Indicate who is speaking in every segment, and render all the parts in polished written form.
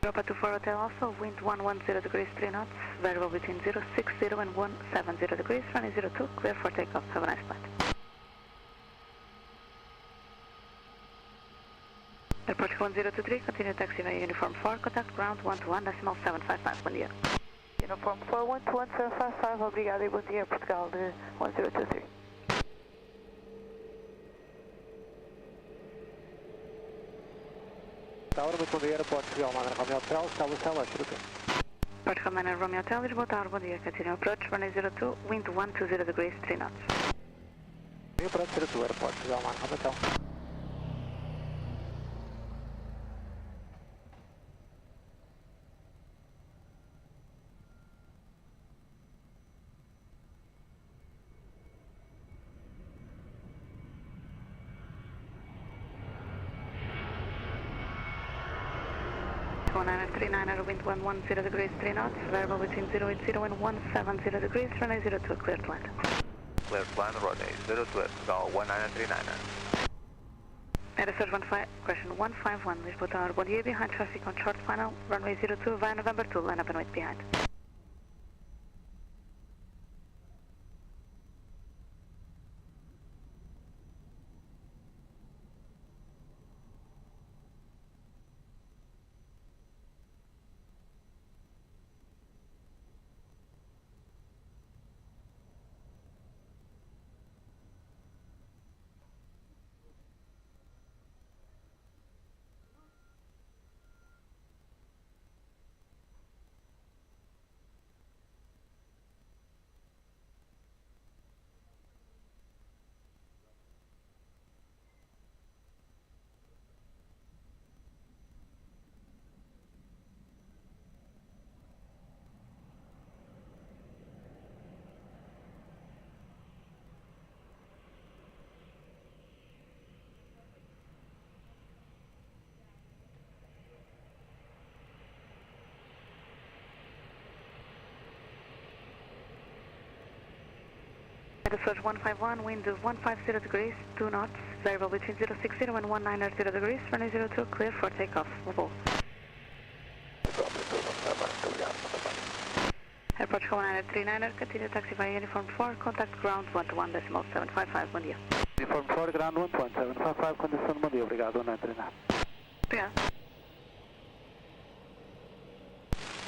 Speaker 1: Europa 24 Hotel also, wind 110 degrees 3 knots, variable between 060 and 170 degrees, running 02, clear for takeoff. Have a nice flight. Aeroporto 1023, continue taxiway uniform 4, contact ground 121.755, bom dia.
Speaker 2: Uniform 4, 121.755, obrigado e bom dia, Portugal de 1023.
Speaker 3: Tower, muito bom dia, Aeroporto, Portugal, Manor Romeo Hotel, está Lucela, Lisboa.
Speaker 1: Portugal Manor Romeo Hotel, Lisboa Tower, bom dia, continue approach, running 02, wind 120 degrees 3 knots.
Speaker 3: Approach 02, Aeroporto, Portugal, Manor Romeo Hotel.
Speaker 1: Niner 39er, wind 110 degrees 3 knots, variable between 080 and 170 degrees, runway 02, clear to land.
Speaker 4: Clear to land, runway 02, Portugal 1939er.
Speaker 1: Air 151, Lisboa Tower, bom dia, behind traffic on short final, runway 02 via November 2, line up and wait behind. Air 151, wind 150 degrees, 2 knots, variable between 060 and 190 degrees, runway 02, clear for takeoff. Level. Airport 1939er, continue taxi via uniform 4, contact ground 121.755, bom dia.
Speaker 3: Uniform 4, ground 11755, condição de bom dia, obrigado, 139.
Speaker 1: Obrigado.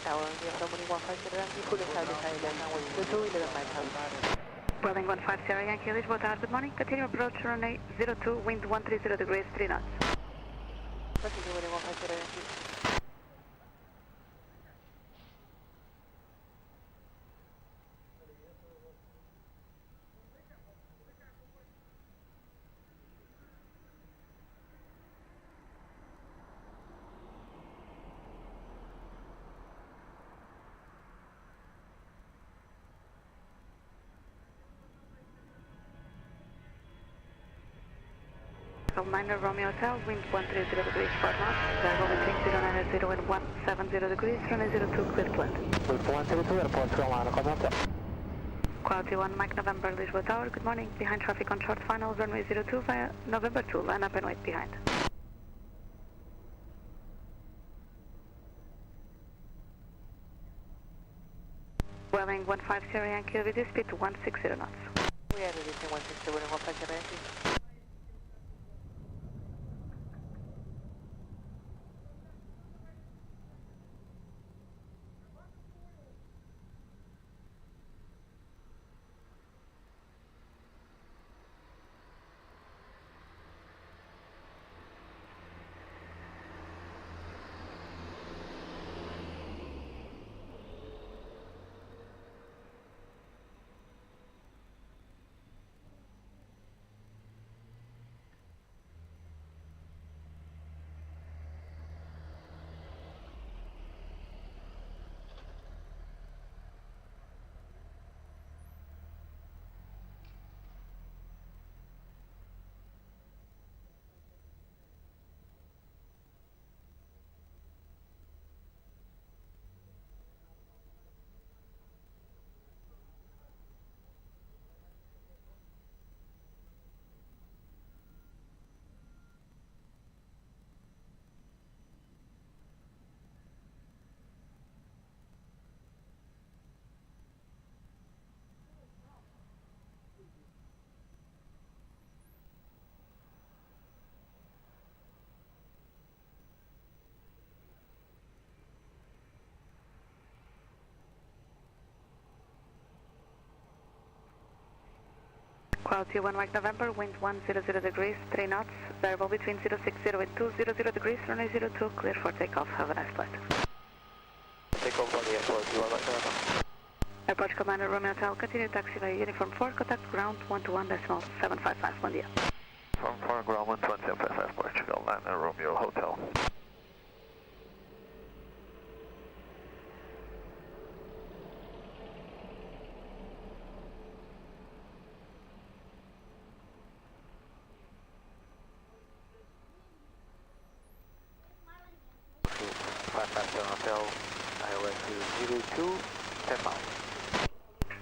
Speaker 2: Tower, uniform 151, full inside the side, 2, 11 miles.
Speaker 1: Boeing 150 Yankee, Lisboa Tower, good morning. Continue approach runway 02, wind 130 degrees 3 knots.
Speaker 2: Continue Boeing 150 Yankee.
Speaker 1: Minor Romeo Hotel, wind 130 degrees 4 knots, variable between 090 and 170 degrees, runway 02, clear to land.
Speaker 3: 102, Airport, Romeo Hotel.
Speaker 1: Quality 1, Mike November, Lisboa Tower, good morning. Behind traffic on short final, runway 02 via November 2, line up and wait behind. Boeing 150 Yankee, reduce speed to 160 knots.
Speaker 2: We are reducing 160 Boeing 150 Yankee.
Speaker 1: Quality 1 Mike November, wind 100 degrees, 3 knots, variable between 060 and 200 degrees, runway 02, clear for takeoff. Have a nice flight.
Speaker 4: Takeoff on the airport, you are right.
Speaker 1: Airport Commander Romeo Hotel, continue taxiway uniform 4, contact ground 121.755, bom dia.
Speaker 4: From 4 ground 12755 Portugal, 9 Romeo Hotel. Hotel, iOS 02, 10 miles.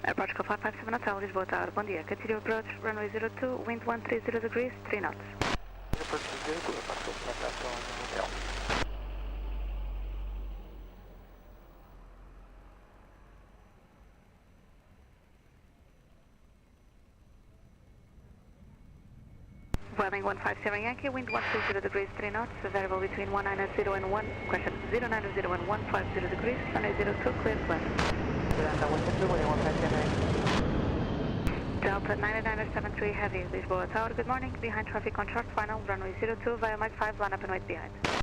Speaker 1: Airport 557 Hotel, Lisboa Tower, bom dia. Continue approach, runway 02, wind 130 degrees, 3 knots.
Speaker 4: Aeroporto 02, passou Comentários Hotel.
Speaker 1: Welling 150 Yankee, wind 130 degrees, 3 knots, variable between 190 and 1, question 090 and 150 degrees, runway 02, clear flat. Delta 9973 Heavy, Lisboa Tower, good morning, behind traffic on short final, runway 02 via Mike 5, line up and wait behind.
Speaker 4: Delta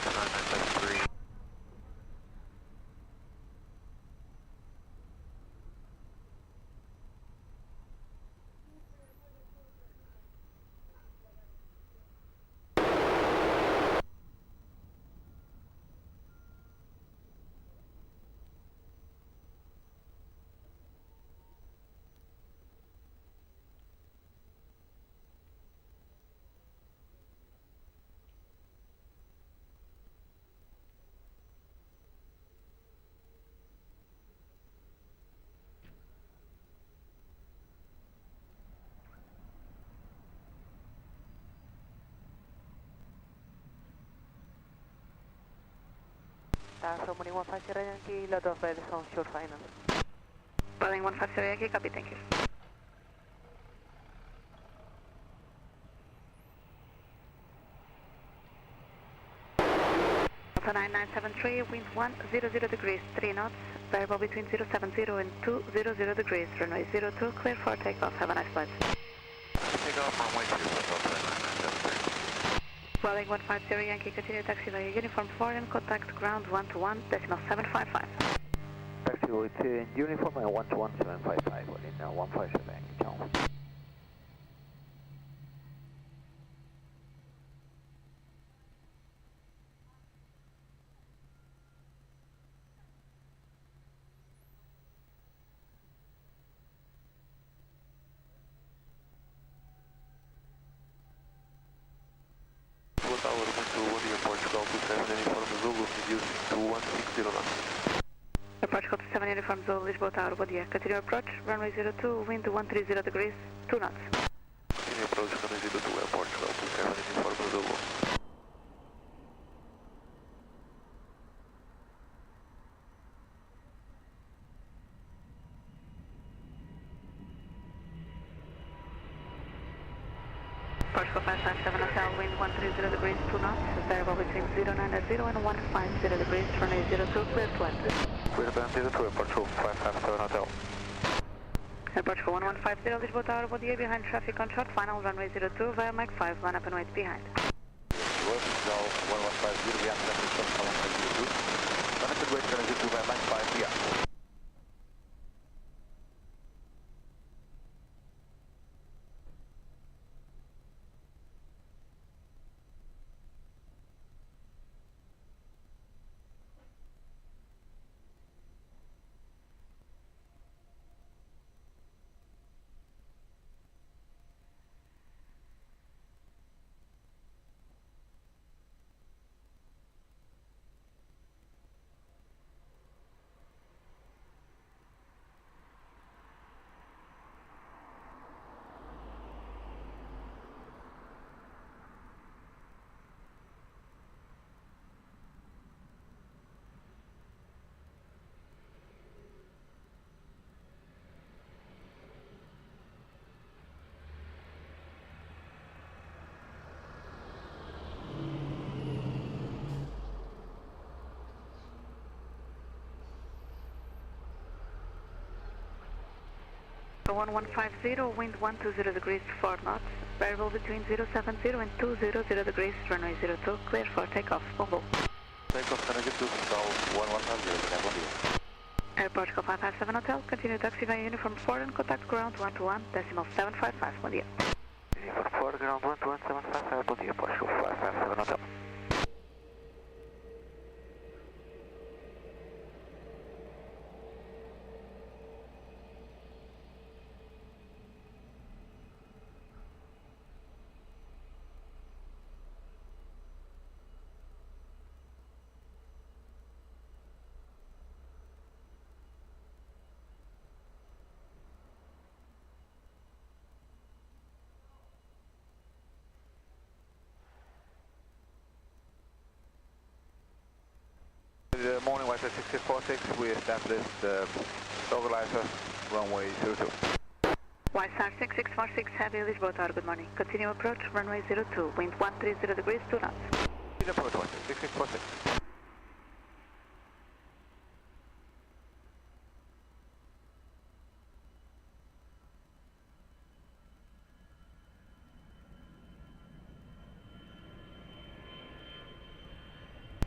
Speaker 4: 9973.
Speaker 2: Atenção, Morning 150 Yankee, load of Aviation short final.
Speaker 1: Welling 150 Yankee, copy, thank you. Delta 9973, wind 100 degrees, 3 knots, variable between 070 and 200 degrees, runway 02, clear for takeoff, have a nice flight.
Speaker 4: Takeoff runway 2, Delta 9973.
Speaker 1: Welling 150 Yankee, continue taxiway uniform 4 and contact ground 121.755.
Speaker 3: Taxiway to uniform 121.755, in 157 Yankee, ciao.
Speaker 4: Tower, muito bom dia, Portugal, 27 uniforme Zulu, reducing to 160 knots.
Speaker 1: Approach code 7 uniform Zulu, Lisboa Tower, bom dia. Continue approach, runway 02, wind 130 degrees, 2 knots.
Speaker 4: Continue approach, runway 02, Airport 27 uniforme Zulu.
Speaker 1: Approach code 557 Hotel, wind 130 degrees, 2 knots, variable between 090 and 150 degrees, runway 02, clear flight.
Speaker 4: Clear band 02, Airport 557 Hotel.
Speaker 1: Airport 1150 Lisboa Tower, bom dia, behind traffic on short final, runway 02 via Mike 5, line up and wait behind.
Speaker 4: Portugal 1150, behind traffic on short final, runway 02. Line up and wait, runway 02 via Mike 5, behind.
Speaker 1: Aeroporto 1150, wind 120 degrees 4 knots, variable between 070 and 200 degrees, runway 02, clear for takeoff. Bombo.
Speaker 4: Takeoff, Transmitido, Portugal 1150, bom dia.
Speaker 1: Aeroporto 557 Hotel, continue taxiway uniform 4 and contact ground 121, decimal 755, bom dia.
Speaker 3: Uniform 4, ground 121, 755, bom dia, Portugal 557 Hotel.
Speaker 4: Good morning, Wi-Fi 6646, we established localizer runway 02.
Speaker 1: Y-Star 6646, Heavy Lisboa Tower, good morning. Continue approach, runway 02, wind 130 degrees, 2 knots.
Speaker 4: Please approach Wi-Fi 6646.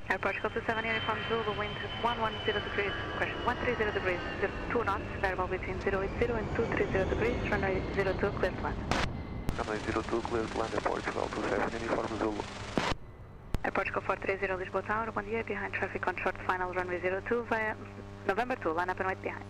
Speaker 1: Airport 27 uniform Zulu, wind 110 degrees, question 130 degrees, 2 knots, variable between 080 and 230 degrees, runway 02, clear to land.
Speaker 3: Runway 02, clear to land, Portugal 27, uniform Zulu.
Speaker 1: Airport 430 Lisboa Tower, 1 year, behind traffic on short final runway 02 via November 2, line up and wait behind.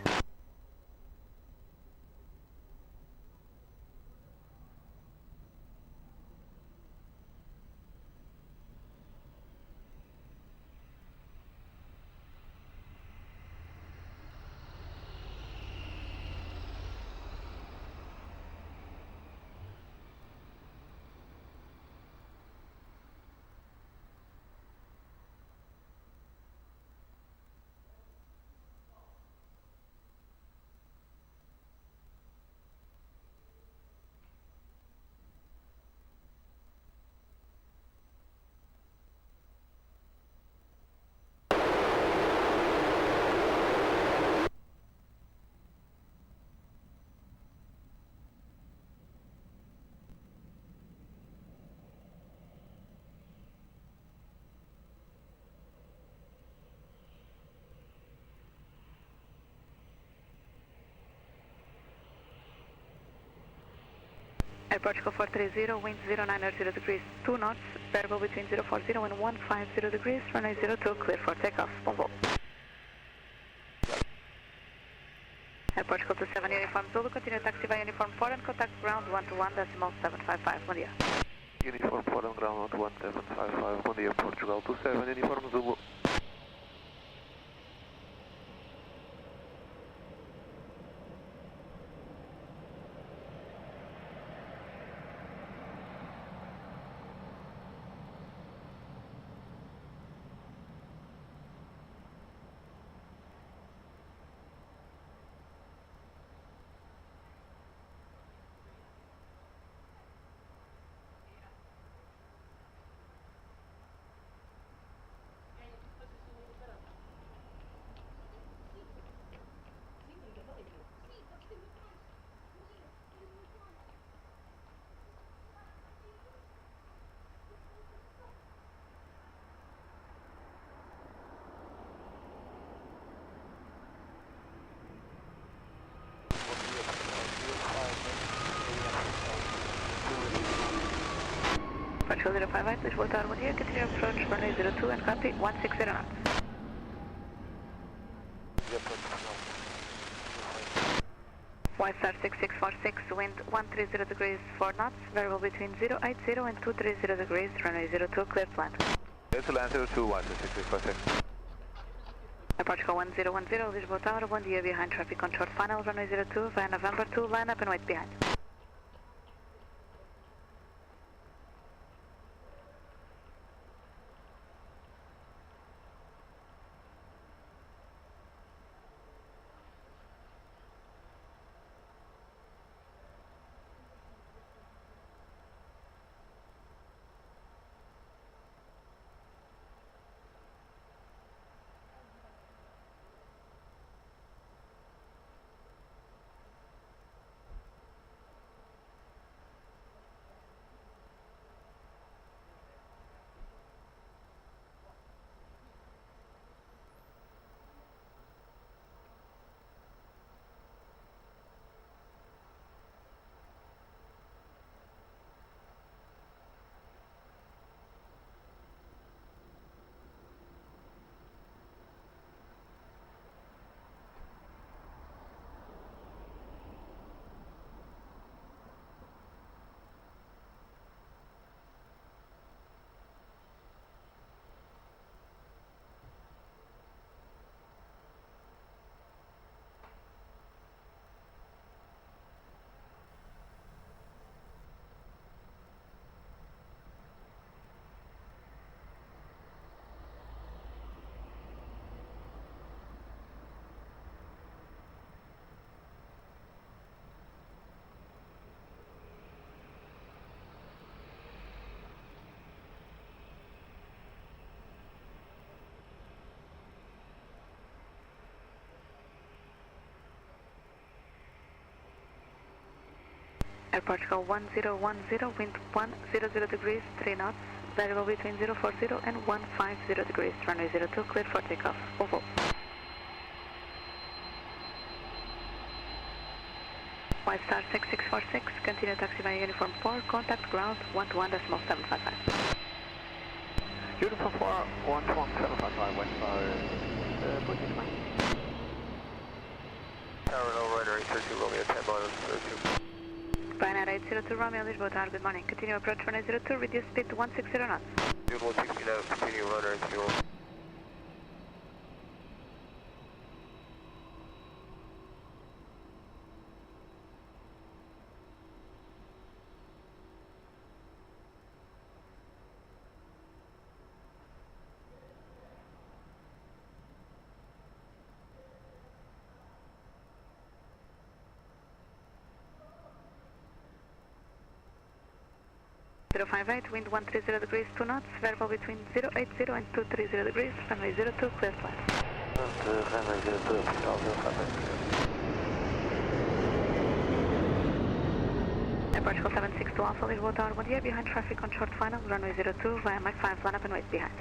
Speaker 1: Airport 430, wind 090 degrees, 2 knots, variable between 040 and 150 degrees, runway 02, clear for takeoff. Bombo. Airport 27 uniform Zulu, continue taxi by uniform 4 and contact ground 121, decimal 755, bom dia.
Speaker 3: Uniform 4 on ground 11755, bom dia, Portugal 27, uniform Zulu.
Speaker 1: Portugal 058, Lisboa Tower 1 here, continue approach runway 02 and copy 160 knots. Y-Star 6646, wind 130 degrees 4 knots, variable between 080 and 230 degrees, runway 02, clear to land.
Speaker 4: Clear to land 02, Wi-Fi 6646.
Speaker 1: Portugal 1010, Lisboa Tower 1 year, behind traffic on short final runway 02 via November 2, line up and wait behind. Aeroporto 1010, wind 100 degrees, 3 knots, variable between 040 and 150 degrees, runway 02, cleared for takeoff, Volvo. White Star 6646, continue taxiway uniform 4, contact ground 121.755.
Speaker 3: Uniform 4, 11755, West Star, British West.
Speaker 4: Tower, no radar, 832 Romeo, 10 miles, 32.
Speaker 1: Ryanair 802 Romeo, Lisboa Tower, good morning. Continue approach runway 02, reduce speed to 160 knots.
Speaker 4: June 160 now, continue radar 80.
Speaker 1: Zero 58, wind 130 degrees, 2 knots, variable between 080 and 230 degrees, runway 02, clear flight.
Speaker 4: Runway 02, official 058.
Speaker 1: Aeroporto 762 Alpha, Lisboa Tower, 1 behind traffic on short final, runway 02, via Mach 5, line up and wait behind.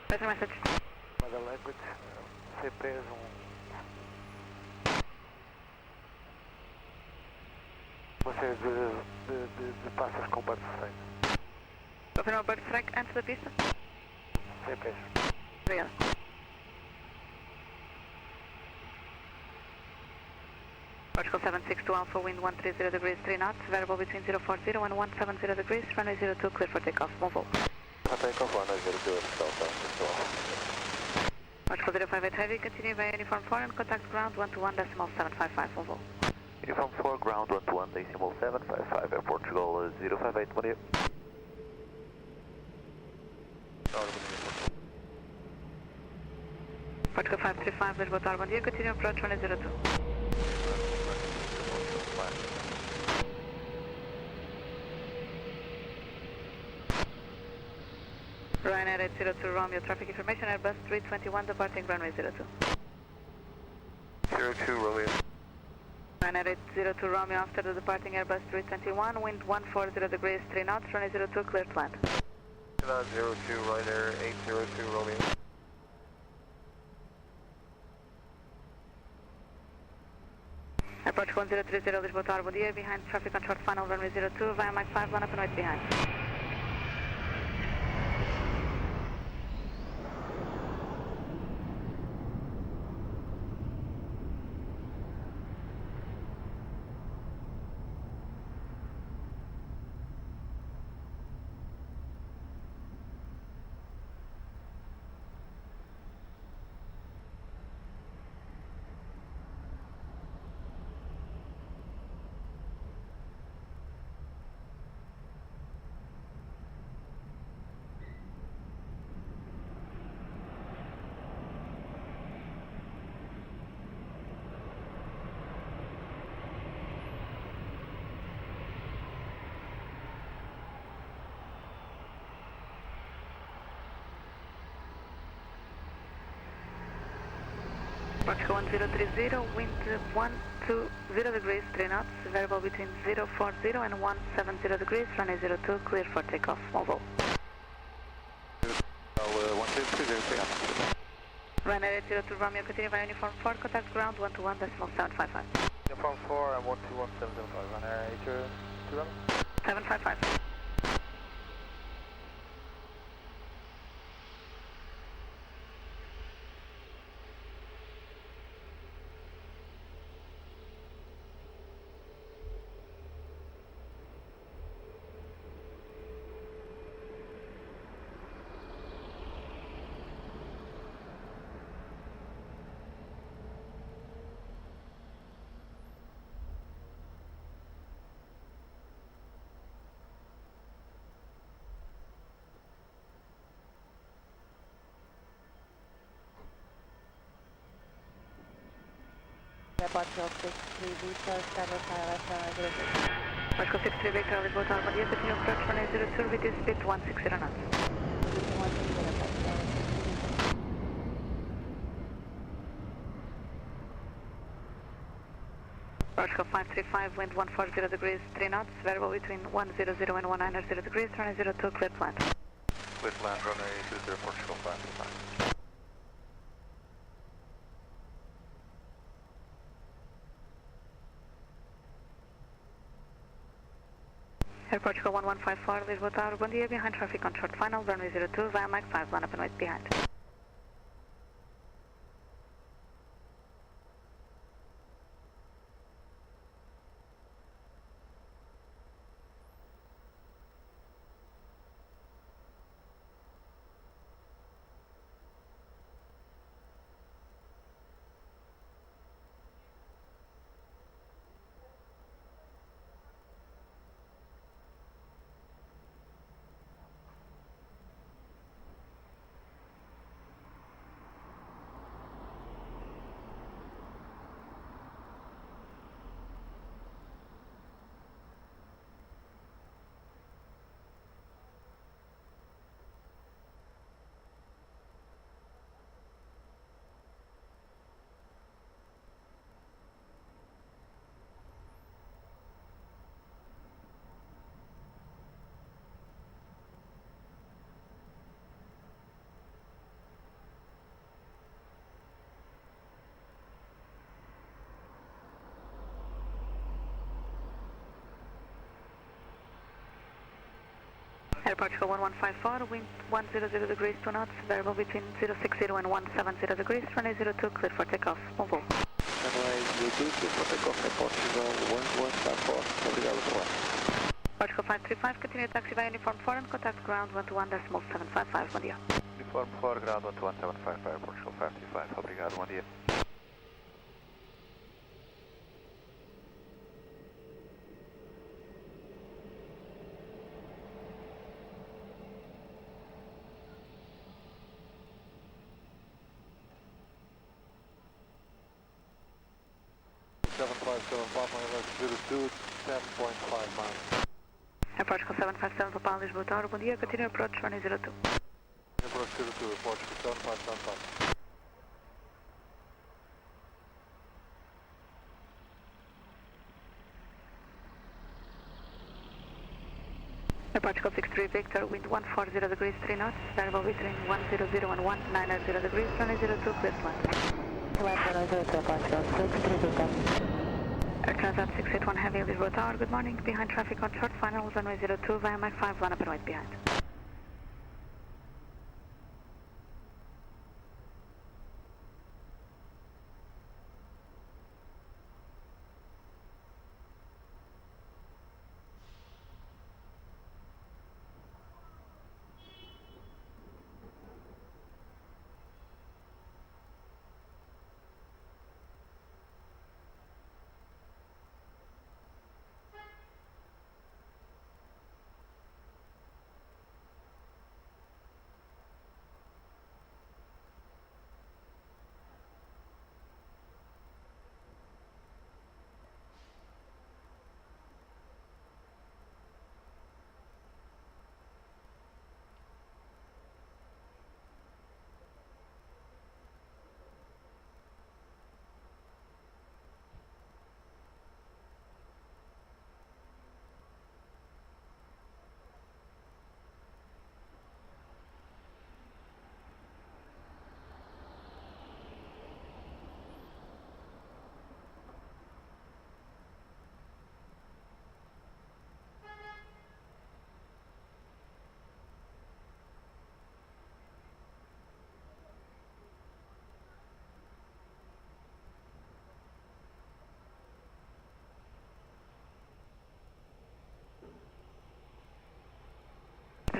Speaker 1: Better message.
Speaker 3: Mother language, CPs uma série de passas com Humberto Frank.
Speaker 1: Confirma Humberto Frank antes da pista.
Speaker 3: CPs.
Speaker 1: Obrigada. Portugal 762 Alpha, wind 130 degrees, 3 knots, variable between 040 and 170 degrees, runway 02, clear for takeoff, Volvo.
Speaker 4: Takeoff, runway 02, official 058.
Speaker 1: Portugal 058 Heavy, continue via uniform 4 and contact ground 121.755, Volvo.
Speaker 4: Uniform 4, ground 121.755, Air Portugal 058, bom dia.
Speaker 1: Portugal 535, Lisboa Tower, bom dia, continue approach runway 02. Ryanair 802 Romeo, traffic information, Airbus 321 departing runway 02.
Speaker 4: 02 Romeo.
Speaker 1: Ryanair 802 Romeo after the departing Airbus 321, wind 140 degrees, 3 knots, runway 02, cleared to land.
Speaker 4: 02 Ryanair 802 Romeo.
Speaker 1: Approach 1030 Lisboa Tower, bom dia, behind traffic on short final, runway 02, via Mach 5, line up and wait behind. Portugal 1030, wind 120 degrees, 3 knots, variable between 040 and 170 degrees, runway 02, clear for takeoff, small vol.
Speaker 4: 123,
Speaker 1: Runway 02, Romeo, continue via uniform 4, contact ground 121.755.
Speaker 4: Uniform 4 and 121.775, runway 82, Romeo.
Speaker 1: 755.
Speaker 2: Portugal 63 Victor, standard pilot, Direto.
Speaker 1: Portugal 63 Victor, Lisboa, bom dia, continue approach runway 02, reduce speed to 160 knots. Portugal 535, wind 140 degrees, 3 knots, variable between 100 and 190 degrees, runway 02, clear plant.
Speaker 4: Clear land, runway 20, Portugal 535.
Speaker 1: Air Portugal 1154, Lisboa Tower, bom dia, behind traffic on short final, runway 02, via Mike 5, line up and wait behind. Air Portugal 1154, wind 100 degrees, 2 knots, variable between 060 and 170 degrees, runway 02, clear for takeoff, small vol.
Speaker 3: Runway 02, clear for takeoff, Air Portugal 1154, obrigado por lá.
Speaker 1: Portugal 535, continue taxi via uniform 4 and contact ground 121.755, bom dia.
Speaker 4: Uniform 4, ground 121.755, Portugal 535, obrigado, bom dia.
Speaker 1: Air Portugal 757, Papa Lisboa Tower, bom dia, continue approach runway 02.
Speaker 4: Approach 02, Portugal 7575.
Speaker 1: Air Portugal 63 Victor, wind 140 degrees, 3 knots, variable between 100 and 190 degrees, runway 02, clear plant.
Speaker 2: Land 02, Portugal 63 Victor.
Speaker 1: Air Transat 681 Heavy, Lisboa Tower, good morning, behind traffic on short final, runway 02, via Mike 5, line up and wait behind.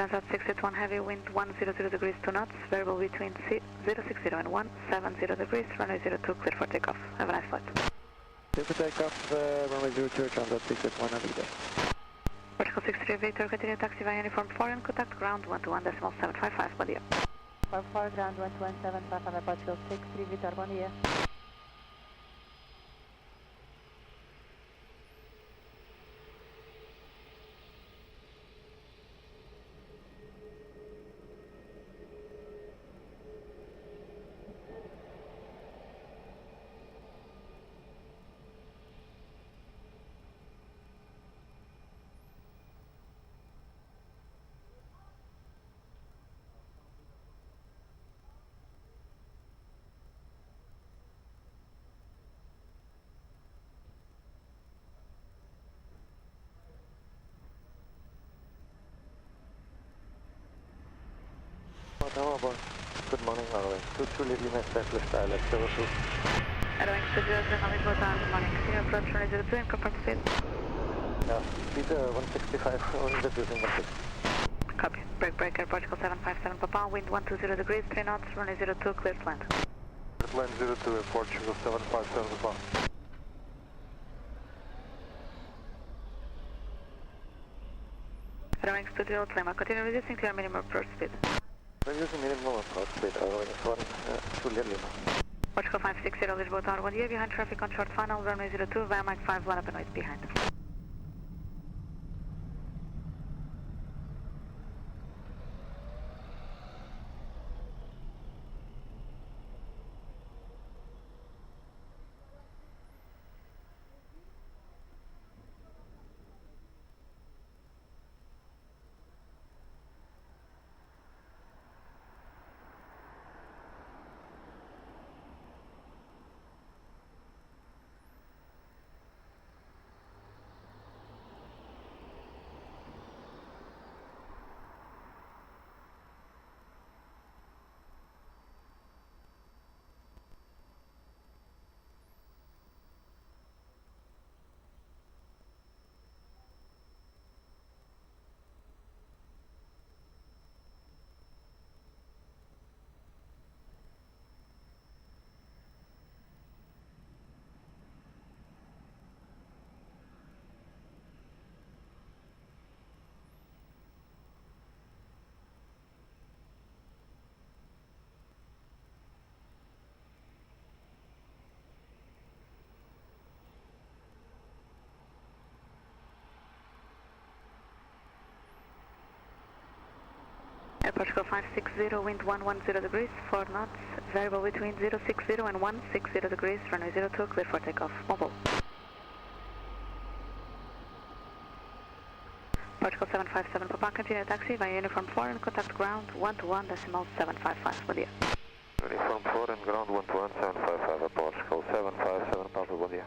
Speaker 1: Transat 681 heavy, wind 100 degrees 2 knots, variable between 060 and 170 degrees, runway 02, clear for takeoff. Have a nice flight.
Speaker 3: Clear for takeoff, runway 02, Transat 681, have a good day.
Speaker 1: Vertical 63 Victor, continue taxiway uniform 4 and contact ground 121.755, bom dia.
Speaker 2: 44 ground 121.755, Vertical 63 Victor, bom dia.
Speaker 4: Good morning, Runway 22, Lily Message, Style, 02.
Speaker 1: Airwing Studio, Lisboa, good morning. Continue approach runway 02 and confirm speed.
Speaker 4: Yeah, speed 165, only the using the 6.
Speaker 1: Copy. Break, Aeroporto 757 Papa, wind 120 degrees, 3 knots, runway 02, clear to land.
Speaker 4: Land 02, Portugal 757 Papa.
Speaker 1: Airwing Studio, Lima, continue reducing to your minimum approach speed.
Speaker 4: Reducing minimum approach speed, Airwing 1, Julia Lima.
Speaker 1: Portugal 560 Lisboa Tower, 1 year behind traffic on short final, runway 02, via Mike 5, line up and wait behind. Portugal 560, wind 110 degrees, 4 knots, variable between 060 and 160 degrees, runway 02, clear for takeoff. Mobile. Portugal 757 Papa, continue taxi via uniform 4 and contact ground 121.755, bom dia.
Speaker 4: Uniform 4 and ground 121.755, Portugal 757 Papa, bom dia.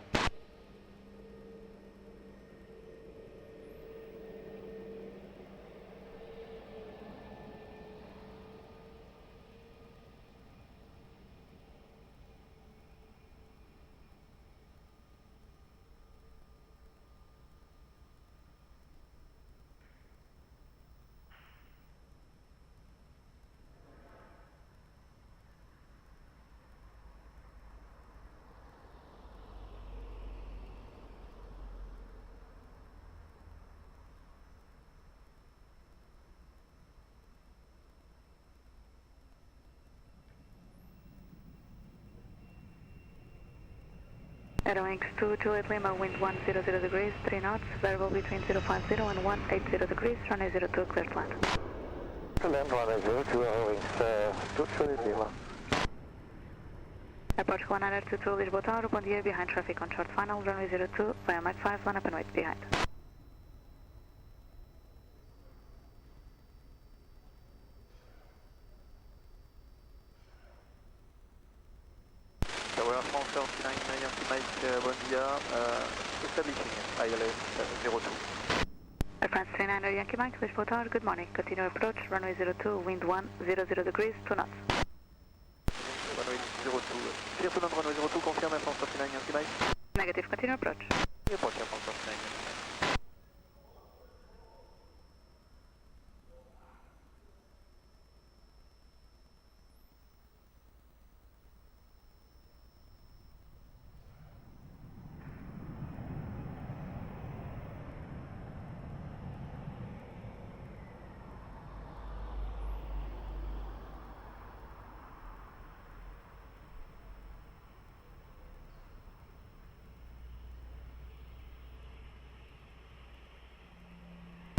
Speaker 1: Airwing 228 Lima, wind 100 degrees, 3 knots, variable between 050 and 180 degrees, runway 02, clear to land.
Speaker 4: Land runway 02, Airwing 228 Lima.
Speaker 1: Airport 122 Lisboa Tower, bom dia, behind traffic on short final, runway 02, via Mike 5, line up and wait behind.
Speaker 4: Bom dia, establishing ILS 02.
Speaker 1: Air France 39 Yankee Mike, Lisboa Tower, good morning. Continue approach, runway 02, wind 100 degrees, 2 knots.
Speaker 4: Runway 02, clear to land runway 02, confirm Air France 39 Yankee Mike.
Speaker 1: Negative, continue approach.
Speaker 4: Approach Air France 39 Yankee Mike.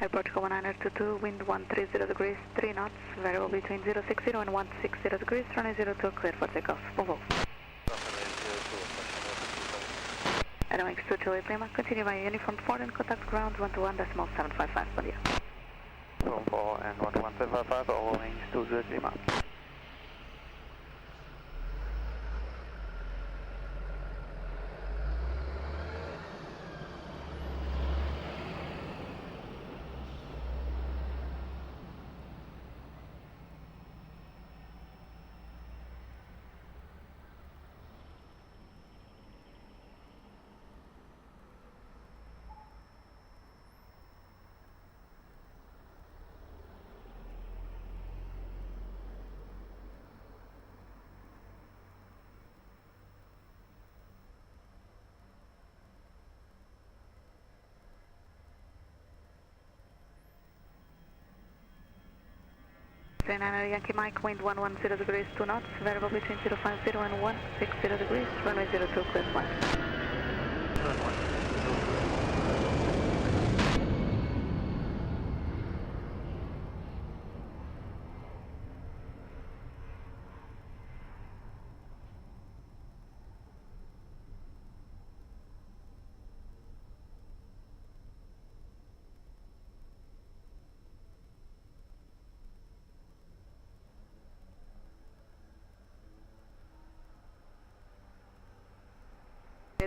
Speaker 1: Aeroporto 1922, wind 130 degrees, 3 knots, variable between 060 and 160 degrees, runway 02, clear for takeoff. Volvo. Aerolinks 2 Lima, continue via uniform 4 and contact ground 121.755, bom dia.
Speaker 3: From 4 and 11755, all wings 2 Lima.
Speaker 1: Yankee Mike, wind 110 degrees, 2 knots, variable between 050 and 160 degrees, runway 02, clear flight.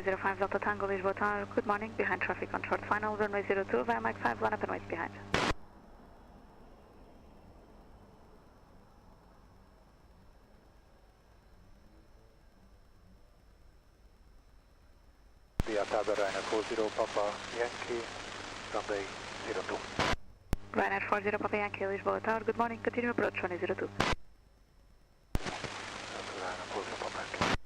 Speaker 1: Zero 05 Delta Tango, Lisboa Tower, good morning, behind traffic on short final, runway 02, via Mike 5, line up and wait behind.
Speaker 4: Ryanair 40 Papa Yankee, runway 02.
Speaker 1: Ryanair 40 Papa Yankee, Lisboa Tower, good morning, continue approach, runway 02.
Speaker 4: Ryanair 40 Papa Yankee.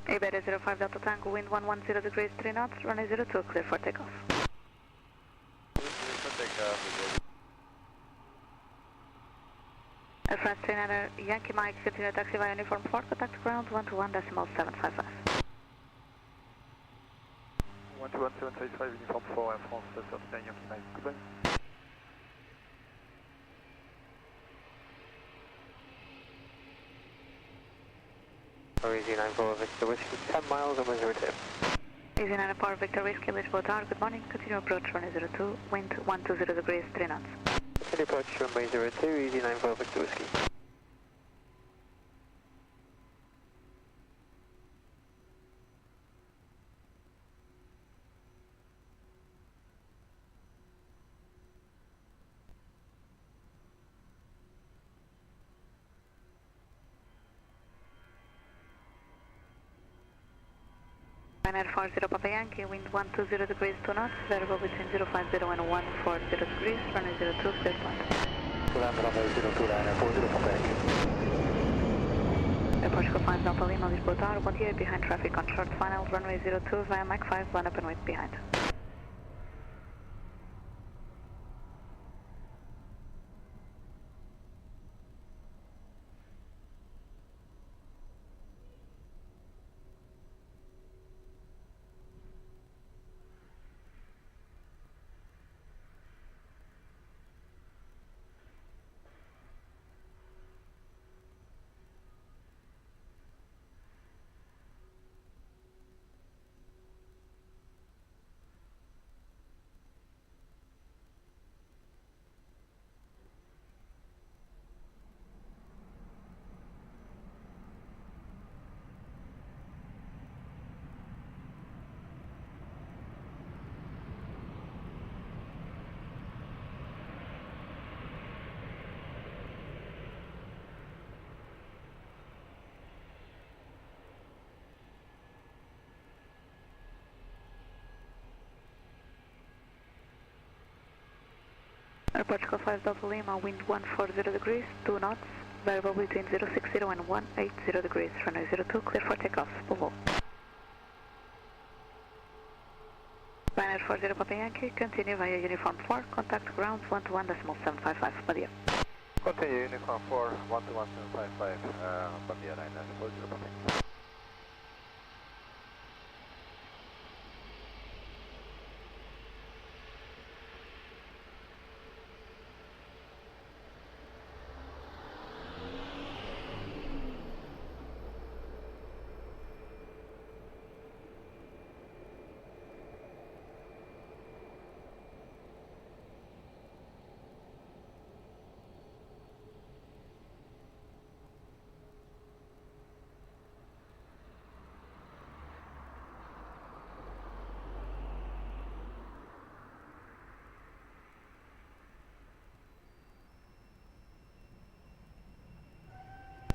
Speaker 1: Iberia 05 Delta Tango, wind 110 degrees, 3 knots, runway 02, clear for takeoff. Air France 39 Yankee Mike, continue taxi via uniform 4, contact ground 121.755.
Speaker 4: 121.755, uniform 4, Air France 39 Yankee Mike, goodbye.
Speaker 3: Easy 94 Victor Whiskey, 10 miles and 02.
Speaker 1: Easy 94 Victor Whiskey, Lisboa Tower, good morning, continue approach runway 02, wind 120 degrees, 3 knots.
Speaker 3: Continue approach runway 02, Easy 94 Victor Whiskey.
Speaker 1: Ryanair 40 Papa Yankee, wind 120 degrees, 2 knots, variable between 050 and 140 degrees, runway 02, clear flight.
Speaker 4: Runway 02, Ryanair 40 Papa Yankee.
Speaker 1: Aeroporto 5 Delta Lima, Lisboa Tower, bom dia, behind traffic on short final, runway 02 via Mike 5, line up and wait behind. Aeroporto 5 Delta Lima, wind 140 degrees, 2 knots, variable between 060 and 180 degrees, runway 02, clear for takeoff, Volvo. Binary 40 Papa Yankee, continue via uniform 4, contact ground 121.755, bom dia.
Speaker 3: Continue uniform 4, 121.755, bom dia, 940 Papa Yankee.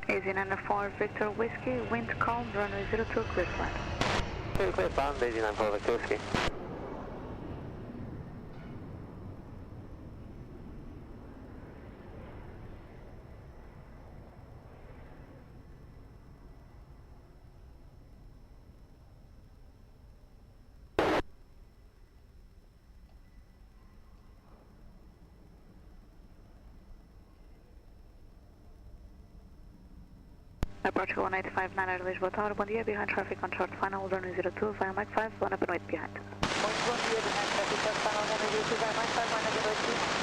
Speaker 1: Easy 94 Victor Whiskey, wind calm, runway 02, clear flight.
Speaker 3: Clear bound, Easy 94 Victor Whiskey.
Speaker 1: Approach 185 9 Lisboa Tower, bom dia, behind traffic on short final, runway 02, via Mike 5, 1 up and wait behind.
Speaker 2: Muito bom dia, behind traffic short final, runway 02, via Mike 5, 1 up and wait behind.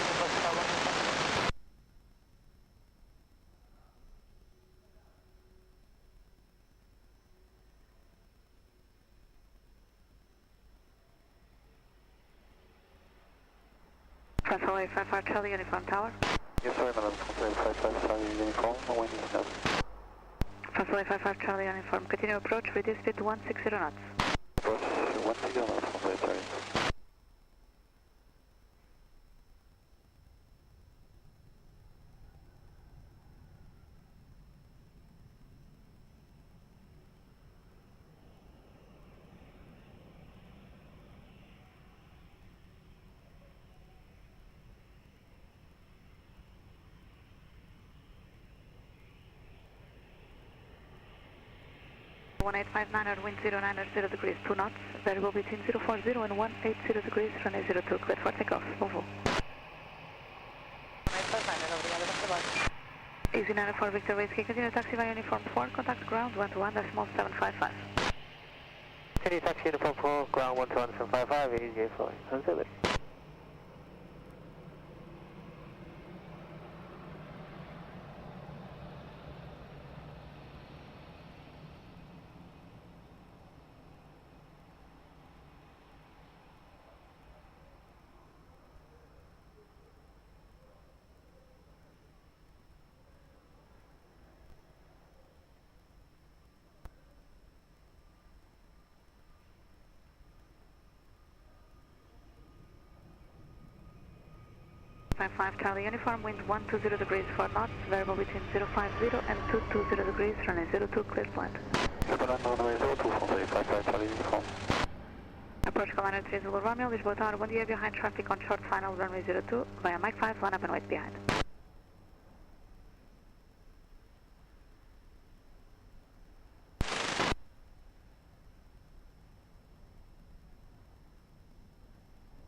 Speaker 1: Transaway 55 Charlie, uniform tower.
Speaker 3: Yes, sorry, madam, Transaway 55 Charlie uniform, wind is no.
Speaker 1: Transaway 55 Charlie, uniform, continue approach, reduce speed to 160 knots.
Speaker 3: Approach 160 knots, Transaway Charlie.
Speaker 1: One 185 wind 090 degrees, 2 knots, variable between 040 and 180 degrees, runway 02, clear for takeoff, Volvo. Easy 94 Victor Whiskey, continue taxi via uniform 4, contact ground 121.755.
Speaker 3: Continue taxi uniform 4, ground 121.755, easy flying, auxiliary.
Speaker 1: Five Charlie uniform, wind 120 degrees, 4 knots, variable between 050 and 220 degrees, runway 02, clear flight.
Speaker 3: Runway 02, Transaway 55 Charlie uniform.
Speaker 1: Approach Commander 30 Romeo, Lisboa Tower, bom dia, behind traffic on short final, runway 02, via Mike 5, 1 up and wait behind.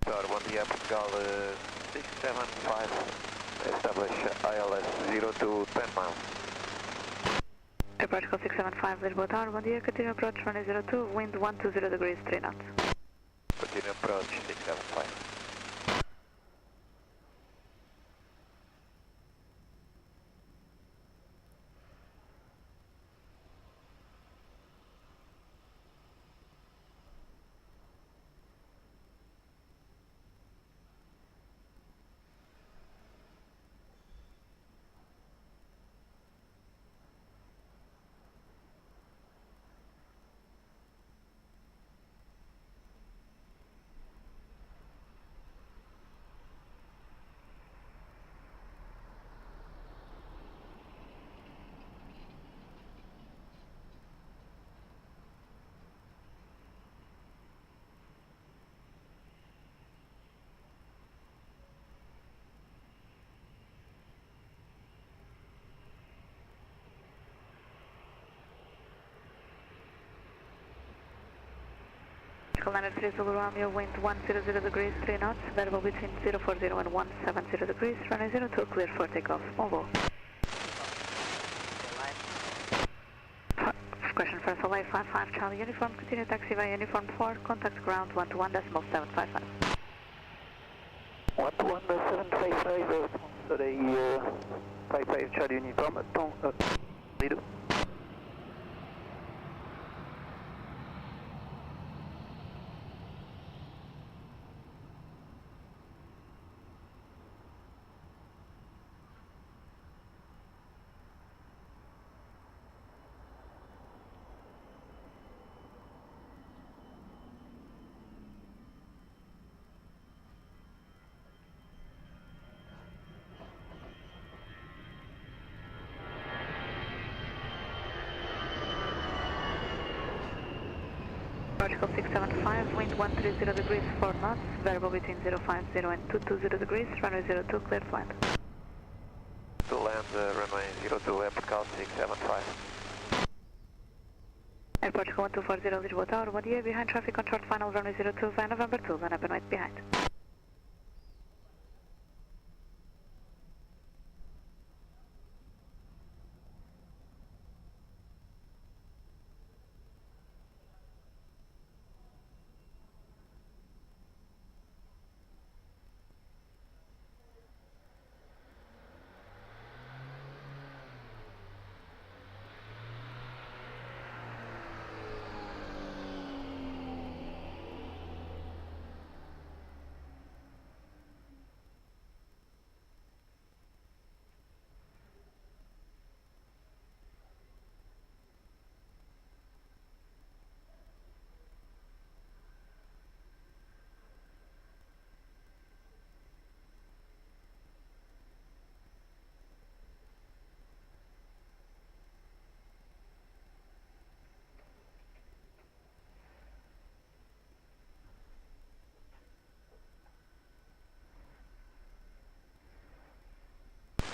Speaker 4: Tower, bom dia, Portugal 675, establish ILS 02, 10 miles.
Speaker 1: Approach 675 Lisboa Tower, bom dia, continue approach, runway 02, wind 120 degrees, 3 knots.
Speaker 4: Continue approach 675.
Speaker 1: Portugal 93 Zulu Romeo, wind 100 degrees, 3 knots, variable between 040 and 170 degrees, runway 02, clear for takeoff. Mobile. Question first, LA 55 Charlie Uniform, continue taxiway Uniform 4, contact ground 121.755.
Speaker 3: 121.755, sorry, 55 Charlie Uniform, Lido.
Speaker 1: Portugal 675, wind 130 degrees, 4 knots, variable between 050 and 220 degrees, runway 02, clear to land.
Speaker 4: To land, runway 02, Portugal 675.
Speaker 1: Airport 1240 Lisboa Tower, 1 year, behind traffic on short final, runway 02, via November 2, line up and wait behind.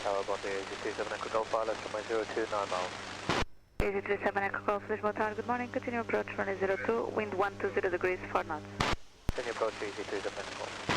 Speaker 4: Tower, bom dia, Easy 37 Echo Golf Pilot, runway 02, 9 miles.
Speaker 1: Easy 37 Echo Golf Lisboa Tower, good morning, continue approach, runway 02, wind 120 degrees, 4 knots.
Speaker 4: Continue approach, Easy 37 Echo Golf.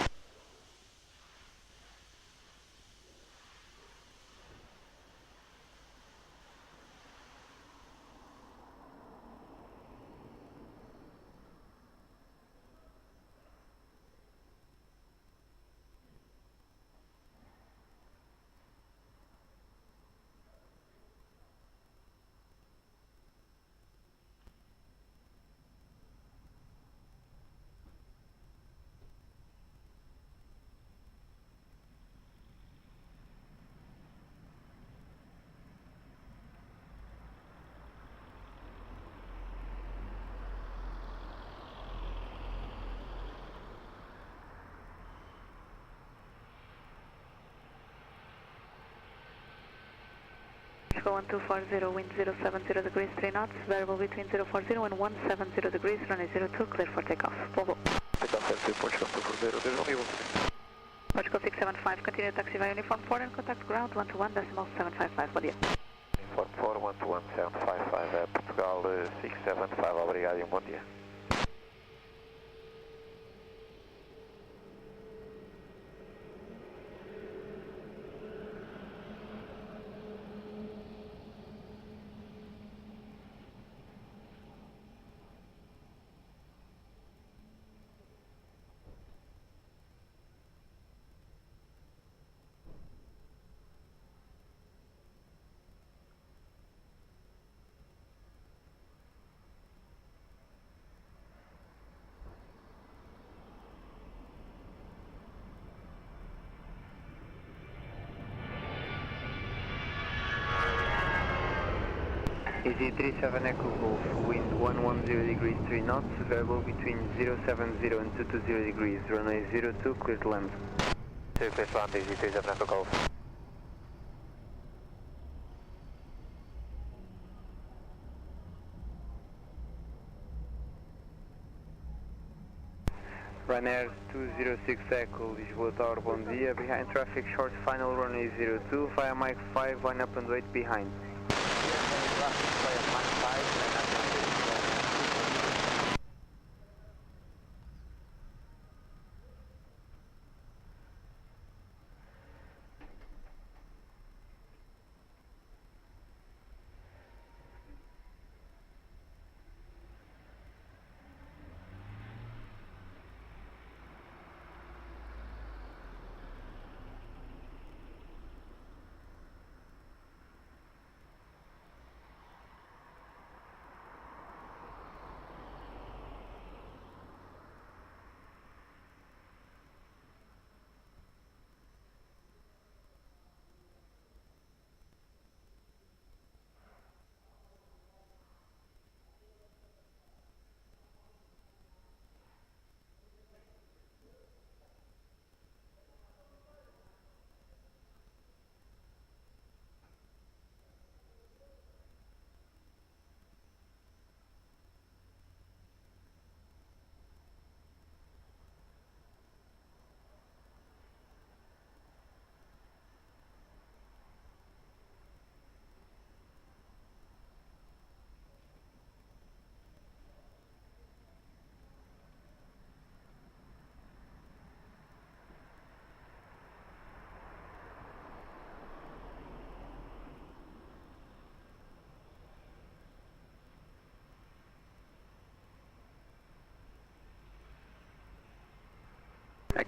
Speaker 1: Go 1240, wind 070 degrees, 3 knots, variable between 040 and 170 degrees, runway 02, clear for takeoff. Volvo.
Speaker 4: Takeoff, Portugal 240, there's only one.
Speaker 1: Portugal 675, continue taxiway Uniform 4 and contact ground 121.755, bom dia.
Speaker 4: Uniform 4, 121.755, Portugal 675, obrigado e bom dia.
Speaker 3: Easy 37 Echo Golf, wind 110 degrees, 3 knots, variable between 070 and 220 degrees, runway 02, clear to land.
Speaker 4: 2 clear to land, Easy 37 Echo Golf.
Speaker 3: Ryanair 206 Echo, Lisboa Tower, bom dia, behind traffic, short final, runway 02, via Mike 5, line up and wait behind.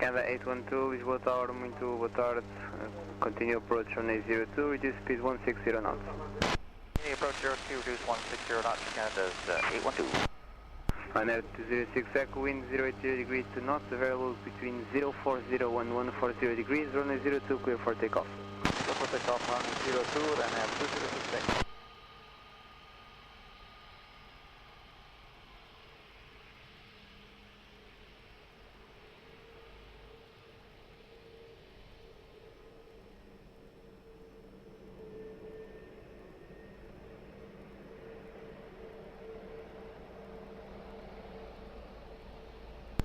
Speaker 3: Canada 812, Lisboa Tower, muito boa tarde. Continue approach runway 02, reduce speed 160 knots.
Speaker 4: Approach 02, reduce 160 knots, Canada's 812.
Speaker 3: Ryanair 206 Echo, wind 080 degrees to knots, variable between 040 and 140 degrees, runway 02, clear for takeoff.
Speaker 4: Clear for takeoff, runway 02, Ryanair 206 Echo.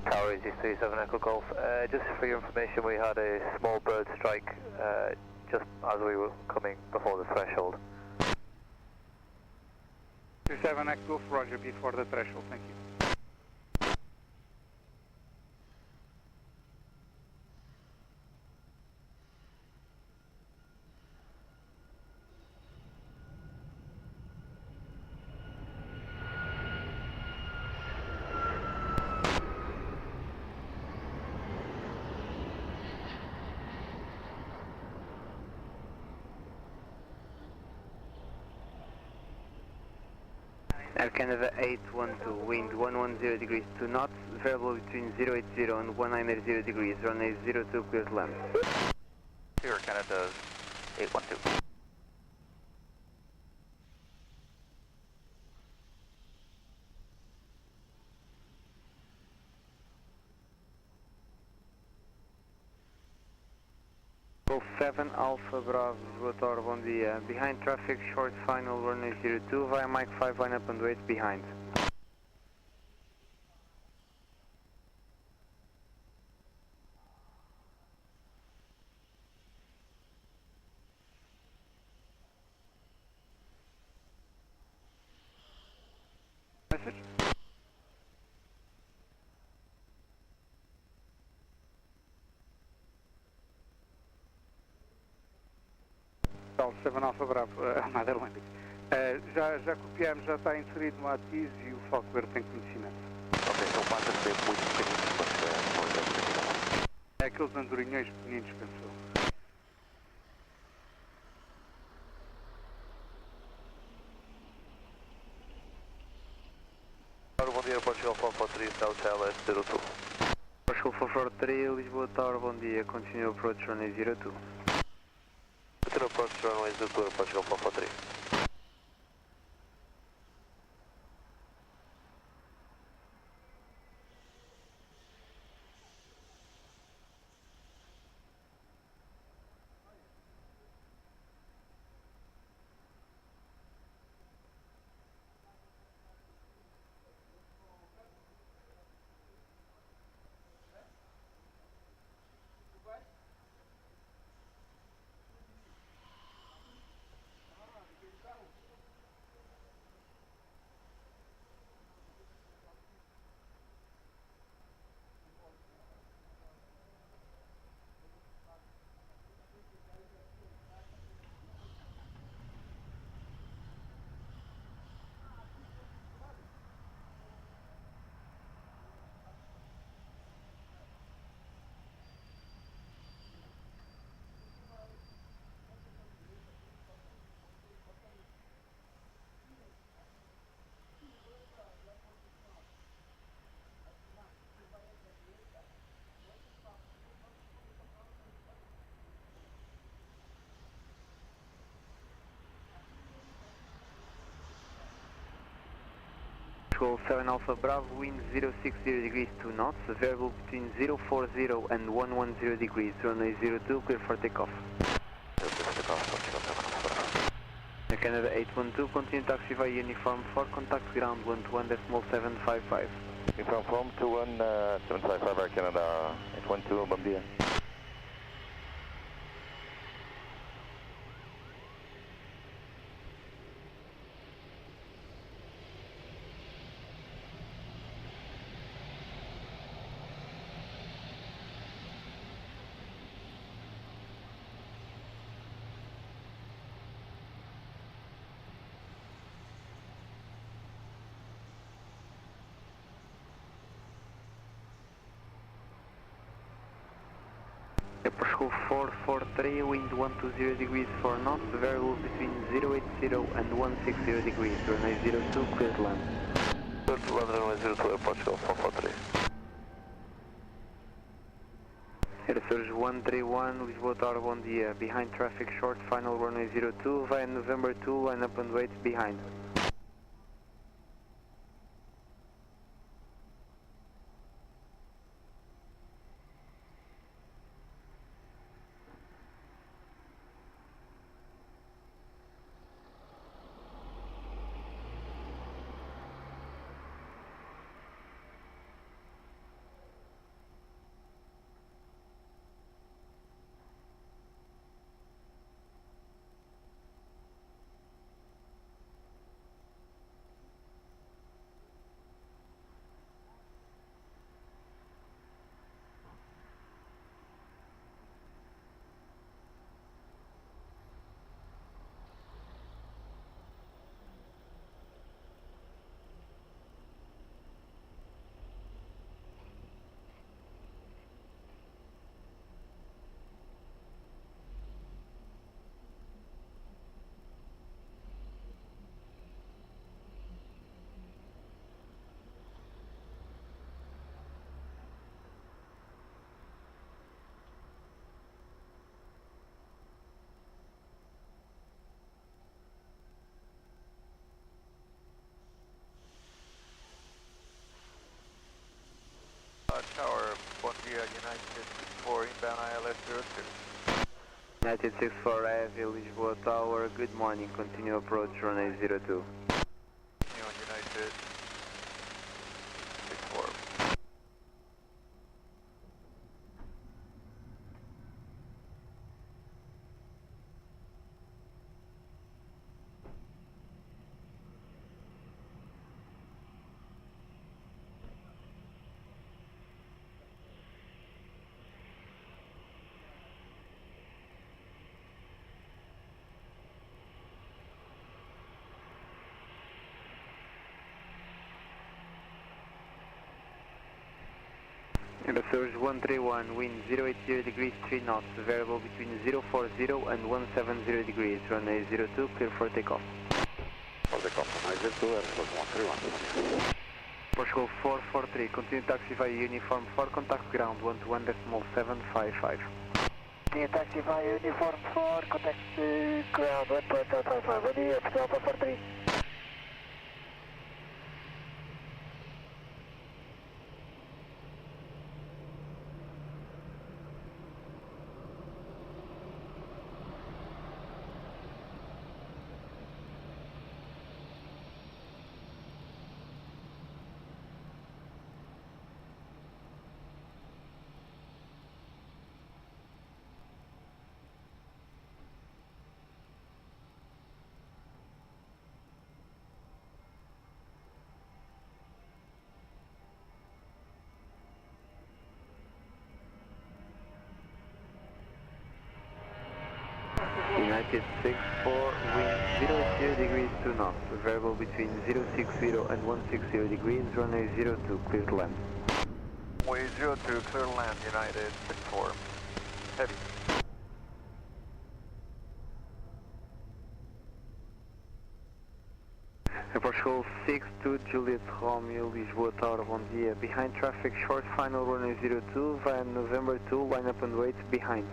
Speaker 4: Tower is 37 Echo Golf. Just for your information, we had a small bird strike just as we were coming before the threshold.
Speaker 5: 37 Echo Golf, roger, before the threshold, thank you.
Speaker 3: Air Canada 812, wind 110 degrees to knots, variable between 080 and 190 degrees, runway 02, clear to land.
Speaker 4: Air Canada's 812.
Speaker 3: Golf 7 Alpha Bravo, Lisboa Tower, bom dia. Behind traffic, short final, runway 02, via Mike 5, line up and wait behind.
Speaker 5: Message? Tal 7 Alfa Bravo, Armada Airlândia. Já copiamos, já está inserido no ATIS e o Falcoeiro tem conhecimento.
Speaker 4: Ok, então passa a ser muito pequenino, mas
Speaker 5: É aqueles andorinhões pequeninos, pensou.
Speaker 4: bom dia, Portugal 443, South LS 02.
Speaker 3: Portugal 443, Lisboa Tower, bom dia. Continue approach runway 02.
Speaker 4: Continue approach runway 02, Portugal 443.
Speaker 3: Golf 7 Alpha Bravo, wind 060 degrees to knots, variable between 040 and 110 degrees, runway 02, clear for takeoff. Air Canada 812, continue taxi via uniform 4, contact ground 121.755.
Speaker 4: Uniform from 21755, Air Canada 812, bom dia.
Speaker 3: School 443, wind 120 degrees 4 knots, variable between 080 and 160 degrees, runway 02, clear to land.
Speaker 4: Clear to land, runway 02, Airport School 443.
Speaker 3: Aerosurge 131, Lisboa Tower, bom dia. Behind traffic short, final runway 02, via November 2, line up and wait behind.
Speaker 4: Tower, bom dia, United 64, inbound ILS 02.
Speaker 3: United 64 Heavy, Lisboa Tower, good morning, continue approach runway 02.
Speaker 4: Continue on United 64.
Speaker 3: Aerosurge 131, wind 080 degrees 3 knots, variable between 040 and 170 degrees, runway 02, clear for takeoff.
Speaker 5: For takeoff, runway 02, Aerosurge 131.
Speaker 3: Portugal 443, continue taxi via uniform 4, contact ground 121.755.
Speaker 2: Continue taxi via uniform 4, contact ground 1.755, bom dia, Portugal 443.
Speaker 3: United 64, wind 080 degrees 2 knots, variable between 060 and 160 degrees, runway 02, clear to land.
Speaker 4: Runway 02, clear to land, United 64. Heavy.
Speaker 3: Portugal 62, Juliet Romeo, Lisboa Tower, bom dia. Behind traffic short, final runway 02, via November 2, line up and wait behind.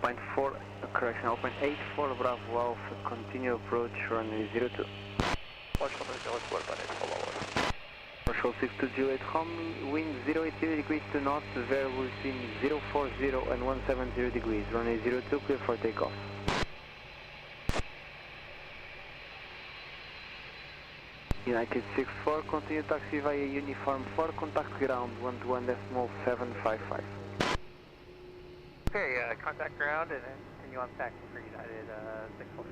Speaker 3: 0.4, correction, 0.84 Bravo Alpha, continue approach, runway 02.
Speaker 4: Portugal 04, Bennett, follow us.
Speaker 3: Portugal 6208 home, wind 080 degrees to knots, variable between 040 and 170 degrees, runway 02, clear for takeoff. United 64, continue taxi via uniform 4, contact ground 121.755.
Speaker 4: Okay, contact ground and then continue on taxi for United 64.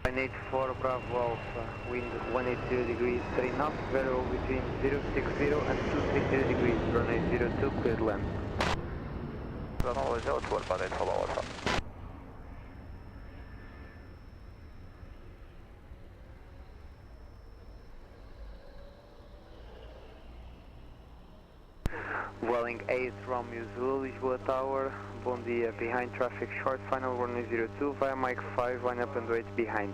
Speaker 3: Line 84 Bravo Alpha, wind 180 degrees, 3 knots, variable between 060 and 230 degrees, runway 02, cleared land.
Speaker 4: Runway 02, Bennett, follow us.
Speaker 3: Welling 8 Romeo Zulu, Lisboa Tower, bom dia, behind traffic short, final runway 02, via Mike 5, line up and wait behind.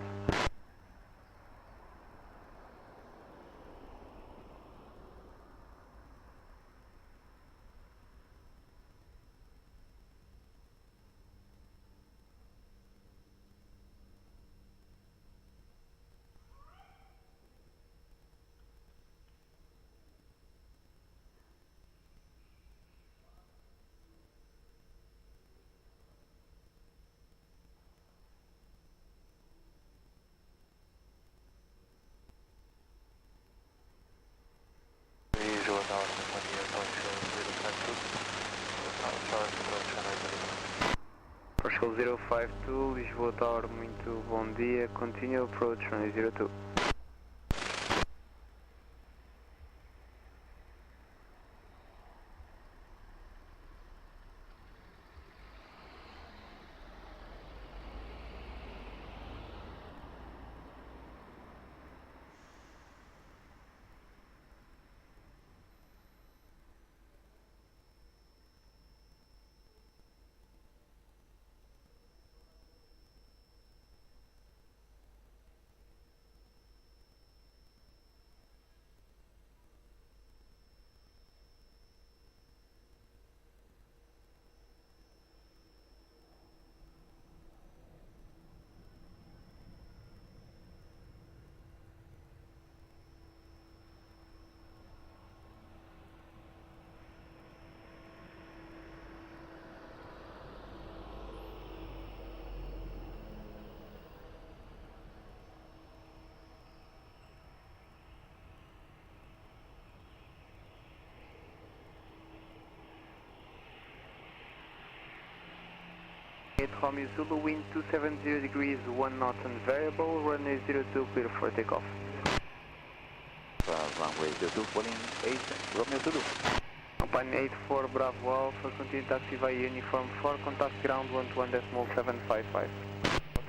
Speaker 3: Portugal 052, Lisboa Tower, muito bom dia, continue approach, runway 02. Romeo Zulu, wind 270 degrees, 1 knot and variable, runway 02, clear for takeoff.
Speaker 6: Runway 02, calling 8, Romeo Zulu.
Speaker 3: Line 84 Bravo Alpha, continue taxi via uniform 4, contact ground 121.755.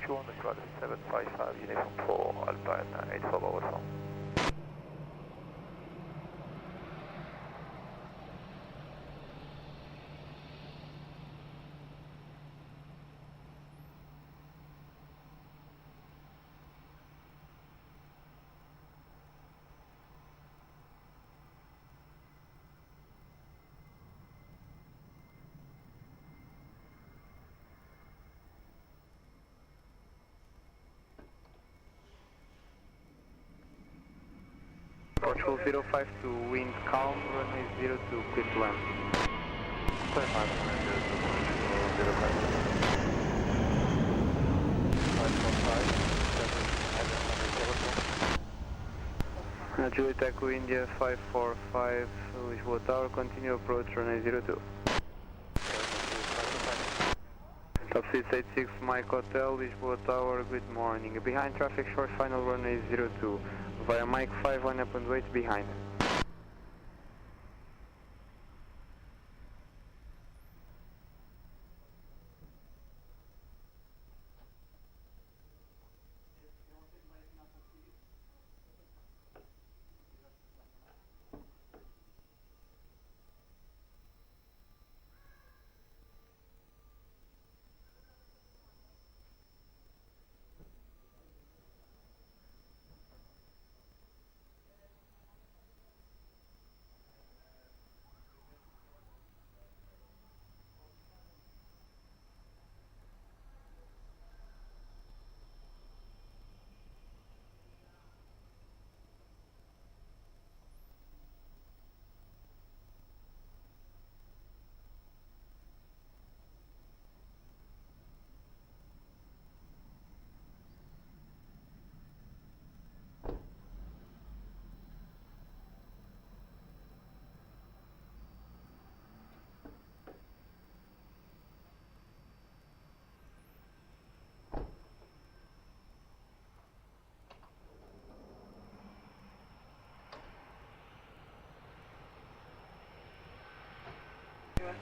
Speaker 4: 121.755, uniform 4, Alpine 8 follow us.
Speaker 3: Portugal 052, wind calm, runway 02, clear to land.
Speaker 4: 25, runway 02, Portugal 545,
Speaker 3: Juliet Echo India 545, Lisboa Tower, continue approach, runway 02. Top 686 Mike Hotel, Lisboa Tower, good morning. Behind traffic short, final runway 02. Via Mike 5, line up and wait behind.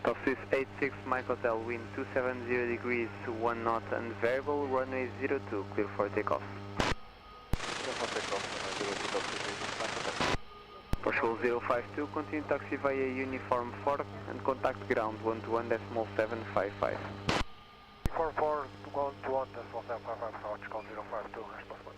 Speaker 3: Top 686 Mike Hotel, wind 270 degrees to 1 knot and variable, runway 02, clear for takeoff.
Speaker 6: Clear for takeoff, runway 02, Top 686 Mike Hotel.
Speaker 3: Portugal 052, continue taxi via uniform 4 and contact ground 121.755.
Speaker 2: Uniform 4, 121.755, Portugal 052, responsible.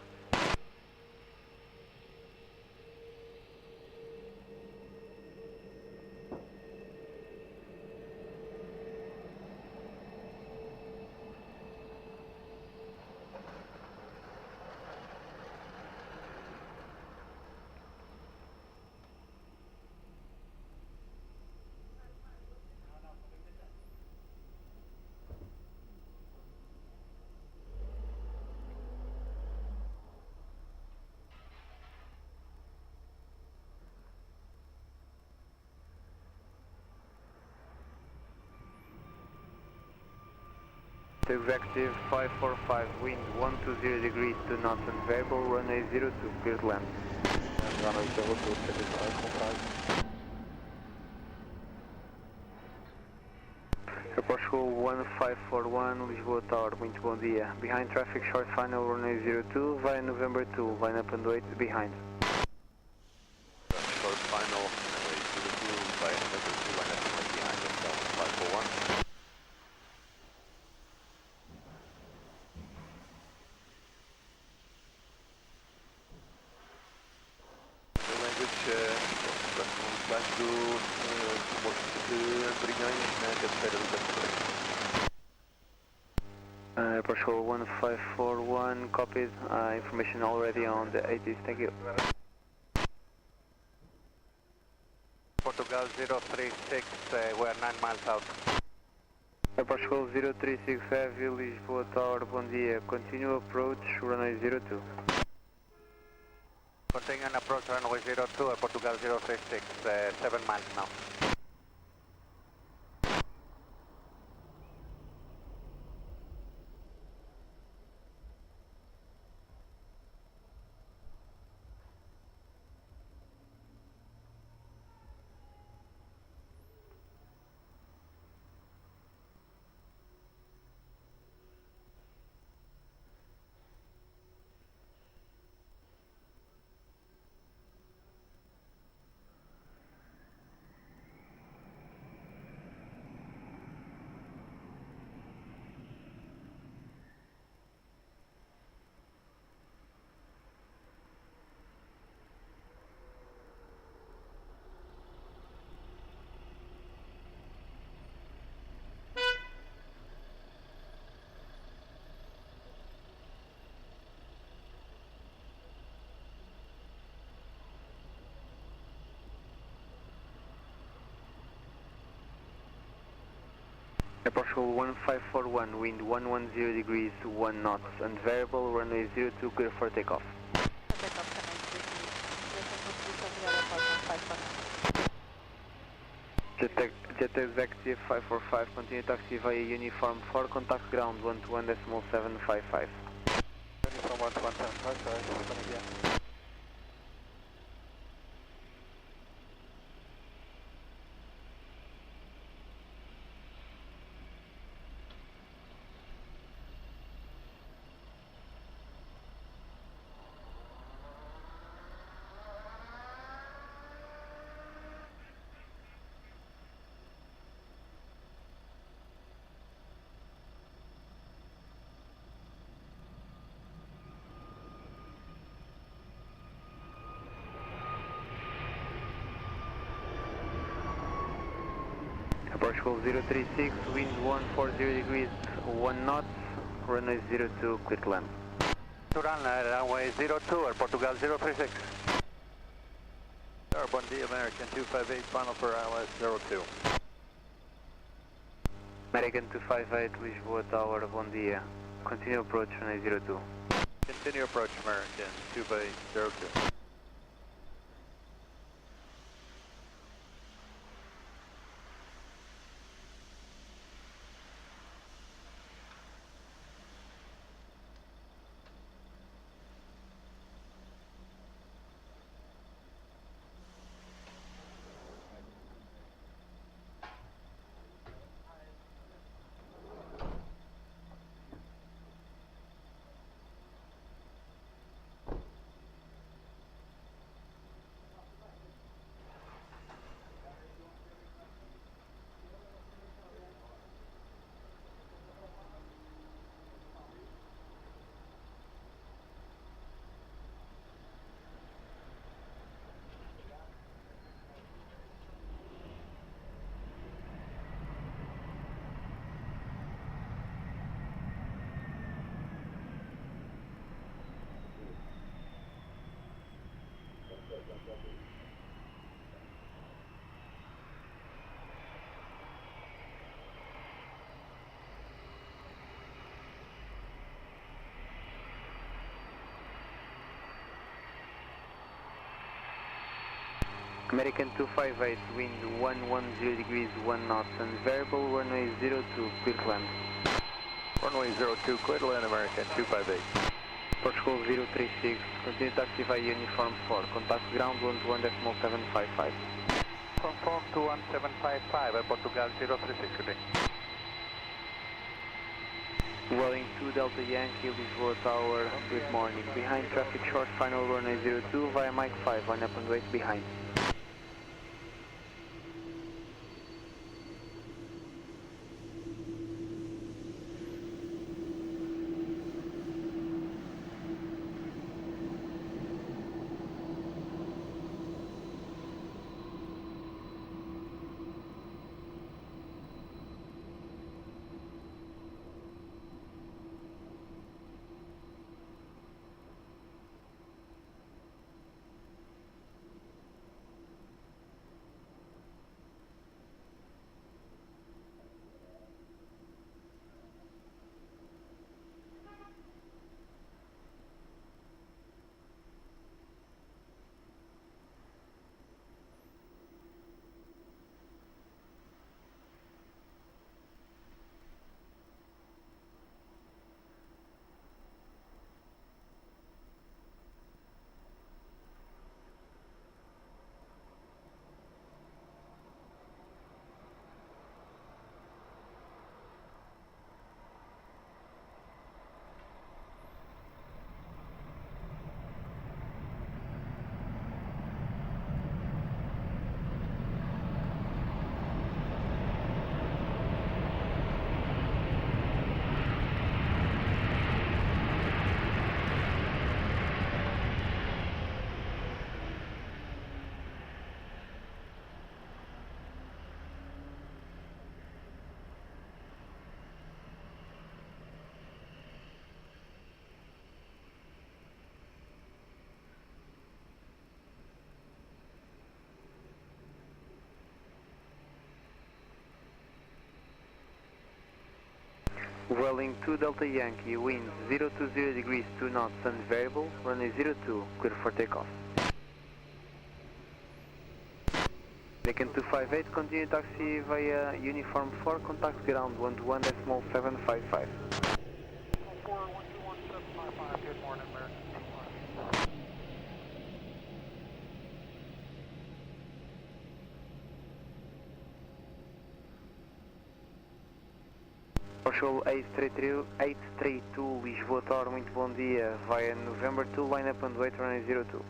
Speaker 3: Executive 545, wind 120 degrees to knots and variable, runway 02, clear to land.
Speaker 6: Runway 02, satisfied, comprise.
Speaker 3: Portugal 1541, Lisboa Tower, muito bom dia. Behind traffic short, final runway 02, via November 2, line up and wait behind.
Speaker 6: Short final, runway 02, via November 2, line up and wait behind, Hotel 541. Debaixo do morro de Brigões, na cabeceira do Taxiway.
Speaker 3: Portugal 1541, copied, information already on the 80s, thank you.
Speaker 2: Portugal 036, we're 9 miles out.
Speaker 3: Portugal 036 Heavy, Lisboa Tower, bom dia. Continue approach, runway 02.
Speaker 2: Continue an approach runway 02, Portugal 036, 7 miles now.
Speaker 3: Portugal 1541, wind 110 degrees to 1 knots and variable, runway 02, clear for takeoff. Jet Executive 545, continue taxi via Uniform 4, contact ground 121.755.
Speaker 4: Uniform 121.755, coming here.
Speaker 3: Portugal 036, wind 140 degrees, 1 knots, runway 02, clear to land.
Speaker 4: To run, runway 02, Portugal 036. Bon dia, American 258, final for runway 02.
Speaker 3: American 258, Lisboa Tower, bom dia. Continue approach, runway 02.
Speaker 4: Continue approach, American 258, 02.
Speaker 3: American 258, wind 110 degrees, 1 knots, and variable, runway 02, clear to land.
Speaker 4: Runway 02, clear to land, American 258.
Speaker 3: Portugal 036, continue taxi via Uniform 4, contact ground 121.755.
Speaker 4: Confirm to 1755, Portugal 036, good day.
Speaker 3: Welling 2 Delta Yankee, Lisboa Tower, good morning. Behind traffic short, final runway 02 via Mike 5, line up and wait behind. Welling 2 Delta Yankee, wind 020 degrees, 2 knots and variable, runway 02, clear for takeoff. American 258, continue taxi via Uniform 4, contact ground 121.755.
Speaker 2: 121.755, good morning, American 258.
Speaker 3: Portugal 832, Lisboa Tower, muito bom dia, via November 2, line up and wait, runway 02.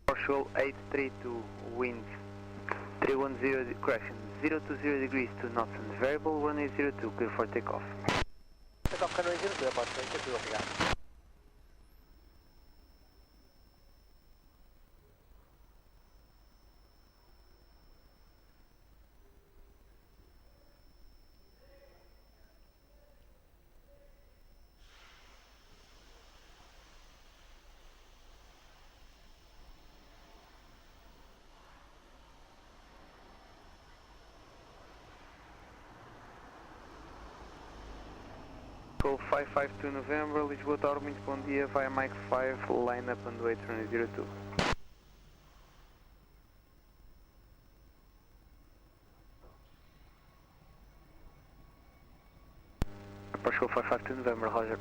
Speaker 3: Portugal 832, wind 310, correction, 020 degrees, 2 knots and variable, runway 02, clear for takeoff.
Speaker 2: Takeoff runway 02, about 22, obrigado.
Speaker 3: Call 552 November, Lisboa Tower, muito bom dia, via Mike 5, line up and wait, runway 02. Portugal 552 November, Roger.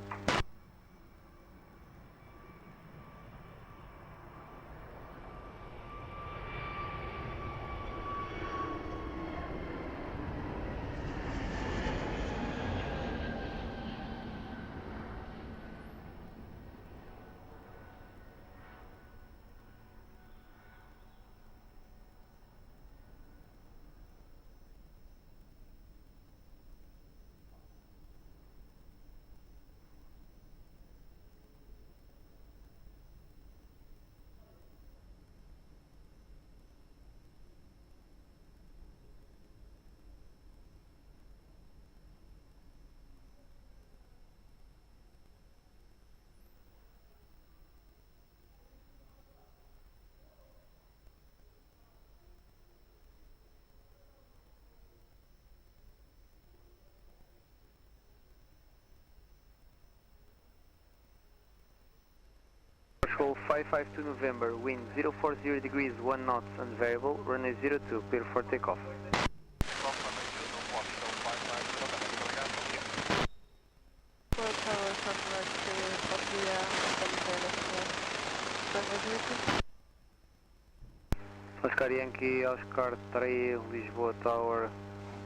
Speaker 3: Portugal 552 November, wind 040 degrees, 1 knots and variable, runway 02, clear for takeoff. Oscar Yankee, Oscar 3, Lisboa Tower,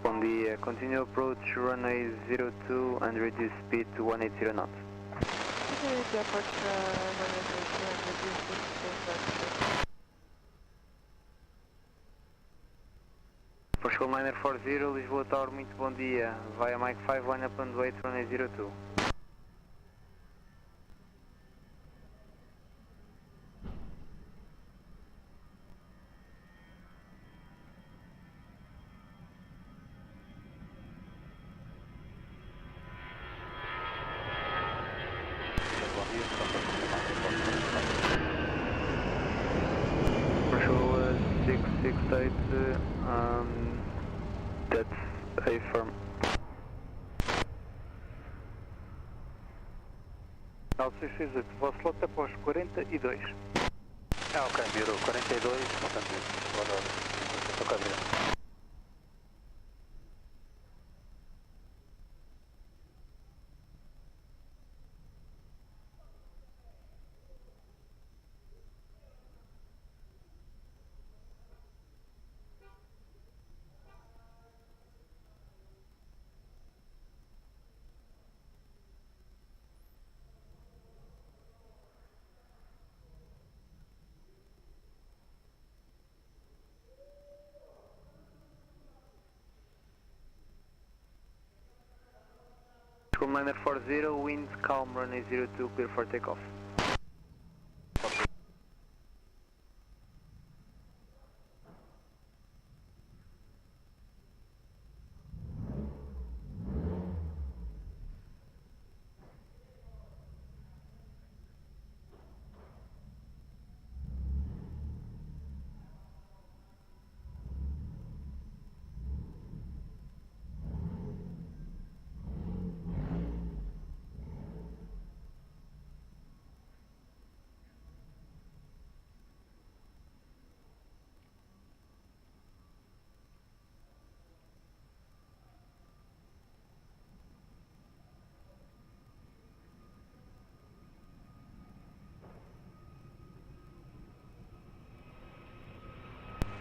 Speaker 3: bom dia. Continue approach runway 02 and reduce speed to 180 knots. Portugal 940, Lisboa Tower, muito bom dia. Via Mike 5, line up and wait, runway 02. Portugal 668, that's a firm.
Speaker 5: Canal 668, vosso slot é após 42.
Speaker 2: Ah, ok, virou 42, portanto, agora estou cá virado.
Speaker 3: Liner 40, wind calm, runway 02, clear for takeoff.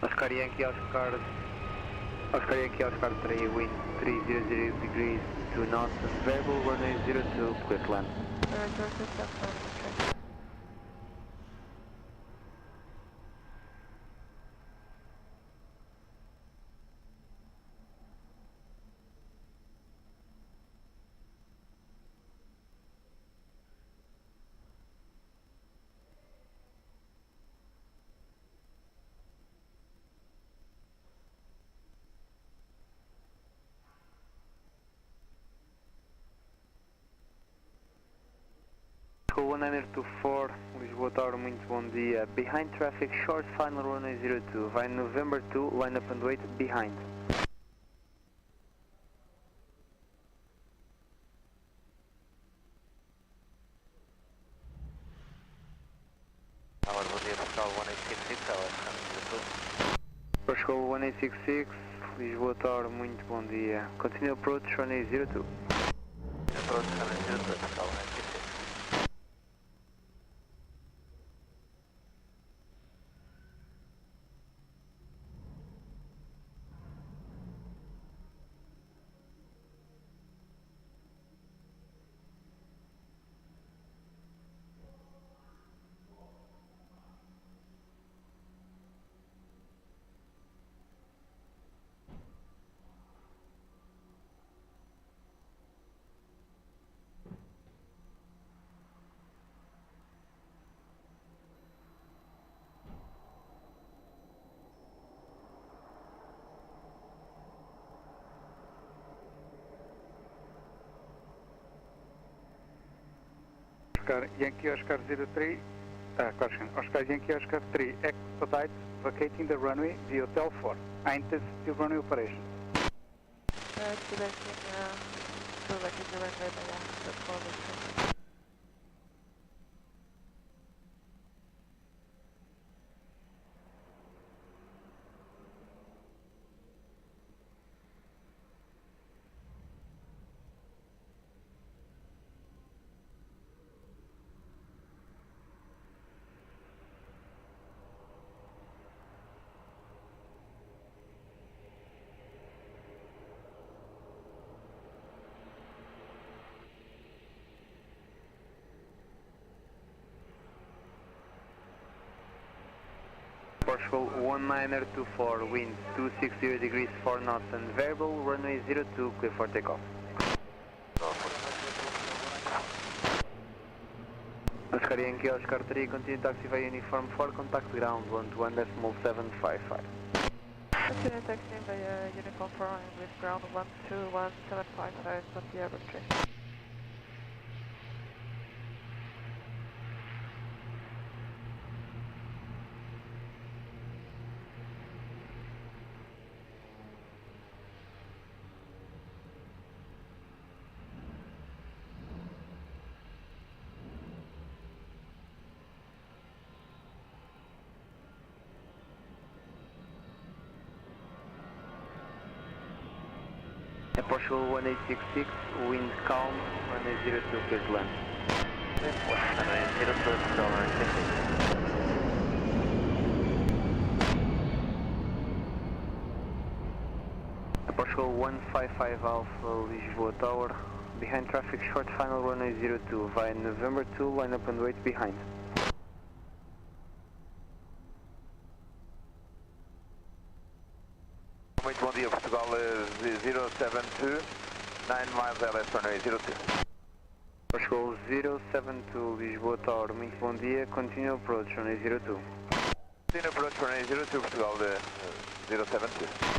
Speaker 3: Oscar Yankee, Oscar 3, wind 300 degrees, 2 knots, and variable, runway 02, clear to land. School 1924, Lisboa Tower, muito bom dia. Behind traffic, short final runway 02. Vai November 2, line up and wait, behind.
Speaker 4: Bom dia, Portugal 1866,
Speaker 3: Para School 1866, Lisboa Tower, muito bom dia. Continue approach runway 02.
Speaker 4: Approach runway 02, Portugal 1866.
Speaker 5: Oscar Yankee Oscar 03, Oscar Yankee Oscar 3, expedite vacating the runway, the Hotel 4, high intensity runway operation.
Speaker 3: Portugal 1924, wind 260 degrees, 4 knots, and variable, runway 02, clear for takeoff. Oscar Yankee Oscar 3, continue taxiway uniform 4, contact ground 121.755.
Speaker 1: Continue taxiing by uniform 4 with ground 121.755 on the aeroporto.
Speaker 3: Portugal 1866, wind calm, runway 02, clear to land.
Speaker 4: Runway 02, Portugal 1866.
Speaker 3: Portugal 155 Alpha, Lisboa Tower, behind traffic, short final runway 02, via November 2, line up and wait behind.
Speaker 4: Muito bom dia, Portugal 072, 9 miles LS runway 02.
Speaker 3: Portugal 072, Lisboa Tower, muito bom dia, continue approach, runway 02.
Speaker 4: Continue approach, runway 02, Portugal 072.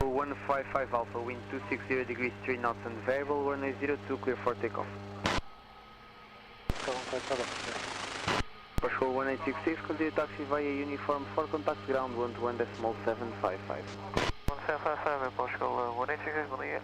Speaker 3: One 55 Alpha, wind 260 degrees 3 knots and variable, runway 02, clear for takeoff. Portugal 1866, continue taxi via uniform 4, contact ground 121.755.
Speaker 4: 1755 Portugal 1866, bom dia.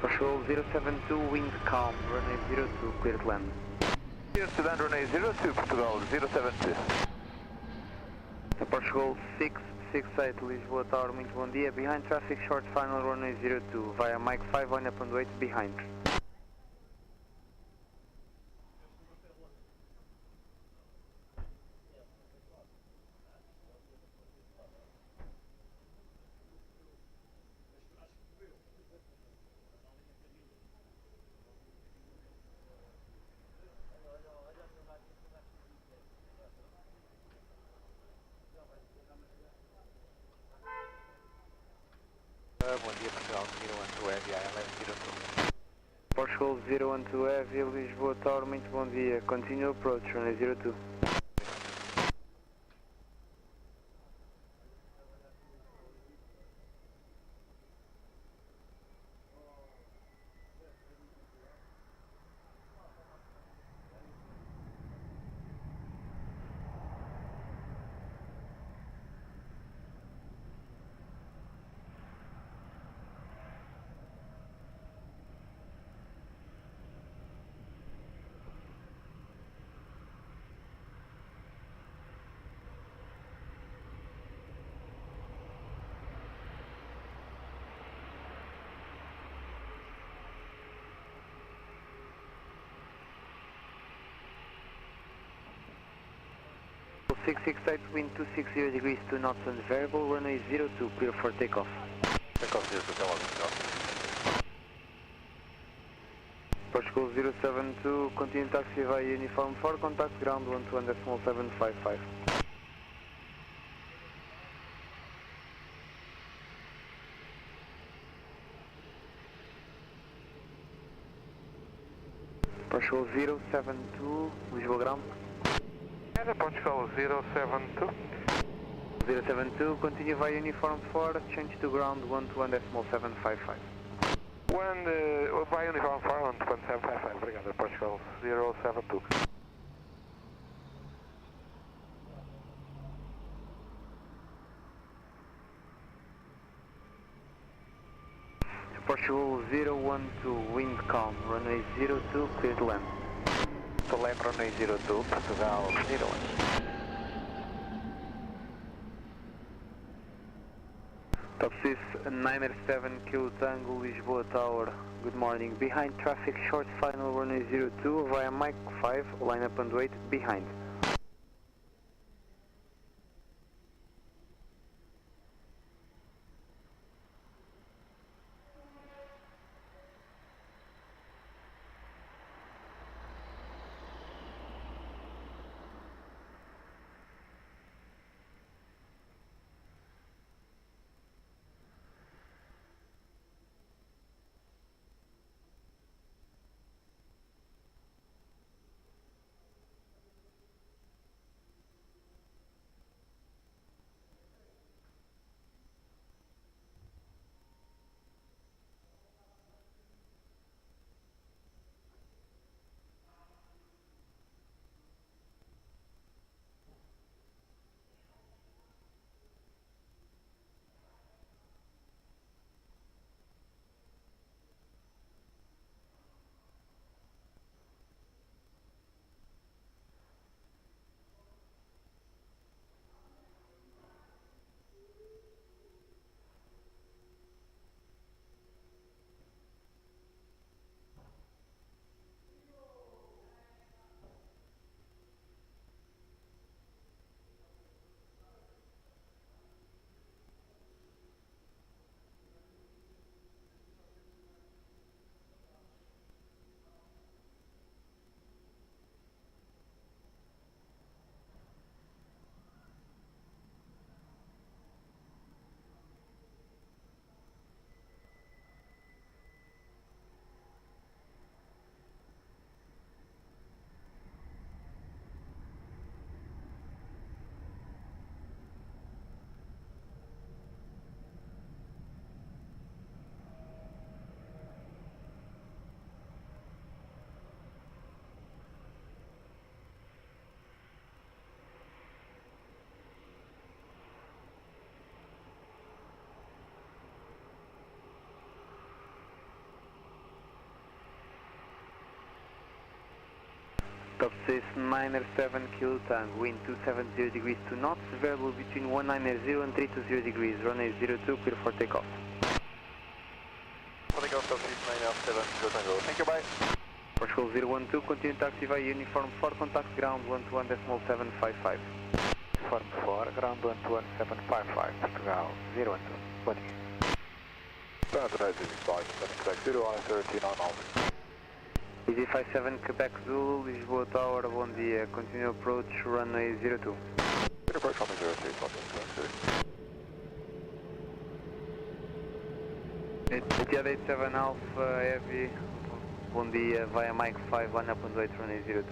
Speaker 3: Portugal 072, wind calm, runway 02, clear to land.
Speaker 4: Clear to land, runway 02, Portugal 072.
Speaker 3: Portugal 668, Lisboa Tower, muito bom dia, behind traffic short final runway 02, via Mike 5 on up and wait behind.
Speaker 4: Bom dia, Portugal 012 Heavy, ILS 02.
Speaker 3: Portugal 012 Heavy, Lisboa Tower, muito bom dia, continue approach, runway 02. Portugal 668, wind 260 degrees 2 knots and variable, runway 02, clear for takeoff.
Speaker 4: Takeoff 02,
Speaker 3: Portugal 072, continue taxi via uniform 4, contact ground 121.755. Portugal 072, Lisboa ground.
Speaker 4: Portugal 072.
Speaker 3: 072, continue via uniform 4, change to ground 121.755.
Speaker 4: By uniform 4, 1.755, obrigado, Portugal 072.
Speaker 3: Portugal 012, wind calm, runway 02, clear to land.
Speaker 4: To land runway 02, Portugal 01.
Speaker 3: Taxis 907 Kilo Tango, Lisboa Tower, good morning. Behind traffic, short final runway 02 via Mike 5, line up and wait, behind. Taxis 907 Kilo Tango, wind 270 degrees 2 knots, variable between 190 and 320 degrees, runway 02, clear for takeoff.
Speaker 4: For takeoff, Taxis 907 Kilo Tango, thank you, bye.
Speaker 3: Portugal 012, continue taxi via uniform 4, contact ground 121.755.
Speaker 4: Uniform 4, ground 121.755, Portugal 012, bom dia. Standardized Lisbon, Quebec 0113 on Albert.
Speaker 3: Easy 57 Quebec Zulu, Lisboa Tower, bom dia. Continue approach runway 02.
Speaker 4: Approach runway 02,
Speaker 3: Etihad 87 Alpha Heavy, bom dia. Via Mike 5, line up and wait runway 02.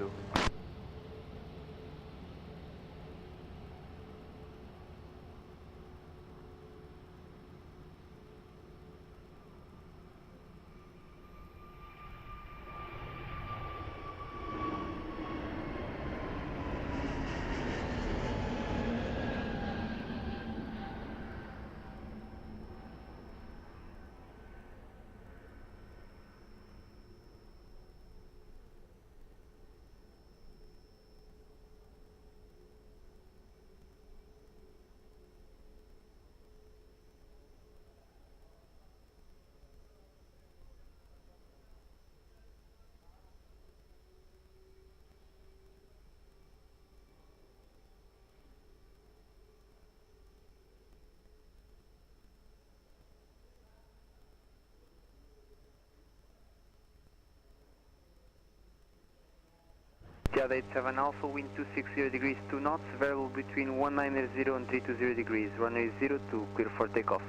Speaker 3: Etihad 87 Alpha, wind 260 degrees 2 knots, variable between 190 and 320 degrees, runway 02, clear for takeoff.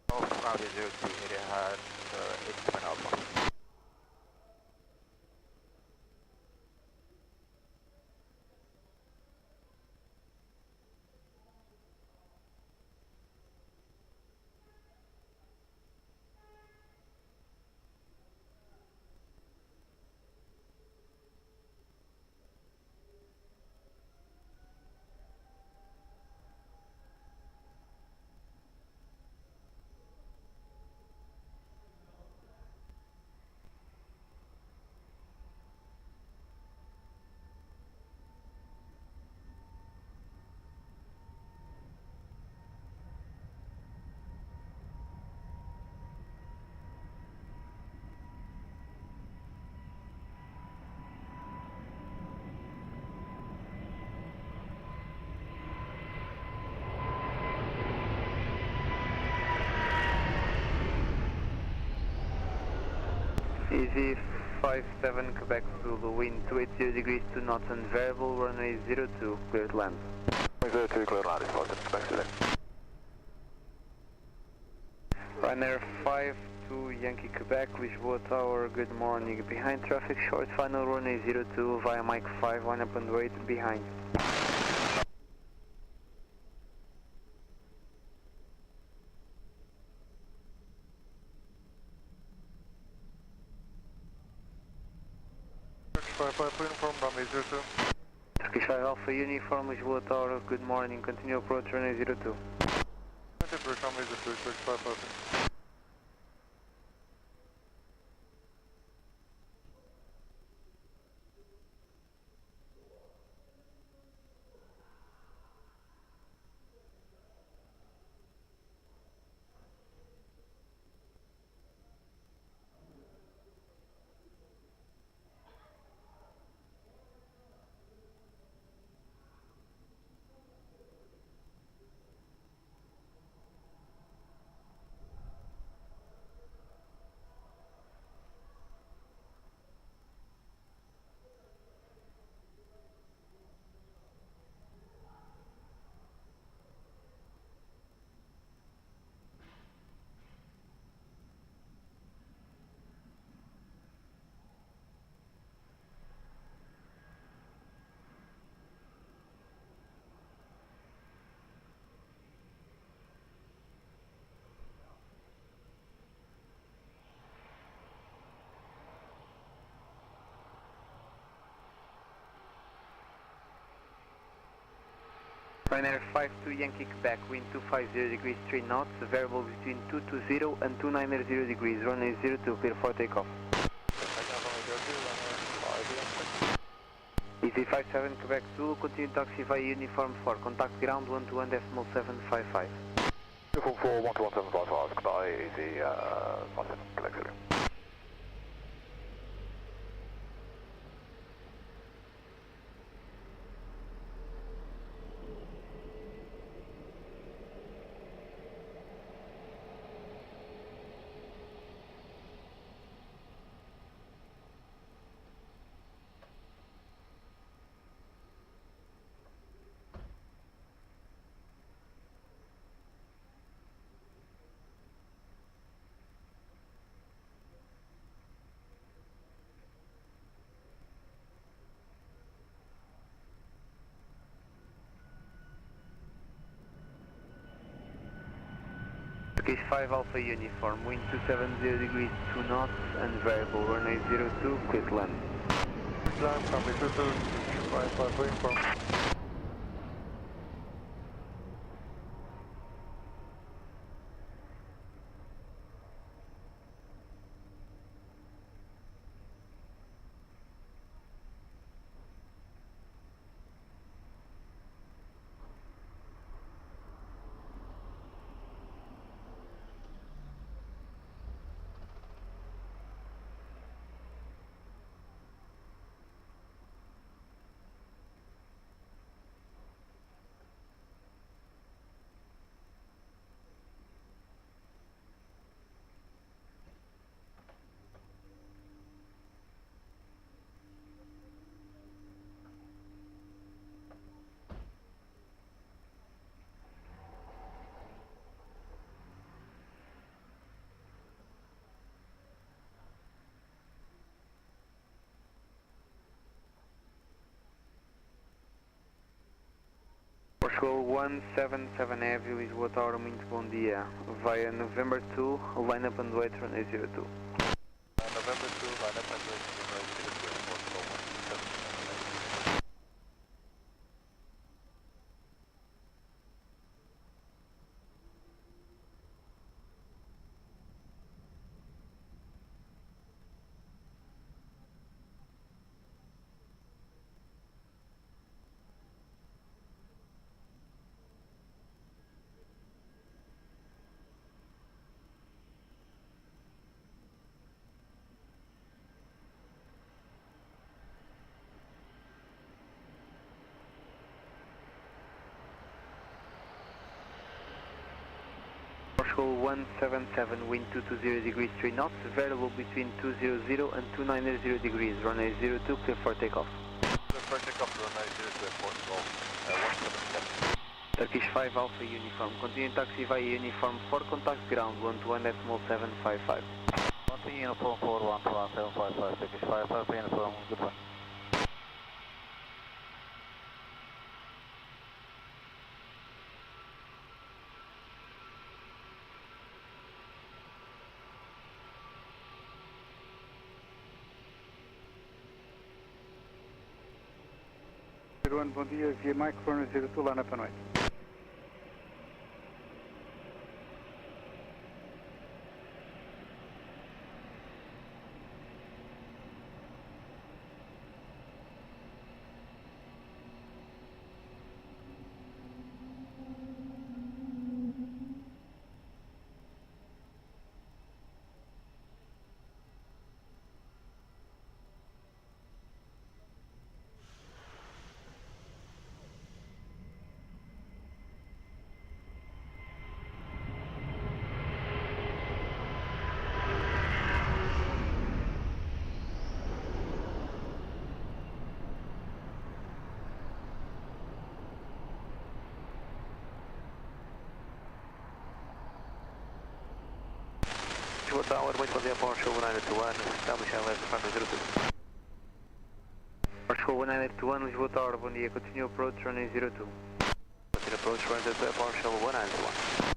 Speaker 4: Ground 02, Etihad 87 Alpha.
Speaker 3: Easy 57 Quebec Zulu, wind 280 degrees 2 knots and variable, runway 02, clear to land.
Speaker 4: 02, clear land, is positive, Quebec Zulu.
Speaker 3: Ryanair 52 Yankee Quebec, Lisboa Tower, good morning. Behind traffic short, final runway 02 via Mike 5, line up and wait behind.
Speaker 6: Uniform, runway 02.
Speaker 3: Turkish 5 Alpha Uniform, Lisboa Tower, good morning. Continue approach runway 02.
Speaker 6: Approach runway 02, Turkish 5 Alpha.
Speaker 3: Ryanair 52 Yankee Quebec, wind 250 degrees 3 knots, variable between 220 and 290 degrees, runway 02, clear for takeoff. Easy 57 Quebec Zulu, continue taxi via uniform 4, contact ground 121.755.
Speaker 4: Uniform 4, 121.755, goodbye, easy 57, Quebec Zulu.
Speaker 3: Turkish 5 Alpha Uniform, wind 270 degrees 2 knots and variable, runway 02, clear to land.
Speaker 6: Land, runway 22, Turkish 5 Alpha Uniform.
Speaker 3: Portugal 177 Heavy, Lisboa Tower, muito bom dia. Via November 2, line up and wait, runway 02.
Speaker 6: November 2, line up and wait, runway 02, Portugal 177.
Speaker 3: School 177, wind 220 degrees 3 knots, variable between 200 and 290 degrees, runway 02, clear for takeoff.
Speaker 6: Clear for takeoff, runway 02, Airport Golf 177.
Speaker 3: Turkish 5 Alpha Uniform, continue Taxiway Uniform 4, contact ground 121.755.
Speaker 4: Continue Uniform 4, 121.755, Turkish 5 Alpha Uniform, good one.
Speaker 5: Bom dia, via Mike, runway 02, lá na Panoite.
Speaker 4: Tower, wait for the Porsche 1921, establish LS runway 02.
Speaker 3: Porsche 1921, Lisboa Tower, bom dia, continue approach runway 02.
Speaker 4: Continue approach runway 02, Porsche 1921.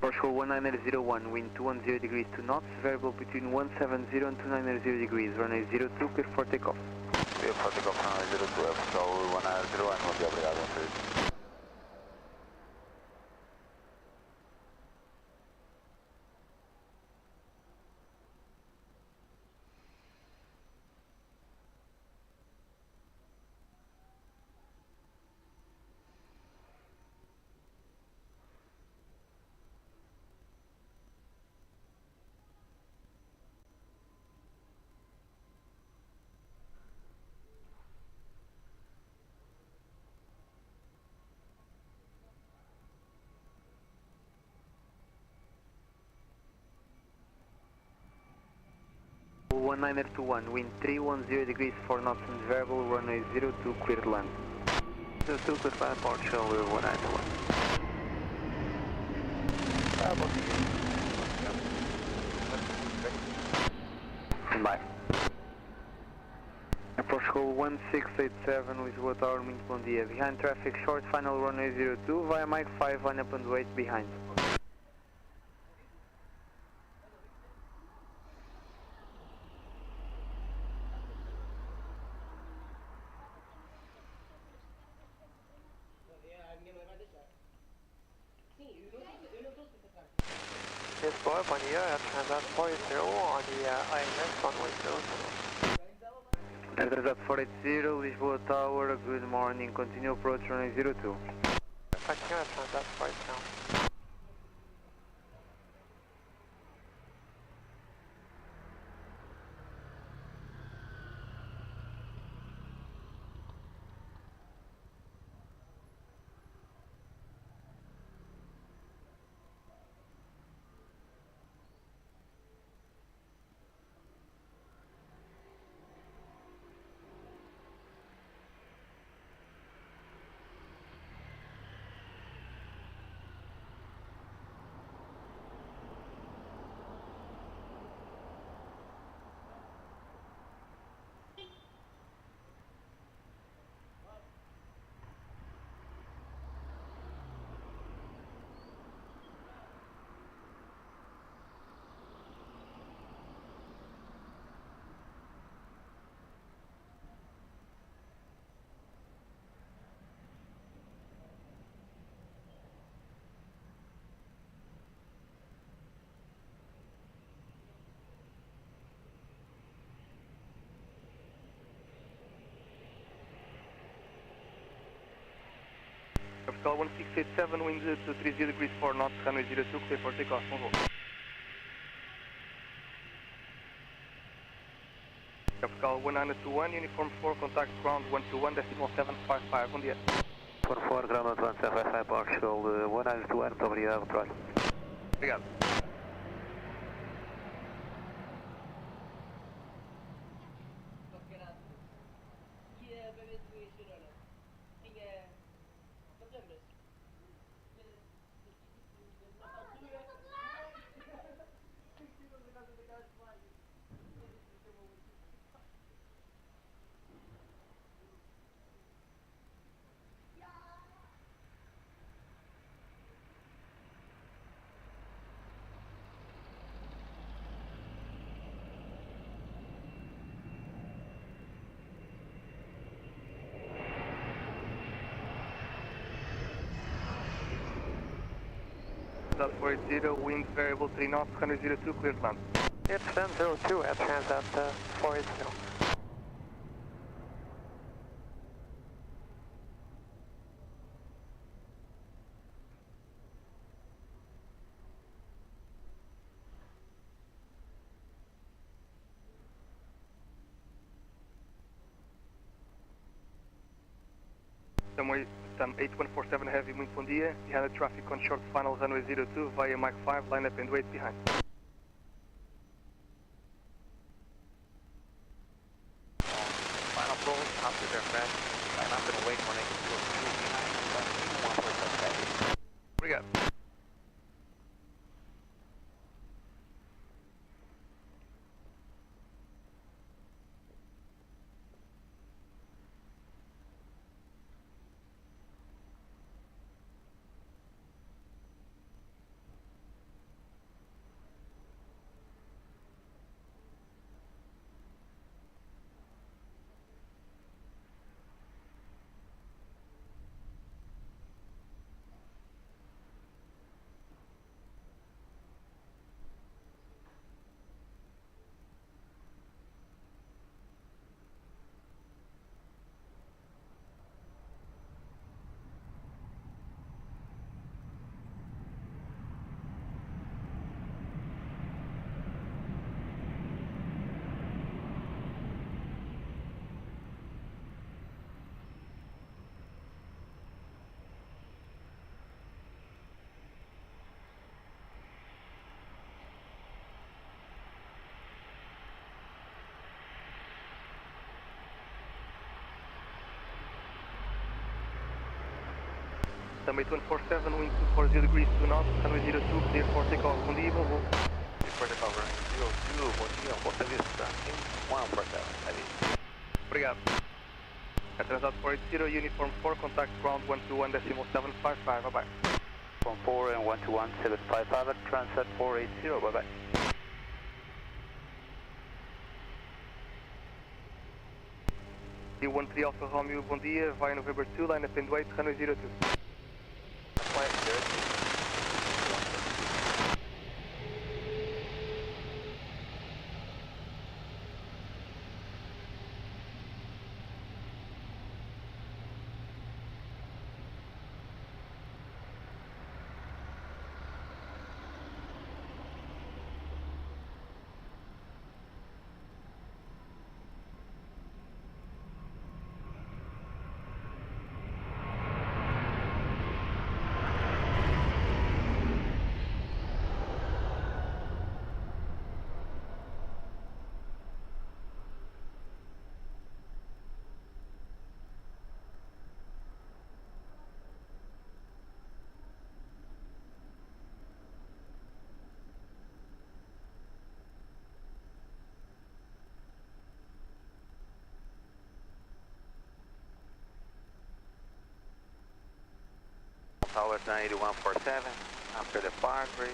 Speaker 3: Porsche 1901, wind 210 degrees 2 knots, variable between 170 and 290 degrees, runway 02, clear for takeoff.
Speaker 6: Clear for takeoff, runway 02, Aeroporto 1901, bom dia, obrigado, 13.
Speaker 3: Porsche 1921, wind 310 degrees 4 knots and variable, runway 02, clear to land.
Speaker 4: 02, clear for Porsche 1921.
Speaker 6: Bom dia.
Speaker 3: Bye. Porsche 1687, Lisboa Tower, muito bom dia. Behind traffic short, final runway 02, via Mike 5, line up and wait behind.
Speaker 4: Lisboa, bom dia, Transat 40 on the IMS runway 02.
Speaker 3: Transat 480, Lisboa Tower, good morning, continue approach runway 02.
Speaker 4: Continue Transat 40.
Speaker 7: Tropical 1687, wind 230 degrees 4 knots, runway 02, clear for takeoff, on roll. Tropical 1921, uniform 4, contact ground 121.755, bom dia.
Speaker 4: 14, ground 11755, actual 1921, muito obrigado, controle.
Speaker 7: Obrigado. Transat 480, wind variable 3 knots, runway 02, clear to land.
Speaker 4: It's Sam 02 at Transat 480.
Speaker 7: Sam 8147 heavy wind, bom dia. You had a traffic on short final runway 02 via Mach 5, line up and wait behind.
Speaker 6: Final approach, after their crash, line up and wait when I can go through behind, 147.
Speaker 7: Obrigado. Sam 8147, wind 240 degrees 2 knots, runway 02, clear for takeoff, bom dia, bom voo.
Speaker 6: Depois de cover 02, bom dia, Boa Vista, 147, heavy.
Speaker 7: Obrigado. At Transat 480, uniform 4, contact ground 121.755, bye bye.
Speaker 4: From 4 and 121.755 at Transat 480, bye bye.
Speaker 7: D13 Alpha Romeo, bom dia, via November 2, line up and wait, runway 02.
Speaker 6: Tower 9147, after departure,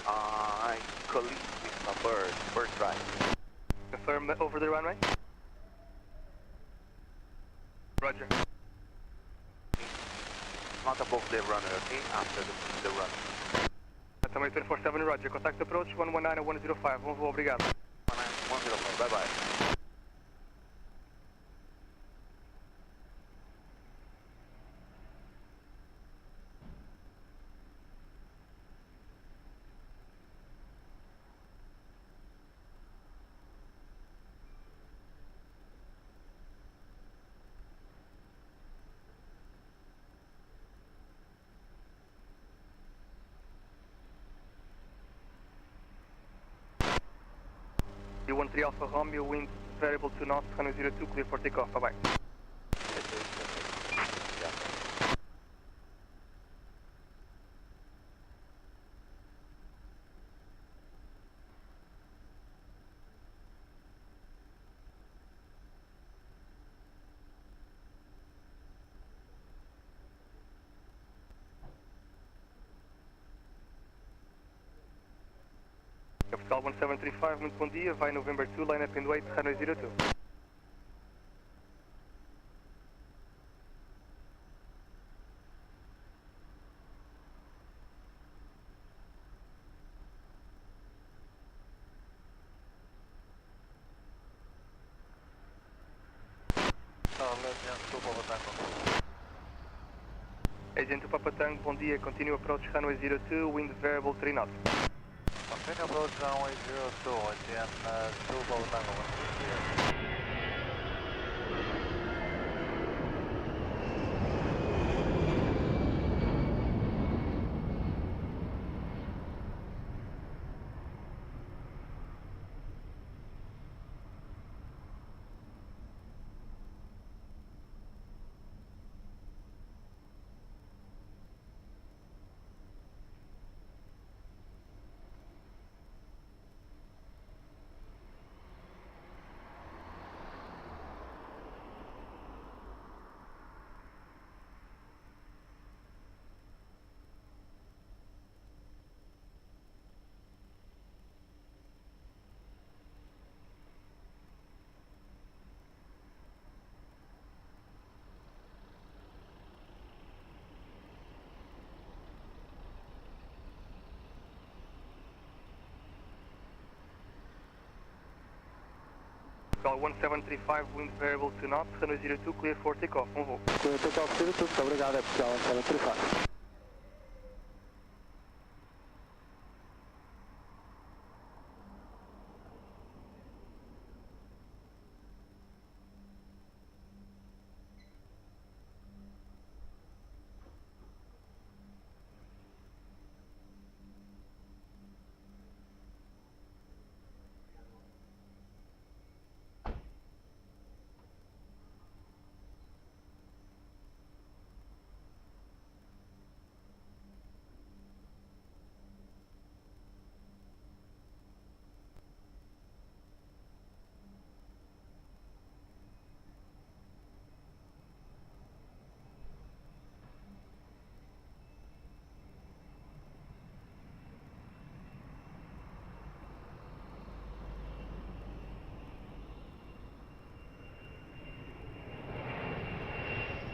Speaker 6: I collide with a bird drive.
Speaker 7: Confirm over the runway. Roger.
Speaker 6: Not above the runway, okay? After the runway.
Speaker 7: Sam 8147, roger. Contact approach 119 and 105, bom voo, obrigado.
Speaker 6: 105, bye bye.
Speaker 7: 13 Alpha Romeo, wind variable 2 knots, runway 02, clear for takeoff, bye bye. Capital 1735, muito bom dia, vai November 2, line up and wait, runway 02. Agent to Papa Tango, bom dia, continue approach runway 02, wind variable 3 knots.
Speaker 6: Continue approach runway 02, again, 2 Papa Tango, 1 clear. Call 1735, wind variable 2 knots, runway 02, clear for takeoff, on voo.
Speaker 2: Clear takeoff 02, muito obrigado, é Portugal 1735.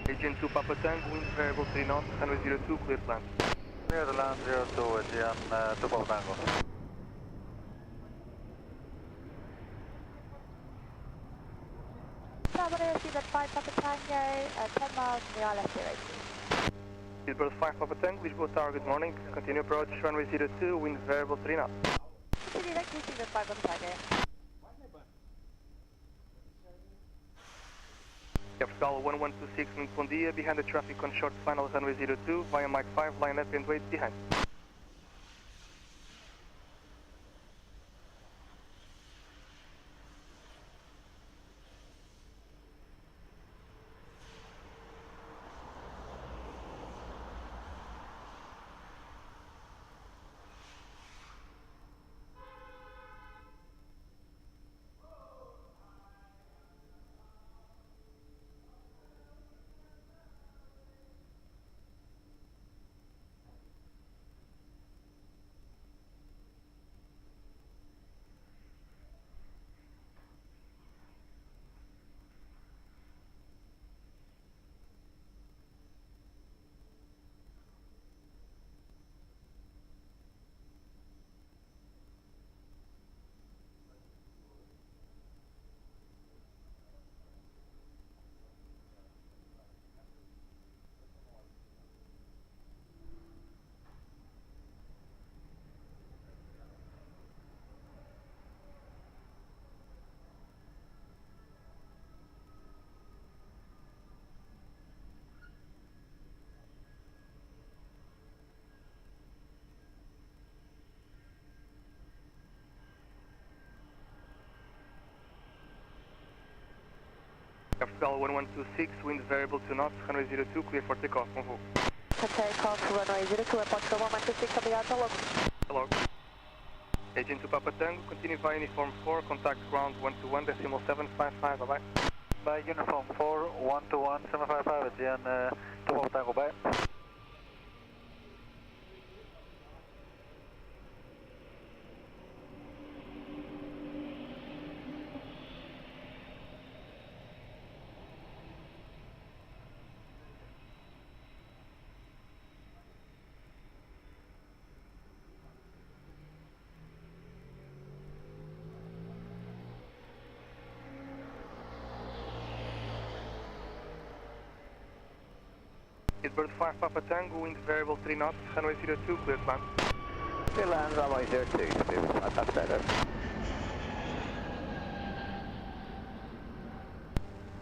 Speaker 7: Agent 2 Papa Tango, wind variable 3 knots, runway 02, clear to land.
Speaker 6: Clear to land 02, again, 2 Papa Tango.
Speaker 8: Traveler, speed at 5 Papa Tango, 10 miles from the ILS 02.
Speaker 7: Speedbird 5 Papa Tango, Lisboa Tower, good morning. Continue approach runway 02, wind variable 3 knots.
Speaker 8: Continue, thank you, speed at 5 Papa Tango.
Speaker 7: Capital 1126, muito bom dia, behind the traffic on short final runway 02, via Mike 5, line up and wait behind. Portugal 1126, wind variable 2 knots, runway 02, clear for takeoff, bom voo.
Speaker 8: Takeoff, runway 02, Aeroporto 1126, obrigado, até logo.
Speaker 7: Até logo. Agent to Papa Tango, continue via uniform 4, contact ground 121, decimal 755, bye bye.
Speaker 2: By uniform 4, 121, 755, again, to Papa Tango, bye.
Speaker 7: Bird 5 Papa Tango, wind variable 3 knots, runway 02, clear to land.
Speaker 4: Clear land, runway 02, clear to land, that's better.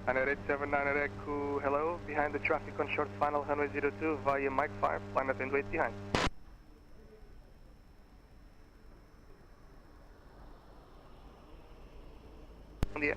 Speaker 7: 9879 Echo, hello, behind the traffic on short final, runway 02, via Mike 5, line up and wait behind. Bom dia.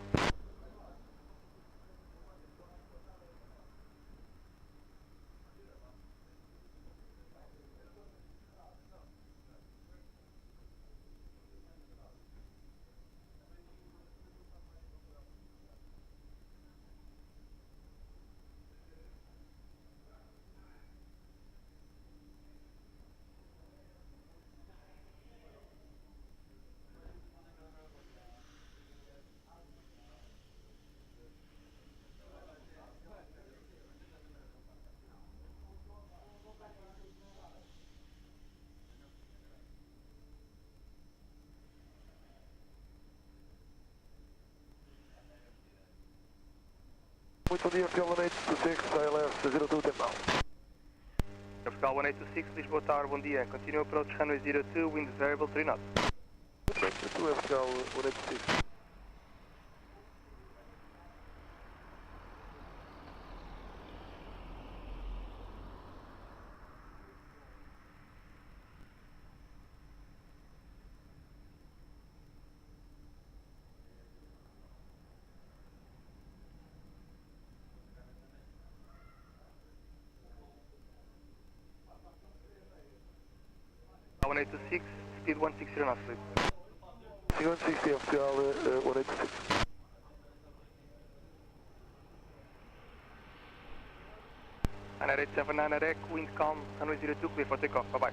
Speaker 2: Muito bom dia, Portugal 1826, ILS 02, terminal.
Speaker 7: Portugal 1826, Lisboa Tower, bom dia. Continue approach runway 02, wind variable 3 knots.
Speaker 2: Muito bem, tu é Portugal 1826.
Speaker 7: Portugal 1826, speed 160 knots, please.
Speaker 2: Speed 160, Portugal 1826.
Speaker 7: 9879 Echo, wind calm, runway 02, clear for takeoff, bye bye.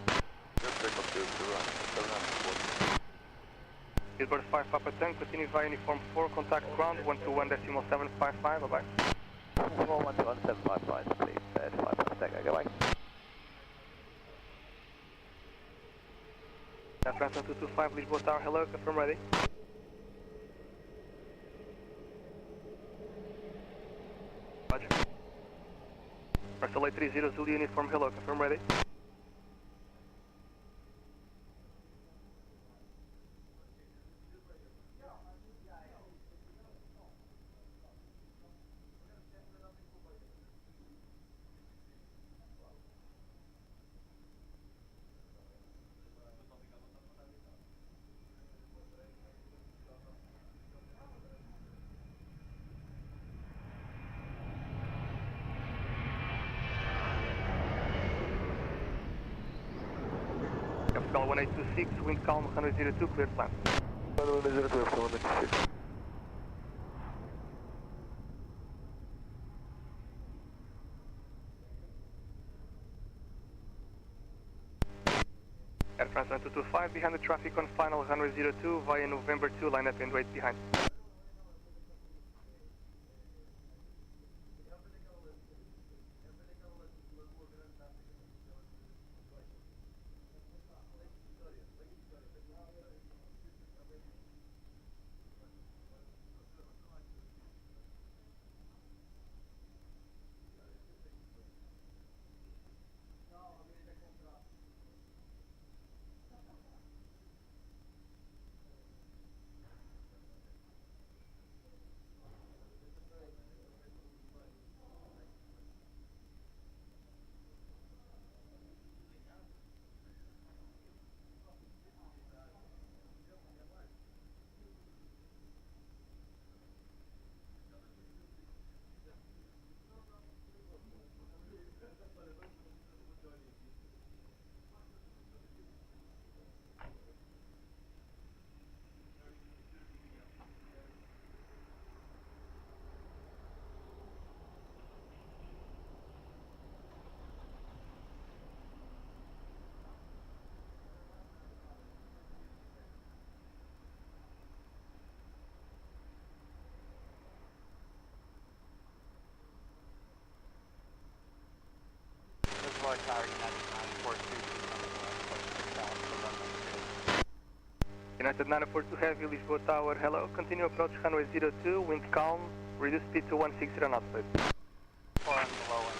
Speaker 7: Bird 5 Papa Tango, continue via uniform 4, contact ground 121 decimal 755, bye bye.
Speaker 4: 121, 755, please, 5 Papa Tango, go away.
Speaker 7: France 225, Lisboa Tower, hello, confirm ready. Roger. Russell 830, Zulu uniform, hello, confirm ready. Portugal 1826, wind calm, runway 02, clear to land.
Speaker 2: Runway 02, Portugal 1826.
Speaker 7: Air France 225, behind the traffic on final, runway 02, via November 2, line up and wait behind. United 942 Heavy, Lisboa Tower, hello. Continue approach runway 02, wind calm, reduce speed to 160 knots, please.
Speaker 6: 4 on the low end.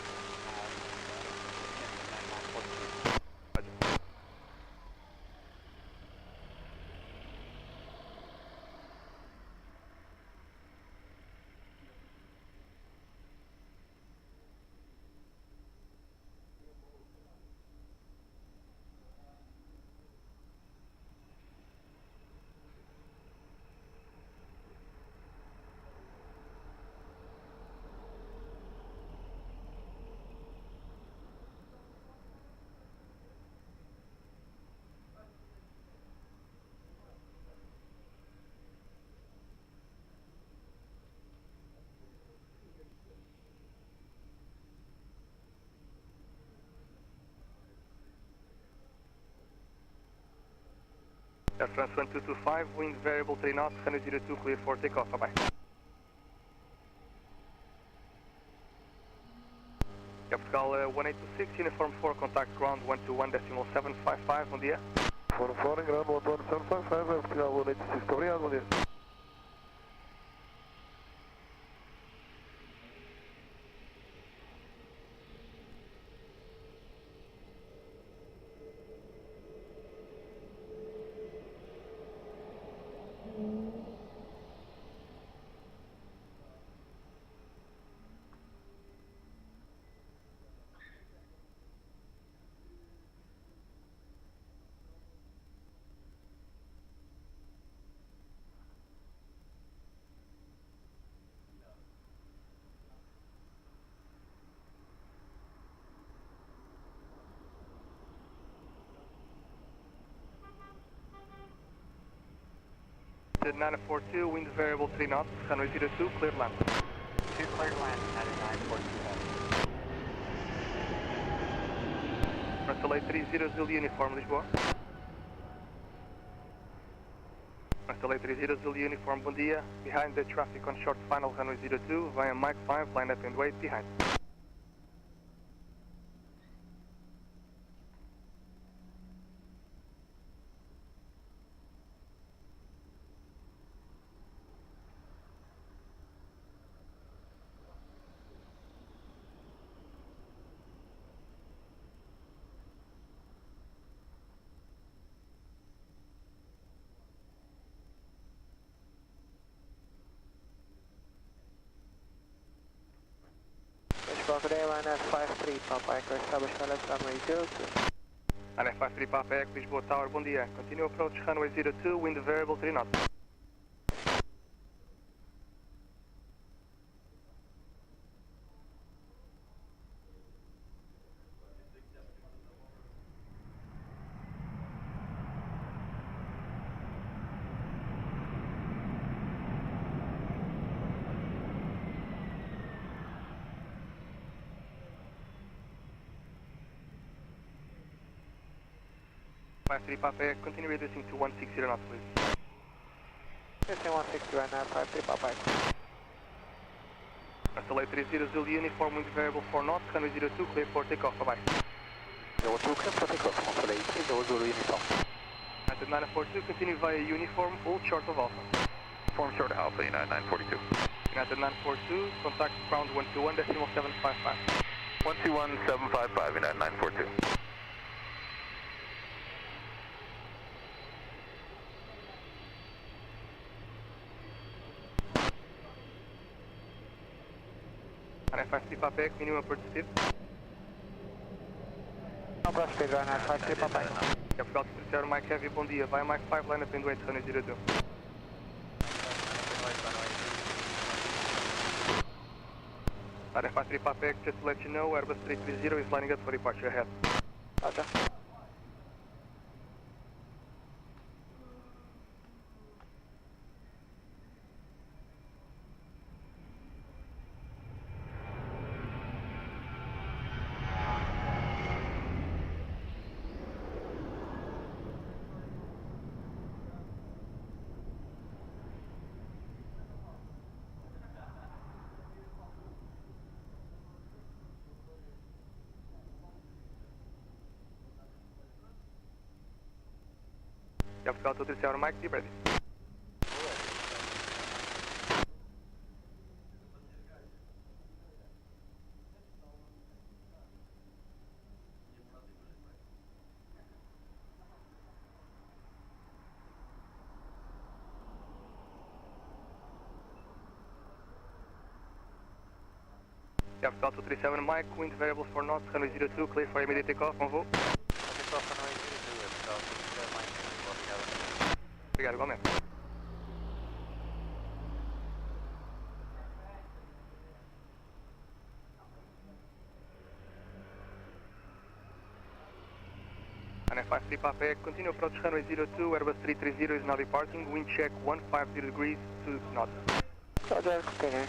Speaker 7: Air France 1225, wind variable 3 knots, runway 02, clear for takeoff, bye-bye. Portugal 1826, uniform 4, contact ground 121.755, bom dia.
Speaker 4: Uniform 4 em ground 121.755, Portugal 1826, obrigado, bom dia.
Speaker 7: United 942, wind variable 3 knots, runway 02, clear land.
Speaker 6: 2 clear land, United 942 Heavy.
Speaker 7: Runway 30 Zulu uniform, Lisboa. Runway 30 Zulu uniform, bom dia. Behind the traffic on short final runway 02, via Mike 5, line up and wait behind.
Speaker 2: Crocodile line F53, Papa Echo, establish LS runway 02.
Speaker 7: Line F53 Papa Echo, Lisboa Tower, bom dia. Continue approach runway 02, wind variable 3 knots. F53 Papa Echo, continue reducing to 160 knots, please.
Speaker 2: Reducing 160 right now, 53 Papa Echo.
Speaker 7: Runway 30 Zulu uniform, wind variable 4 knots, runway 02, clear for takeoff, bye-bye.
Speaker 2: 02, clear for takeoff, Runway 30 Zulu uniform.
Speaker 7: United 942, continue via uniform, full short of Alpha.
Speaker 4: Form short of Alpha, United 942.
Speaker 7: United 942, contact ground 121.755.
Speaker 4: 121.755, United 942.
Speaker 7: F53 Papa Echo, minimum approach speed.
Speaker 2: Approach speed right now, 53 Papa Echo.
Speaker 7: Portugal 30 Mike Heavy, bom dia. Vai Mike 5, line up and wait, runway 02. F53 Papa Echo, just to let you know, Airbus 330 is lining up for departure ahead.
Speaker 2: Roger.
Speaker 7: Capital 237 Mike, be ready. Capital 237 Mike, wind variable 4 knots, runway 02, clear for immediate takeoff, on voo.
Speaker 6: Takeoff runway 02, Capital 237 Mike, obrigado.
Speaker 7: Obrigado, igualmente. NF53 Papa, continue approach runway 02, Airbus 330 is now departing, wind check 150 degrees, 2 knots.
Speaker 2: Roger, continue.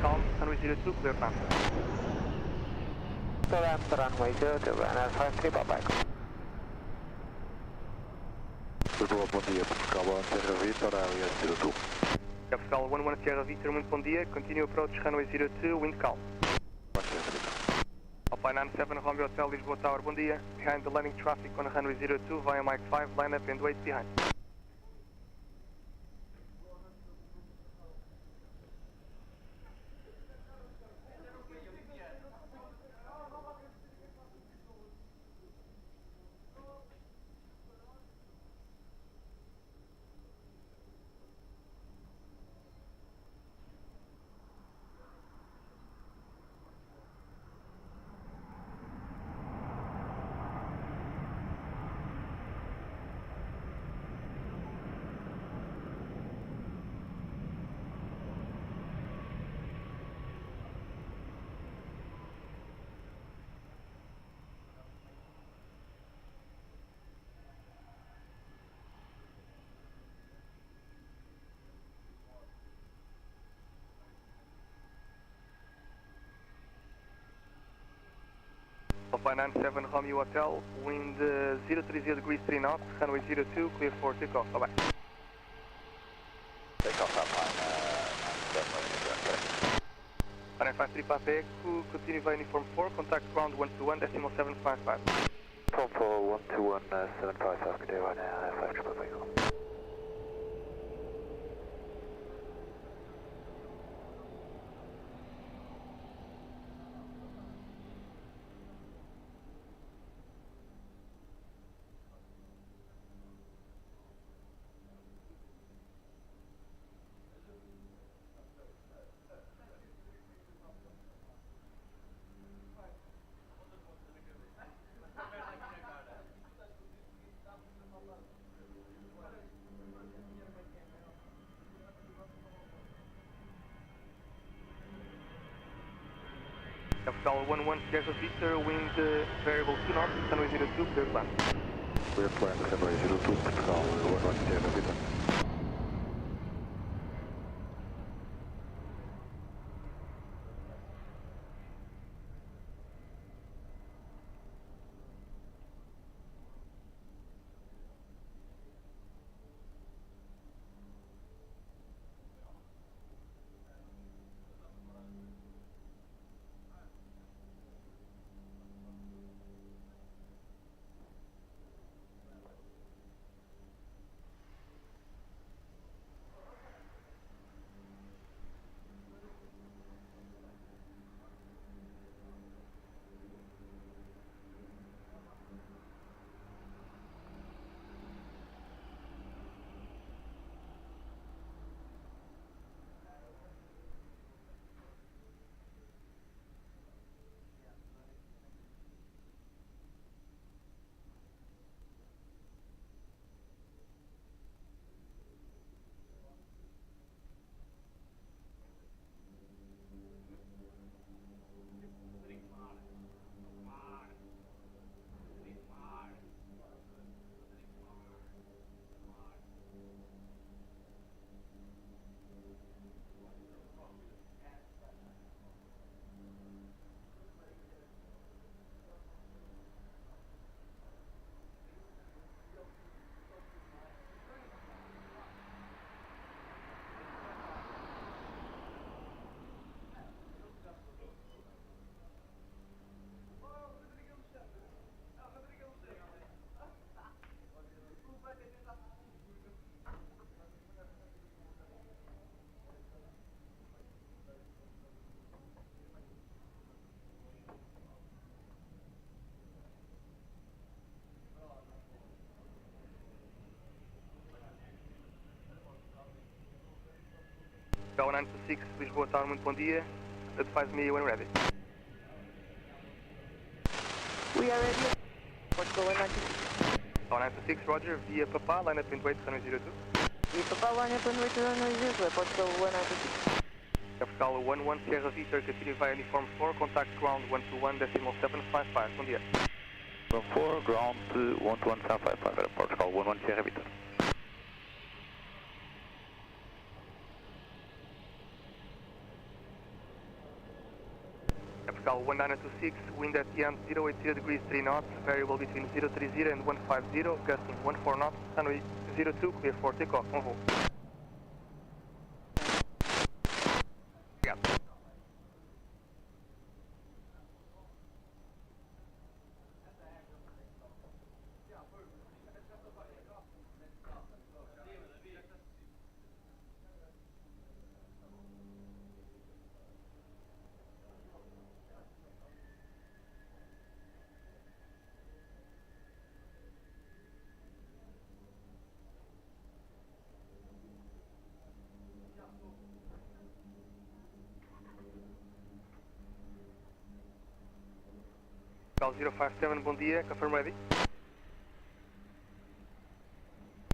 Speaker 7: Calm, runway 02, clear plan.
Speaker 2: Direto, runway 02, NF53 Papa.
Speaker 3: Lisboa, bom dia, Portugal 1 Sierra Victor, Aviation 02.
Speaker 7: Capital 11 Sierra Victor, muito bom dia, continue approach runway 02, wind calm. Alpha 97 Romeo Hotel, Lisboa Tower, bom dia, behind the landing traffic on runway 02 via Mike 5, line up and wait behind. Alpha 97 Romeo Hotel, wind 030 degrees 3 knots, runway 02, clear for takeoff, bye bye.
Speaker 6: Takeoff up on
Speaker 7: 953 Papa Echo, continue via uniform 4, contact ground 121, decimal 755.
Speaker 3: Tom 4 121 755, good day right now, 5 Papa Echo.
Speaker 7: Capital 11 Sierra Victor, wind variable 2 knots, runway 02, clear plan.
Speaker 3: Clear plan, runway 02, Portugal 11 Sierra Victor.
Speaker 7: Bell 926, Lisboa Tower, muito bom dia. Advise me when ready.
Speaker 2: We are ready. Portugal 196.
Speaker 7: Bell 926, Roger, via Papa, line up and wait, runway 02.
Speaker 2: Via Papa, line up and wait, runway 02, Portugal 196.
Speaker 7: Capital 11 Sierra Victor, continue via uniform 4, contact ground 121.755, bom dia.
Speaker 4: 4, ground 121.755, Portugal 11 Sierra Victor.
Speaker 7: Capital 1926, wind at the end 080 degrees 3 knots, variable between 030 and 150, gusting 14 knots, runway 02, clear for takeoff, on voo. Obrigado. Cal 057, bom dia, confirm ready.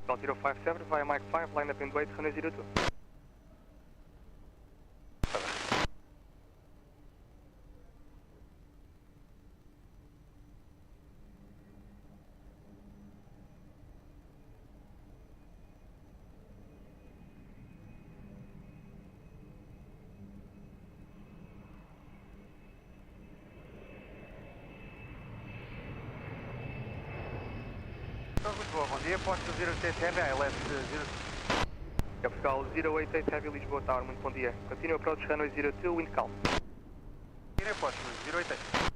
Speaker 7: Cal 057, via Mike 5, line up and wait, runway 02.
Speaker 6: Lisboa, bom dia, posto 087 Heavy, ILS 0...
Speaker 7: Capital 088 Heavy Lisboa Tower, muito bom dia. Continue approach runway 02, wind calm.
Speaker 6: Aeroporto 088.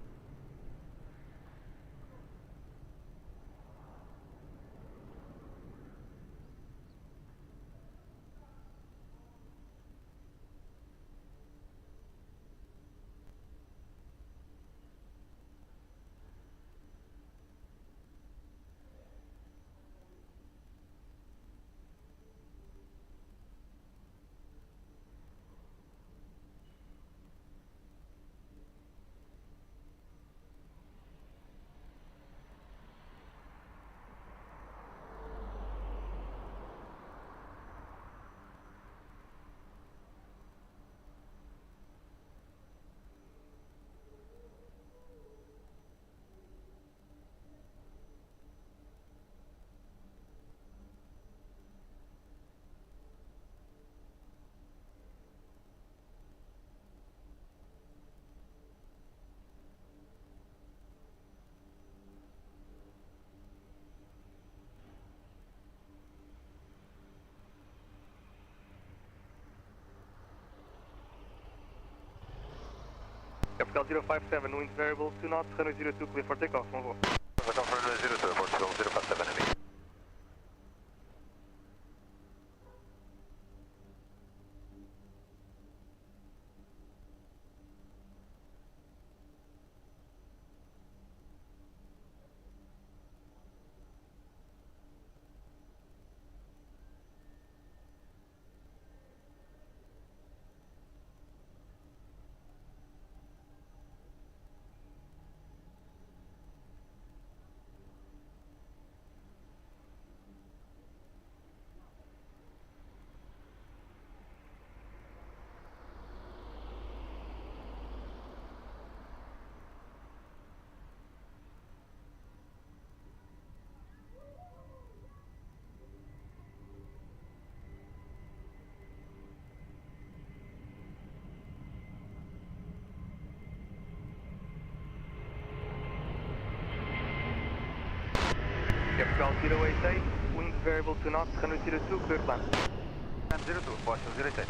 Speaker 7: Capital 057, wind variable 2 knots, runway 02, clear for takeoff, on voo.
Speaker 4: Confirm runway 02, Portugal 057 Heavy.
Speaker 7: Capital 088, wind variable 2 knots, runway 02, clear plan.
Speaker 6: 02, posto 087.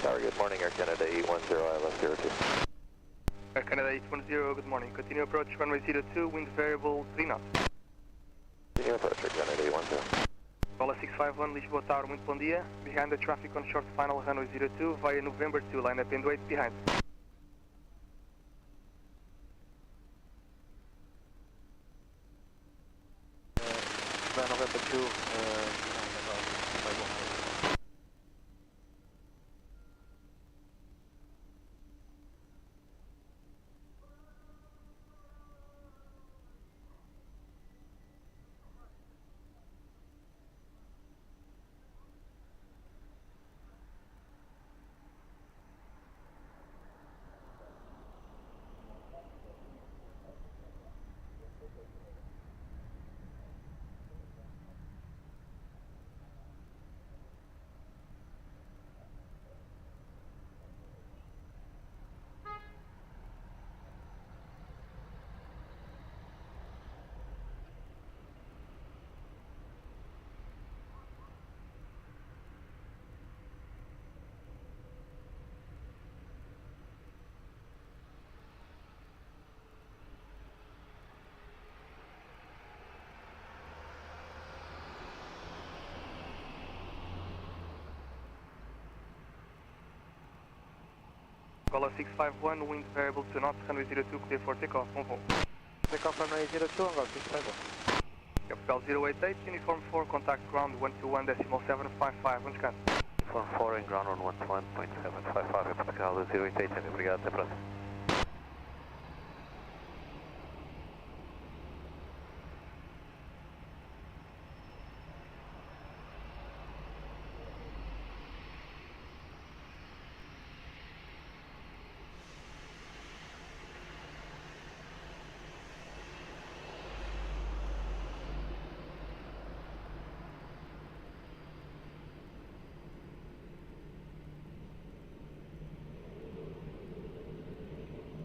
Speaker 4: Tower, good morning, Air Canada 810 ILS 02.
Speaker 7: good morning. Continue approach runway 02, wind variable 3 knots.
Speaker 4: Continue approach, Canada 10.
Speaker 7: Bola 651, Lisboa Tower, muito bom dia. Behind the traffic on short final runway 02 via November 2, line up and wait behind.
Speaker 6: November 2,
Speaker 7: Bola 651, wind variable 2 knots, runway 02, clear for takeoff, on hold.
Speaker 6: Takeoff runway 02, Angola 651.
Speaker 7: Capital 088, uniform 4, contact ground 121.755, on scan.
Speaker 4: Uniform 4 and ground on 121.755, Capital 088, obrigado, até a próxima.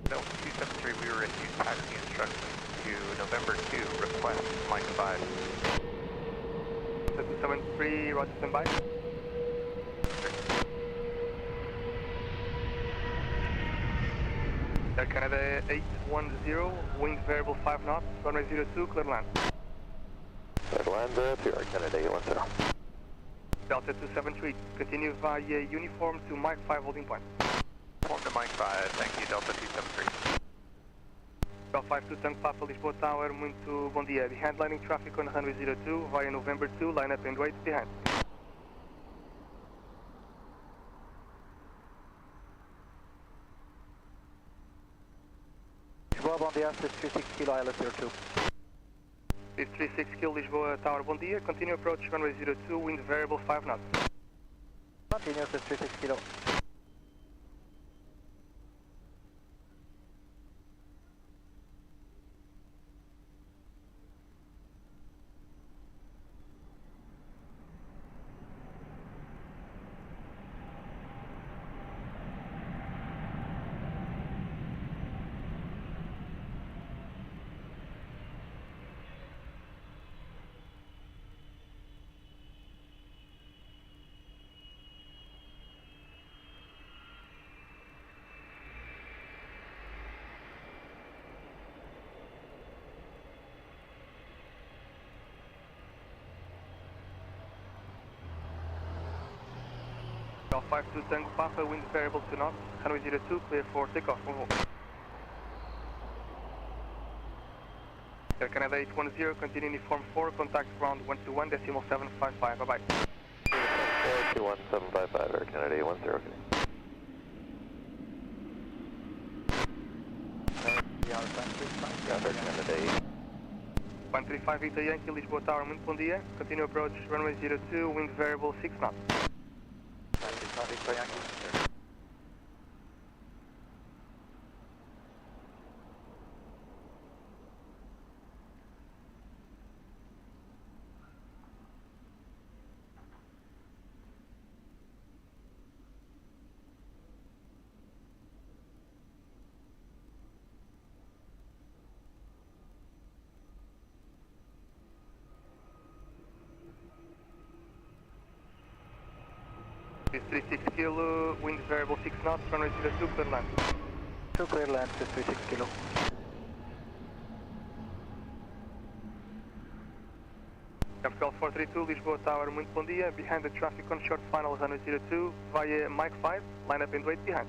Speaker 6: No, 273, we were issued taxi instructions to November 2, request Mike 5.
Speaker 7: 773, roger, standby. Air Canada 810, wind variable 5 knots, runway 02, clear land.
Speaker 4: Clear land to Air Canada 810.
Speaker 7: Delta 273, continue via uniform to Mike 5 holding point.
Speaker 6: Form to Mike 5, thank you, Delta 273.
Speaker 7: Delta 52 Tango Papa, Lisboa Tower, muito bom dia. Behind landing traffic on runway 02 via November 2, line up and wait behind.
Speaker 6: Lisboa, bom dia, 636 kilo, ILS 02.
Speaker 7: 636 kilo, Lisboa Tower, bom dia. Continue approach runway 02, wind variable 5 knots.
Speaker 6: Continue, 636 kilo.
Speaker 7: Delta 52 Tango Papa, wind variable 2 knots, runway 02, clear for takeoff, on hold. Air Canada 810, continue uniform 4, contact ground 121.755, bye-bye.
Speaker 4: 421.755, Air Canada 810, okay. Air Canada 8.
Speaker 7: 135 Victor Yankee, Lisboa Tower, muito bom dia. Continue approach runway 02, wind variable 6 knots. Is 36 kilo, wind variable 6 knots, runway 02, clear land.
Speaker 2: 2 clear land, 36 kilo.
Speaker 7: Capital 432, Lisboa Tower, muito bom dia. Behind the traffic on short final runway 02 via Mike 5, line up and wait behind.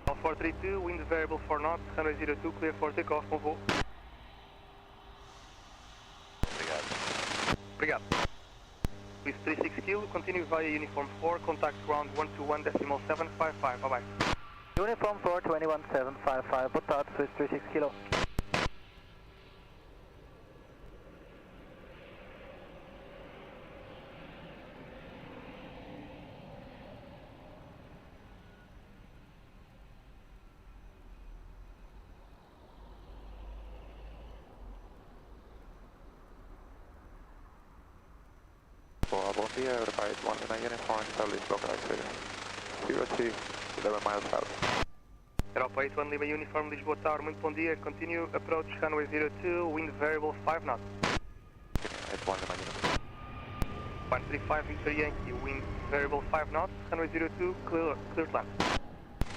Speaker 7: Capital 432, wind variable 4 knots, runway 02, clear for takeoff, bom voo. Obrigado. With 36 kilo, continue via uniform 4, contact ground 121.755, bye bye.
Speaker 2: Uniform 4, 21755, boa tarde, Swiss 36 kilo.
Speaker 4: Bom dia, Aeroporto 1 uniform, está Lisboa, 02, 11 miles south.
Speaker 7: Aeroporto 1 Lima uniform, Lisboa Tower, muito bom dia. Continue approach runway 02, wind variable 5 knots.
Speaker 4: It's 1 Lima uniform.
Speaker 7: 135 Victor Yankee, wind variable 5 knots, runway 02, clear to land.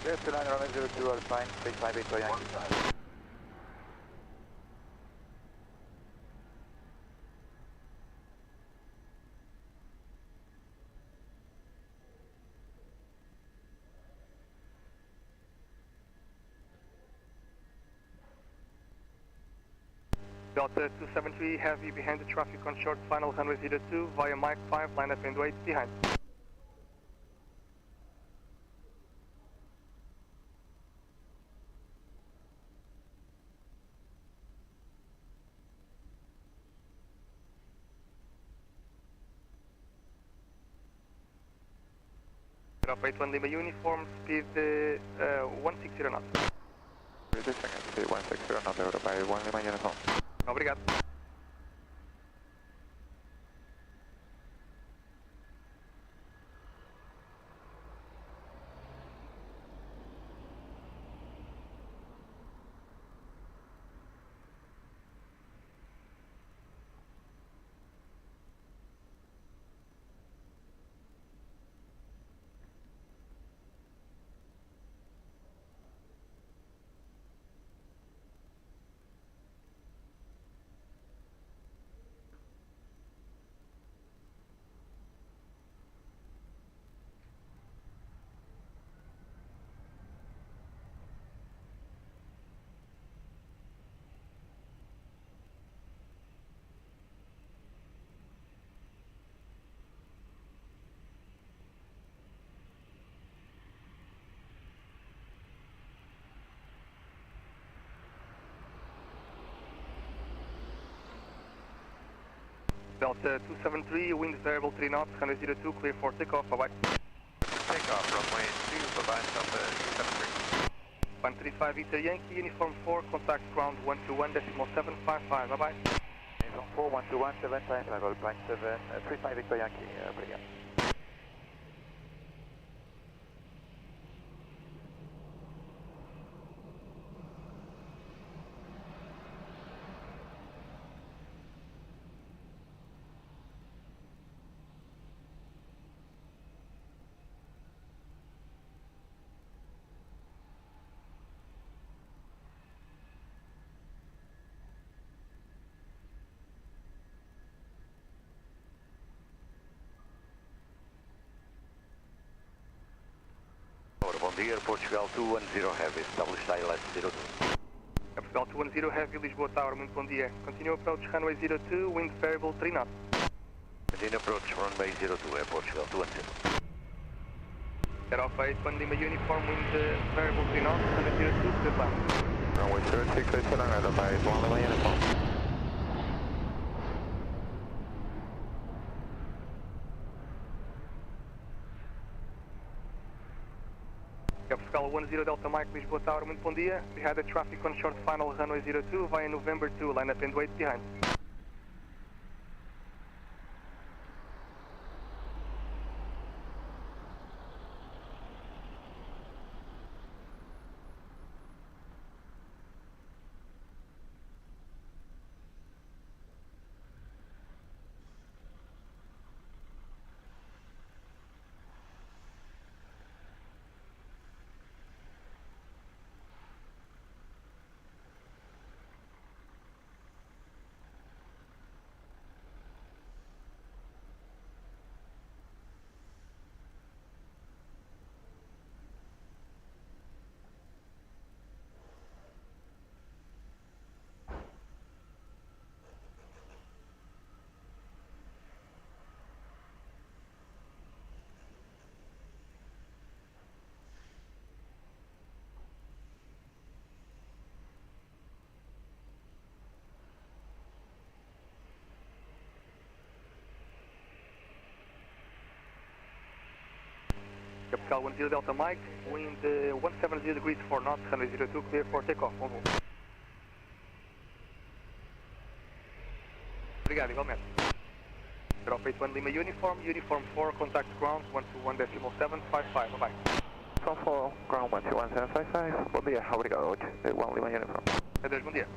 Speaker 4: Yes, 29 runway 02, are fine, 35 Victor Yankee.
Speaker 7: Delta 273, heavy behind the traffic on short final runway 02 via Mike 5, line up and wait behind. Aeroporto 1 Lima uniform, speed 160 knots.
Speaker 4: Reducing at speed 160 knots, Aeroporto 1 Lima uniform.
Speaker 7: Obrigado. Delta 273, wind variable 3 knots, runway 02, clear for takeoff, bye-bye.
Speaker 4: Takeoff, runway 2, bye-bye, Delta 273.
Speaker 7: 135 Victor Yankee, uniform 4, contact ground 121.755, bye-bye.
Speaker 4: Uniform 4, 121.755, all point 7, 35 Victor Yankee, obrigado. dia, Portugal 210 Heavy, established ILS 02.
Speaker 7: Portugal 210 Heavy, Lisboa Tower, muito bom dia. Continue approach runway 02, wind variable 3 knots.
Speaker 4: Continue approach runway 02, Portugal 210.
Speaker 7: Takeoff 81 Lima Uniform, wind variable 3 knots, runway 02, clear land.
Speaker 3: Runway 06, 87, by 1 Lima Uniform.
Speaker 7: Portugal 10 Delta Mike, Lisboa Tower, muito bom dia. We had a traffic on short final runway 02 via November 2, line up and wait behind. Portugal 10 Delta Mike, wind 170 degrees 4 knots, runway 02, clear for takeoff. Obrigado, igualmente. Takeoff 81 Lima Uniform, Uniform 4, contact ground 121.755, bye bye.
Speaker 3: Uniform 4, ground 121.755, bom dia, obrigado, 81 Lima Uniform.
Speaker 7: Adeus, bom dia.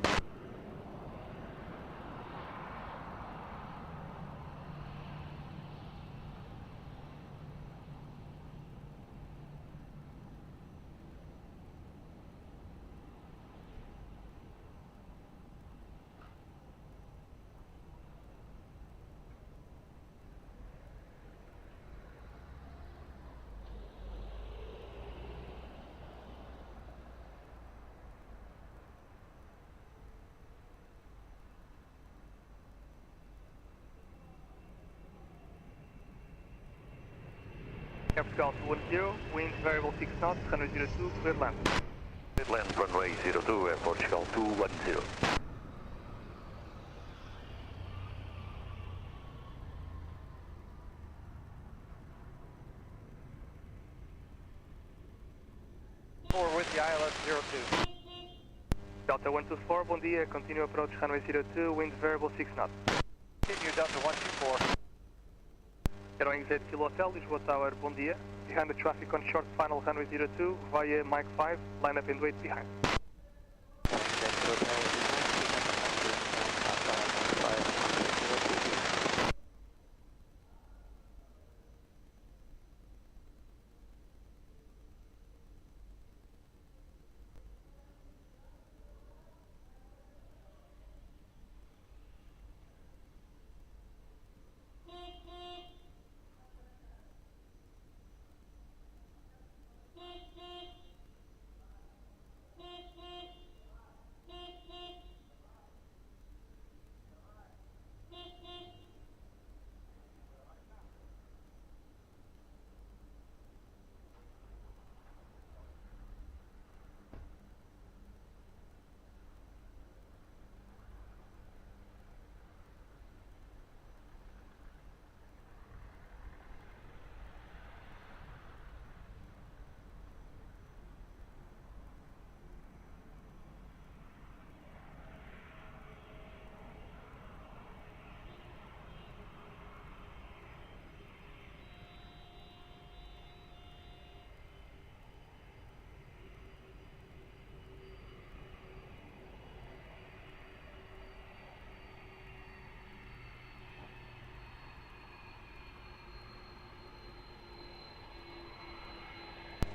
Speaker 7: Portugal 210, wind variable 6 knots, runway 02, clear land.
Speaker 4: Clear land, runway 02, Portugal 210.
Speaker 6: Forward with the ILS 02.
Speaker 7: Delta 124, bom dia, continue approach runway 02, wind variable 6 knots.
Speaker 6: Continue Delta 124.
Speaker 7: Aeroing Z Kilo Hotel, Lisboa Tower, bom dia. Behind the traffic on short final runway 02 via Mike 5, line up and wait behind.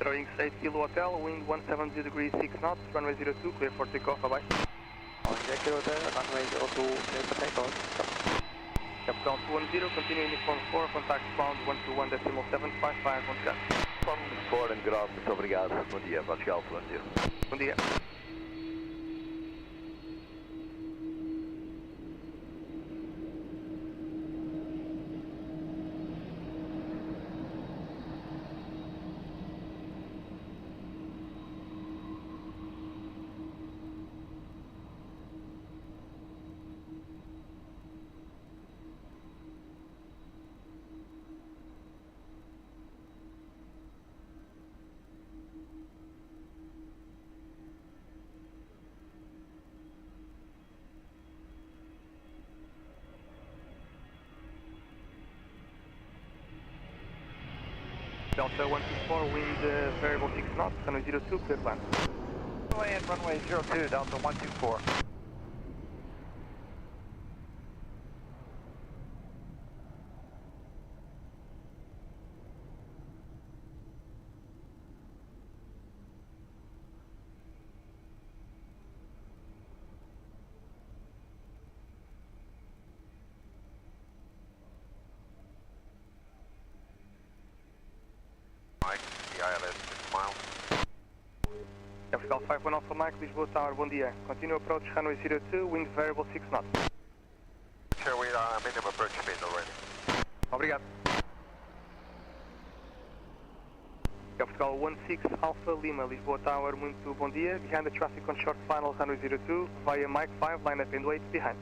Speaker 7: Aeroing 8 Kilo Hotel, wind 170 degrees 6 knots, runway 02, clear for takeoff, bye bye.
Speaker 3: Kilo Hotel, runway 02, clear for takeoff.
Speaker 7: Capcom 210, continue uniform 4, contact ground 121.755 on gun.
Speaker 4: Lisboa and Grado, muito obrigado. Bom dia, vai chegar ao plano zero.
Speaker 7: Bom dia. Delta 124, wind variable 6 knots, runway 02, clear land.
Speaker 4: Runway and runway 02, Delta 124.
Speaker 7: Capital 51 Alpha Mike, Lisboa Tower, bom dia. Continue approach runway 02, wind variable 6 knots.
Speaker 4: Sure, we are minimum approach speed already.
Speaker 7: Obrigado. Capital 16 Alpha Lima, Lisboa Tower, muito bom dia. Behind the traffic on short final runway 02, via Mike 5, line up and wait behind.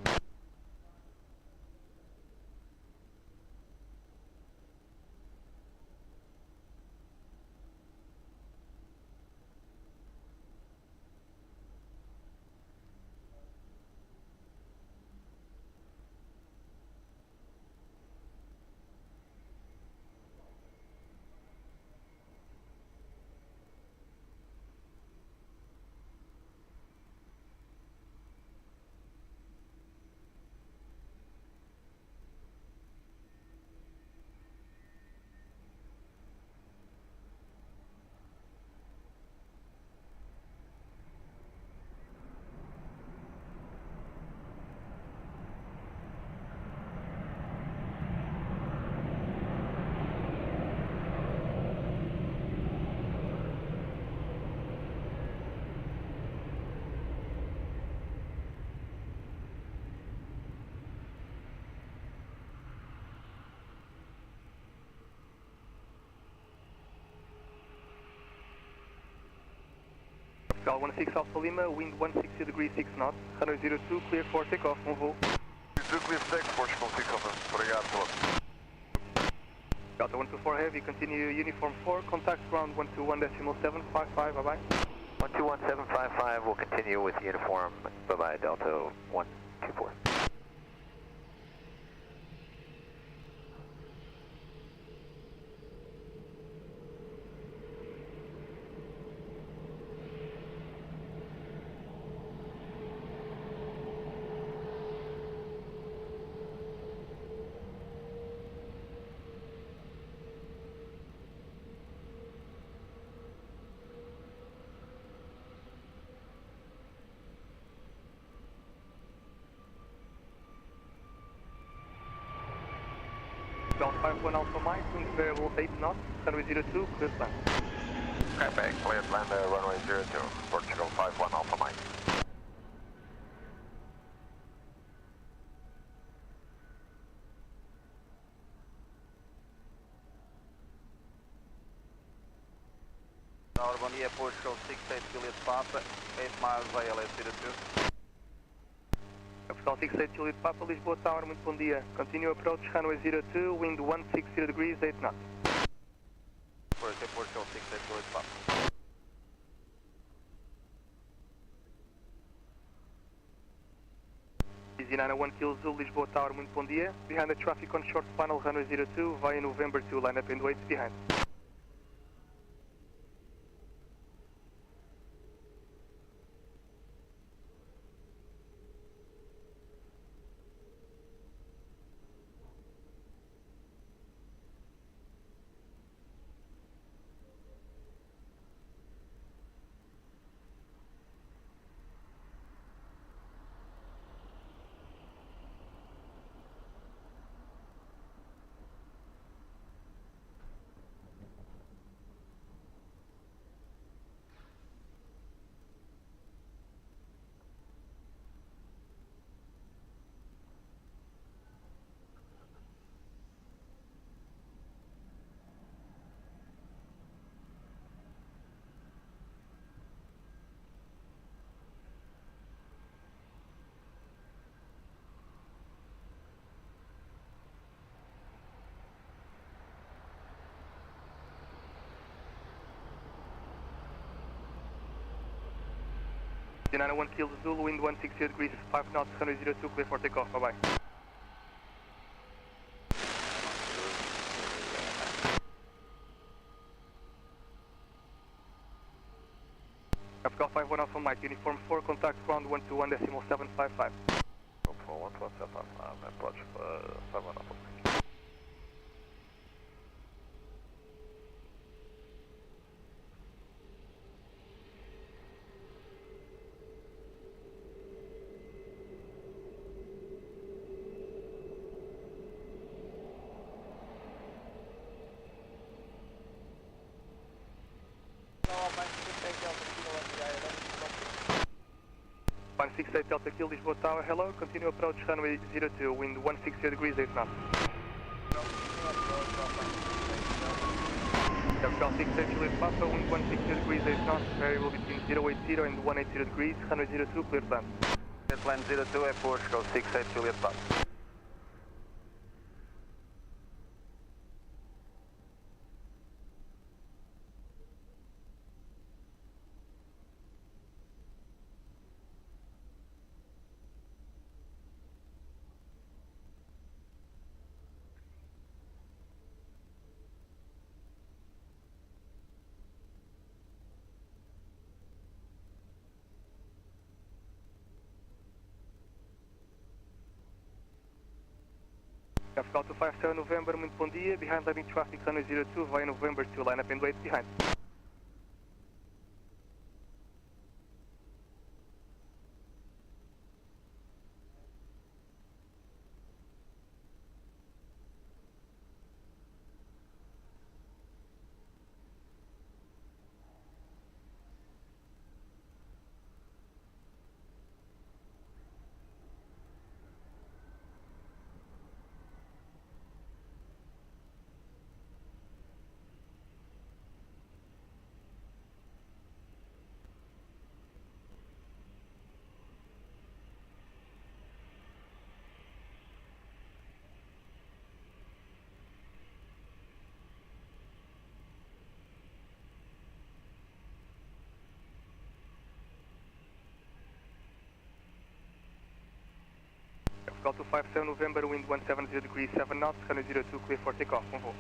Speaker 7: Gal 16 Alpha Lima, wind 160 degrees 6 knots, runway 02, clear for takeoff, voo.
Speaker 4: 02 clear for takeoff, Portugal, takeoff, obrigado,
Speaker 7: Delta 124 Heavy, continue uniform 4, contact ground 121.755, bye-bye.
Speaker 4: 121.755, we'll continue with uniform, bye-bye, Delta 124.
Speaker 7: Ground 51 Alpha Mike, wind variable 8 knots, runway 02, clear plan.
Speaker 4: Okay, cleared land, runway 02, Portugal 51 Alpha Mike.
Speaker 6: Tower, bom dia, Portugal 68 Juliet Papa, 8 miles ALS 02.
Speaker 7: Capital 68 Juliet Papa, Lisboa Tower, muito bom dia. Continue approach runway 02, wind 160 degrees 8 knots.
Speaker 6: Portugal 68 Juliet Papa.
Speaker 7: Easy 901 Kilo Zulu, Lisboa Tower, muito bom dia. Behind the traffic on short final runway 02, via November 2, line up and wait behind. 901 Kilo Zulu, wind 160 degrees, 5 knots, 102, clear for takeoff, bye bye. Africa 51 Alpha Mike, uniform 4, contact ground 121.755.
Speaker 4: 121.755, approach 51 Alpha Mike.
Speaker 7: One 68 Delta Kilo, Lisboa Tower, hello, continue approach runway 02, wind 160 degrees, 8 knots. Capital 68 Juliet Papa, wind 160 degrees, 8 knots, variable between 080 and 180 degrees, 102, clear plan.
Speaker 4: Clear plan 02 at Portugal, 68 Juliet Papa.
Speaker 7: Capital 257 November, muito bom dia, behind landing traffic runway 02, via November 2, line up and wait behind. Capital 257 November, wind 170 degrees, 7 knots, 102, clear for takeoff, on hold.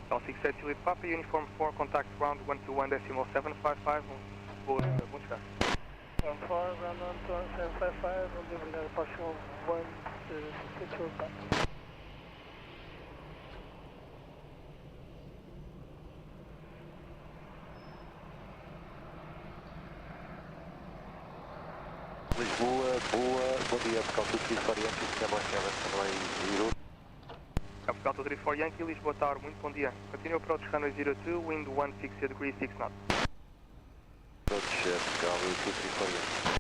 Speaker 7: Capital 68 Juliet Papa, uniform 4, contact ground 121.755, bom chegar.
Speaker 2: 14, ground 121.755, vamos devagar, partial 1, 6 Juliet Papa.
Speaker 4: Lisboa, boa, bom dia, Africa 234 Yankee, Sierra runway 0.
Speaker 7: Africa 234 Yankee, Lisboa Tower, muito bom dia. Continue approach runway 02, wind 160 degrees, 6 knots.
Speaker 4: Approach Africa 234 Yankee.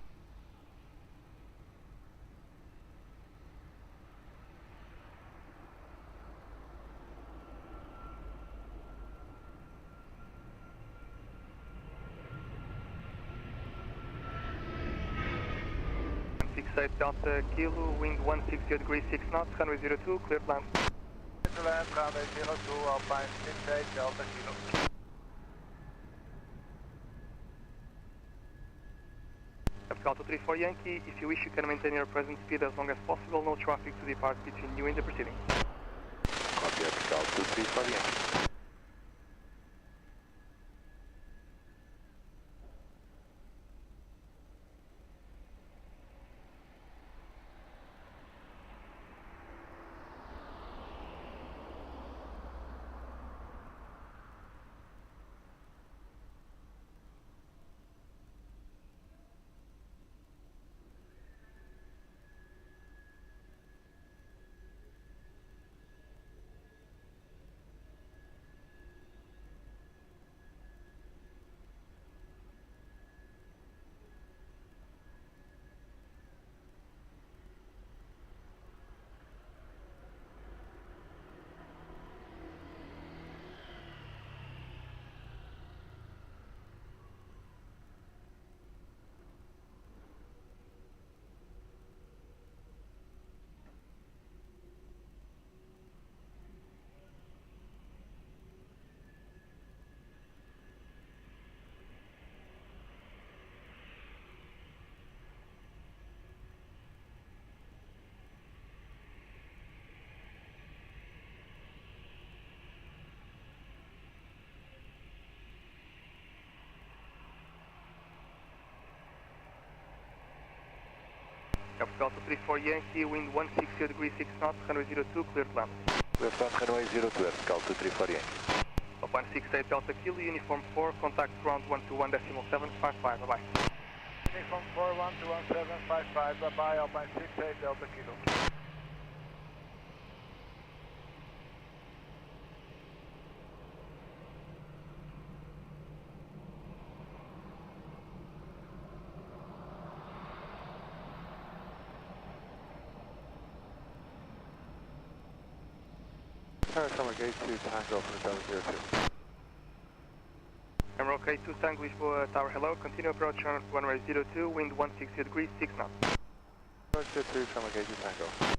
Speaker 7: Delta Kilo, wind 160 degrees, 6 knots, runway 02, clear plan.
Speaker 6: Land, runway 02, Alpine 68, Delta Kilo.
Speaker 7: Capital 234 Yankee, if you wish you can maintain your present speed as long as possible, no traffic to depart between you and the proceeding.
Speaker 4: Copy, Africa 234 Yankee.
Speaker 7: Portugal 234 Yankee, wind 160 degrees 6 knots, runway 02, clear to land.
Speaker 4: Clear to land, runway 02, Portugal 234 Yankee.
Speaker 7: 168 Delta Kilo, uniform 4, contact ground 121.755, bye-bye.
Speaker 2: Uniform 4, 121.755, bye-bye, Alpine 68 Delta Kilo.
Speaker 4: Summer Gate 2, Tango from the 02.
Speaker 7: Emerald K2 Tango Lisboa Tower, hello. Continue approach on runway 02, wind 160 degrees 6 knots.
Speaker 4: Approach 2, Summer Gate 2 Tango.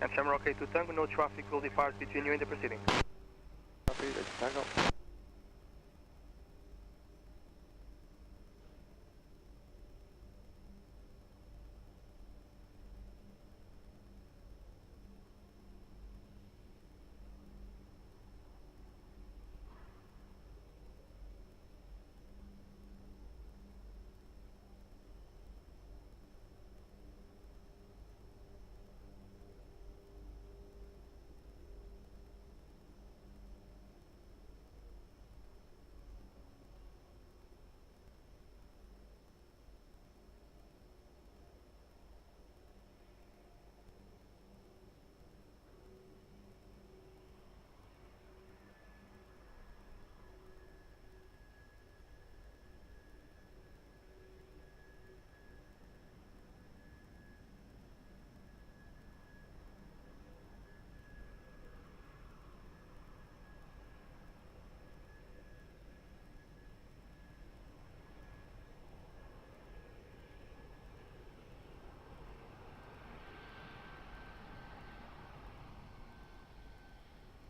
Speaker 7: And Shamrock K2 Tango, no traffic will depart between you and the proceeding.
Speaker 4: Copy, it's Tango.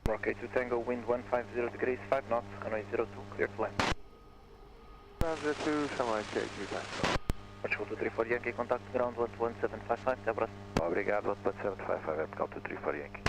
Speaker 3: Rocket 2 Tango, wind 150 degrees, 5 knots, runway 02, clear to land.
Speaker 4: Ground 02, Shamrock Gate 2 Tango.
Speaker 3: Portugal 234 Yankee, contact ground 11755, até a próxima.
Speaker 4: Obrigado, 11755, é Portugal 234 Yankee.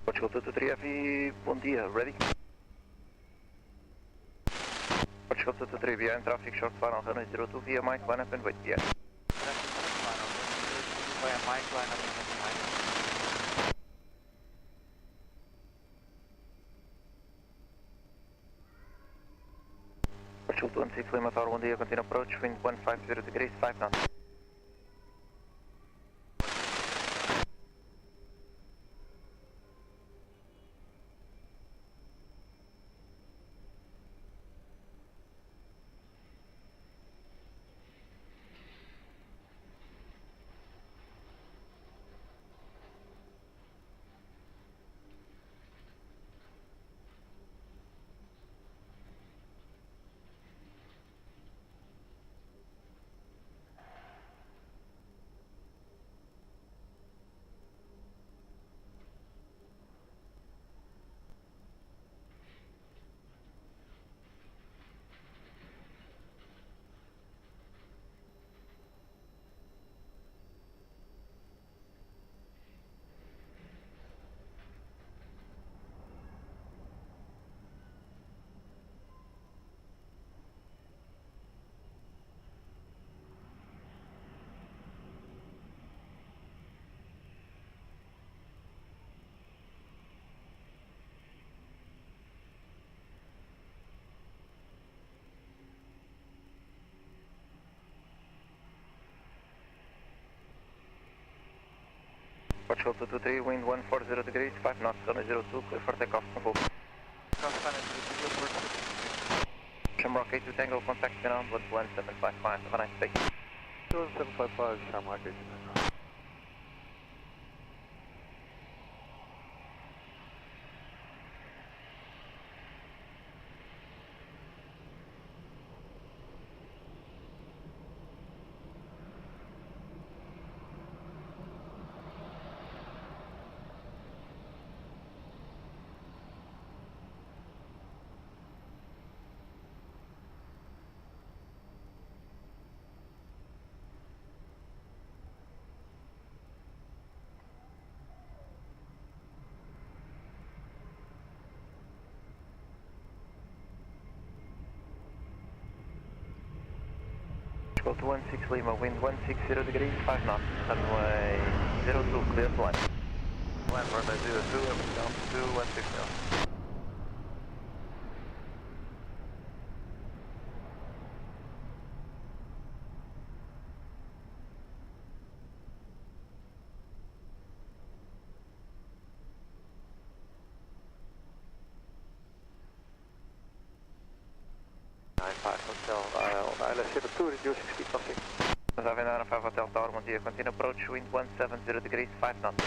Speaker 3: Portugal 223 Heavy, bom dia, ready? Portugal 223 behind traffic, short final, runway 02, via Mike, line up and wait, behind.
Speaker 6: Via Mike, line up and wait.
Speaker 3: Portugal 216 Lima Tower, bom dia, continue approach, wind 150 degrees, 5 knots. Portugal 223, wind 140 degrees, 5 knots, runway 02, clear for takeoff, confirm. Shamrock 82 Tango, contact ground 11755, have a nice day.
Speaker 4: 11755, Shamrock 82 Tango. Portugal to 16 Lima, wind 160 degrees, 5 knots, runway 02, clear to land. Land runway 02, everything down to 160.
Speaker 6: Hotel, LS02, reducing speed crossing.
Speaker 4: Aviation 5 Hotel Tower, bom dia, continue approach, wind 170 degrees, 5 knots.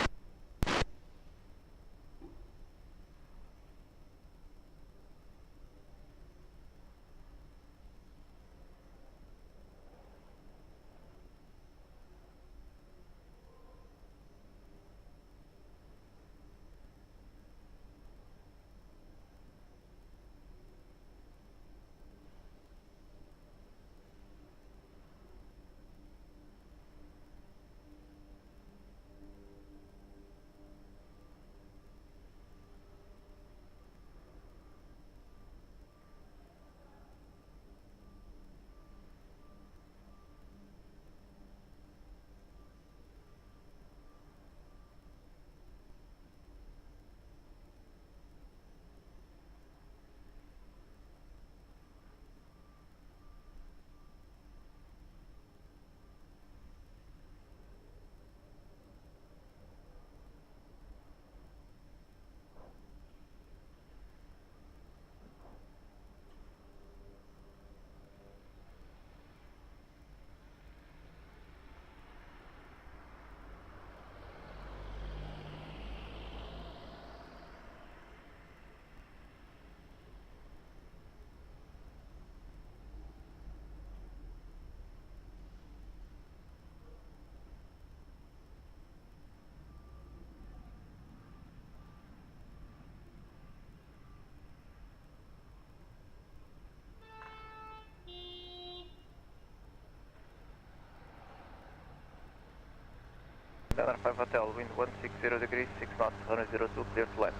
Speaker 4: Aviation 5 Hotel, wind 160 degrees, 6 knots, runway 02, clear to land.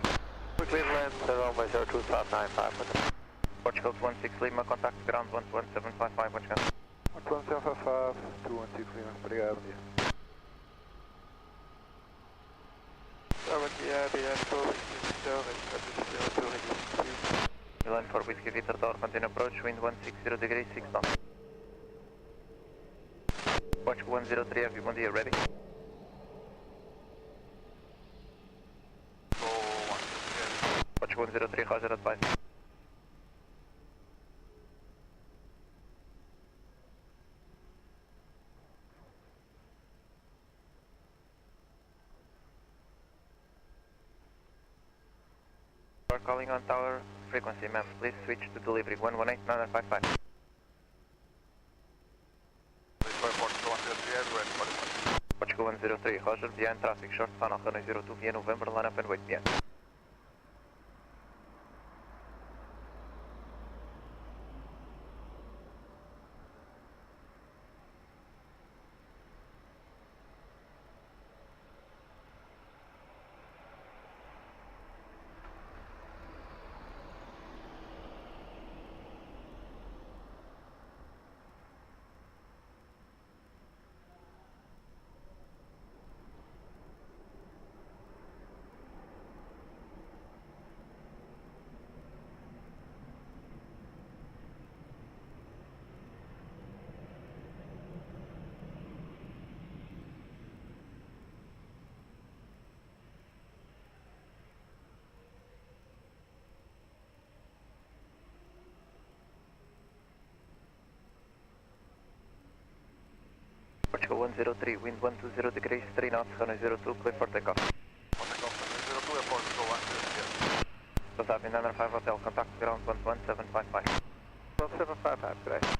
Speaker 6: We clear land, runway 02, start 95.
Speaker 4: Portugal to 16 Lima, contact ground 11755, watch out.
Speaker 6: 11755, 216 Lima, obrigado, bom dia. Bom dia, Direto, expressão, retransmissão, reducing speed.
Speaker 4: Milan for Whiskey Victor Tower, continue approach, wind 160 degrees, 6 knots. Portugal 103, heavy, bom dia, ready? Portugal 103, roger, advise. We're calling on tower frequency, ma'am. Please switch to delivery 118-955. Portugal 103, roger, behind traffic, short span of runway 02 via November, line up and wait behind. Portugal 103, wind 120 degrees, 3 knots, runway 02, clear for takeoff.
Speaker 6: Takeoff, 02, airport, go 130.
Speaker 4: What's up, Aviation 5 Hotel, contact ground 11755.
Speaker 6: 1755 today.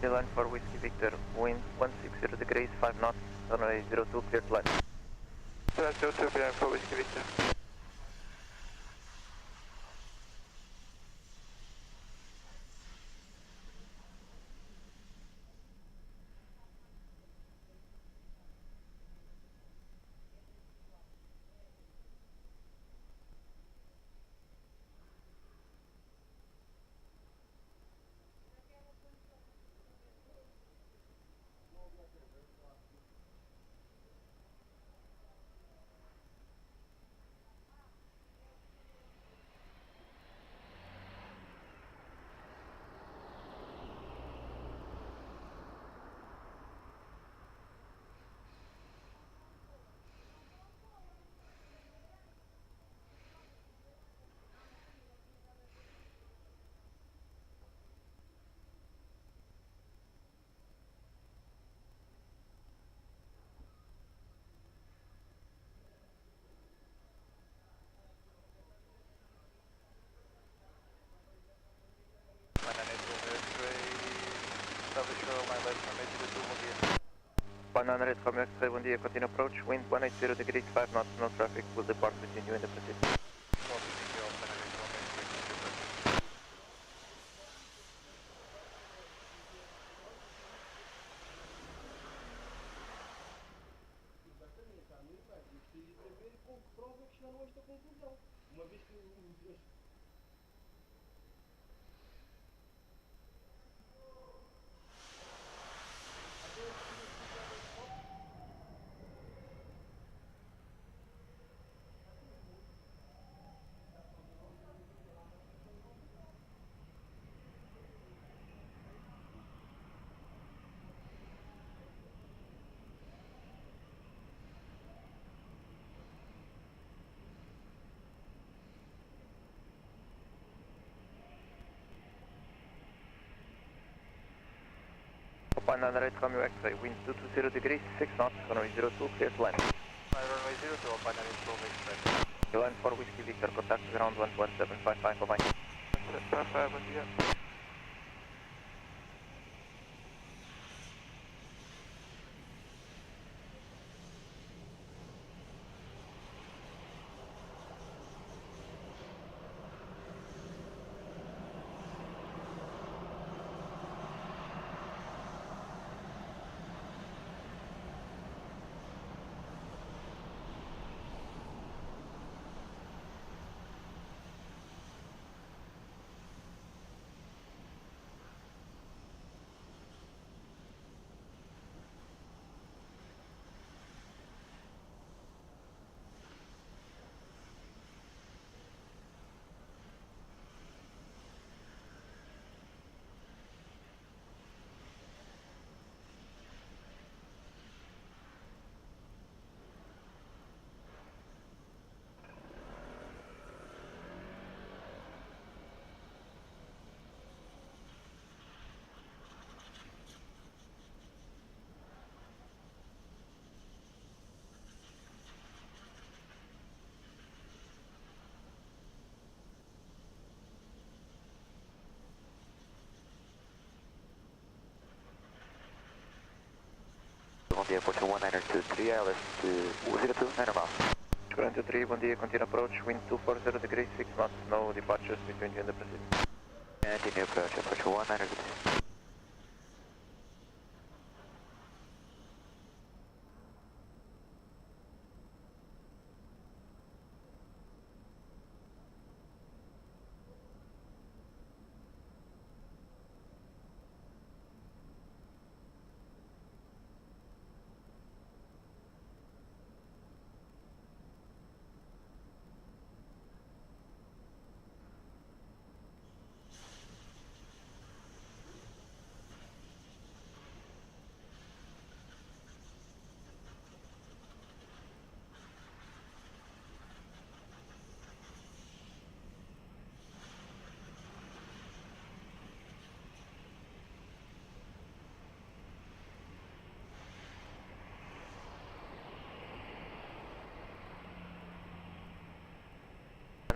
Speaker 4: line for Whiskey Victor, wind 160 degrees, 5 knots, runway 02, clear to land.
Speaker 7: That's 02, behind for Whiskey Victor.
Speaker 4: Banana Red from X-ray, bom dia, continue approach, wind 180 degrees, 5 knots, no traffic, will depart between you and the Pacific. Banana Red from X-ray, wind 220 degrees, 6 knots, runway 02, clear to land.
Speaker 6: Runway 02, Banana Red from X-ray.
Speaker 4: Line for Whiskey Victor, contact ground 11755, bye-bye.
Speaker 7: 11755, bom dia.
Speaker 4: Bom dia, Aeroporto 1923, LS 02, 9 miles. 43, bom dia, continue approach, wind 240 degrees, 6 knots, no departures between you and the Pacific. Continue approach, Aeroporto 1923.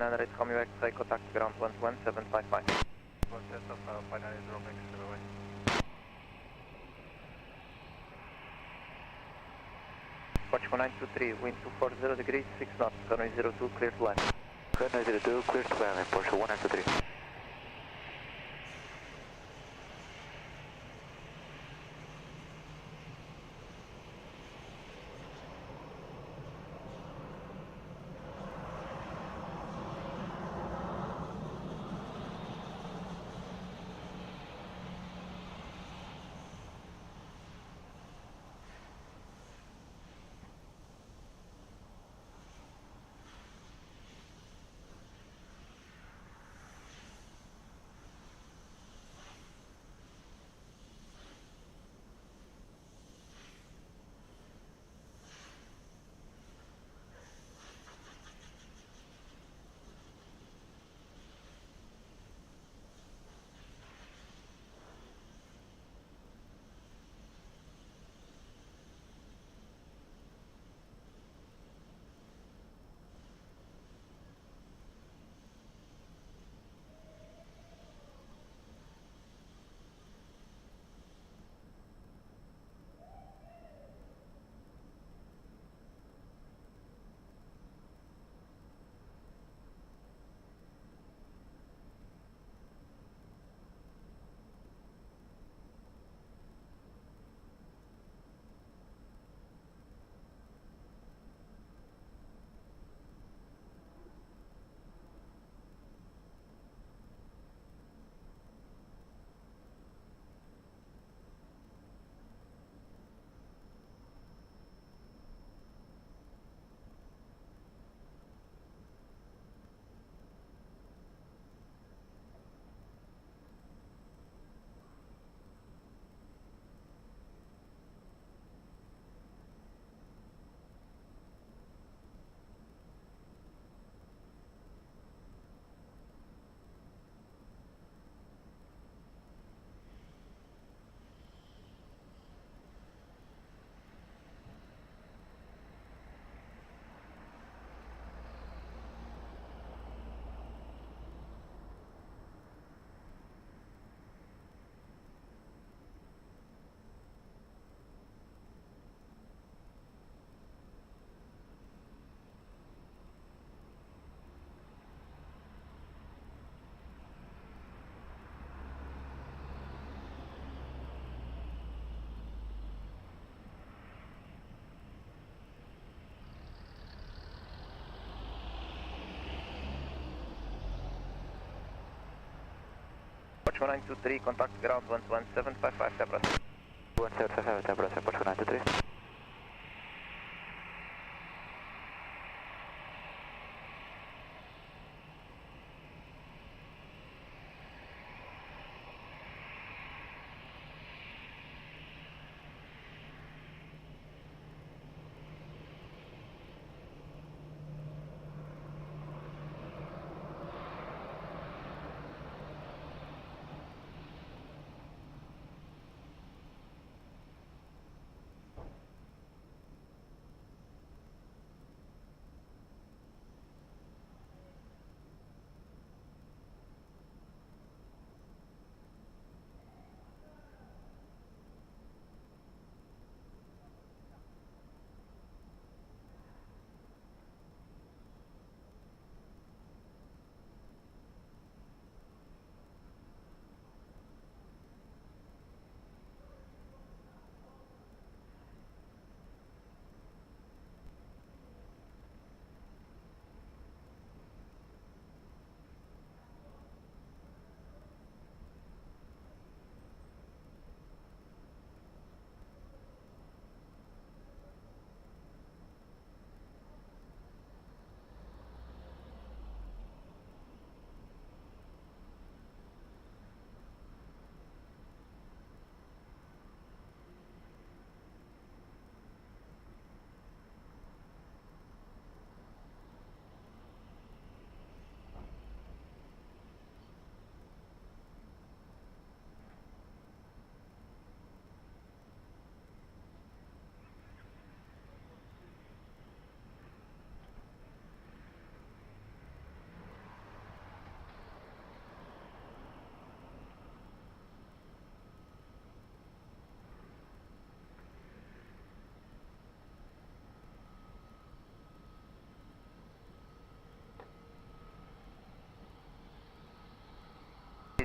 Speaker 4: Banana Red from X-ray, contact ground 11755.
Speaker 6: 1 test of Banana Red from X-ray.
Speaker 4: Departure 1923, wind 240 degrees, 6 knots, runway 02, clear to land. Runway 02, clear to land, Porsche 1923. Porsche 923, contact ground 11755, Tabras. 1755, Tabras, Porsche 923.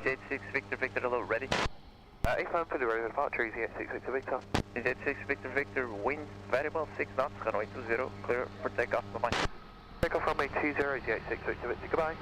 Speaker 4: 86 Victor Victor, hello, ready?
Speaker 6: A-firm fully ready for departure, easy 86 Victor Victor.
Speaker 4: 86 Victor Victor, wind variable 6 knots, runway 20, clear for takeoff, bye-bye.
Speaker 6: Takeoff runway 20, easy 86 Victor Victor, goodbye.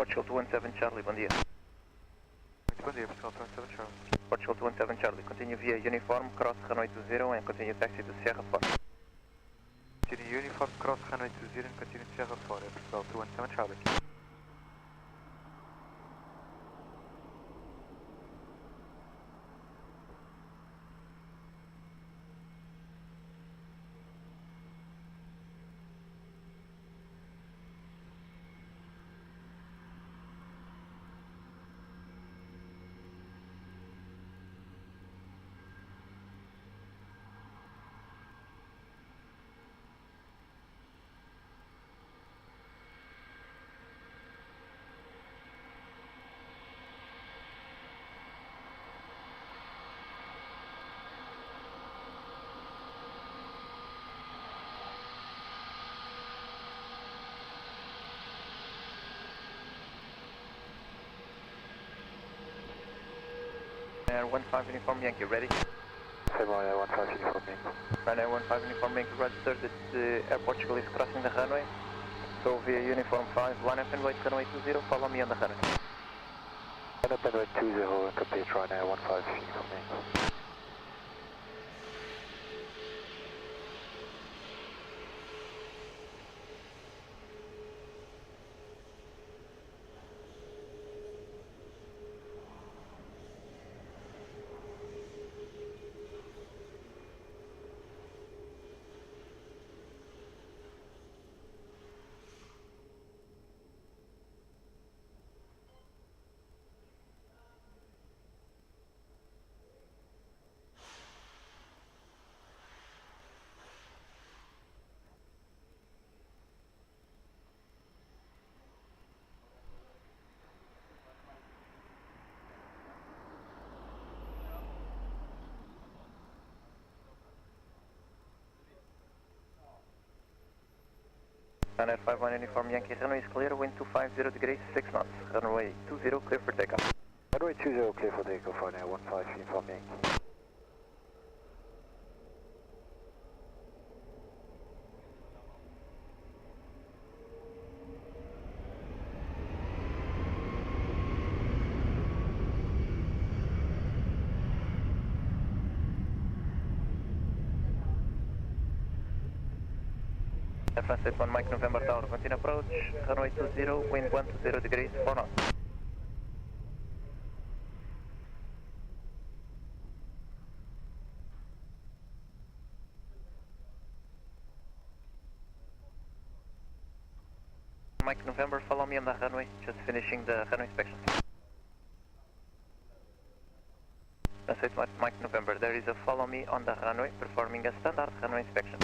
Speaker 4: Portugal 217 Charlie, bom dia.
Speaker 6: Bom dia, Portugal 217 Charlie.
Speaker 4: Portugal 217 Charlie, continue via uniform, cross runway 20 and continue taxi to Sierra 4.
Speaker 6: Continue uniform, cross runway 20 and continue Sierra 4, Portugal 217 Charlie.
Speaker 4: Air 15 uniform Yankee, ready?
Speaker 6: Same Air 15 uniform Yankee.
Speaker 4: Ryanair 15 uniform Yankee, registered that Air Portugal is crossing the runway. So via uniform 5, line up and wait runway 20, follow me on the runway.
Speaker 6: Line up and wait 20 and complete Ryanair 15 uniform Yankee.
Speaker 4: Ryanair 51 uniform Yankee, runway is clear, wind 250 degrees, 6 knots. Runway 20, clear for takeoff.
Speaker 6: Runway 20, clear for takeoff, Ryanair 15 uniform Yankee.
Speaker 4: Air France 81 Mike November Tower, continue approach, runway 20, wind 120 degrees, 4 knots. Mike November, follow me on the runway, just finishing the runway inspection. Translate Mike November, there is a follow me on the runway, performing a standard runway inspection.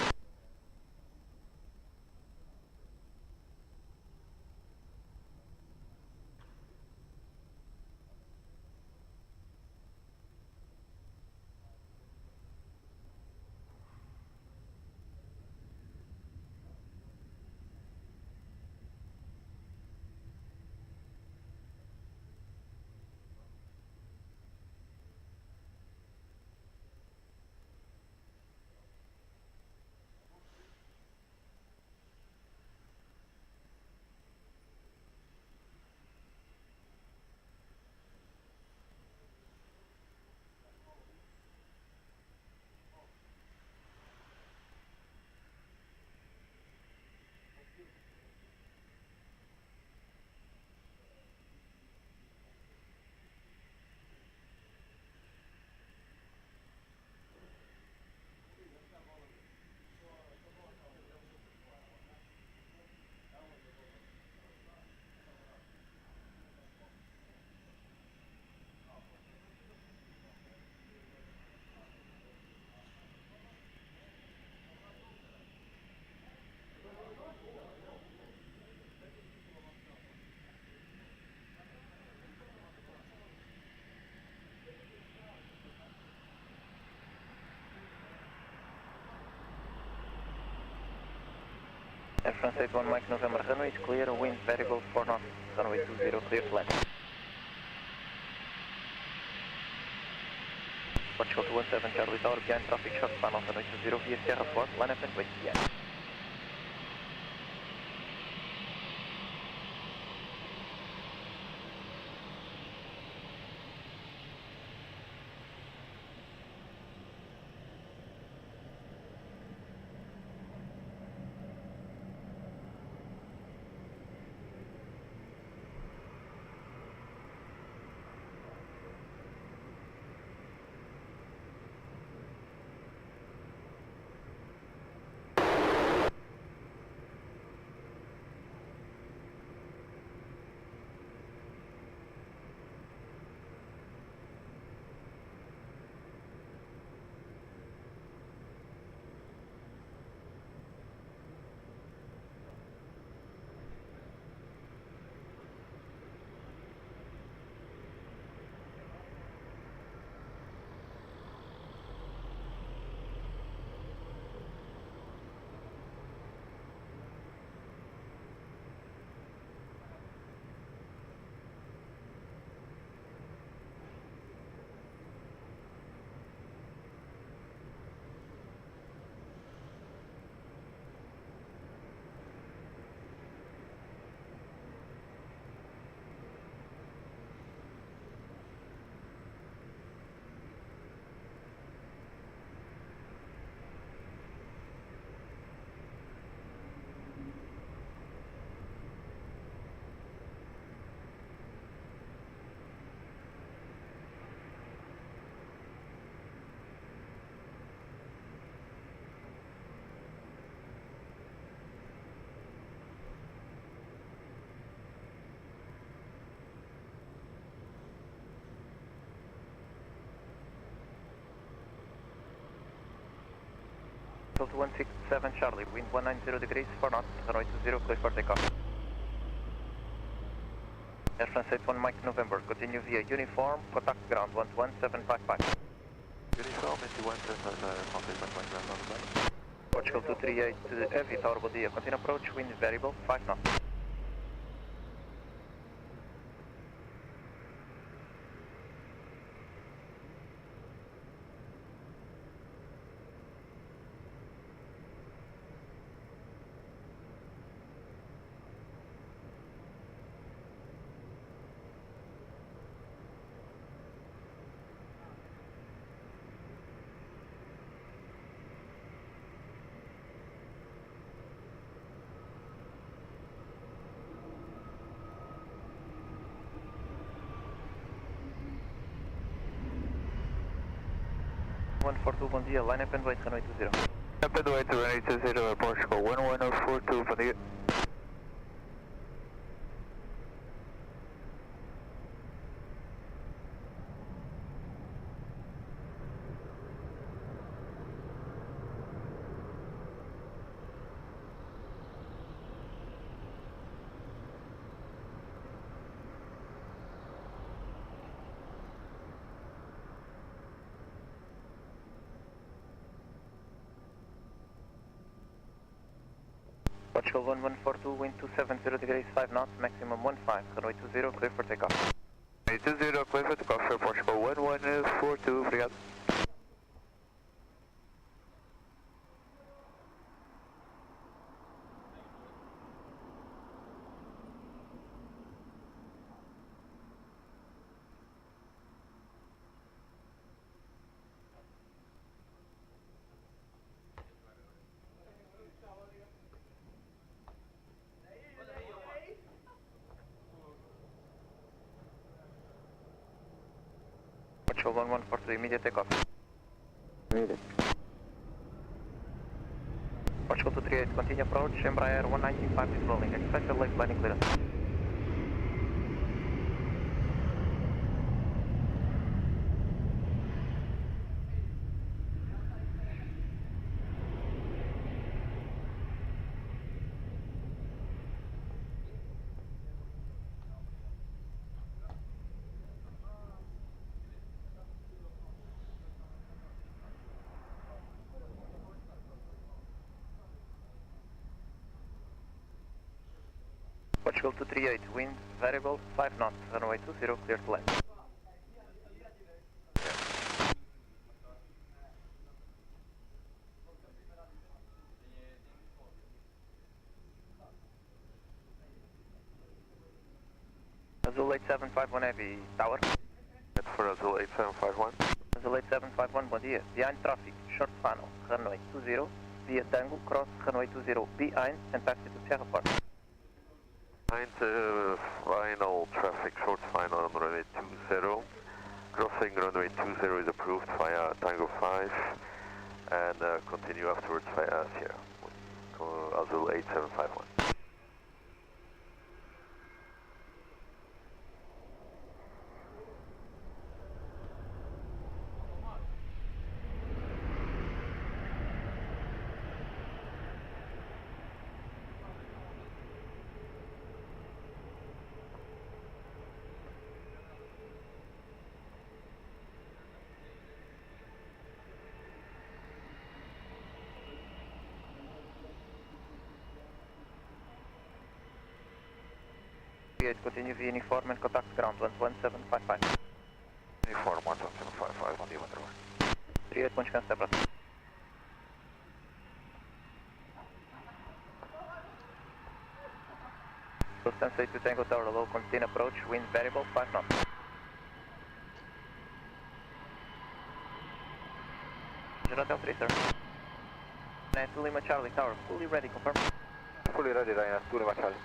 Speaker 4: Air France 81 Mike November, runway is clear, wind variable 4 knots, runway 20, clear to land. Portugal 217 Charlie Tower, behind traffic short panel, runway 20 via Sierra Fort, line up and wait behind. Delta 167 Charlie, wind 190 degrees, 4 knots, runway 20, clear for takeoff. Air France 81 Mike November, continue via uniform, contact ground 11755.
Speaker 6: Uniform 11755, contact Mike November.
Speaker 4: Portugal 238 Heavy Tower Bodia, continue approach, wind variable, 5 knots. 1142, bom dia. Line up and wait, runway 20.
Speaker 3: Up and wait, runway 20, Portugal 11042, bom dia.
Speaker 4: Portugal 1142, wind 270 degrees, 5 knots, maximum 15, runway 20, clear for takeoff.
Speaker 3: Runway 20, clear for takeoff, for Portugal 1142, obrigado.
Speaker 4: Portugal 1142, immediate takeoff.
Speaker 3: Immediate.
Speaker 4: Portugal 238, continue approach, Embraer 195 is rolling, expect a lake landing clearance. Portugal 238, wind variable 5 knots, runway 20, clear to land. Azul 8751 Heavy, tower.
Speaker 3: For Azul 8751.
Speaker 4: Azul 8751, bom dia. Behind traffic, short funnel, runway 20, via Tango, cross runway 20, behind and taxi to Sierra Port.
Speaker 3: Behind final traffic, short final on runway 20. Crossing runway 20 is approved via Tango 5 and continue afterwards via Sierra. Azul 8751.
Speaker 4: Continue via uniform and contact ground 11755.
Speaker 3: Uniform 11755, bom dia, bom trabalho.
Speaker 4: 38, bom descanso, até a próxima. Distance 8 to Tango Tower, low continue approach, wind variable 5 knots. Hotel 3, sir. To Lima Charlie Tower, fully ready, confirm.
Speaker 3: Fully ready, Ryanair 2 Lima Charlie.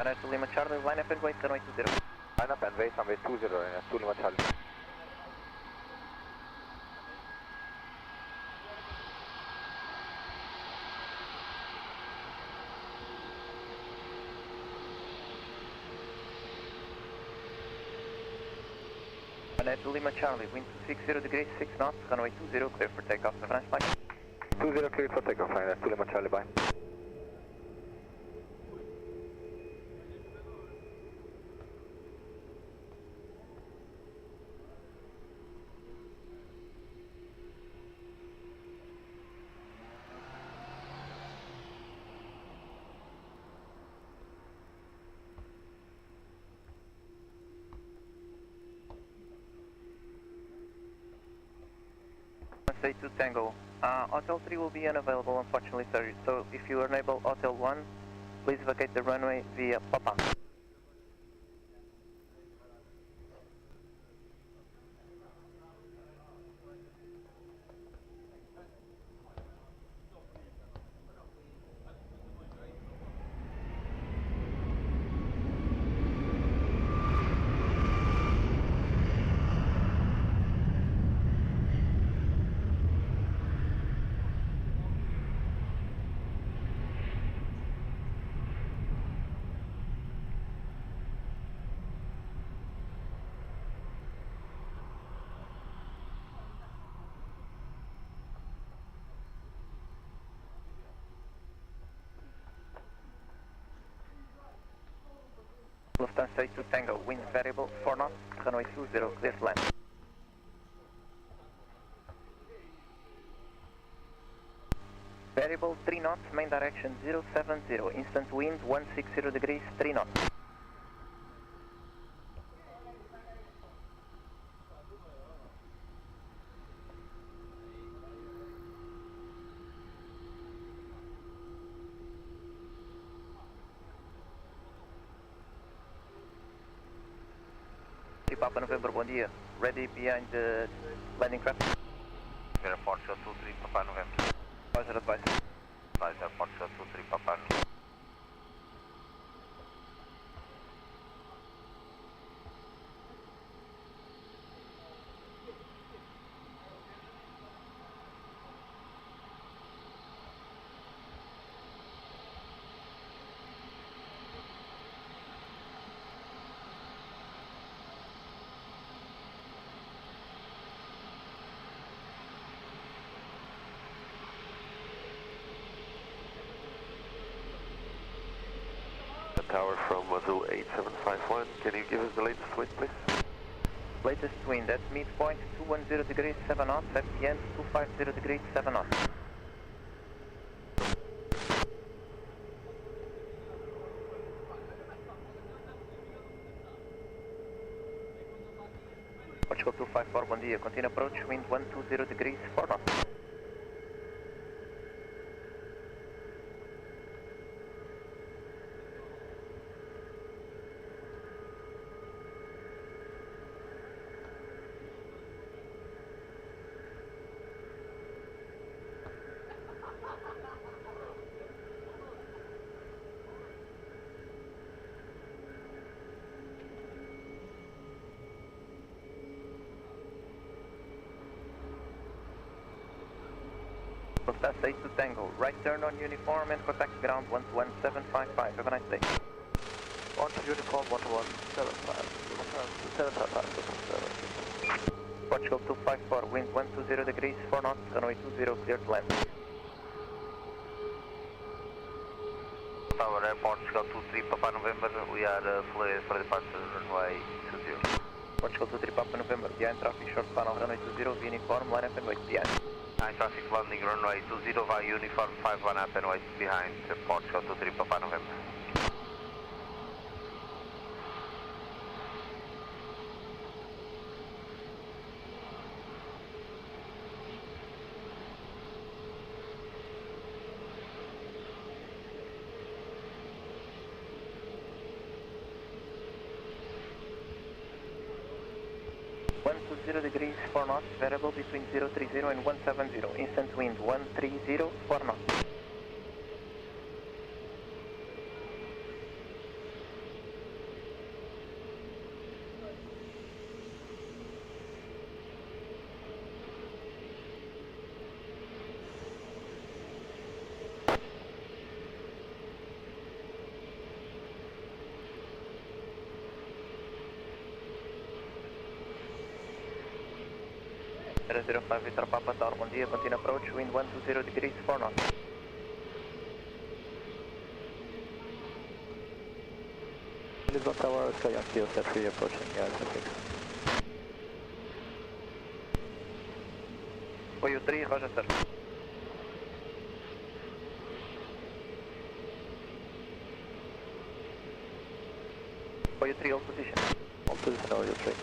Speaker 4: To Lima Charlie, line up and wait, runway 20.
Speaker 3: Line up and wait, runway 20, Ryanair 2 Lima Charlie.
Speaker 4: To Lima Charlie, wind 260 degrees, 6 knots, runway 20, clear for takeoff, have a nice flight.
Speaker 3: 20 clear for takeoff, Ryanair 2 Lima Charlie, bye.
Speaker 4: Say to Tango, Hotel 3 will be unavailable unfortunately, sir, so if you enable Hotel 1, please vacate the runway via Papa. Lufthansa 82 Tango, wind variable 4 knots, runway 20, clear to land. Variable 3 knots, main direction 070, instant wind 160 degrees, 3 knots. Papa November, bom dia. Ready behind the landing craft.
Speaker 6: Aeroporto, Shuttle 23, Papa November.
Speaker 4: Roger, advice.
Speaker 6: Advise Aeroporto, Shuttle 23, Papa November.
Speaker 3: Tower from Azul 8751, can you give us the latest wind, please?
Speaker 4: Latest wind at midpoint 210 degrees 7 knots, at the end 250 degrees 7 knots. Portugal 254, bom dia. Continue approach, wind 120 degrees 4 knots. Lufthansa 82 Tango, right turn on uniform and contact ground 11755. Have a nice day.
Speaker 6: On to uniform 11755.
Speaker 4: Portugal 254, wind 120 degrees 4 knots, runway 20, clear to land.
Speaker 6: Tower Airport, Portugal 23, Papa November. We are fully for departure runway 20.
Speaker 4: Portugal 23, Papa November, behind traffic, short panel, runway 20, be uniform, line up and wait behind.
Speaker 6: High traffic landing runway 20 via uniform 51 up and wait behind Portugal 23, Papa November.
Speaker 4: Degrees 4 knots, variable between 030 and 170, instant wind 130, 4 knots. Air 05 Victor Papa Tower, bom dia, continue approach, wind 120 degrees 4 knots.
Speaker 9: Lisbon Tower, Sky Yankee, set 3 approaching, traffic.
Speaker 4: Oyo 3, roger sir. Oyo 3, hold position.
Speaker 9: Hold position, Oyo 3.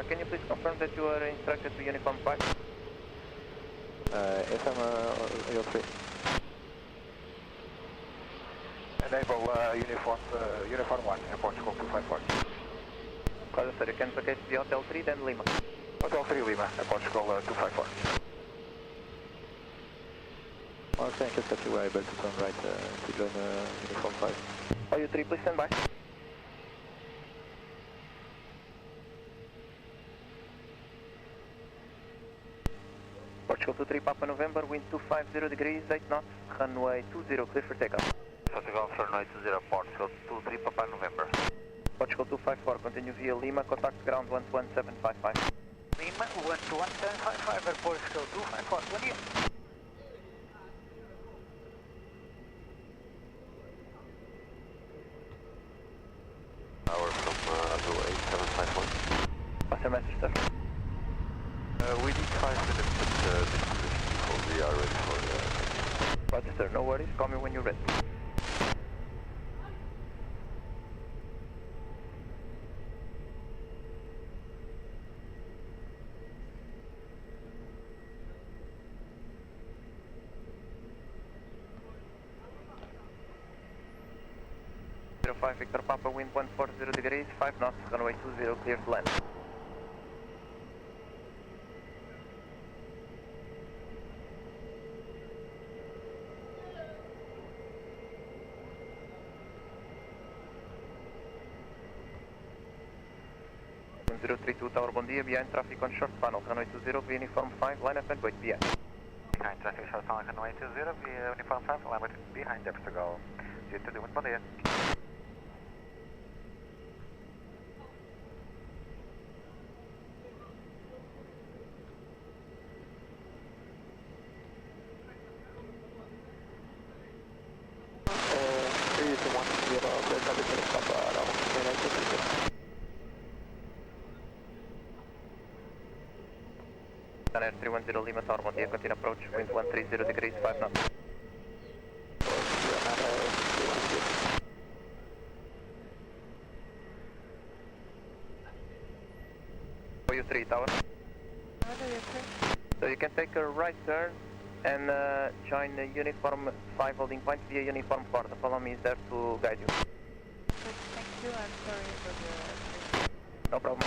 Speaker 4: Can you please confirm that you are instructed to uniform 5?
Speaker 9: FM Oyo 3.
Speaker 5: Enable uniform 1, Portugal 254.
Speaker 4: Roger sir, you can vacate the Hotel 3, then Lima.
Speaker 5: Hotel 3 Lima, Portugal 254.
Speaker 9: Well, thank you, Taxiway, able to turn right to join uniform 5.
Speaker 4: Oyo 3, please stand by. Portugal 23 Papa November, wind 250 degrees, 8 knots, runway 20, clear for takeoff.
Speaker 6: Portugal, Runway 20, Portugal 23, Papa November.
Speaker 4: Portugal 254, continue via Lima, contact ground 11755.
Speaker 6: Lima 11755, Airport Portugal 254, bom dia.
Speaker 3: Tower from Azul 8751.
Speaker 4: What's your message, sir?
Speaker 3: We need 5 minutes at this position before we are ready for the...
Speaker 4: Roger, sir, no worries, call me when you're ready. Victor Papa, wind 140 degrees, 5 knots, runway 20, clear to land. Tower, bom dia, behind traffic on short funnel, runway 20, via uniform 5, line up and wait behind.
Speaker 6: Behind traffic short funnel, runway 20, via uniform 5, line up behind Portugal. Direto, muito bom dia. Air 310 Lima Tower, bom dia, continue approach, wind 130 degrees, 5 knots. For you 3 Tower. So you can take a right turn and join the uniform 5 holding point via uniform 4. The follow me is there to guide you.
Speaker 8: Thank you, I'm sorry for the...
Speaker 4: No problem.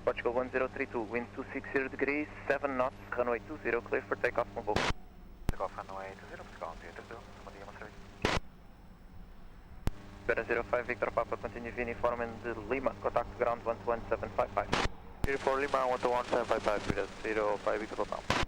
Speaker 4: Portugal 1032, wind 260 degrees, 7 knots, runway 20, clear for takeoff from Gosto.
Speaker 6: Takeoff runway 20, Portugal, Direto, bom dia, Monterrey.
Speaker 4: Sierra 05, Victor Papa, continue via uniform and Lima, contact ground 11755.
Speaker 6: Uniform Lima 11755, Direto 05, Victor Papa.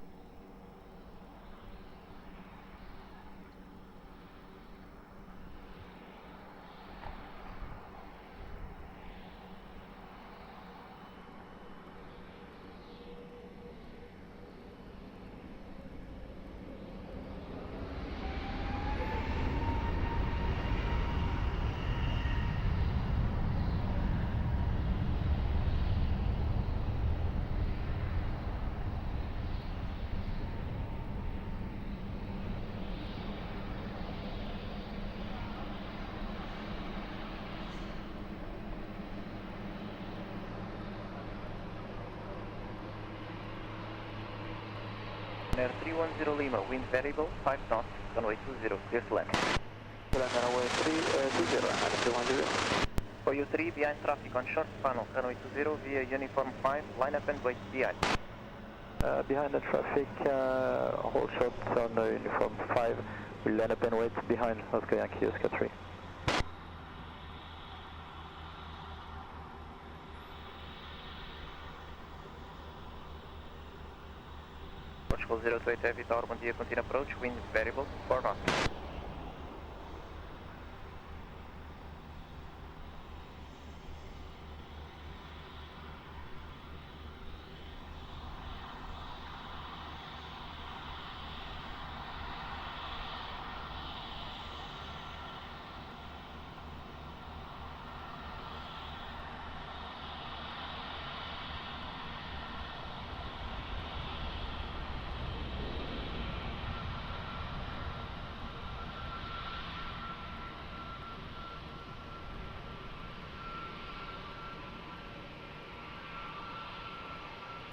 Speaker 4: Air 310 Lima, wind variable, 5 knots, runway 20, clear to land.
Speaker 9: Runway 320, and 310.
Speaker 4: For you 3, behind traffic on short funnel, runway 20 via uniform 5, line up and wait behind.
Speaker 9: Behind the traffic, hold short on uniform 5, we'll line up and wait behind Oscar Yankee, Oscar 3.
Speaker 4: Portugal 028 Heavy Tower, bom dia, continue approach, wind variable, 4 knots.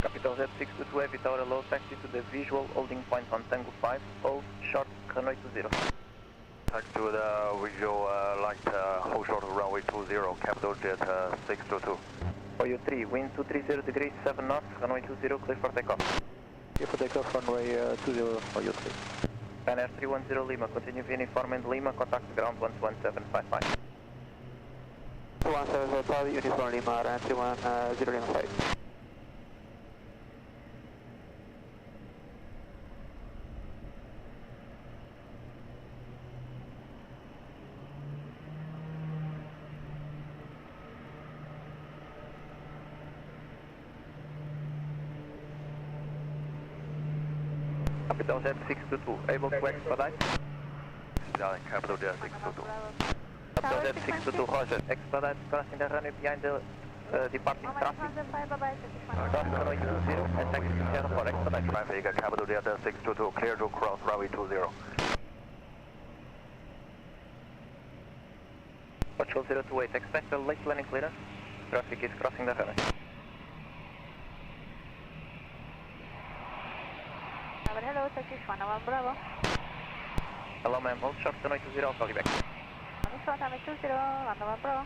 Speaker 4: Capital Z622 Heavy Tower low taxi to the visual holding point on Tango 5, hold short runway 20.
Speaker 3: Taxi to the visual light, hold short runway 20, capital jet 622.
Speaker 4: For you 3, wind 230 degrees, 7 knots, runway 20, clear for takeoff.
Speaker 9: Clear for takeoff, runway 20 for you 3.
Speaker 4: Ryanair 310 Lima, continue uniform in Lima, contact ground 11755.
Speaker 9: 175, uniform Lima, Ryanair 310 Lima 5.
Speaker 4: Capital Z622, able to expedite?
Speaker 3: Capital jet 622.
Speaker 4: Capital Z622, Roger, expedite crossing the runway behind the departing traffic. Cross runway 20 and taxi to Sierra for expedite.
Speaker 3: Traffic, capital jet 622, clear to cross runway 20.
Speaker 4: Portugal 028, expect a late landing clearance. Traffic is crossing the runway.
Speaker 8: Hello, Turkish 101 Bravo.
Speaker 4: Hello ma'am, hold short runway 20, I'll call you back.
Speaker 8: Short runway 20, 101 Bravo.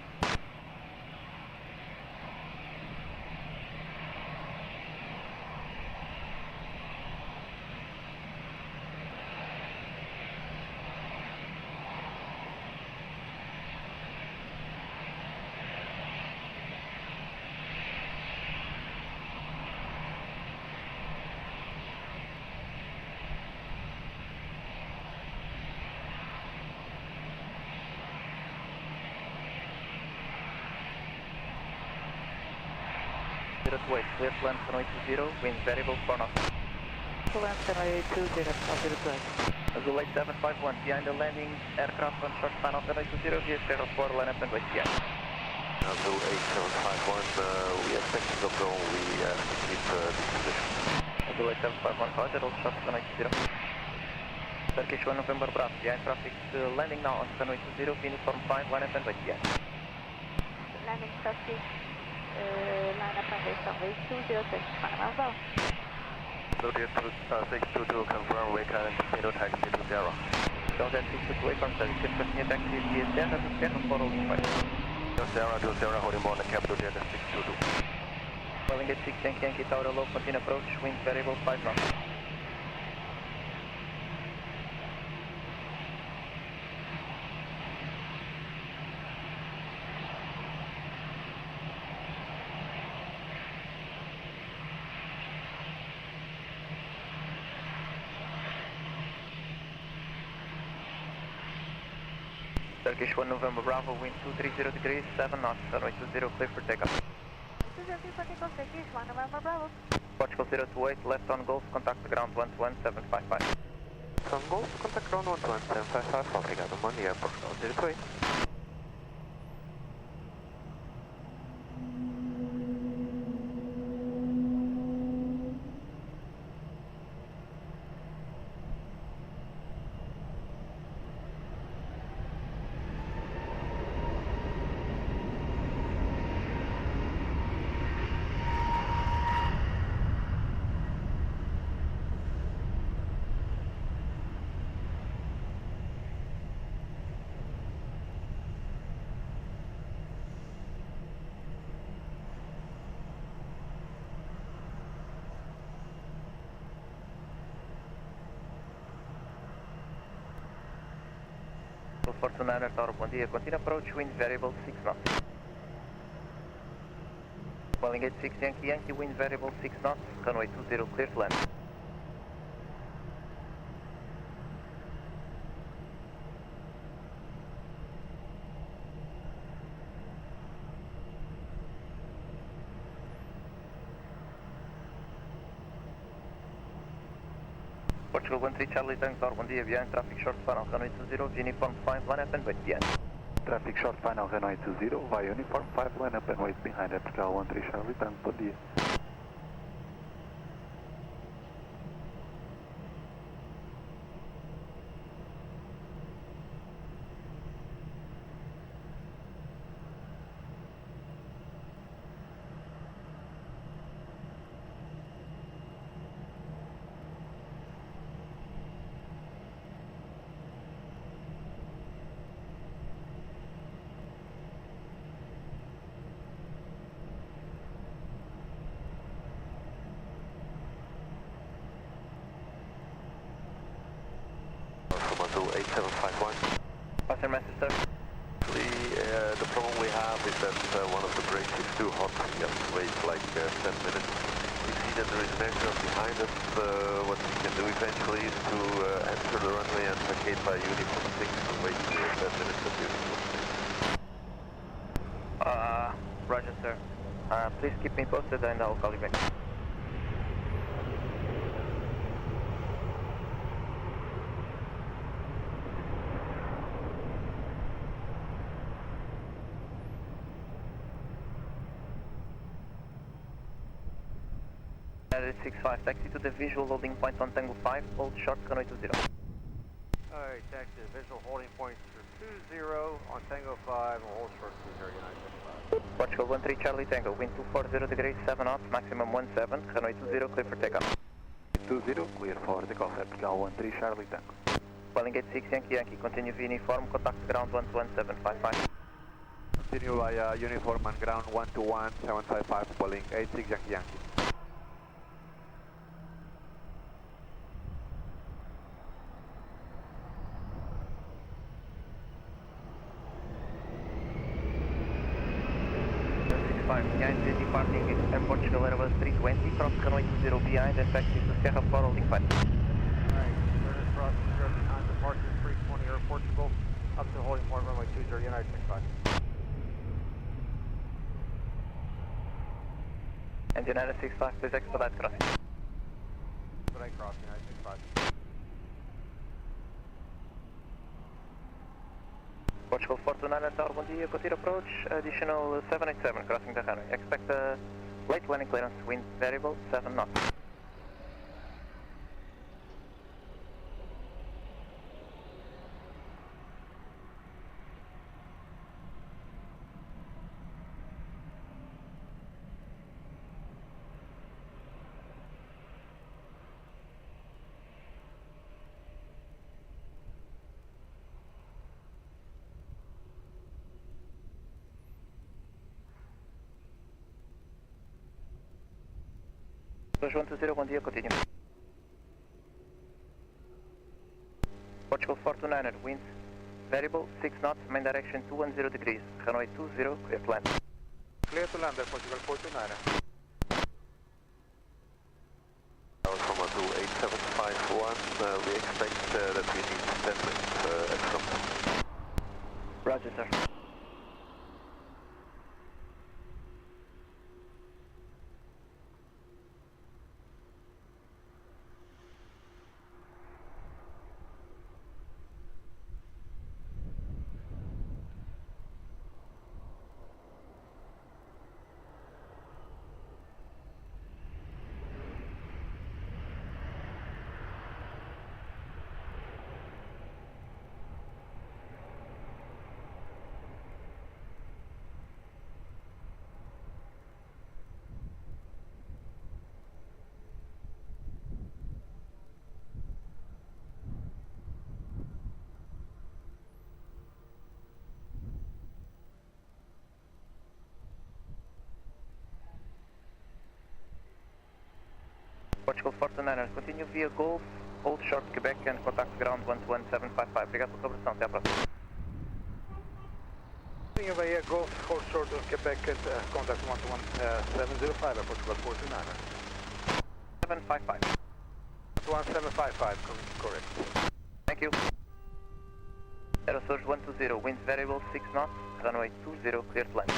Speaker 4: Clear to land runway 20, wind variable 4 knots.
Speaker 9: To land runway 20, Azul 8.
Speaker 4: Azul 8751, behind the landing aircraft on short span of runway 20, via 04, line up and wait behind.
Speaker 3: Azul 8751, we expect to go, we keep this position.
Speaker 4: Azul 8751, Roger, hold short runway 20. Turkish 1 November Bravo, behind traffic landing now on runway 20, uniform 5, line up and wait behind.
Speaker 8: Landing traffic. Line up and wait runway 20, Turkish 101 Bravo.
Speaker 3: So jet 622, confirm we can continue taxi to Sierra.
Speaker 4: So that 622 from service, continue taxi via Sierra to Sierra for holding point.
Speaker 3: To Sierra, holding on the capital jet 622.
Speaker 4: Welling at 6 Yankee Tower low, continue approach, wind variable 5 knots. Turkish 1 November Bravo, wind 230 degrees, 7 knots, runway 20, clear for takeoff.
Speaker 8: 230 for takeoff, Turkish 1 November Bravo.
Speaker 4: Portugal 028, left on Golf, contact the ground 11755.
Speaker 3: From Golf, contact ground 11755, obrigado, bom dia, Portugal 028.
Speaker 4: Fortunato Tower, bom dia. Continue approach, wind variable 6 knots. Welling at 6 Yankee, wind variable 6 knots, runway 20, clear to land. Portugal 13 Charlie Tango Tower, bom dia, behind traffic short final, runway 20, uniform 5, line up and wait behind.
Speaker 10: Traffic short final, runway 20, via uniform 5, line up and wait behind at Portugal 13 Charlie Tango, bom dia.
Speaker 3: 8751.
Speaker 4: Pass your message, sir.
Speaker 3: Actually, the problem we have is that one of the brakes is too hot. We have to wait like 10 minutes. We see that there is an aircraft behind us. What we can do eventually is to enter the runway and vacate by uniform 6 and wait 10 minutes at uniform 6.
Speaker 4: Roger, sir. Please keep me posted and I'll call you back. United 65, taxi to the visual holding point on Tango 5, hold short runway 20.
Speaker 6: Alright, taxi to visual holding point for 20 on Tango 5, and hold short 20, United 65.
Speaker 4: Portugal 13 Charlie Tango, wind 240 degrees, 7 knots, maximum 17, runway 20, clear for takeoff.
Speaker 10: 20, clear for takeoff at Portugal 13 Charlie Tango.
Speaker 4: Welling gate 6 Yankee Yankee, continue via uniform, contact ground 11755.
Speaker 10: Continue via uniform and ground 121-755, Welling 86 Yankee Yankee.
Speaker 4: Behind the departing Airport Portugal Airbus 320, cross runway 20 behind and taxi to Sierra 4 holding 5.
Speaker 6: Alright, turn across the behind departure 320 Air Portugal, up to holding point runway 20, United 65.
Speaker 4: And United 65, please expedite crossing.
Speaker 6: Expedite cross, United 65.
Speaker 4: Portugal 429 Tower, bom dia, continue approach, additional 787, crossing the runway. Expect a late landing clearance, wind variable, 7 knots. João 20, bom dia, continue. Portugal 429, wind variable, 6 knots, main direction 210 degrees, runway 20, clear to land.
Speaker 6: Clear to land, Portugal 429.
Speaker 3: From 28751, we expect that we need 10 minutes extra.
Speaker 4: Roger, sir. Portugal 429, continue via Golf, hold short Quebec and contact ground 11755. Obrigado pela colaboração, até à próxima.
Speaker 6: Continue via Golf, hold short of Quebec at contact 11705 at Portugal 429.
Speaker 4: 755.
Speaker 6: 11755, correct.
Speaker 4: Thank you. Aerosurge 120, winds variable 6 knots, runway 20, clear to land.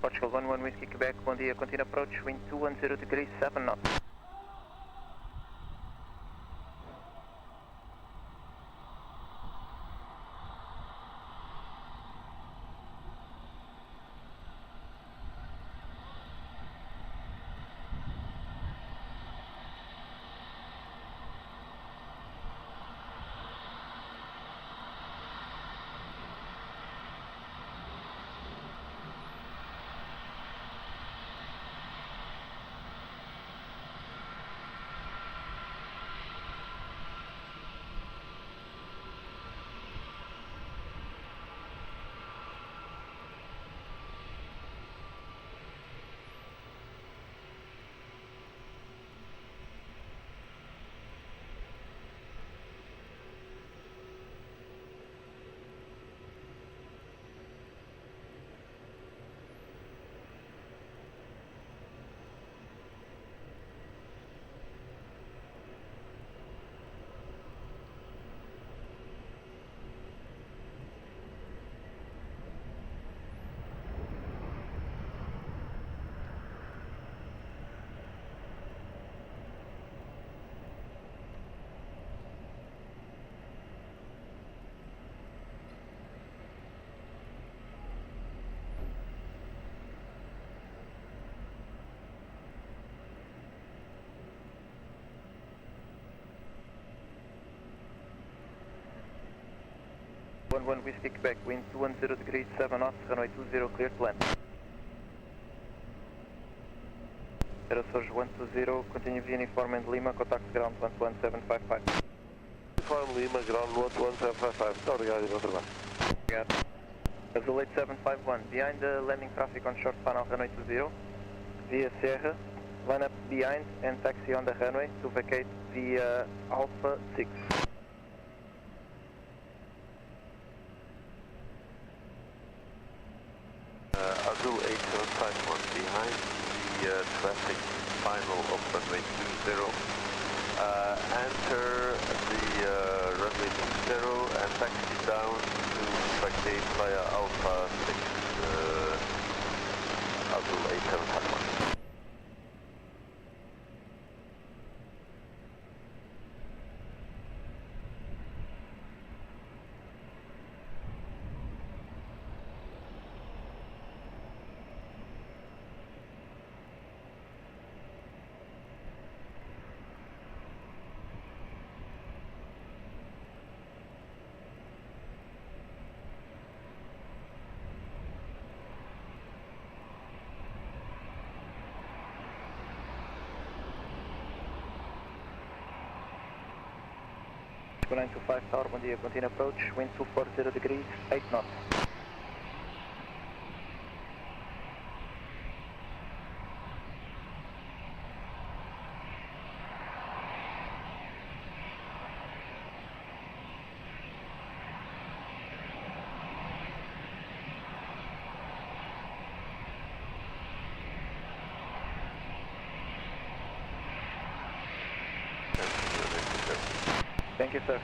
Speaker 4: Portugal 11 Whiskey Quebec, bom dia, continue approach, wind 210 degrees, 7 knots. 11 whiskey Quebec, wind 210 degrees, 7 knots, runway 20, clear to land. Aeroporto 120, continue via uniform and Lima, contact ground 11755.
Speaker 3: Uniform Lima, ground 11755. Muito obrigado, e bom trabalho.
Speaker 4: Obrigado. Azul 8751, behind the landing traffic on short final runway 20, via Sierra, line up behind and taxi on the runway to vacate via Alpha 6.
Speaker 3: Azul 8751, behind the traffic final of runway 20, enter the runway 20 and taxi down to vacate via Alpha 6, Azul 8751.
Speaker 4: Go 925 Tower, bom dia, continue approach, wind 240 degrees, 8 knots. Thank you, sir.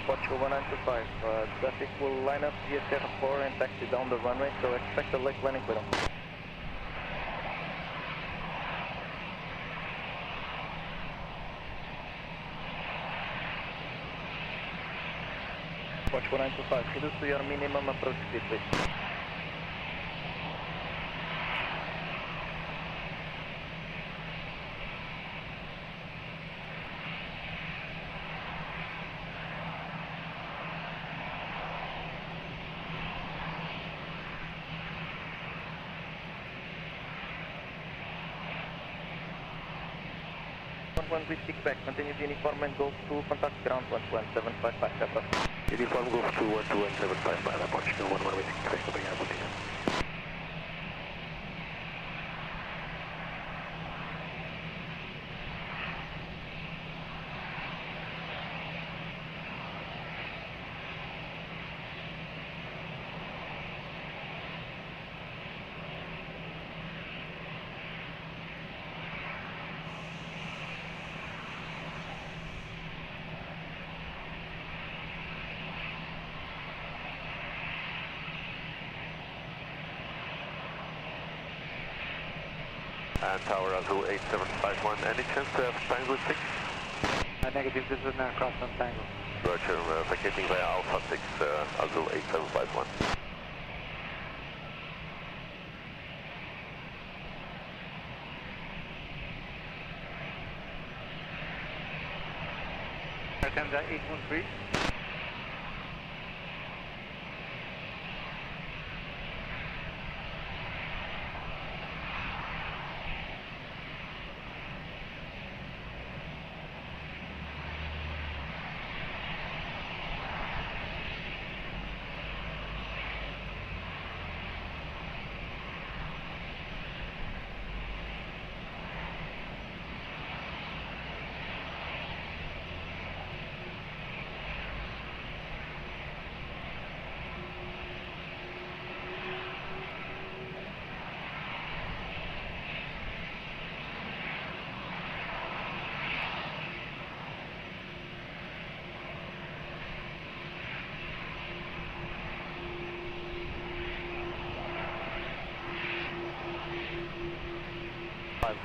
Speaker 4: Portugal 1925, traffic will line up via Terra 4 and taxi down the runway, so expect a late landing clearance. Portugal 925, reduce to your minimum approach speed, please. One whiskey Quebec, continue the uniform and Golf 2, contact ground 11755, Pepper.
Speaker 3: Uniform Golf 2, 11755, Portugal 11 whiskey Quebec, obrigado, bom dia. And Tower Azul 8751, any chance to have Tango 6?
Speaker 5: Negative, this is an aircraft on Tango.
Speaker 3: Roger, vacating via Alpha 6, Azul 8751.
Speaker 5: Arkansas 813.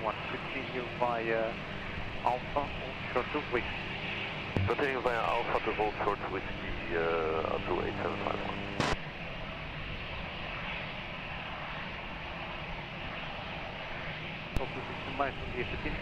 Speaker 5: Continue via Alpha, short to Whiskey.
Speaker 3: Continue via Alpha to hold short Whiskey, Azul 8751.
Speaker 5: Posição mais um dia, Fatine.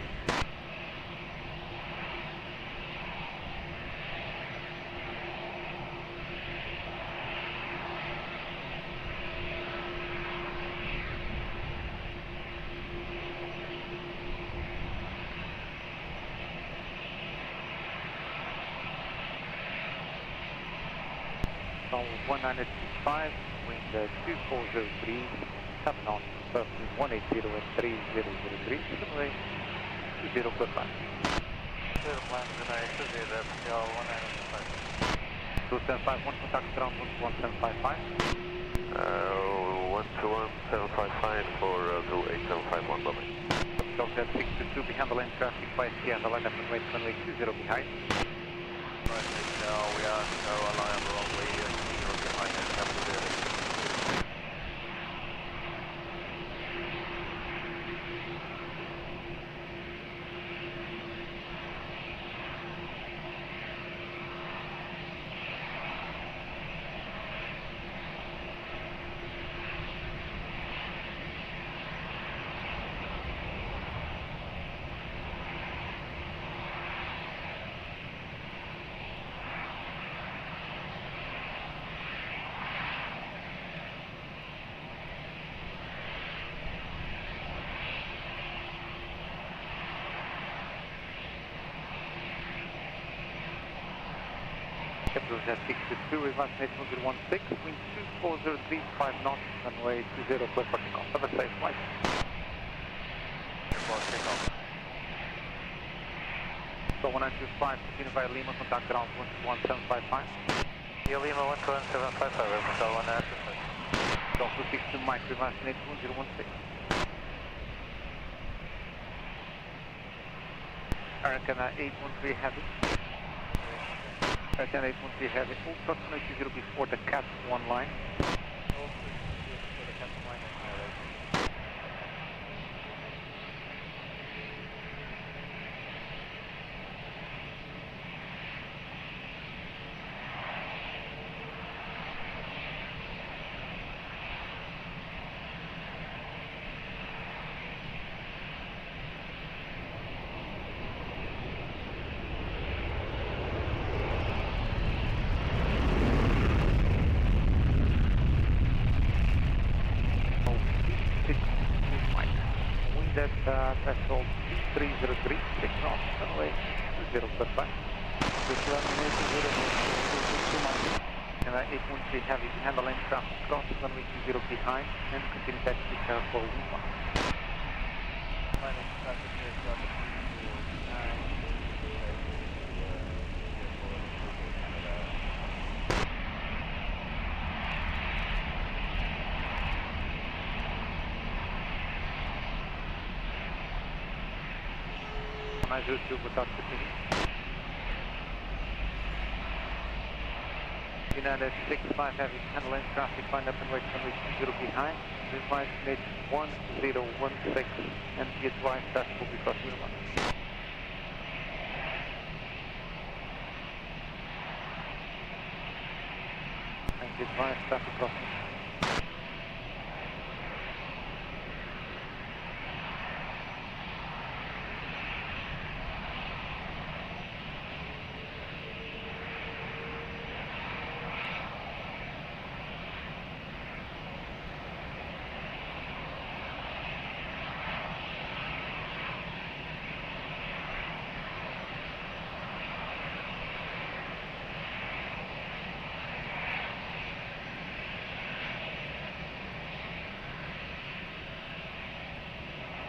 Speaker 6: Atenção 1925, wind 2403, 7 knots, between 180 and 3000 degrees, runway 20 clear plan. Clear plan, runway 20, Portugal 1925. 2751, contact ground 11755.
Speaker 3: 121.755 for 28751, bye-bye.
Speaker 6: Delta 622, be handling traffic by Sierra, line up and wait, runway 20 behind.
Speaker 4: Right, now we are now aligned wrongly, 0 behind and capital zero.
Speaker 6: Capital Jet 622, reverse net 1016, wind 24035 knots, runway 20, clear for takeoff. Have a safe flight.
Speaker 4: Clear for takeoff.
Speaker 6: So 1925, continue via Lima, contact ground 11755.
Speaker 4: Yeah, Lima 11755, Hotel 1 access.
Speaker 6: Delta 62 Mike, reverse net 1016. American 813 Heavy. American 813 Heavy, approximately 20 before the Cat 1 line. Threshold 2303, 6 knots, runway 20 clear flight. And 813 Heavy, handling traffic cross, runway 20 behind, and continue taxi for Lima. Without continuing. United 65 Heavy, handling traffic, line up and wait, runway 20 behind. Revised mid 1016, and be advised traffic will be crossing the line. And be advised traffic crossing.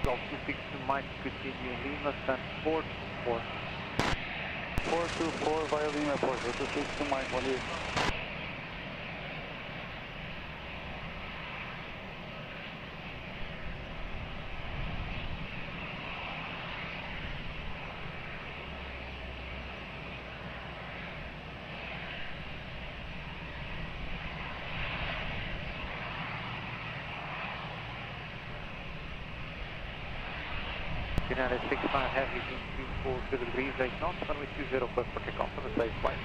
Speaker 6: Golf 262 Mike, continue Lima, stand 424.
Speaker 10: 424 via Lima, Airport, 262 Mike, 1 year.
Speaker 6: United 65 Heavy, wind 240 degrees, 8 knots, runway 20, clear for takeoff, have a safe flight.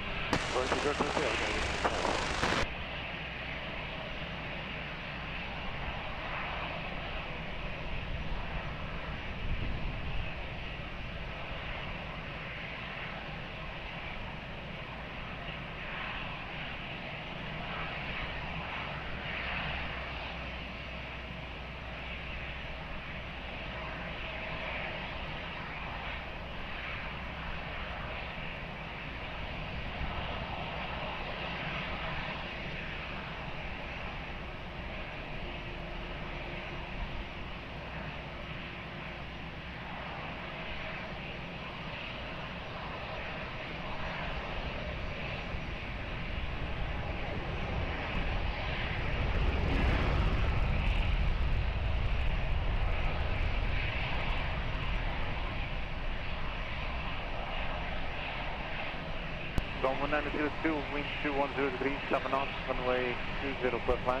Speaker 6: From 1902, wind 210 degrees, 7 knots, runway 20 plus line.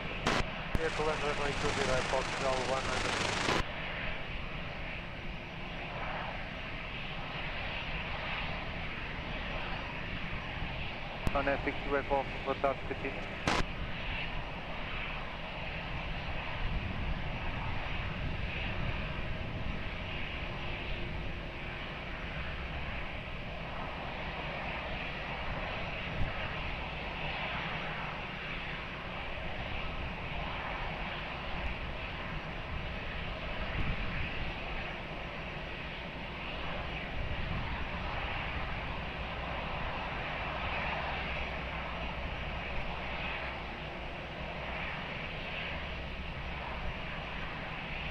Speaker 10: Clear to land runway 20, Aeroporto, 100.
Speaker 6: On Taxiway for Taxiway.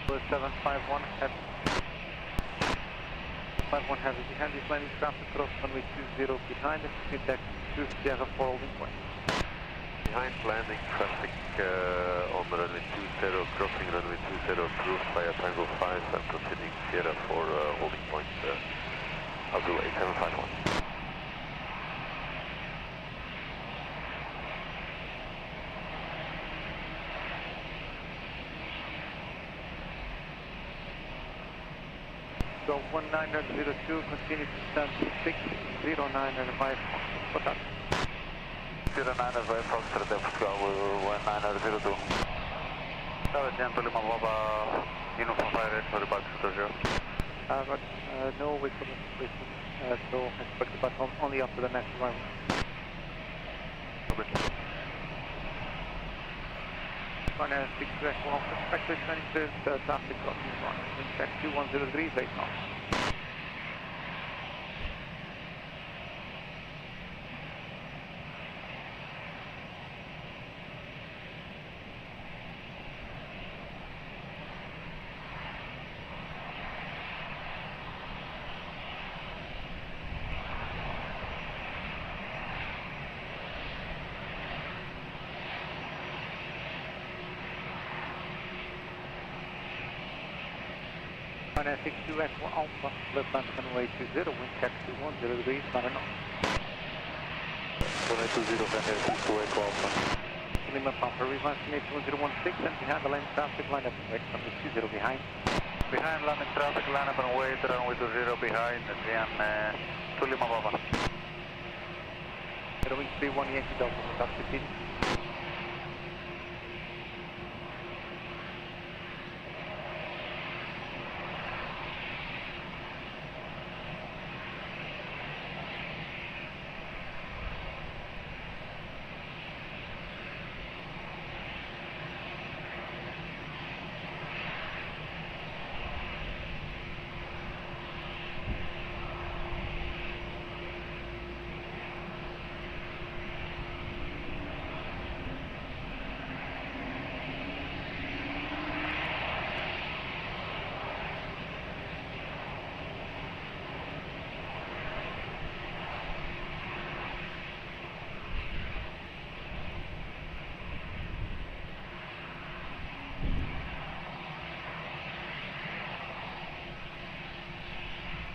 Speaker 6: Was 751 heavy. 51 heavy behind this landing craft across runway 20 behind and contact 2 Sierra 4 holding point.
Speaker 3: Behind landing traffic on runway 20, crossing runway 20 approved via Tango 5 and proceeding Sierra 4 holding point Azul 8751.
Speaker 6: So 1902, continue to stand 609 and 5 for that.
Speaker 10: 09 advise Foxtrot, Portugal, 1902. Tower Temple, Lima Bravo, Uniform Fire Rate for departure to 0.
Speaker 6: But no, we couldn't, so expect the button only after the next arrival. On a 6 1, expected 26 traffic crossing one, wind check 210 degrees, 8 knots. On a 62 Echo Alpha, left hand runway 20, wind check 210 degrees, 9 knots.
Speaker 10: Runway 20, Runway 62 Echo Alpha.
Speaker 6: Lima Papa, reverse 1016 and behind the lane traffic, line up and wait, runway 20 behind.
Speaker 10: Behind landing traffic, line up and wait, runway 20 behind, and to Lima Bravo.
Speaker 6: Runway 31 Yankee Delta, Taxiway.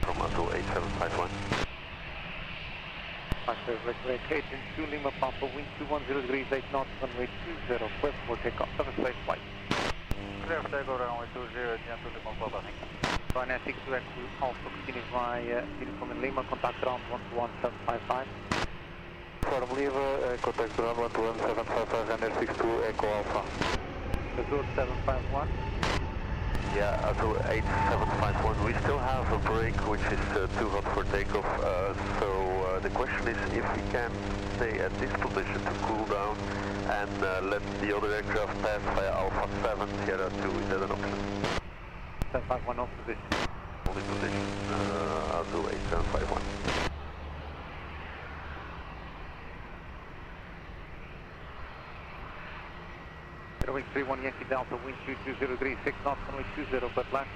Speaker 3: From Azul 8751.
Speaker 6: Master vacate into Lima Papa, wind 210 degrees, 8 knots, runway 20, clear for takeoff, have a safe flight.
Speaker 10: Clear for takeoff, runway 20, to Lima Bravo.
Speaker 6: Ryanair 62 Echo Alpha continues via uniform in Lima, contact ground 121-755.
Speaker 10: Form leave, contact ground 121-755, Ryanair 62 Echo Alpha.
Speaker 6: Azul 751.
Speaker 3: Yeah, Azul 8751. We still have a break which is too hot for takeoff, so the question is if we can stay at this position to cool down and let the other aircraft pass via Alpha 7, Sierra 2. Is that an option?
Speaker 6: 751 off position.
Speaker 3: Only position, Azul 8751.
Speaker 6: Runway 31 Yankee Delta, wind 220 degrees, 6 knots, runway 20, but left.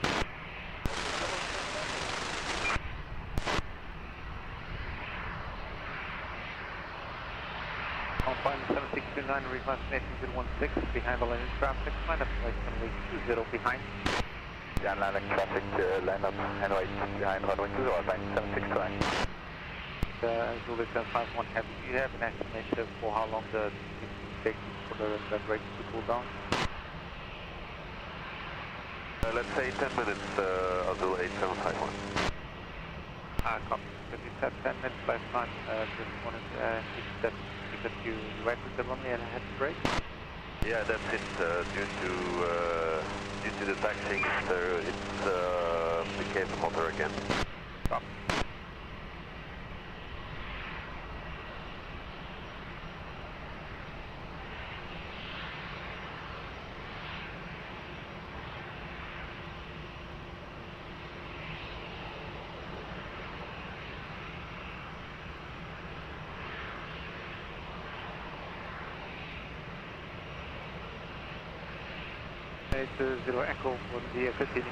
Speaker 6: On final 7629, reverse nation 016, behind the lane traffic, line up place runway 20 behind.
Speaker 10: Behind landing traffic, line up and wait, behind runway 20, line 7629.
Speaker 6: Zulu 51 Heavy. Do you have an estimate for how long it takes for the brakes to cool down?
Speaker 3: Let's say 10 minutes, Azul 8751.
Speaker 6: Copy. Because you said 10 minutes last time, just wanted to see that because you exited the runway and had to brake?
Speaker 3: Yeah, that's it. Due to the taxiing, it became hotter again.
Speaker 6: Copy. It's 0 Echo for the continue.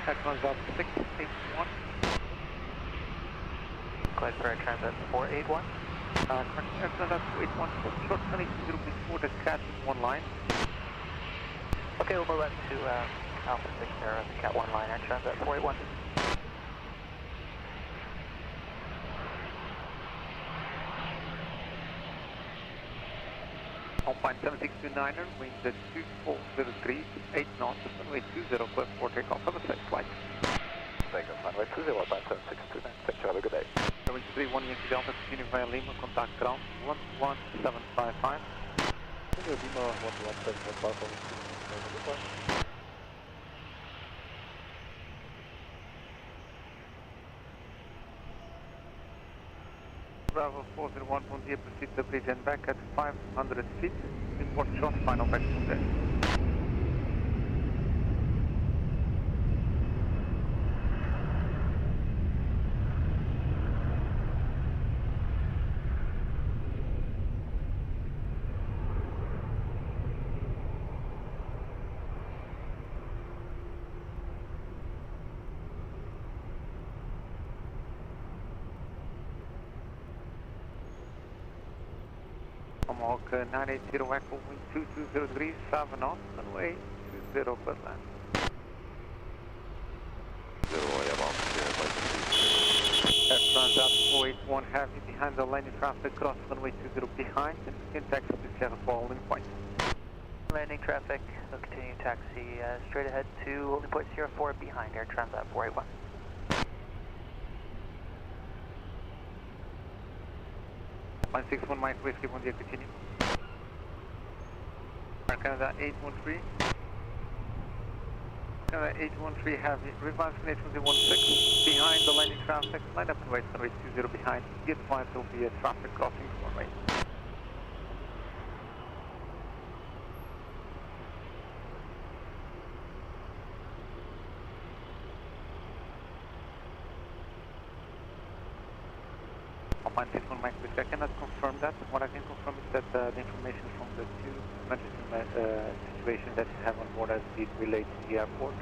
Speaker 6: That runs up 681.
Speaker 4: Clyde for transit 481.
Speaker 6: Correct, that runs up 281. Short 22 before the cat is one line.
Speaker 4: Okay, we'll move up to Alpha 6 there, the Cat 1 line, air transit 481.
Speaker 6: Alpine 7629er, wind 2403, 8 knots, runway 20, clear for takeoff. Have a safe flight.
Speaker 9: Takeoff, runway 20, Alpine 7629. Thank you, have a good day.
Speaker 6: Runway 31 Yankee Delta, continue via Lima, contact ground 11755.
Speaker 9: Lima, 11755.
Speaker 6: Bravo 401, bom dia, proceed to the bridge and back at 500 feet. Report short, final back from there. Tomahawk 980 Echo, wind 220 degrees, 7 knots, runway 20, clear land.
Speaker 3: 0 about
Speaker 6: That runs up 481 heavy behind the lane of traffic, cross runway 20 behind, and begin taxi to Sierra holding point.
Speaker 4: Landing traffic, we'll continue taxi straight ahead to holding point Sierra 4 behind air transit 481.
Speaker 6: Line 61 Mike Whiskey, bom dia, continue. Air Canada 813. Canada 813 heavy, revise connection 016, behind the landing traffic, line up and wait, runway 20 behind. Be advised there will be a traffic crossing runway. Alpine 61 Mike Whiskey, I cannot confirm that. What I can confirm is that the information from the two emergency situations that you have on board has been relayed to the airport.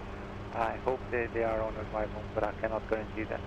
Speaker 6: I hope they are on arrival, but I cannot guarantee that.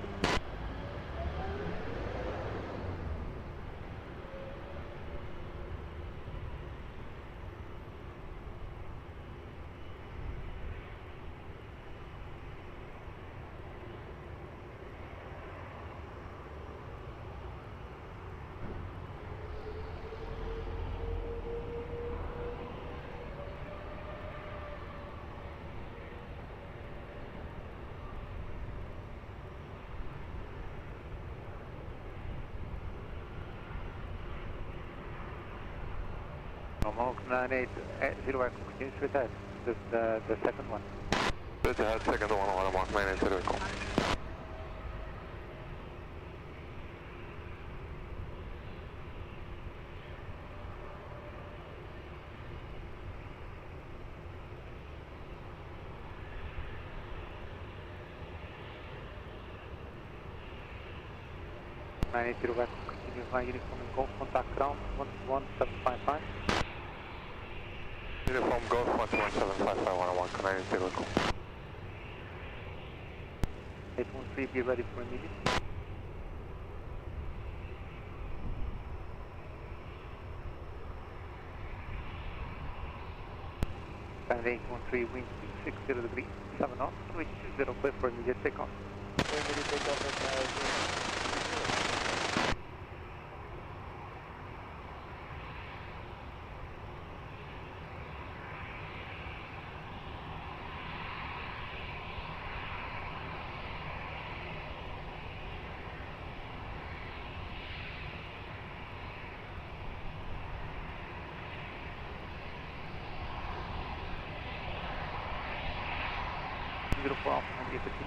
Speaker 6: Tomahawk 980 Echo, continue straight ahead. This is the second one.
Speaker 3: Straight ahead, second one, Mark 980 Echo.
Speaker 6: Continue via uniform and golf, contact ground 11755.
Speaker 3: Uniform Golf 11755, 980 Echo.
Speaker 6: 813, be ready for immediate. Band 813, wind 260 degrees, 7 knots, runway 20, clear for immediate takeoff.
Speaker 4: Immediate takeoff at
Speaker 6: Beautiful Alpha, LPPT.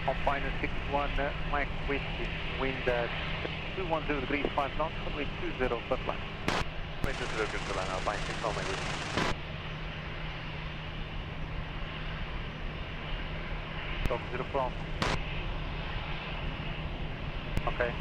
Speaker 6: Alpine 61, Mike Whiskey, wind 210 degrees, 5 knots, runway 20, flat line.
Speaker 10: Runway 20, good to line, Alpine 61, Mike Whiskey.
Speaker 6: Dog 0 from. Okay.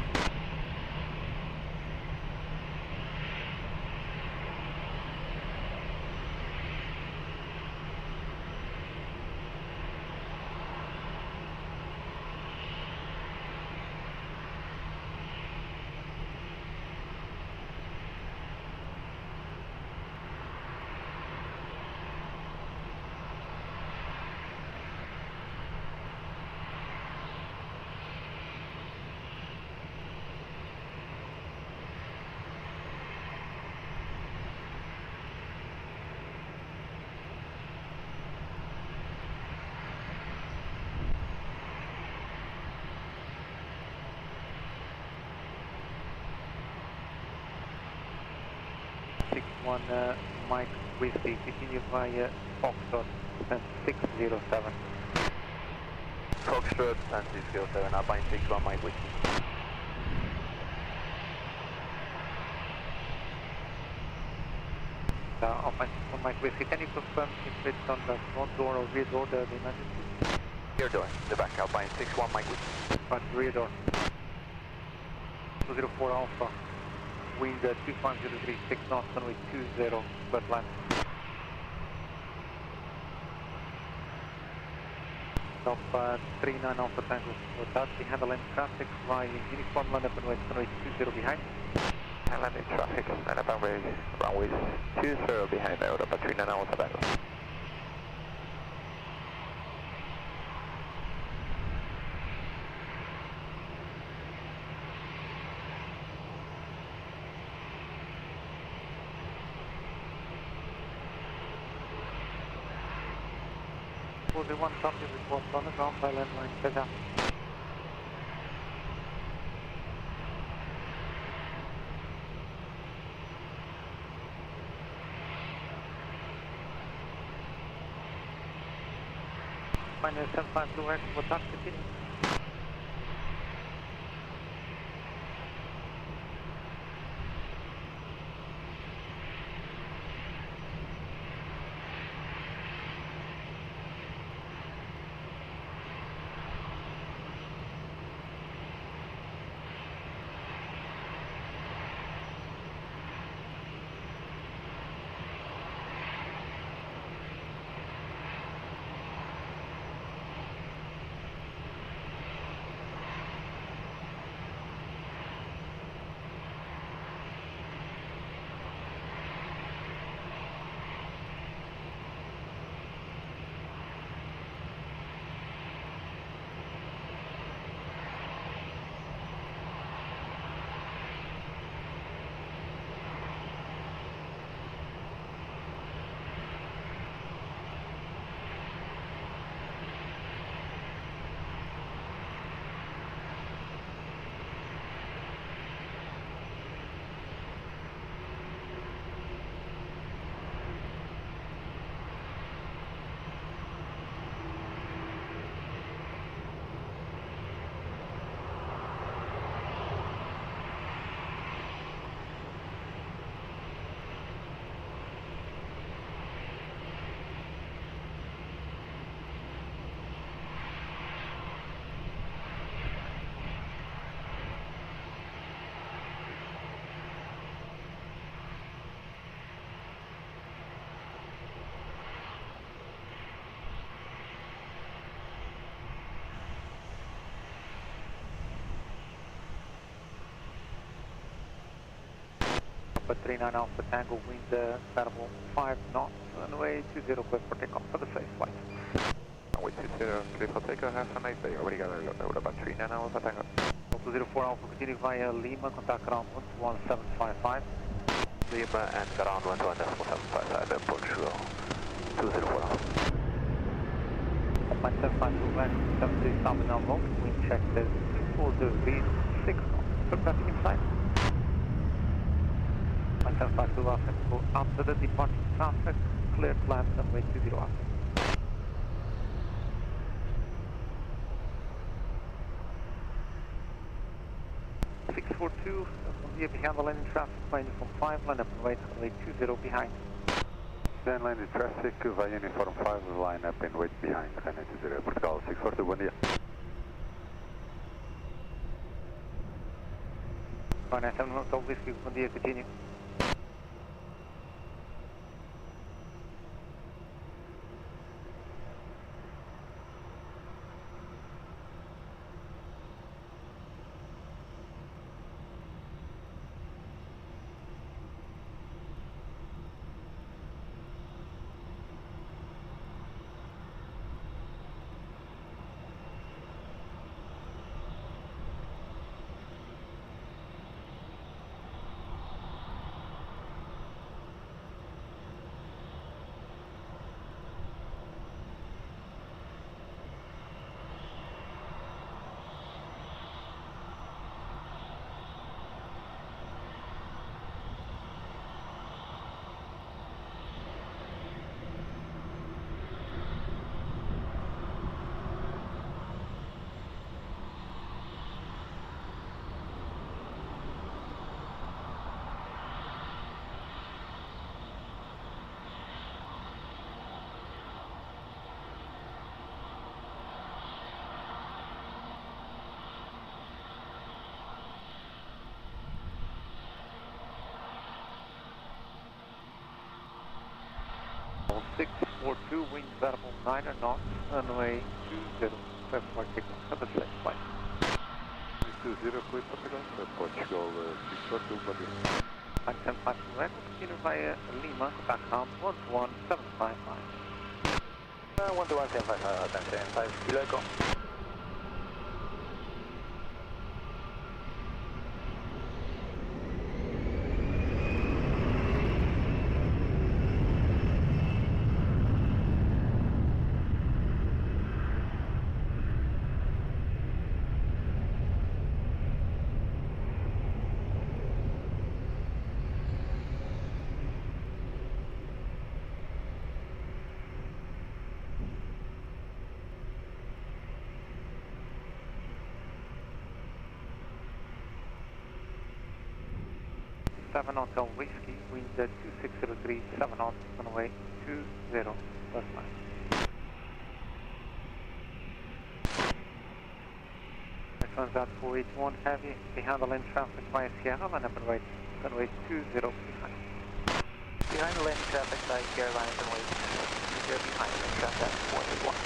Speaker 6: One Mike Whiskey, continue via Foxtrot, stand 607.
Speaker 10: Foxtrot, stand 607, Alpine 61, Mike Whiskey.
Speaker 6: Alpine 61, Mike Whiskey, can you confirm if it's on the front door or rear door, the emergency?
Speaker 10: Rear door, the back, Alpine 61, Mike Whiskey.
Speaker 6: Right, rear door. 204 Alpha. Wind 250 degrees, 6 knots, runway 20, flat line. Stop 39 Alpha Tango for taxi, handling traffic via uniform line up and west, runway 20 behind.
Speaker 9: Handling traffic, line up and west, runway 20 behind, Europa 39 Alpha Tango.
Speaker 6: The one copy report on the ground by landline, set up. Final 752 air for taxi, continue. Alpha 39 Alpha Tango, wind variable 5 knots, runway 20, clear for takeoff for the safe flight.
Speaker 4: Runway 20, clear for takeoff, have a nice day. Obrigado, Europa 39 Alpha Tango.
Speaker 6: 204 Alpha, continue via Lima, contact ground 11755.
Speaker 3: Lima and ground 11755 at Portugal. 204 Alpha.
Speaker 6: 1752 back, 73 south now long, wind check says 240 degrees, 6 knots. For traffic inside. 1752 Alpha, go after the departing traffic, clear to land runway 20 Alpha. Behind the landing traffic, via uniform 5, line up and wait, runway 20 behind.
Speaker 11: Then landing traffic, via uniform 5, line up and wait behind, runway 20, Portugal 642, bom dia.
Speaker 6: Runway 7 Hotel Whiskey, bom dia, continue. All 642, wind variable 9 knots, runway 20, clear for takeoff for the safe flight.
Speaker 11: 20, clear for takeoff, Portugal 642, bom dia.
Speaker 6: 1752 Echo, continue via Lima, contact ground 11755.
Speaker 4: 11755, attention, 5 Kilo Echo.
Speaker 6: Seven Hotel Whiskey, wind 2603, 7 knots, runway 20, plus 9. Transat 481 Heavy, behind the lane traffic via Sierra, line up and wait, runway 20 behind.
Speaker 4: Behind the lane traffic by Sierra, line up and wait, 20 behind, Transat 481.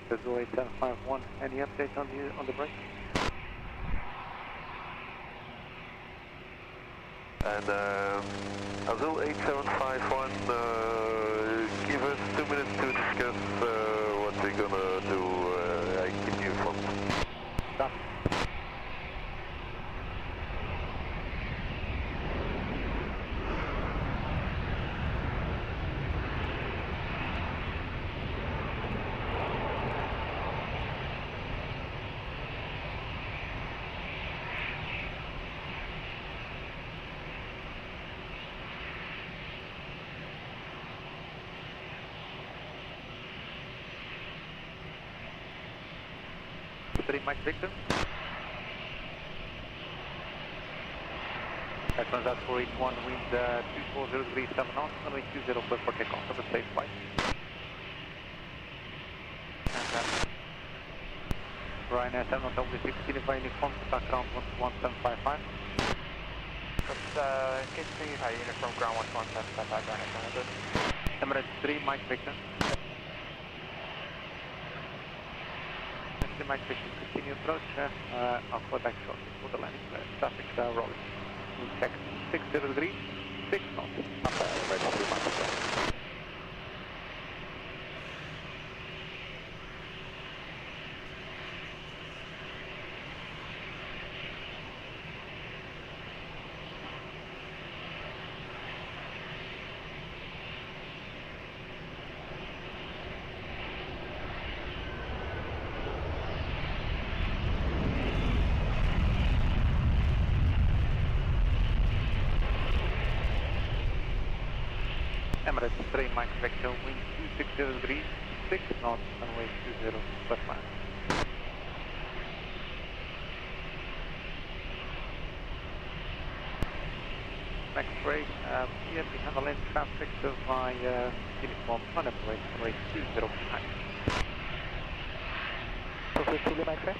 Speaker 6: Azul 8751, any update on the brake?
Speaker 3: And Azul 8751, give us 2 minutes to discuss what we're gonna do. I keep you informed.
Speaker 6: Stop. Mike Victor. Transat 481, wind 240 degrees 7 knots, runway 20, clear for takeoff for the safe flight. Ryanair 706, continue via uniform, background 11755.
Speaker 4: Continue via uniform, ground 11755, Ryanair 706.
Speaker 6: Emirates 3, Mike Victor. Mike Victor, continue approach, I'll call back shortly for the landing, traffic rolling. We'll check 60 degrees, 6 knots.
Speaker 4: Emergency 3, Mike Victor.
Speaker 6: Emirates 3, Mike Victor, wind 260 degrees, 6 knots, runway 20, plus minus. X-ray, here we have a lane traffic via uniform, runway 20 behind.
Speaker 9: Professor William X-ray?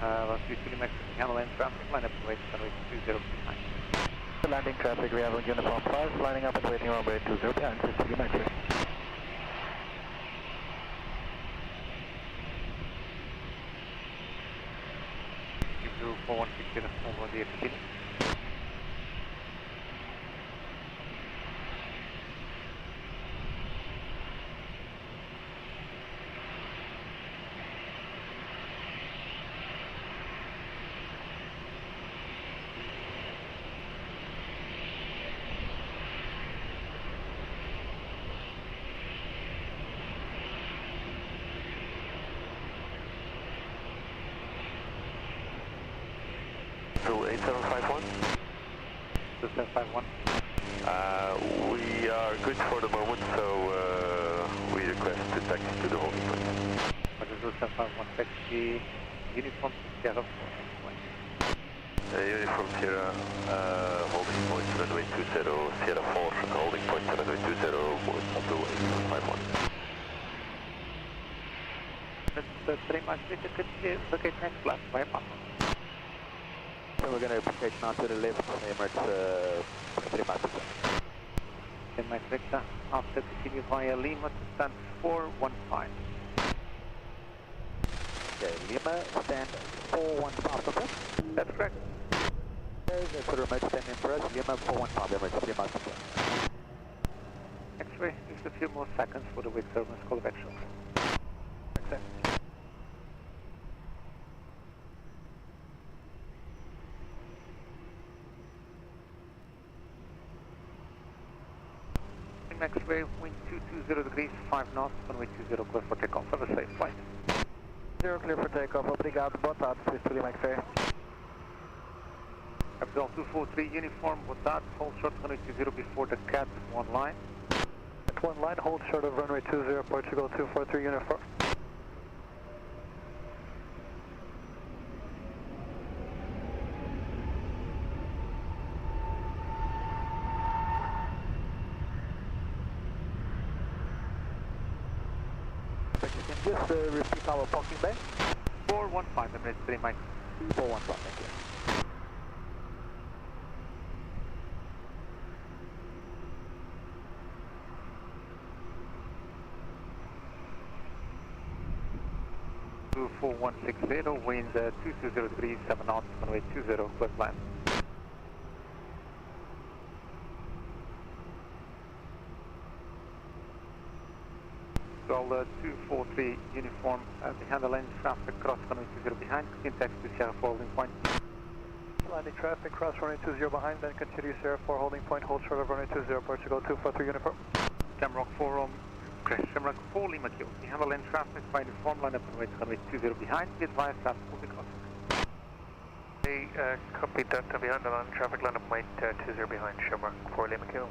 Speaker 6: William X-ray, we have a lane traffic, runway 20 behind.
Speaker 9: Landing traffic, we have on uniform 5, lining up and waiting runway 20 behind, William X-ray.
Speaker 6: Blue 4160 over the Aviation.
Speaker 3: Control 8751.
Speaker 6: 2751.
Speaker 3: We are good for the moment, so we request to taxi to the holding point.
Speaker 6: 2751 taxi, uniform Sierra 4.
Speaker 3: Uniform Sierra, holding point runway 20, Sierra 4, holding point runway 20, moving on to 8751.
Speaker 6: That's pretty much it. Look at next left by a pump.
Speaker 9: So we're going to approach now to the left, Emirates 3 miles.
Speaker 6: Mike Victor, after continue via Lima to stand 415.
Speaker 9: Okay, Lima, stand 415,
Speaker 6: That's correct.
Speaker 9: That's the remote standing for us, Lima 415, Emirates 3 miles.
Speaker 6: X-ray, just a few more seconds for the wake service, call back shortly. X-ray, wind 220 degrees, 5 knots, runway 20, clear for takeoff. Have a safe flight.
Speaker 9: 0 clear for takeoff, obrigado, boa tarde, William X-ray.
Speaker 6: Capital 243, uniform, boa tarde, hold short runway 20 before the CAT 1 line.
Speaker 9: At 1 line, hold short of runway 20, Portugal 243, uniform. Just repeat our parking bay.
Speaker 6: 415, Emirates 3, Mike.
Speaker 9: 415, thank you.
Speaker 6: To 4160, wind 220 degrees, 7 knots, runway 20, clear land. Control 243 uniform, behind the lane traffic, cross runway 20 behind, continue taxi to Sierra 4 holding point.
Speaker 9: Landing traffic, cross runway 20 behind, then continue Sierra 4 holding point, hold short of runway 20, Portugal 243 uniform.
Speaker 6: Shamrock 4 crash, Shamrock 4 Lima Kilo, behind the lane traffic, by uniform, line up runway 20 behind, be advised traffic will be crossing.
Speaker 7: Hey, copy that, behind the line traffic, line up 20 behind, Shamrock 4 Lima Kilo.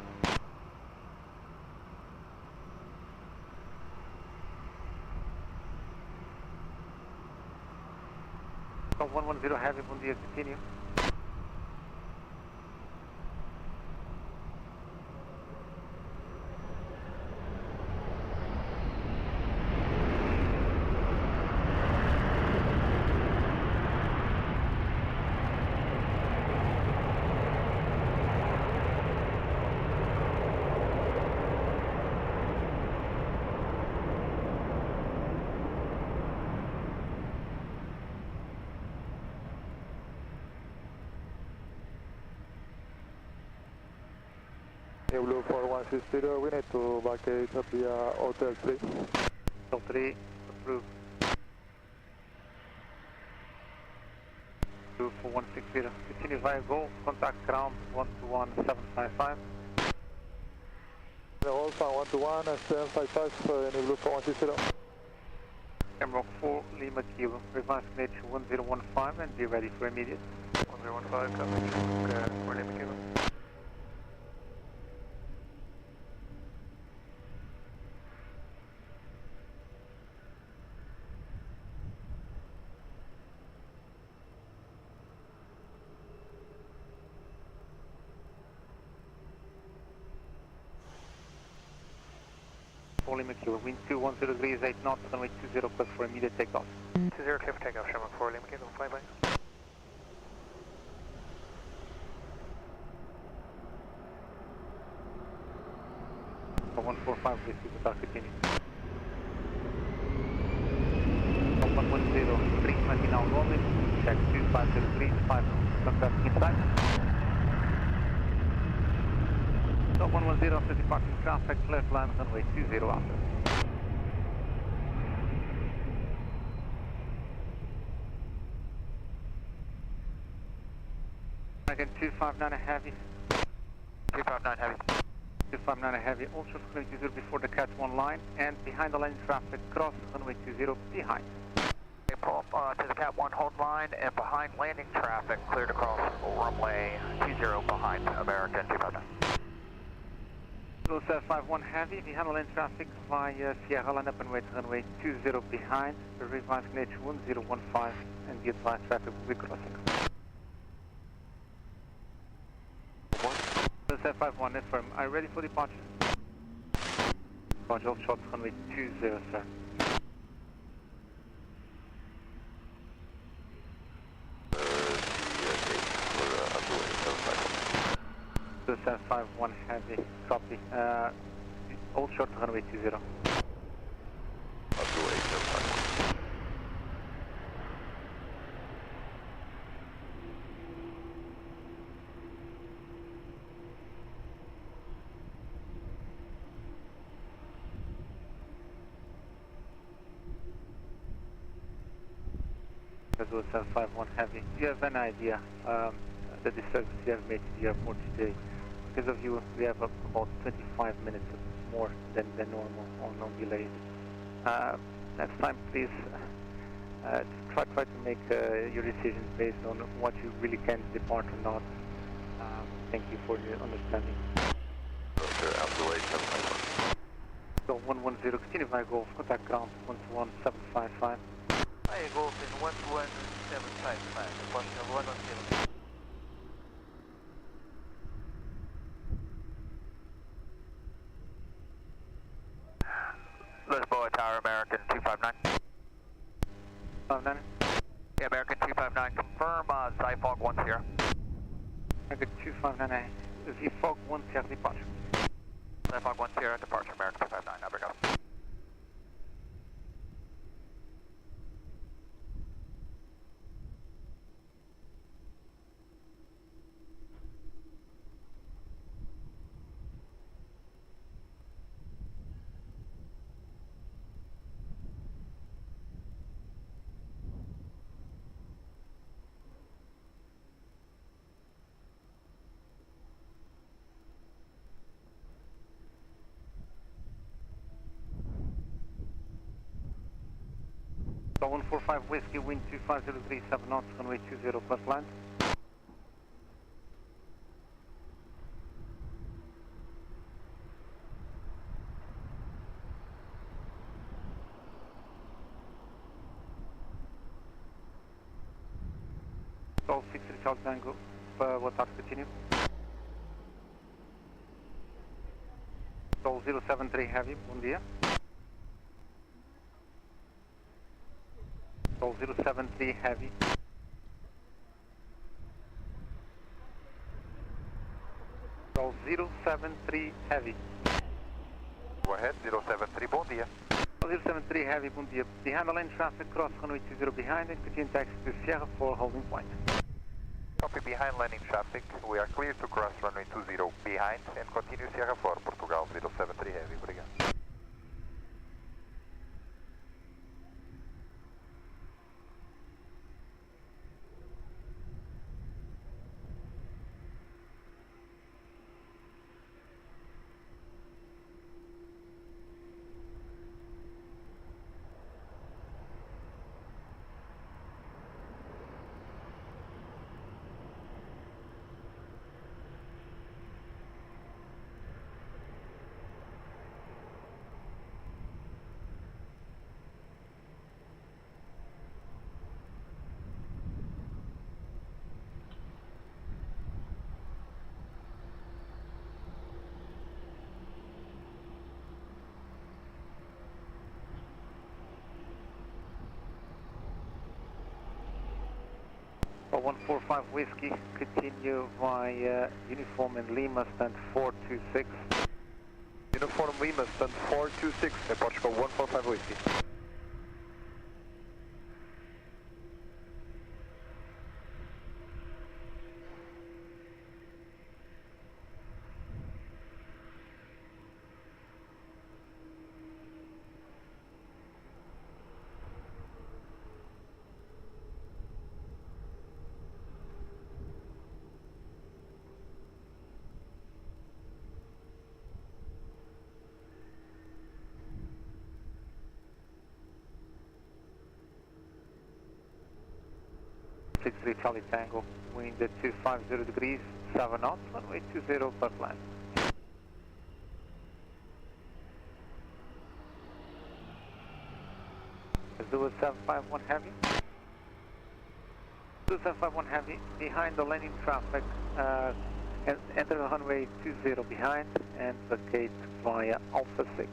Speaker 6: 110 heavy, bom dia, continue.
Speaker 9: Any blue for 160, we need to vacate up via Hotel 3.
Speaker 6: Hotel 3, approved. Blue for 160, continue via Golf, contact ground 121-755.
Speaker 9: The Alpha 121 755, any blue for 160.
Speaker 6: Camrock 4, Lima Kilo, revise nature 1015 and be ready for immediate.
Speaker 10: 1015, copy, for Lima Kilo.
Speaker 6: Lima Kilo, wind 210 degrees, 8 knots, runway 20 plus for immediate takeoff.
Speaker 10: 20 clear for takeoff, Sherman 4, Lima Kilo, fly by.
Speaker 6: So 145, please keep the continue. 110, 320 now rolling, check 250 degrees, 5 knots, contact inside. So 110 after departing traffic, left line runway 20 after. Again 259 heavy.
Speaker 10: 259 heavy.
Speaker 6: 259 heavy, also runway 20 before the Cat 1 line and behind the lane traffic, cross runway 20 behind.
Speaker 10: Okay, pull up to the Cat 1 hold line and behind landing traffic, cleared across runway 20 behind American 259.
Speaker 6: 0751 heavy, behind the lane traffic via Sierra line up and wait runway 20 behind, revise nature 1015 and the advanced traffic will be crossing. 0751 net firm, are you ready for departure? Roger, all shots runway 20 sir. 0751 heavy, copy. All short runway 20. Azul 751 heavy. Do you have an idea the disturbance you have made to the airport today? Because of you, we have about 25 minutes more than normal on no delays. Next time, please try to make your decisions based on what you really can depart or not. Thank you for your understanding.
Speaker 3: Roger, Abdullah 751.
Speaker 6: So 110, continue via Golf, contact ground 121-755.
Speaker 10: Hi, Golf in 11755, departure 110. Lisboa Tower, American 259.
Speaker 6: 59?
Speaker 10: Yeah, American 259, confirm Zyfog 10.
Speaker 6: American 259, Zyfog 10 departure.
Speaker 10: Zyfog 10, departure, American 259, Obrigado.
Speaker 6: So 145 Whiskey, wind 2503, 7 knots, runway 20 plus land. So 63 South Tango, boa tarde, continue. So 073 Heavy, bom dia. So 073 Heavy. So 073 Heavy.
Speaker 10: Go ahead, 073, bom dia.
Speaker 6: 073 Heavy, bom dia. Behind the lane traffic, cross runway 20 behind and continue taxi to Sierra 4 holding point. Copy behind landing traffic. We are clear to cross runway 20 behind and continue Sierra 4, Portugal 073 Heavy. Obrigado.
Speaker 12: For 145 Whiskey, continue via Uniform in Lima, stand 426.
Speaker 6: Uniform Lima, stand 426, Portugal 145 Whiskey.
Speaker 12: Charlie Tango, wind at 250 degrees, 7 knots, runway 20, plus land. Let's do a 751 Heavy. Do 751 Heavy, behind the landing traffic, enter the runway 20 behind and vacate via Alpha 6.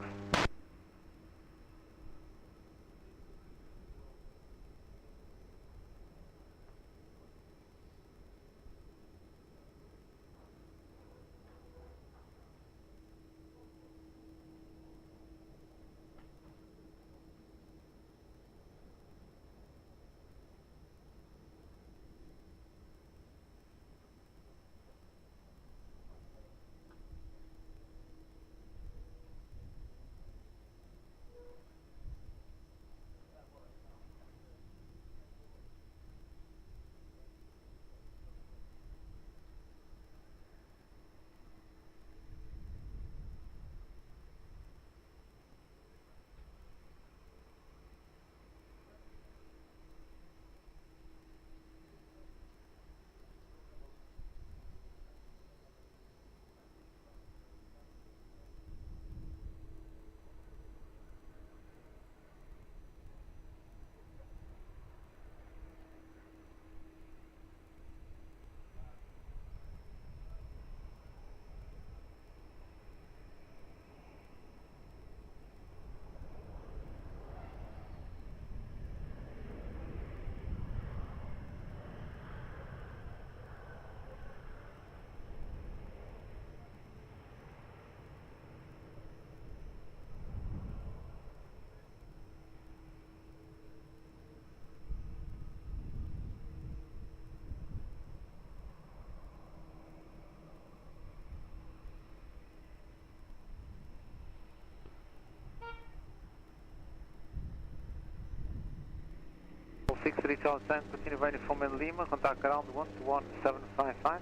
Speaker 12: Six three Charlie Tango, continue by Uniform in Lima, contact ground 121-755.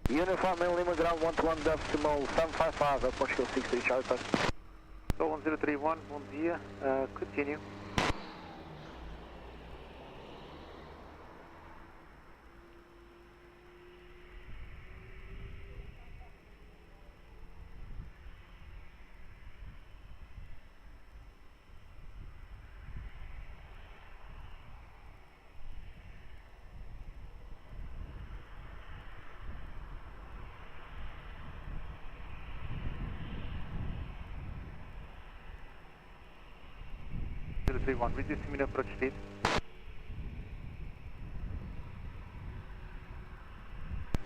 Speaker 9: Uniform in Lima, ground 121-755, Portugal 63 Charlie Tango.
Speaker 12: So 1031, bom dia, continue. Reduce minute approach speed.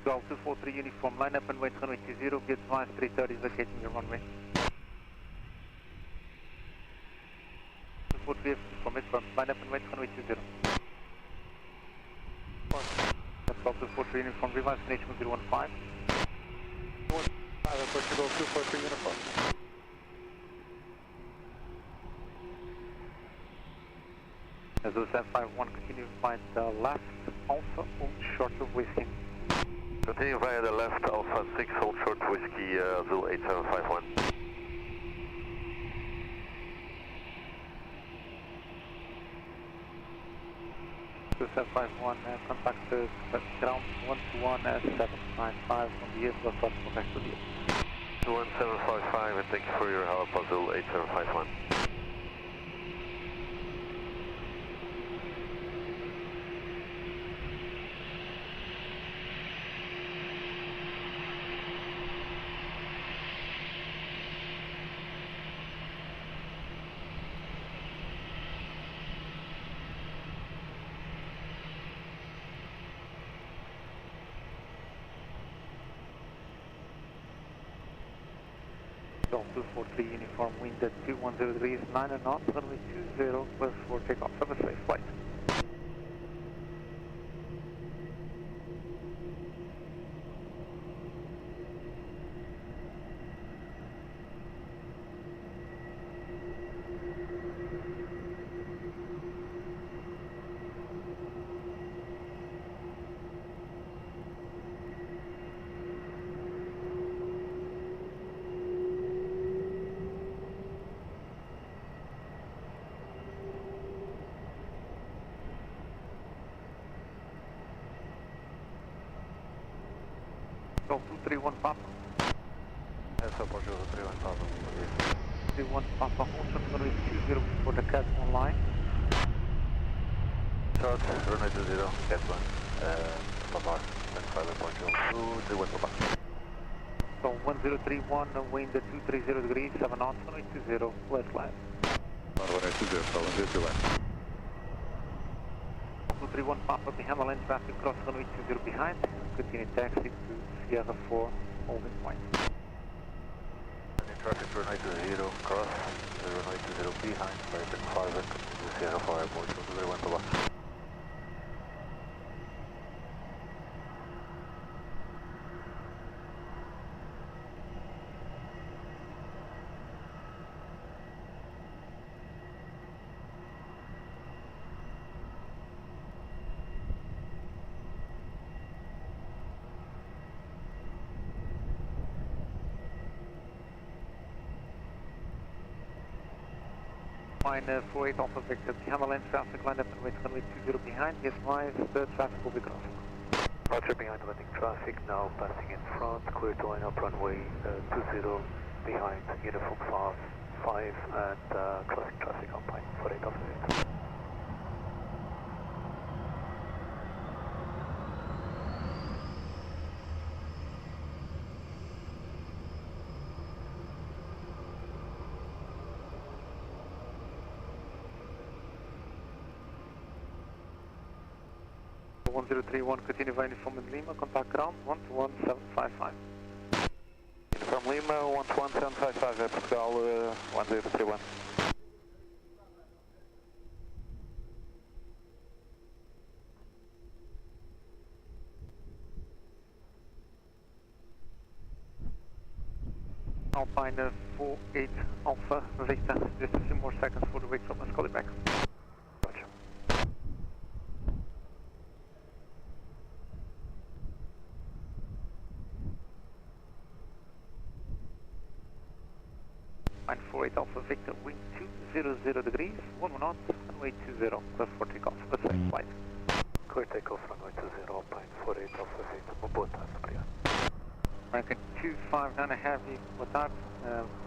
Speaker 12: Golf 243 uniform, line up and wait runway 20, be advised 330 is vacating your runway. 243 uniform, line up and wait runway 20.
Speaker 6: 243 uniform, revise destination 015.
Speaker 12: 5 Portugal 243 uniform.
Speaker 6: Azul 751, continue by the left, Alpha, hold short of whiskey.
Speaker 3: Continue via the left, Alpha 6, hold short whiskey, Azul 8751.
Speaker 6: Azul 751, contact ground 121 795 on the air, plus contact to the air.
Speaker 3: 1755 and thank you for your help, Azul 8751.
Speaker 6: Golf 243 uniform, wind at 210 degrees, 9 knots, runway 20, clear for takeoff. Have a safe flight. Golf 231 Papa.
Speaker 3: Aeroporto 231 Papa.
Speaker 6: 31 Papa, hold short runway 20 for the cat online.
Speaker 3: Short, runway 20, cat 1, Papa, 25.2, 1 Papa.
Speaker 6: So 1031, wind at 230 degrees, 7 knots, runway 20, west line.
Speaker 11: Runway 20, follow this line.
Speaker 6: 231 Papa, behind the lane traffic, cross runway 20 behind, continue taxi to Sierra 4, holding point.
Speaker 3: Traffic runway 20, cross, runway 20 behind, American 5 and continue Sierra 4 Airport, 231 Papa.
Speaker 6: Line 48 Alpha Victor, behind the lane traffic, line up and wait runway 20 behind, yes, advised, the traffic will be crossing.
Speaker 3: Roger, behind landing traffic, now passing in front, clear to line up runway 20 behind, uniform 5 and crossing traffic on point, 48 Alpha Victor.
Speaker 6: So 1031, continue via uniform in Lima, contact ground 111755.
Speaker 3: Uniform Lima, 111755, Portugal 1031.
Speaker 6: Alpine 48 Alpha Victor, just a few more seconds for the wake up, let's call it back.
Speaker 3: Roger.
Speaker 6: Line 48 Alpha Victor, wind 200 degrees, 1 knot, runway 20, clear for takeoff, let's say flight.
Speaker 3: Clear takeoff, runway 20, Alpine 48 Alpha Victor, boa tarde, obrigado.
Speaker 6: American 259 Heavy, boa tarde,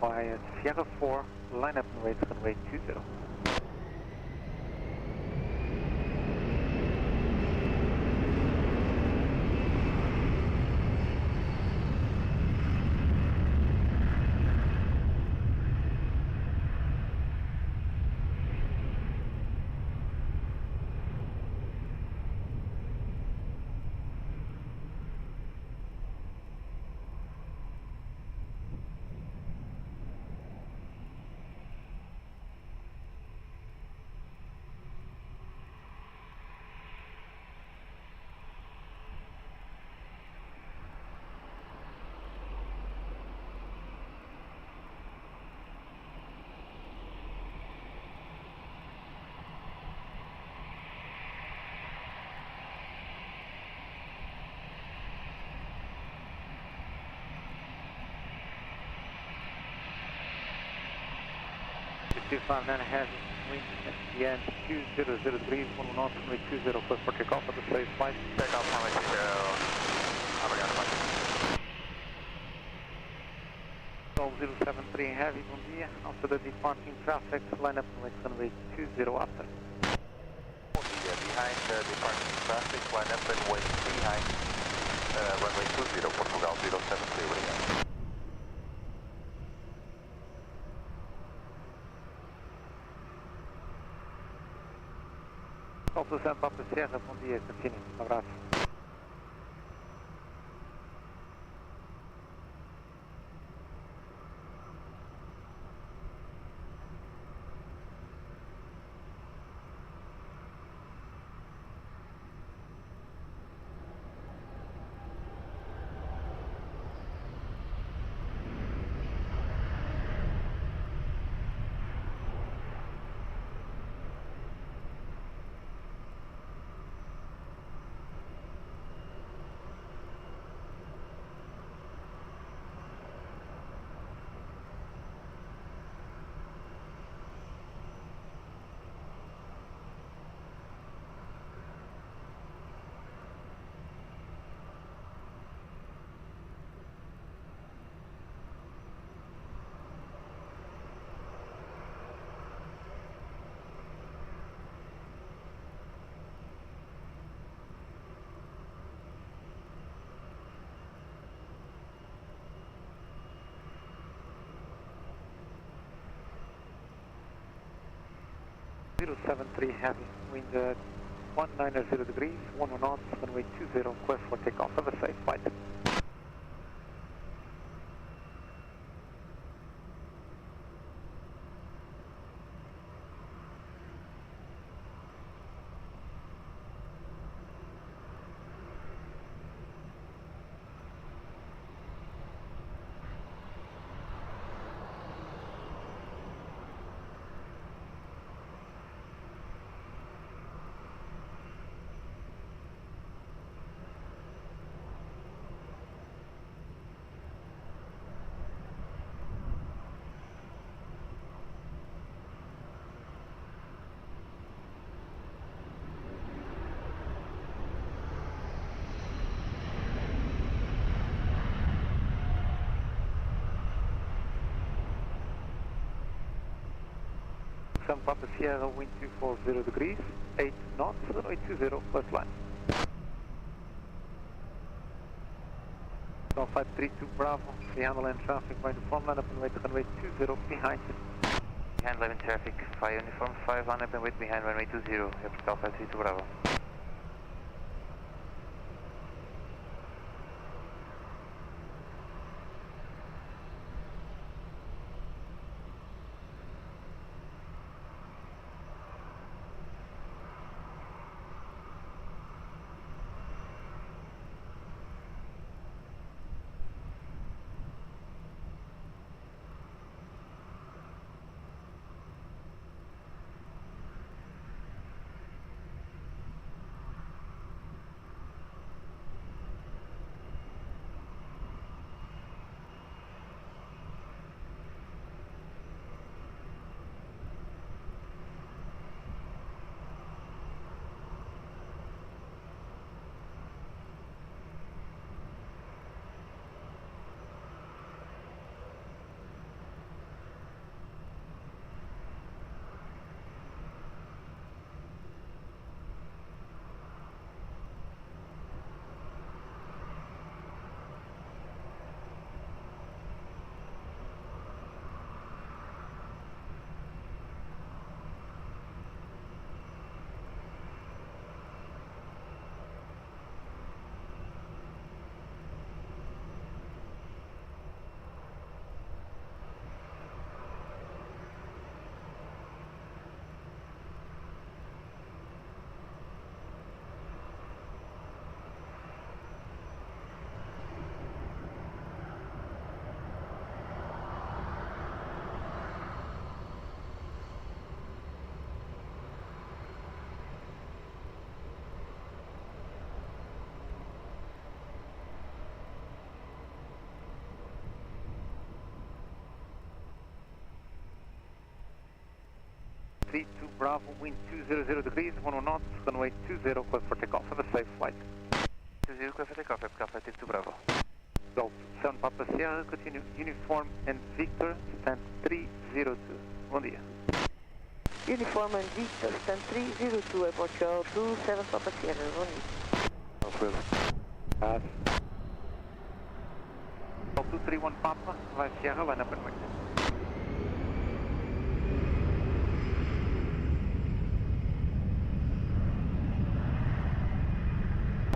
Speaker 6: by Sierra 4, line up and wait, runway 20.
Speaker 12: 25 heavy, wind at the end 200 degrees, 1 knot, runway 20, close for takeoff at the safe flight.
Speaker 10: Takeoff, runway 20, obrigado, flight.
Speaker 12: 12073 heavy, bom dia. After the departing traffic, line up runway 20 after.
Speaker 10: Bom dia, behind the departing traffic, line up and wait behind runway 20, Portugal 073, obrigado.
Speaker 12: Calçação Papa Sierra, bom dia, continue, um abraço. Zero 73 heavy, wind 190 degrees, 1 knots, runway 20, clear for takeoff. Have a safe flight. Papa Sierra, wind 240 degrees, 8 knots, runway 20, plus line. 532 Bravo, free handle and traffic by uniform, line up and wait runway 20, behind.
Speaker 4: Behind line traffic, via uniform 5, line up and wait behind runway 20, Aeroporto 532 Bravo.
Speaker 12: 32 Bravo, wind 200 degrees, 11 knots, runway 20, clear for takeoff. Have a safe flight.
Speaker 4: 20, clear for takeoff, Papa 32 Bravo.
Speaker 12: Golf 7 Papa Sierra, continue uniform and Victor, stand 302. Bom dia.
Speaker 13: Uniform and Victor, stand 302, Airport Girl 27 Papa Sierra, bom dia.
Speaker 12: Pass. Golf 231 Papa, vai Sierra, line up and wait.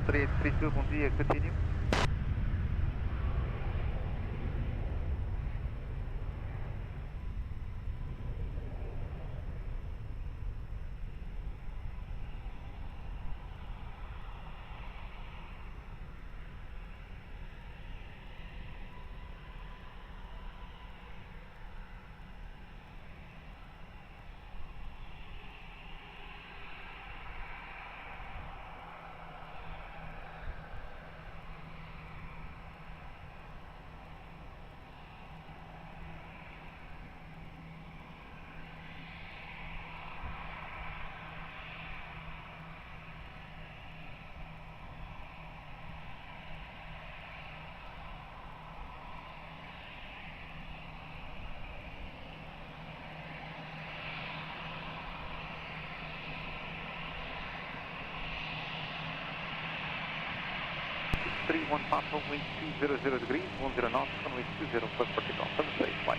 Speaker 12: 3832, bom dia, continue. Three one Papa, wind 200 degrees, 10 knots, runway 20, clear for takeoff. Have a safe flight.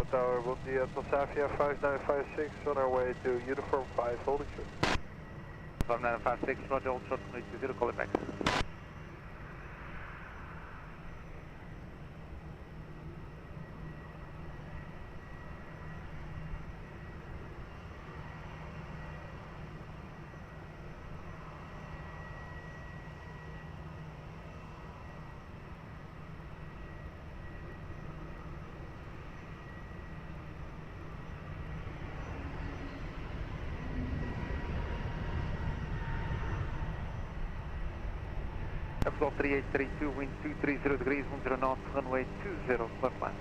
Speaker 3: Tower, bom dia, Safia 5956 on our way to Uniform 5, holding short.
Speaker 12: 5956, roger, hold short, runway 20, call it back. Apple 3832, wind 230 degrees, 10 knots, runway 20, clear flight.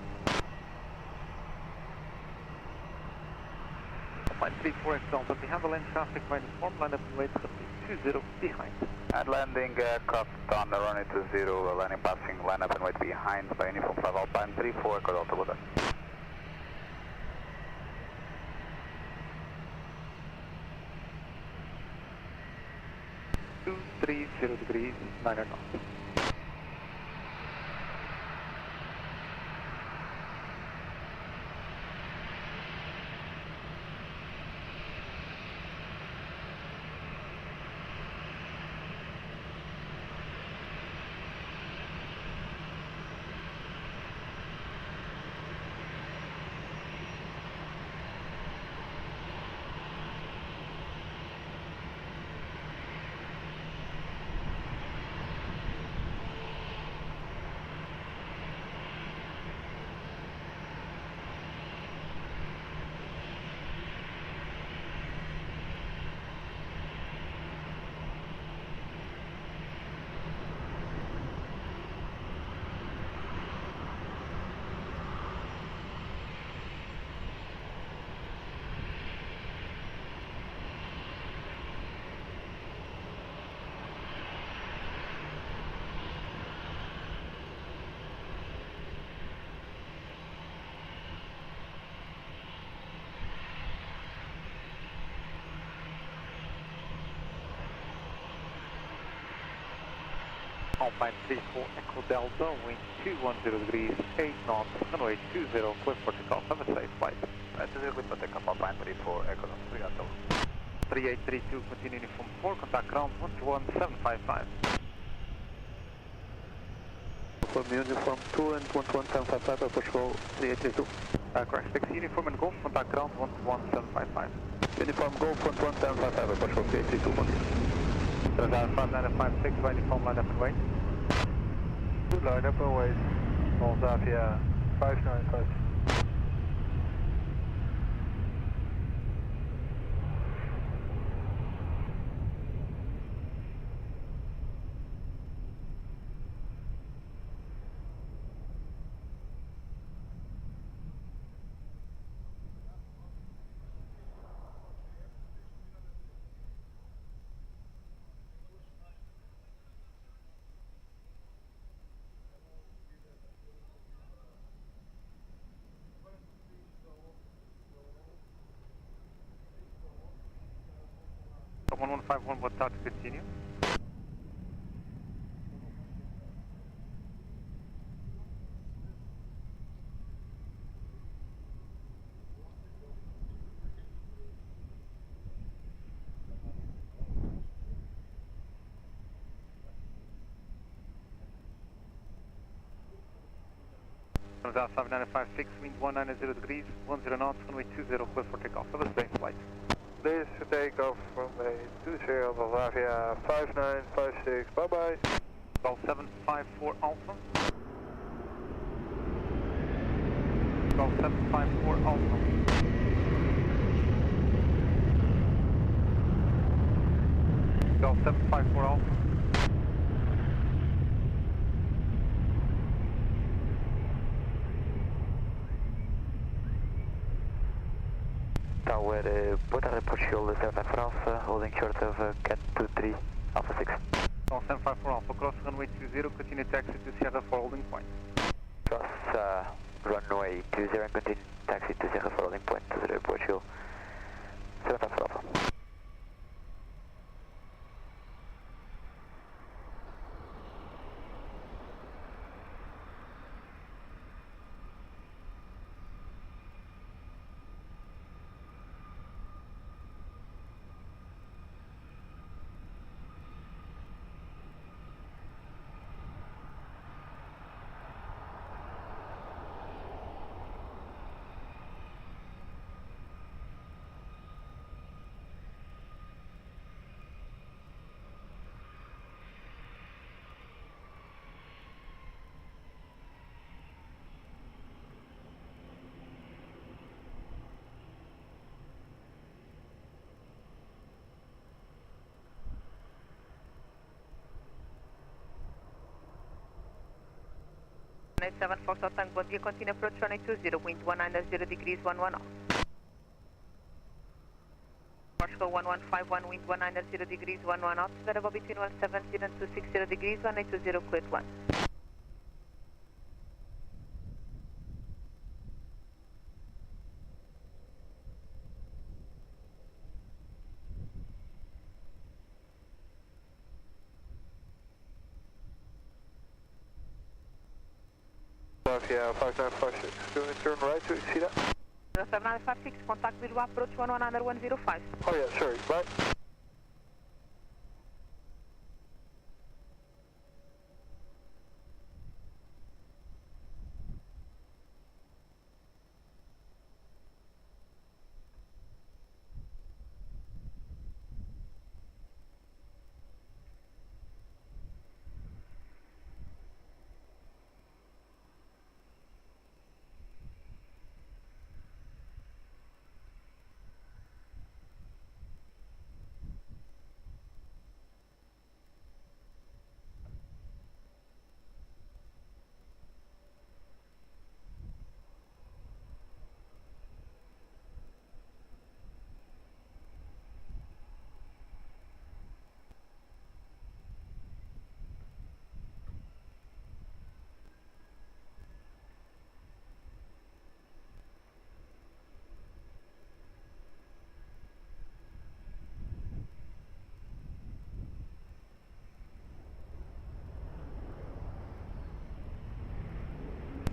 Speaker 12: Flight 34 X Delta, behind the lane traffic, right inform, line up and wait, runway 20 behind.
Speaker 10: And landing aircraft on the runway 20, landing passing, line up and wait behind by uniform 5 Alpine 34 Echo Delta, good luck.
Speaker 12: 230 degrees, 9 knots. Alpine 34 Echo Delta, wind 210 degrees, 8 knots, runway 20, clear for takeoff, have a safe flight.
Speaker 10: 20, clear for takeoff, Alpine 34 Echo Delta, obrigado.
Speaker 12: 3832, continue uniform 4, contact ground 121.755.
Speaker 9: From uniform 2 and 11755, approach roll 3832.
Speaker 12: Correct, taxi uniform and golf, contact ground 121.755.
Speaker 9: Uniform Golf 11755, approach roll 3832, bom dia.
Speaker 12: Transat 5956, right uniform, line up and wait.
Speaker 3: Line up and wait, Safia 5956.
Speaker 6: 1151, boa tarde, continue. Comes out 5956, wind 190 degrees, 10 knots, runway 20, clear for takeoff. Have a safe flight.
Speaker 3: This is takeoff from a 20 of Avia 5956, bye bye.
Speaker 6: Call 754 Alpha. Call 754 Alpha. Call 754 Alpha.
Speaker 4: Tower, boa tarde, Portugal 754 Alpha, holding short of Cat 23, Alpha 6.
Speaker 6: Call 754 Alpha, cross runway 20, continue taxi to Sierra for holding point.
Speaker 4: Cross runway 20 and continue taxi to Sierra for holding point, 20 Portugal 754 Alpha.
Speaker 1: Seven Foxtrot Tango, bom dia, continue approach runway 20, wind 190 degrees, 11 knots. Portugal 1151, wind 190 degrees, 11 knots, variable between 170 and 260 degrees, 1820, cleared 1.
Speaker 3: Yeah, 5956, doing a turn right, do you see that?
Speaker 1: 7956, contact Lisboa, approach 105.
Speaker 3: Oh yeah, sorry, bye.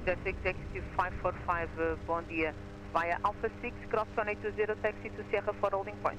Speaker 1: Delta Executive 545, bom dia, via Alpha 6, cross runway 20, taxi to Sierra for holding point.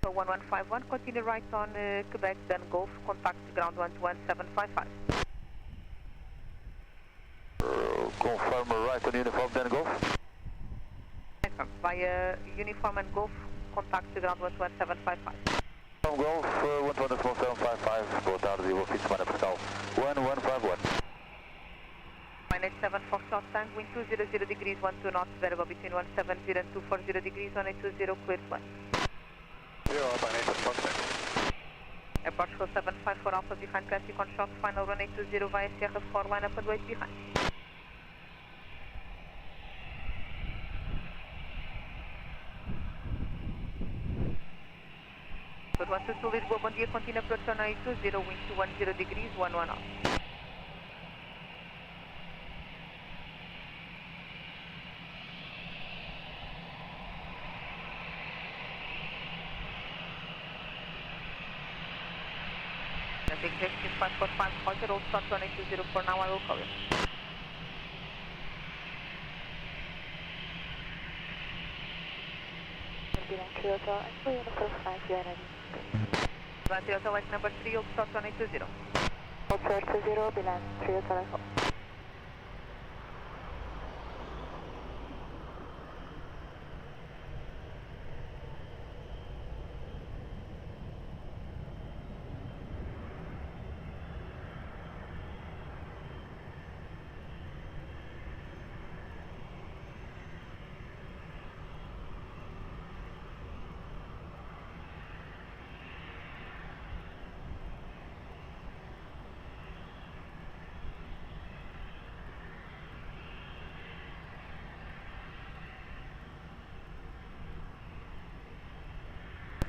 Speaker 1: So 1151, continue right on Quebec, then Golf, contact ground 121-755.
Speaker 4: Confirm right on uniform, then Golf.
Speaker 1: Confirm, via uniform and Golf, contact ground 121-755.
Speaker 4: Golf, 121-755, boa tarde, e boa fim de semana, Portugal 1151.
Speaker 1: Fine 87 Foxtrot Tank, wind 200 degrees, 12 knots, variable between 170 and 240 degrees, 1820, cleared flight.
Speaker 10: 0 Alpine 87 Foxtrot.
Speaker 1: Approach 754 Alpha behind traffic on short, final runway 20 via Sierra 4, line up and wait behind. Good 122 Lisboa, bom dia, continue approach runway 20, wind 210 degrees, 11 knots. Executive 545, Roger, old start runway 20 for now, I will call you.
Speaker 8: Toyota, Echo Uniform 5, you are ready.
Speaker 1: Toyota Lake number 3, old start runway 20.
Speaker 8: Old start 20, Bilan, Toyota Echo.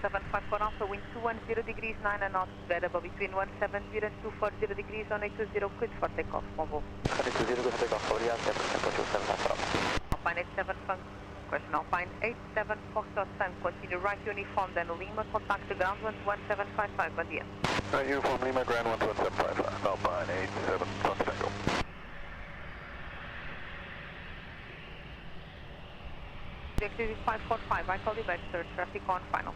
Speaker 1: Seven five four Alpha, wind 210 degrees, 9 knots, variable between 170 and 240 degrees, 1820, cleared for takeoff, Convo.
Speaker 4: 1820, good takeoff, Aviation, approach 754.
Speaker 1: Alpine 87 Funk, question Alpine 87 Foxtrot Tank, continue right uniform, then Lima, contact the ground 11755, bom dia.
Speaker 10: Right, uniform Lima, ground 11755, Alpine 87 Foxtrot Tango.
Speaker 1: Directive 545, I call you back, sir, traffic on final.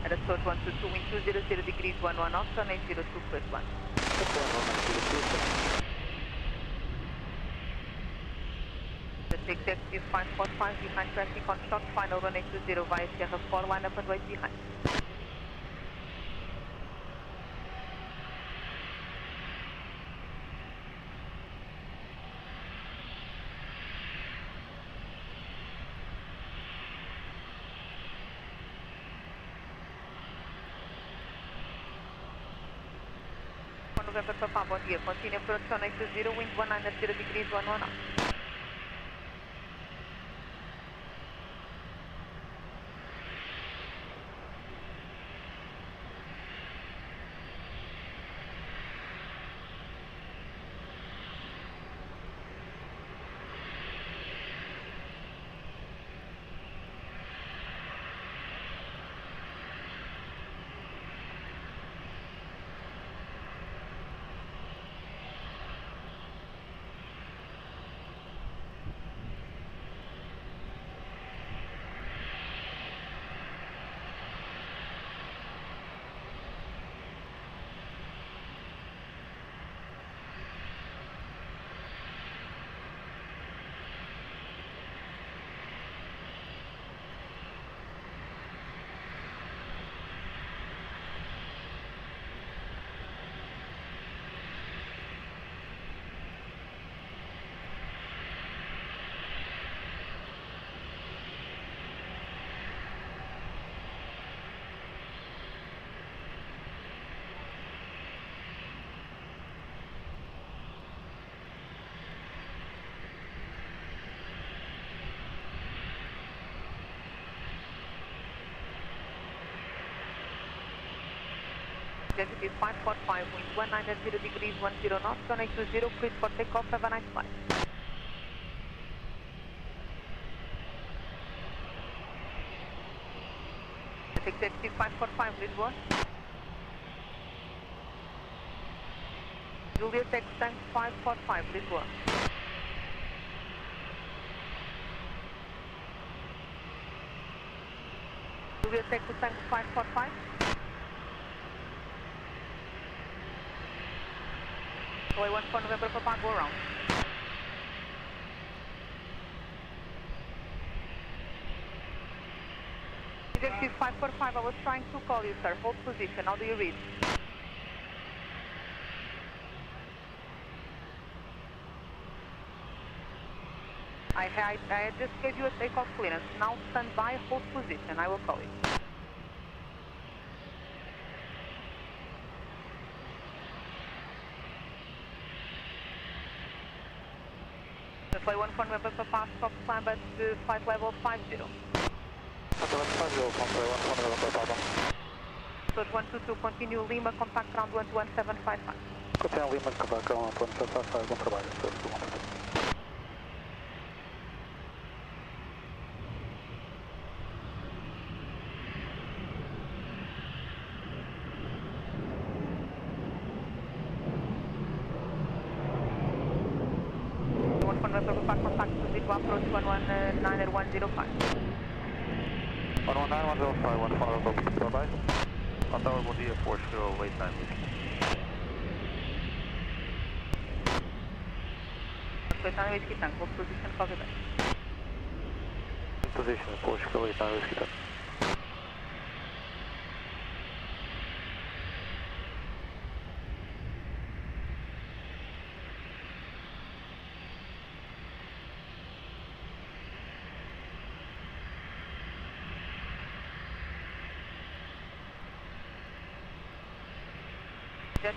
Speaker 1: Aeroporto 122, wind 200 degrees, 11 knots, runway 02, cleared one. The executive 545 behind traffic on short, final runway 20 via Sierra 4, line up and wait behind. November Papa, bom dia. Continue approach runway 20, wind 190 degrees, 11 knots. Executive 545, wind 190 degrees, 10 knots, runway 20, cleared for takeoff, have a nice flight. Executive 545, Lisbon. Juliet X Tank 545, Lisbon. We'll take the tank 545. Away 14 November Papa, go around. Directive 545, I was trying to call you, sir. Hold position. How do you read? I just gave you a takeoff clearance. Now stand by, hold position. I will call you. Fly 14 November Papa, stop climb at flight level 50. Search 122, continue Lima, contact ground 11755.
Speaker 5: Continua Lima, contact ground 11755, bom trabalho, search 122.
Speaker 1: Contact to Zero approach 119.105.
Speaker 6: 119.105, 1 bye. On tower, bom dia, Portugal, wait time.
Speaker 1: Wait time, whiskey tank, hold position, copy back.
Speaker 6: Position, Portugal, wait time, whiskey tank.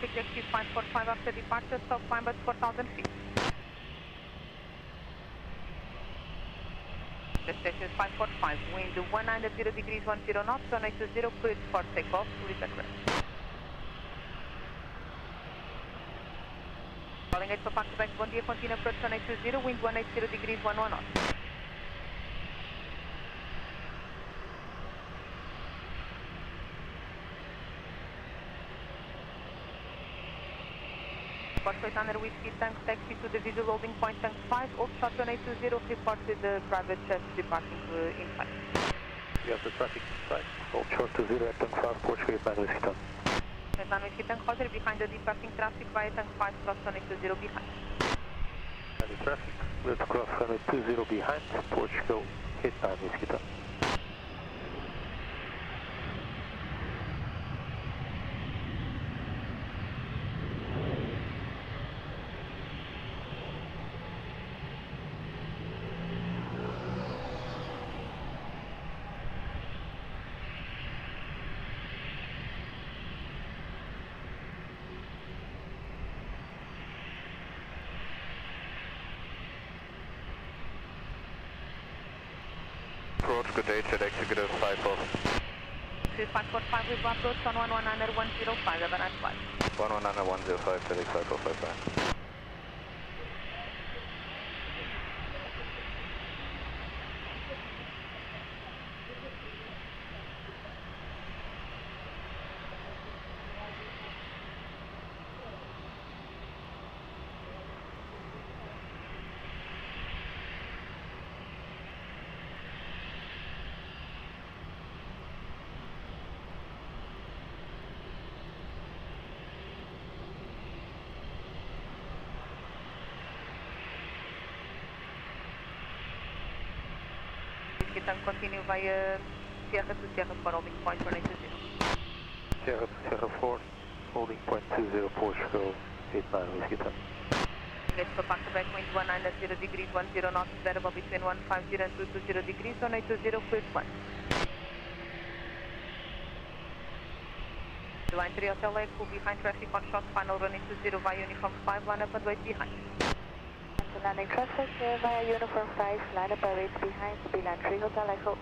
Speaker 1: Directive 545 after departure, stop climb at 4,000 feet. Destination 545, wind 190 degrees 10 knots, runway 20, cleared for takeoff, leave at rest. Calling 8 Papa Quebec, bom dia, continue approach runway 20, wind 180 degrees 11 knots. Foxtrot under whiskey tank, taxi to the visual loading point tank 5, old shot runway 20, report with the private jet departing inside.
Speaker 6: You have the traffic inside, old short 20 at tank 5, Portugal, man whiskey tank.
Speaker 1: Man whiskey tank, Roger, behind the departing traffic via tank 5, cross runway 20 behind.
Speaker 6: And the traffic, let's cross runway 20 behind, Portugal, hit man whiskey tank.
Speaker 3: Good day, jet executive 5-4.
Speaker 1: 545 with approach on 119.105, have a nice flight.
Speaker 3: 119.105, FedEx 5455.
Speaker 1: Tank continue via Sierra to Sierra for holding point for 90.
Speaker 6: Sierra to Sierra 4, holding point 20, Portugal, 89 whiskey tank.
Speaker 1: Let's go back to back, wind 190 degrees 10 knots, variable between 150 and 220 degrees, 180 cleared flight. Line 3 Hotel Lake, will behind traffic on shot, final running 20 via uniform 5, line up and wait behind.
Speaker 8: Landing traffic via uniform 5, line up and wait behind, Line 3 Hotel Echo.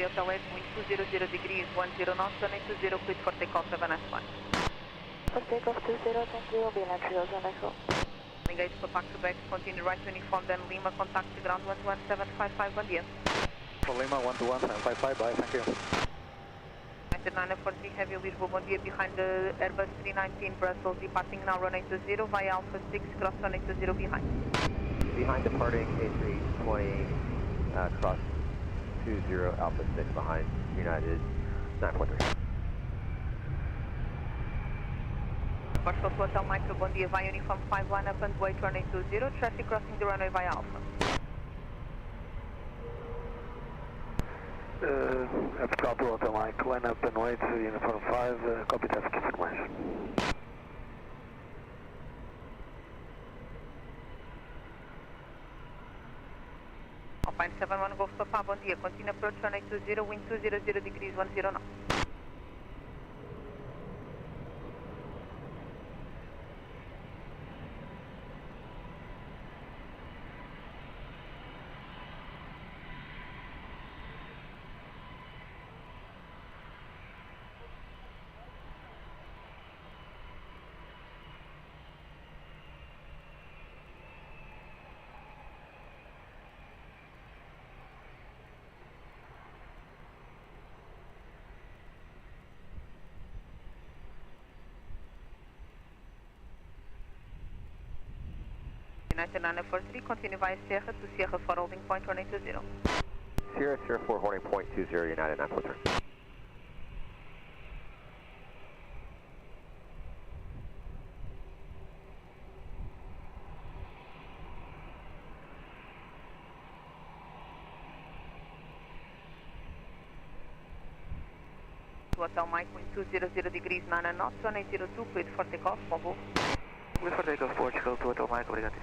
Speaker 1: 3 Hotel Edge, wind 200 degrees, 10 knots, runway 20, cleared for takeoff, have a nice flight.
Speaker 8: For takeoff 20, thank you, be land 3094.
Speaker 1: Engage for back to back, continue right to uniform, then Lima, contact to ground 11755, bom dia.
Speaker 9: For Lima, 121.755, bye, thank you.
Speaker 1: 943 Heavy Lisboa, bom dia, behind the Airbus 319 Brussels, departing now runway 20 via Alpha 6, cross runway 20 behind.
Speaker 4: Behind departing A320, cross 20 Alpha 6 behind United 943.
Speaker 1: Commercial to Hotel Micro, bom dia, via Uniform 5, line up and wait runway 20, traffic crossing the runway via Alpha.
Speaker 2: Portugal to Hotel Mike, line up and wait, Uniform 5, copy traffic information.
Speaker 1: Alpine 71 Golf Papa, bom dia, continue approach runway 20, wind 200 degrees, 10 knots. United 943, continue via Sierra to Sierra 4 holding point, runway 20.
Speaker 4: Sierra 4 holding point 20, United 943.
Speaker 1: To Hotel Mike, wind 200 degrees, 9 knots, runway 02, cleared for takeoff, bom voo.
Speaker 4: Cleared for takeoff, Portugal to Hotel Mike, obrigado.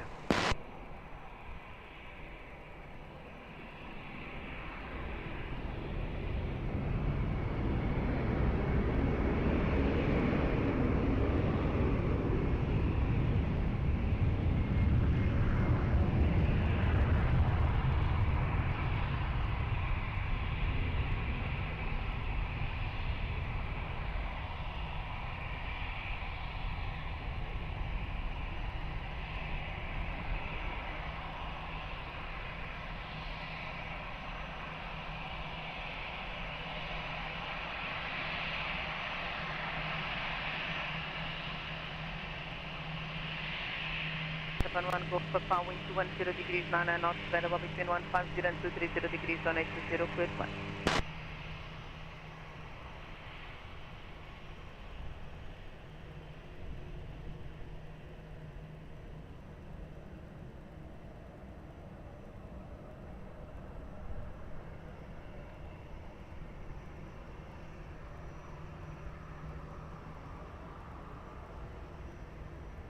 Speaker 1: One Golf Papa, wind 210 degrees, 9 knots, variable between 150 and 230 degrees, runway 20, cleared 1.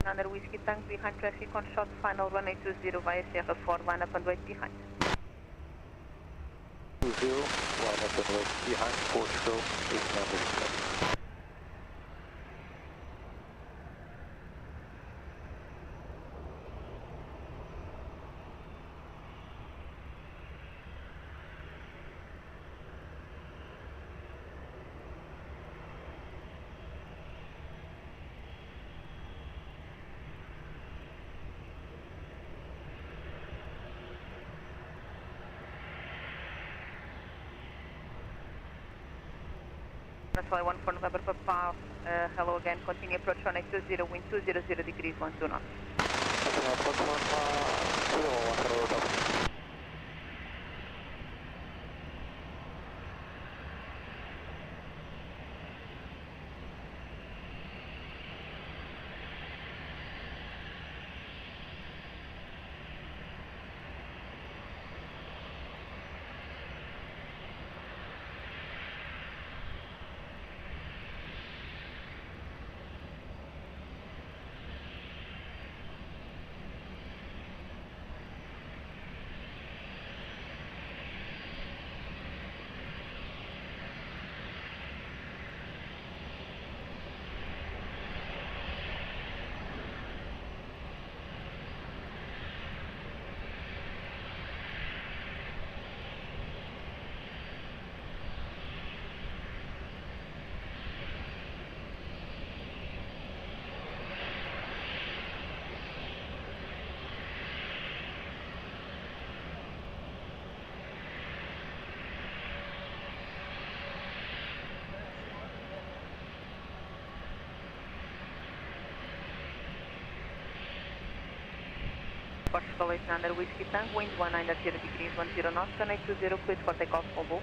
Speaker 1: Under Whiskey Tank, behind traffic on short final runway 20 via Sierra 4, line up and wait behind.
Speaker 9: 20, line up and wait behind, Portugal, 8 numbers.
Speaker 1: Fly 1 for November Papa, hello again, continue approach runway 20, wind 200 degrees, 12 knots. Portugal 89 Whiskey Tango, wind 190 degrees 10 knots, runway 20, cleared for takeoff, Volvo.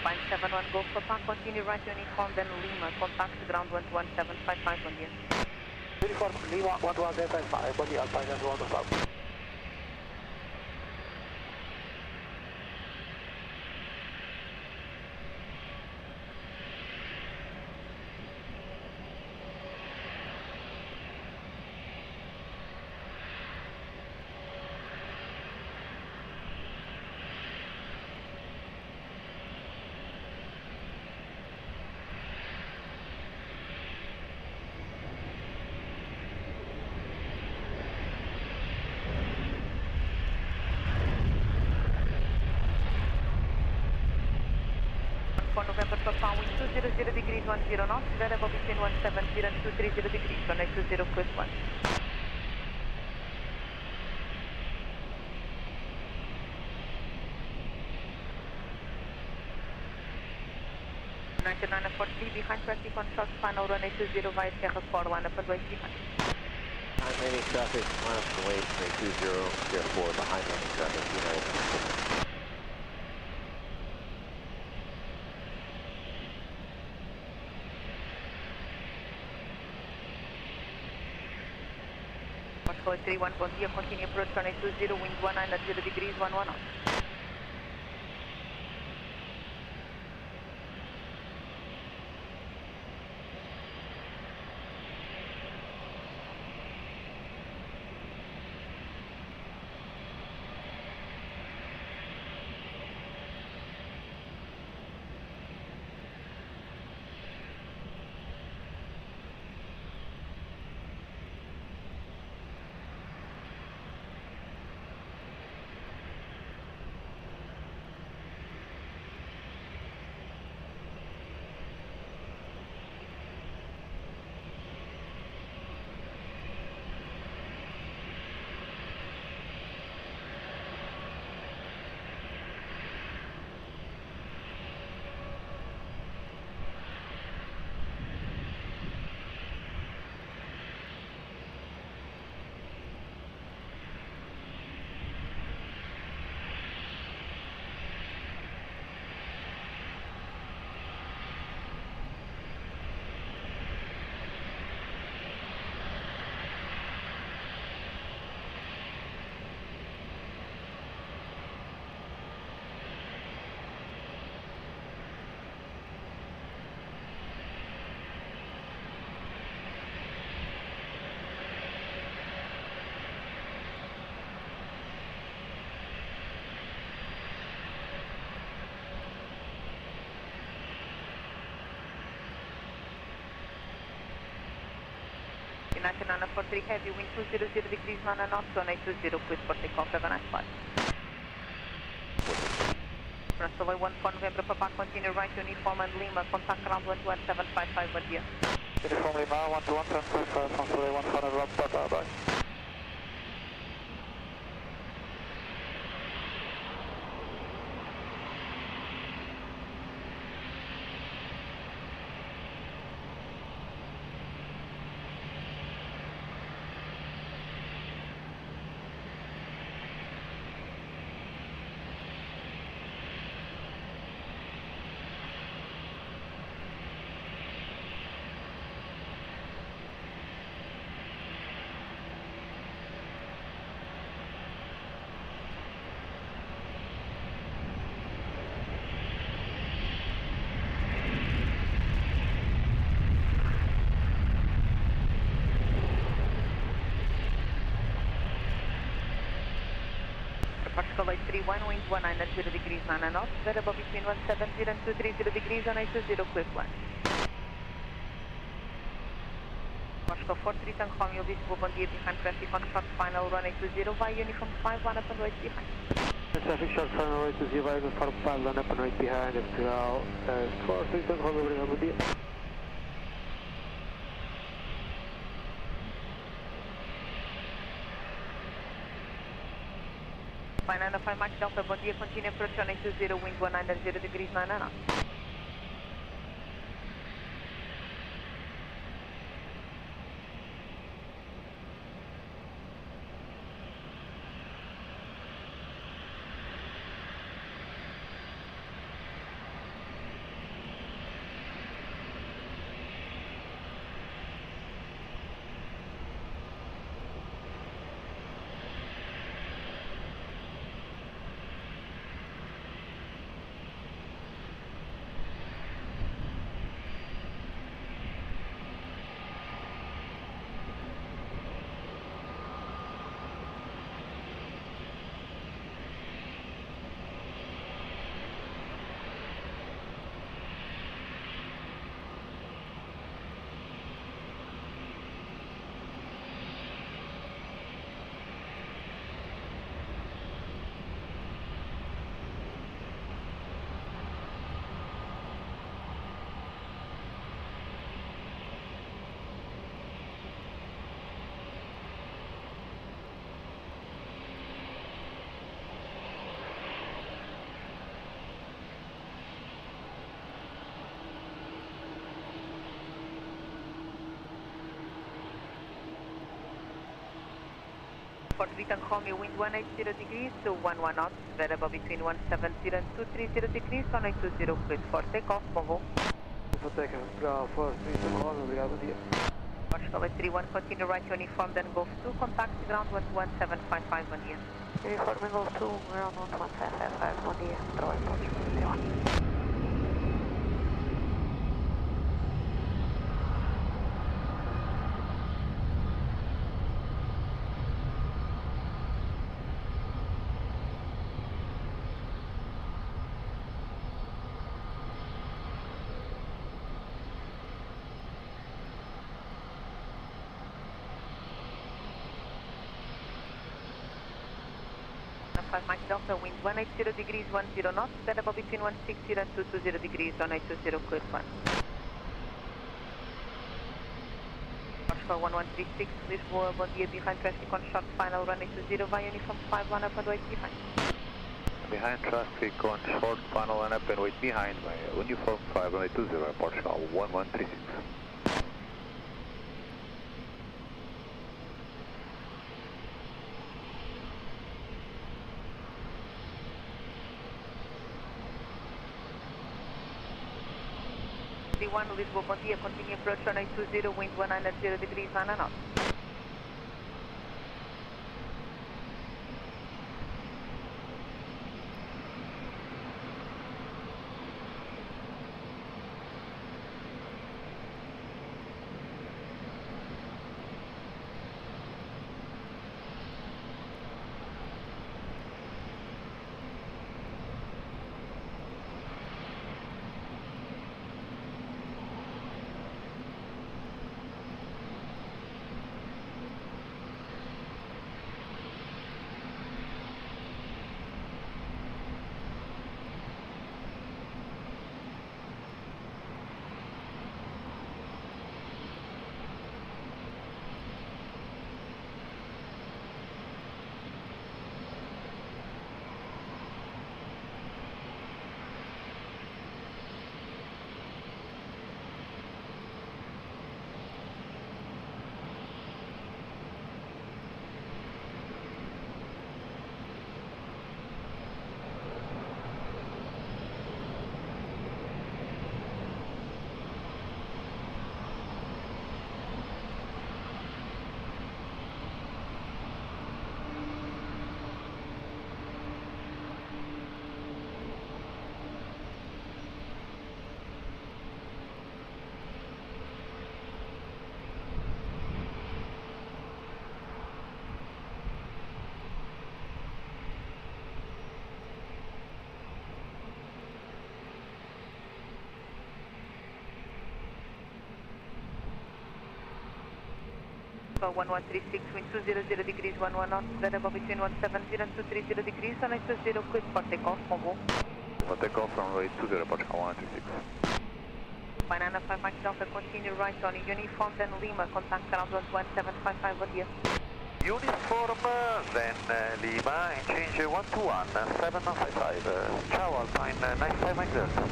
Speaker 1: Fine 71 Golf Papa, continue right uniform, then Lima, contact ground 11755, bom dia.
Speaker 12: Uniform Lima, 11755, bom dia, Alpine 115.
Speaker 1: For November Papa, wind 200 degrees 10 knots, variable between 170 and 230 degrees, runway 20, cleared 1. Nine for 3 behind traffic on short final runway 20 via Sierra 4, line up and wait behind.
Speaker 4: Behind landing traffic, line up and wait, runway 20, Sierra 4, behind landing traffic, United.
Speaker 1: Portugal 31, bom dia, continue approach runway 20, wind 190 degrees 11 knots. United 943 heavy, wind 200 degrees 9 knots, runway 20, cleared for takeoff, have a nice flight. Russell 14 November Papa, continue right uniform and Lima, contact ground 11755, bom dia.
Speaker 12: Uniform Lima, 11755, Russell 14 November Papa, bye.
Speaker 1: Portugal 831, wind 190 degrees 9 knots, variable between 170 and 230 degrees, runway 20, cleared 1. Portugal 43, Tango Romeo, Lisboa, bom dia, behind traffic on short final, runway 20, via uniform 5, line up and wait behind.
Speaker 12: Traffic short final, runway 20, via uniform 5, line up and wait behind, Portugal 43, Tango Romeo, obrigado, bom dia.
Speaker 1: Fine 905 Mike Delta, bom dia, continue approach runway 20, wind 190 degrees 9 knots. Victor Romeo, wind 180 degrees to 11 knots, variable between 170 and 230 degrees, 1820, cleared for takeoff, bom voo.
Speaker 12: For takeoff, ground 431, obrigado, bom dia.
Speaker 1: Portugal 31, continue right uniform, then Golf 2, contact ground 11755, bom dia.
Speaker 13: Uniforme Golf 2, ground 11755, bom dia. Trabalho Portugal 31.
Speaker 1: Mike Delta, wind 180 degrees, 10 knots, variable between 160 and 220 degrees, 1820, cleared one. Portugal 1136, Lisboa, bom dia, behind traffic on short final, runway 20, via uniform 5, line up and wait behind.
Speaker 9: Behind traffic on short final, line up and wait behind by uniform 5, runway 20, Portugal 1136.
Speaker 1: Lisboa, bom dia, continue approach runway 20, wind 190 degrees, 9 knots. Alpha 1136, wind 200 degrees, 11 knots, variable between 170 and 230 degrees, and 820, cleared for takeoff, bon voo.
Speaker 9: For takeoff, runway 20, Portugal 136.
Speaker 1: Banana 5 Mike Delta, continue right on uniform, then Lima, contact ground 11755, bon dia.
Speaker 10: Uniform, then Lima, and change 121, 755. Ciao Alpine, 95 Mike Delta.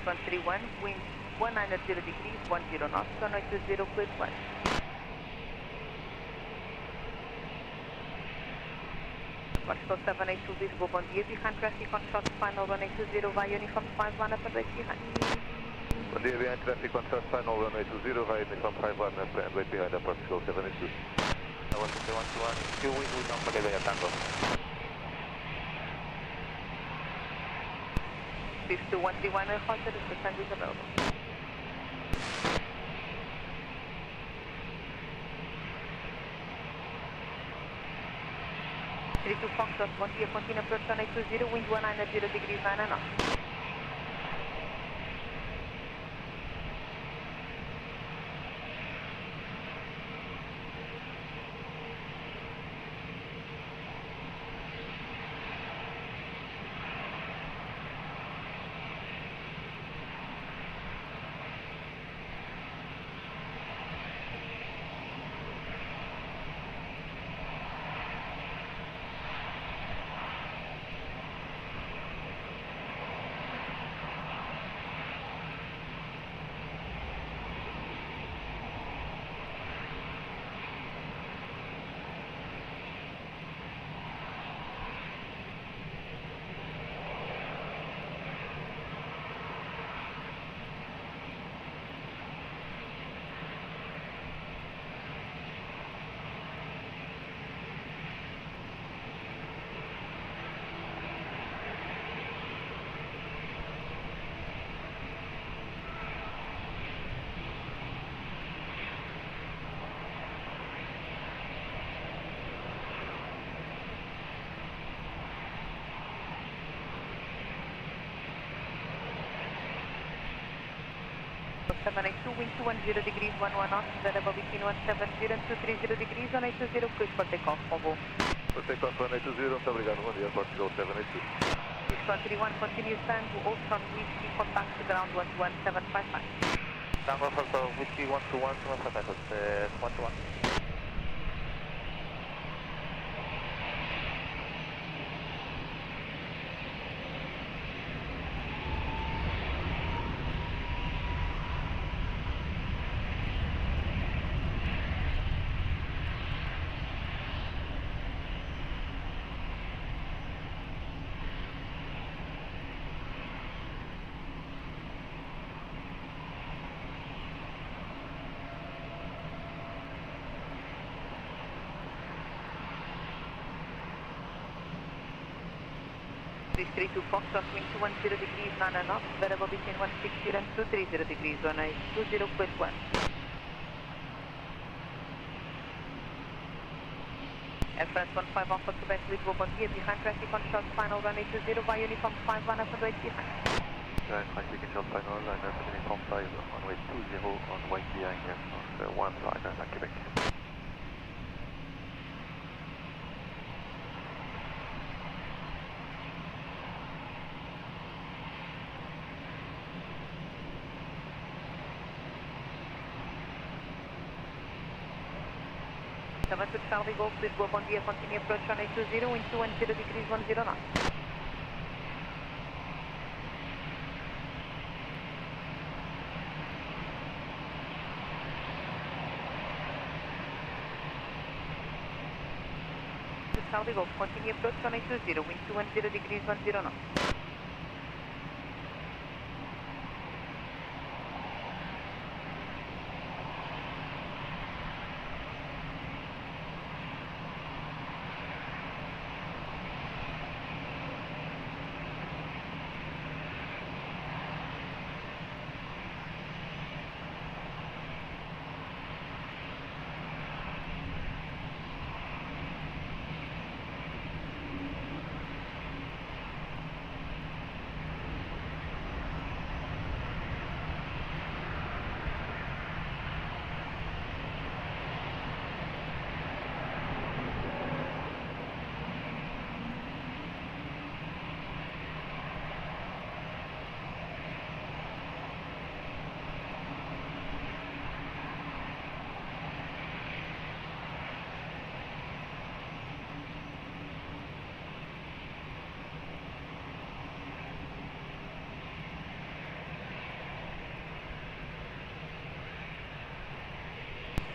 Speaker 1: One 31, wind 190 degrees, 10 knots, runway 20, cleared one. Portugal 782 Lisboa, bom dia, behind traffic on short final, runway 20, via uniform 5, line up and wait behind.
Speaker 9: Bom dia, behind traffic on short final, runway 20, via uniform 5, line up and wait behind, Portugal 782.
Speaker 10: 121, 2 wind, we don't forget the tango.
Speaker 1: 5131, Roger, the stand is available. Direto Foxtrot, bom dia, continue approach runway 20, wind 190 degrees, 9 knots. 782, wind 210 degrees, 11 knots, variable between 170 and 230 degrees, 180, cruise for takeoff, bom voo.
Speaker 10: For takeoff 180, muito obrigado, bom dia, Portugal 782.
Speaker 1: 631, continuous time to Ultron, Whiskey, contact to ground 11755.
Speaker 6: Tango Alpha Whiskey 121, 121.
Speaker 1: Three two Foxtrot, wind 210 degrees, 9 knots, variable between 160 and 230 degrees, 1820, quit 1. Air France 15 Alpha Quebec, Lisboa, bon dia, behind traffic on short final, runway 20, via uniform 5, 1 up and wait behind.
Speaker 3: Behind traffic on short final, line up uniform 5, runway 20, on wait behind, on 1 line at Quebec.
Speaker 1: To Charlie Golf, Lisboa, bon dia, continue approach on 820, wind 210 degrees, 10 knots. To Charlie Golf, continue approach on 820, wind 210 degrees, 10 knots.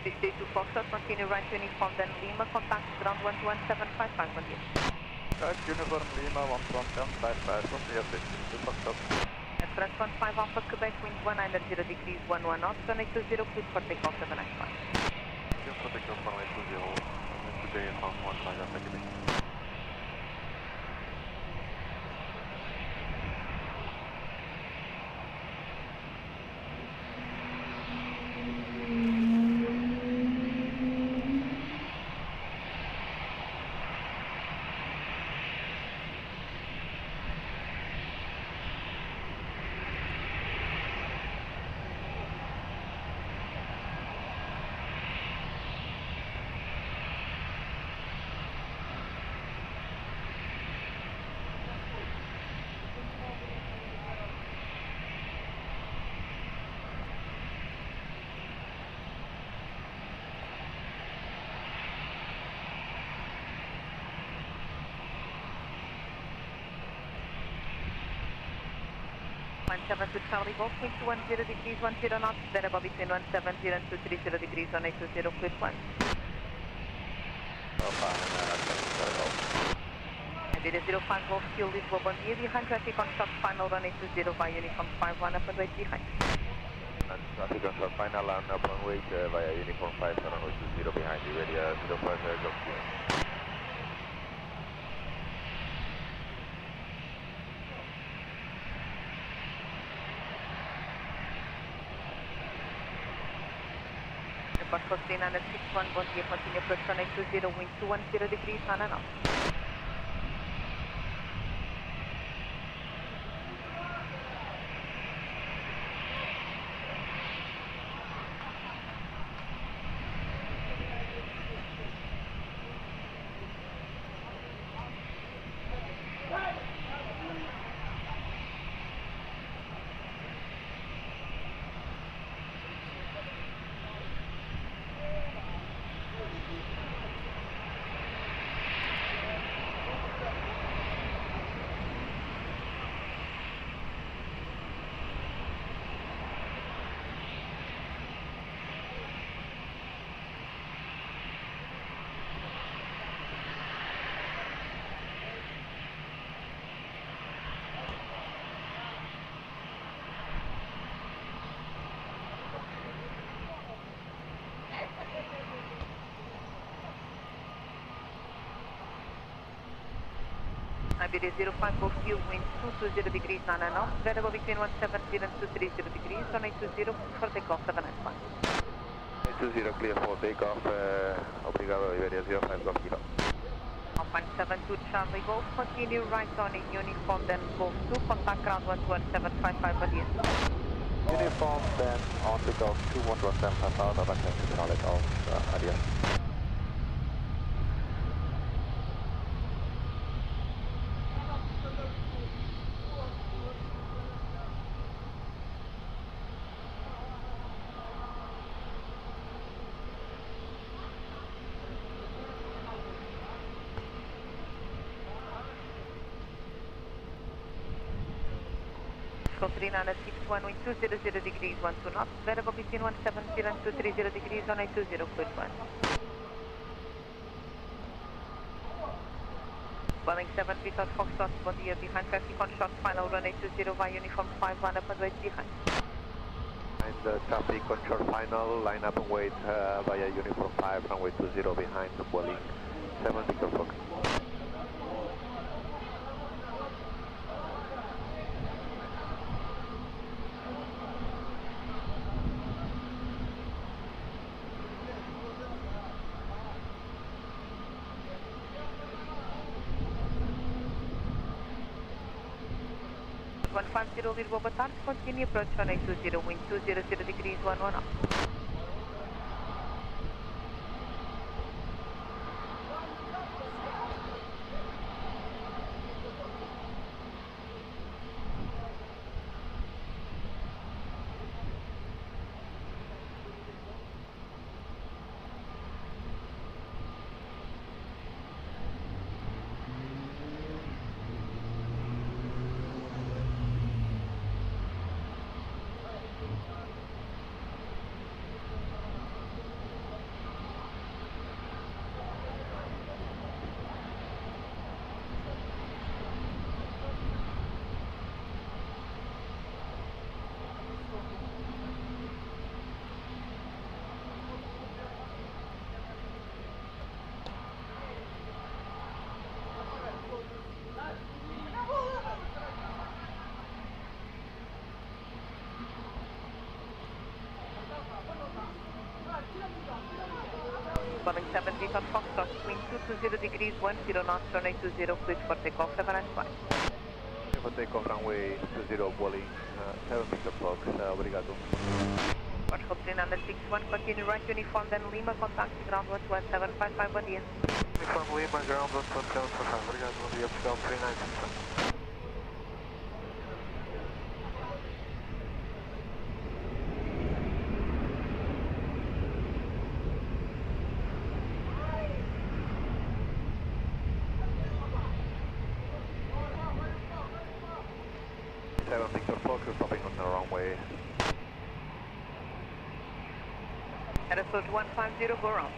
Speaker 1: Stay to Foxtrot, continue right to uniform, then Lima, contact ground 11755, bon dia.
Speaker 10: Right, uniform Lima 11755, bon dia, to Foxtrot.
Speaker 1: Air France 15 Alpha Quebec, wind 190 degrees, 11 knots, runway 20, clear for takeoff 795.
Speaker 3: Clear for takeoff runway 20, today from 1 line at Quebec.
Speaker 1: To Charlie Golf, wind 210 degrees, 10 knots, variable between 170 and 230 degrees, 1820, clear 1. Aviation 05 Golf, Kill Lisboa, bon dia, behind traffic on short final, runway 20, via uniform 5, 1 up and wait behind.
Speaker 3: Traffic on short final, line up and wait via uniform 5, runway 20 behind you, area 05 Golf, Kill.
Speaker 1: Aeroporto 3961, bon dia, continue approach on 820, wind 210 degrees, 9 knots. Iberia 05 Golf Kilo, wind 220 degrees 9 knots, variable between 170 and 230 degrees, on 820 for takeoff 795.
Speaker 4: 820 clear for takeoff, obrigado Iberia 05 Golf Kilo.
Speaker 1: Alpine 72 Charlie Golf, continue right on in uniform, then Golf 2, contact ground 12755, bom dia.
Speaker 9: Uniform, then on the Golf 211755, Aviation TV, Golf, adios.
Speaker 1: Control 3961, wind 200 degrees, 12 knots, variable between 170 and 230 degrees, on 820, clear to land. Boeing 7 Victor Foxtrot, bom dia, behind traffic on short final, run 820 via uniform 5, line up and wait behind.
Speaker 4: And traffic on short final, line up and wait via uniform 5, runway 20 behind, Boeing 7 Victor Fox.
Speaker 1: Lisboa, boa tarde, continue approach on 820, wind 200 degrees, 11 knots. Boeing 7 Victor Foxtrot, wind 220 degrees, 10 knots, on 820, clear for takeoff, 795.
Speaker 4: For takeoff, runway 20, Boeing 7 Victor Fox, obrigado.
Speaker 1: Control 3961, continue right uniform, then Lima, contact ground 12755, bom dia.
Speaker 6: Uniform Lima, ground 12755, obrigado, bom dia, Portugal 3961.
Speaker 1: Aeroporto 150, go round.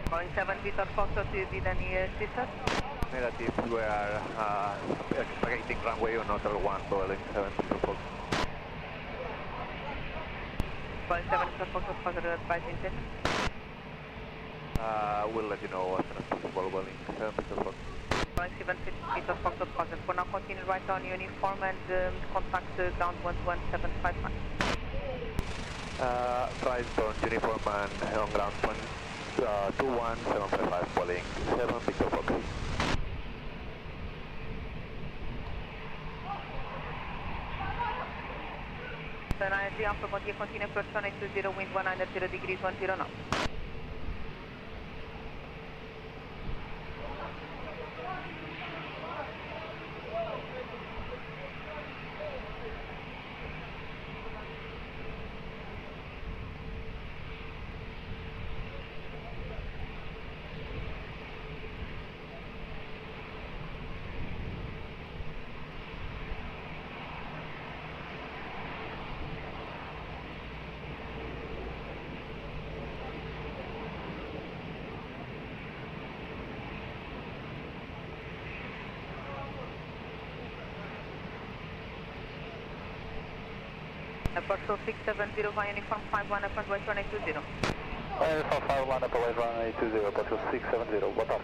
Speaker 1: Boeing 7 Victor Foxtrot, do you need any assistance?
Speaker 4: Negative, we are expecting runway on another one, Boeing 7 Victor Fox.
Speaker 1: Boeing 7 Victor Foxtrot, positive advice intention.
Speaker 4: We'll let you know as soon as possible, Boeing 7 Victor Fox.
Speaker 1: Boeing 7 Victor Foxtrot, positive. For now, continue right on uniform and contact ground 12755.
Speaker 4: Right on uniform and on ground 21755, Boeing 7 Victor Fox.
Speaker 1: ISG Alpha, bom dia, continue approach on 820, wind 190 degrees, 10 knots. Portugal 670 via uniform 5 line up runway 1820.
Speaker 9: Uniform 5 line up away runway 20, Portugal 670, what up?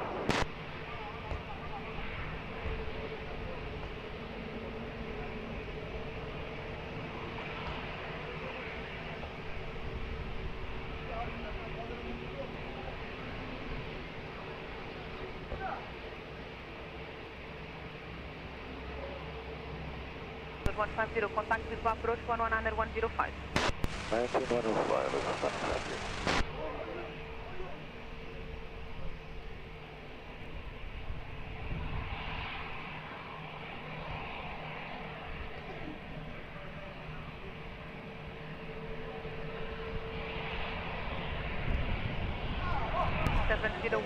Speaker 1: One 150, contact Lisboa approach 119 at 105.
Speaker 9: 19105, that's fantastic.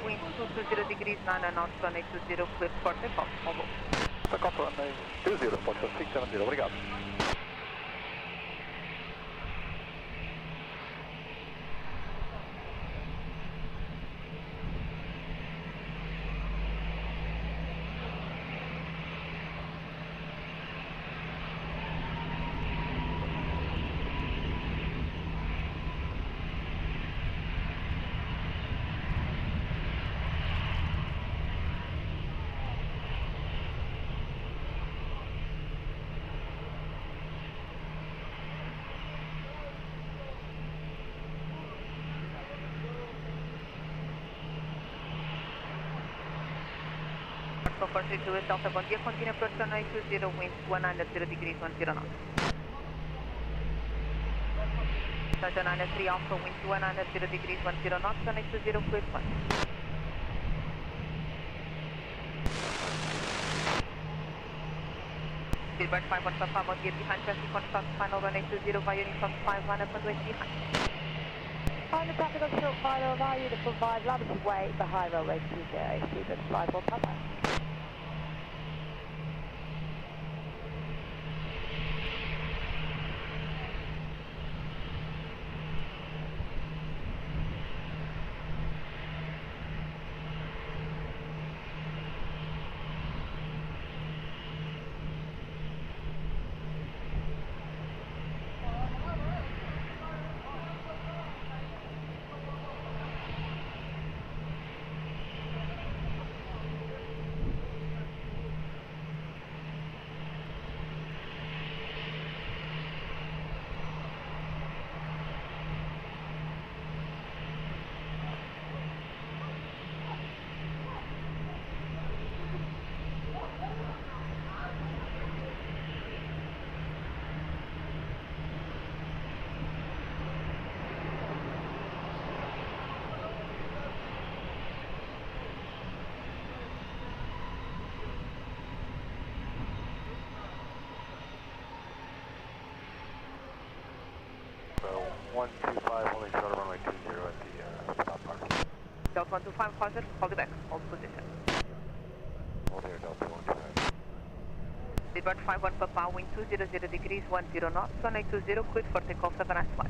Speaker 1: Wind 220 degrees 9 knots, runway 20, clear for takeoff. Over.
Speaker 9: Takeoff runway 20, Portugal 670, obrigado.
Speaker 1: So for 32 with Delta, bom dia, continue approach runway 20, wind 19 at 0 degrees 10 knots. Delta 9 at 3 Alpha, wind 19 at 0 degrees 10 knots, runway 20, clear 1. Silver 51 Papa, bom dia, behind traffic on start, final runway 20 via uniform 5 line up runway behind.
Speaker 8: On the traffic on short final, allow you to provide latitude way behind runway 20, Stephen, fly for Papa.
Speaker 10: So 125 holding short of runway 20 at the stop bar.
Speaker 1: Delta 125, closer, hold it back, hold position.
Speaker 10: Hold here, Delta 125.
Speaker 1: Silver 51 Papa, wind 200 degrees 10 knots, runway 20, cleared for takeoff, have a nice flight.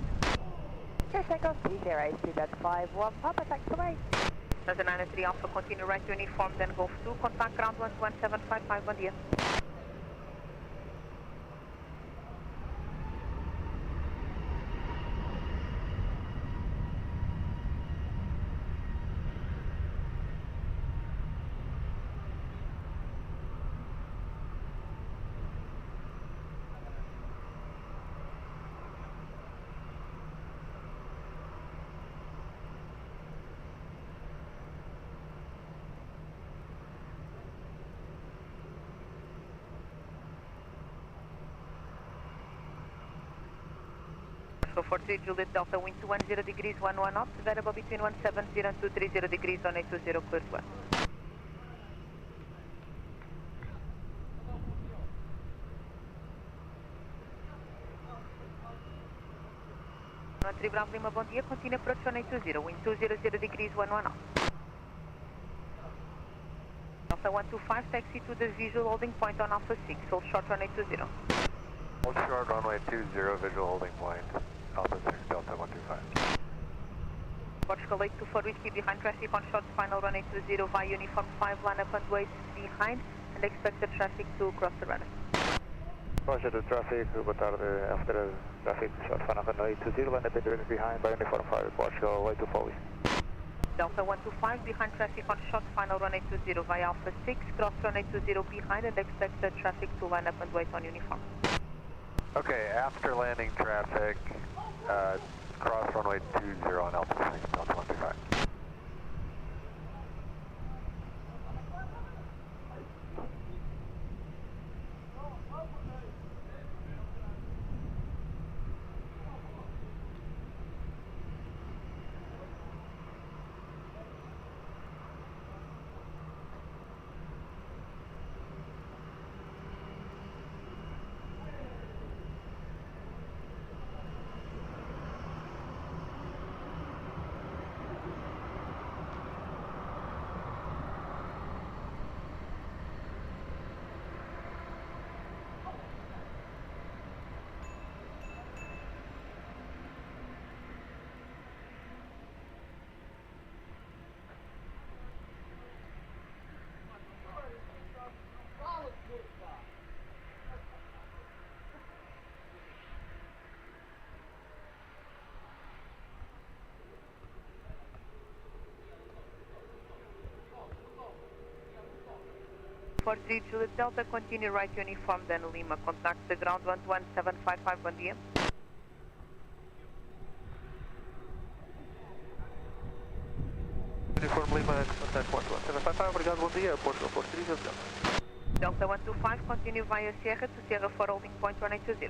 Speaker 8: Here, takeoff, T0, Student 51 Papa, taxiway.
Speaker 1: Delta 9 at 3 Alpha, continue right to uniform, then Golf 2, contact ground 11755, bom dia. So 43 Juliet Delta, wind 210 degrees 11 knots, variable between 170 and 230 degrees on 820, clear to 1. 3 Bravo Lima, bom dia, continue approach on 820, wind 200 degrees 11 knots. Delta 125, taxi to the visual holding point on Alpha 6, hold short on 820.
Speaker 10: Hold short runway 20, visual holding point, Alpha 6, Delta 125.
Speaker 1: Portugal 824 Whiskey behind traffic on short final runway 20 via uniform 5 line up and ways behind and expect the traffic to cross the runway.
Speaker 4: Roger the traffic, boa tarde, after traffic, short final runway 20, land up in behind by uniform 5, Portugal, way to fall.
Speaker 1: Delta 125 behind traffic on short final runway 20 via Alpha 6, cross runway 20 behind and expect the traffic to line up and wait on uniform.
Speaker 11: Okay, after landing traffic, cross runway 20 on Alpha 6, Delta 125.
Speaker 1: For 3 Juliet Delta, continue right uniform, then Lima. Contact the ground 11755, bom dia.
Speaker 6: Uniform Lima, contact 11755, obrigado, bom dia, Aeroporto 3 Juliet Delta.
Speaker 1: Delta 125, continue via Sierra to Sierra 4 holding point, runway 20.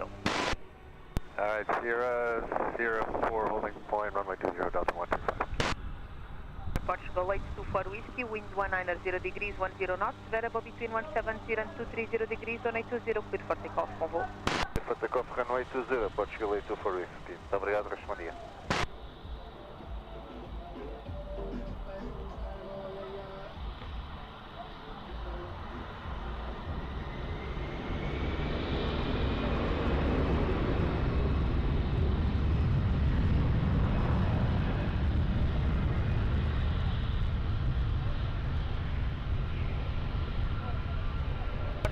Speaker 11: Alright, Sierra 4 holding point, runway 20, Delta 125.
Speaker 1: Portugal 824 Whiskey, wind 190 degrees, 10 knots, variable between 170 and 230 degrees, runway 20, clear for takeoff, com voo.
Speaker 11: For takeoff, runway 20, Portugal 824 Whiskey. Muito obrigado, resto bom dia.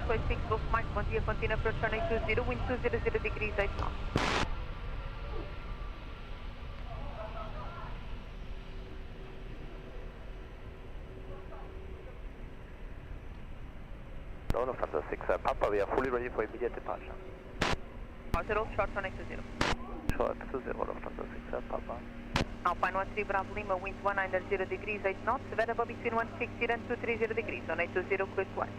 Speaker 1: Portugal 6 Golf Mike, bom dia, continue approach runway 20, wind 200 degrees, 8 knots.
Speaker 4: Roll of Thunder 6 Papa, we are fully ready for immediate departure.
Speaker 1: Roger, short runway 20.
Speaker 4: Short 20, roll of Thunder 6 Papa.
Speaker 1: Alpine 13 Bravo Lima, wind 190 degrees, 8 knots, variable between 160 and 230 degrees, runway 20, clear to white.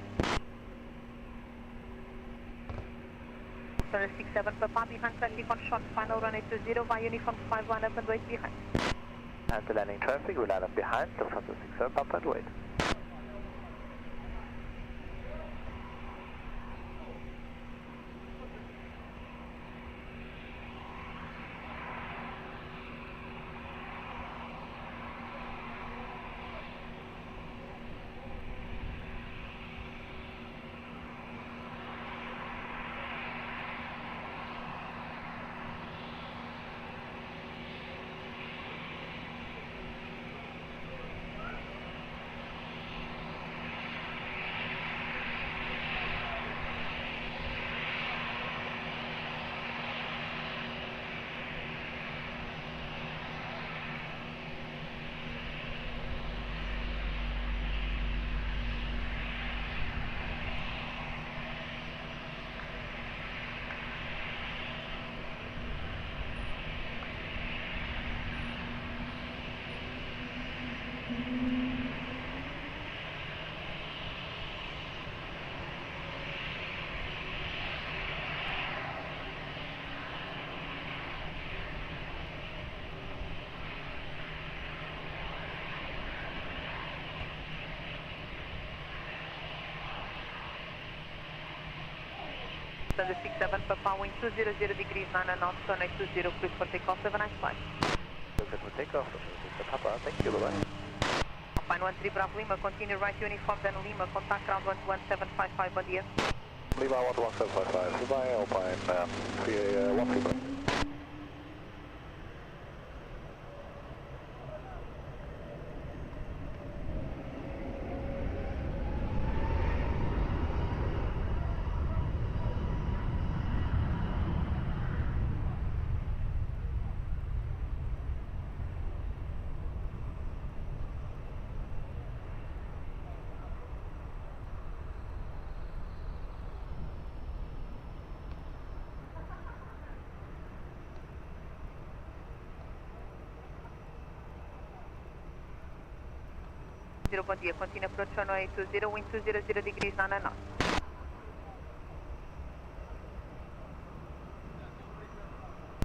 Speaker 1: Thunder 67 Papa, behind traffic on short final runway 20 via uniform 5, line up and wait behind.
Speaker 4: After landing traffic, we line up behind, Lufthansa 6 Papa and wait.
Speaker 1: Thunder 67 Papa, wind 200 degrees, 9 knots, runway 20, clear for takeoff, have a nice flight.
Speaker 4: Good for takeoff, Lufthansa 6 Papa, thank you, bye-bye.
Speaker 1: Alpine 13 Bravo Lima, continue right uniform, then Lima, contact ground 11755, bom dia.
Speaker 11: Lima 11755, goodbye, Alpine 13.
Speaker 1: 180, bom dia. Continue approach runway 20, wind 200 degrees 9 knots.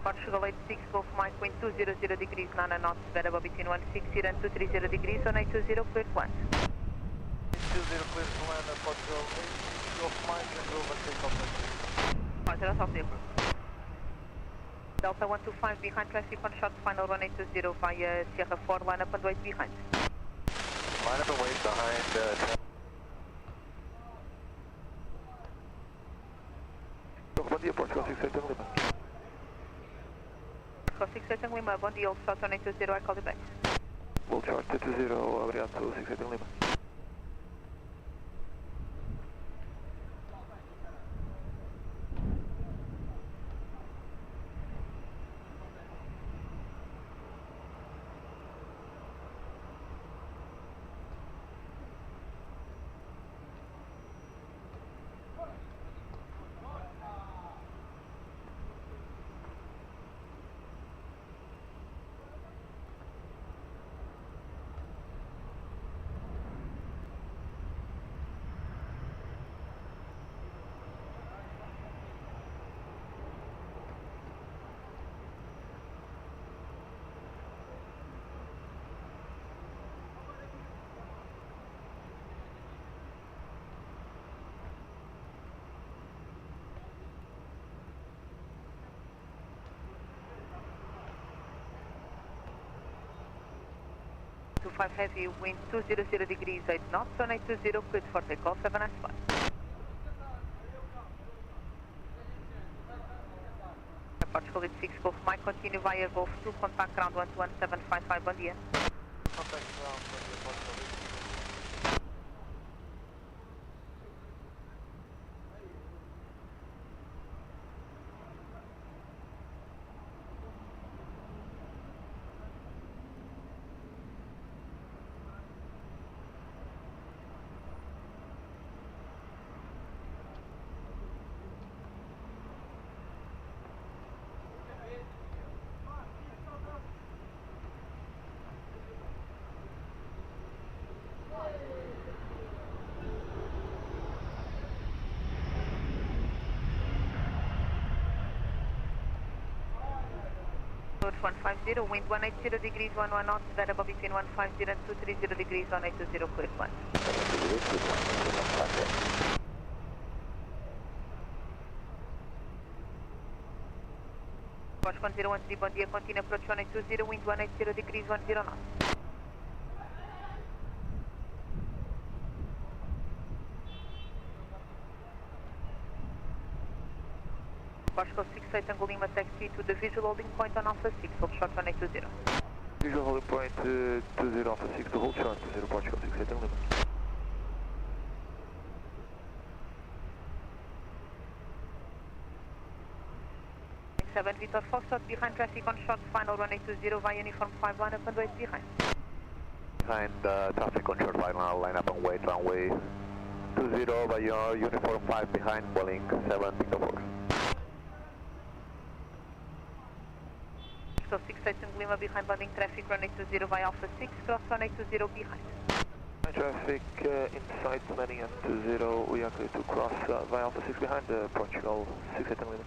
Speaker 1: Portugal 86, Golf Mike, wind 200 degrees 9 knots, variable between 160 and 230 degrees on 820, cleared to land.
Speaker 11: 20 clear to land at Portugal 86, Golf Mike, and over takeoff.
Speaker 1: Roger, that's off the approach. Delta 125 behind traffic on shot, final 1820 via Sierra 4, line up and wait behind.
Speaker 11: Line up and wait behind. Bom dia, Portugal 68 Lima.
Speaker 1: Portugal 68 Lima, bom dia, hold shot 1820, I call you back.
Speaker 11: Hold shot 220, obrigado, 68 Lima.
Speaker 1: Five heavy, wind 200 degrees 8 knots on 820, cleared for takeoff, have a nice flight. Portugal 86, Golf Mike, continue via Golf 2, contact ground 11755, bom dia.
Speaker 11: Contact ground, bom dia, Portugal 86.
Speaker 1: Approach 150, wind 180 degrees 11 knots, variable between 150 and 230 degrees on 820, cleared to land. Porsche 1013, bom dia, continue approach 1820, wind 180 degrees 10 knots. Portugal 68 Tango Lima, taxi to the visual holding point on Alpha 6, hold short 1820.
Speaker 11: Visual holding point 20 Alpha 6 to hold short 20 Portugal 68 Lima.
Speaker 1: 7 Victor Foxtrot behind traffic on short, final 1820 via uniform 5, line up and wait behind.
Speaker 4: Behind traffic on short final, line up and wait, runway 20 via uniform 5 behind, Boeing 7 Victor Fox.
Speaker 1: So 68 Lima behind landing traffic, runway 20 via Alpha 6, cross 1820 behind.
Speaker 11: Traffic inside landing at 20, we are clear to cross via Alpha 6 behind Portugal 68 Lima.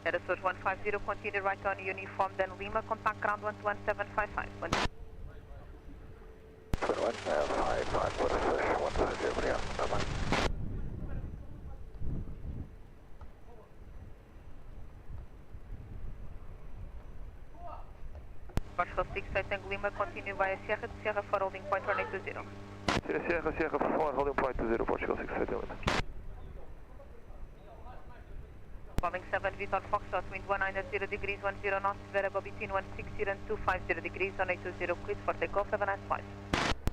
Speaker 1: Aeroporto 150, continue right on uniform, then Lima, contact ground 11755.
Speaker 4: 11755, what is this? 150, obrigado, tá bem.
Speaker 1: Portugal 68 Tango Lima, continue via Sierra to Sierra for holding point 1820.
Speaker 3: Sierra 4, holding point 20, Portugal 68 Delta.
Speaker 1: Bombing 7, Vitor Foxtrot, wind 190 degrees, 10 knots, variable between 160 and 250 degrees, on 820, cleared for takeoff, have a nice flight.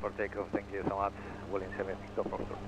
Speaker 11: For takeoff, thank you so much. William 7, go for through.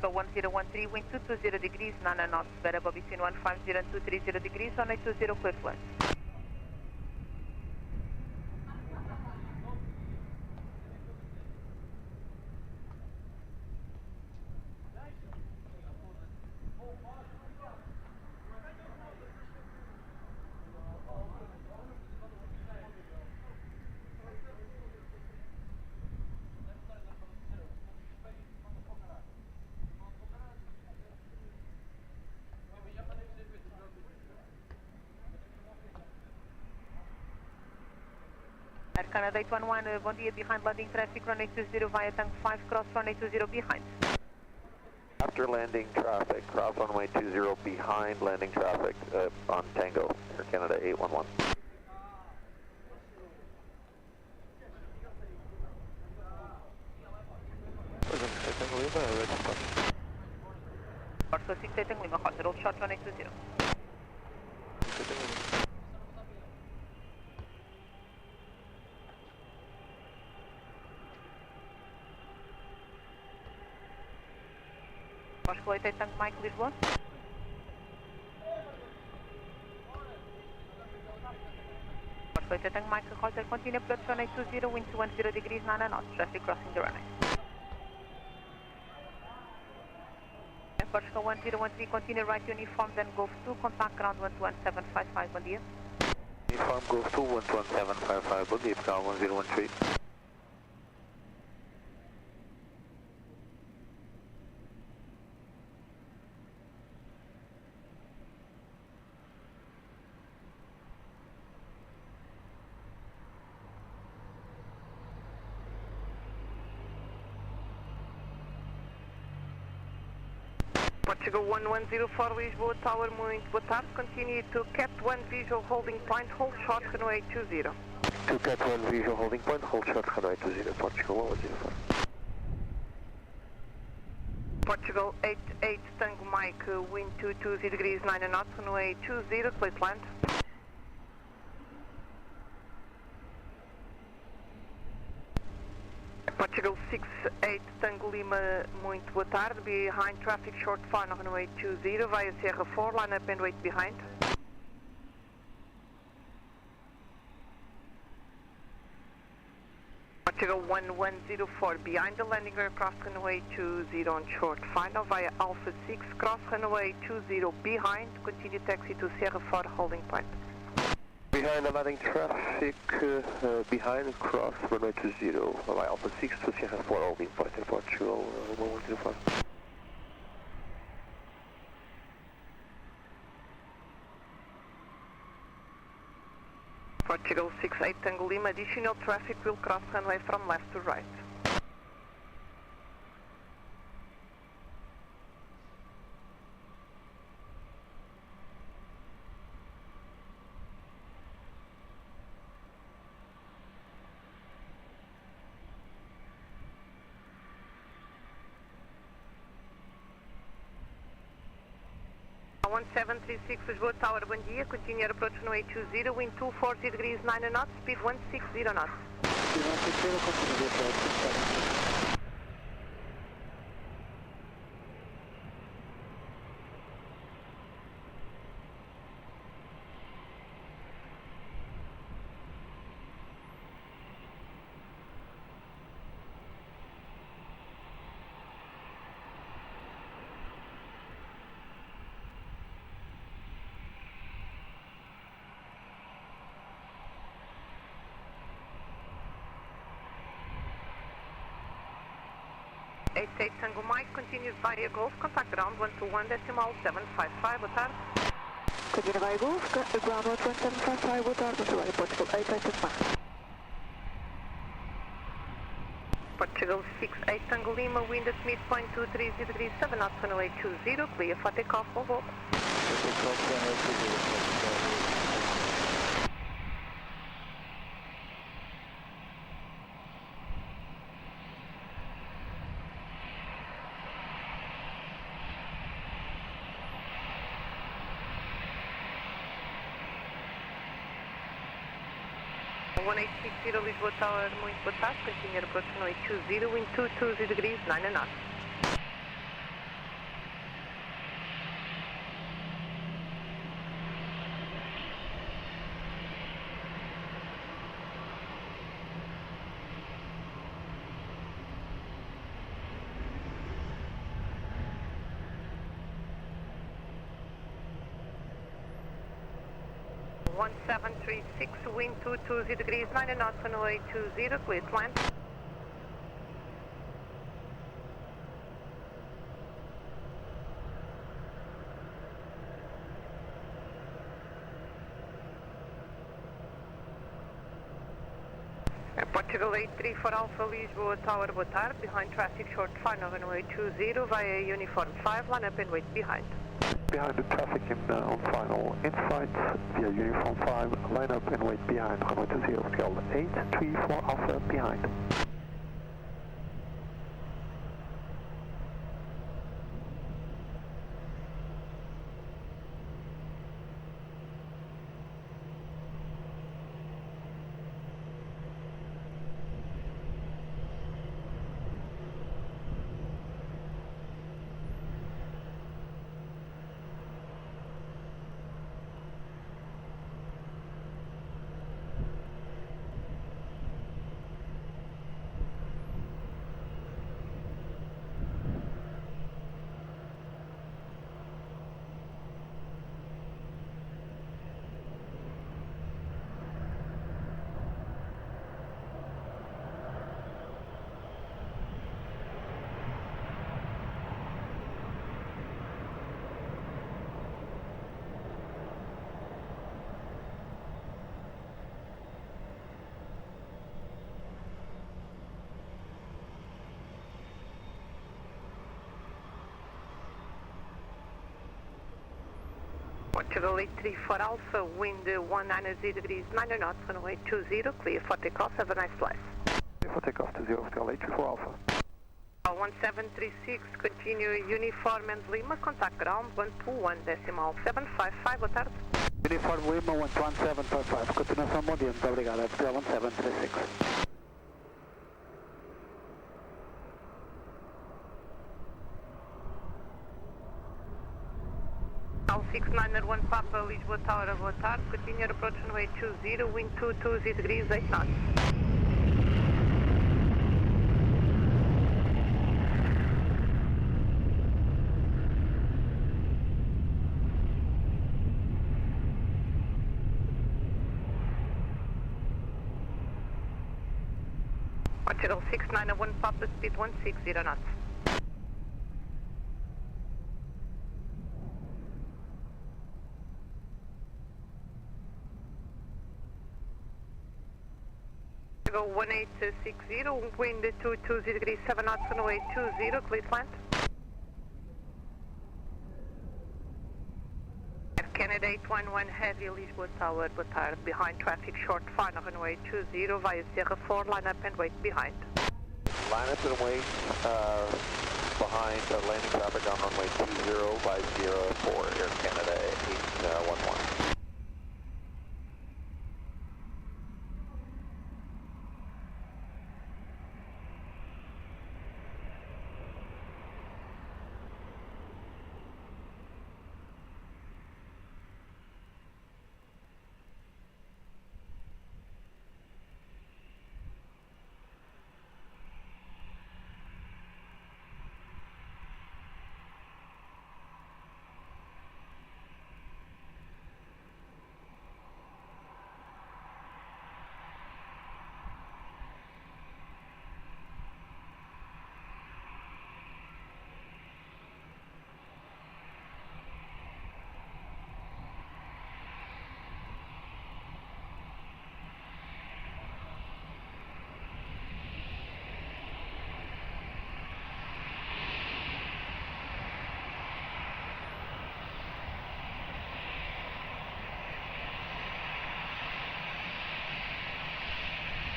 Speaker 1: So 1013, wind 220 degrees, 9 knots, variable between 150 and 230 degrees, on 820, clear flight. Air Canada 811, bom dia, behind landing traffic, runway 20 via tank 5, cross runway 20 behind.
Speaker 4: After landing traffic, cross runway 20 behind landing traffic on Tango, Air Canada 811.
Speaker 1: Corso 6 Tango Lima, hot, roll short runway 20. Oscar 8 Tango Mike, Lisbon. Oscar 8 Tango Mike, hotel, continue approach runway 20, wind 210 degrees, 9 knots, traffic crossing the runway. Portugal 1013, continue right uniform, then Golf 2, contact ground 11755, bom dia.
Speaker 4: Uniform Golf 2, 11755, bom dia, Portugal 1013.
Speaker 1: Portugal 1104, Lisboa Tower, muito boa tarde. Continue to Cat 1 visual holding point, hold short, runway 20.
Speaker 4: To Cat 1 visual holding point, hold short, runway 20, Portugal 1104.
Speaker 1: Portugal 88 Tango Mike, wind 220 degrees, 9 knots, runway 20, please land. Portugal 68 Tango Lima, muito boa tarde. Behind traffic short fine, runway 20 via Sierra 4, line up and wait behind. Portugal 1104, behind the landing aircraft, runway 20 on short final via Alpha 6, cross runway 20 behind, continue taxi to Sierra 4 holding point.
Speaker 3: Behind the landing traffic, behind cross runway 20, via Alpha 6 to Sierra 4 holding point in Portugal 1104.
Speaker 1: Portugal 68 Tango Lima, additional traffic will cross runway from left to right.
Speaker 14: Lisboa 1736, Lisboa Tower, bom dia. Continue approach runway 20, wind 240 degrees, 9 knots, speed 160 knots.
Speaker 2: Speed 160, continue approach.
Speaker 1: 88 Tango Mike, continues via Golf, contact ground 121.755, boa tarde.
Speaker 13: Continua via Golf, ground 11755, boa tarde, Mr. Aeroporto, 88 Tango Mike.
Speaker 1: Portugal 68 Tango Lima, wind at midpoint 230 degrees, 7 knots, runway 20, clear for takeoff, full volt. One 1860 Lisboa Tower, muito boa tarde, continue approach runway 20, wind 220 degrees, 9 knots. One 736, wind 220 degrees, 9 knots, runway 20, clear to land. Portugal 834 Alpha, Lisboa Tower, boa tarde, behind traffic short final runway 20 via uniform 5, line up and wait behind.
Speaker 11: Behind the traffic on final, inside via uniform 5, line up and wait behind, runway 20, scale 834 Alpha behind.
Speaker 1: Portugal 834 Alpha, wind 190 degrees, 9 knots, runway 20, clear for takeoff, have a nice flight.
Speaker 11: Clear for takeoff to 0, scale 834 Alpha.
Speaker 1: 1736, continue uniform and Lima, contact ground 121.755, boa tarde.
Speaker 5: Uniform Lima 11755, continuação, bom dia, muito obrigado, FTL 1736.
Speaker 1: Al 6901 Papa, Lisboa Tower, boa tarde, continue approach runway 20, wind 220 degrees, 8 knots. Portugal 6901 Papa, speed 160 knots. Go 1860, wind 220 degrees, 7 knots, runway 20, clear to land. Air Canada 811 Heavy, Lisboa Tower, boa tarde, behind traffic short, final runway 20 via Sierra 4, line up and wait behind.
Speaker 3: Line up and wait behind landing traffic on runway 20 by Sierra 4, Air Canada 811.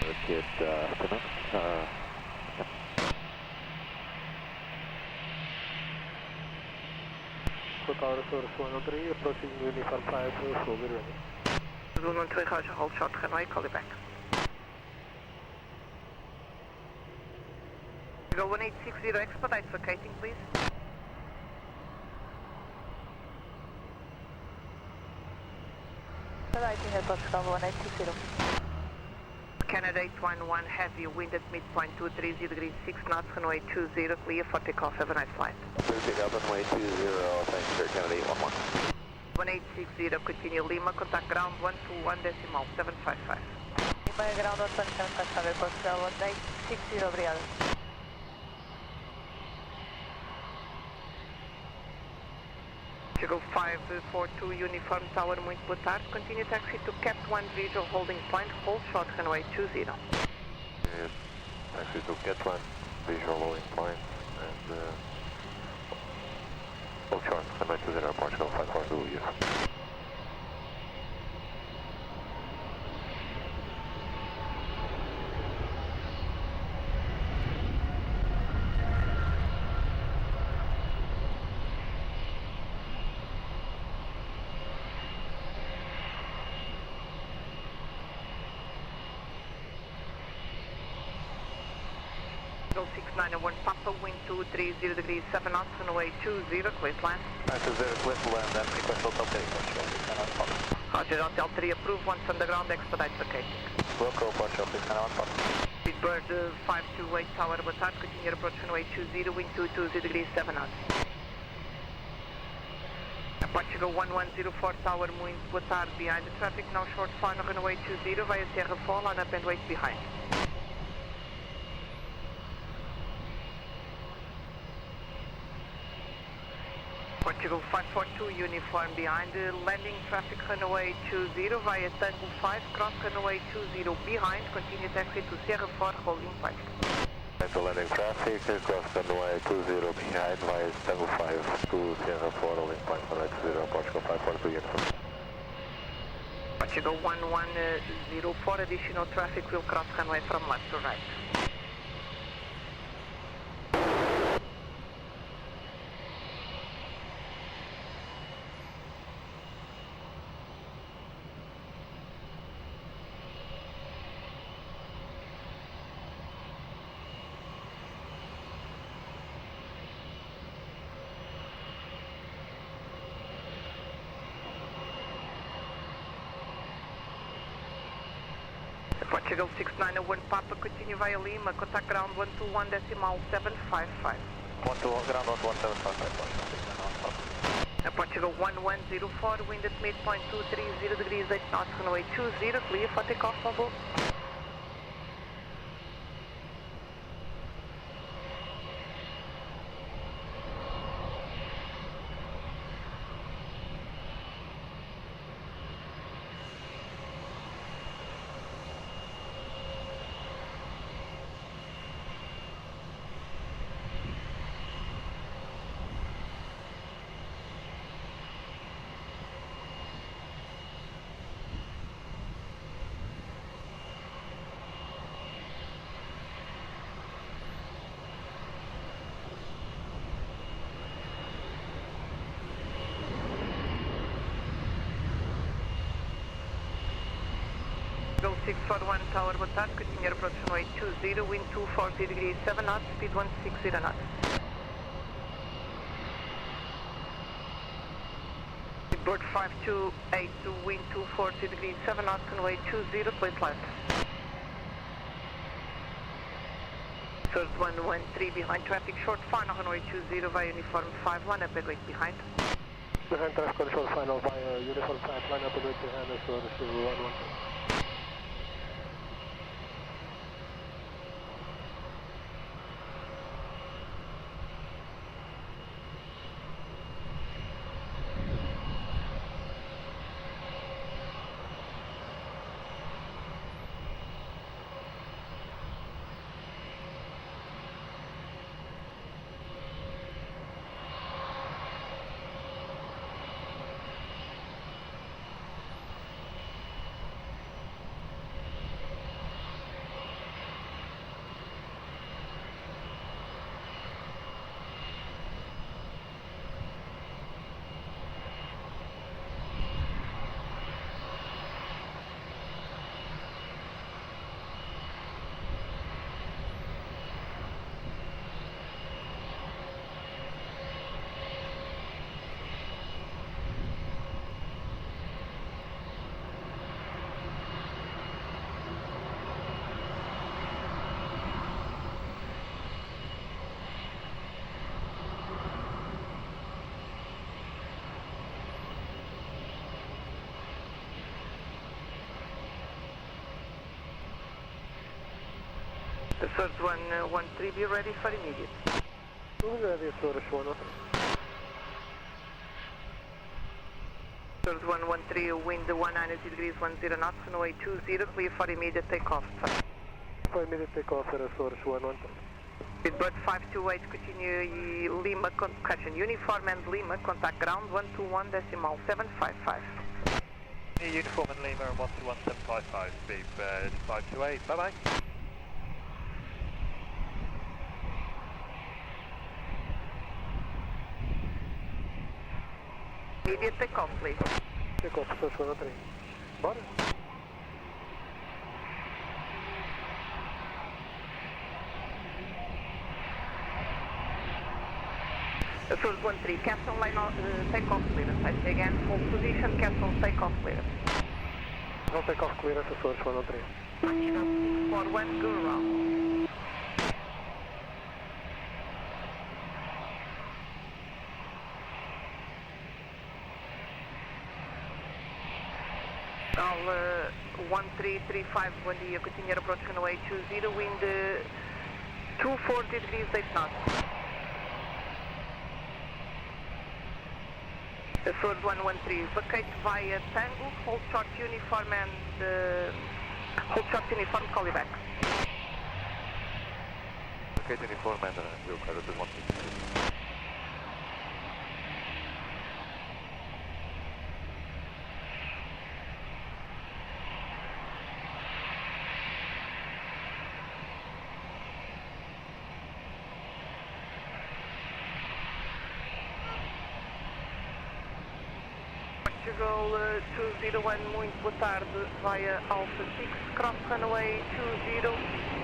Speaker 9: Good afternoon.
Speaker 11: Tower Source 103, approaching Uniform 5, full be ready.
Speaker 1: 112, Roger, hold short, Runway, call you back. Go 1860, expedite vacating, please.
Speaker 8: Expediting at Portugal 1860.
Speaker 1: Canada 811, heavy wind at midpoint 230 degrees 6 knots, runway 20, clear for takeoff, have a nice flight.
Speaker 9: Pick up runway 20, thanks for Canada 811.
Speaker 1: 1860, continue Lima, contact ground 121 decimal 755.
Speaker 8: Lima ground 127, Portugal 1860, obrigado.
Speaker 1: Chegou 542 Uniform Tower, muito boa tarde. Continue taxi to Cap 1 visual holding point, hold short runway 20.
Speaker 3: Yes, taxi to Cat 1 visual holding point and hold short runway 20 Portugal 542, yes.
Speaker 1: Go 6901 Papa, wind 230 degrees 7 knots, runway 20, clear to land.
Speaker 6: 90, clear to land and request hotel takeoff.
Speaker 1: Roger, Hotel 3 approved, once underground, expedite vacating.
Speaker 6: Local Portugal, please canal 1.
Speaker 1: Speedbird 528 Tower, boa tarde, continue approach runway 20, wind 220 degrees 7 knots. Portugal 1104 Tower, muito boa tarde, behind the traffic, now short final runway 20, via Terra Fall, line up and wait behind. Portugal 542 uniform behind, landing traffic runway 20 via Tango 5, cross runway 20 behind, continue taxi to Sierra 4 holding point.
Speaker 3: The landing traffic, cross runway 20 behind via Tango 5 to Sierra 4 holding point, runway 20, Portugal 542 uniform.
Speaker 1: Portugal 1104, additional traffic will cross runway from left to right. Portugal 6901 Papa, continue via Lima, contact ground 121 decimal 755.
Speaker 6: 12 ground 11755,
Speaker 1: Portugal 1104, wind at midpoint 230 degrees 8 knots, runway 20, clear for takeoff, mobile. Go 641 Tower, boa tarde, continue approach runway 20, wind 240 degrees 7 knots, speed 160 knots. Board 528, wind 240 degrees 7 knots, runway 20, please left. Source 113 behind traffic, short final runway 20 via uniform 5, line up and wait behind.
Speaker 11: Behind traffic on short final via uniform 5, line up and wait behind us, Source 113.
Speaker 1: Third 113, be ready for immediate.
Speaker 11: Ready, Source 113.
Speaker 1: Third 113, wind 190 degrees 10 knots, runway 20, clear for immediate takeoff.
Speaker 11: For immediate takeoff, Source 113.
Speaker 1: Speedbird 528, continue Lima, correction, uniform and Lima, contact ground 121.755.
Speaker 6: Uniform and Lima and 121.755, Speedbird 528, bye bye.
Speaker 1: Immediate takeoff, please.
Speaker 11: Takeoff, Source 113. Bora?
Speaker 1: Source 13, cancel line takeoff clearance. I say again, hold position, cancel takeoff clearance.
Speaker 11: No takeoff clearance, Source 113.
Speaker 1: 641, go around. Now, 1335, bom dia, continue approach runway 20, wind 240 degrees 8 knots. Sword 113, vacate via Tango, hold short uniform and call you back.
Speaker 3: Vacate uniform and Delgado to 113.
Speaker 1: Portugal 201, muito boa tarde, via Alpha 6, cross runway 20,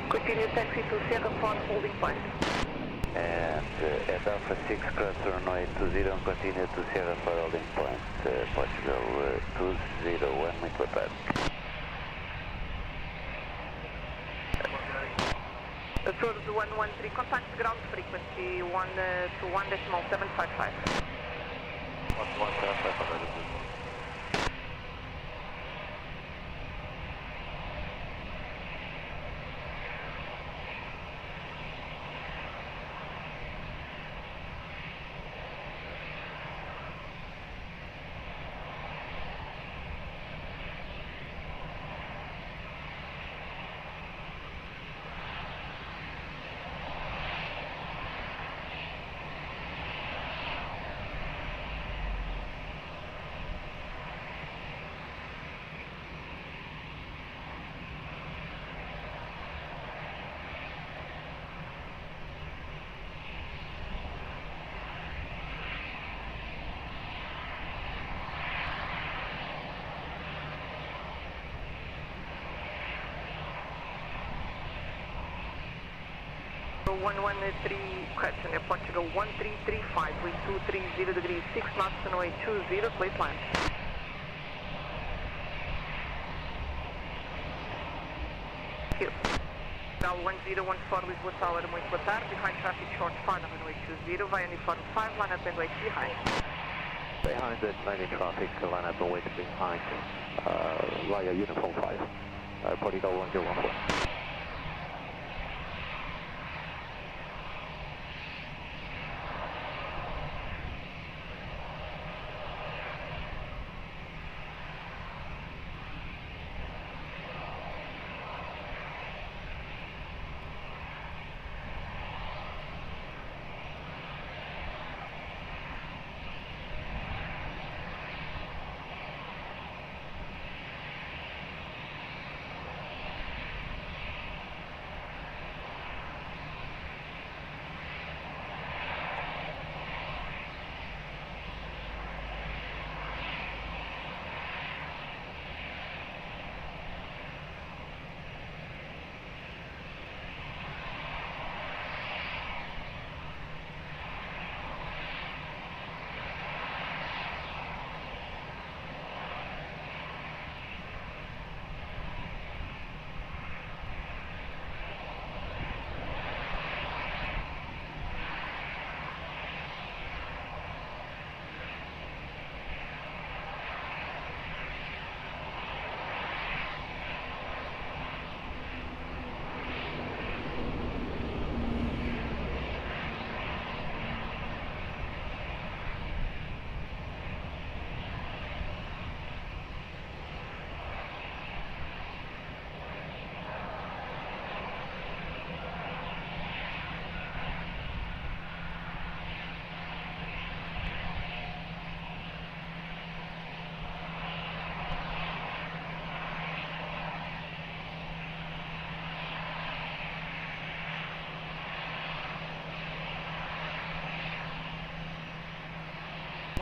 Speaker 1: continue taxi to Sierra for holding point.
Speaker 4: And at Alpha 6, cross runway 20, continue to Sierra for holding point. Portugal 201, muito boa tarde.
Speaker 1: Source 113, contact ground frequency 121.755.
Speaker 3: 121.755.
Speaker 1: So 113, question, Portugal 1335, wind 230 degrees 6 knots, runway 20, please land. Thank you. Now 1014, Lisboa Tower, muito boa tarde, behind traffic short final, runway 20, via uniform 5, line up and wait behind.
Speaker 9: Behind that landing traffic, line up and wait behind, via uniform 5, Portugal 1014.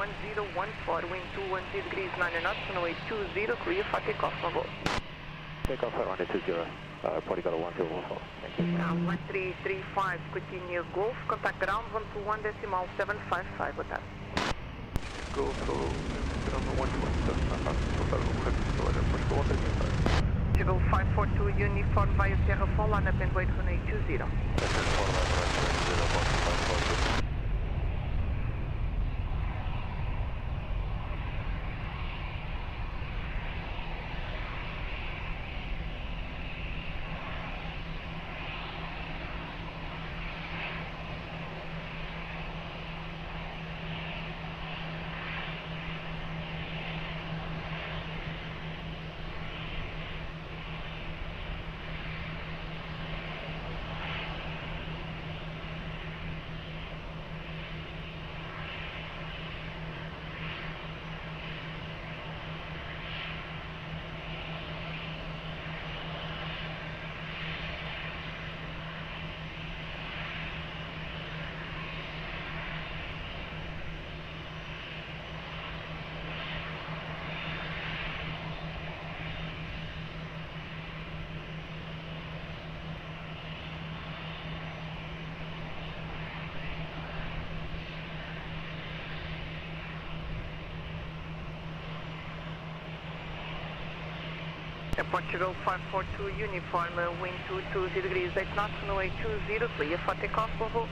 Speaker 1: 1014, wind 210 degrees 9 knots, runway 20, clear for takeoff, Bravo.
Speaker 9: Takeoff at runway 20, Portugal 1014. Thank you.
Speaker 1: 1335, continue Golf, contact ground 121.755, boa tarde.
Speaker 6: Golf, ground 121.755,
Speaker 1: Portugal 542, uniform via Sierra Fall, line up and wait runway 20. Portugal 542, uniform, wind 220 degrees 8 knots, runway 20, clear for takeoff, Bravo.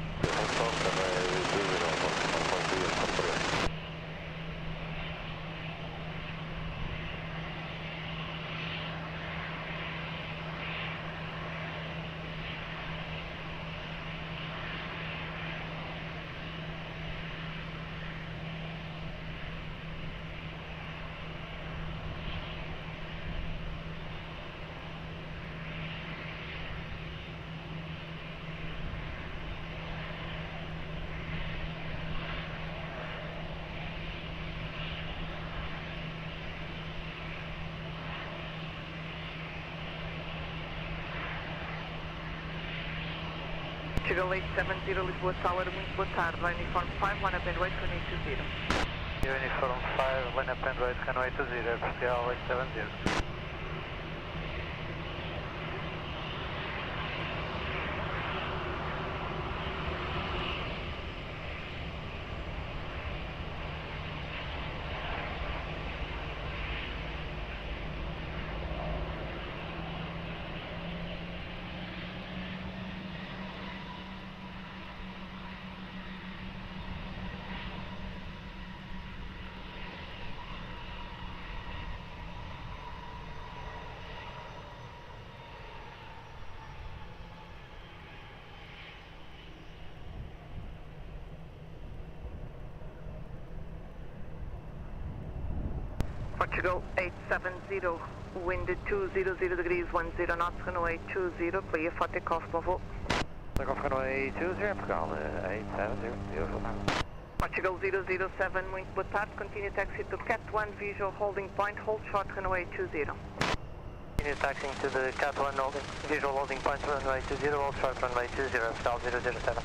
Speaker 1: Portugal 870, Lisboa Tower, muito boa tarde, uniform 5, line up and wait, runway 20.
Speaker 6: Uniform 5, line up and wait, runway 20, Portugal 870.
Speaker 1: Portugal 870, wind 200 degrees 10 knots, runway 20, clear for takeoff, Bravo.
Speaker 6: Takeoff runway 20, Portugal 870, beautiful.
Speaker 1: Portugal 007, muito boa tarde, continue taxi to Cat 1, visual holding point, hold short, runway 20.
Speaker 6: Continue taxiing to the Cat 1 holding, visual holding point, runway 20, hold short, runway 20, Portugal 007.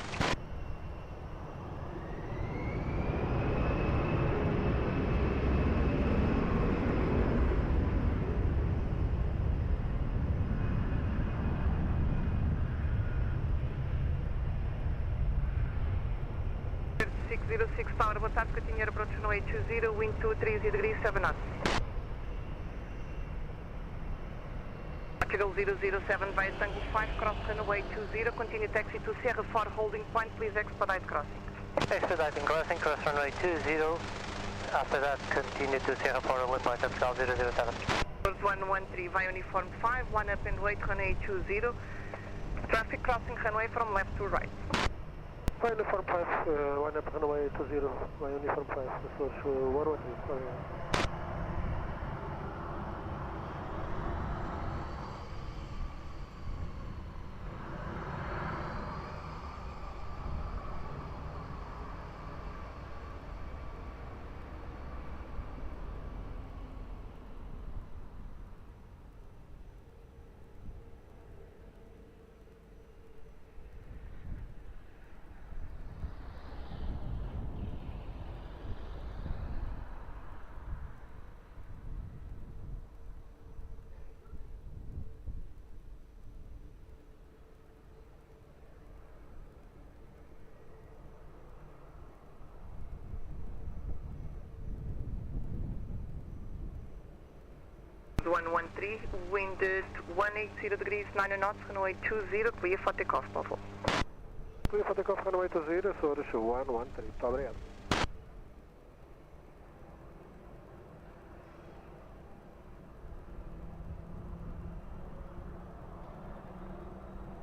Speaker 1: Tower, boa tarde, continue approach runway 20, wind 230 degrees 7 knots. Portugal 007 via Tango 5, cross runway 20, continue taxi to Sierra 4 holding point, please expedite crossing.
Speaker 6: Expediting crossing, cross runway 20, after that continue to Sierra 4 holding point, Portugal 007.
Speaker 1: 113 via uniform 5, line up and wait, runway 20, traffic crossing runway from left to right.
Speaker 11: Uniform 5, line up runway 20, my uniform 5, this was 113, sorry.
Speaker 1: 113, wind 180 degrees, 9 knots, runway 20, clear for takeoff, Bravo.
Speaker 11: Clear for takeoff, runway 20, Açores 113, muito obrigado.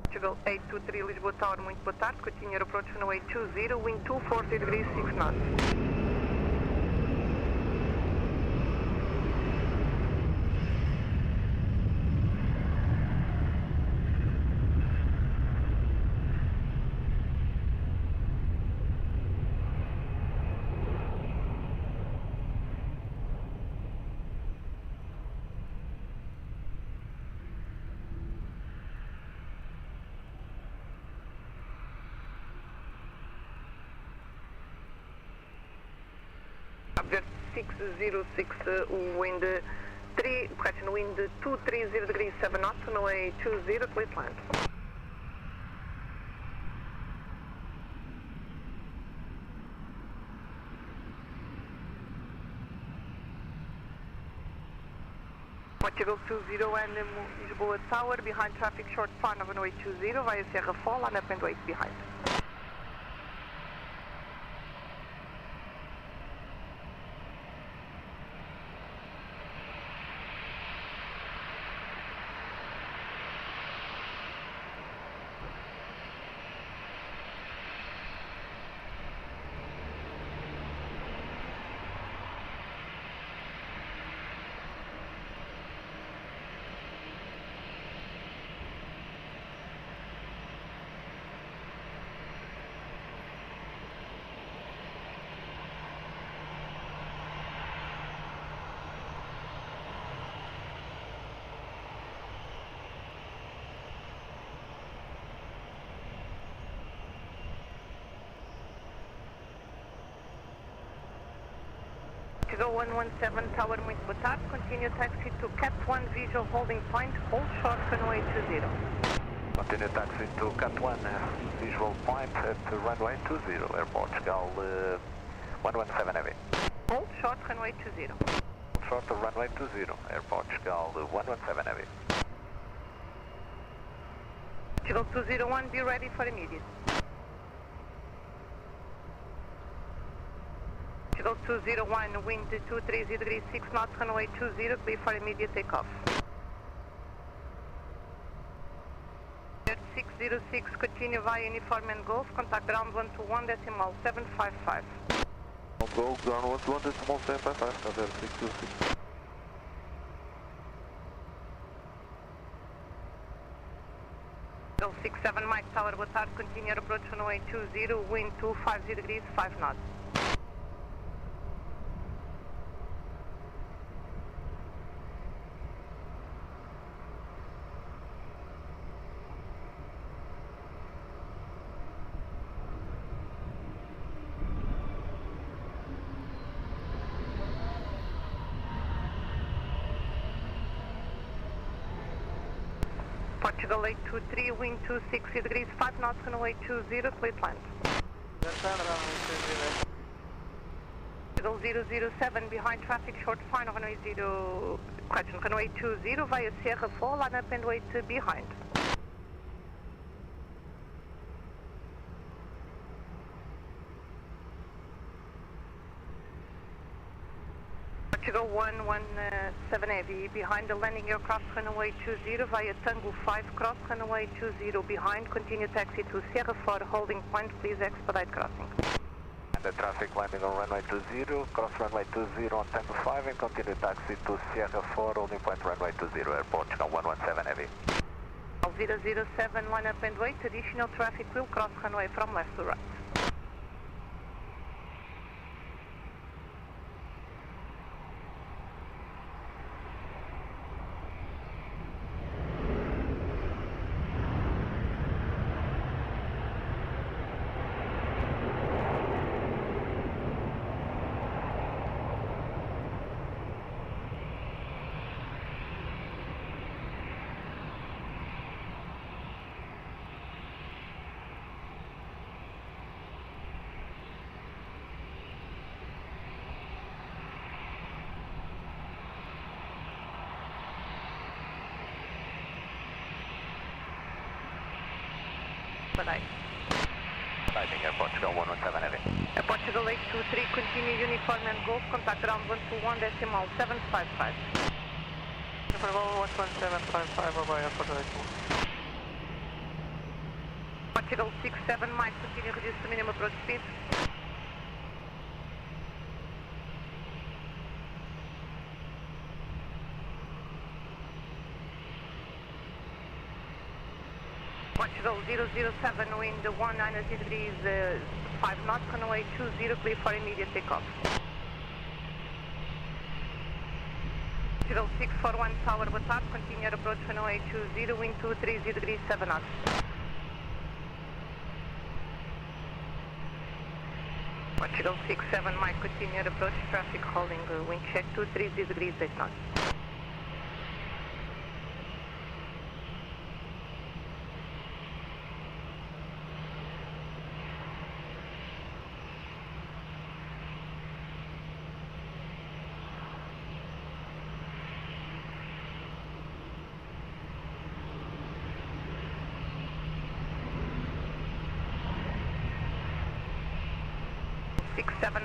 Speaker 1: Portugal 823, Lisboa Tower, muito boa tarde, continue approach runway 20, wind 240 degrees, 6 knots. Humberto 606, wind 3, correction, wind 230 degrees 7 knots, runway 20, please land. Portugal 20 and Lisboa Tower, behind traffic short final runway 20, via Serra Fall, and up and wait behind. Portugal 117 Tower, muito boa tarde. Continue taxi to Cat 1 visual holding point, hold short runway 20.
Speaker 9: Continue taxi to Cat 1 visual point at runway 20, Airport Portugal 117 Heavy.
Speaker 1: Hold short runway 20.
Speaker 9: Hold short runway 20, Airport Portugal 117 Heavy.
Speaker 1: Portugal 201, be ready for immediate. Portugal 201, wind 230 degrees 6 knots, runway 20, clear for immediate takeoff. 606, continue via uniform and golf, contact ground 121 decimal 755.
Speaker 9: Go ground 121 decimal 755, 626.
Speaker 1: 67 Mike Tower, boa tarde, continue approach runway 20, wind 250 degrees 5 knots. Portugal 823, wind 260 degrees 5 knots, runway 20, clear to land. Portugal 007, behind traffic short final runway 0, correction, runway 20 via Sierra Fall, line up and wait behind. Portugal 117 Heavy, behind the landing aircraft runway 20 via Tango 5, cross runway 20 behind, continue taxi to Sierra 4, holding point, please expedite crossing.
Speaker 9: And the traffic landing on runway 20, cross runway 20 on Tango 5 and continue taxi to Sierra 4, holding point runway 20, Airport Portugal 117 Heavy.
Speaker 1: 007, line up and wait, additional traffic will cross runway from left to right. Bye.
Speaker 9: Diving Air Portugal 117 Heavy.
Speaker 1: Air Portugal 823, continue uniform and golf, contact ground 121.755.
Speaker 6: Portugal 11755, bye bye, Air Portugal 821.
Speaker 1: Portugal 67, Mike, continue reduce the minimum approach speed. Portugal 007, wind 190 degrees, 5 knots, runway 20, clear for immediate takeoff. Portugal 641, tower, boa tarde, continue your approach runway 20, wind 230 degrees, 7 knots. Portugal 67, Mike, continue your approach, traffic holding, wind check 230 degrees, 8 knots.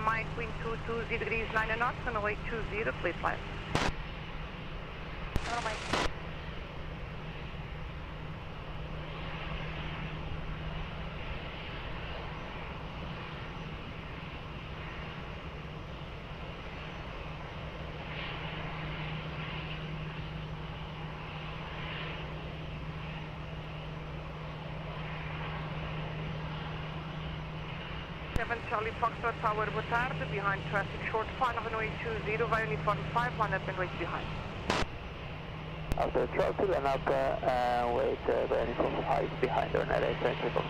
Speaker 1: Mike, wind 220 degrees, 9 knots, runway 20, please fly. Hello, Mike. Charlie Foxtrot Tower, boa tarde, behind traffic short final runway 20, via uniform 5, line up and wait behind.
Speaker 12: After throttle and up, wait via uniform 5 behind on LA takeoff.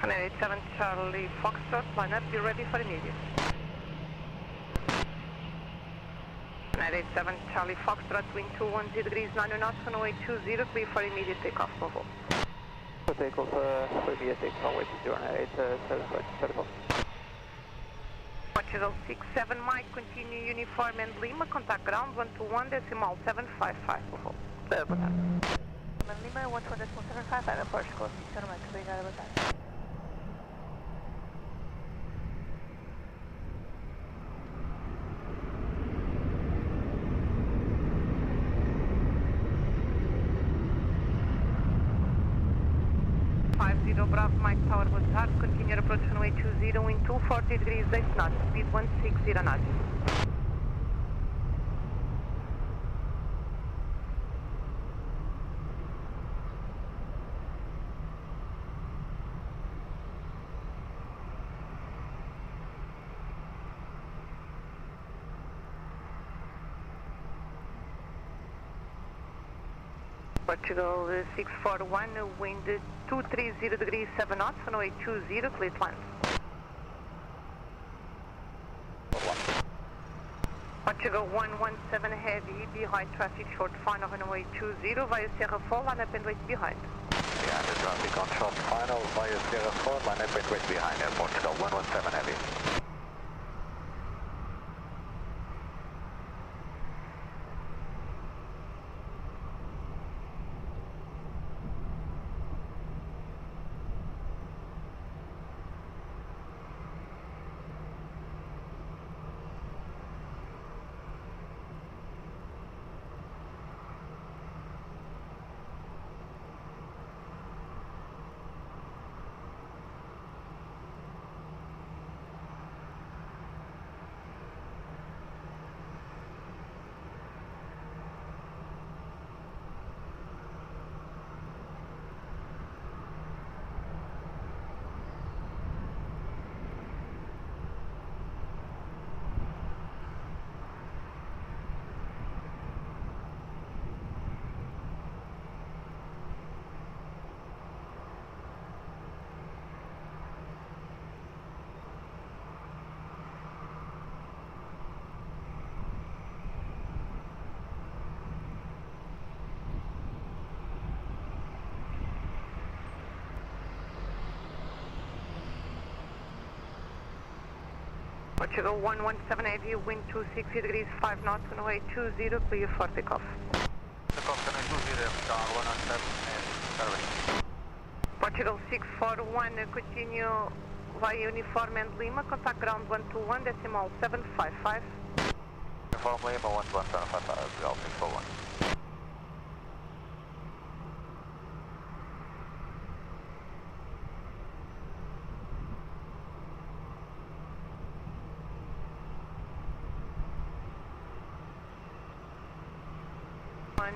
Speaker 1: And 87 Charlie Foxtrot, line up, be ready for immediate. 987 Charlie Foxtrot, wind 210 degrees, 9 knots, runway 20, clear for immediate takeoff, Volvo.
Speaker 12: For takeoff, for immediate takeoff, wait to 987, takeoff.
Speaker 1: Portugal 67, Mike, continue uniform and Lima, contact ground 121.755, Volvo. Boa tarde.
Speaker 8: Lima, 121.755, Aeroporto, Gosto, Mike, obrigada, boa tarde.
Speaker 1: Bravo, Mike Tower, boa tarde, continue approach runway 20, wind 240 degrees, 8 knots, speed 160 knots. Portugal 641, wind 230 degrees, 7 knots, runway 20, clear to land. Portugal 117 heavy, behind traffic short final, runway 20, via Sierra 4, line up and wait behind.
Speaker 9: Behind the traffic on short final, via Sierra 4, line up and wait behind, Air Portugal 117 heavy.
Speaker 1: Portugal 117 Heavy, wind 260 degrees, 5 knots, runway 20, clear for takeoff.
Speaker 10: Takeoff, runway 20, Star 117,
Speaker 1: Portugal 641, continue via Uniform and Lima, contact ground 121, decimal 755.
Speaker 10: Uniform Lima 11755, Golf 641.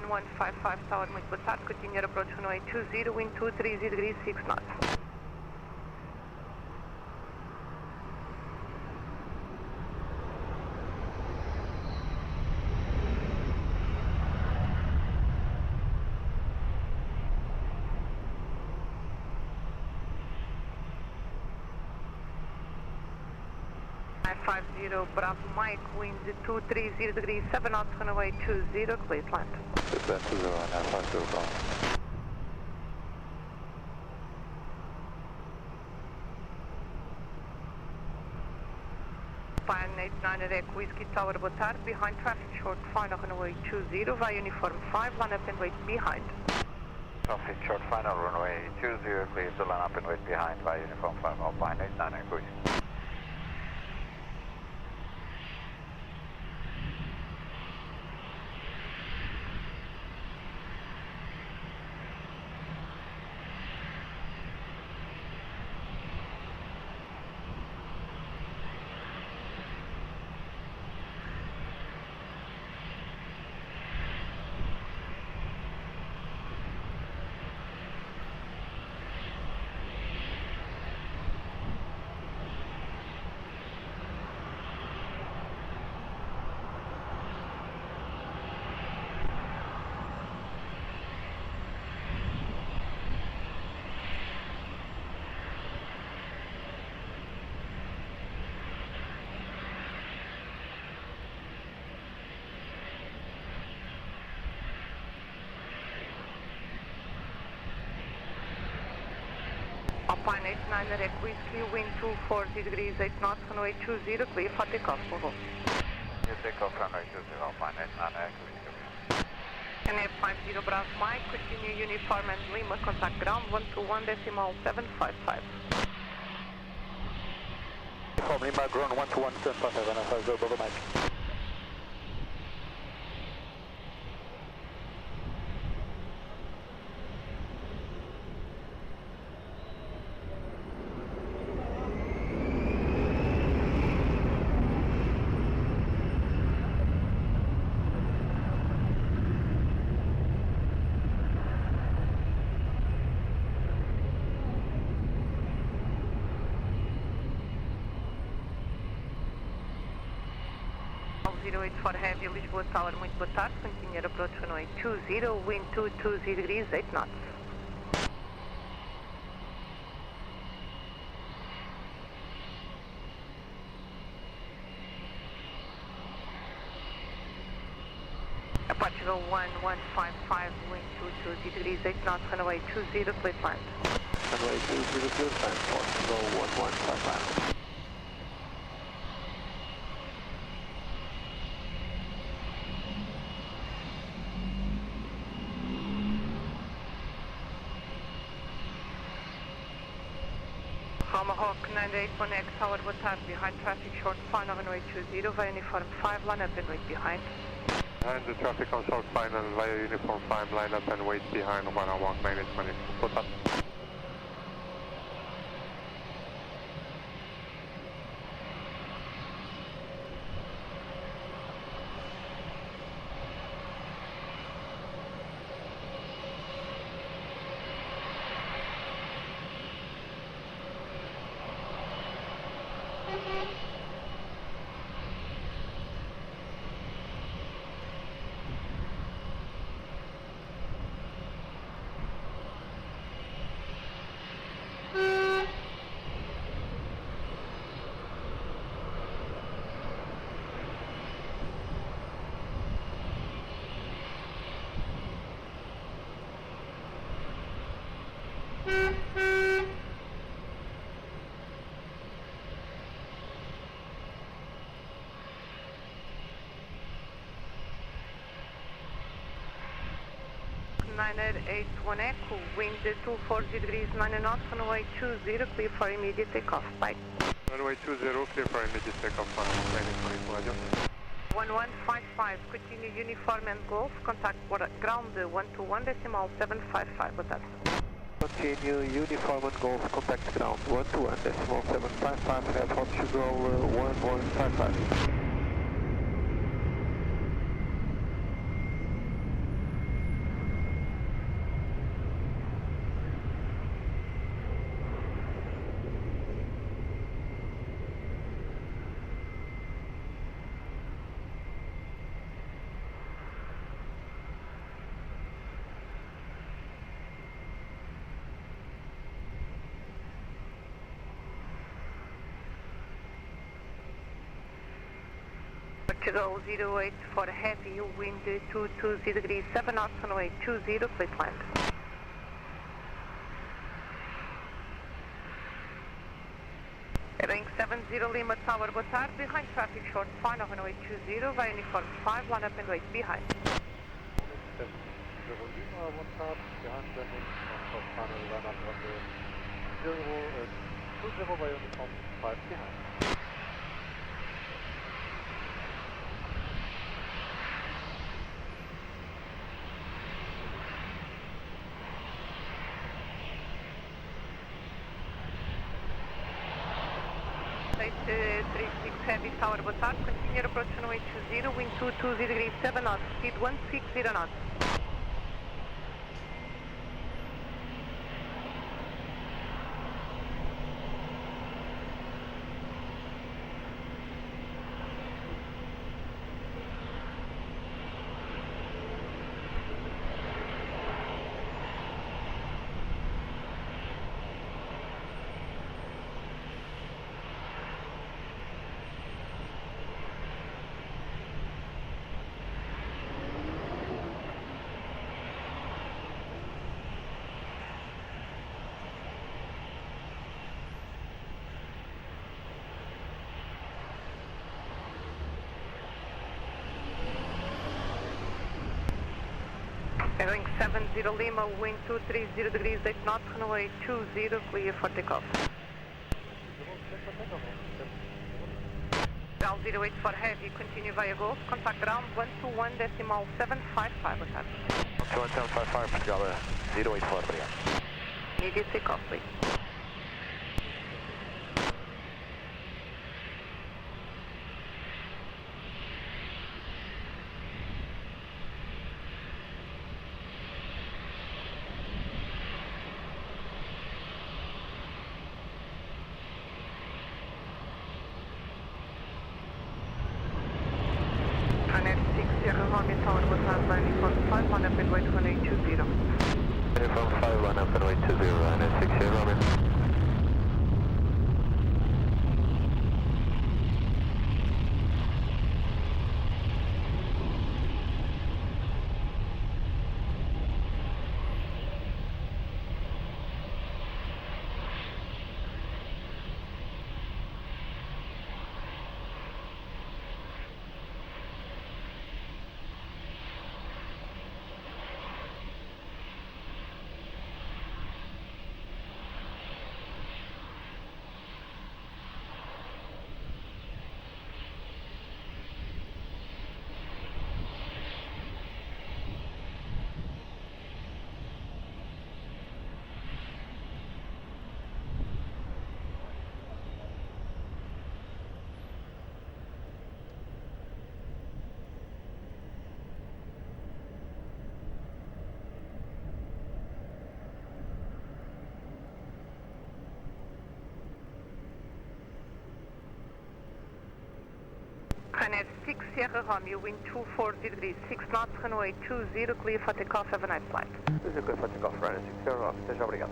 Speaker 1: One 155 Tower, muito boa tarde, continue approach runway 20, wind 230 degrees, 6 knots. Bravo Mike, wind 230 degrees, 7 knots, runway 20, clear to land.
Speaker 4: That's 20, 950, Bravo.
Speaker 1: Pan 89 at Echo Whiskey Tower, boa tarde, behind traffic short, final runway 20, via Uniform 5, line up and wait behind.
Speaker 10: Traffic short final, runway 20, clear to line up and wait behind via Uniform 5, Alpine 89 at Echo Whiskey.
Speaker 1: Alpine 89 at Echo Whiskey, wind 240 degrees, 8 knots, runway 20, clear for takeoff, over.
Speaker 10: You take off runway 20, Alpine 89 at Echo Whiskey.
Speaker 1: And F50 Bravo Mike, continue Uniform and Lima, contact ground 121, decimal 755.
Speaker 4: Uniform Lima, ground 121, 755, Bravo Mike.
Speaker 1: For heavy, Lisboa Tower, muito boa tarde, continue approach runway 20, wind 220 degrees, 8 knots. Portugal 1155, wind 220 degrees, 8 knots, runway 20, clear to land.
Speaker 11: Runway 20, clear to land, Portugal 1155.
Speaker 1: Tomahawk 981X Tower, boa tarde, behind traffic short, final runway 20, via Uniform 5, line up and wait behind.
Speaker 11: Behind the traffic on short final, via Uniform 5, line up and wait behind 101 minus 20. Boa tarde.
Speaker 1: Niner81 Echo, wind 240 degrees 9 knots, runway 20, clear for immediate takeoff. Bye.
Speaker 11: Runway 20, clear for immediate takeoff. Landing 24,
Speaker 1: 1155, continue uniform and golf, contact ground 121 decimal 755, boa tarde.
Speaker 11: Continue uniform and golf, contact ground 121 decimal 755, airport Portugal 1155.
Speaker 1: Portugal 08 for heavy, wind 220 degrees 7 knots, runway 20, please land. Heading 70 Lima Tower, boa tarde, behind traffic short, final runway 20, via uniform 5, line up and wait behind.
Speaker 6: Lima, boa tarde, behind landing, short final, line up runway 20, via uniform 5 behind.
Speaker 1: State 36 Heavy Tower, boa tarde, continue approach runway 20, wind 220 degrees 7 knots, speed 160 knots. Heading 70 Lima, wind 230 degrees 8 knots, runway 20, clear for takeoff. Ground 08 for heavy, continue via Golf, contact ground 121 decimal 755, boa tarde.
Speaker 4: 121 755, Portugal 08 for, obrigado.
Speaker 1: Immediate takeoff, please. Ryanair 6 Sierra Romeo, wind 240 degrees, 6 knots, runway 20, clear for takeoff, have a nice flight.
Speaker 4: This is clear for takeoff, Ryanair 6 Sierra Romeo, esteja obrigado.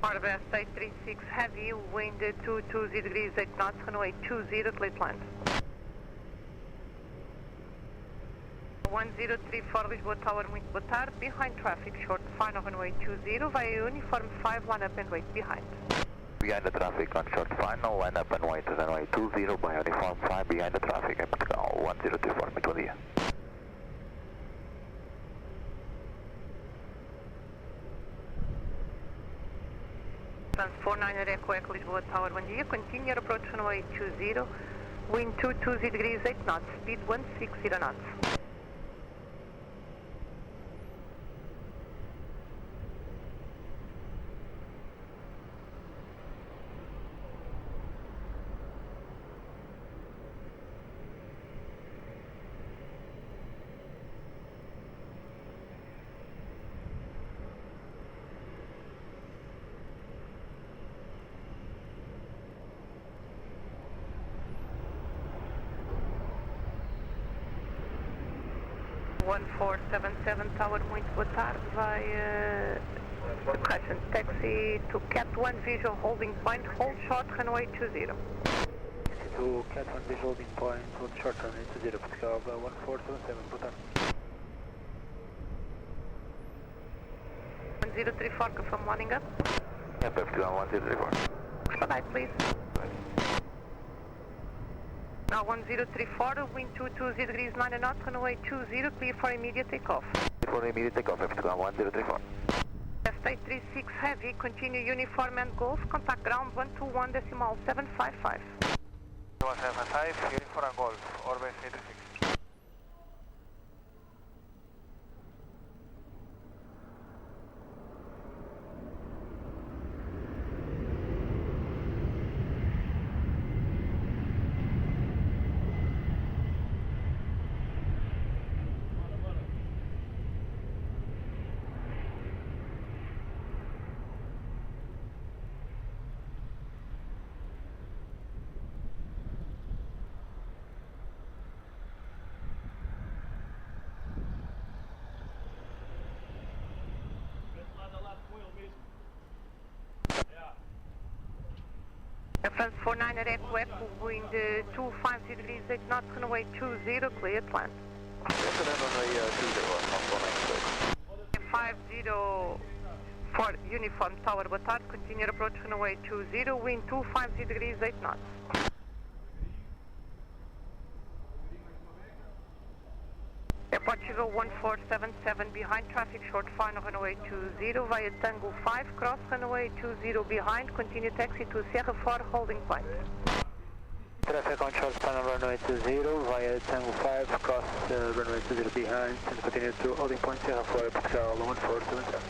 Speaker 1: Airbus 836 heavy, wind 220 degrees 8 knots, runway 20, clear to land. 1034 Lisboa Tower, muito boa tarde, behind traffic, short final runway 20, via uniform 5, line up and wait behind.
Speaker 4: Behind the traffic on short final, line up and wait, runway 20, by uniform 5, behind the traffic, and Portugal 1034, muito bom dia.
Speaker 1: France 49 Echo Echo Lisboa Tower, bom dia, continue your approach runway 20, wind 220 degrees 8 knots, speed 160 knots. One 477 Tower, muito boa tarde, vai taxi to Cat 1 visual holding point, hold short runway 20.
Speaker 12: To Cat 1 visual holding point, hold short runway 20, Portugal 1477, boa tarde.
Speaker 1: 1034, confirm lining up.
Speaker 4: Yeah, Portugal 1034.
Speaker 1: Expedite, please. Now 1034, wind 220 degrees 9 knots, runway 20, clear for immediate takeoff.
Speaker 4: For immediate takeoff, Portugal 1034.
Speaker 1: West 836 heavy, continue uniform and golf, contact ground 121.755.
Speaker 10: 175, uniform and golf, Orbis 836.
Speaker 1: France 49 Echo Echo, wind 250 degrees 8 knots, runway 20, clear to land.
Speaker 4: Runway 20,
Speaker 1: 50 for uniform tower, boa tarde, continue your approach runway 20, wind 250 degrees 8 knots. Portugal 1477 behind traffic, short final runway 20 via Tango 5, cross runway 20 behind, continue taxi to Sierra 4 holding point.
Speaker 12: Traffic on short final runway 20 via Tango 5, cross runway 20 behind and continue to holding point Sierra 4, Portugal 1477.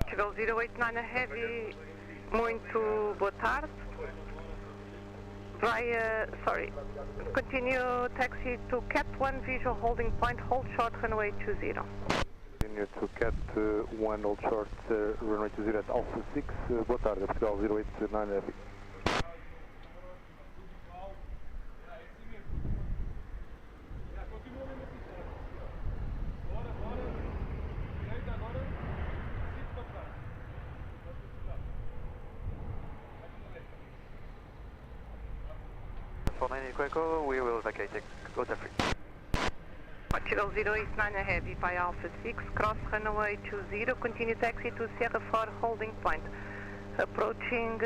Speaker 1: Portugal 089 heavy, muito boa tarde. Continue taxi to Cat 1 visual holding point, hold short runway 20.
Speaker 11: Continue to Cat 1 hold short runway 20 at Alpha 6, boa tarde, Portugal 089 heavy.
Speaker 4: we will vacate, go to free.
Speaker 1: Portugal 089 heavy by Alpha 6, cross runway 20, continue taxi to Sierra 4 holding point. Approaching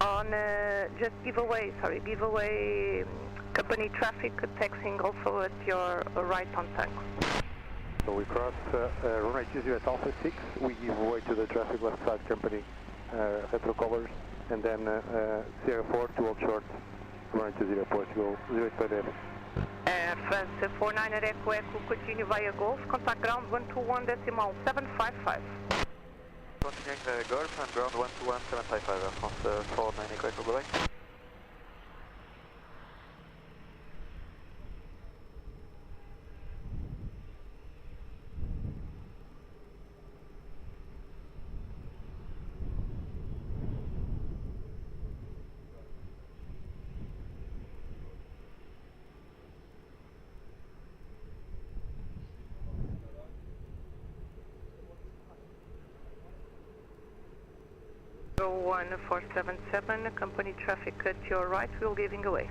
Speaker 1: on just giveaway company traffic, taxiing also at your right on Tango.
Speaker 11: So we cross runway 20 at Alpha 6, we give way to the traffic left side company retro colors, and then Sierra 4 to hold short, runway 20 Portugal 089 heavy.
Speaker 1: France 49 Echo Echo, continue via Golf, contact ground 121.755.
Speaker 4: Continuing the Golf and ground 121.755, France 49 Echo Echo, bye-bye.
Speaker 1: 1477, company traffic at your right, we're giving away.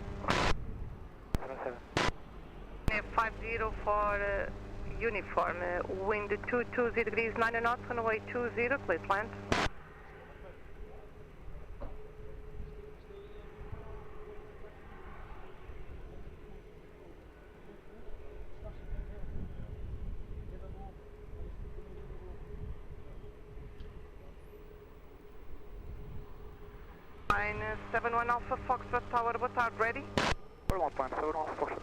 Speaker 1: 50 for uniform, wind 220 degrees 9 knots, runway 20, please land. Line 71 Alpha Foxtrot Tower, boa tarde, ready?
Speaker 6: We're Alpine 71 Alpha Foxtrot.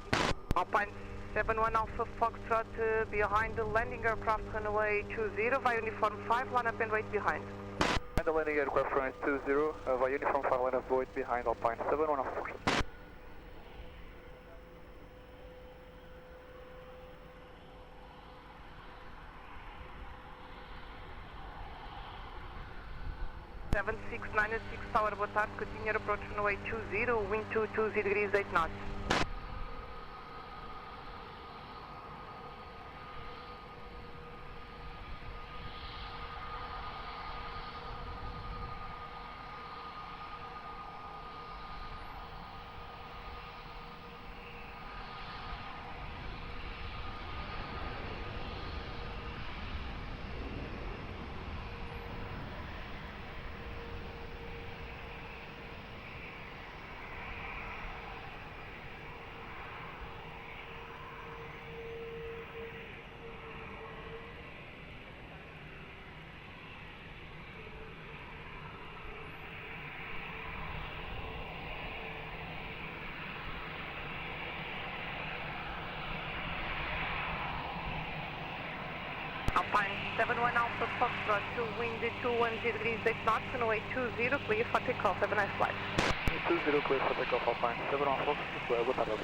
Speaker 1: Alpine 71 Alpha Foxtrot behind the landing aircraft runway 20 via uniform 5, line up and wait behind.
Speaker 6: And the landing aircraft runway 20 via uniform 5, line up wait behind Alpine 71 Alpha Foxtrot.
Speaker 1: Seven 696 Tower, boa tarde, continue approach runway 20, wind 220 degrees 8 knots. Alpine 71 Alpha Foxtrot, wind 210 degrees 8 knots, runway 20, clear for takeoff, have a nice flight.
Speaker 6: 20 clear for takeoff, Alpine 71 Alpha Foxtrot, boa tarde.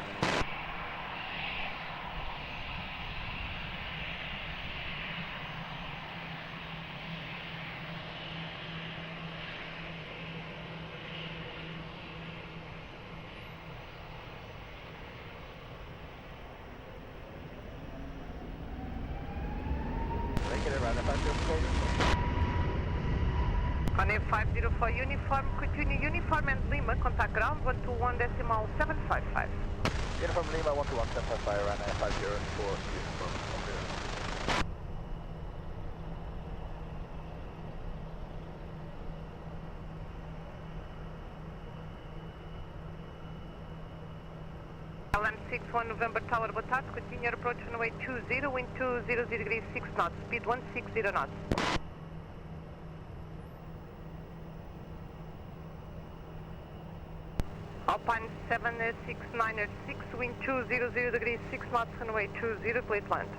Speaker 1: On A50 for uniform, continue uniform and Lima, contact ground 121.755.
Speaker 6: Uniform Lima 121.755, run A50 for uniform.
Speaker 1: LM61 November Tower, boa tarde, continue approach runway 20, wind 200 degrees 6 knots, speed 160 knots. Alpine 76906, wind 200 degrees 6 knots, runway 20, clear to land.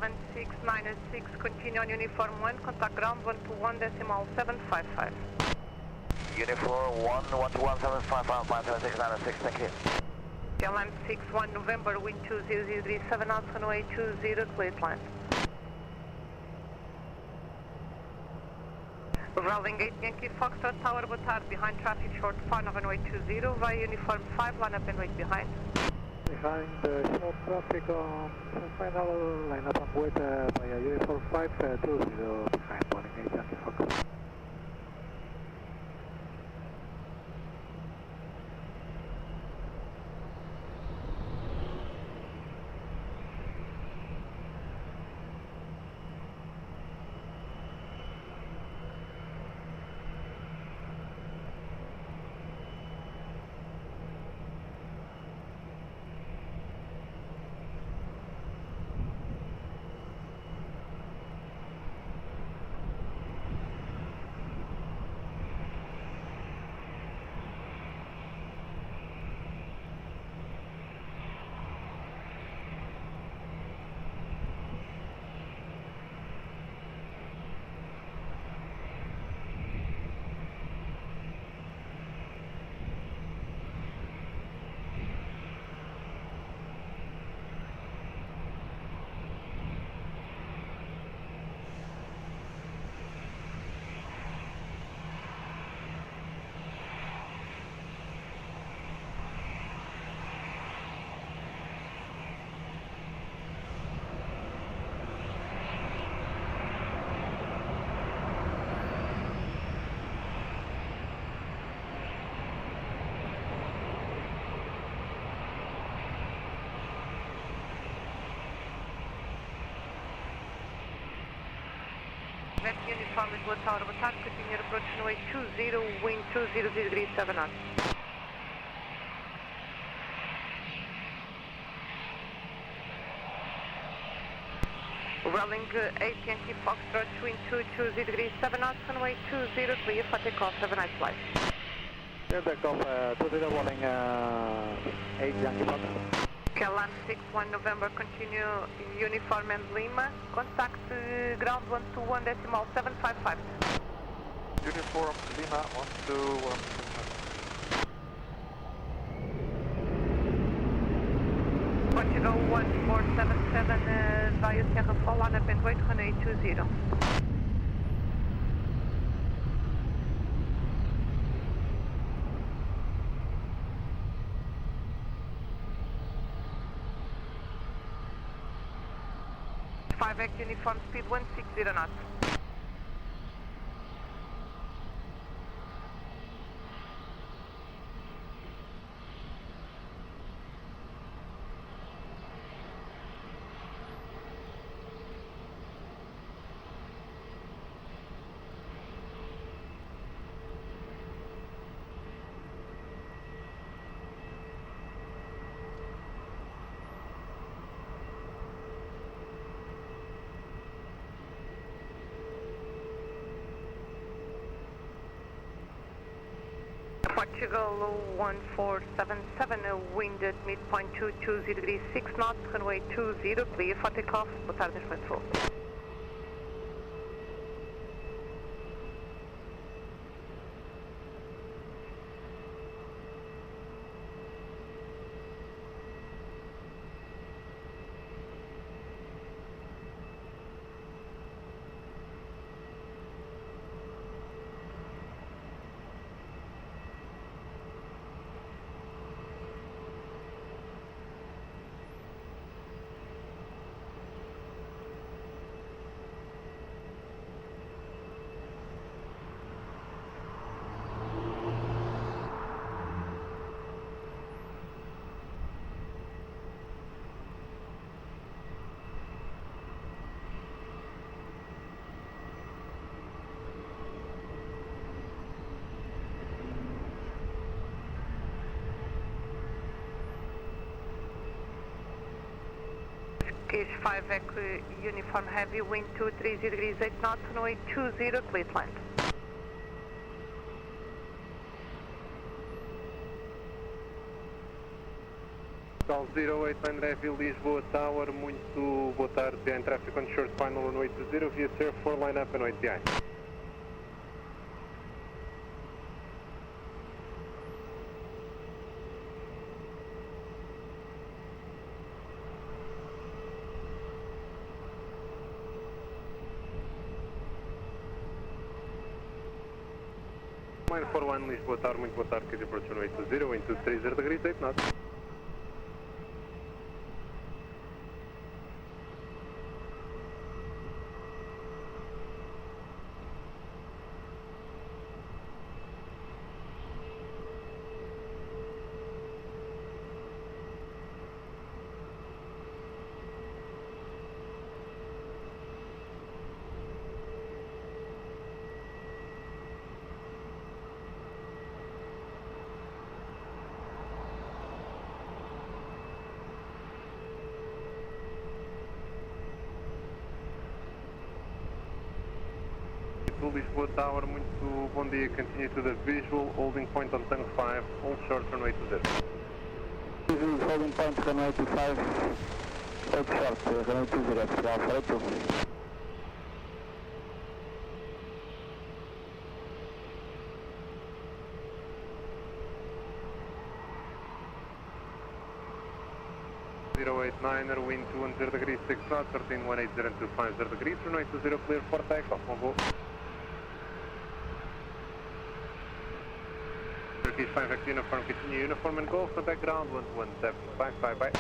Speaker 1: 7696, continue on uniform 1, contact ground 121.755.
Speaker 4: Uniform 121.755, 57696, thank you.
Speaker 1: KLM 61 November, wind 200 degrees 7 knots, runway 20, clear to land. Rolling 8 Yankee Foxtrot Tower, boa tarde, behind traffic short 5 runway 20, via uniform 5, line up and wait behind.
Speaker 12: Behind the short traffic on final line up and wait via uniform 5, 20 behind Boeing 8 Yankee Fox.
Speaker 1: Uniform Lisboa Tower, boa tarde, continue approach runway 20, wind 200 degrees 7 knots. Rolling 8 Yankee Foxtrot, wind 220 degrees 7 knots, runway 20, clear for takeoff, have a nice flight.
Speaker 12: Clear takeoff, 20 rolling 8 Yankee Foxtrot.
Speaker 1: KLM 61 November, continue uniform and Lima, contact ground 121.755.
Speaker 6: Uniform Lima 121.
Speaker 1: Portugal 1477 via Sierra 4, line up and wait, runway 20. Act uniform speed 160 knots. Portugal 1477, wind at midpoint 220 degrees 6 knots, runway 20, clear for takeoff. Boa tarde, neste momento. Is 5 Echo uniform heavy, wind 230 degrees 8 knots, runway 20, clear to land.
Speaker 11: Tal 08 Heavy Lisboa Tower, muito boa tarde, behind traffic on short final runway 20 via Sierra 4 line up and wait behind. Line 41 Lisboa Tower, muito boa tarde, que approach runway 20, wind 230 degrees, 8 knots. Lisboa Tower, muito bom dia, continue to the visual, holding point on Tango 5, hold short runway 20.
Speaker 2: Visual, holding point runway 25, hold short runway 20, Portugal 42.
Speaker 11: Niner, wind 210 degrees, 6 knots, 1318 and 250 degrees, runway 20 clear for takeoff, on board. Turkish 5X uniform, continue uniform and go for background 11755, bye.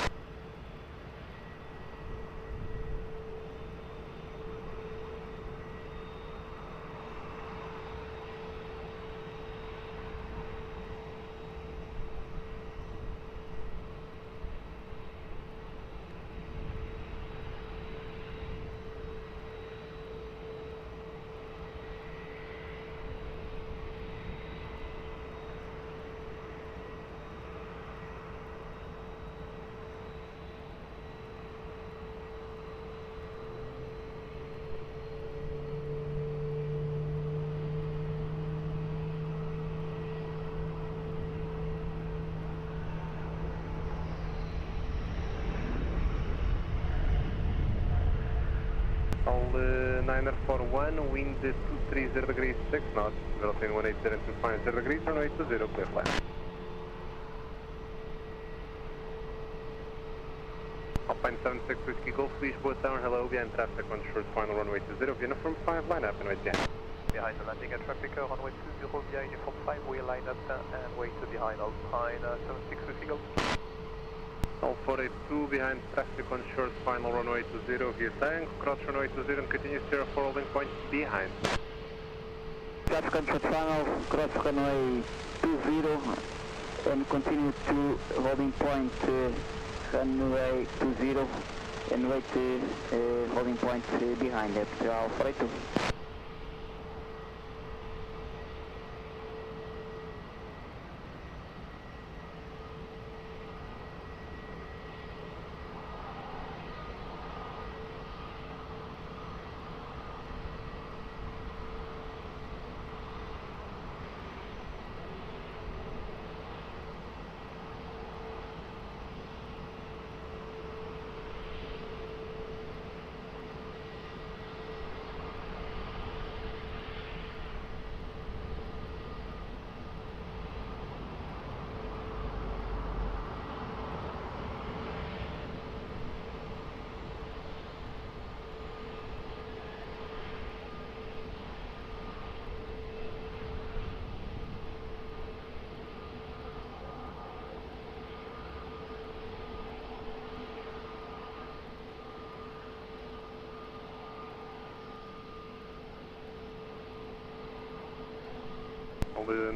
Speaker 11: Niner 41, wind 230 degrees, 6 knots, 018 and 250 degrees, runway 20, clear flight. Alpine 76 Whiskey Golf, Lisboa Tower, hello, behind traffic on short final runway 20, uniform 5, line up and wait behind.
Speaker 6: Behind the landing at traffic, runway 20 via uniform 5, we line up and wait behind Alpine 76 Whiskey Golf.
Speaker 11: All 482 behind traffic on short final runway 20 via tank, cross runway 20 and continue Sierra 4 holding point behind.
Speaker 2: Traffic on short final, cross runway 20 and continue to holding point runway 20 and wait holding point behind Portugal 42.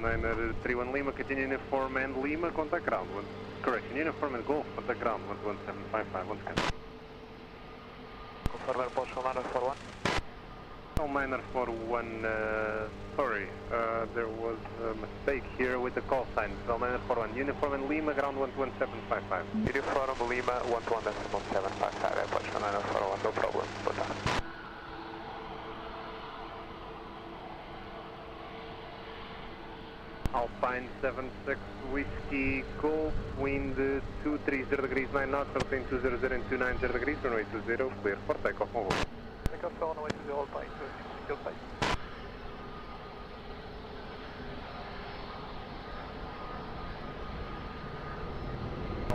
Speaker 11: Niner 31 Lima, continue uniform and Lima, contact ground. Correction, uniform and Golf, contact ground 11755, once again.
Speaker 6: Confirm airport, Niner 41.
Speaker 11: Oh, Niner 41, sorry, there was a mistake here with the call sign. So Niner 41, uniform and Lima, ground 11755.
Speaker 6: Uniform Lima, 11755, airport Niner 41, no problem.
Speaker 11: Alpine 76 Whiskey Golf, wind 230 degrees 9 knots, airplane 200 and 290 degrees, runway 20, clear for takeoff on hold.
Speaker 6: Takeoff on runway 20, Alpine 260, Alpine.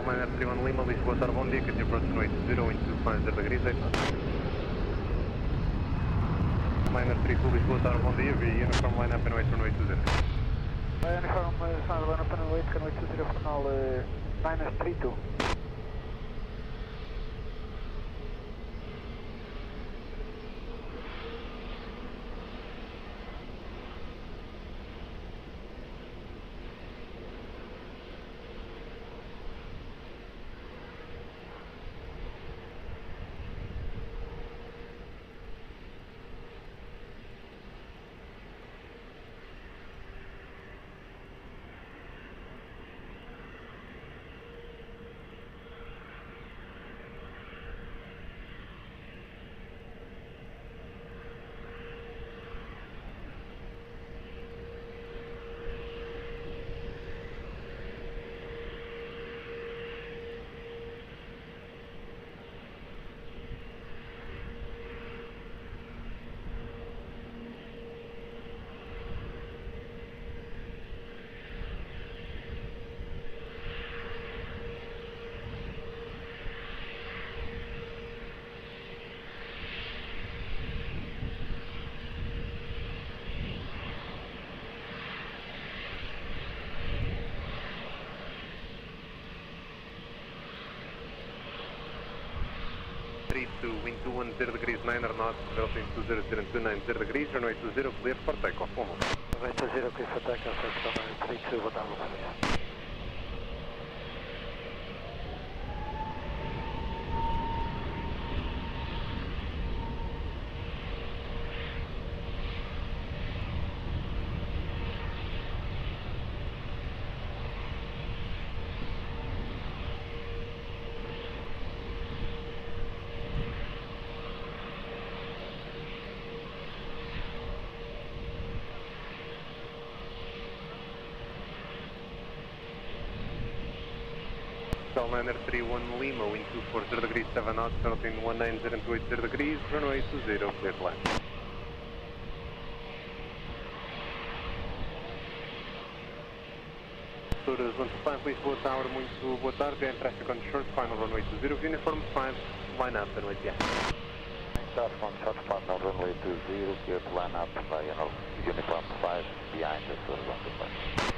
Speaker 11: Liner 31 Lima, Lisboa, Tar, bom dia, continue approach runway 20, wind 250 degrees 8 knots. Liner 32 Lisboa, Tar, bom dia, via uniform line up and wait runway 20.
Speaker 12: Uniform final line up and wait, runway 20 for canal -32.
Speaker 11: Wind 210 degrees 9 knots, airplane 200 and 290 degrees, runway 20, clear for takeoff, on hold.
Speaker 12: Runway 20, clear for takeoff, runway 32, boa tarde, bom dia.
Speaker 11: Liner 31 Lima, wind 240 degrees 7 knots, airplane 190 and 280 degrees, runway 20, clear to land. Tours 125, Lisboa Tower, muito boa tarde, and traffic on short, final runway 20, uniform 5, line up and wait, yeah.
Speaker 4: Start on short, final runway 20, clear to line up by uniform 5, behind the Tours 125.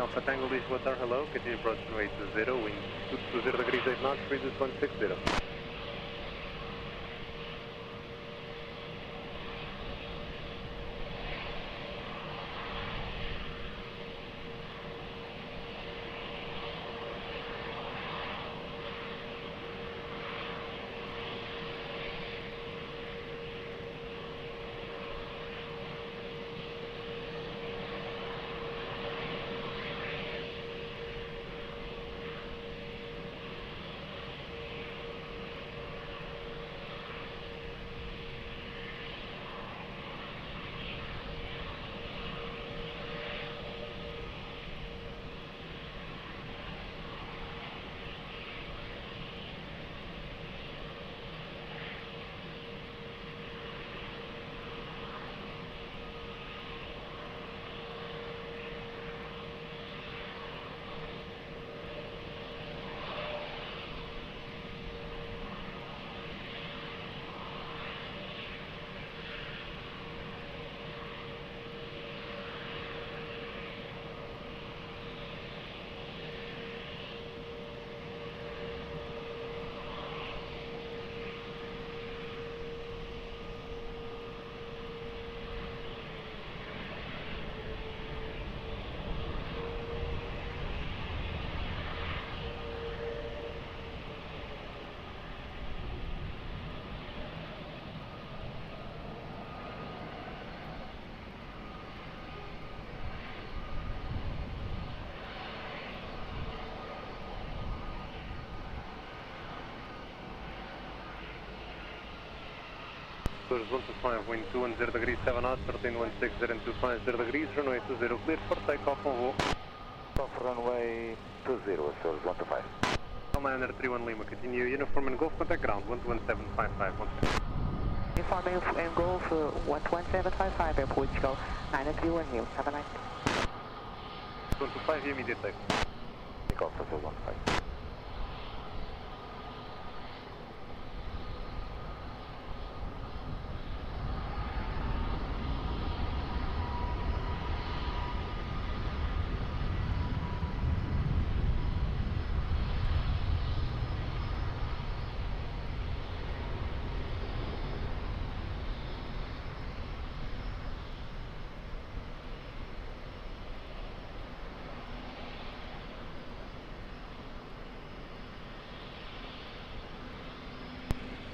Speaker 11: Alpha Tango Lisboa Tower, hello, continue approach runway 20, wind 220 degrees 8 knots, speed is 160. Source 125, wind 210 degrees, 7 knots, 1316 and 250 degrees, runway 20, clear for takeoff on voo.
Speaker 4: Off runway 20, Source 125.
Speaker 11: Liner 31 Lima, continue uniform and Golf, contact ground, 11755, 1.
Speaker 15: Uniform and Golf, 11755, airport go, 931 Lima, have a nice day.
Speaker 11: 125, immediate take.
Speaker 4: Takeoff for Source 125.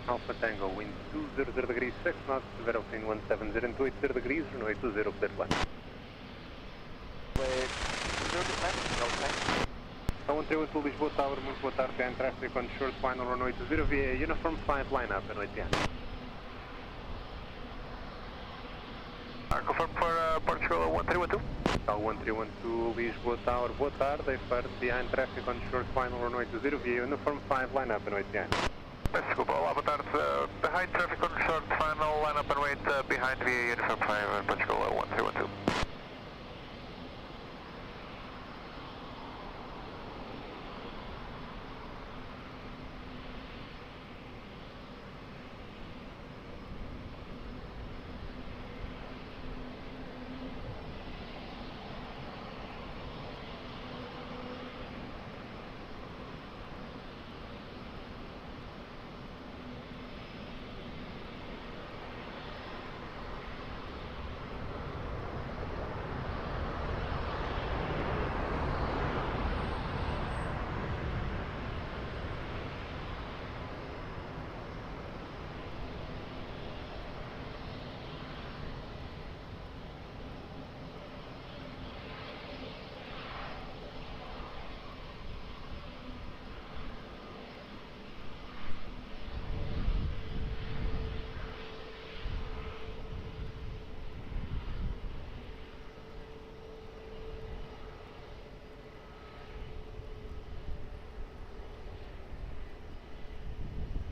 Speaker 11: Alpha Tango, wind 200 degrees, 6 knots, Verofin 170 and 280 degrees, runway 20, clear flight.
Speaker 4: Runway 20, no time.
Speaker 11: 1312 Lisboa Tower, muito boa tarde, behind traffic on short final runway 20 via uniform 5 line up, and behind.
Speaker 3: Confirm for Portugal 1312.
Speaker 11: 1312 Lisboa Tower, boa tarde, behind traffic on short final runway 20 via uniform 5 line up, and behind.
Speaker 3: Desculpa, olá, boa tarde. Behind traffic on short final, line up and wait behind via uniform 5 Portugal 1312.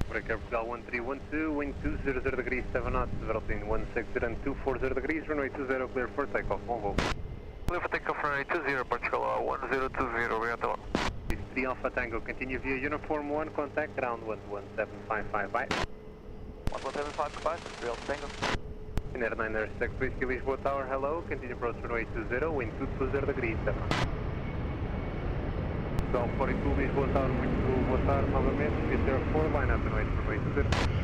Speaker 11: Breaker Portugal 1312, wind 200 degrees, 7 knots, Verofin 160 and 240 degrees, runway 20, clear for takeoff, on voo.
Speaker 3: Clear for takeoff runway 20, Portugal 1020, obrigado.
Speaker 11: 3 Alpha Tango, continue via uniform 1, contact ground 11755, bye.
Speaker 4: 11755, 3 Alpha Tango.
Speaker 11: In Air 906 Whiskey Lisboa Tower, hello, continue approach runway 20, wind 220 degrees, 7 knots. 42 Lisboa Tower, muito boa tarde novamente, via 04, line up and wait for runway 20.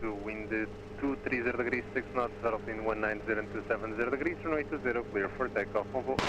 Speaker 11: to wind 230 degrees, 6 knots, altimeter 190 and 270 degrees, runway 20, clear for takeoff, on board.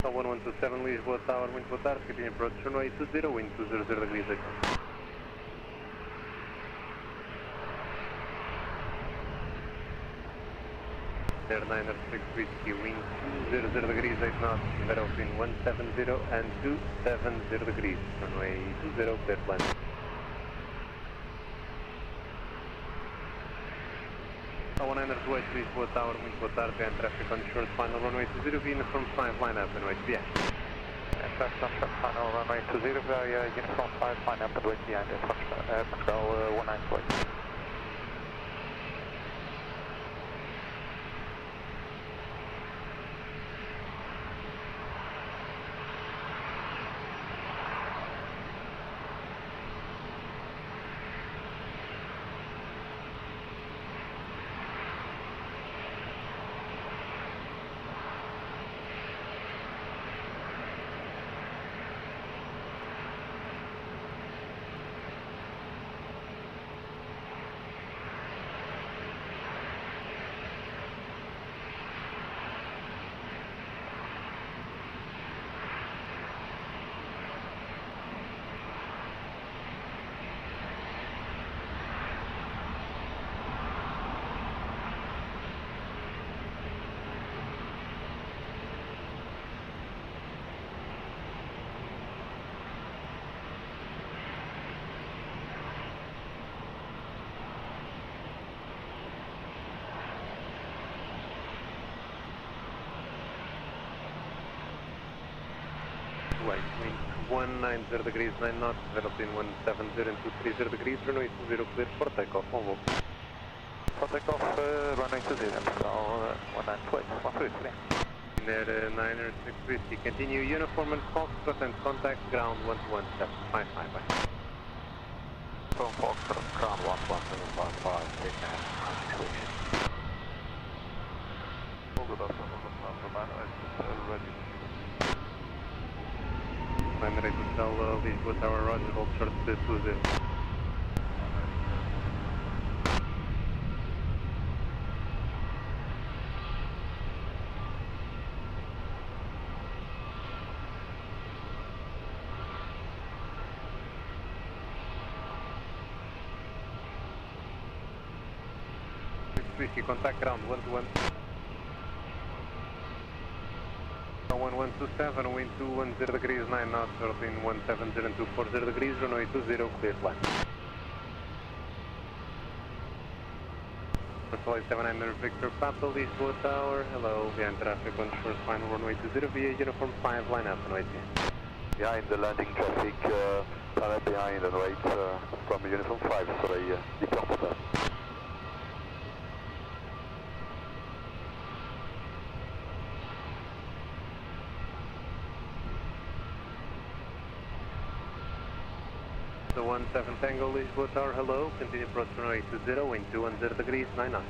Speaker 11: Hotel 1127 Lisboa Tower, muito boa tarde, continue approach runway 20, wind 200 degrees 8 knots. Air 906 Whiskey, wind 200 degrees 8 knots, Humberto between 170 and 270 degrees, runway 20, clear to land. Hotel 128 Lisboa Tower, muito boa tarde, and traffic on short final runway 20, uniform 5 line up and wait behind.
Speaker 6: And traffic on short final runway 20 via uniform 5 line up and wait behind, control 198.
Speaker 11: Right, wind 190 degrees 9 knots, altitude 170 and 230 degrees, runway 20 clear for takeoff, on board.
Speaker 6: For takeoff, runway 20, control 198, 133.
Speaker 11: Air 906 Whiskey, continue uniform and Foxtrot and contact ground 117, 55, bye.
Speaker 6: From Foxtrot, ground 11755, take that, situation. All good afternoon, ready.
Speaker 11: Primary Hotel Lisboa Tower, Roger, hold short 20. Whiskey, contact ground 121. 1127, wind 210 degrees 9 knots, altitude 170 and 240 degrees, runway 20, clear to land. Flight 700 Victor Papa, Lisboa Tower, hello, behind traffic on short final runway 20 via uniform 5 line up and wait here.
Speaker 3: Behind the landing traffic, line behind and wait from uniform 5, sorry, Aeroporto.
Speaker 11: The 17 Tango Lisboa Tower, hello, continue approach runway 20, wind 210 degrees 9 knots.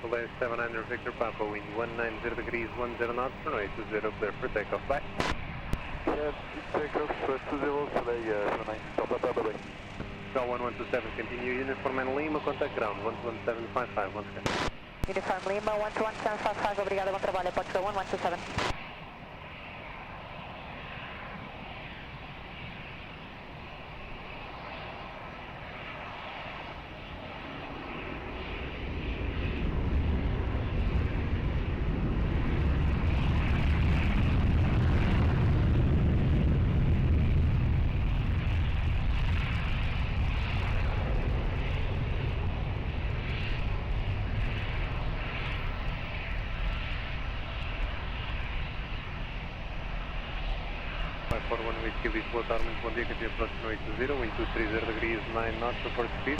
Speaker 11: Delay 700 Victor Papa, wind 190 degrees, 10 knots, runway 20, clear for takeoff, bye.
Speaker 10: Yeah, takeoff, 20, Delay 790, Papa, bye-bye.
Speaker 11: Go 1127, continue, uniform and Lima, contact ground, 11755, once again.
Speaker 8: Uniform Lima, 11755, obrigado, bom trabalho, pode go 1127.
Speaker 11: Lisboa, muito bom dia, continua próximo 80, wind 230 degrees, 9 knots, report speed.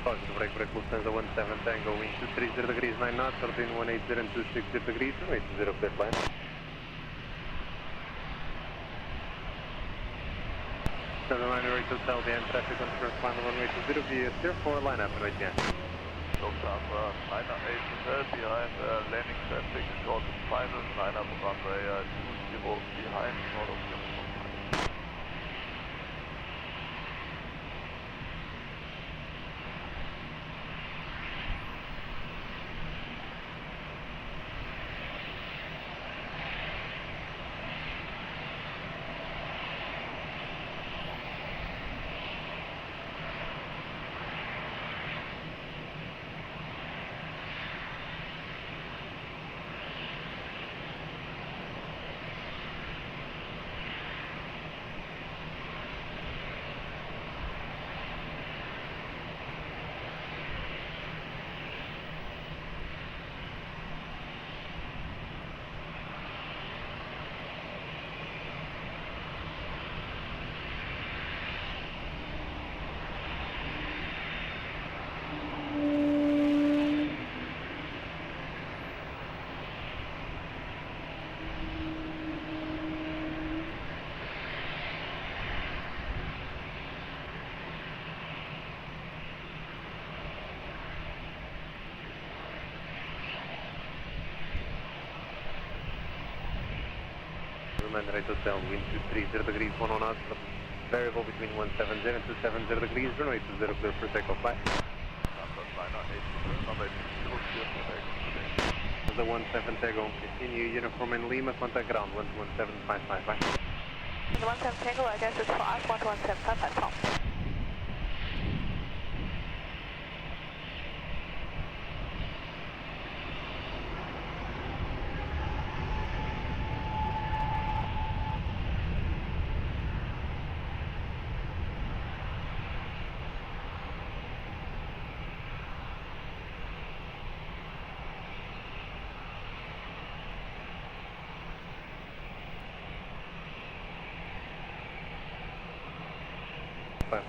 Speaker 11: Positive, break Lufthansa 17 Tango, wind 230 degrees, 9 knots, orbiting 180 and 260 degrees, 80 clear plan. Southern Line Rate Hotel, the end traffic on first final runway 20 via 04, line up and wait again.
Speaker 10: Lufthansa 980 behind landing traffic, short final, line up runway 20 behind, short of 0.5.
Speaker 11: Rate Hotel, wind 230 degrees, 10 knots, variable between 170 and 270 degrees, runway 20 clear for takeoff, bye. The 17 Tango, continue, uniform and Lima, contact ground, 11755, bye.
Speaker 8: 17 Tango, I guess it's fast, 11755, call.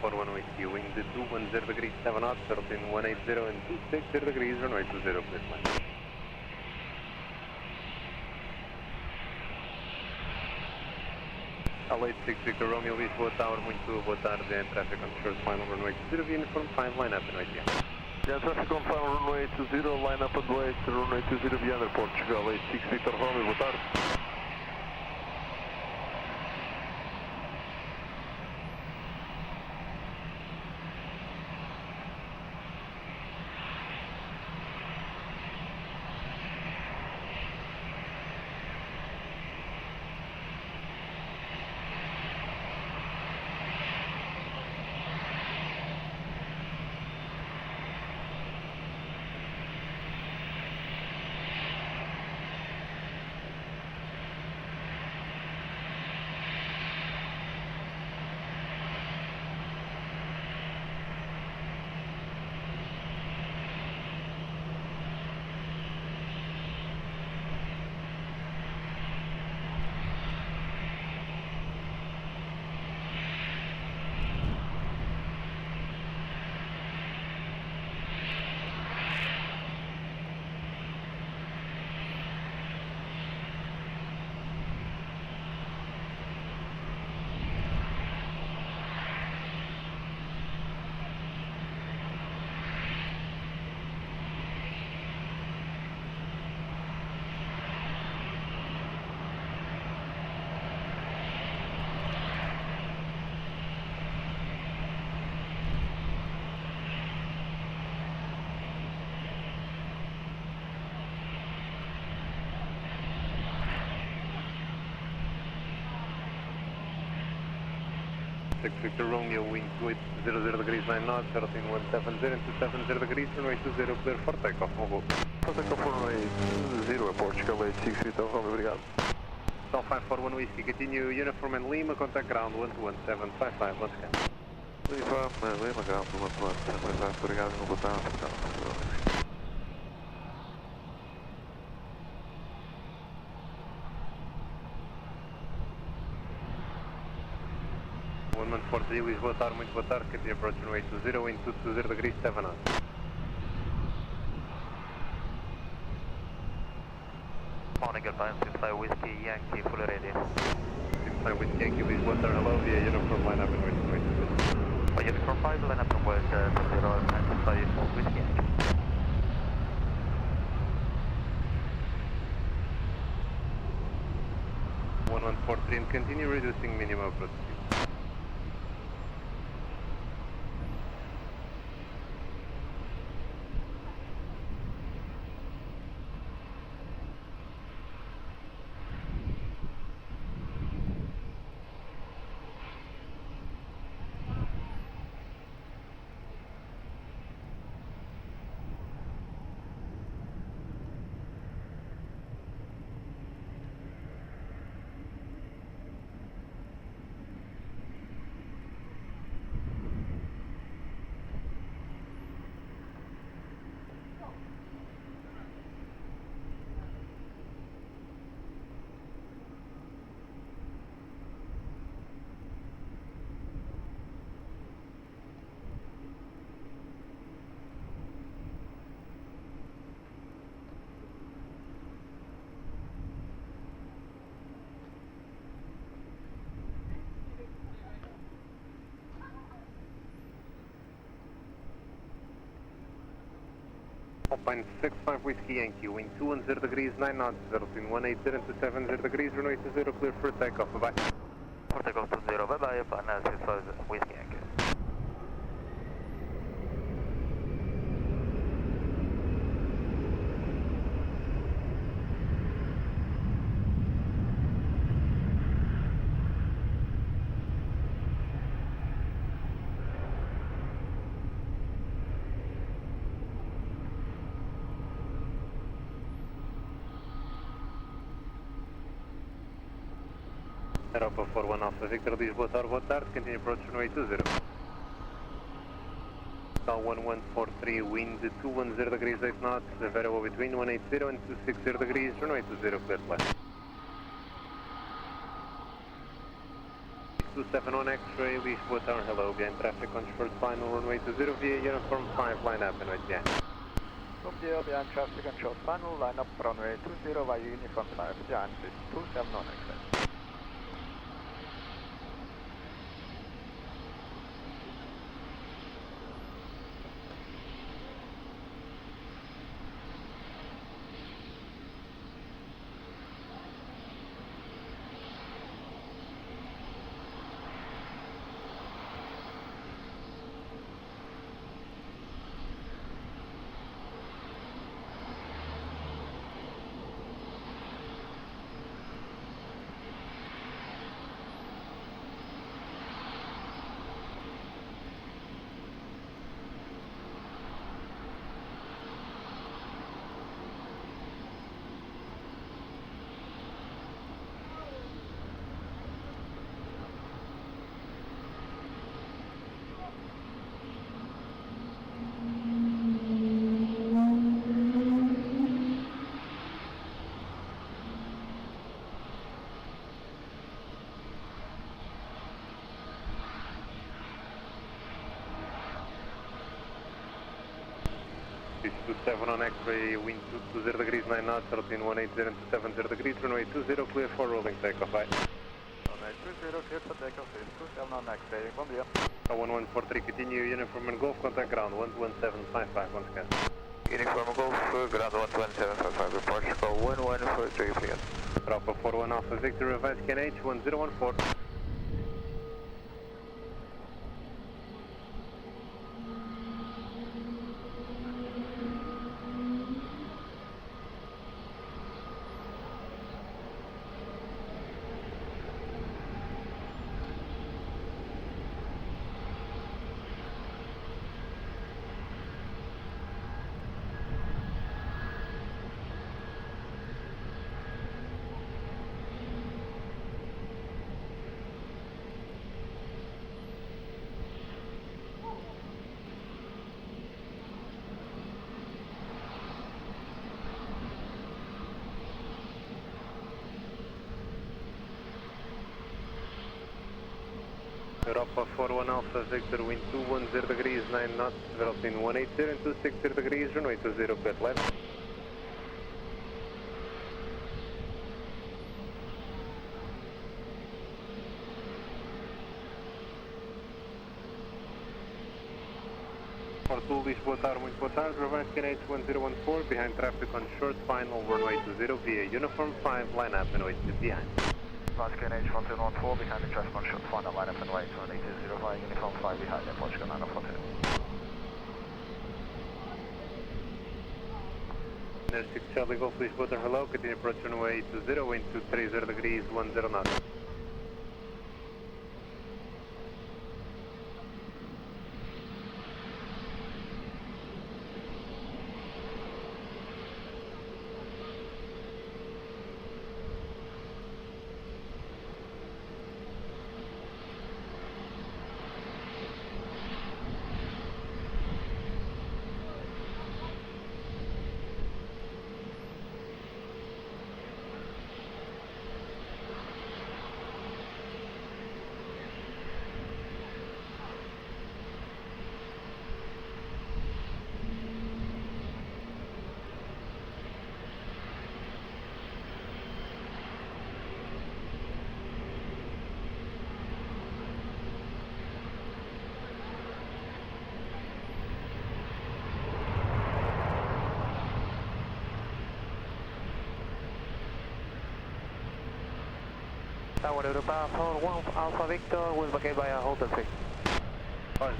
Speaker 11: Runway Q, wind 210 degrees, 7 knots, orbiting 180 and 260 degrees, runway 20 clear plan. L86 Victor Romeo, Lisboa Tower, muito boa tarde, and traffic on short final runway 20, uniform 5, line up and wait again.
Speaker 10: Yeah, traffic on final runway 20, line up and wait, runway 20 via Aeroporto, L86 Victor Romeo, boa tarde.
Speaker 11: 6 Victor Romeo, wind 2800 degrees 9 knots, 13170 and 270 degrees, runway 20, clear for takeoff, on board.
Speaker 4: For takeoff, runway 0, Portugal 86 Victor Romeo, obrigado.
Speaker 11: Call 541 Whiskey, continue uniform and Lima, contact ground 121.755, once again.
Speaker 4: Lima, ground 121.755, obrigado, no botão.
Speaker 11: Lisboa, tarde, muito boa tarde, continue approach runway 20, wind 220 degrees 7 knots.
Speaker 6: Morning, goodbye, 65 Whiskey Yankee, fully ready.
Speaker 11: 65 Whiskey Yankee, Lisboa, turn hello, via uniform line up and wait, runway 20.
Speaker 6: Uniform 5, line up and wait, 20, Whiskey Yankee.
Speaker 11: And continue reducing minimum approach speed. Alpine 65 Whiskey Yankee, wind 210 degrees 9 knots, between 180 and 270 degrees, runway 20, clear for takeoff, bye-bye.
Speaker 6: For takeoff 20, bye-bye, Alpine 65 Whiskey Yankee.
Speaker 11: Aeroporto 41 Alpha Victor, Lisboa, boa tarde, continue approach runway 20. Call 1143, wind 210 degrees 8 knots, variable between 180 and 260 degrees, runway 20, clear flight. 271 X-ray, Lisboa Tower, hello, behind traffic on short final, runway 20 via uniform 5, line up and wait behind.
Speaker 4: From there, behind traffic on short final, line up runway 20 via uniform 5, behind 271 X-ray.
Speaker 11: Altitude 7 on X-ray, wind 220 degrees 9 knots, between 180 and 270 degrees, runway 20, clear for rolling takeoff, bye.
Speaker 4: Runway 20, clear for takeoff, is 27 on X-ray, bom dia.
Speaker 11: 1143, continue, uniform and Golf, contact ground, 11755, once again.
Speaker 4: Uniform Golf, ground 12755, report, call 1143, please.
Speaker 11: Alpha 41 Alpha Victor, revise KNH 1014. Europa 41 Alpha Victor, wind 210 degrees, 9 knots, velocity 180 and 260 degrees, runway 20, clear left. Porto Lisboa Tower, muito boa tarde, revised canal 1014, behind traffic on short final, runway 20 via uniform 5, line up and wait behind.
Speaker 9: Revised canal 1014, behind the traffic on short final, line up and wait, runway 20 via uniform 5, behind Airport, canal 942.
Speaker 11: 6 Charlie Golf Lisboa Tower, hello, continue approach runway 20, wind 230 degrees, 10 knots.
Speaker 6: Tower Europa 41 Alpha Victor will vacate via Hotel 3.
Speaker 11: Fine.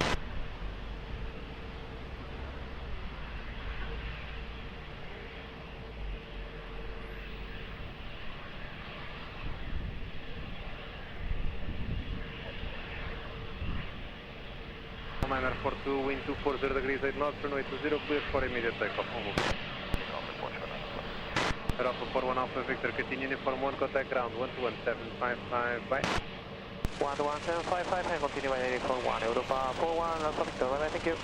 Speaker 11: Aeroporto 2, wind 240 degrees, 8 knots, runway 20, clear for immediate takeoff. Aeroporto 41 Alpha Victor, continue uniform 1, contact ground 121.755, bye.
Speaker 6: 11755 and continue by uniform 1, Europa 41 Alpha Victor, bye, thank you.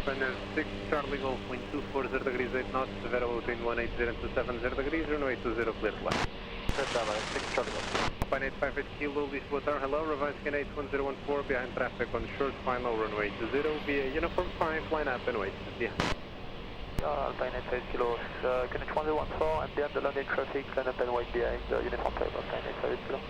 Speaker 11: Runner 6 Charlie Golf, wind 240 degrees, 8 knots, Vero between 180 and 270 degrees, runway 20, clear to land.
Speaker 6: 6 Charlie Golf.
Speaker 11: Alpine 858 Kilo, Lisboa Tower, hello, revised canal 1014, behind traffic on short final, runway 20, via uniform 5, line up and wait behind.
Speaker 6: Alpine 858 Kilo, canal 1014 and behind the London traffic, line up and wait behind uniform 5, Alpine 858 Kilo.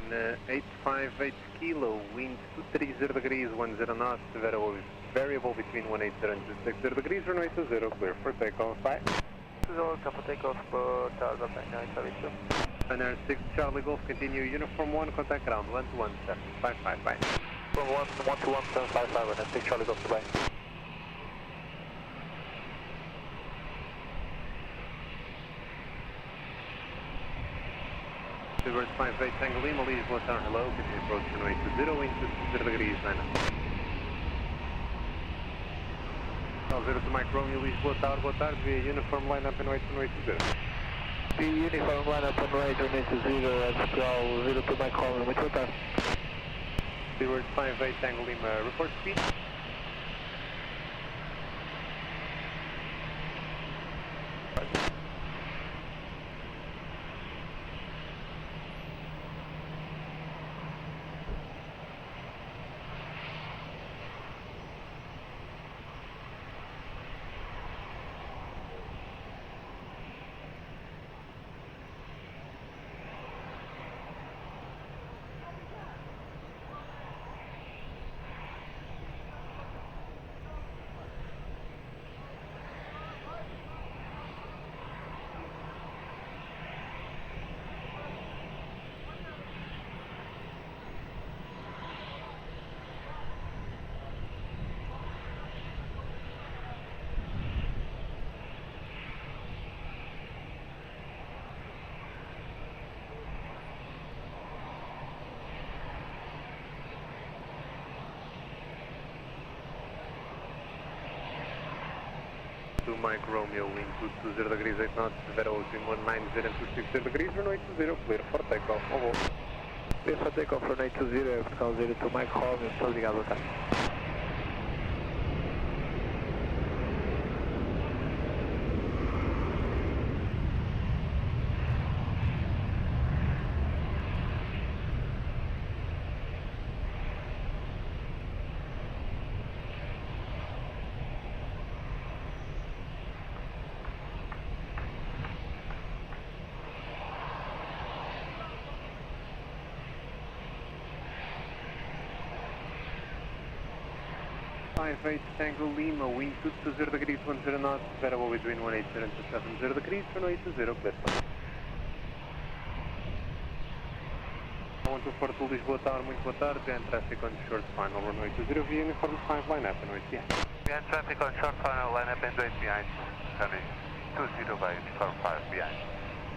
Speaker 11: on 858 Kilo, wind 230 degrees, 10 knots, variable between 180 and 260 degrees, runway 20, clear for takeoff, bye.
Speaker 6: 20, clear for takeoff, Charles, Alpine 852.
Speaker 11: Runner 6 Charlie Golf, continue uniform 1, contact ground 121.755, bye.
Speaker 6: From 121.755, and 6 Charlie Golf, bye.
Speaker 11: Towards 58 Tango Lima, Lisboa Tower, hello, continue approach runway 20, wind 260 degrees, 9 knots. 0 to Mike Romeo, Lisboa Tower, boa tarde, via uniform line up and wait runway 20.
Speaker 12: Via uniform line up and wait runway 20, let's go 0 to Mike Romeo, muito boa tarde.
Speaker 11: Towards 58 Tango Lima, report speed. 2 Mike Romeo, wind 220 degrees 8 knots, Vero between 190 and 260 degrees, runway 20, clear for takeoff, over.
Speaker 12: Clear for takeoff, runway 20, Aeroporto 02 Mike Romeo, muito obrigado, boa tarde.
Speaker 11: Tango Lima, wind 220 degrees 10 knots, variable between 180 and 270 degrees, runway 20, clear. 124 to Lisboa Tower, muito boa tarde, behind traffic on short final, runway 20, via uniform 5 line up and wait behind.
Speaker 9: Behind traffic on short final, line up and wait behind, runway 20 by uniform 5 behind,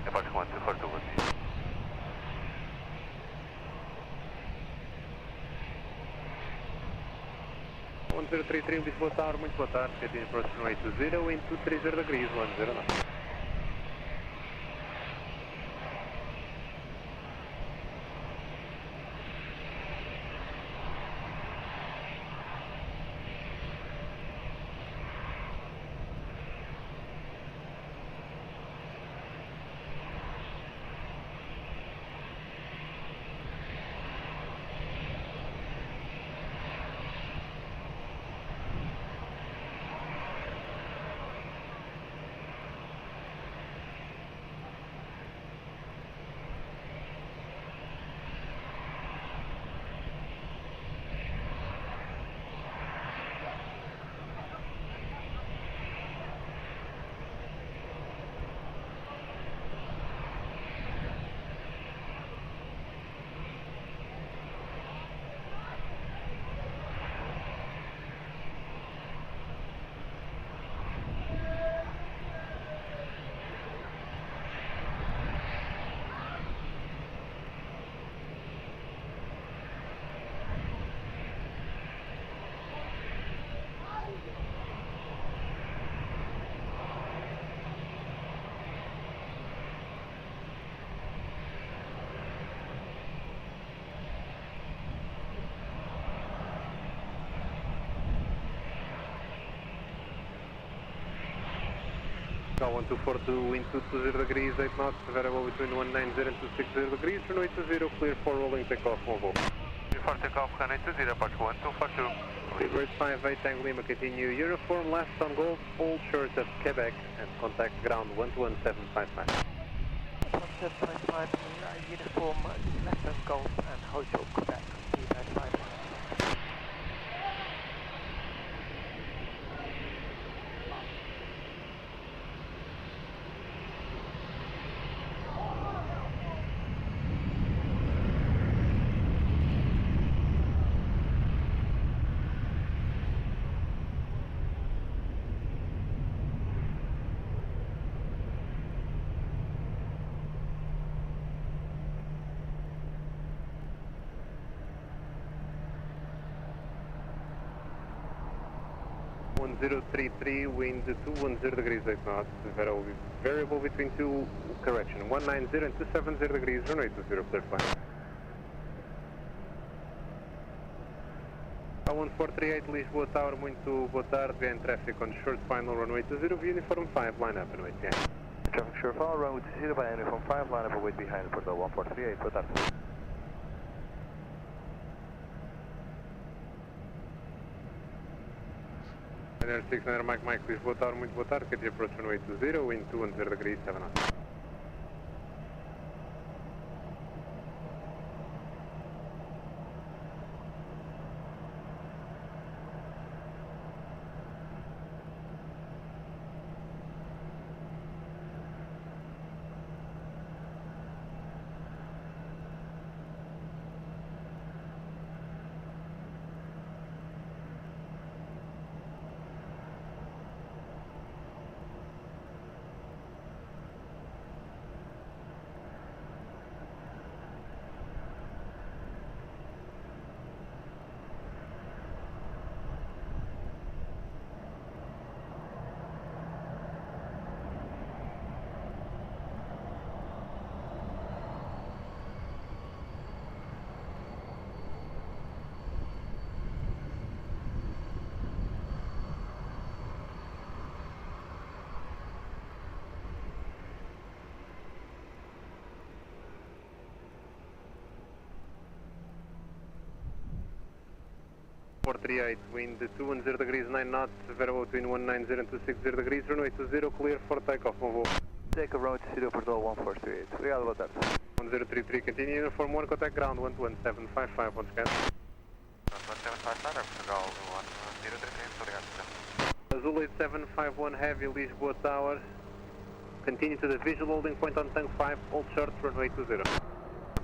Speaker 9: Aeroporto 124 to Lisboa.
Speaker 11: 1033 Lisboa Tower, muito boa tarde, heading approach runway 20, wind 230 degrees 10 knots. Go 124 to wind 220 degrees 8 knots, variable between 190 and 260 degrees, runway 20, clear for rolling takeoff, mobile.
Speaker 9: Clear for takeoff, runway 20, Aeroporto 1242.
Speaker 11: Bridge 58 Tango Lima, continue uniform, left on Golf, hold short of Quebec, and contact ground 121.755.
Speaker 6: 11755, uniform, left on Golf, and hold short Quebec, 295.
Speaker 11: Wind 210 degrees 8 knots, variable between 190 and 270 degrees, runway 20, clear flight. 1438 Lisboa Tower, muito boa tarde, behind traffic on short final, runway 20, via uniform 5, line up and wait behind.
Speaker 4: Traffic short final, runway 20 by uniform 5, line up and wait behind for the 1438, boa tarde.
Speaker 11: Air 600 Mike Lisboa Tower, muito boa tarde, heading approach runway 20, wind 210 degrees 7 knots. Airport 38, wind 210 degrees 9 knots, variable between 190 and 260 degrees, runway 20, clear for takeoff, bom voo.
Speaker 6: Take a runway to Aeroporto 1438. Obrigado, boa tarde.
Speaker 11: 1033, continue, uniform 1, contact ground, 11755, once again.
Speaker 10: 1755, Portugal 1033, obrigado.
Speaker 11: Azul 8751 Heavy, Lisboa Tower. Continue to the visual holding point on tank 5, hold short, runway 20.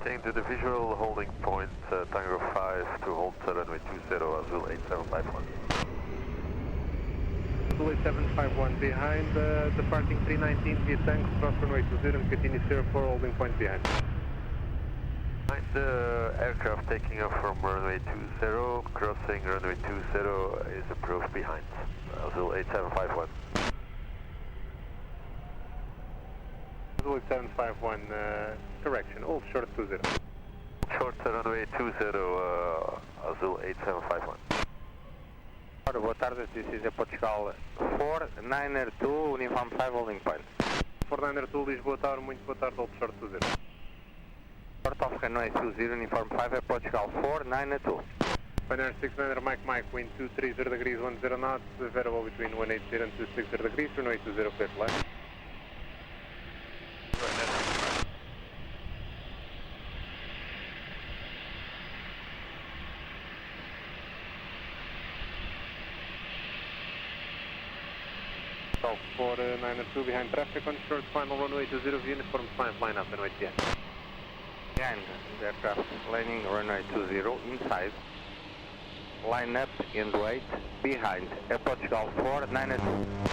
Speaker 3: Continue to the visual holding point, Tango 5 to hold runway 20, Azul 8751.
Speaker 11: Azul 8751 behind, departing 319 via tanks, cross runway 20 and continue 04 holding point behind.
Speaker 3: Behind the aircraft taking off from runway 20, crossing runway 20 is approved behind, Azul 8751.
Speaker 11: Azul 8751, correction, hold short 20.
Speaker 3: Short runway 20, Azul 8751.
Speaker 6: Boa tarde, this is Portugal 492, uniform 5 holding point.
Speaker 11: 492 Lisboa Tower, muito boa tarde, hold short 20.
Speaker 6: Short of runway 20, uniform 5 Portugal 492.
Speaker 11: Pioneer 69 Mike, wind 230 degrees 10 knots, variable between 180 and 260 degrees, runway 20, clear to land. Golf 492 behind traffic on short final runway 20 uniform 5 line up and wait behind.
Speaker 6: Behind the aircraft landing runway 20 inside. Line up and wait behind Portugal 492.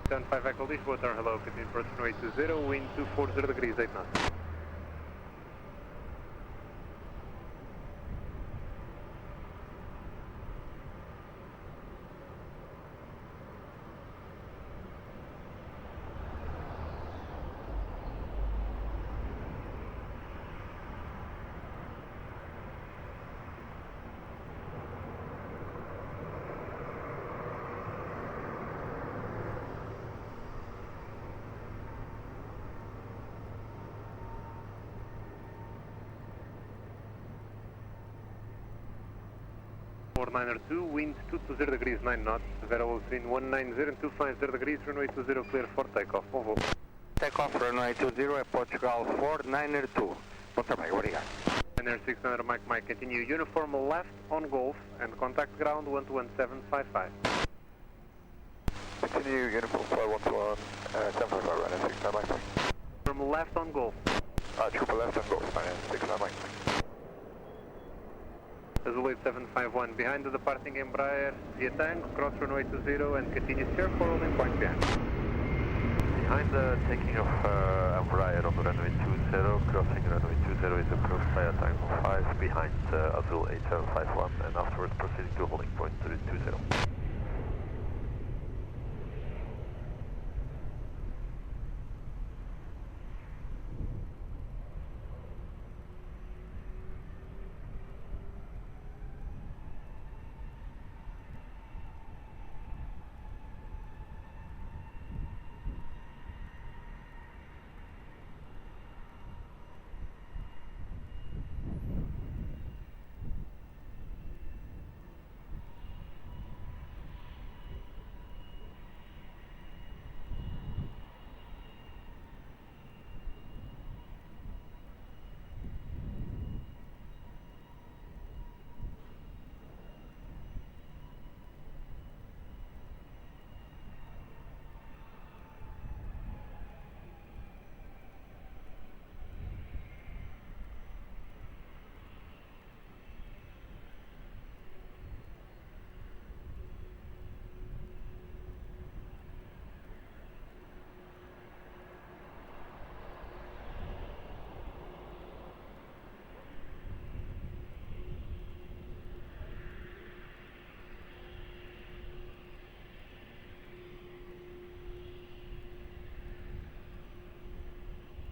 Speaker 11: Down 5 Echo Lisboa Tower, hello, continue approach runway 20, wind 240 degrees 8 knots. Niner 2, wind 220 degrees 9 knots, variable between 190 and 250 degrees, runway 20 clear for takeoff, bom voo.
Speaker 6: Takeoff runway 20 Portugal 492. Muito bem, obrigado.
Speaker 11: Pioneer 69 Mike, continue uniform left on Golf and contact ground 11755.
Speaker 10: Continue uniform 511, 755 runway 69 Mike.
Speaker 11: From left on Golf.
Speaker 10: Triple left on Golf, 69 Mike.
Speaker 11: Azul 8751 behind the departing Embraer via tank, cross runway 20 and continue share for holding point behind.
Speaker 3: Behind the taking of Embraer on runway 20, crossing runway 20 is approved by a Tango 5 behind Azul 8751 and afterwards proceeding to holding point 20.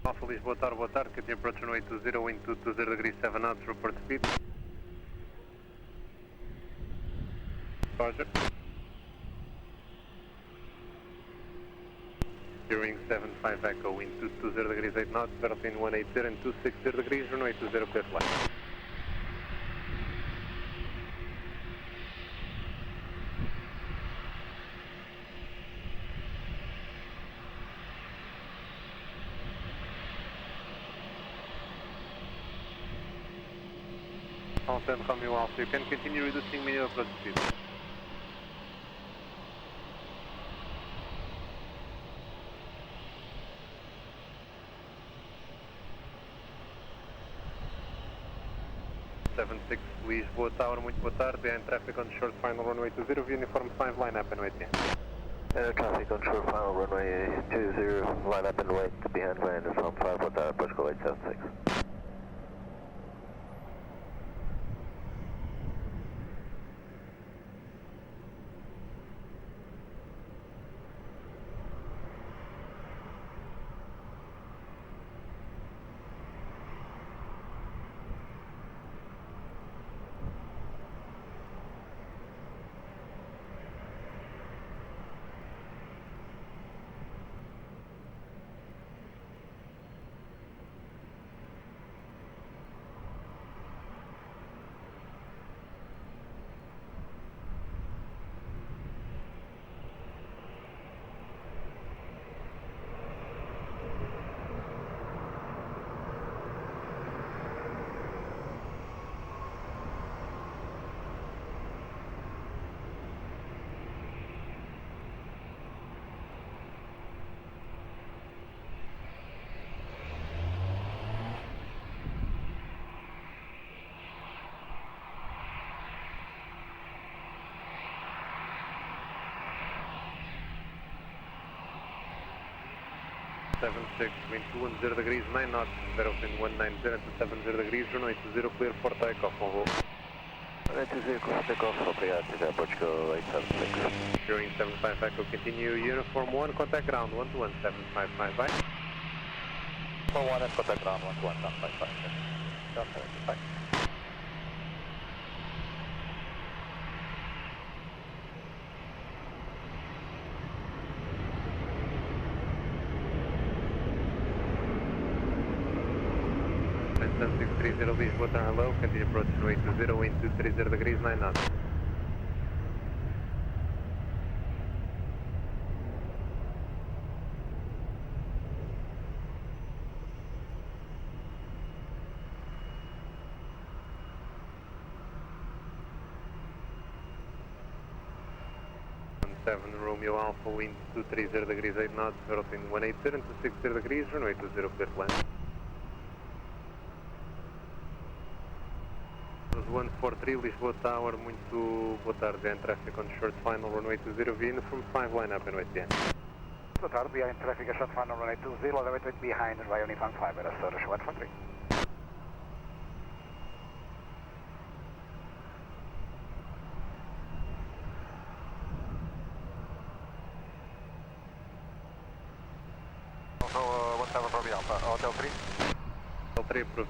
Speaker 11: Alpha Lisboa, boa tarde, continue approach runway 20, wind 220 degrees 7 knots, report speed. Roger. Steering 75 Echo, wind 220 degrees 8 knots, between 180 and 260 degrees, runway 20 clear flight. All Romeo Alpha, you can continue reducing minimum approach speed. Lisboa Tower, muito boa tarde, behind traffic on short final runway 20, uniform 5, line up and wait.
Speaker 3: Traffic on short final runway 20, line up and wait behind uniform 5, boa tarde, approach call 876. Wind 210 degrees 9 knots, between 190 and 270 degrees, runway 20 clear for takeoff on hold. Runway 20 clear for takeoff, obrigado, approach call 876.
Speaker 11: Steering 75 Echo, continue uniform 1, contact ground 121 755, bye.
Speaker 10: For 1 and contact ground 121 755. Down 75.
Speaker 11: Lisboa, hello, continue approach runway 20, wind 230 degrees 9 knots. Romeo Alpha, wind 230 degrees 8 knots, between 180 and 260 degrees, runway 20 clear to land. 143 Lisboa Tower, muito boa tarde, behind traffic on short final runway 20, uniform 5, line up and wait behind.
Speaker 6: Boa tarde, behind traffic on short final runway 20, line up and wait behind runway uniform 5, at a Soros 143.
Speaker 10: Also, 17 Romeo Alpha, Hotel 3?
Speaker 11: Hotel 3 approved.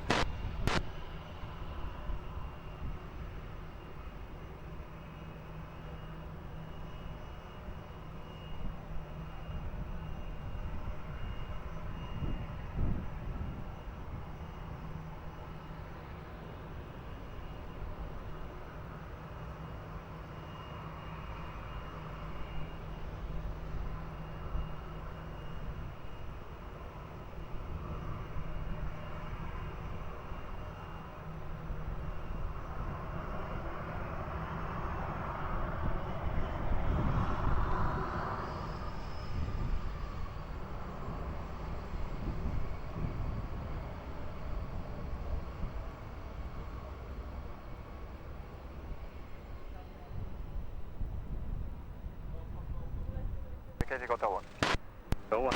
Speaker 10: Vacating Hotel 1.
Speaker 11: Hotel 1.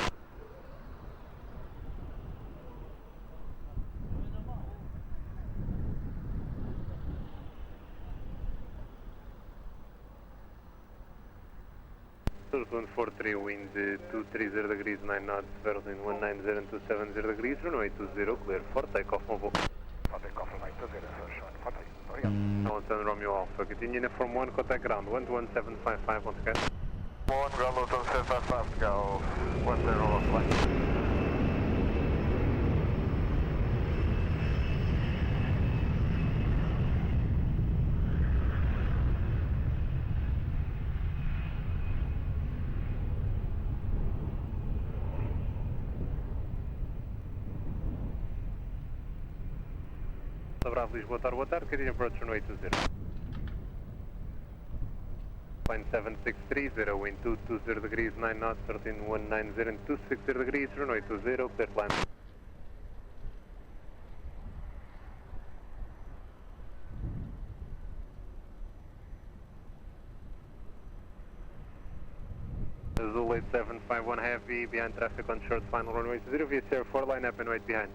Speaker 11: Aeroporto 143, wind 230 degrees, 9 knots, Verlin 190 and 270 degrees, runway 20, clear for takeoff on board.
Speaker 10: For takeoff, runway 20, short 40. Obrigado.
Speaker 11: 17 Romeo Alpha, continue uniform 1, contact ground, 11755 once again.
Speaker 10: 1, ground 1755, go 10 Romeo flight.
Speaker 11: Bravo, Lisboa, boa tarde, continue approach runway 20. Line 7630, wind 220 degrees, 9 knots, 13190 and 260 degrees, runway 20, clear land. Azul 8751 heavy, behind traffic on short final runway 20, via Sierra 4, line up and wait behind.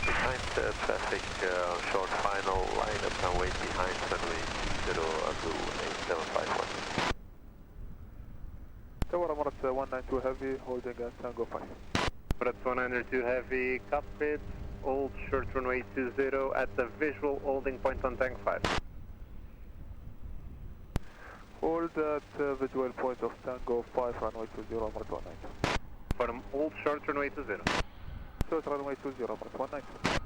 Speaker 3: Behind traffic, short final, line up and wait behind runway 20, Azul 8751.
Speaker 11: Tower Amarat 192 heavy, holding at Tango 5. Amarat 192 heavy, cockpit, hold short runway 20 at the visual holding point on tank 5. Hold at visual point of Tango 5, runway 20, Amarat 192. Confirm, hold short runway 20. Short runway 20, Amarat 192.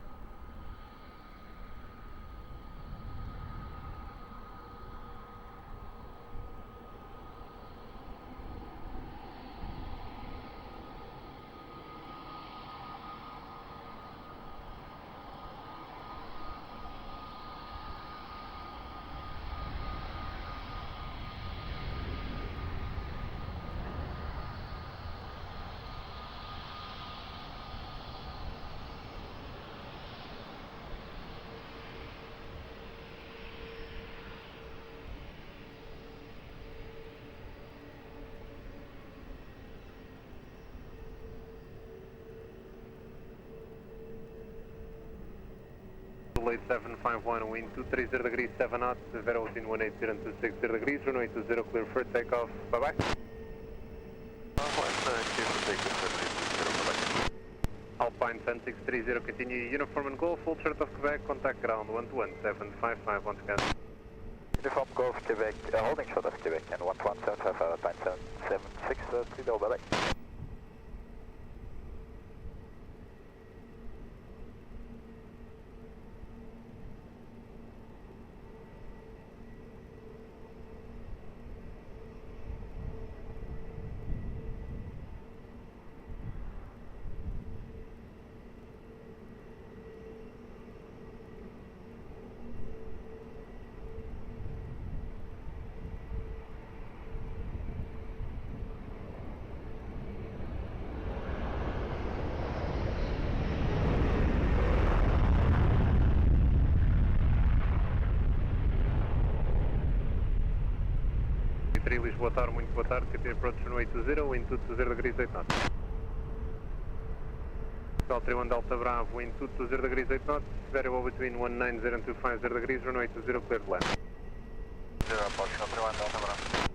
Speaker 11: Late 751, wind 230 degrees, 7 knots, Verlin 180 and 260 degrees, runway 20, clear for takeoff, bye-bye. Alpine 10630, continue uniform and golf, full short of Quebec, contact ground 11755 once again.
Speaker 4: Uniform Golf Quebec, holding short of Quebec, and 11755, Alpine 77630, bye-bye.
Speaker 11: Boa tarde, muito boa tarde, continue approach runway 20, wind 220 degrees, 8 knots. Delta 1 Delta Bravo, wind 220 degrees, 8 knots, variable between 190 and 250 degrees, runway 20, clear to land.
Speaker 10: 0, approach Delta 1 Delta Bravo.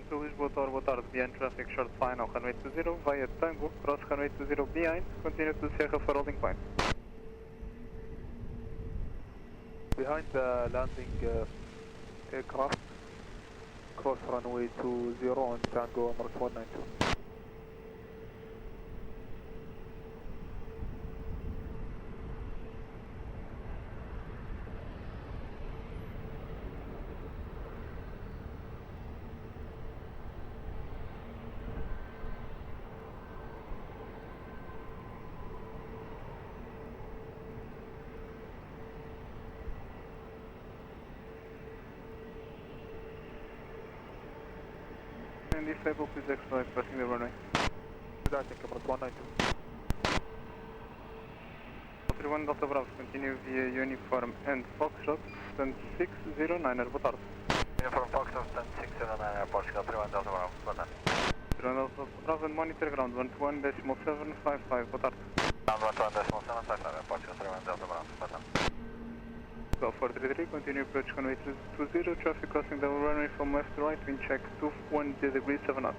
Speaker 6: To Lisboa, boa tarde, behind traffic, short final, runway 20, via Tango, cross runway 20 behind, continue to Sierra for holding point. Behind the landing aircraft, cross runway 20 on Tango, Amarat 192.
Speaker 5: disable, please expedite crossing the runway.
Speaker 6: I think about 192.
Speaker 5: 31 Delta Bravo, continue via Uniform and Foxtrot, stand 609, boa tarde.
Speaker 9: Uniform Foxtrot, stand 609, Aeroporto, 31 Delta Bravo, boa tarde.
Speaker 5: 31 Delta Bravo and monitor ground 121.755, boa tarde.
Speaker 9: Ground 121.755, Aeroporto, 31 Delta Bravo, boa tarde.
Speaker 5: 433, continue approach runway 20, traffic crossing double runway from left to right, wind check 210 degrees 7 knots.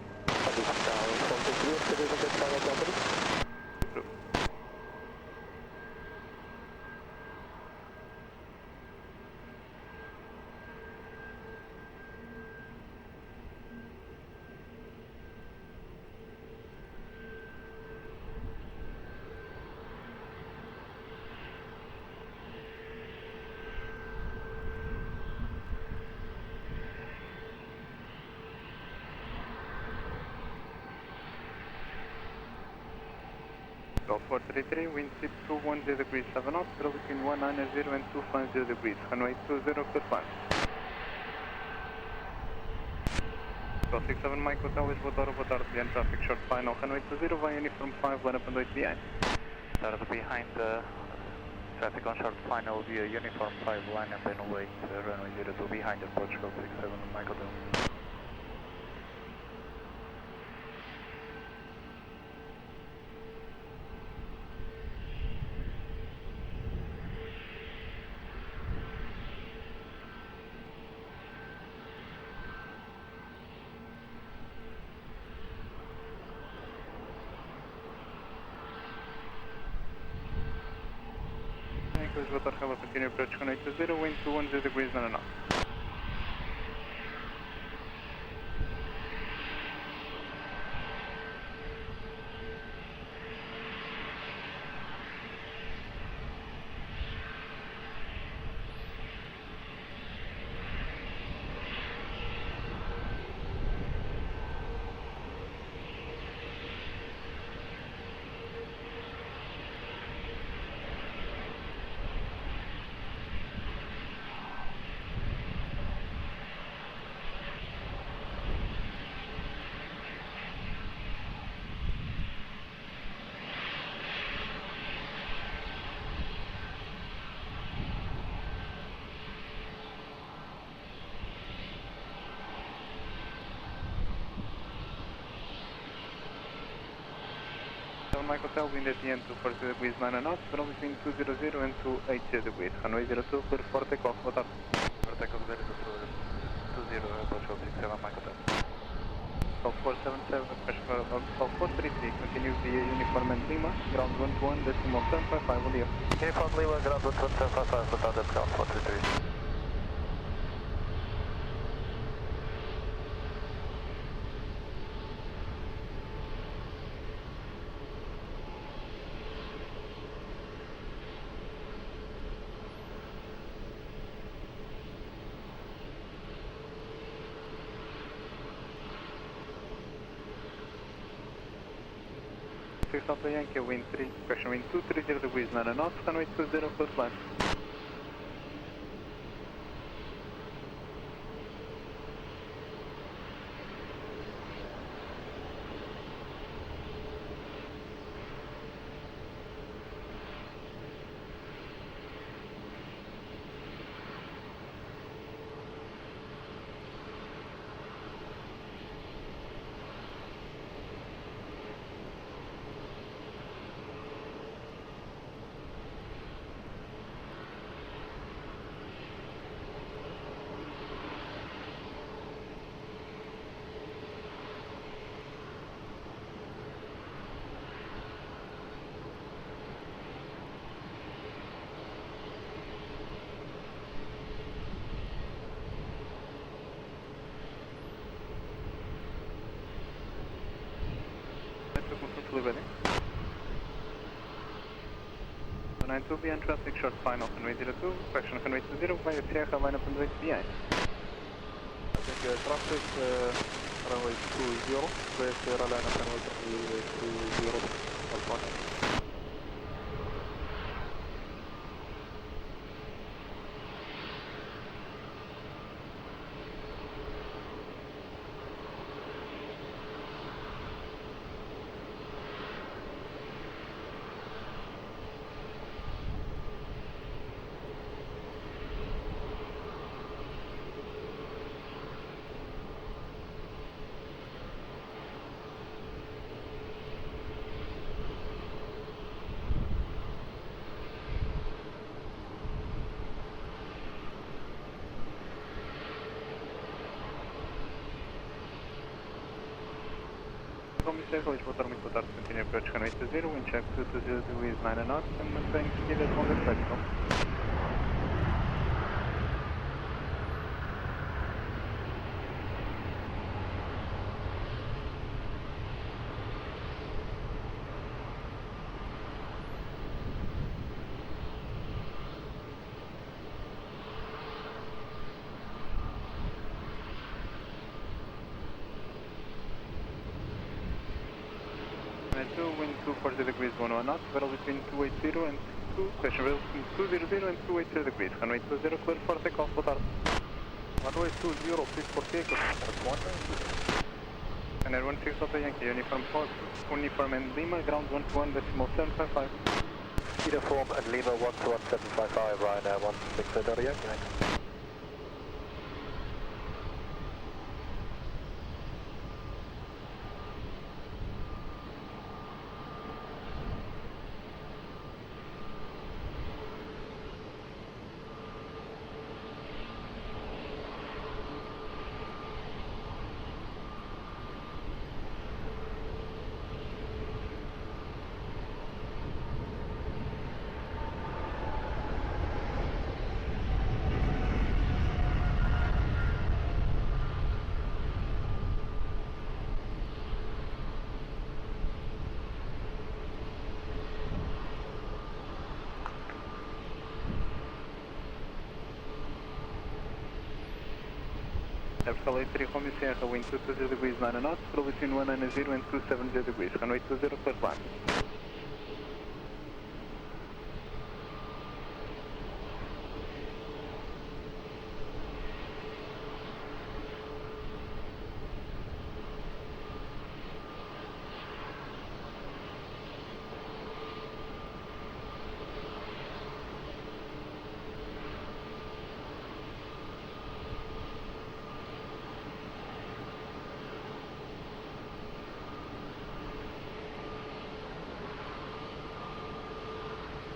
Speaker 5: Golf 433, wind speed 210 degrees 7 knots, zero between 190 and 250 degrees, runway 20 clear plan. Golf 67 Mike Hotel, Lisboa, boa tarde, behind traffic, short final, runway 20, via uniform 5, line up and wait behind.
Speaker 6: Started behind traffic on short final via uniform 5, line up and wait, runway 02 behind the Portugal 67 Mike Hotel.
Speaker 5: Lisboa, Hello, continue approach runway 20, wind 210 degrees 9 knots. Mike Hotel, wind at the end 240 degrees 9 knots, ground between 200 and 280 degrees, runway 02, clear for takeoff, boa tarde.
Speaker 6: For takeoff 20, approach 67 Mike Hotel.
Speaker 5: Golf 477, Golf 433, continue via uniform and Lima, ground 121, decimal 755, bom dia.
Speaker 9: Uniform Lima, ground 12755, boa tarde, ground 433.
Speaker 5: Delta Yankee, wind 3, correction wind 230 degrees 9 knots, runway 20, clear plan. Living. 192 behind traffic, short final, runway 02, correction runway 20, via Sierra, line up and wait behind.
Speaker 6: I think traffic, runway 20, via Sierra, line up and wait runway 20, Serra, Lisboa, muito boa tarde, continue approach runway 20, wind check 220 degrees 9 knots, and maintain speed at 100 vertical. Wind 240 degrees 11 knots, battle between 280 and 200 and 280 degrees. Runway 20 clear for takeoff, boa tarde.
Speaker 10: Runway 20, please for takeoff.
Speaker 6: And Air 16 Delta Yankee, uniform and Lima, ground 121.755.
Speaker 4: Uniform and Lima 121.755, Ryanair 16 Delta Yankee.
Speaker 6: Vertical 83 Romeo Sierra, wind 220 degrees 9 knots, flow between 190 and 270 degrees. Runway 20, clear climb.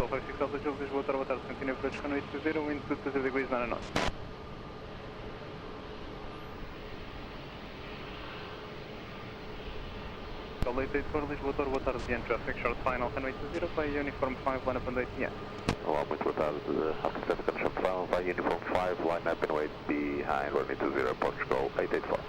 Speaker 6: Alpha 6 Alpha Jules, Lisboa, boa tarde, continue approach runway 20, wind 220 degrees 9 knots. Alpha 84 Lisboa, boa tarde, the end traffic, short final, runway 20, by uniform 5, line up and 8 p.m.
Speaker 3: Olá, muito boa tarde, after traffic condition final, by uniform 5, line up and wait behind runway 20, Portugal 884.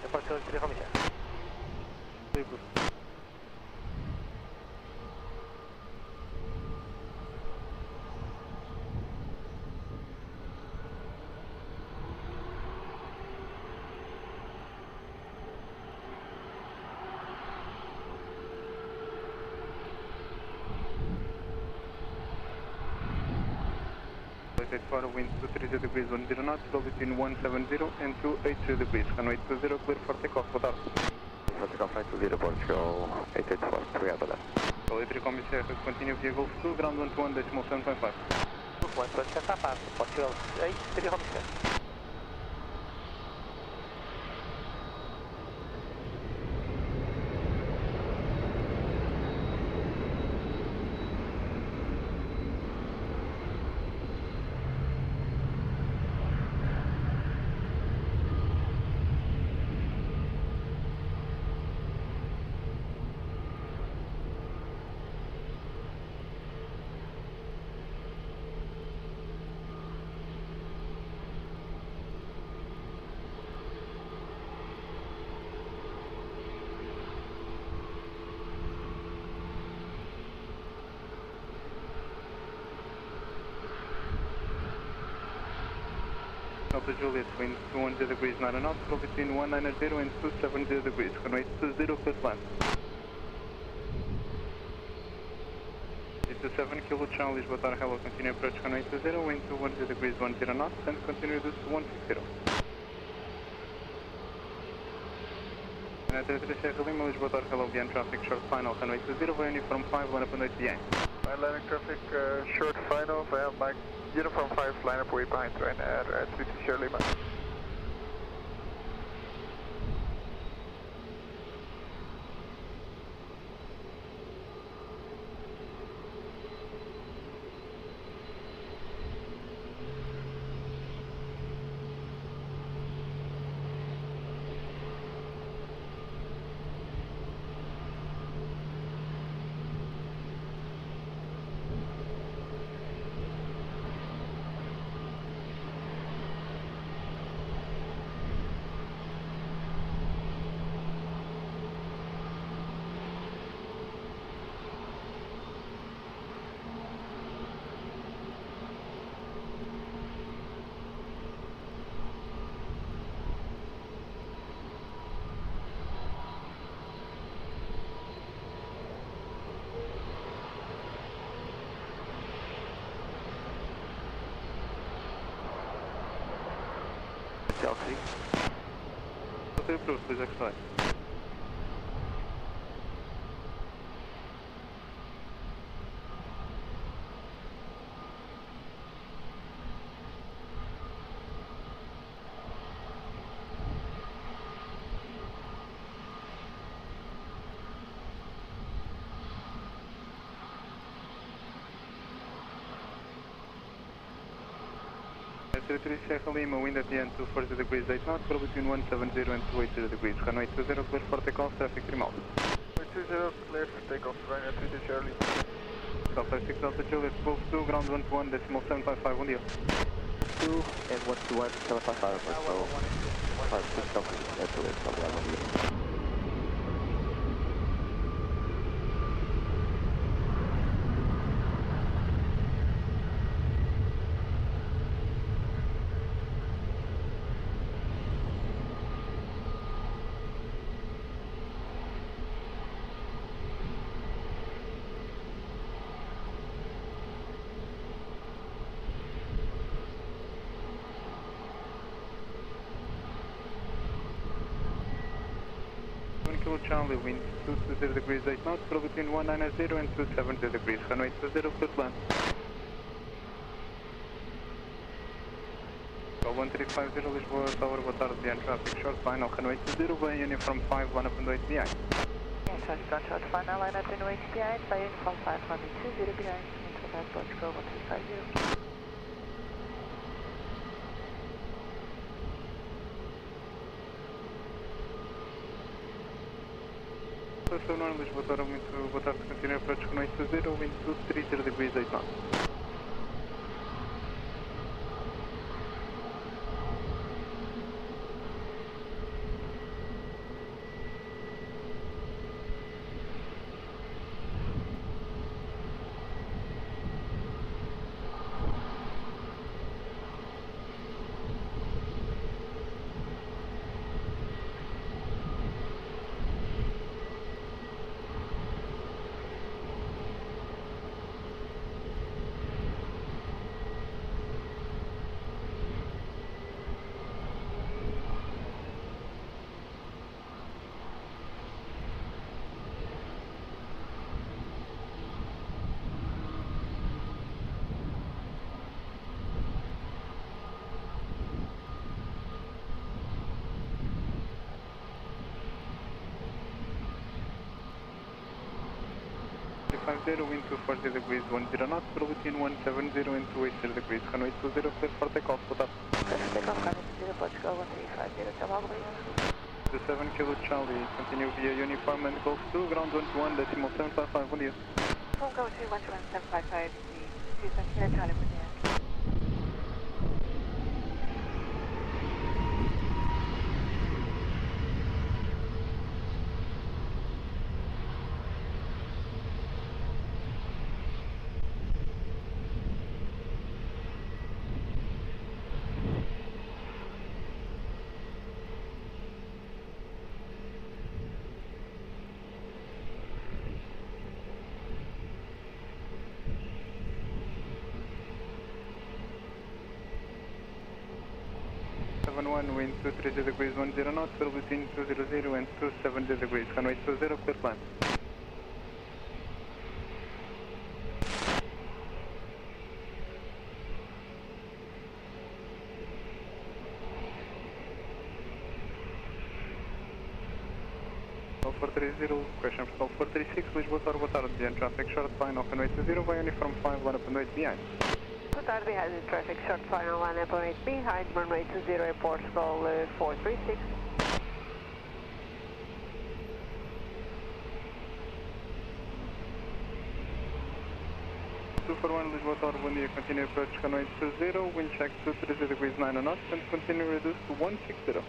Speaker 4: Departure 3 Romeo Sierra.
Speaker 6: Libus. For wind 230 degrees 10 knots, flow between 170 and 280 degrees. Runway 20, clear for takeoff, boa tarde.
Speaker 3: For takeoff, right 20, Portugal 884, obrigado, boa tarde.
Speaker 6: Alpha 83 Combi Sierra, continue via Golf 2, ground 121.755.
Speaker 4: One plus check up, Portugal 83 Romeo Sierra.
Speaker 5: Delta Juliet, wind 210 degrees 9 knots, flow between 190 and 270 degrees, runway 20 clear to land. 7 Kilo Charlie, Lisboa, hello, continue approach runway 20, wind 210 degrees 10 knots, and continue reduce to 160. Direto Sierra Lima, Lisboa, hello, beyond traffic, short final, runway 20, via uniform 5, line up on 8 behind.
Speaker 16: Landing traffic, short final, via Mike, uniform 5, line up way behind, Ryanair, at 50 Sierra Lima.
Speaker 6: Chelsea.
Speaker 5: Você approved, please explain. Direto Sierra Lima, wind at the end 240 degrees 8 knots, flow between 170 and 280 degrees, runway 20, clear for takeoff, traffic 3 miles.
Speaker 16: Runway 20, clear for takeoff, Ryanair 30 Sierra Lima.
Speaker 5: Delta 6 Delta Juliet, Wolf 2, ground 121, decimal 755, bom dia.
Speaker 6: 2 and 121, 755, so 56 Delta Juliet, bom dia. Charlie, wind 220 degrees 8 knots, flow between 190 and 270 degrees, runway 20, clear to land. Call 1350 Lisboa Tower, boa tarde, beyond traffic, short final, runway 20, via uniform 5, 1.8 behind.
Speaker 8: Yes, short final, line up in 8 behind, by uniform 5, 1.20 behind, into Aeroporto, 1350.
Speaker 5: Estação Norte, Lisboa, muito boa tarde, continue approach runway 20, wind 230 degrees 8 knots. Wind 240 degrees 10 knots, flow between 170 and 280 degrees, runway 20, clear for takeoff, boa tarde.
Speaker 8: Takeoff, runway 20, Portugal 1350, até logo, obrigado.
Speaker 5: 7 Kilo Charlie, continue via uniform and Golf 2, ground 121, decimal 755, bom dia.
Speaker 8: Go to 11755, Houston, Sierra Charlie, bom dia.
Speaker 16: 241, wind 230 degrees 10 knots, will between 200 and 270 degrees, runway 20, clear climb. Call 430, question for call 436, Lisboa, boa tarde, behind traffic, short final, runway 20, via uniform 5, line up and wait behind.
Speaker 13: Boa tarde, behind the traffic, short final, line up and wait behind, runway 20, airport, call 436.
Speaker 16: 241 Lisboa Tower, bom dia, continue approach runway 20, wind check 230 degrees 9 knots and continue reduce to 160.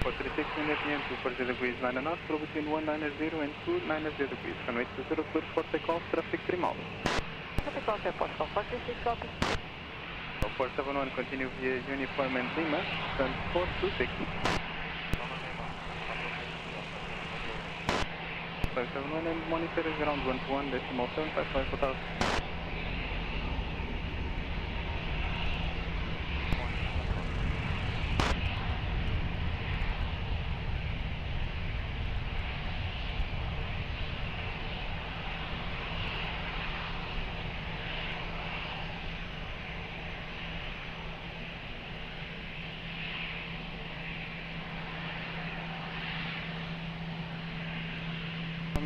Speaker 16: For 36 minutes and 240 degrees 9 knots, throw between 190 and 290 degrees. Runway 20, clear for takeoff, traffic 3 miles.
Speaker 13: Takeoff, airport, call 436, copy.
Speaker 16: 471, continue via uniform and Lima, stand 426. 571 and monitor is ground 121, decimal 755, total.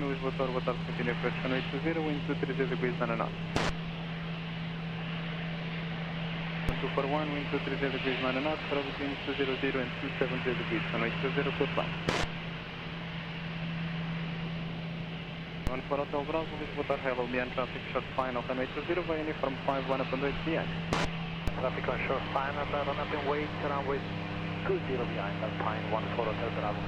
Speaker 16: Lisboa, boa tarde, continue approach runway 20, wind 230 degrees 9 knots. 241, wind 230 degrees 9 knots, throw between 200 and 270 degrees, runway 20, clear climb. 14 Hotel Bravo, Lisboa, hello, behind traffic, short final, runway 20, via uniform 5, line up and wait behind.
Speaker 6: Traffic on short final, run up and wait, runway 20 behind, Alpine 14 Hotel Bravo.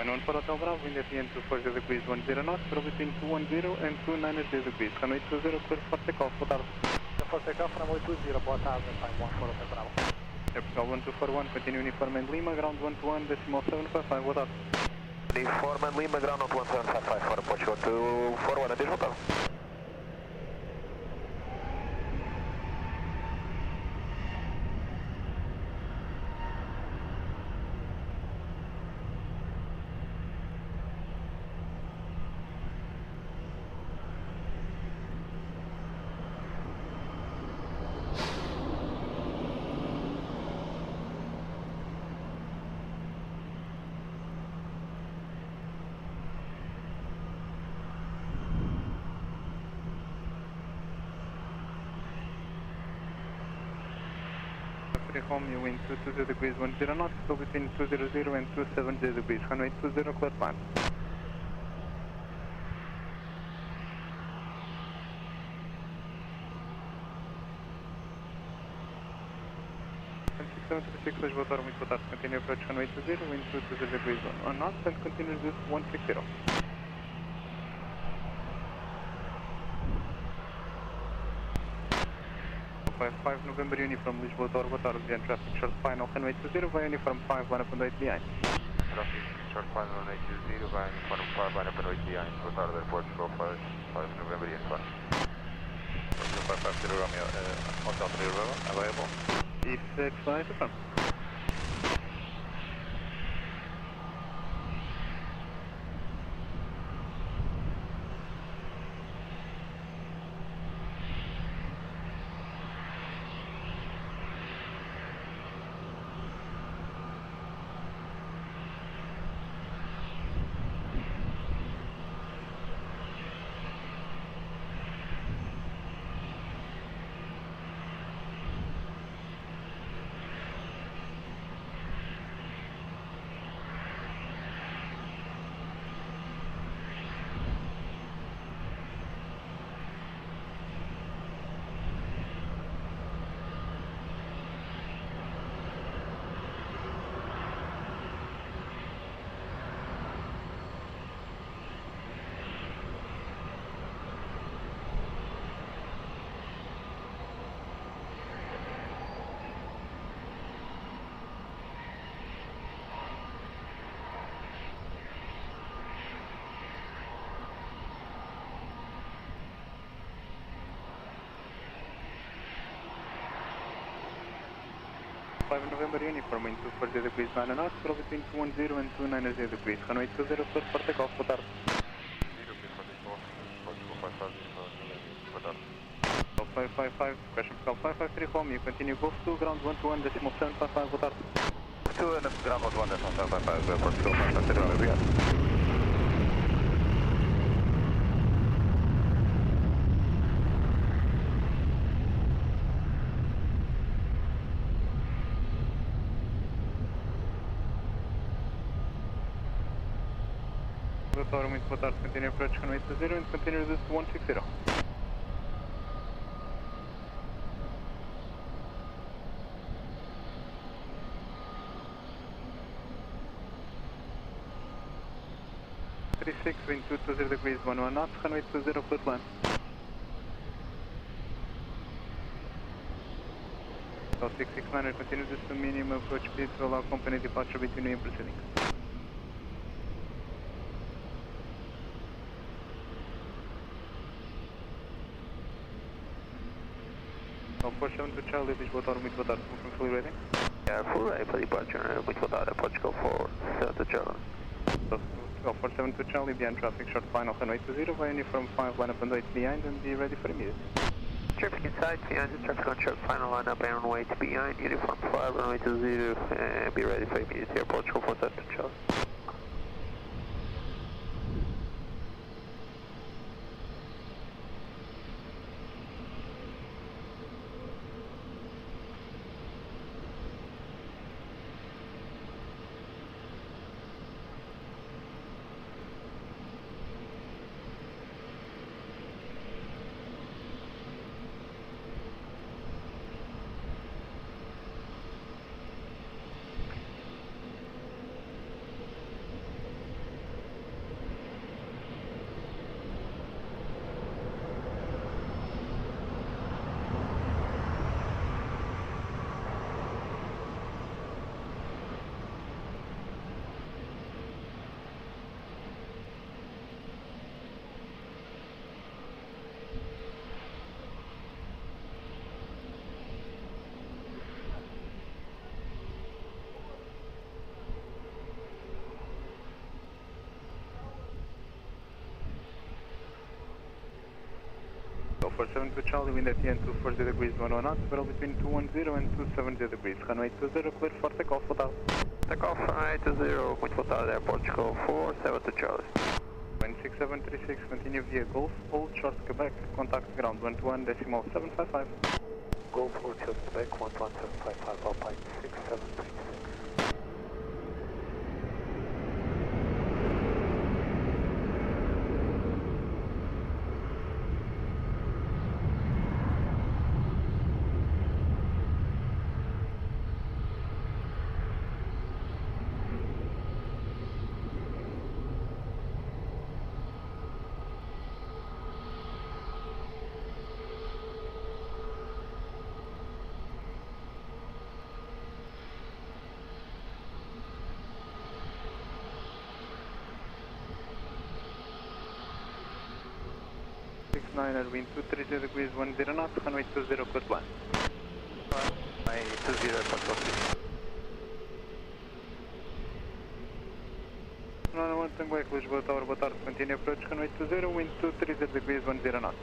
Speaker 16: 1 for Hotel Bravo, wind at the end 240 degrees 10 knots, throw between 210 and 290 degrees. Runway 20, clear for takeoff, boa tarde.
Speaker 12: Clear for takeoff, runway 20, boa tarde, time 1 for Hotel Bravo.
Speaker 16: Airport 1241, continue uniform and Lima, ground 121, decimal 755, boa tarde.
Speaker 9: Uniform and Lima, ground 1755 for Portugal 241, adeus, boa tarde.
Speaker 16: Romeo, wind 220 degrees 10 knots, so between 200 and 270 degrees. Runway 20, clear climb. Lisboa, muito boa tarde. Continue approach runway 20, wind 220 degrees 1 knots, and continue reduce 160. 55 November uniform, Lisboa, boa tarde, behind traffic, short final, runway 20, via uniform 5, line up and 8 behind.
Speaker 3: Traffic, short final, runway 20, via uniform 5, line up and 8 behind. Boa tarde, Aeroporto, 5 November uniform. 550 Romeo, Hotel 3 available.
Speaker 16: If explanation confirmed. November uniform, wind 240 degrees 9 knots, throw between 210 and 290 degrees. Runway 20, clear for takeoff, boa tarde. 555, question call 553 Romeo, continue Gosto 2, ground 121, decimal 755, boa tarde.
Speaker 9: 2 and ground 121, decimal 755, Portugal 553 Romeo, obrigado.
Speaker 16: Muito boa tarde, continue approach runway 20 and continue reduce to 160. Wind 220 degrees 11 knots, runway 20, clear land. So 669, continue reduce to minimum approach speed to allow company departure between you and proceeding. 472 Charlie, Lisboa, muito boa tarde, confirm fully ready?
Speaker 9: Yeah, full ready for departure, muito boa tarde, Portugal 472 Charlie.
Speaker 16: 472 Charlie, behind traffic, short final, runway 20, via uniform 5, line up and 8 behind, and be ready for immediate.
Speaker 9: Traffic inside, behind the traffic on short final, line up and runway 2 behind, uniform 5, runway 20, and be ready for immediate here, Portugal 472 Charlie.
Speaker 16: 247 to Charlie, wind at the end 240 degrees 11 knots, barrel between 210 and 270 degrees, runway 20, clear for takeoff, full tower.
Speaker 4: Takeoff, runway 20, muito full tower, Airport, go 47 to Charlie.
Speaker 16: Wind 6736, continue via Golf, hold short Quebec, contact ground 121.755.
Speaker 6: Golf, hold short Quebec, 11755, Alpine 6736.
Speaker 16: Niner, wind 230 degrees 10 knots, runway 20, clear plan.
Speaker 4: Runway 20, Airport, go 6.
Speaker 16: Niner 1, Tango Echo, Lisboa Tower, boa tarde, continue approach, runway 20, wind 230 degrees 10 knots.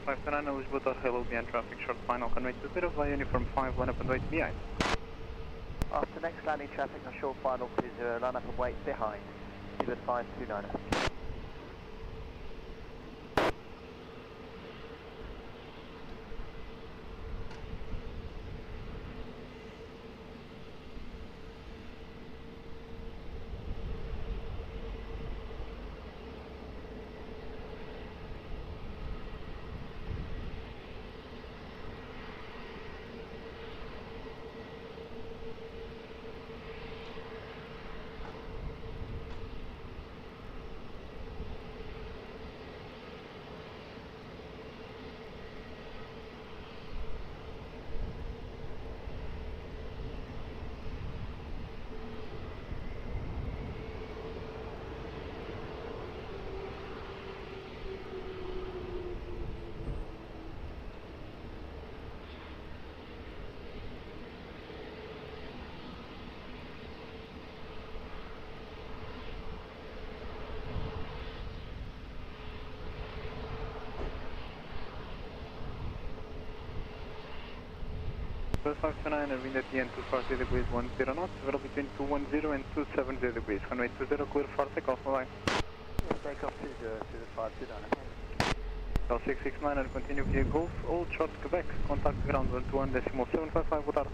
Speaker 16: 529, Lisboa Tower, hello, behind traffic, short final, runway 20, via uniform 5, line up and wait behind.
Speaker 4: After next landing traffic on short final, please line up and wait behind. Seabird 529.
Speaker 16: First 529, wind at the end 240 degrees 10 knots, barrel between 210 and 270 degrees, runway 20, clear for takeoff, line.
Speaker 4: Takeoff to the 529.
Speaker 16: L669 and continue via Golf, hold short Quebec, contact ground 121.755, boa tarde.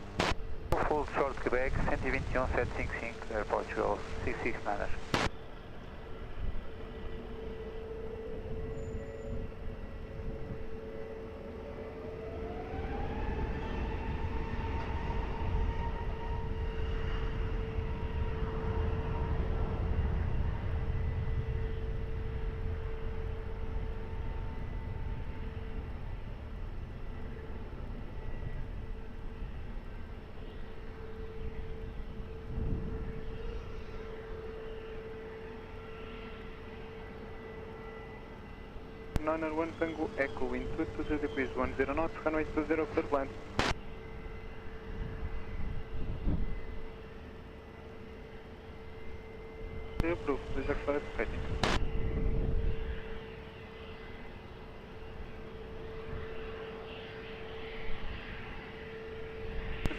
Speaker 4: Hold short Quebec, 121.755, Airport, go 669.
Speaker 16: Niner 1 Tango Echo, wind 220 degrees 10 knots, runway 20, clear land. Approved, please accelerate heading.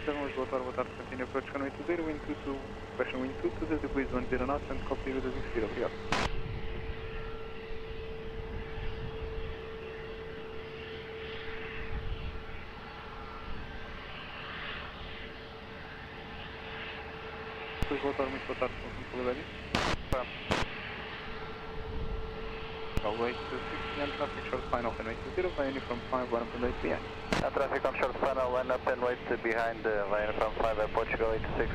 Speaker 16: Lisboa Tower, boa tarde, continue approach, runway 20, wind 22, question wind 220 degrees 10 knots, and copy with the 60, obrigado. Lisboa Tower, muito boa tarde, com o Delgado. Await 6 traffic short final, runway 20, via uniform 5, line up and wait behind.
Speaker 4: Traffic on short final, line up and wait behind via uniform 5, Airport, go 86.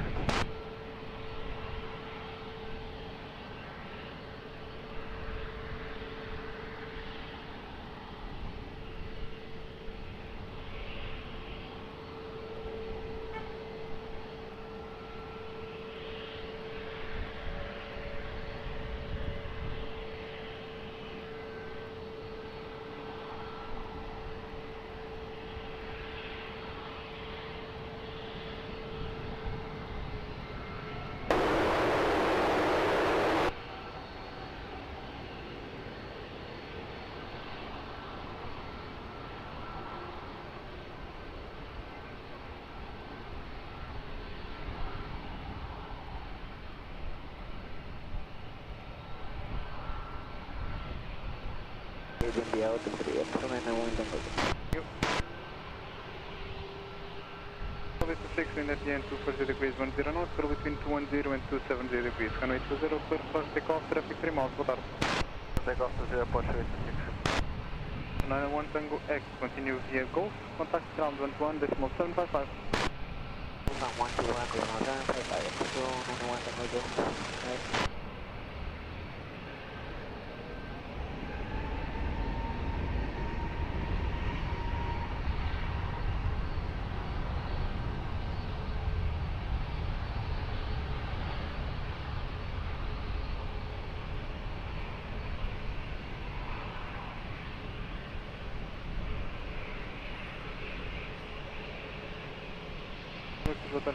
Speaker 12: enviado, tendría persona en algún momento.
Speaker 16: Delta 6, wind at the end 240 degrees 10 knots, for between 210 and 270 degrees. Runway 20, clear for takeoff, traffic 3 miles, boa tarde.
Speaker 10: Takeoff to Aeroporto 86.
Speaker 16: 901 Tango X, continue via Gosto, contact ground 11.755.
Speaker 12: 121,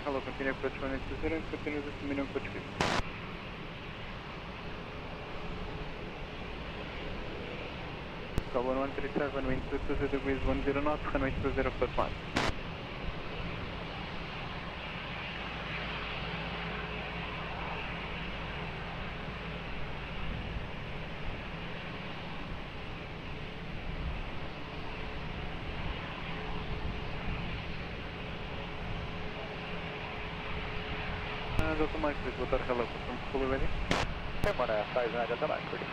Speaker 16: Hello, continue approach 180 and continue this minimum approach speed. Call 1137, wind 220 degrees 10 knots, runway 20 +1. Delta Mike, please, boa tarde, hello, fully ready?
Speaker 10: Okay, 159 Delta Mike, ready.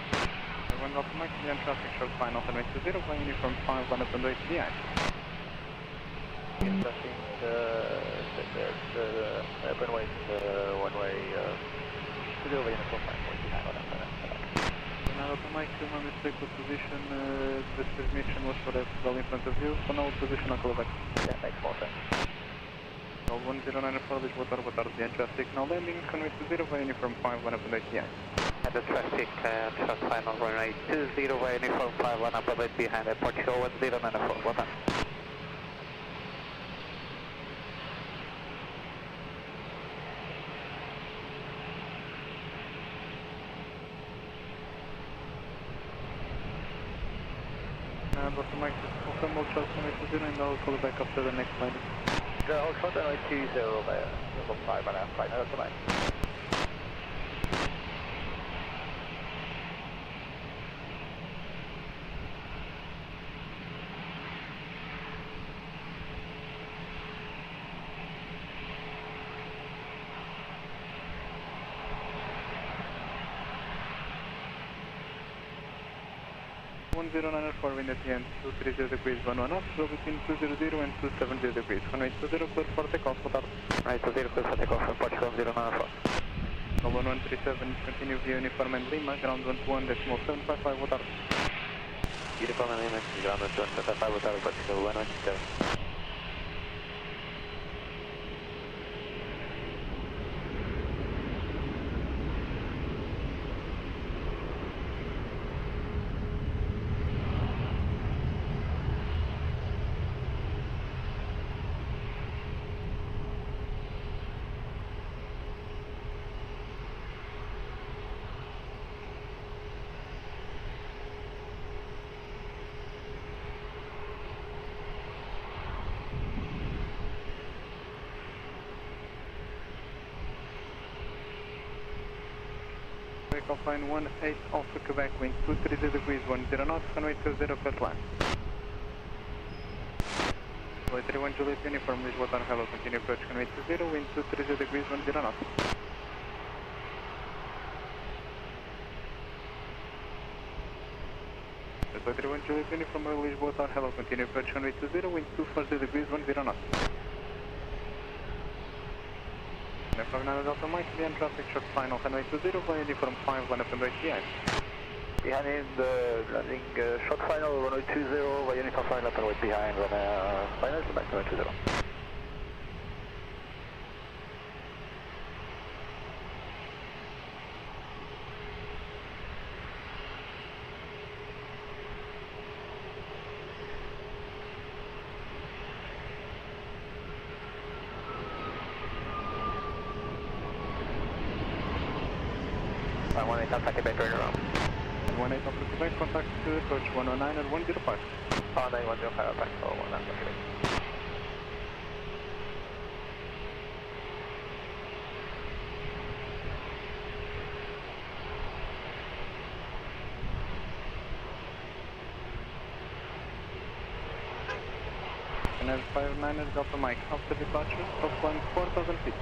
Speaker 16: Everyone, Delta Mike, clear traffic, short final, runway 20, flying uniform 5, line up and 8 DI.
Speaker 10: Traffic, runway, one-way, 20 uniform 5,
Speaker 16: Now, Delta Mike, my mistake with position, this transmission was for that well in front of you, so now position, I'll call back.
Speaker 10: Yeah, thanks, more thanks.
Speaker 16: 1094, Lisboa, boa tarde, the traffic now landing, runway 20, via uniform 5, line up and 8 DI.
Speaker 6: And the traffic, short final runway 20 via uniform 5, line up and 8 behind airport, show 1094, boa tarde.
Speaker 16: Dr. Mike, confirm all shots runway 20 and I'll call back after the next landing.
Speaker 10: Hold short runway 20 there, level 5 and out, right now, Delta Mike.
Speaker 16: Wind at the end, 230 degrees 11 knots, so between 200 and 270 degrees. Runway 20, clear for takeoff, boa tarde.
Speaker 6: Runway 20, clear for takeoff, Portugal 094.
Speaker 16: 1137, continue via uniform and Lima, ground 121.755, boa tarde.
Speaker 6: Uniform and Lima, ground 121.755, boa tarde, Portugal 197.
Speaker 16: Takeoff line 18 Alpha Quebec, wind 230 degrees 10 knots, runway 20 first line. Runway 31 Juliet uniform, Lisboa, hello, continue approach runway 20, wind 230 degrees 10 knots. Runway 31 Juliet uniform, Lisboa, hello, continue approach runway 20, wind 240 degrees 10 knots. Now Delta Mike, behind traffic, short final, runway 20, via uniform 5, line up and 8 DI.
Speaker 10: Behind him, landing short final, runway 20, via uniform 5, left and wait behind, final, so back to runway 20. I 18 Alpha Quebec, turn around.
Speaker 16: 18 Alpha Quebec, contact approach 109 and 105.
Speaker 10: 109, 105, Alpha, oh, 109,
Speaker 16: Ryanair 59ers, Delta Mike, after departure, stop climb 4,000 feet.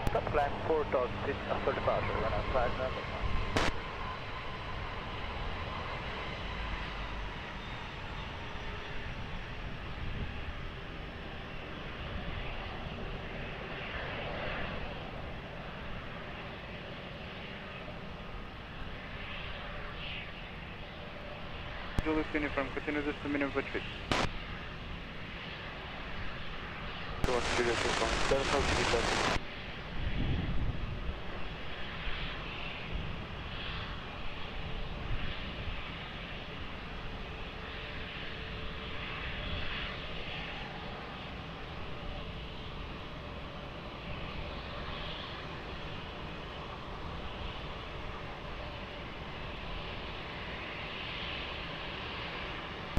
Speaker 12: Stop climb 4,000 feet after departure, Ryanair 59ers.
Speaker 16: Julius uniform, continue this to minimum approach feet.
Speaker 12: Julius uniform, 7,000 feet left.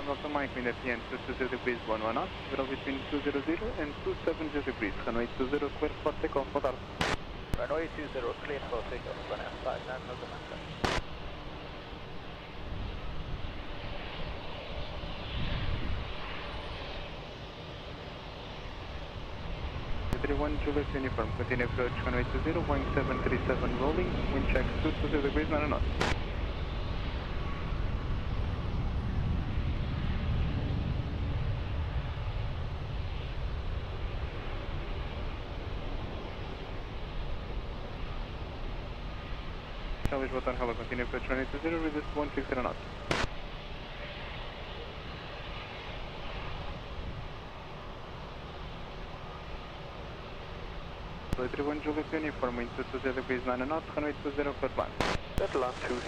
Speaker 16: Delta Mike, wind at the end, 220 degrees, 11 knots, zero between 200 and 270 degrees, runway 20, clear for takeoff, both are.
Speaker 12: Runway 20, clear for takeoff, Ryanair 59ers, Delta.
Speaker 16: Julius uniform, continue approach, runway 20, Boeing 737 rolling, wind check 220 degrees, 9 knots. Lisbon, hello, continue approach runway 20, resist 160 knots. Flight 31 Julius uniform, wind 220 degrees 9 knots, runway 20 clear climb.
Speaker 12: Delta land 20,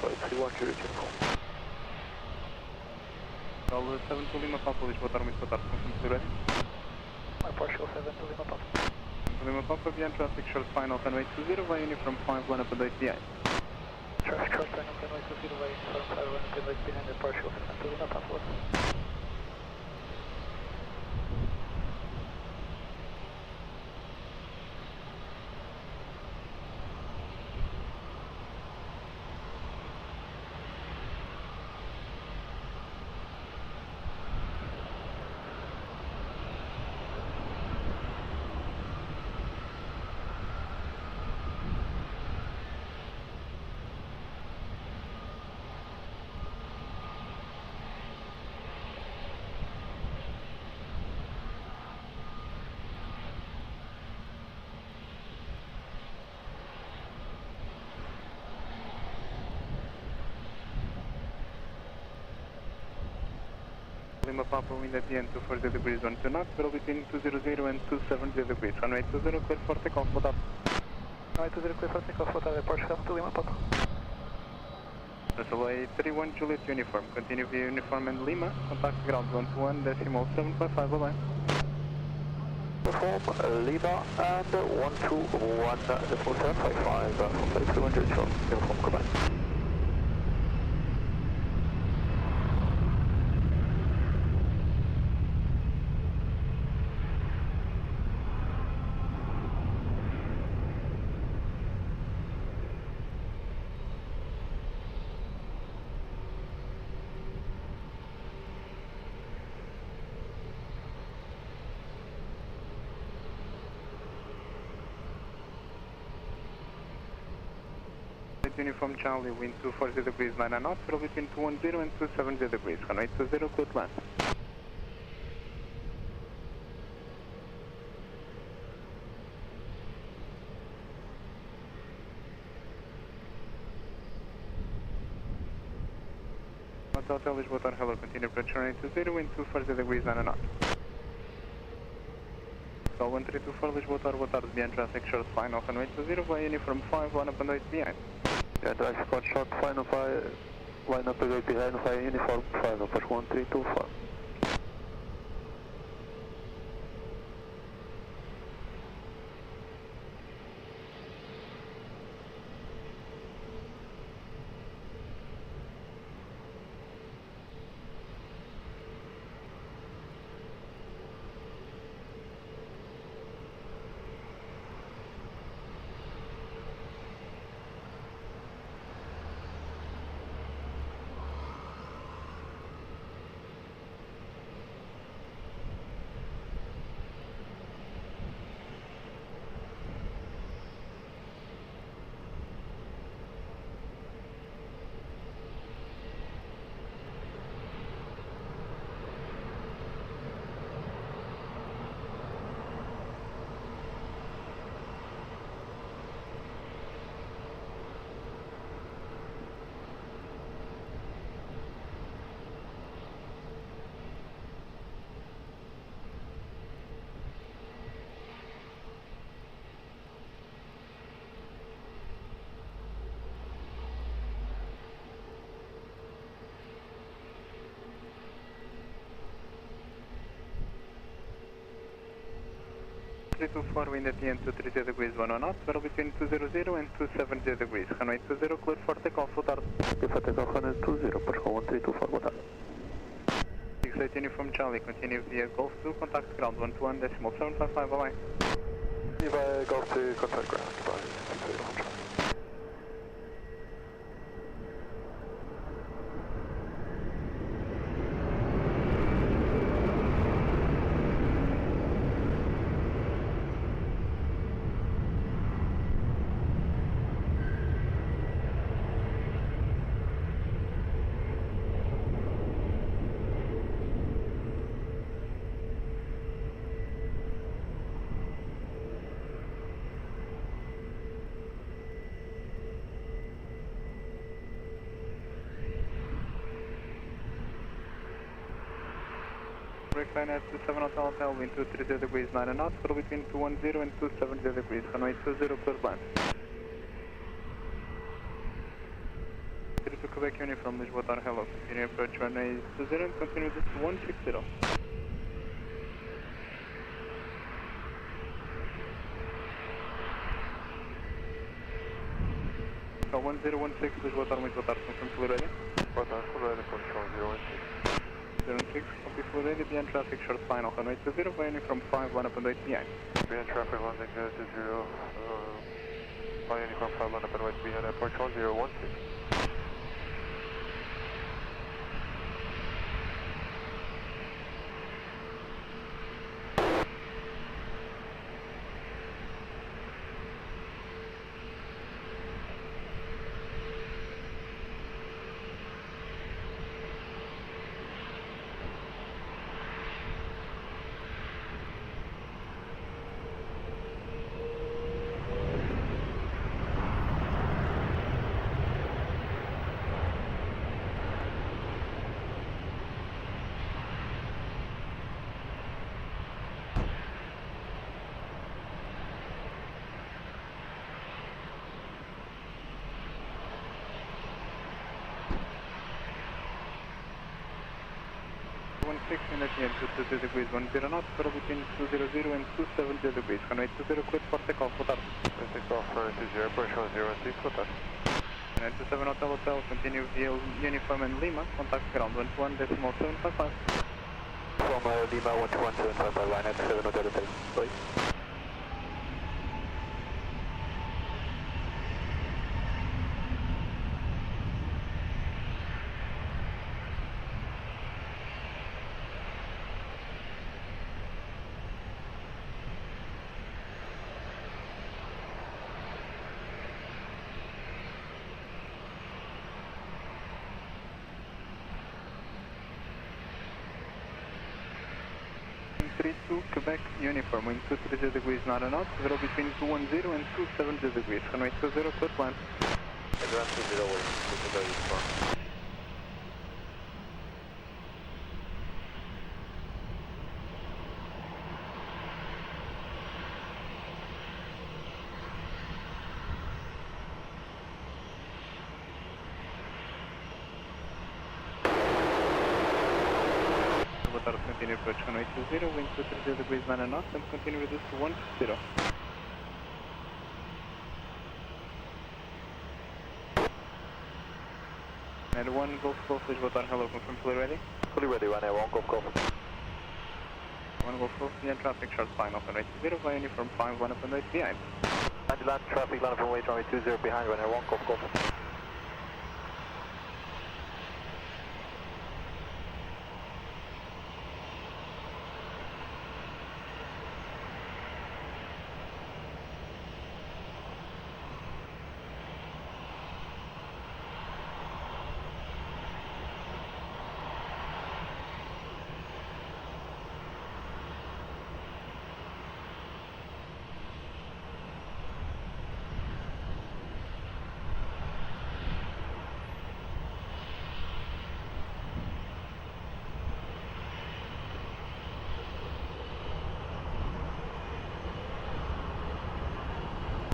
Speaker 12: flight 31 Julius uniform.
Speaker 16: All 7 to Lima Papa, Lisboa, muito boa tarde, confirm ready?
Speaker 12: My partial 7 to Lima Papa.
Speaker 16: Lima Papa, behind traffic, short final, runway 20, via uniform 5, line up and 8 behind.
Speaker 12: Traffic short final, runway 20, via uniform 5, line up and 8 behind the partial 7 to Lima Papa.
Speaker 16: Lima Papa, wind at the end 240 degrees 12 knots, zero between 200 and 270 degrees, runway 20, clear for takeoff, both up.
Speaker 12: Runway 20, clear for takeoff, both up, departure 7 to Lima Papa.
Speaker 16: SLA 31 Julius uniform, continue via uniform and Lima, contact ground 121, decimal 755, bye-bye.
Speaker 12: Uniform, Lima, and 121, decimal 755, flight 31 Julius uniform, goodbye.
Speaker 16: Uniform Charlie, wind 240 degrees 9 knots, zero between 210 and 270 degrees, runway 20, clear to land. Hotel Lisboa, hello, continue approach runway 20, wind 240 degrees 9 knots. Call 1324 Lisboa, boa tarde, behind traffic, short final, runway 20, via uniform 5, line up and 8 behind.
Speaker 11: Yeah, traffic support short final 5, line up and 8 behind, via uniform 5, approach 1324.
Speaker 16: 324, wind at the end 230 degrees 1 knots, battle between 200 and 270 degrees. Runway 20, clear for takeoff, boa tarde.
Speaker 11: Clear for takeoff, runway 20, Portugal 1324, boa tarde.
Speaker 16: 68 Uniform Charlie, continue via Golf 2, contact ground 121, decimal 755, bye-bye.
Speaker 11: Via Golf 2, contact ground, bye, 68 Uniform Charlie.
Speaker 16: Break line at 27 Hotel, wind 230 degrees 9 knots, battle between 210 and 270 degrees. Runway 20, clear land. 32 Quebec Uniform, Lisboa, hello. Continue approach runway 20 and continue this to 160. Call 1016, Lisboa, muito boa tarde, confirm full ready.
Speaker 11: Boa tarde, full ready, control 016.
Speaker 16: 06, copy full ready, behind traffic, short final, runway 20, via uniform 5, line up and wait behind.
Speaker 11: Behind traffic, landing 20, via uniform 5, line up and wait behind airport, control 016.
Speaker 16: Wind at the end 230 degrees 10 knots, battle between 200 and 270 degrees. Runway 20, clear for takeoff, boa tarde.
Speaker 11: Takeoff, runway 20, airport, control 016, boa tarde.
Speaker 16: And 27 Hotel, continue via uniform and Lima, contact ground 121, decimal 755.
Speaker 11: From Lima 121, 755, line at 7 Hotel, please.
Speaker 16: Quebec Uniform, wind 230 degrees 9 knots, battle between 210 and 270 degrees. Runway 20, clear plan.
Speaker 11: Advance 20, wait, 20
Speaker 16: Continue approach runway 20, wind 230 degrees 9 knots, and continue reduce to 160. And 1 Golf Golf, Lisboa, hello, confirm fully ready?
Speaker 11: Fully ready, runway 1 Golf Golf.
Speaker 16: 1 Golf Golf, behind traffic, short flying off runway 20, via uniform 5, line up and wait behind.
Speaker 11: And land traffic, line up and wait, runway 20 behind, runway 1 Golf Golf.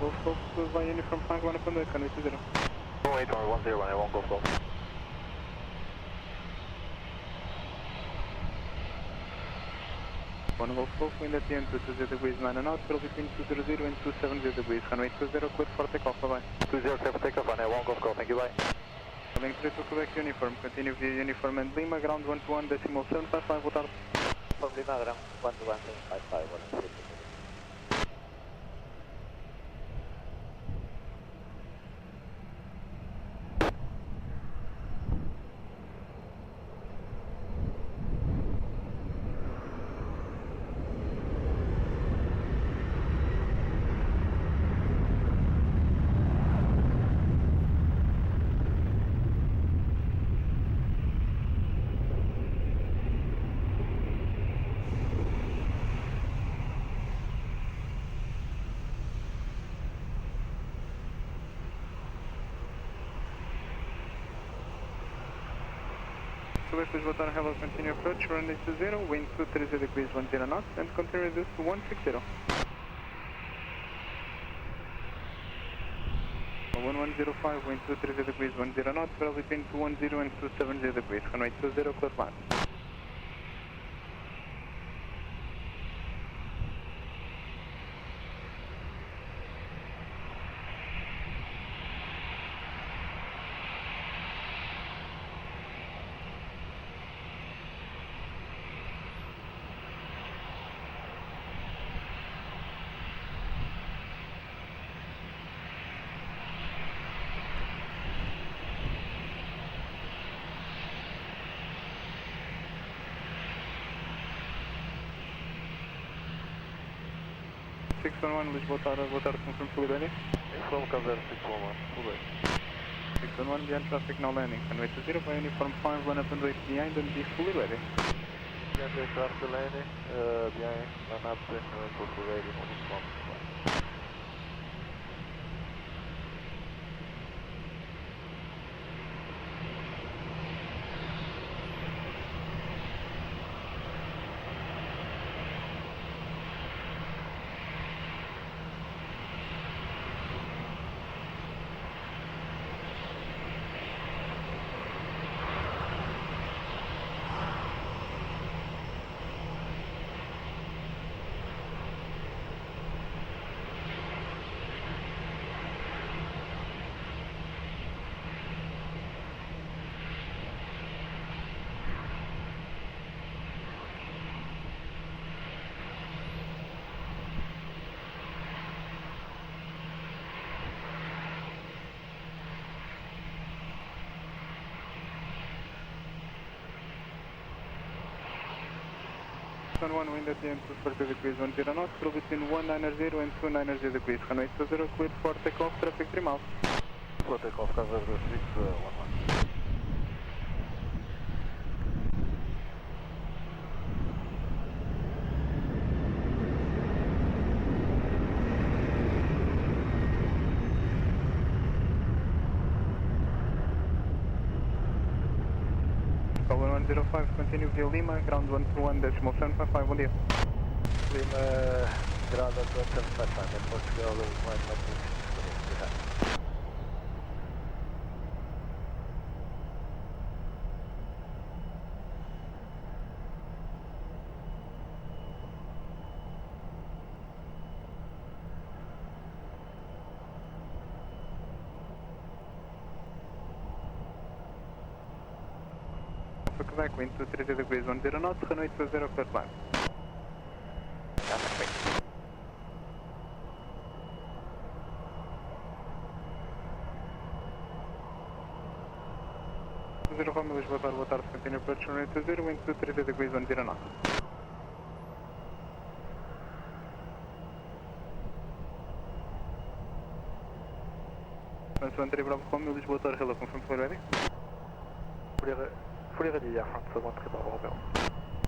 Speaker 16: Golf Golf via uniform 5, line up and wait, runway 20.
Speaker 11: 18, runway 10, runway 1 Golf Golf.
Speaker 16: 1 Golf Golf, wind at the end 220 degrees 9 knots, trail between 200 and 270 degrees, runway 20, clear for takeoff, bye bye.
Speaker 11: 20 clear for takeoff, runway 1 Golf Golf, thank you, bye.
Speaker 16: Link 3 to Quebec Uniform, continue via Uniform and Lima, ground 121, decimal 755, boa tarde.
Speaker 6: From Lima, ground 121, 755, boa tarde.
Speaker 16: Quebec Lisboa, hello, continue approach, runway 20, wind 230 degrees 10 knots, and continue reduce to 160. 1105, wind 230 degrees 10 knots, trail between 210 and 270 degrees, runway 20, clear land. Lisboa, boa tarde, confirm fully ready.
Speaker 11: From cover 611, full ready.
Speaker 16: 611, behind traffic, now landing, runway 20, by uniform 5, line up and wait behind and be fully ready.
Speaker 11: Behind the aircraft landing, behind, line up and fully ready, uniform 5.
Speaker 16: One wind at the end 240 degrees 10 knots, trail between 190 and 290 degrees, runway 20, clear for takeoff, traffic 3 miles.
Speaker 11: For takeoff, cover 611.
Speaker 16: Power 105, continue via Lima, ground 121, decimal 755, bom dia.
Speaker 11: Lima, ground 12755, and Portugal 126.
Speaker 16: Quebec, wind 230 degrees 10 knots, runway 20, clear land. Lisboa, boa tarde, continue approach, runway 20, wind 230 degrees 10 knots. France 13 Bravo Romeo, Lisboa, hello, confirm fully ready.
Speaker 11: Fully ready, yeah, France 13 Bravo Romeo.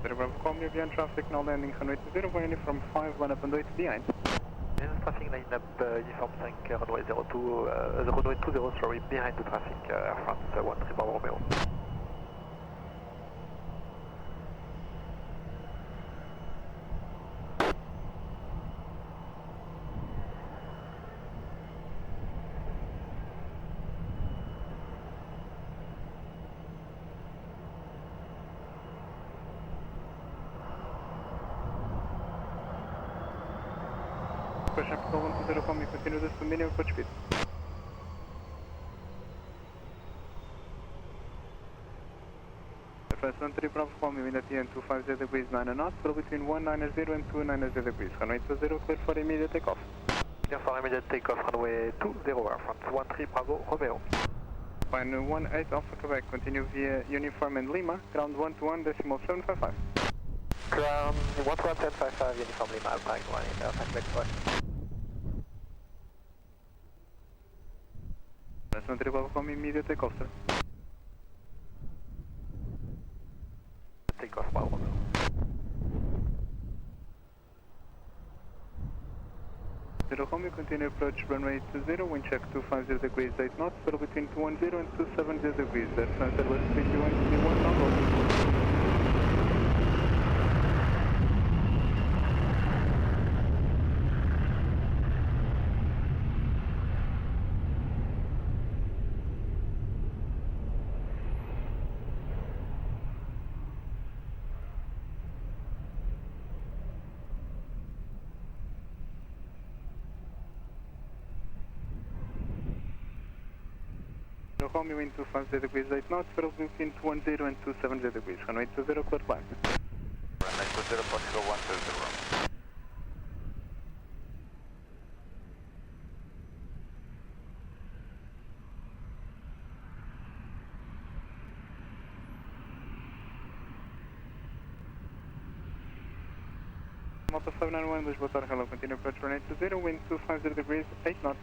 Speaker 16: 3 Bravo Romeo, behind traffic, now landing, runway 20, by uniform 5, line up and wait behind.
Speaker 11: Traffic line up, uniform 5, runway 02, runway 20, sorry, behind the traffic, Air France 13 Bravo Romeo.
Speaker 16: question for 120 Combi, continue this to minimum approach speed. First 13 Bravo Combi, wind at the end 250 degrees 9 knots, flow between 190 and 290 degrees. Runway 20, clear for immediate takeoff.
Speaker 6: Clear for immediate takeoff, runway 20, front 13 Bravo, Romeo.
Speaker 16: Fine 18 Alpha Quebec, continue via uniform and Lima, ground 121 decimal 755.
Speaker 6: Ground 11755, uniform Lima, Alpine 1 in Alpine Quebec 1.
Speaker 16: First 13 Bravo Combi, immediate takeoff, sir.
Speaker 6: Takeoff, Bravo Romeo.
Speaker 16: Zero Combi, continue approach runway 20, wind check 250 degrees 8 knots, flow between 210 and 270 degrees. That's sunset west 51 21 knots. Combi, wind 250 degrees 8 knots, flow between 210 and 270 degrees. Runway 20, clear flight.
Speaker 9: Runway 20, Portugal 120.
Speaker 16: Malta 591, Lisboa, hello, continue approach runway 20, wind 250 degrees 8 knots.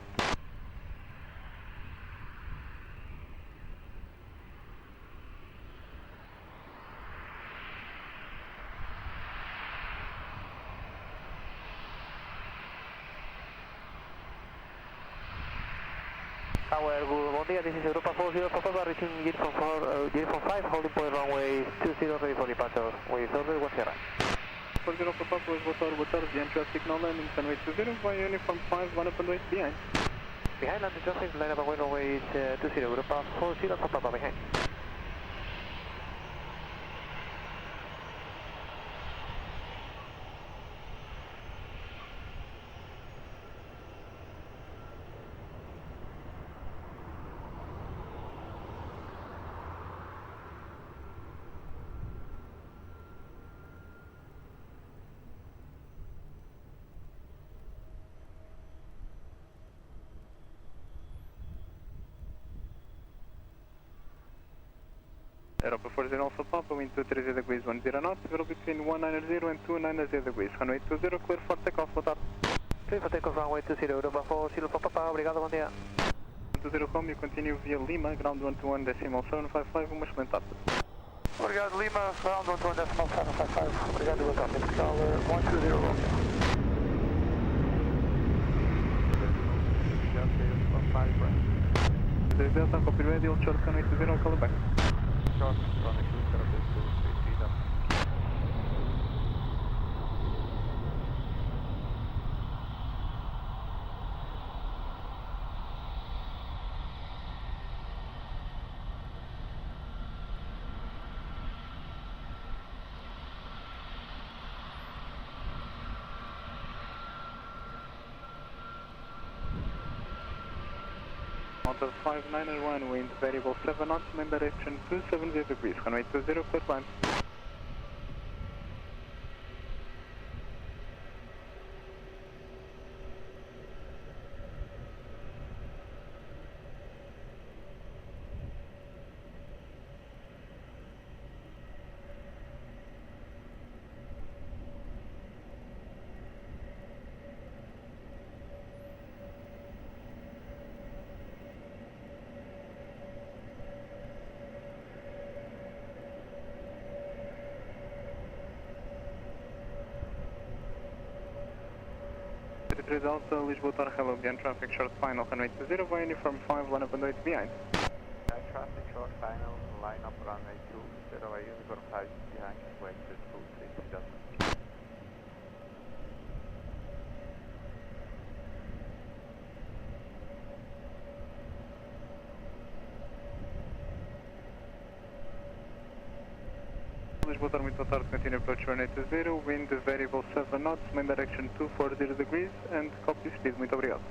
Speaker 6: Tower, good morning, this is Europa 40 Papa, reaching uniform 5, holding point runway 20, ready for departure, with order 1 Sierra.
Speaker 16: 40 Papa, boa tarde, the entry signal landing, runway 20, via uniform 5, line up and wait behind.
Speaker 6: Behind landing traffic, line up and runway 20, Europa 40 Papa, behind.
Speaker 16: Aeroporto 40 Alpha Papa, wind 230 degrees 10 knots, flow between 190 and 290 degrees. Runway 20, clear for takeoff, boa tarde.
Speaker 6: Clear for takeoff, runway 20, Europa 40 Papa, obrigado, bom dia.
Speaker 16: 20 Combi, continue via Lima, ground 121 decimal 755, uma excelente tarde.
Speaker 6: Obrigado, Lima, ground 121 decimal 755, obrigado, boa tarde, Portugal 120 Romeo.
Speaker 16: Delta, copy ready, hold short, runway 20, I'll call it back.
Speaker 6: Short, runway 20, speed up.
Speaker 16: Malta 591, wind variable 7 knots, main direction 270 degrees, runway 20, clear climb. Delta, Lisboa, hello, behind traffic, short final, runway 20, via uniform 5, line up and wait behind.
Speaker 9: Traffic, short final, line up runway 20, via uniform 5, behind, wait 2, 3, 3,
Speaker 16: Lisboa, muito boa tarde, continue approach runway 20, wind variable 7 knots, main direction 240 degrees, and copy speed, muito obrigado.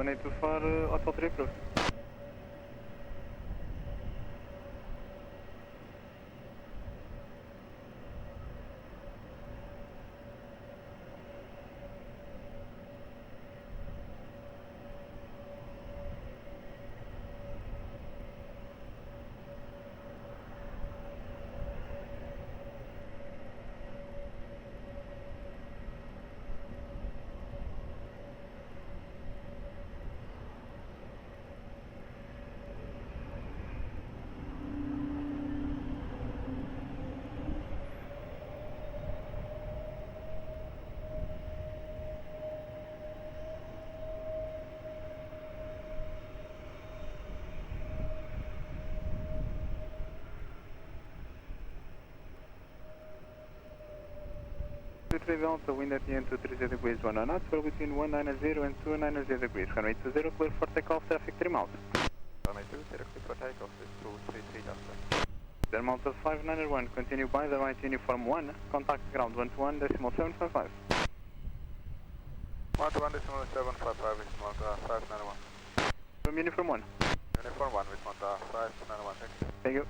Speaker 16: Need to far Hotel 3 approved. Delta, wind at the end 230 degrees, 1 knots, we're between 190 and 290 degrees. Runway 20, clear for takeoff, traffic 3 miles.
Speaker 4: Runway 20, clear for takeoff, is 233 Delta.
Speaker 16: Delta 591, continue by the right uniform 1, contact ground 121.755.
Speaker 10: 121.755 with Malta 591.
Speaker 16: From uniform 1.
Speaker 10: Uniform 1 with Malta 591,
Speaker 16: thank you.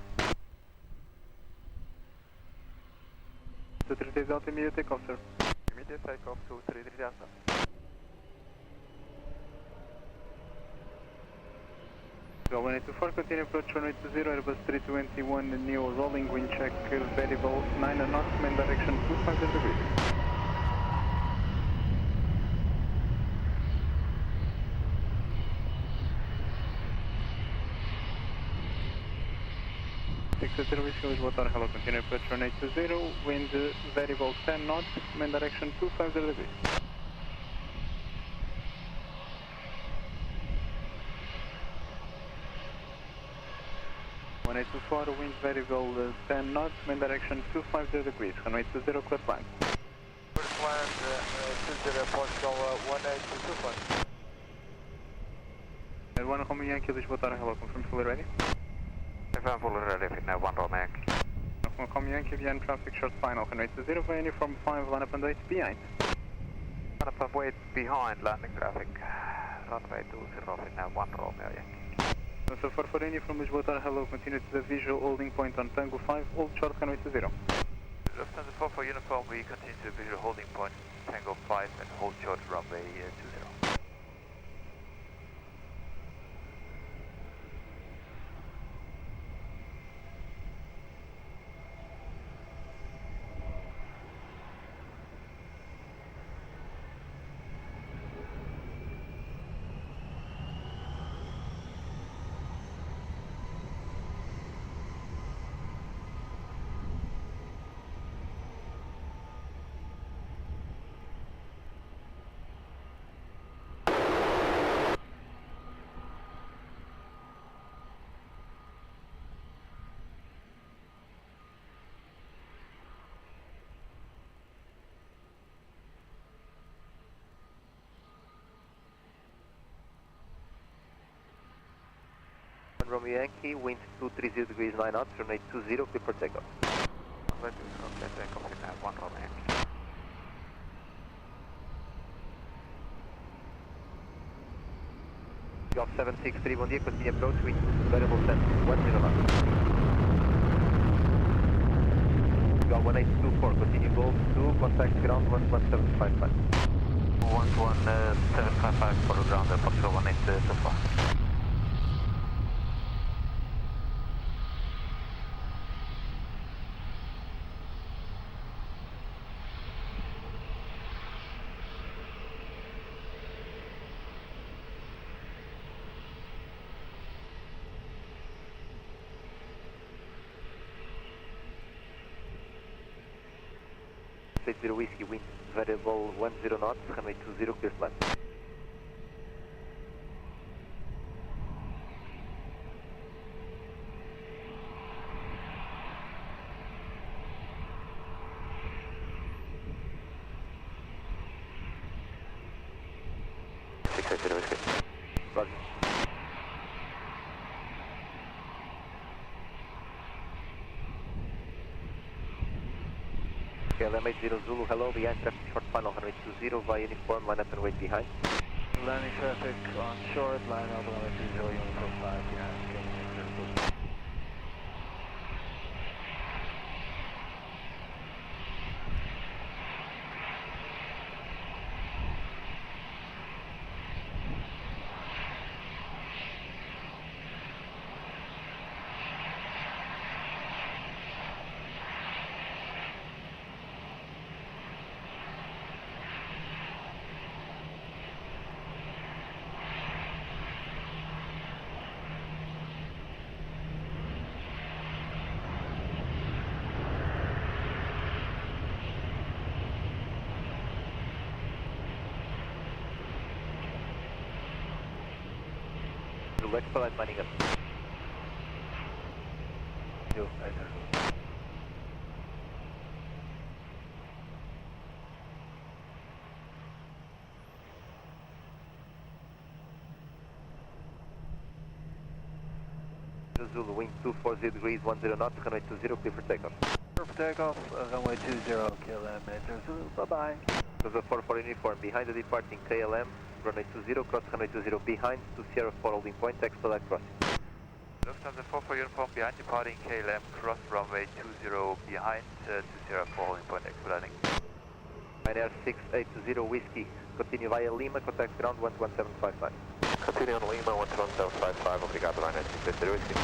Speaker 16: 233 Delta, immediate takeoff, sir.
Speaker 4: Immediate takeoff, 233 Delta.
Speaker 16: Go 184, continue approach runway 20, Airbus 321 Neo, rolling wind check, variable 9 knots, main direction 250 degrees. Lisboa, hello, continue approach runway 20, wind variable 10 knots, main direction 250 degrees. Runway 24, wind variable 10 knots, main direction 250 degrees, runway 20, clear climb.
Speaker 10: First land 20, Portugal 1825.
Speaker 16: And 1 Romeo Yankee, Lisboa, hello, confirm fully ready?
Speaker 4: Confirm fully ready, now 1 Romeo Yankee.
Speaker 16: Romeo Yankee, behind traffic, short final, runway 20, by uniform 5, line up and wait behind.
Speaker 4: Line up and wait behind, landing traffic. Runway 20, now 1 Romeo Yankee.
Speaker 16: So far for uniform Lisboa, hello, continue to the visual holding point on Tango 5, hold short, runway 20.
Speaker 4: Lufthansa 4 for uniform, we continue to the visual holding point Tango 5 and hold short, runway 20.
Speaker 17: Romeo Yankee, wind 230 degrees 9 knots, runway 20, clear for takeoff.
Speaker 4: Runway 20, clear takeoff, we have 1 Romeo Yankee.
Speaker 17: Golf 763, bom dia, continue approach, wind variable 10, 10 knots. Golf 1824, continue Golf 2, contact ground 11755.
Speaker 4: 11755 for the ground, Portugal 1824.
Speaker 17: 80 Whiskey, wind variable 10 knots, runway 20, clear to land. KLM 80 Zulu, hello, behind traffic short final, runway 20, via uniform, line up and wait behind.
Speaker 12: Landing traffic on short, line up, runway 20, uniform 5, behind,
Speaker 17: Expedite lining up.
Speaker 12: Yo, enter.
Speaker 17: Zulu, wind 240 degrees, 10 knots, runway 20, clear for takeoff.
Speaker 12: Clear for takeoff, runway 20, KLM 80 Zulu, bye-bye.
Speaker 17: There's a 44 uniform, behind the departing KLM, runway 20, cross runway 20, behind to Sierra 4 holding point, expedite crossing.
Speaker 3: Lufthansa 44 uniform, behind departing KLM, cross runway 20, behind to Sierra 4 holding point, expediting.
Speaker 17: Ryanair 680 Whiskey, continue via Lima, contact ground 11755.
Speaker 3: Continue on Lima, 11755, obrigado, Ryanair 680 Whiskey.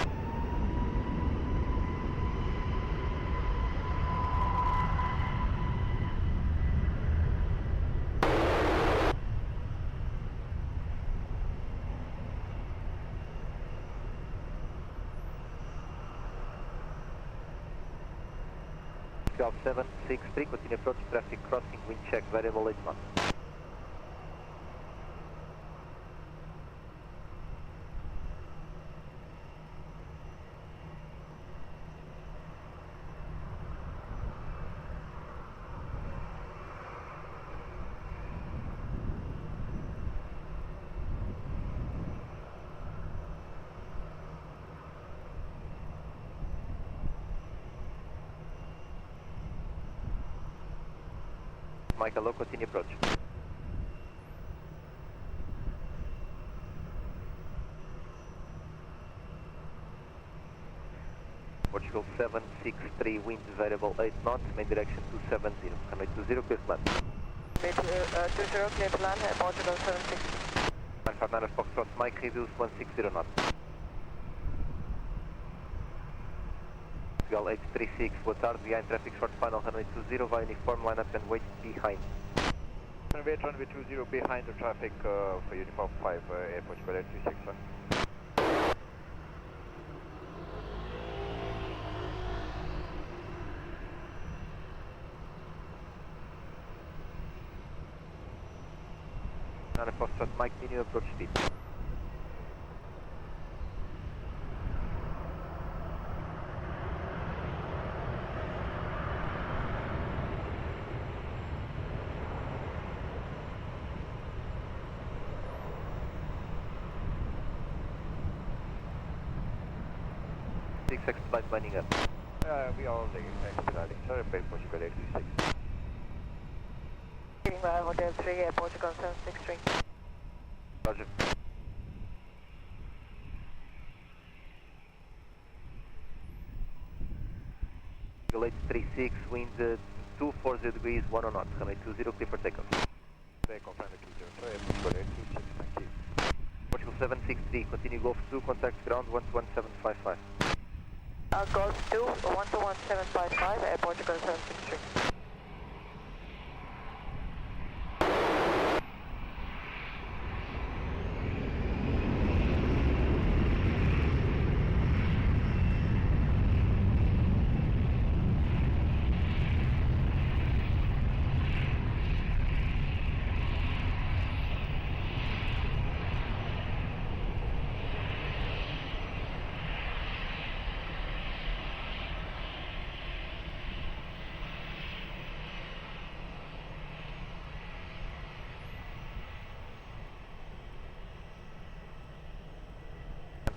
Speaker 17: Golf 763, continue approach traffic crossing, wind check, variable 8 knots. Mike, hello, continue approach. Portugal 763, wind variable 8 knots, main direction 270, runway 20, clear to land.
Speaker 13: 20, clear to land, Portugal 763.
Speaker 17: 959 Foxtrot, Mike, reduce 160 knots. Portugal 836, boa tarde, behind traffic short final, runway 20, via uniform, line up and wait behind.
Speaker 10: Runway 20 behind the traffic for uniform 5, airport Portugal 836, sir.
Speaker 17: Foxtrot, Mike, minimum approach speed. Expedite lining up.
Speaker 10: We are all expediting, sir, Portugal 836.
Speaker 13: Getting by Hotel 3, Portugal 763.
Speaker 17: Roger. Portugal 836, wind 240 degrees, 10 knots, runway 20, clear for takeoff.
Speaker 10: Takeoff, runway 20, Portugal 836, thank you.
Speaker 17: Portugal 763, continue Golf 2, contact ground 11755.
Speaker 13: Golf 2, 121.755, Portugal 763.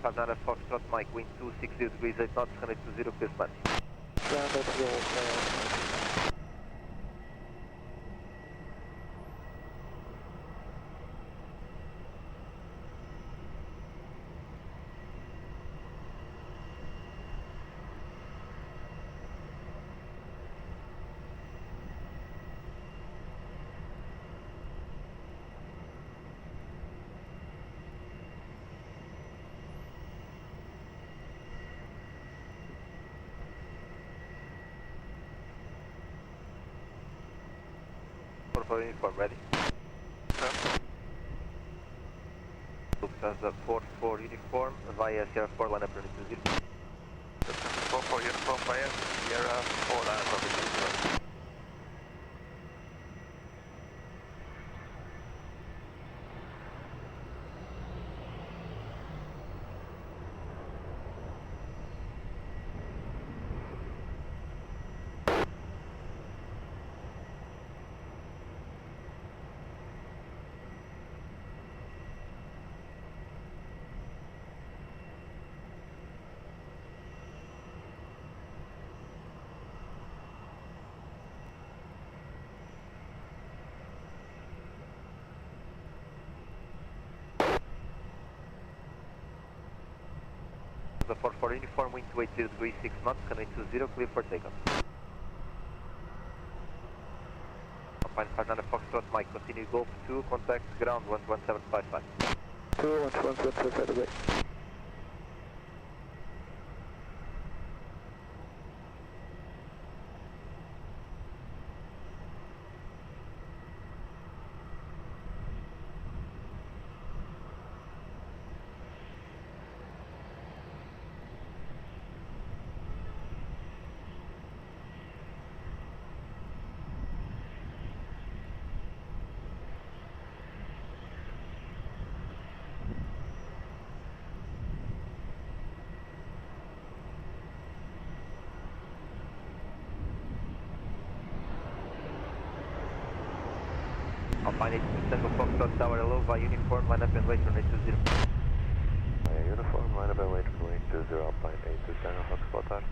Speaker 17: Fazana Foxtrot Mike, wind 260 degrees 8 knots, runway 20, clear to land.
Speaker 12: Let's go.
Speaker 17: For uniform, ready? Lufthansa 44 uniform via Sierra 4 line up runway 20.
Speaker 3: 44 uniform via Sierra 4 line up runway 20.
Speaker 17: The 44 uniform, wind 280 degrees 6 knots, runway 20, clear for takeoff. Alpine Fazana Foxtrot Mike, continue Golf 2, contact ground 11755.
Speaker 12: 21755 away.
Speaker 17: Alpine 82 Tango Foxtrot Tower hello via uniform, line up and wait runway 20.
Speaker 3: Via uniform, line up and wait runway 20, Alpine 82 Tango Foxtrot Tower.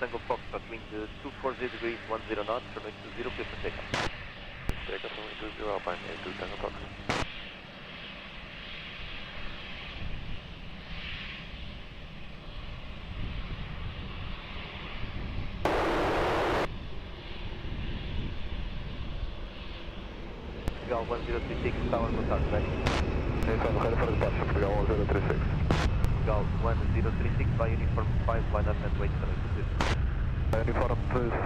Speaker 17: Tango Foxtrot, wind 240 degrees 10 knots, runway 20, clear for takeoff.
Speaker 3: Takeoff runway 20, Alpine 82 Tango Foxtrot.
Speaker 17: Portugal 1036, tower contact, ready?
Speaker 3: Uniform ready for departure, Portugal 1036.
Speaker 17: Portugal 1036 by uniform 5, line up and wait runway 20.
Speaker 3: Uniform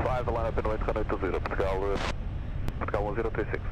Speaker 3: 5, line up and wait runway 20, Portugal 1036.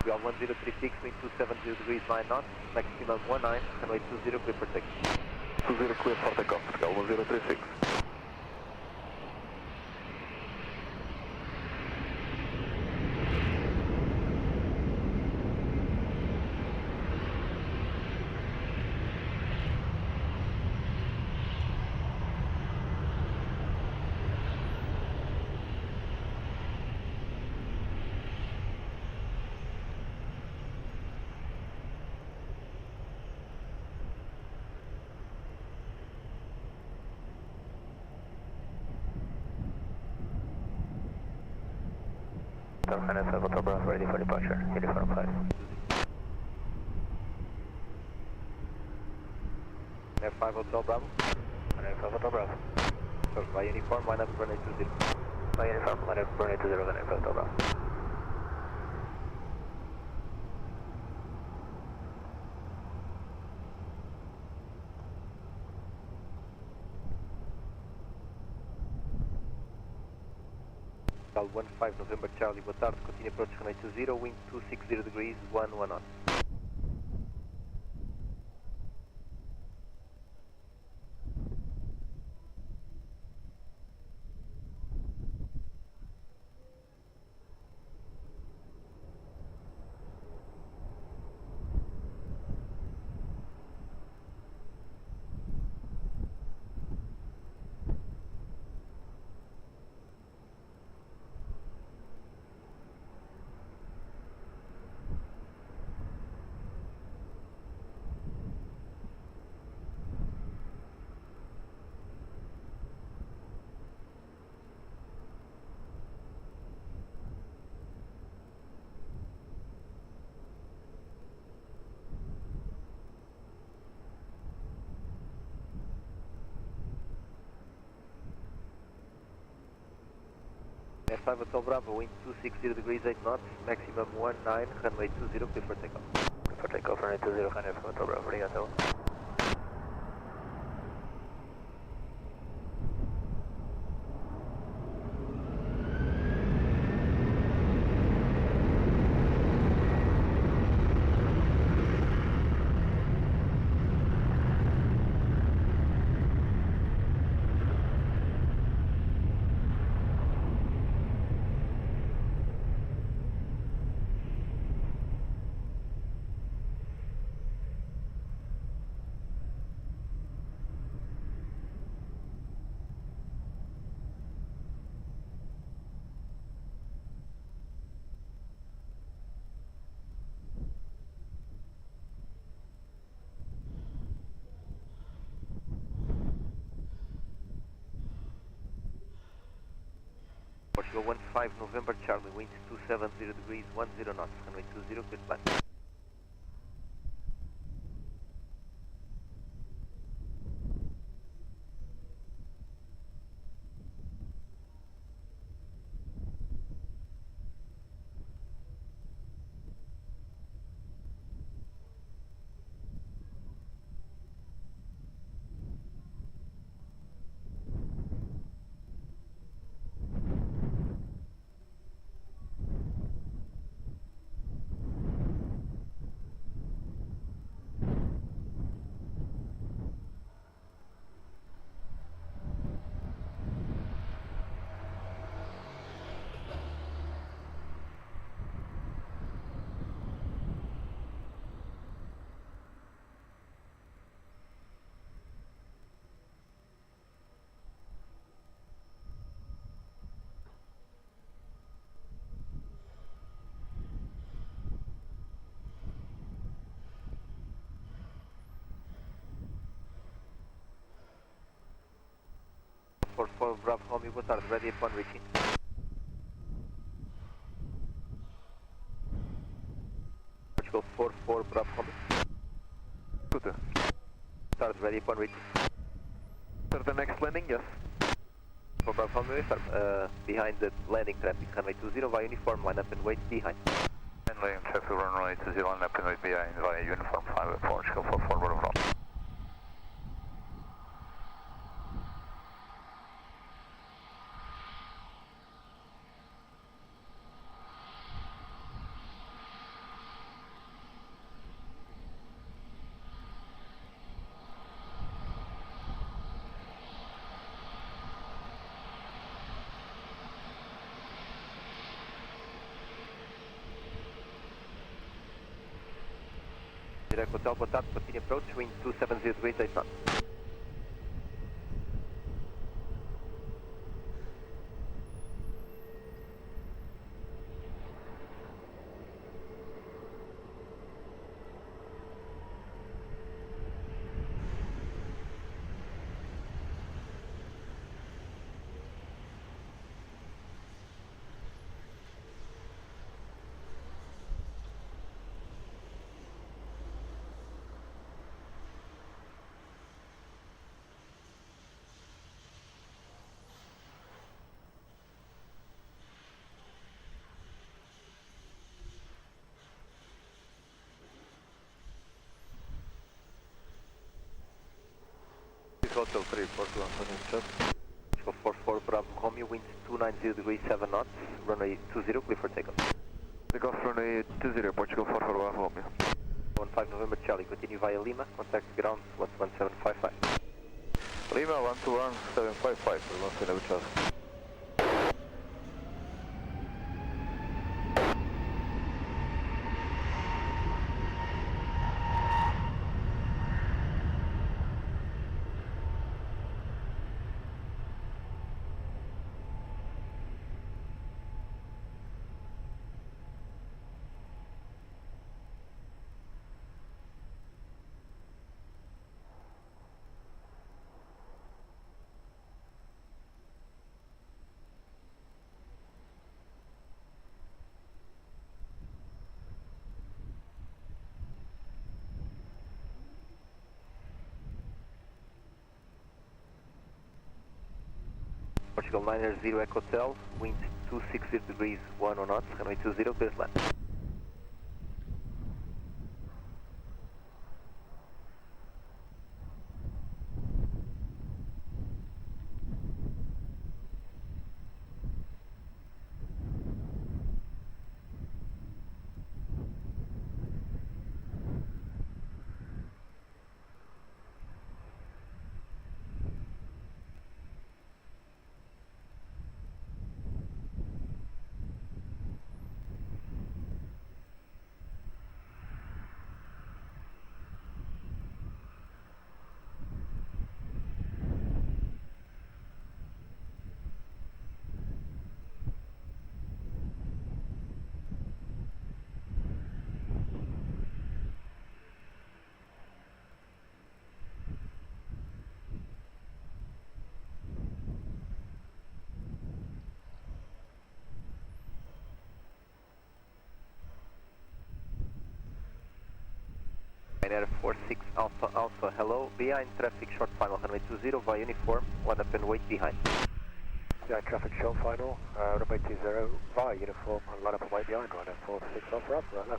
Speaker 17: Portugal 1036, wind 270 degrees 9 knots, maximum 19, runway 20, clear for takeoff.
Speaker 4: 20 clear for takeoff, Portugal 1036.
Speaker 12: Final 5 Hotel Bravo, ready for departure, uniform 5.
Speaker 17: F5 Hotel Bravo.
Speaker 12: F5 Hotel Bravo.
Speaker 17: So, by uniform, line up runway 20.
Speaker 12: By uniform, line up runway 20, F5 Hotel Bravo.
Speaker 17: Portugal 15 November Charlie, boa tarde, continue approach runway 20, wind 260 degrees, 11 knots. F5 Hotel Bravo, wind 260 degrees 8 knots, maximum 19, runway 20, clear for takeoff.
Speaker 12: Clear for takeoff, runway 20, F5 Hotel Bravo, obrigado.
Speaker 17: Portugal 15 November Charlie, wind 270 degrees 10 knots, runway 20, clear to land. For Bravo Romeo, boa tarde, ready upon reaching. Portugal 44 Bravo Romeo.
Speaker 4: Good.
Speaker 17: Start ready upon reaching.
Speaker 4: Sir, the next landing, yes.
Speaker 17: For Bravo Romeo, start behind the landing traffic, runway 20 via uniform, line up and wait behind.
Speaker 10: And landing traffic runway 20, line up and wait behind via uniform 5 Portugal for forward of Romeo.
Speaker 17: Direto Hotel, boa tarde, continue approach, wind 270 degrees, 8 knots.
Speaker 10: Hotel 3, Portugal,
Speaker 17: Go 44 Bravo Romeo, wind 290 degrees, 7 knots, runway 20, clear for takeoff.
Speaker 10: Takeoff runway 20, Portugal 44 Bravo Romeo.
Speaker 17: 15 November Charlie, continue via Lima, contact ground 11755.
Speaker 10: Lima 121-755, Lima November Charlie.
Speaker 17: Portugal 90 Echo Hotel, wind 260 degrees, 10 knots, runway 20, clear to land. Air 46 Alpha Alpha, hello, behind traffic short final, runway 20 via uniform, line up and wait behind.
Speaker 4: Behind traffic short final, runway 20 via uniform, line up and wait behind, runway 46 Alpha Alpha, right now.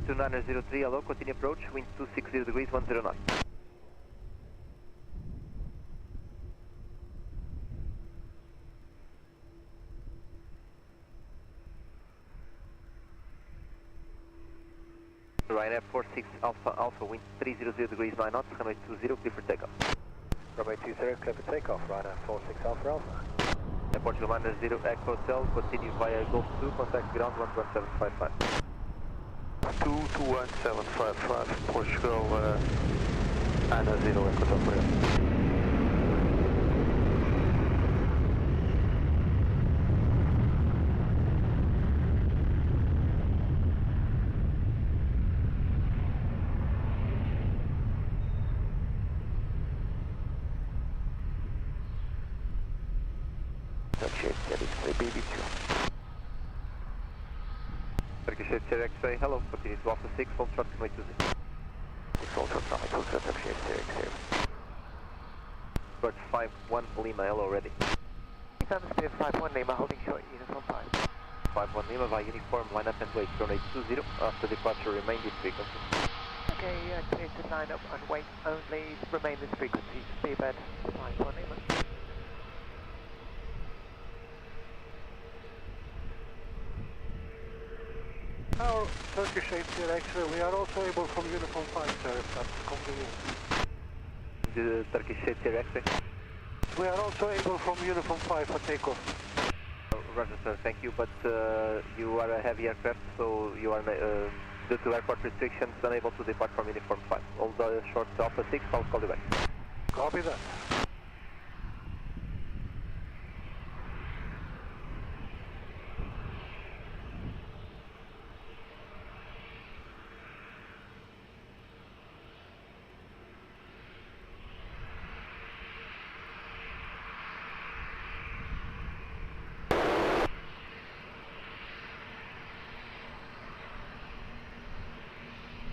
Speaker 17: To 903, hello, continue approach, wind 260 degrees, 10 knots. Ryanair 46 Alpha Alpha, wind 300 degrees, 9 knots, runway 20, clear for takeoff.
Speaker 4: Runway 20, clear for takeoff, Ryanair 46 Alpha Alpha.
Speaker 17: Portugal minus 0 Echo Hotel, continue via Golf 2, contact ground 11755.
Speaker 10: 21755, Portugal, 90 Echo Hotel for you.
Speaker 17: Turkish Air X-ray, hello, continue to Alpha 6, hold short, runway 20.
Speaker 4: 6 hold short, runway 20, Turkish Air X-ray.
Speaker 17: Squad 51 Lima, hello, ready.
Speaker 12: Speed 51 Lima, holding short, uniform 5.
Speaker 17: 51 Lima, via uniform, line up and wait, runway 20, after departure, remain this frequency.
Speaker 12: Okay, clear to line up and wait only, remain this frequency, speedbed 51 Lima.
Speaker 6: Our Turkish ATR X-ray, we are also able from uniform 5, sir, if that's convenient.
Speaker 17: The Turkish ATR X-ray?
Speaker 6: We are also able from uniform 5 for takeoff.
Speaker 17: Roger, sir, thank you, but you are a heavy aircraft, so you are, due to airport restrictions, unable to depart from uniform 5. Hold the short Alpha 6, I'll call you back.
Speaker 6: Copy that.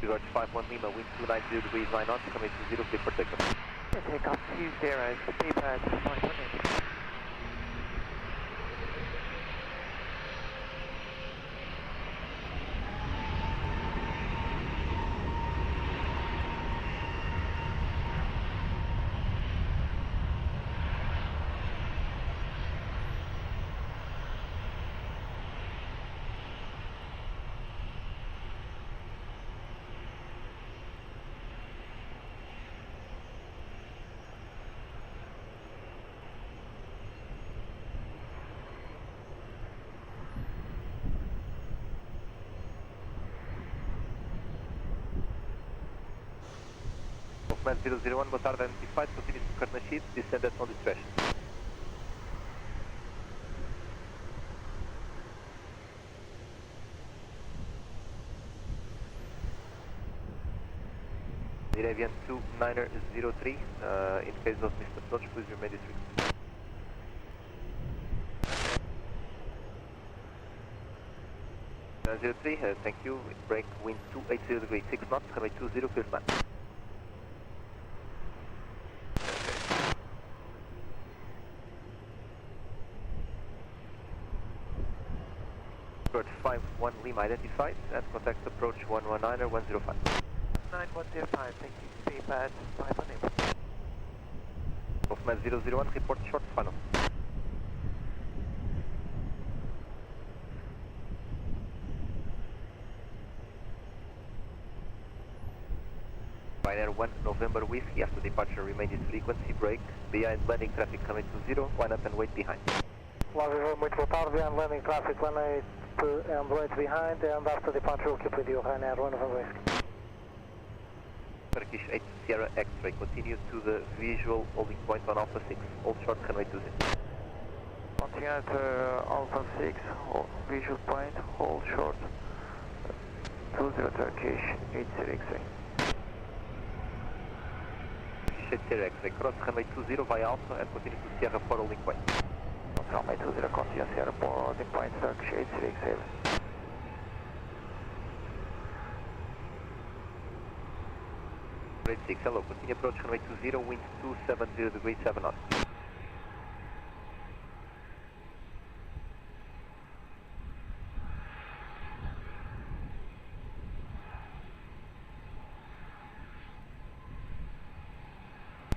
Speaker 17: George 51 Lima, wind 290 degrees 9 knots, coming to 0, clear for takeoff.
Speaker 12: Takeoff 20, speedbed 51 Lima.
Speaker 17: Command 001, boa tarde, identified, continue to current sheet, descend at no discretion. Aviation 2903, in case of missed approach, please remain discreet. Thank you, break wind 280 degrees 6 knots, runway 20, clear to land. Approach 51 Lima identified and contact approach 119 or 105.
Speaker 12: 9105, thank you, speedbed 51 Lima.
Speaker 17: Command 001, report short final. Ryanair 1 November Whiskey, after departure remain this frequency, break, behind landing traffic coming to 0, line up and wait behind.
Speaker 12: Lobby, muito boa tarde, behind landing traffic, line and wait behind, and after departure we'll keep with you, Ryanair 1 November Whiskey.
Speaker 17: Turkish 8 Sierra X-ray, continue to the visual holding point on Alpha 6, hold short, runway 20.
Speaker 12: Continue at Alpha 6, visual point, hold short, 20 Turkish 8 Sierra X-ray.
Speaker 17: Sierra X-ray, cross runway 20 via Alpha and continue to Sierra 4 holding point.
Speaker 12: Runway 20, continue Sierra 4 holding point, Turkish 8 Sierra X-ray.
Speaker 17: Grade 6, hello, continue approach runway 20, wind 270 degrees 7 knots.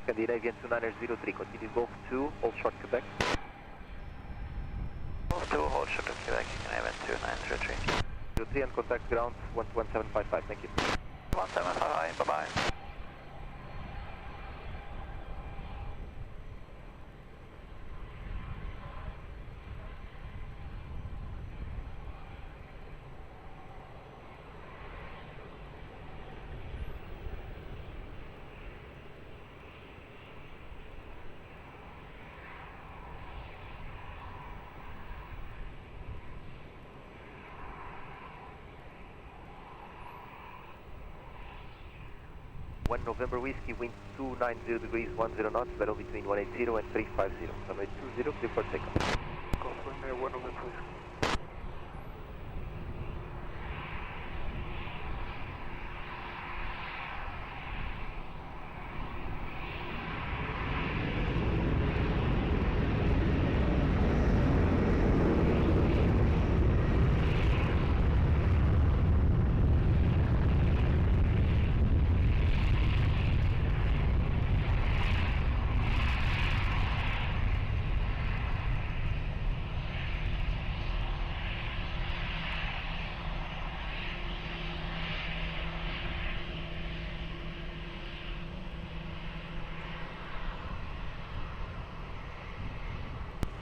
Speaker 17: Aviation 2903, continue Golf 2, hold short Quebec.
Speaker 4: Golf 2, hold short to Quebec, Aviation 2903.
Speaker 17: 03 and contact ground 11755, thank you.
Speaker 4: 175, bye-bye.
Speaker 17: 1 November Whiskey, wind 290 degrees 10 knots, battle between 180 and 350. Runway 20, clear for takeoff.
Speaker 6: Confirm 1 November Whiskey.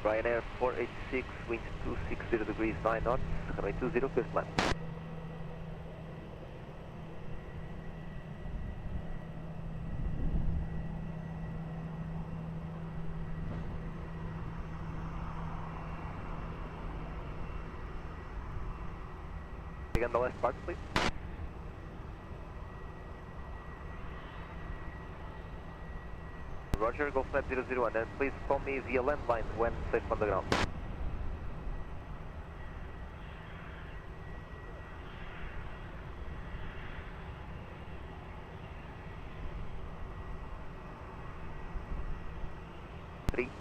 Speaker 17: Ryanair 486, wind 260 degrees 9 knots, runway 20, clear to land. Again, the last part, please. Roger, Golf Net 001, and please call me via landline when safe on the ground.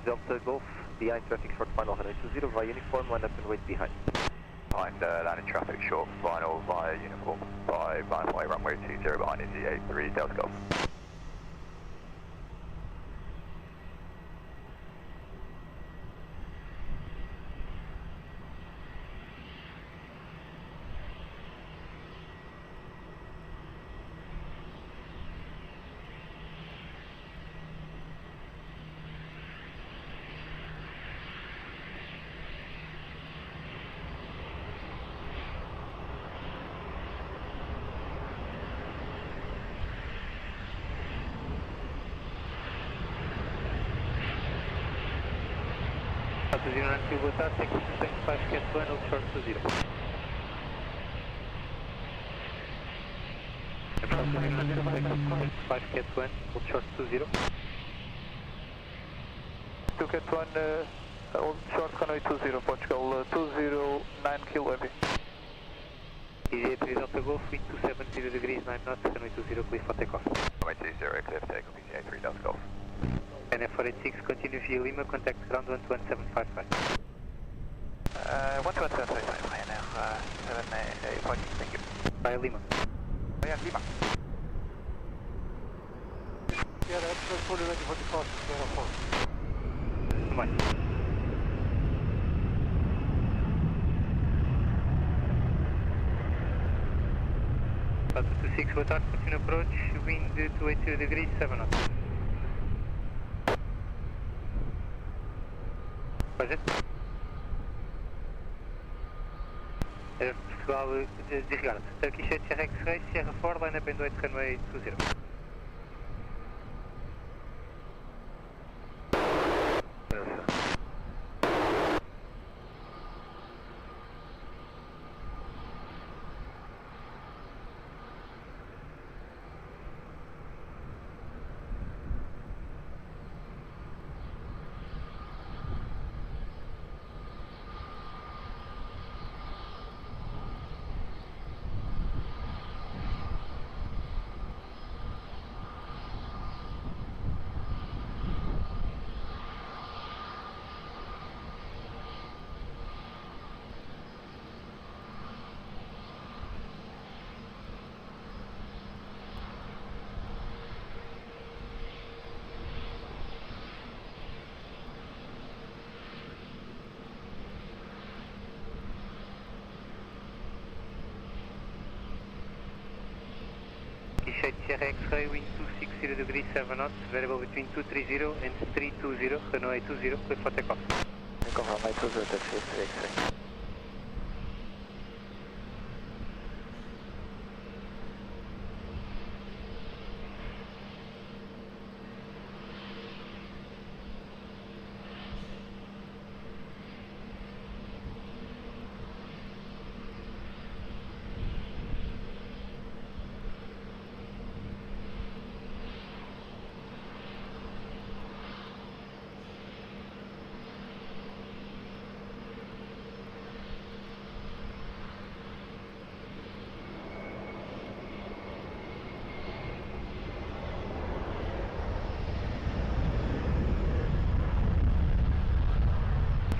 Speaker 17: Delta Golf, behind traffic short final 120 via uniform, line up and wait behind.
Speaker 4: Behind landing traffic short final via uniform by runway 20 behind is the 83 Delta Golf.
Speaker 6: Delta 092, boa tarde, Takeoff 5 Cat 1, hold short to 0. Delta 5 Cat 1, hold short to 0. 2 Cat 1, hold short runway 20, Portugal 209 kilo heavy. EJ 3 Delta Golf, wind 270 degrees 9 knots, runway 20, clear for takeoff.
Speaker 4: Runway 20, clear for takeoff, EJ 3 Delta Golf.
Speaker 6: NF486, continue via Lima, contact ground 11755.
Speaker 4: 11755, Ryanair 78, thank you.
Speaker 6: Via Lima.
Speaker 4: Via Lima.
Speaker 6: Yeah, that's fully ready for the course, Aeroporto. Fine. Delta 26, boa tarde, continue approach, wind 280 degrees, 7 knots. Budget. Portugal, disregard. Turkish 8 Sierra X-ray, Sierra 4, line up and wait runway 20. Turkish 8 Sierra X-ray, wind 260 degrees 7 knots, variable between 230 and 320, runway 20, clear for takeoff.
Speaker 4: Takeoff runway 20, Turkish 8 X-ray.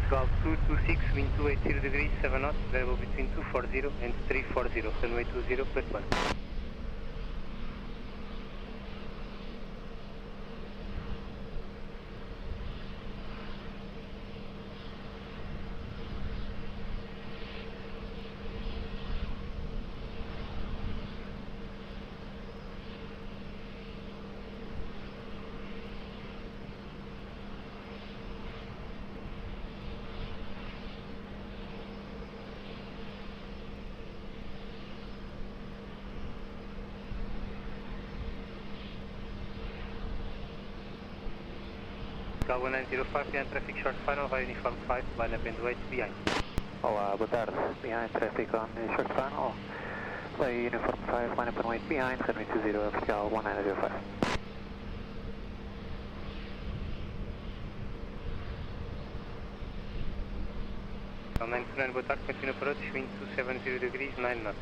Speaker 6: Portugal 226, wind 280 degrees, 7 knots, variable between 240 and 340, runway 20, clear to land. Portugal 1905, behind traffic short final via uniform 5, line up and wait behind.
Speaker 12: Olá, boa tarde. Behind traffic on short final. Via uniform 5, line up and wait behind, runway 20, Portugal 1905.
Speaker 6: Portugal 929, boa tarde, continue approach, wind 270 degrees, 9 knots.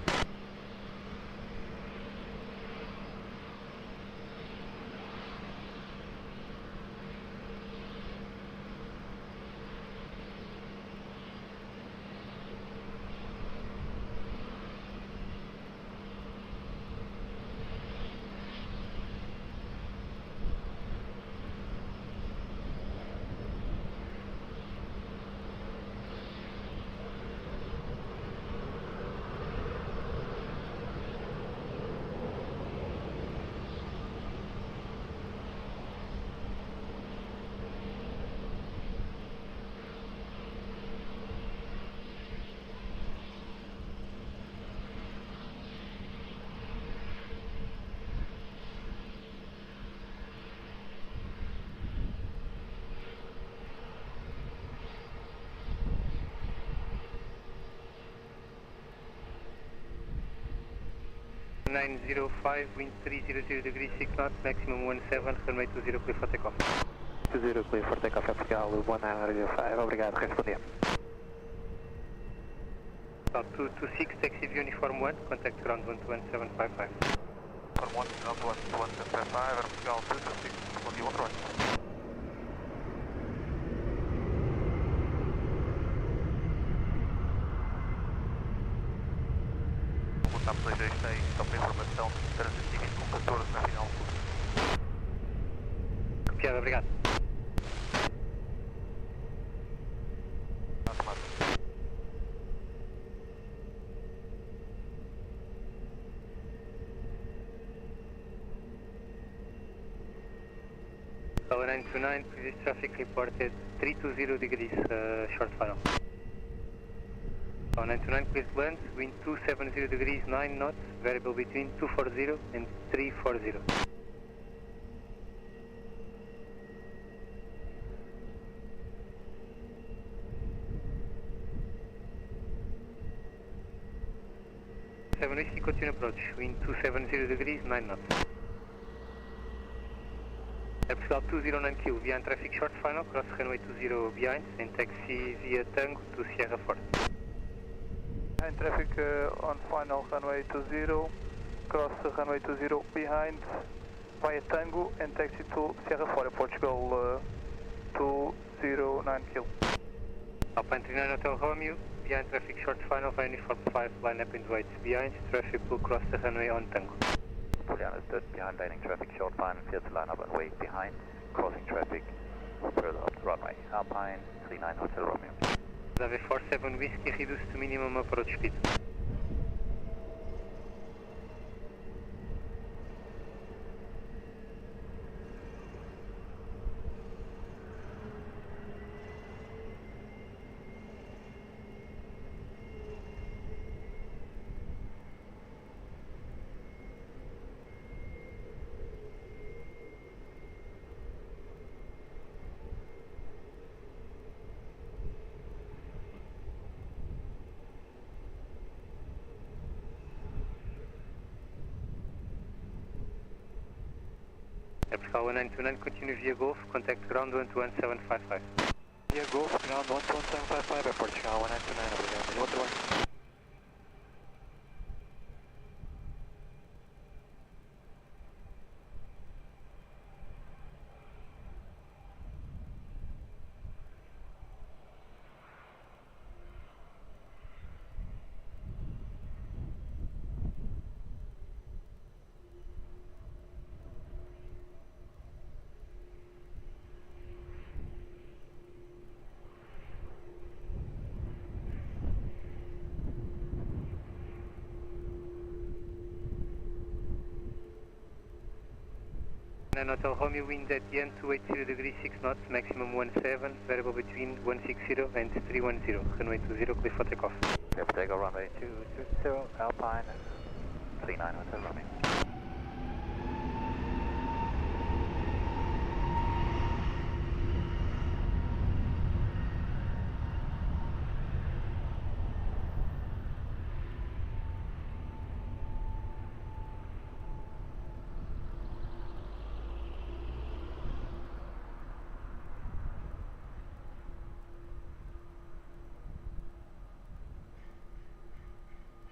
Speaker 6: (905), wind 300 degrees, 6 knots, maximum 17, runway 20, clear for takeoff.
Speaker 12: 20, clear for takeoff, é Portugal 1905, obrigado, respondia.
Speaker 6: Portugal 226, taxi view uniform 1, contact ground 121.755.
Speaker 10: Uniform 1, ground 121.755, Portugal 226, respondi 1 Estamos a deste aí, só para informação, transmitido com 14 na final.
Speaker 6: Copiado, obrigado. Tower 929, previous traffic reported 320 degrees, short final. Tower 929, please land, wind 270 degrees, 9 knots, variable between 240 and 340. Continue approach, wind 270 degrees, 9 knots. Portugal 209 kilo, behind traffic short final, cross runway 20 behind, and taxi via Tango to Sierra 4.
Speaker 16: Behind traffic on final runway 20, cross runway 20 behind, via Tango, and taxi to Sierra 4, Portugal 209 kilo.
Speaker 6: Alpine 39 Hotel Romeo, behind traffic short final via uniform 5, line up and wait behind, traffic will cross the runway on Tango.
Speaker 4: Fully understood, behind landing traffic short final, clear to line up and wait behind, crossing traffic further up the runway. Alpine 39 Hotel Romeo.Ave
Speaker 6: 47 Whiskey, reduce to minimum approach speed. Portugal 1929, continue via Golf, contact ground 121.755.
Speaker 12: Via Golf, ground 121.755, Portugal 1929, obrigado. Outro one.
Speaker 6: And Hotel Romeo, wind at the end 280 degrees 6 knots, maximum 17, variable between 160 and 310, runway 20, clear for takeoff.
Speaker 4: Clear for takeoff, runway 220, Alpine, 39 Hotel Romeo.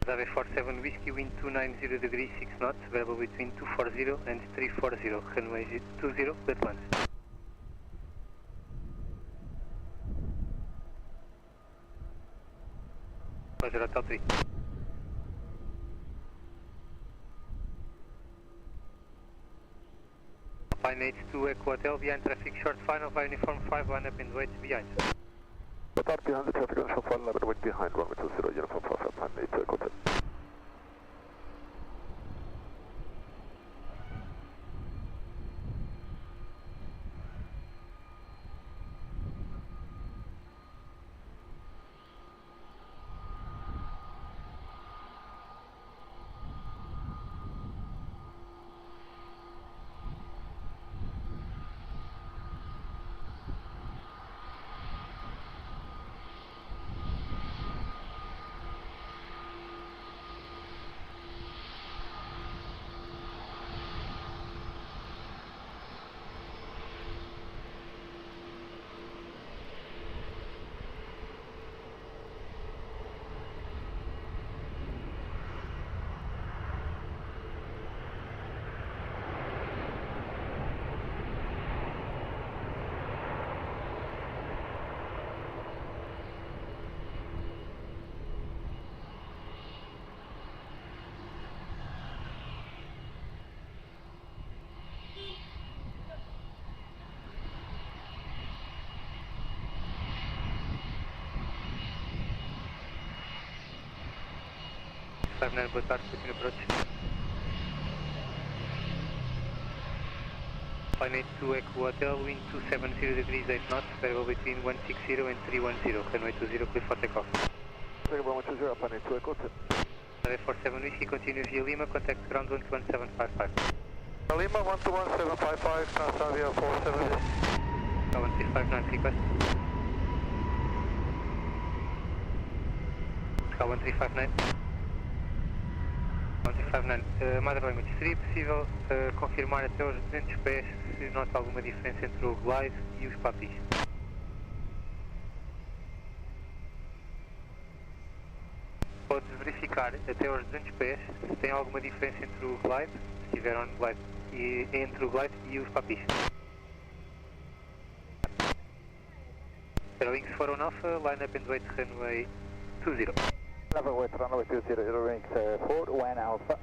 Speaker 6: Ave 47 Whiskey, wind 290 degrees 6 knots, variable between 240 and 340, runway 20, clear to land. Roger, Hotel 3. Alpine 82 Echo Hotel, behind traffic short final, via uniform 5, line up and wait behind.
Speaker 11: Start behind the traffic on short final, wait behind, runway 20, uniform 5, Alpine 82 Echo Hotel.
Speaker 6: Boa tarde, continue approach. Alpine 82 Echo Hotel, wind 270 degrees 8 knots, variable between 160 and 310, runway 20, clear for takeoff.
Speaker 11: Take 120, Alpine 82 Echo Hotel.
Speaker 6: Ave 47 Whiskey, continue via Lima, contact ground 11755.
Speaker 16: Lima 121.755, Transavia 47.
Speaker 6: 1359 request. Sky 1359. 1359. Mother Language, seria possível confirmar até os 200 pés se nota alguma diferença entre o glide e os papis? Pode verificar até aos 200 pés se tem alguma diferença entre o glide, se estiver on glide, e entre o glide e os papis. Airwings 41 Alpha, line up and wait runway 20.
Speaker 4: Level wait runway 20, Airwings 41 Alpha.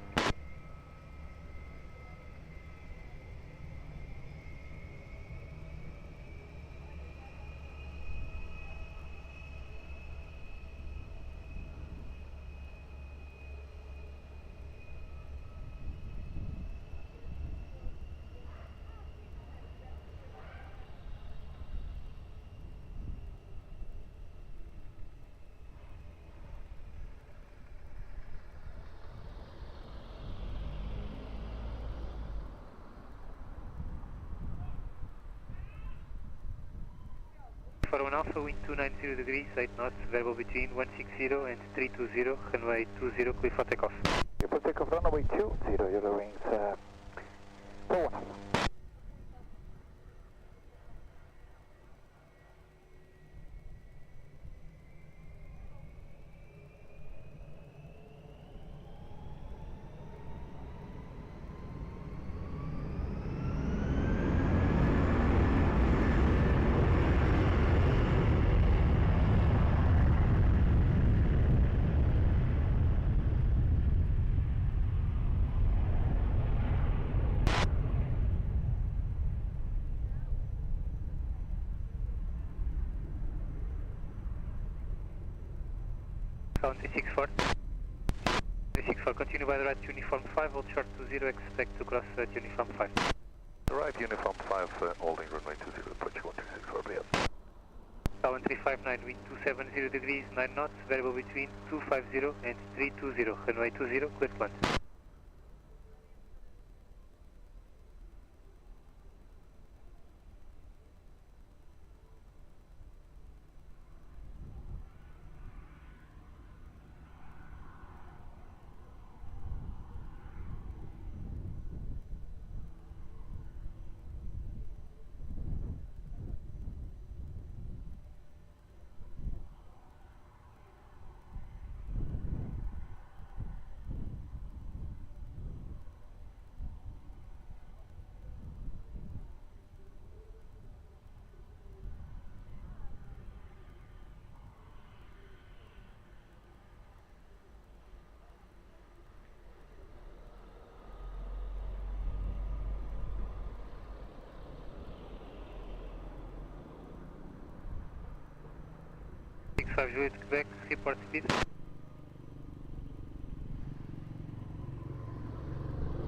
Speaker 6: For 1 Alpha, wind 290 degrees, 8 knots, variable between 160 and 320, runway 20, clear for takeoff.
Speaker 4: Clear for takeoff, runway 20, Eurowings 41 Alpha.
Speaker 6: Sound 364. 364, continue by the right to uniform 5, hold short to 0, expect to cross at uniform 5.
Speaker 3: Right, uniform 5, holding runway 20, approach 136 for BS.
Speaker 12: Tower 359, wind 270 degrees, 9 knots, variable between 250 and 320, runway 20, clear to land. Juliet Quebec, report speed.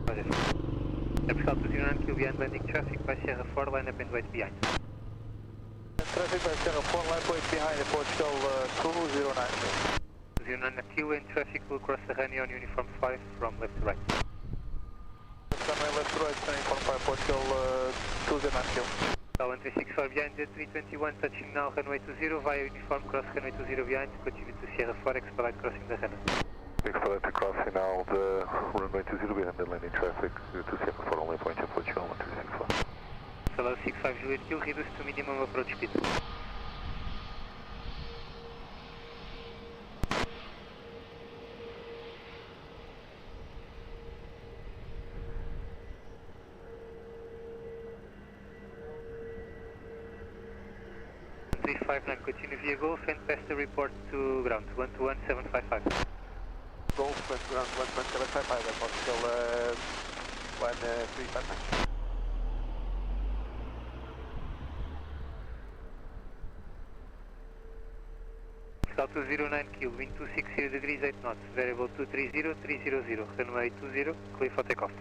Speaker 12: Roger. Airport 209, kill behind landing traffic by Sierra 4, line up and wait behind.
Speaker 16: Traffic by Sierra 4, line up wait behind the Portugal 209.
Speaker 12: 209 kill and traffic will cross the runway on uniform 5 from left to right.
Speaker 16: Runway left to right, uniform 5, Portugal 209 kill.
Speaker 12: Tower 364 behind the 321, touching now runway 20 via uniform cross runway 20 behind, continue to Sierra 4, expedite crossing the runway.
Speaker 3: Expedite crossing now the runway 20 behind the landing traffic to Sierra 4, only point to Portugal 1364.
Speaker 12: Solo 65 Juliet kill, reduce to minimum approach speed. Continue via Golf and pass the report to ground, 121755.
Speaker 16: Golf and ground 11755, Portugal 1359.
Speaker 12: Scout 209 kill, wind 260 degrees 8 knots, variable 230, 300, runway 20, clear for takeoff.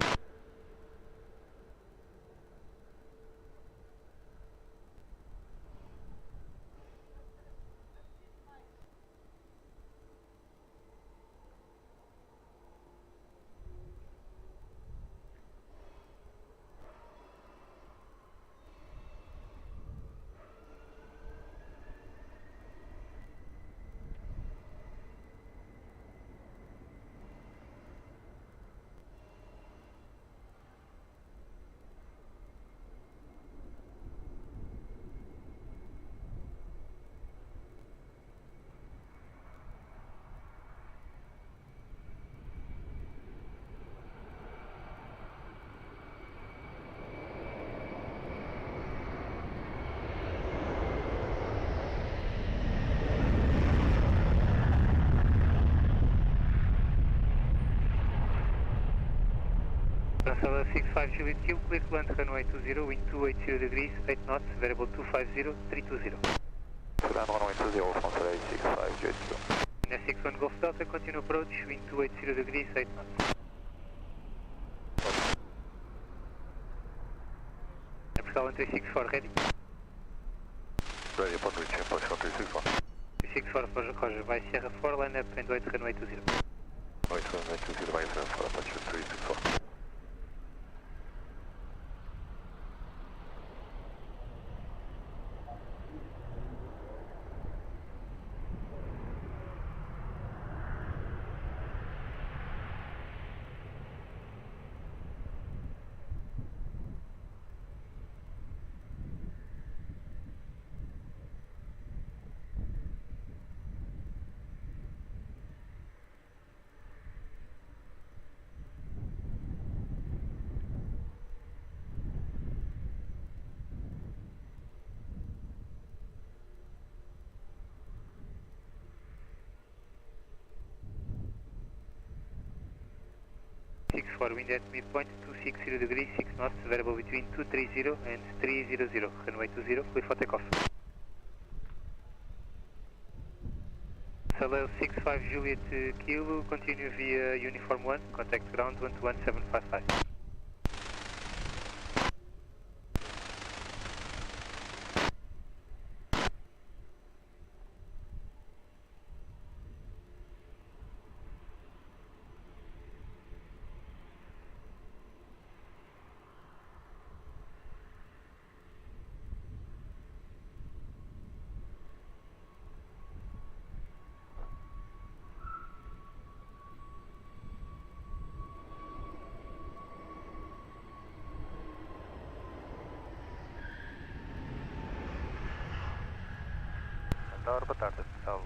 Speaker 12: Solo 65 Juliet Q, clear to land runway 20, wind 280 degrees, 8 knots, variable 250, 320.
Speaker 3: Land runway 20, Français 65 Juliet Q.
Speaker 12: S61 Golf Delta, continue approach, wind 280 degrees, 8 knots. Airport 364 ready.
Speaker 3: Ready upon reaching Portugal 364.
Speaker 12: 364 Roger, by Sierra 4, line up and wait runway 20.
Speaker 3: Wait runway 20 by Sierra 4, approach 364.
Speaker 12: For wind at midpoint, 260 degrees, 6 knots, variable between 230 and 300, runway 20, clear for takeoff. Solo 65 Juliet Kilo, continue via uniform 1, contact ground 121755.
Speaker 6: Tower, boa tarde, Portugal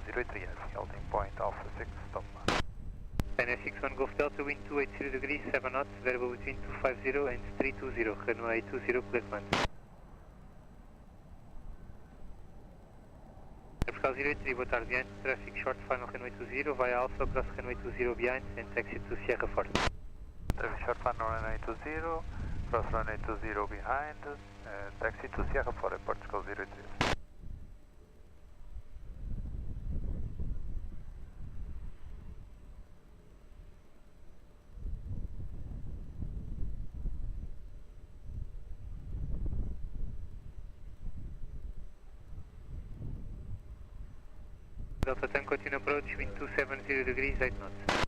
Speaker 6: 083, holding point Alpha 6, stop.
Speaker 12: NS61 Golf Delta, wind 280 degrees, 7 knots, variable between 250 and 320, runway 20, clear command. Portugal 083, boa tarde, behind, traffic short, final runway 20, via Alpha, cross runway 20 behind, and taxi to Sierra Forte.
Speaker 6: Traffic short, final runway 20, cross runway 20 behind, taxi to Sierra Forte, Portugal 083.
Speaker 12: Delta 10, continue approach, wind 270 degrees, 8 knots.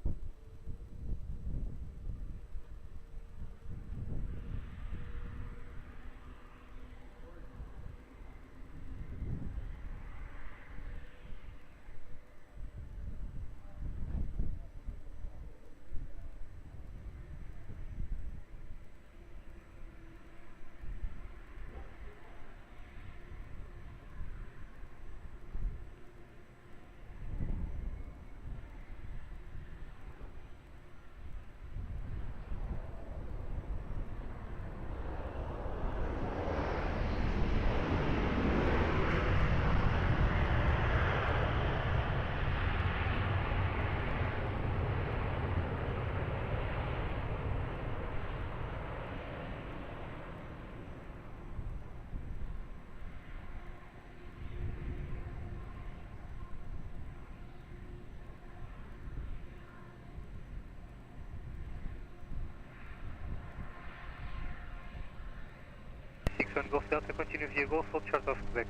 Speaker 12: Golf Delta, continue via Golf, hold short of Quebec.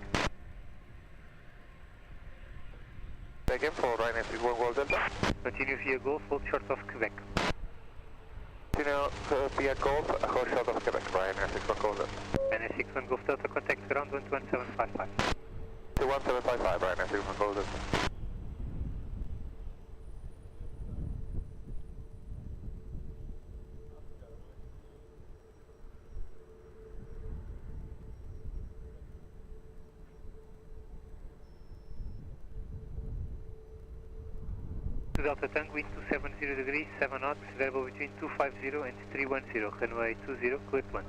Speaker 6: Again for Ryanair 61 Golf Delta.
Speaker 12: Continue via Golf, hold short of Quebec.
Speaker 6: Continue via Golf, hold short of Quebec, Ryanair 61 Golf Delta.
Speaker 12: Ryanair 61 Golf Delta, contact ground 11755.
Speaker 6: 11755, Ryanair 61 Golf Delta.
Speaker 12: Delta Tango, wind 270 degrees, 7 knots, variable between 250 and 310, runway 20, clear to land.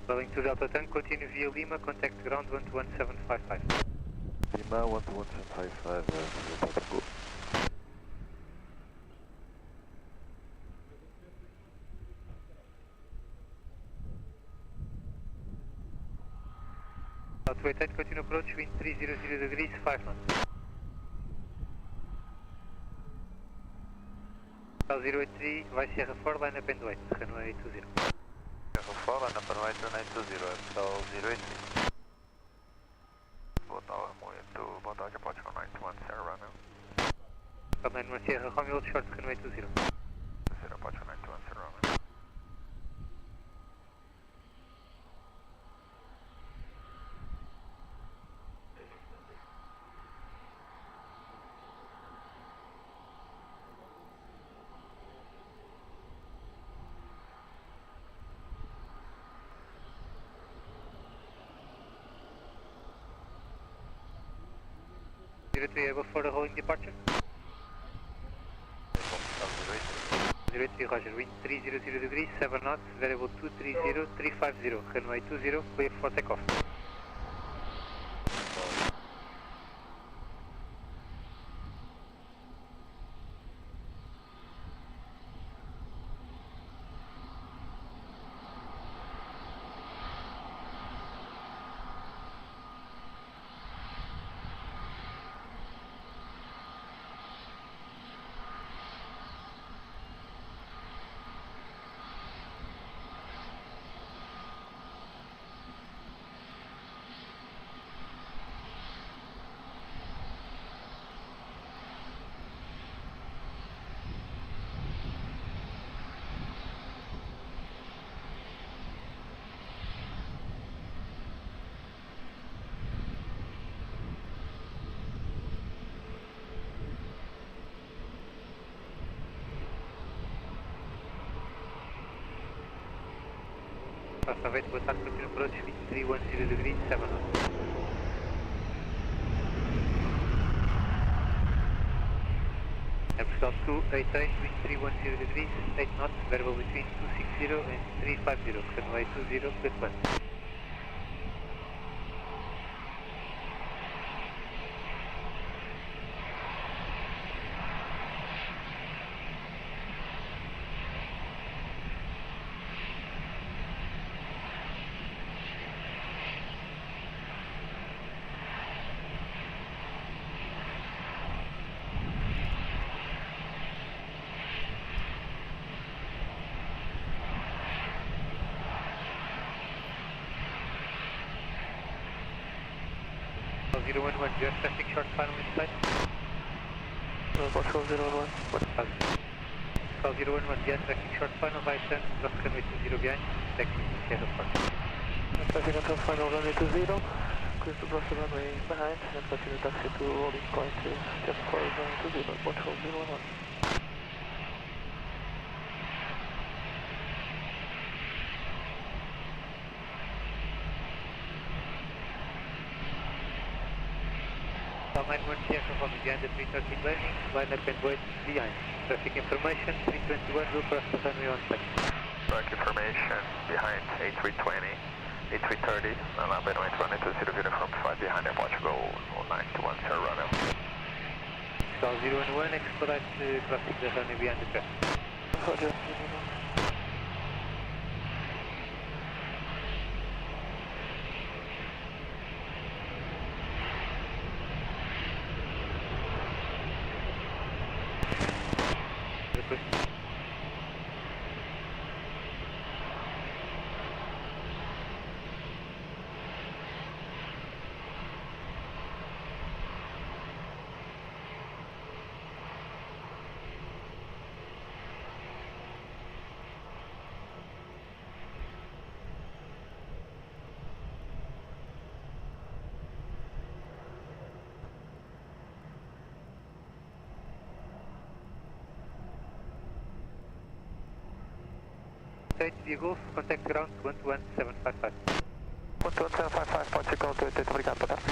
Speaker 12: Rolling to Delta 10, continue via Lima, contact ground 11755.
Speaker 3: Lima 11755, Delta Tango.
Speaker 6: 288, continue approach, wind 300 degrees, 5 knots. 083, vai Sierra 4, line up and wait, runway 20.
Speaker 10: Sierra 4, line up and wait, runway 20, Aviação 083. Boa tarde, Aeroporto com 91, Sierra Runway.
Speaker 6: 91 Sierra Romeo, short runway 20.
Speaker 10: 0, Aeroporto com 91, Sierra Runway.
Speaker 6: Able for a rolling departure. 083 Roger, wind 300 degrees, 7 knots, variable 230, 350, runway 20, clear for takeoff. Passa vento, boa tarde, continue approach, 2310 degrees, 7 knots. Air Portugal 288, wind 310 degrees, 8 knots, variable between 260 and 350, runway 20, clear to land. Portugal 011, do you have traffic short final in sight?
Speaker 16: Portugal 011, what?
Speaker 6: Portugal 011, do you have traffic short final by turn, cross runway 20 behind, taxi to Sierra 4.
Speaker 16: Traffic until final runway 20, clear to cross the runway behind, and continue taxi to holding point Sierra 4 runway 20, Portugal 011.
Speaker 6: Line 1 Sierra from behind the 313 landing, line up and wait behind. Traffic information, 321 will cross the runway on site.
Speaker 3: Track information behind A320, A330, line up and wait runway 20, uniform 5 behind Air Portugal 0921 Sierra Runway.
Speaker 6: Portugal 011, expedite crossing the runway behind the traffic.
Speaker 16: Roger.
Speaker 6: Via Golf, contact ground 11755.
Speaker 16: 11755, Portugal 288, obrigado, boa tarde.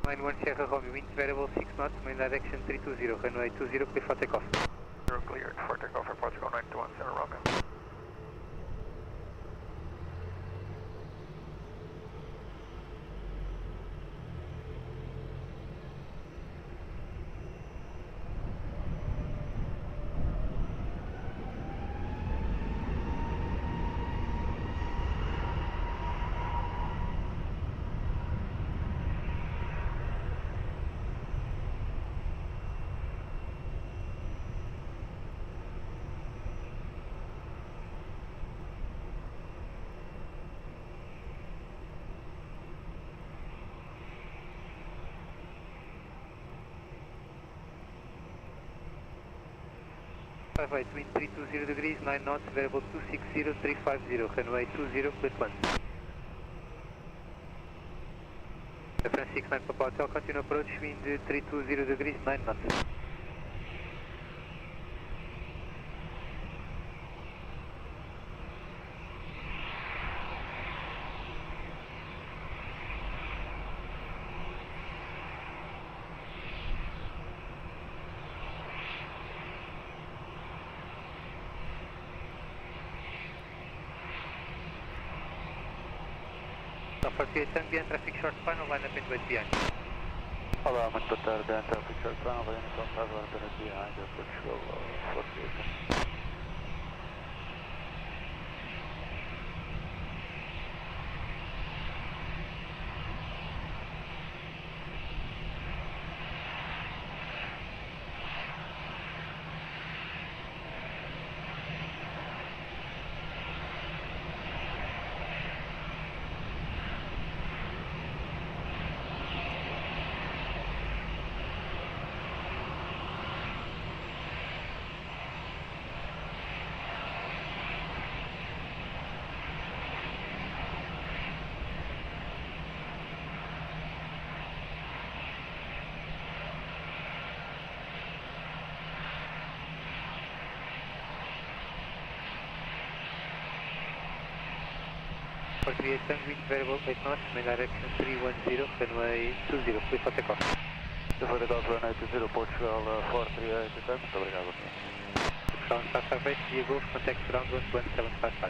Speaker 6: Line 1 Sierra Romeo, wind variable 6 knots, main direction 320, runway 20, clear for takeoff.
Speaker 3: You're cleared for takeoff for Portugal 921 Sierra Romeo.
Speaker 12: 58, wind 320 degrees, 9 knots, variable 260, 350, runway 20, clear to land. France 69 Papa Hotel, continue approach, wind 320 degrees, 9 knots. Aviation, behind traffic short final, line up in wait behind.
Speaker 6: Olá, muito boa tarde, behind traffic short final, line up in behind, Portugal, Aviation.
Speaker 12: Aviation, wind variable 8 knots, main direction 310, runway 20, please for takeoff.
Speaker 6: For takeoff, runway 20, Portugal, 438, muito obrigado.
Speaker 12: Ground 558, via Golf, contact ground 11755.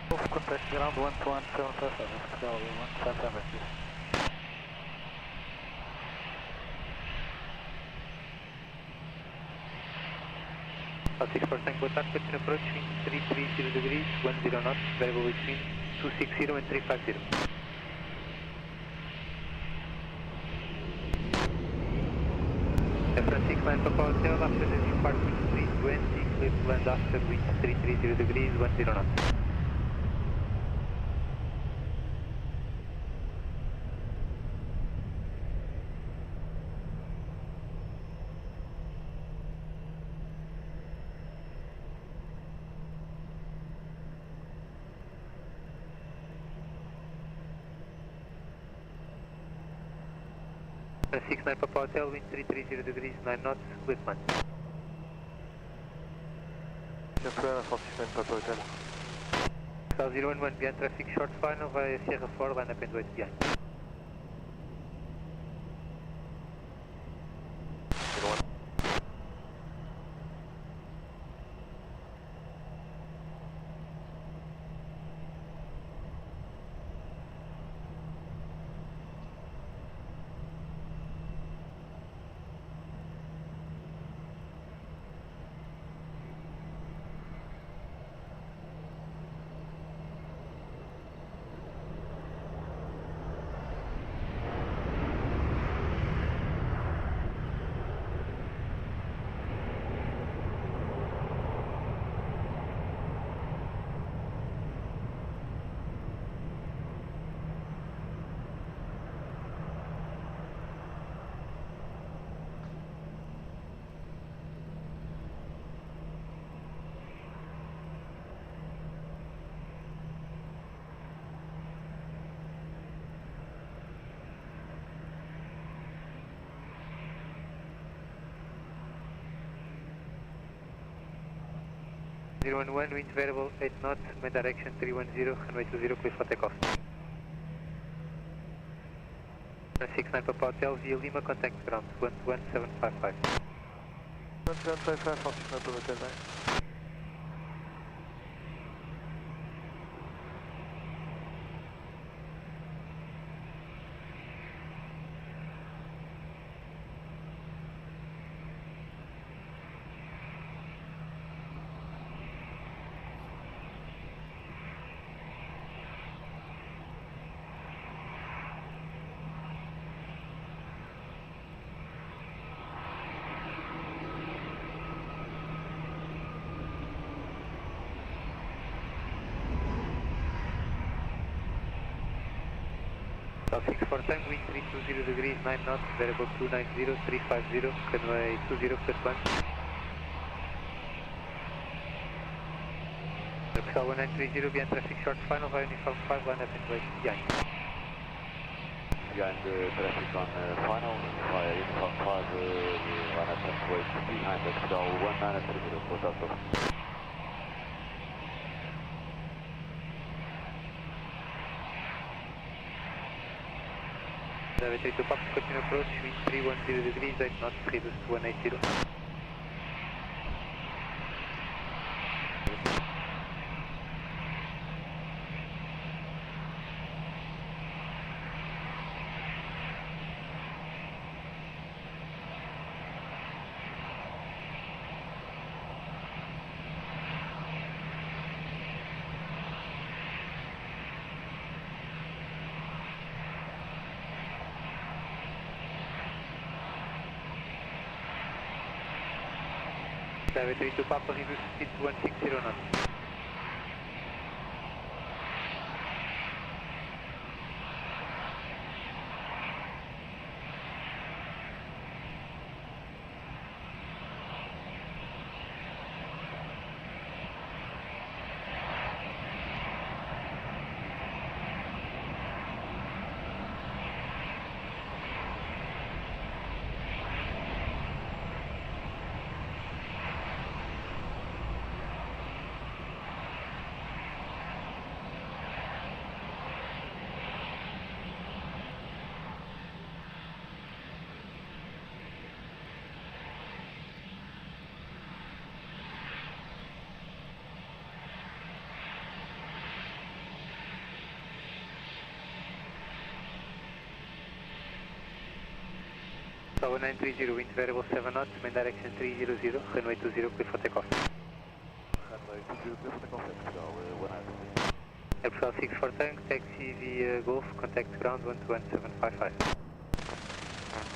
Speaker 6: Golf, contact ground 11755, Portugal, 11755.
Speaker 12: South 6 boa tarde, continue approach, wind 330 degrees, 10 knots, variable between 260 and 350. San Francisco and Papa Hotel, after the departure 320, clear to land after wind 330 degrees, 10 knots. San 69 Papa Hotel, wind 330 degrees, 9 knots, clear to land.
Speaker 6: Papa Hotel.
Speaker 12: South 011, behind traffic short final via Sierra 4, line up and wait behind. .011, wind variable 8 knots, main direction 310, runway 20, clear for takeoff. 69 Papa Hotel, via Lima, contact ground 11755.
Speaker 6: 11755, 69 Papa Hotel, bye.
Speaker 12: South 64 time, wind 320 degrees, 9 knots, variable 290, 350, runway 20, clear to land. Airporto 1930, behind traffic short final via uniform 5, line up and wait behind.
Speaker 4: Behind traffic on final, via uniform 5, line up and wait behind Airporto 1930, port out of.
Speaker 12: Aviation to Papa, continue approach, wind 310 degrees, 8 knots, reduce to 180. Aviation to Papa, reduce speed to 160 knots. Tower 930, wind variable 7 knots, main direction 300, runway 20, clear for takeoff.
Speaker 4: Runway 20, clear for takeoff, Airporto 1
Speaker 12: Airporto 6 for tank, taxi via Golf, contact ground 121.755.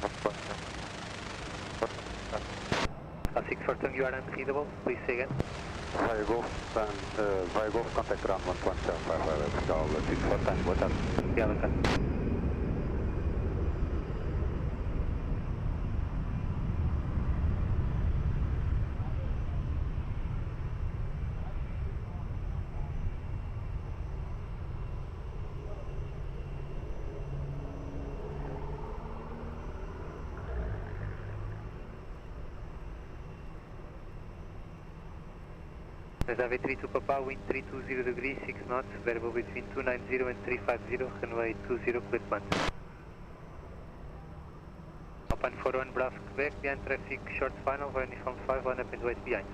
Speaker 12: Airporto 6 for tank, you are unreadable, please say again.
Speaker 11: Via Golf, contact ground 121.755, Airporto 6 for tank, boa tarde.
Speaker 12: Obrigado, cara. Aviation to Papa, wind 320 degrees, 6 knots, variable between 290 and 350, runway 20, clear plant. Open 41 Bravo Quebec, behind traffic short final via uniform 5, line up and wait behind.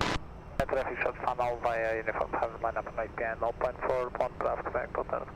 Speaker 6: Traffic short final via uniform 5, line up and wait behind, open 41 Bravo Quebec, port out.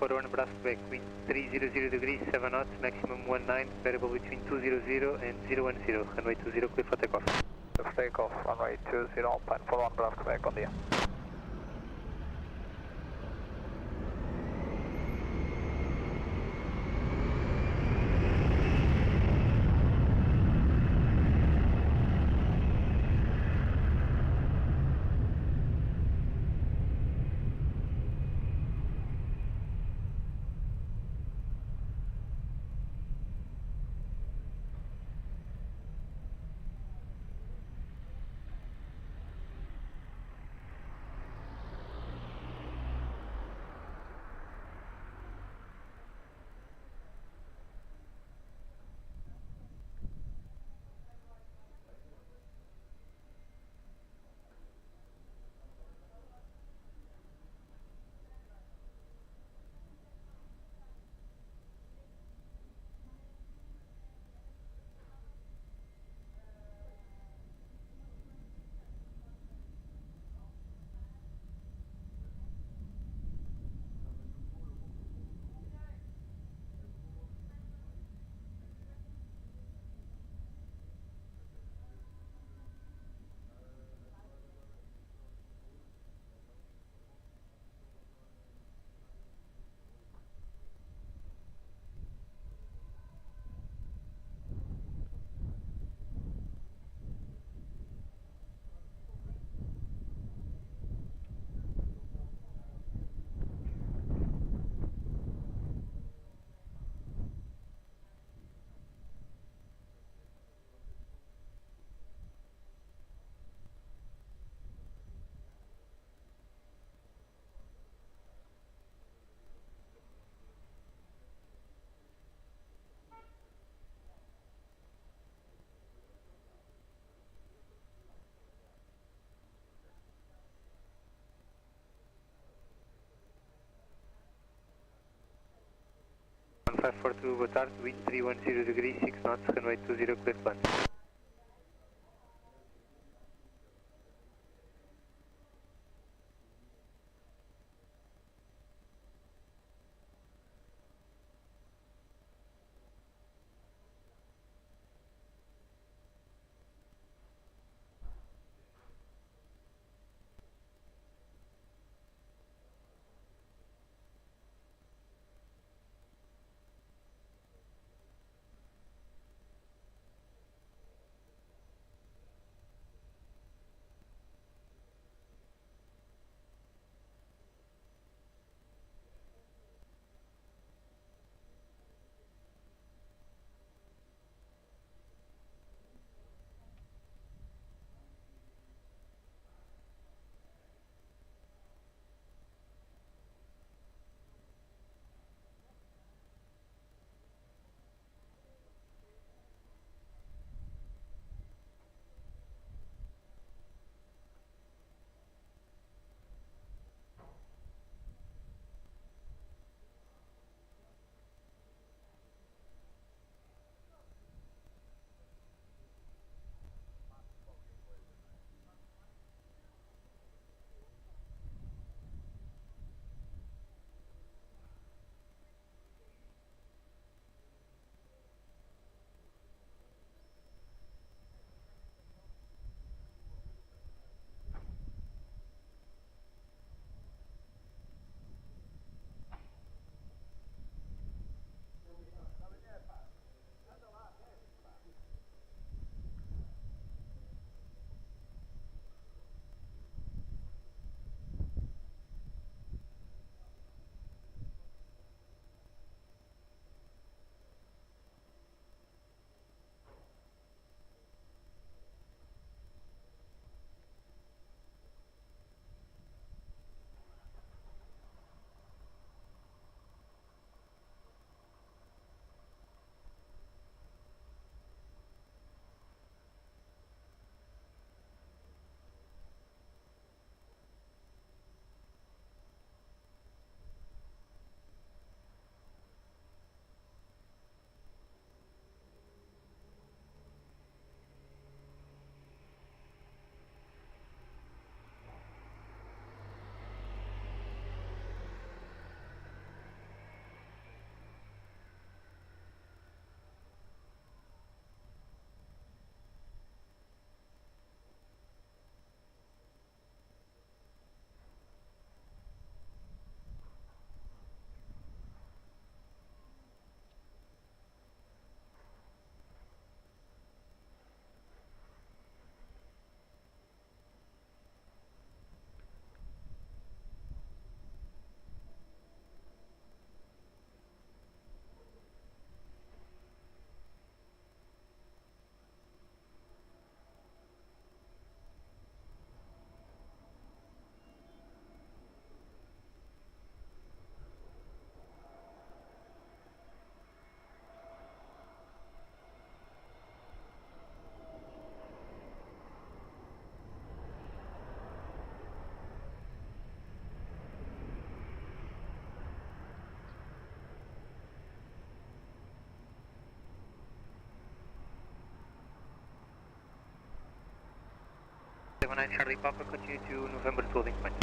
Speaker 12: Forward Bravo Quebec, wind 300 degrees, 7 knots, maximum 19, variable between 200 and 010, runway 20, clear for takeoff.
Speaker 6: Takeoff, runway 20, open 41 Bravo Quebec, bom dia.
Speaker 12: 542, boa tarde, wind 310 degrees, 6 knots, runway 20, clear to land. Charlie Papa, continue to November 2 holding point.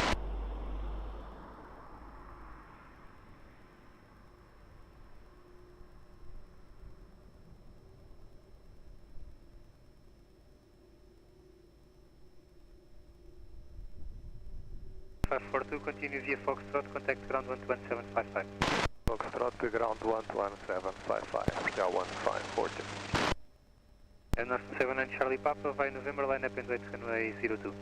Speaker 12: Continue via Foxtrot, contact ground 11755.
Speaker 10: Foxtrot to ground 11755, Scout 1540.
Speaker 12: And North 79 Charlie Papa, via November, line up and wait runway 02.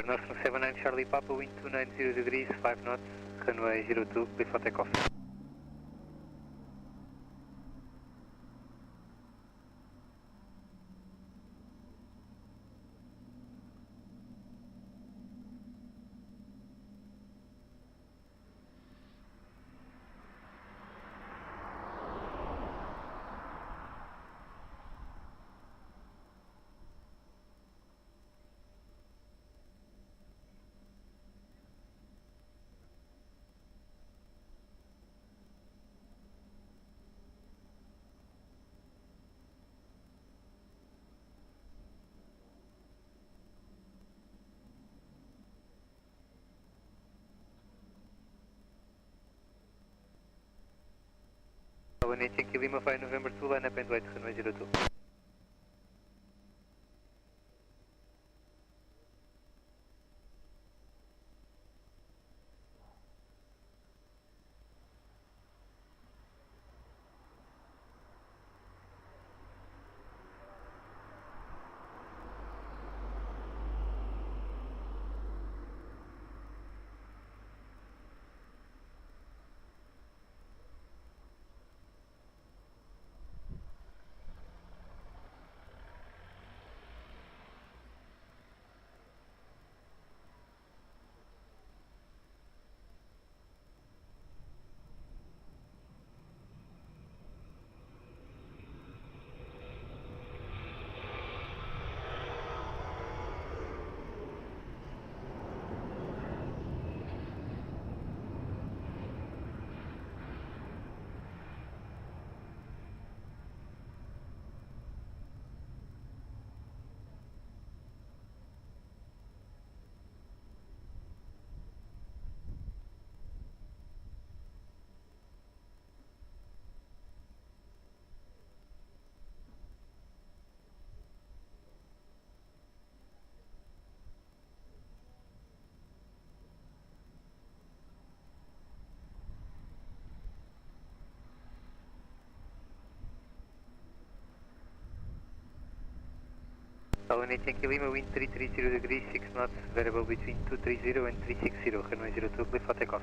Speaker 12: North 79 Charlie Papa, wind 290 degrees, 5 knots, runway 02, clear for takeoff.
Speaker 17: One Yankee Lima via November 2, line up and wait, runway 02. One Yankee Lima, wind 330 degrees, 6 knots, variable between 230 and 360, runway 02, clear for takeoff.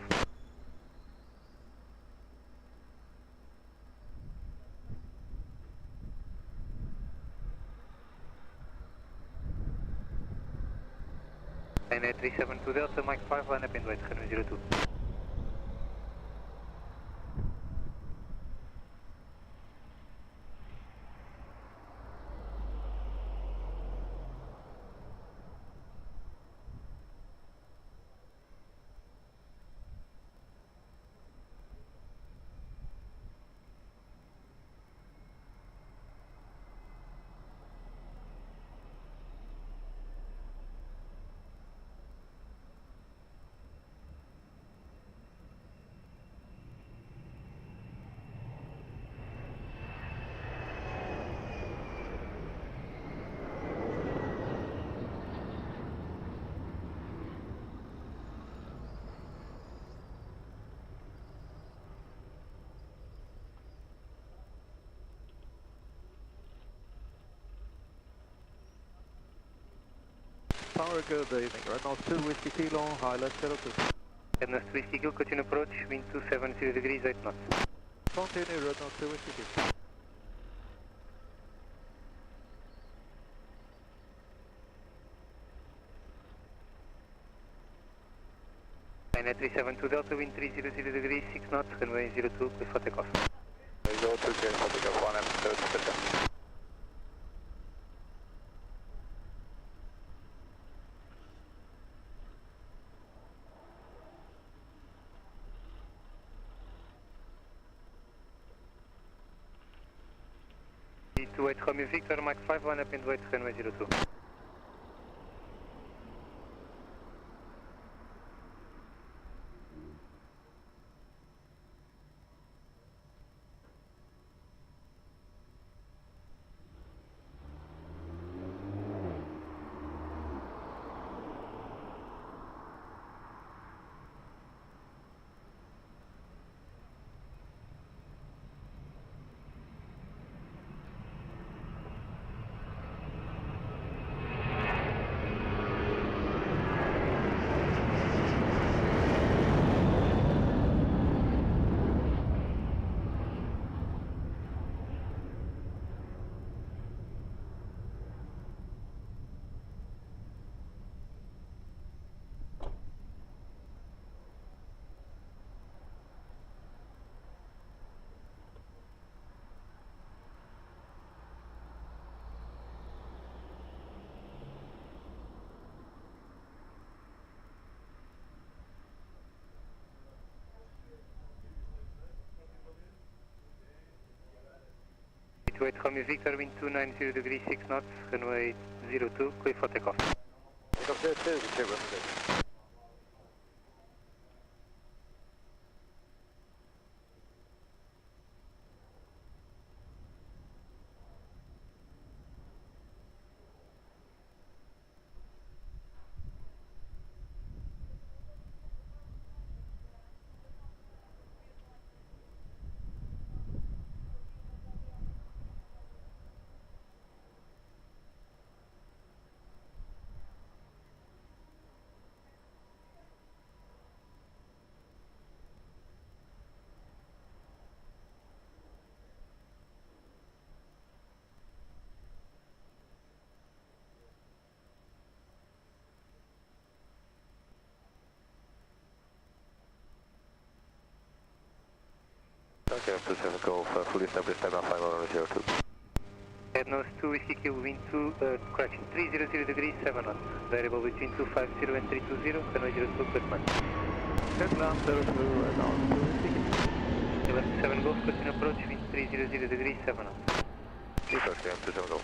Speaker 17: And 372 Delta, Mike 5, line up and wait, runway 02.
Speaker 6: Tower, good evening. Right now, 2 Whiskey Kilo, high left 02.
Speaker 17: Headness 2 Whiskey Kilo, continue approach, wind 270 degrees, 8 knots.
Speaker 6: Continue, right now, 2 Whiskey Kilo.
Speaker 17: Line 372 Delta, wind 300 degrees, 6 knots, runway 02, clear for takeoff.
Speaker 10: 02, clear for takeoff, 1 M, 30%.
Speaker 17: Wait, Romeo Victor, Mike 5, line up and wait, runway 02. Wait, Romeo Victor, wind 290 degrees, 6 knots, runway 02, clear for takeoff.
Speaker 10: Takeoff there, clear, clear.
Speaker 4: KLM 27 Golf, fully established takeoff final on 02.
Speaker 12: Head nose 2 Whiskey Kilo, wind 300 degrees, 7 knots. Variable between 250 and 320, runway 02, clear command.
Speaker 4: KLM 02 and now 2 Whiskey Kilo.
Speaker 12: KLM 27 Golf, continue approach, wind 300 degrees, 7 knots.
Speaker 4: Deeper, KLM 27 Golf.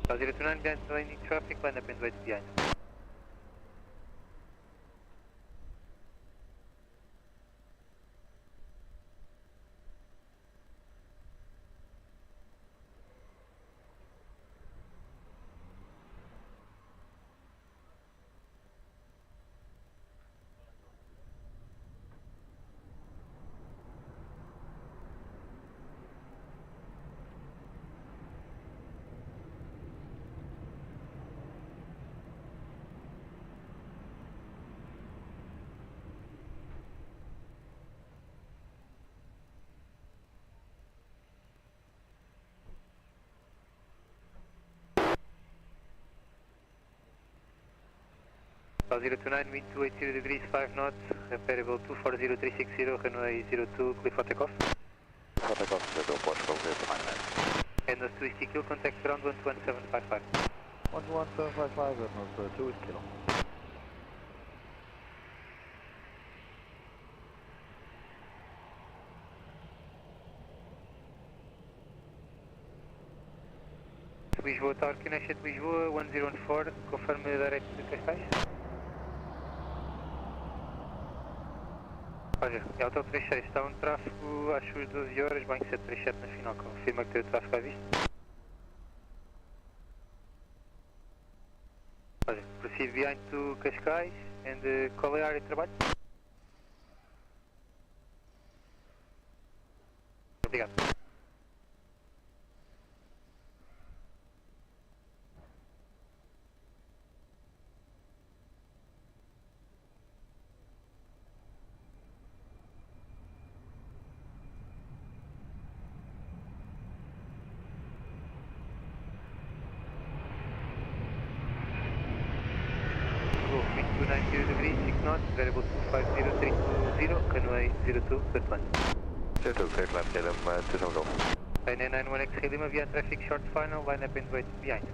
Speaker 12: South 029, behind landing traffic, line up and wait behind. South 029, wind 280 degrees, 5 knots, variable 240360, runway 02, clear for takeoff.
Speaker 4: For takeoff, Zero Portugal, 029.
Speaker 12: And nose 2 Whiskey Kilo, contact ground 11755.
Speaker 4: 11755 and nose 2 Whiskey Kilo.
Speaker 12: Lisboa Tower, Kinect at Lisboa, 1014, confirm direct de Cascais. Roger, é Hotel 36, está um tráfego às suas 12 horas, Boeing 737 na final, confirma que tem o tráfego à vista. Roger, proceed behind to Cascais and qual é a área de trabalho? Obrigado. Variable 250320, runway 02, clear plan.
Speaker 4: 02, clear plan, KLM 27 Golf.
Speaker 12: Line 91X Lima via traffic short final, line up and wait behind.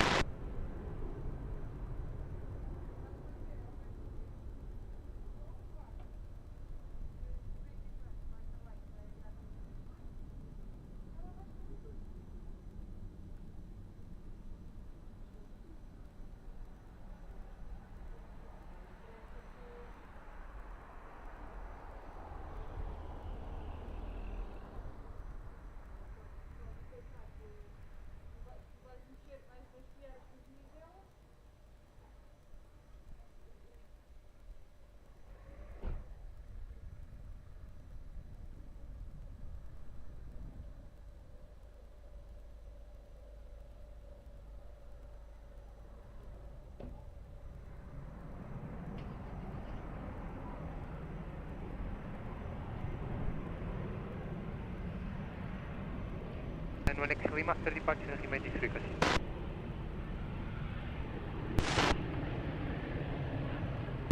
Speaker 12: And 1X Lima after departure remain this frequency.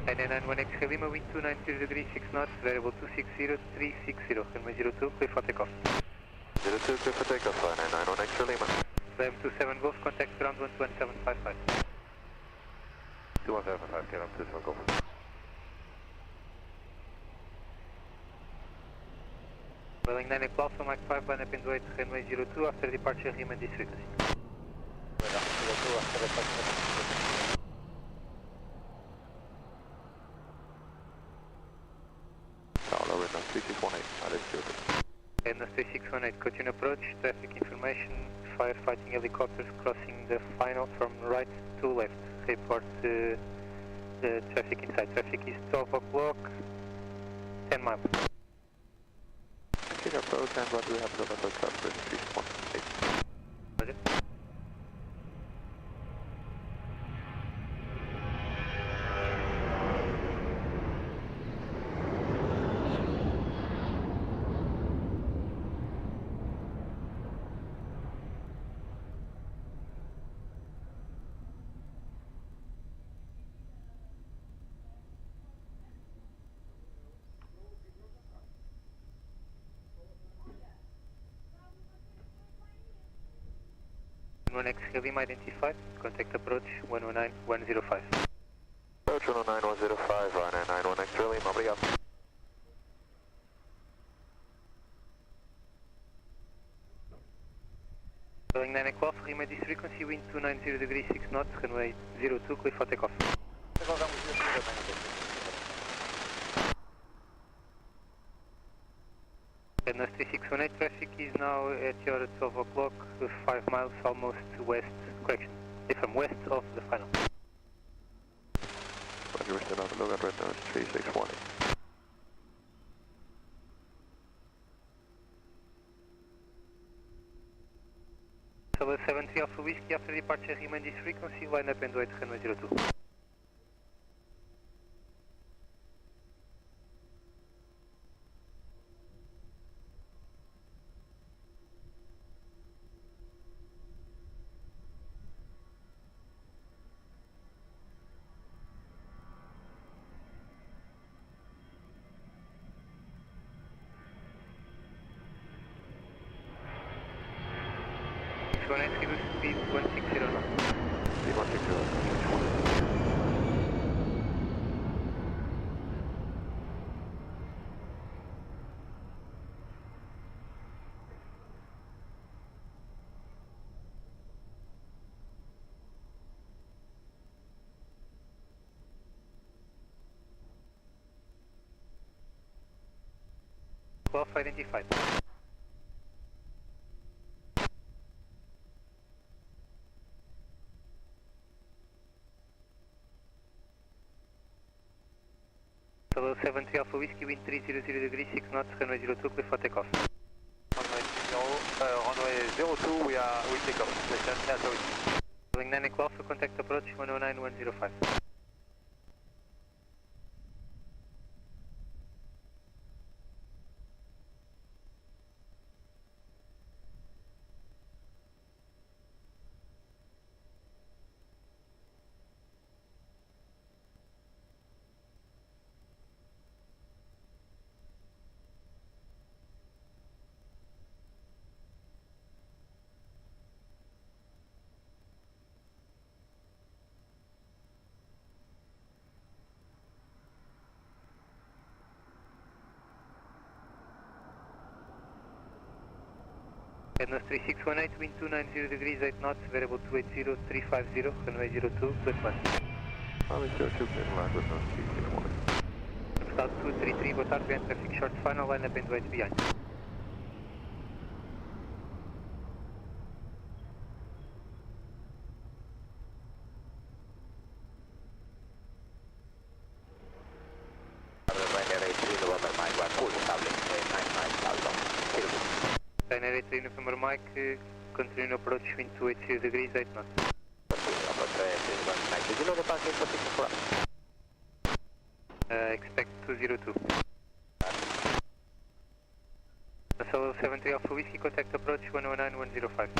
Speaker 12: And 1X Lima, wind 290 degrees, 6 knots, variable 260360, runway 02, clear for takeoff.
Speaker 4: 02, clear for takeoff, line 91X Lima.
Speaker 12: Climb 27 Golf, contact ground 11755.
Speaker 4: 2175, KLM 27 Golf.
Speaker 12: Welling 9 Alpha, Mach 5, line up and wait, runway 02, after departure remain this frequency.
Speaker 4: Tower, we're now 3618,
Speaker 12: And 3618, continue approach, traffic information, firefighting helicopters crossing the final from right to left. Report the traffic inside. Traffic is 12 o'clock, 10 miles.
Speaker 4: Taking approach and what do we have to do about traffic 3618?
Speaker 12: Roger. 1X Heavy identified, contact approach 119105.
Speaker 3: Approach 19105, Ryanair 91X Charlie, obrigado.
Speaker 12: Going 9 o'clock, remake this frequency, wind 290 degrees 6 knots, runway 02, clear for takeoff. Redness 3618, traffic is now at your 12 o'clock, 5 miles almost west, correction, from west of the final.
Speaker 3: Roger, we're still on the lookout, Redness 3618.
Speaker 12: Solo 73 Alpha Whiskey, after departure remain this frequency, line up and wait runway 02. Speed 160 knots.
Speaker 3: Speed 160 knots.
Speaker 12: Cloth identified. Solo 73 Alpha Whiskey, wind 300 degrees 6 knots, runway 02, clear for takeoff.
Speaker 10: Runway 02, we take off. That's how it is.
Speaker 12: Going 9 o'clock, contact approach 109105. Redness 3618, wind 290 degrees 8 knots, variable 280, 350, runway 02, clear to land.
Speaker 3: Runway 02, clear to land, Redness 3618.
Speaker 12: South 233, boa tarde, vent traffic short final, line up and wait behind. Ryanair 83 November Mike, continue approach wind 280 degrees 8 knots.
Speaker 4: Did you know the parking position for us?
Speaker 12: Expect 202. Solo 73 Alpha Whiskey, contact approach 119105.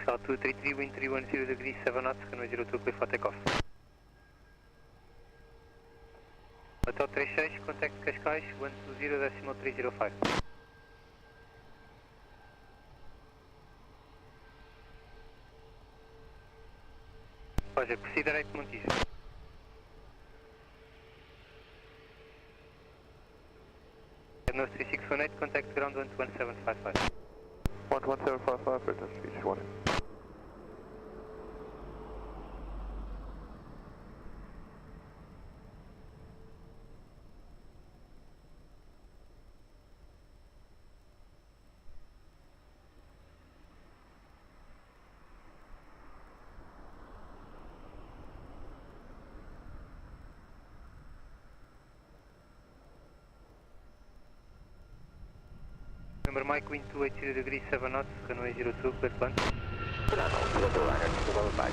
Speaker 12: South 233, wind 310 degrees 7 knots, runway 02, clear for takeoff. Hotel 36, contact Cascais, 120.305. Roger, proceed direct Montijo. Redness 3618, contact ground 11755.
Speaker 3: 11755, Redness 3618.
Speaker 12: November Mike, wind 280 degrees, 7 knots, runway 02, clear plan.
Speaker 4: Liner to the back.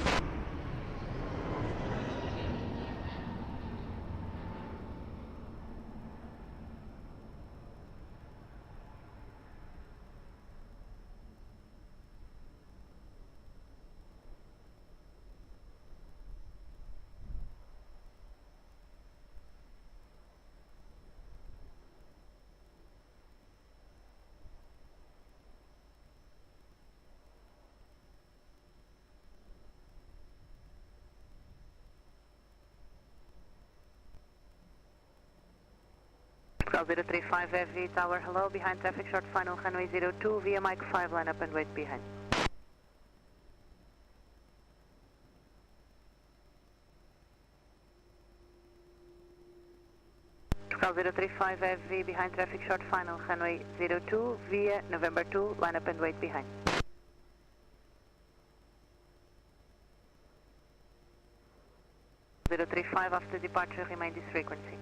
Speaker 1: Portugal 035 Heavy Tower, hello, behind traffic short final, runway 02, via Mike 5, line up and wait behind. Portugal 035 Heavy, behind traffic short final, runway 02, via November 2, line up and wait behind. Zero 35 after departure, remain this frequency.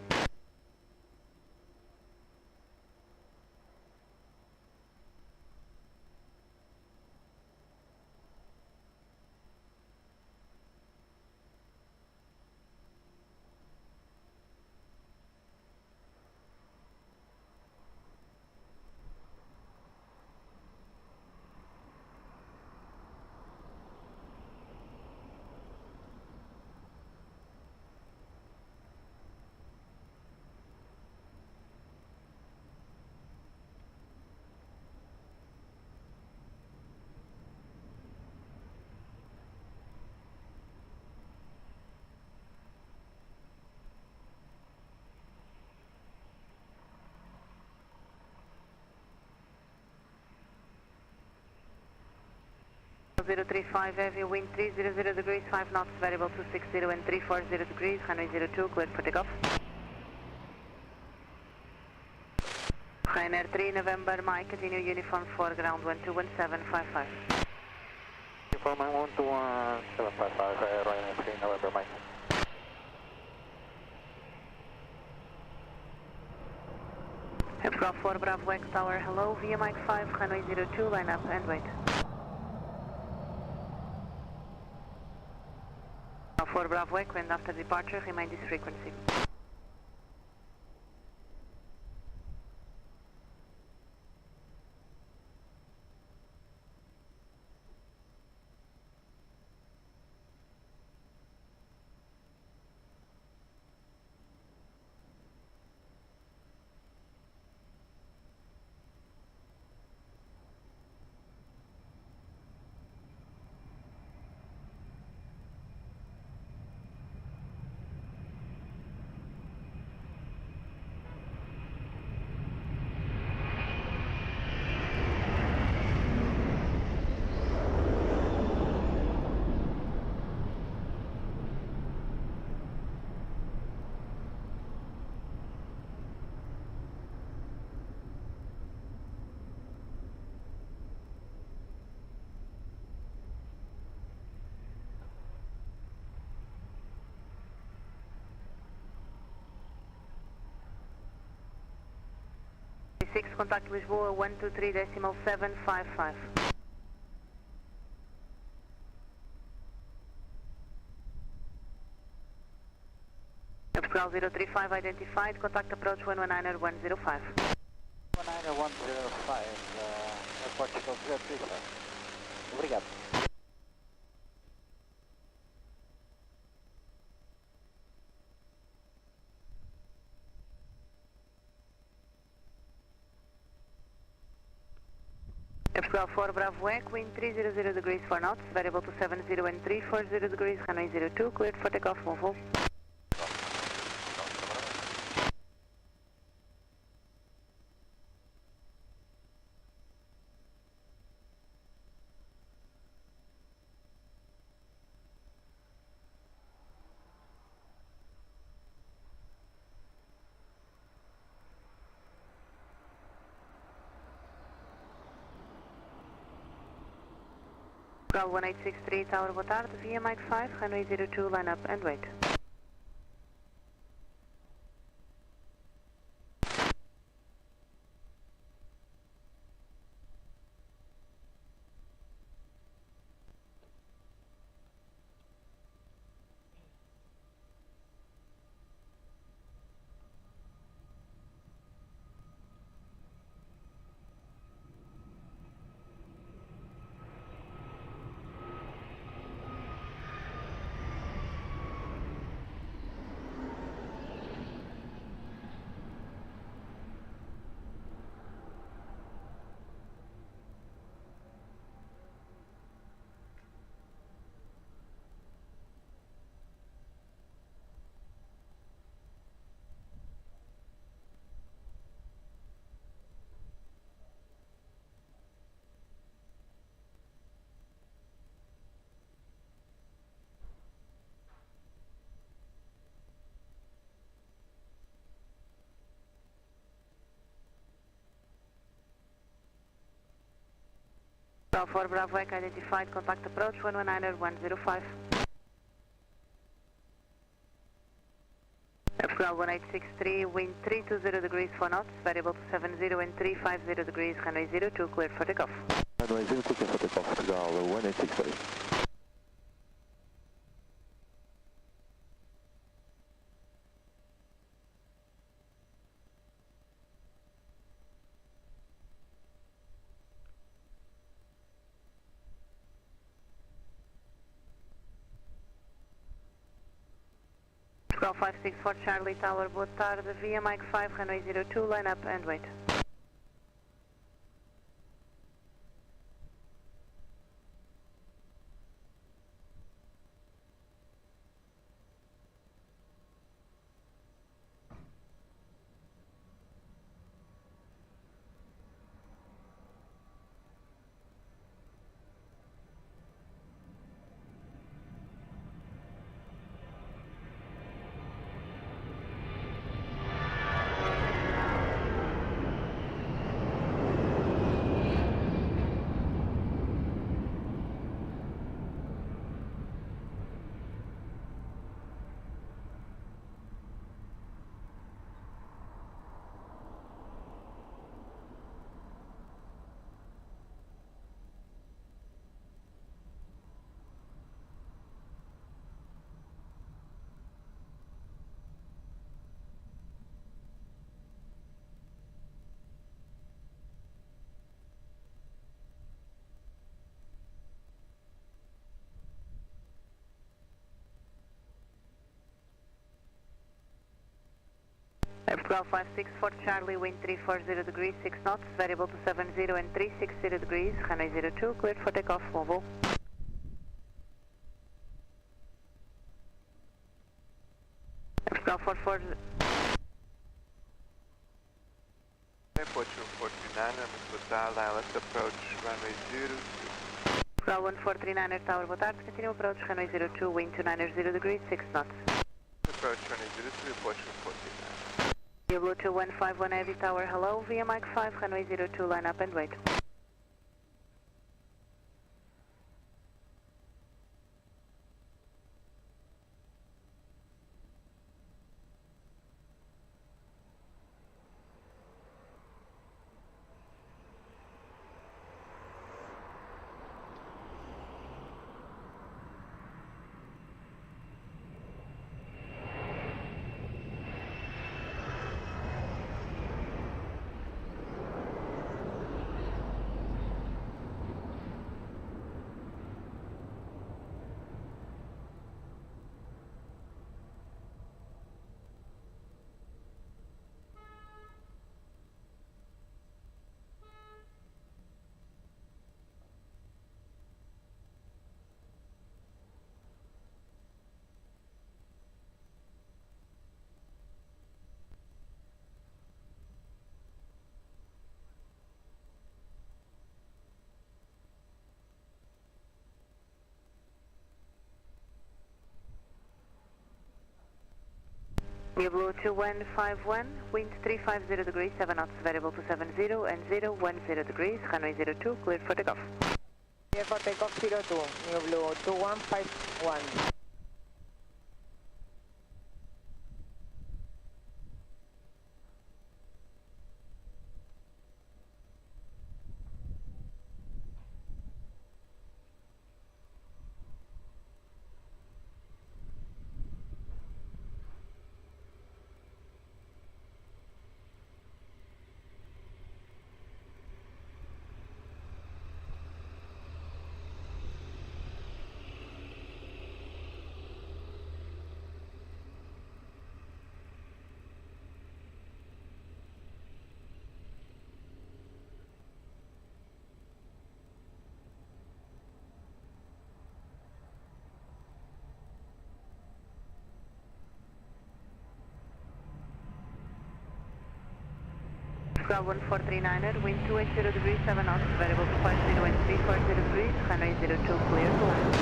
Speaker 1: Zero 35 heavy, wind 300 degrees, 5 knots, variable 260 and 340 degrees, runway 02, cleared for takeoff. Ryanair 3 November Mike, continue uniform 4 ground 121755.
Speaker 6: Uniform 121755, Ryanair 3 November Mike.
Speaker 1: Aircraft 4 Bravo X Tower, hello, via Mike 5, runway 02, line up and wait. 4 Bravo Echo, and after departure, remain this frequency. Contact Lisboa 123.755. Portugal 035 identified, contact approach 119er 105.
Speaker 6: 119er 105, Portugal 035. Obrigado.
Speaker 1: Portugal 4 Bravo Echo, wind 300 degrees 4 knots, variable to 70 and 340 degrees, runway 02, cleared for takeoff, move. Portugal 1863 Tower, boa tarde, via Mike 5, runway 02, line up and wait. Portugal 4 Bravo Echo identified, contact approach 119.105. Portugal 1863, wind 320 degrees 4 knots, variable to 70 and 350 degrees, runway 02, cleared for takeoff.
Speaker 18: Runway 02, cleared for takeoff, Portugal 1863.
Speaker 1: Portugal 564 Charlie Tower, boa tarde, via Mike 5, runway 02, line up and wait. Portugal 564 Charlie, wind 340 degrees, 6 knots, variable to 70 and 360 degrees, runway 02, cleared for takeoff, mobile. Portugal 44...
Speaker 10: Airport 149, muito boa tarde, ILS approach runway 02.
Speaker 1: Portugal 1439 Tower, boa tarde, continue approach, runway 02, wind 290 degrees, 6 knots.
Speaker 10: Approach runway 02, report 149.
Speaker 1: Blue 2151 Heavy Tower, hello, via Mike 5, runway 02, line up and wait. Blue 2151, wind 350 degrees, 7 knots, variable to 70 and 010 degrees, runway 02, cleared for takeoff.
Speaker 13: Clear for takeoff 02, New Blue 2151.
Speaker 1: Portugal 1439er, wind 280 degrees, 7 knots, variable to 50 and 340 degrees, runway 02, clear to land.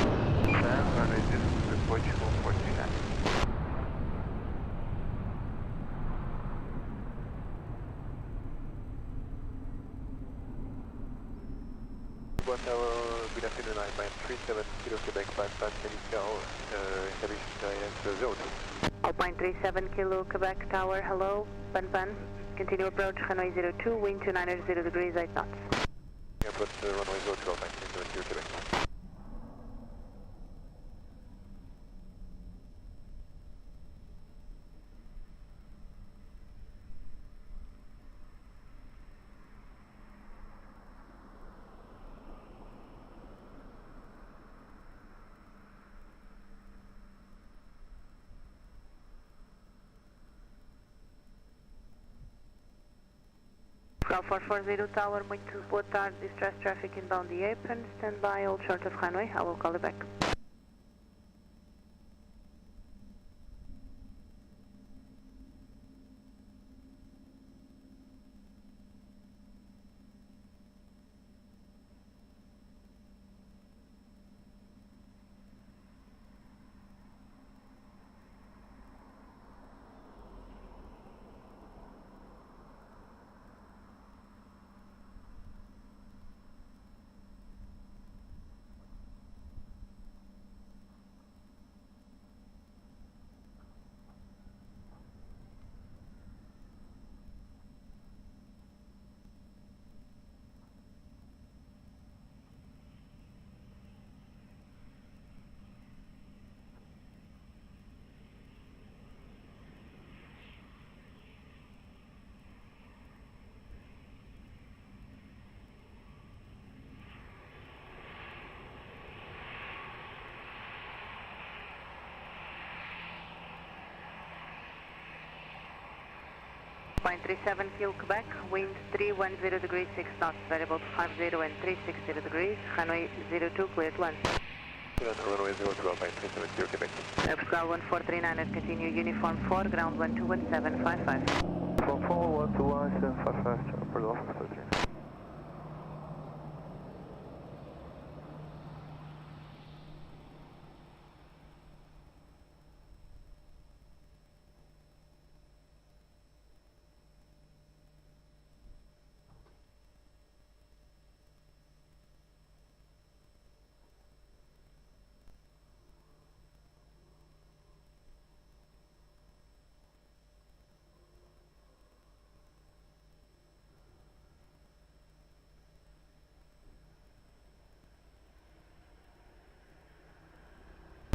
Speaker 10: Runway 02, report 149.
Speaker 11: Lisboa Tower, good afternoon, I'm 370 Quebec 55 Medical, Aviation TV 02.
Speaker 14: Alpine 37 Kilo Quebec Tower, hello, Pan, continue approach, runway 02, wind 290 degrees, 8 knots.
Speaker 11: Airport runway 02, Alpine 370 Quebec.
Speaker 14: Portugal 440 Tower, muito boa tarde, distress traffic inbound the apron, stand by, hold short of runway, I will call you back. Alpine 37 Kilo Quebec, wind 310 degrees 6 knots, variable to 50 and 360 degrees, runway 02 cleared to land.
Speaker 11: Runway 02, Alpine 370 Quebec.
Speaker 14: Portugal 1439, continue uniform 4, ground 121755.
Speaker 11: From 4 121 755, Airport Office 13.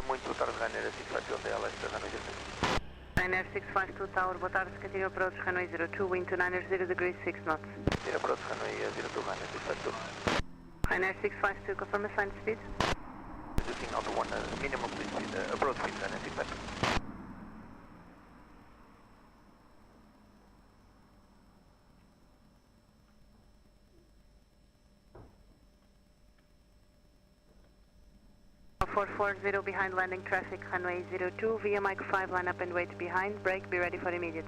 Speaker 4: Muito tarde, Rainer 652 DLS, runway 06.
Speaker 14: Rainer 652 Tower, boa tarde, continue approach, runway 02, wind 290 degrees 6 knots.
Speaker 4: Continue approach, runway 02, Rainer 652.
Speaker 14: Rainer 652, confirm assigned speed.
Speaker 4: Reducing out to 1, minimum speed, approach speed, Rainer 652.
Speaker 14: Four 440 behind landing traffic, runway 02, via Mike 5, line up and wait behind, brake, be ready for immediate.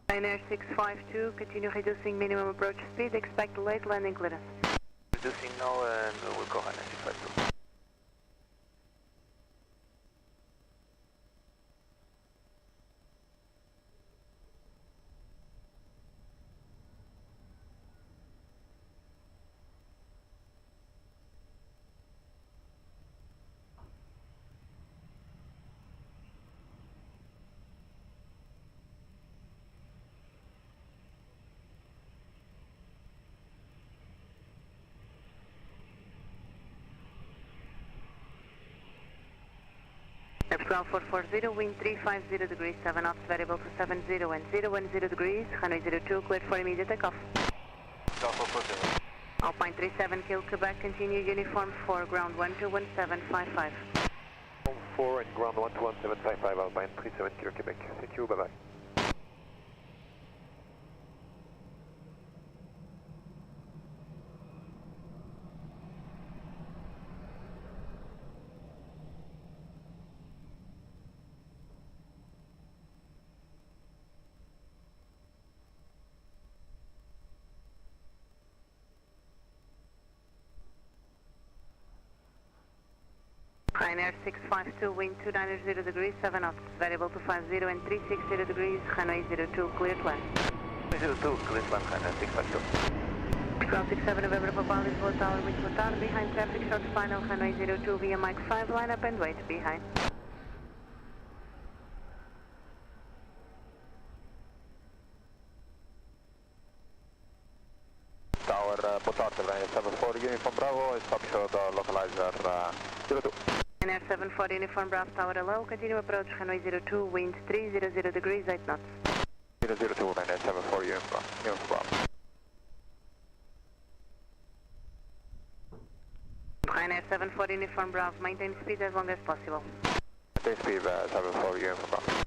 Speaker 14: Ryanair 652, continue reducing minimum approach speed, expect late landing clearance.
Speaker 4: Reducing now and we'll go Ryanair 652.
Speaker 14: Portugal 440, wind 350 degrees, 7 knots, variable to 70 and 010 degrees, runway 02, cleared for immediate takeoff.
Speaker 4: Portugal 440.
Speaker 14: Alpine 37 Kilo Quebec, continue uniform 4, ground 121755.
Speaker 11: 4 and ground 121755, Alpine 37 Kilo Quebec. Thank you, bye-bye.
Speaker 14: Ryanair 652, wind 290 degrees, 7 knots, variable to 50 and 360 degrees, runway 02, cleared west.
Speaker 4: 02, cleared west, Ryanair 652.
Speaker 14: Ground 67 November, Papa, Lisboa Tower, wind to tower, behind traffic, short final, runway 02, via Mike 5, line up and wait, behind.
Speaker 4: Tower, boa tarde, Ryanair 74, Uniform Bravo, stop short localizer 02.
Speaker 14: Ryanair 74, Uniform Bravo, Tower hello, continue approach, runway 02, wind 300 degrees, 8 knots.
Speaker 4: 002, Ryanair 74, Uniform Bravo.
Speaker 14: Ryanair 74, Uniform Bravo, maintain speed as long as possible.
Speaker 4: Maintain speed 74, Uniform Bravo.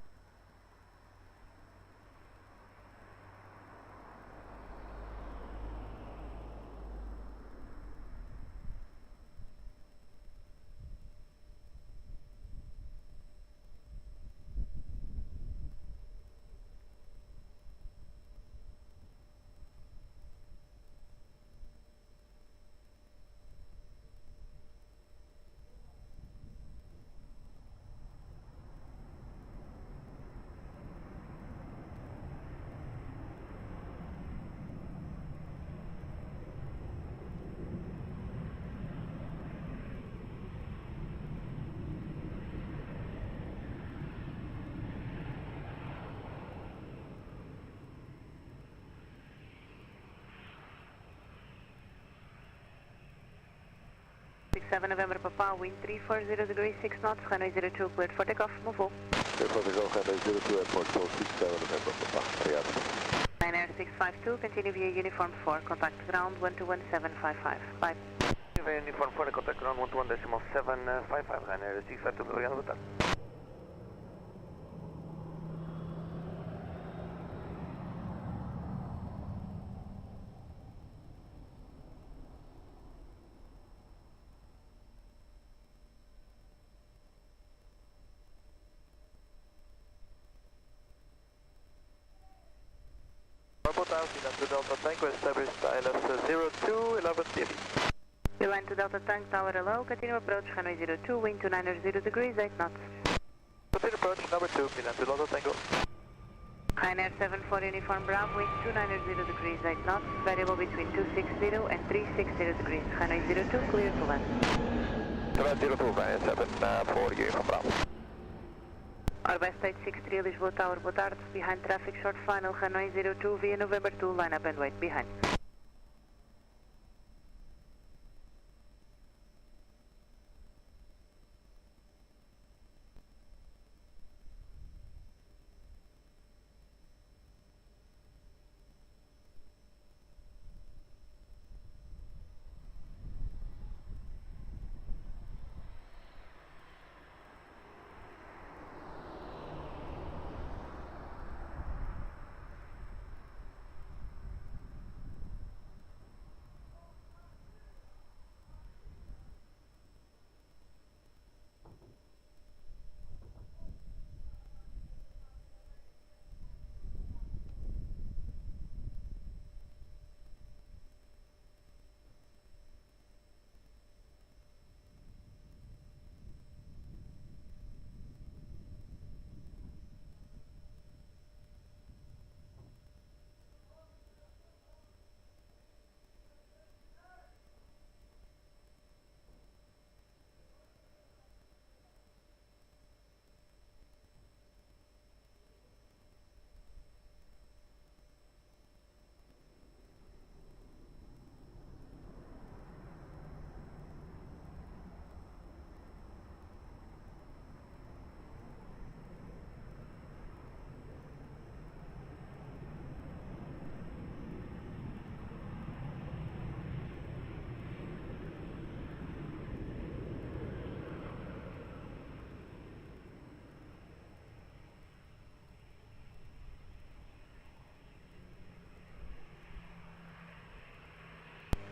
Speaker 14: November Papa, wind 340 degrees, 6 knots, runway 02, cleared for takeoff, move all.
Speaker 18: Cleared for takeoff, runway 02, airport, 67 November Papa, obrigado.
Speaker 14: Ryanair 652, continue via Uniform 4, contact ground 121755, bye.
Speaker 4: Via Uniform 4, contact ground 121755, Ryanair 652, obrigado, boa tarde.
Speaker 16: To Delta Tango, established ILS 02, 11 TV.
Speaker 14: We line to Delta Tank, tower hello, continue approach, runway 02, wind 290 degrees, 8 knots.
Speaker 16: Continue approach, number 2, Milan to Delta Tango.
Speaker 14: Ryanair 74, Uniform Bravo, wind 290 degrees, 8 knots, variable between 260 and 360 degrees, runway 02, clear to land.
Speaker 4: 02, Ryanair 74, Uniform Bravo.
Speaker 14: Airbus 863, Lisboa Tower, boa tarde. Behind traffic, short final, runway 02 via November 2, line up and wait behind.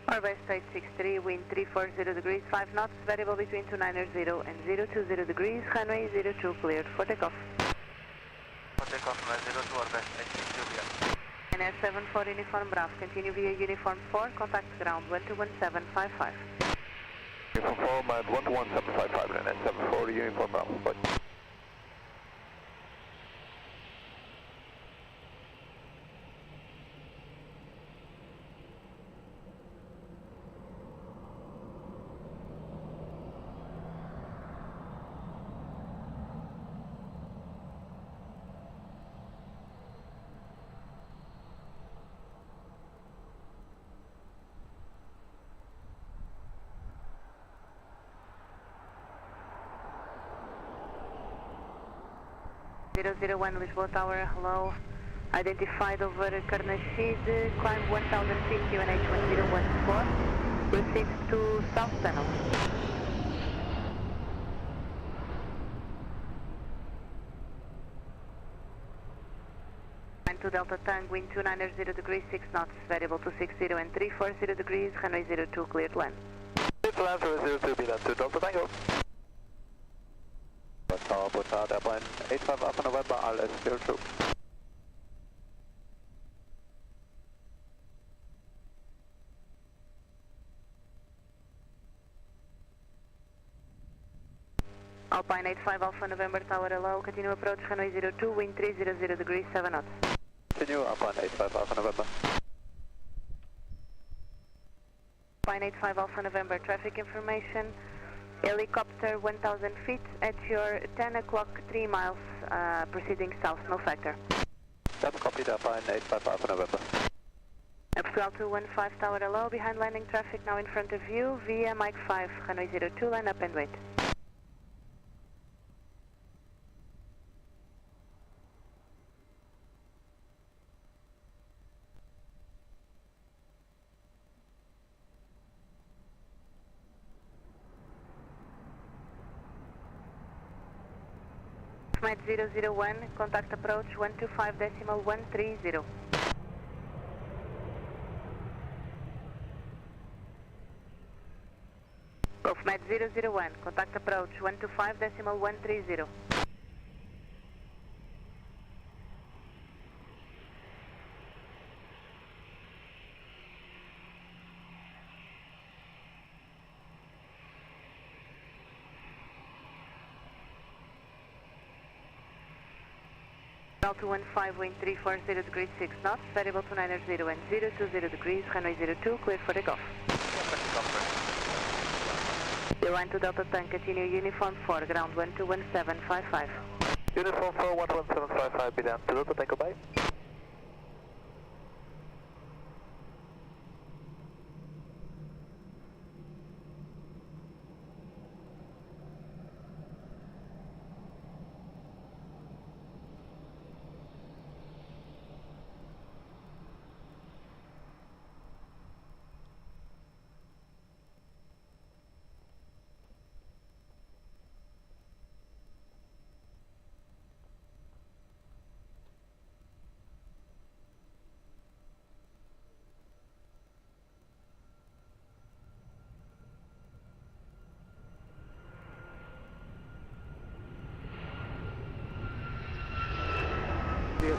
Speaker 14: Airbus 863, wind 340 degrees, 5 knots, variable between 290 and 020 degrees, runway 02 cleared for takeoff.
Speaker 4: For takeoff, runway 02, Airbus 863,
Speaker 14: Ryanair 74, Uniform Bravo, continue via Uniform 4, contact ground 121755.
Speaker 4: Uniform 4, manned 11755 and 74 Uniform Bravo. Bye.
Speaker 14: .001 Lisboa Tower, hello. Identified over Carnachide, climb 1000 feet, UNH 1014. Proceed to South Tunnel. To Delta Tango, wind 290 degrees, 6 knots, variable to 60 and 340 degrees, runway 02, cleared land.
Speaker 4: Cleared land, runway 02, be to Delta Tango. Boa tarde, airplane 85 Alpha November, RS02.
Speaker 14: Alpine 85 Alpha November Tower, hello, continue approach, runway 02, wind 300 degrees, 7 knots.
Speaker 4: Continue, Alpine 85 Alpha November.
Speaker 14: Alpine 85 Alpha November, traffic information. Helicopter 1000 feet at your 10 o'clock 3 miles, proceeding south, no factor.
Speaker 4: That's copied, Alpine 85 Alpha November.
Speaker 14: Portugal 215 Tower hello, behind landing traffic now in front of you, via Mike 5, runway 02, line up and wait. Flight 001, contact approach 125.130. Flight 001, contact approach 125.130. Delta 215, wind 340 degrees 6 knots, variable to 90 and 020 degrees, runway 02, clear for takeoff. 01 to Delta Tank, continue uniform 4, ground 121755.
Speaker 4: Uniform 4, 11755, be down to Delta Tank, bye.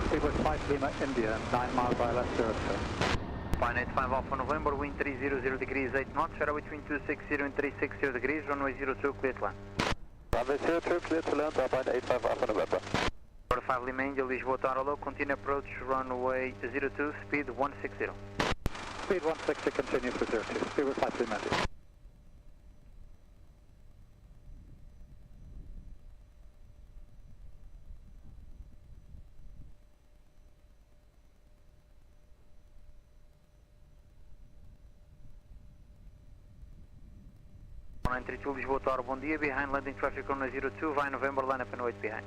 Speaker 6: Speedway 5 Lima, India, 9 miles ILS 02.
Speaker 12: Fine 85 Alpha November, wind 300 degrees, 8 knots, area between 260 and 360 degrees, runway 02, clear to land.
Speaker 4: Runway 02, clear to land, Alpine 85 Alpha November.
Speaker 12: 5 Lima, India, Lisboa Tower, hello, continue approach, runway 02, speed 160.
Speaker 6: Speed 160, continue for 02, Speedway 5 Lima, India.
Speaker 12: Lisboa Tower, bom dia, behind landing traffic on 02, via November, line up and wait behind.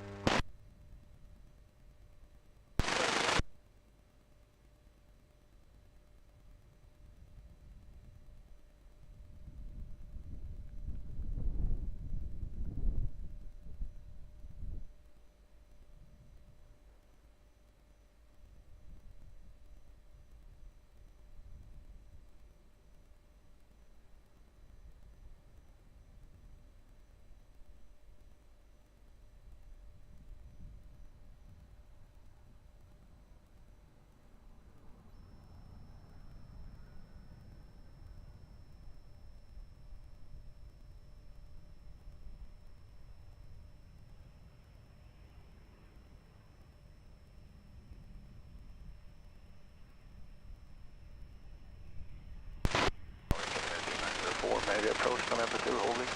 Speaker 4: Maybe approach November 2, holding.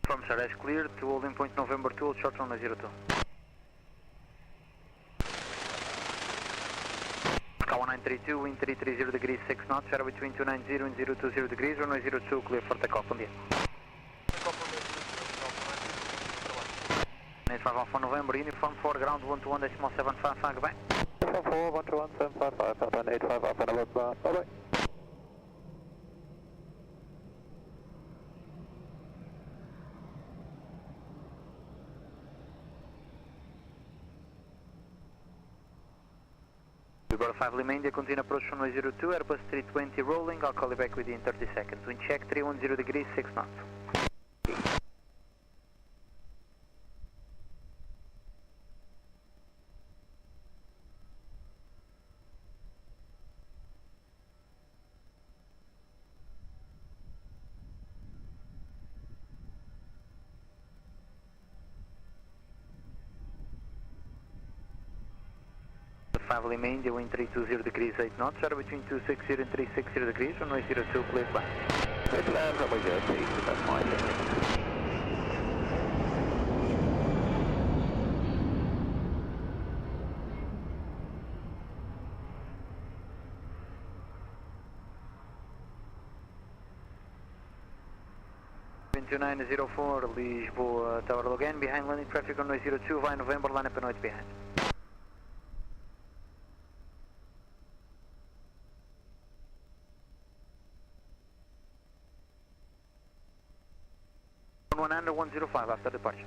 Speaker 12: From Sarres clear to holding point November 2, short runway 02. Sky 1932, wind 330 degrees 6 knots, shadow between 290 and 020 degrees, runway 02 clear for takeoff on the 5 Alpha November, uniform 4 ground 121.755, goodbye.
Speaker 6: Uniform 4, 121.755, Papa 85 Alpha November, bye bye.
Speaker 12: Libera 5 Lima India, continue approach runway 02, Airbus 320 rolling, I'll call you back within 30 seconds. Wind check 310 degrees 6 knots. Lima India, wind 320 degrees 8 knots, shadow between 260 and 360 degrees, runway 02, clear flight.
Speaker 6: Clear to land, runway 02, that's fine.
Speaker 12: .2904, Lisboa, Tower Logan, behind landing traffic runway 02, via November, line up and noise behind. One under 105 after departure.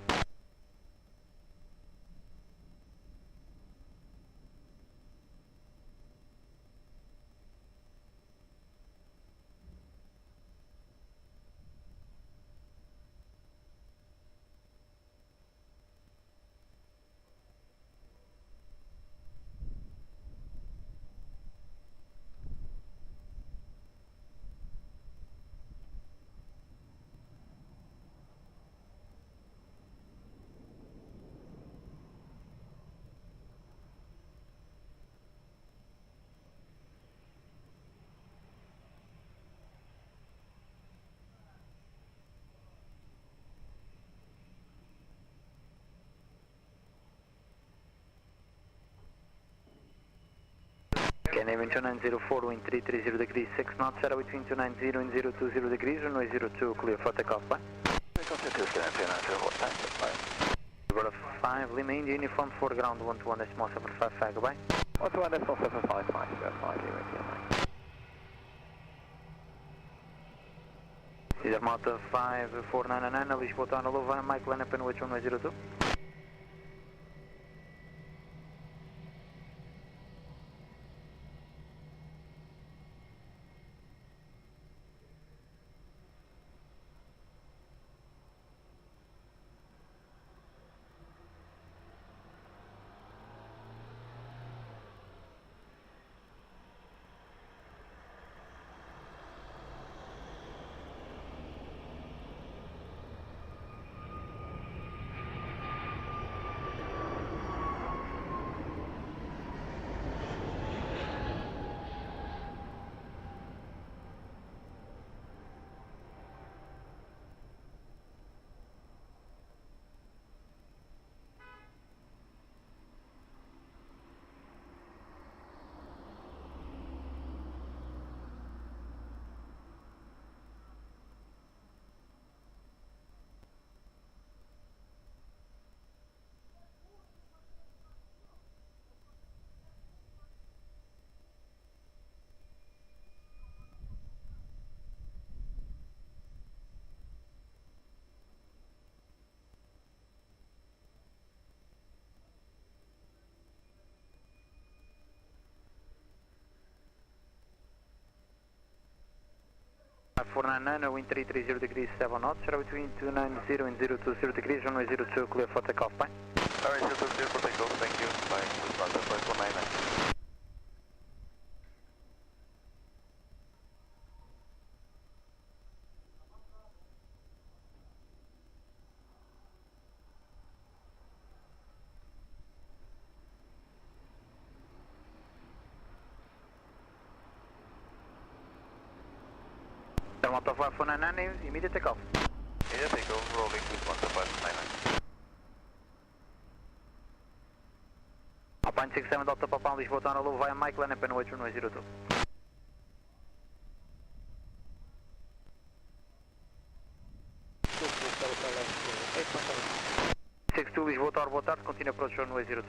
Speaker 12: Canadian 2904, wind 330 degrees 6 knots, shadow between 290 and 020 degrees, runway 02 clear for takeoff, bye. Libera 5 Lima India, uniform 4 ground 121.755, goodbye.
Speaker 6: 121.755, that's fine,
Speaker 12: Cesar Mota 5499, Lisboa Tower Lova, Mike line up and which runway 02? .499, wind 330 degrees 7 knots, shadow between 290 and 020 degrees, runway 02 clear for takeoff, bye.
Speaker 3: Alright, 02 clear for takeoff, thank you. Bye. Lufthansa 549.
Speaker 4: out of 199, immediate takeoff.
Speaker 9: Immediate takeoff, rolling Lisbon to 599.
Speaker 4: Alpine 67 Delta Papa, Lisboa Tower Low via Mike, land up and wait runway 02. 62 Lisboa Tower, boa tarde, continue approach runway 02.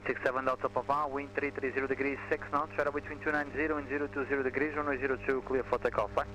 Speaker 4: 67 Delta Papa, wind 330 degrees, 6 knots, shadow between 290 and 020 degrees, runway 02, clear for takeoff, bye.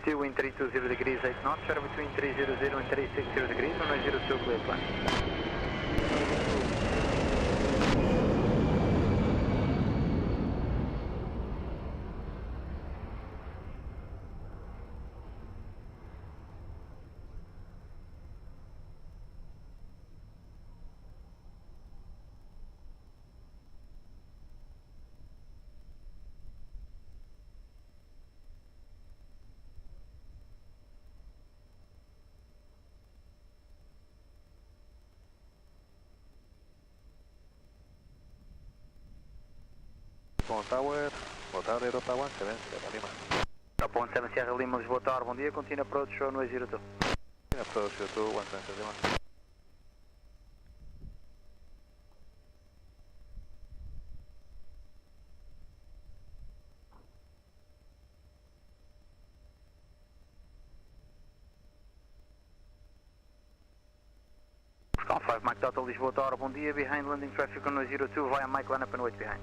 Speaker 4: Two, wind 320 degrees, 8 knots, shadow between 300 and 360 degrees, runway 02, clear climb.
Speaker 6: Tower, boa tarde, Aeroporto, Sierra Lima.
Speaker 4: Aeroporto 7 Sierra Lima, Lisboa Tower, bom dia, continue approach, runway 02.
Speaker 6: Continue approach 02, 1 Lima.
Speaker 4: Scan 5 Mike Delta, Lisboa Tower, bom dia, behind landing traffic runway 02 via Mike, line up and wait behind.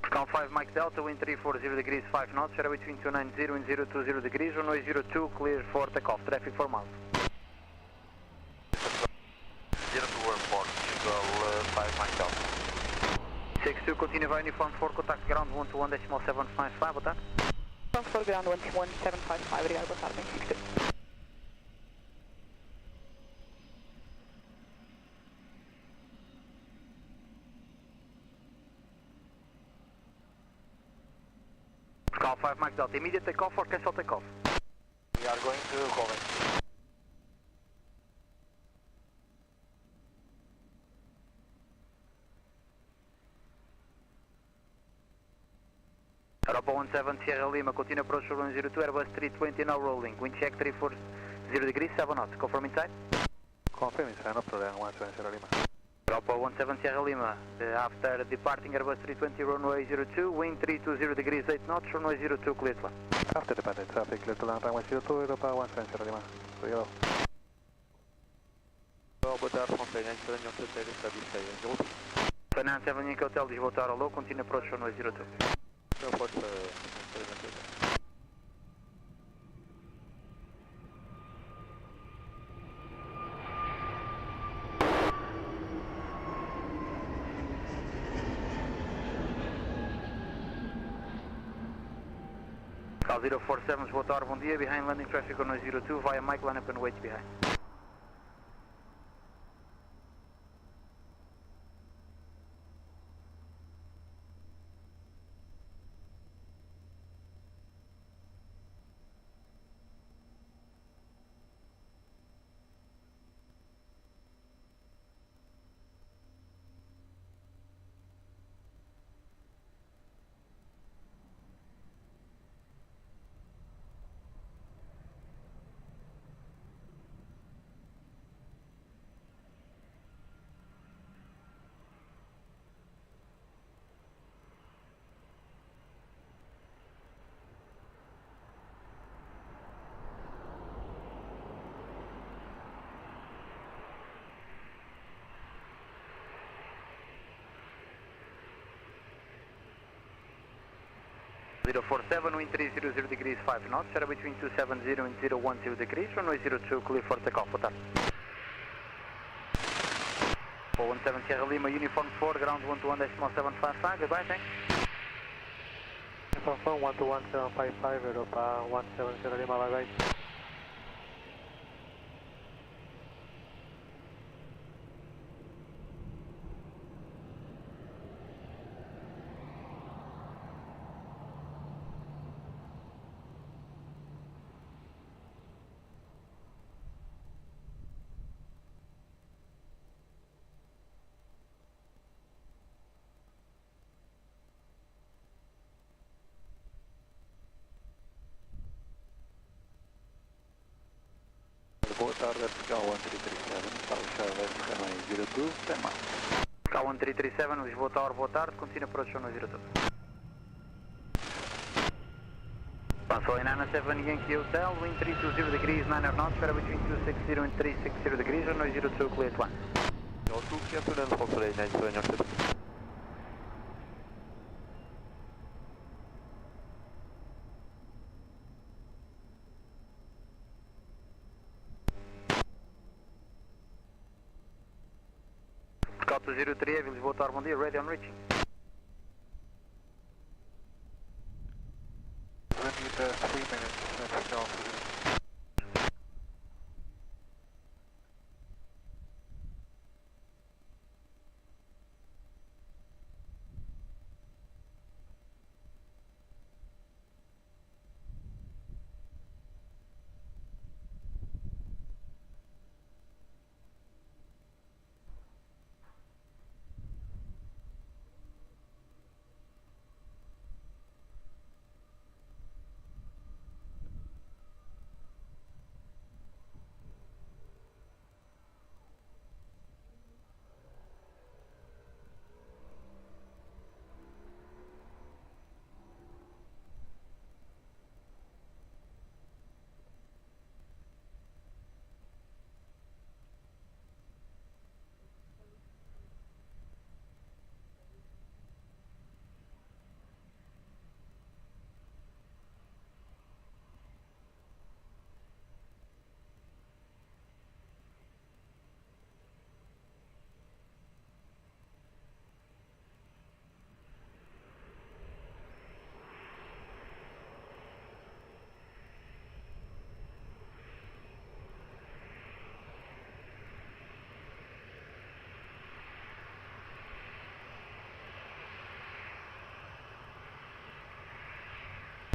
Speaker 4: Scan 5 Mike Delta, wind 340 degrees, 5 knots, shadow between 290 and 020 degrees, runway 02, clear for takeoff, traffic 4 miles.
Speaker 9: 02 Airport, 5 Mike Delta.
Speaker 4: 62, continue via uniform 4, contact ground 121.755, boa tarde.
Speaker 15: Uniform 4, ground 121.755, obrigado, boa tarde, 62.
Speaker 6: 5 Max Delta, immediate takeoff or cancel takeoff?
Speaker 4: We are going to Holland.
Speaker 6: Aeroporto 17 Sierra Lima, continue approach for 102, Airbus 320 now rolling, wind check 340 degrees, 7 knots, confirm inside?
Speaker 16: Confirm inside, no problem, 17 Sierra Lima.
Speaker 6: Aeroporto 17 Sierra Lima, after departing Airbus 320 runway 02, wind 320 degrees, 8 knots, runway 02 clear to land.
Speaker 16: After departing traffic, clear to land, runway 02, Aeroporto 17 Sierra Lima. Obrigado.
Speaker 4: Boa tarde, Fontaine, Espanhol terceiro, estabelecei em Gosto.
Speaker 6: Finance Avenue Hotel, Lisboa Tower Low, continue approach runway 02.
Speaker 4: Aeroporto,
Speaker 6: Cal 047, Lisboa Tower, bom dia, behind landing traffic on 02, via Mike, line up and wait behind. Zero 47, wind 300 degrees, 5 knots, settle between 270 and 010 degrees, runway 02 clear for takeoff, boa tarde. 417 Sierra Lima, uniform 4, ground 121.755, goodbye, thanks.
Speaker 16: Uniform 121.755, Europa 17 Sierra Lima, bye bye.
Speaker 4: Boa tarde, Portugal 1337, South Charlotte, Runway 02, 10 miles.
Speaker 6: Portugal 1337, Lisboa Tower, boa tarde, continue approach runway 02. Passou in Anna 7 Yankee Hotel, wind 320 degrees, 9 knots, settle between 260 and 360 degrees, runway 02 clear to land.
Speaker 4: No, 2 Captain Foxtrot, Espanhol terceiro.
Speaker 6: Scout 203, Lisboa Tower, bom dia, ready on reaching.
Speaker 16: We need 3 minutes, Portugal.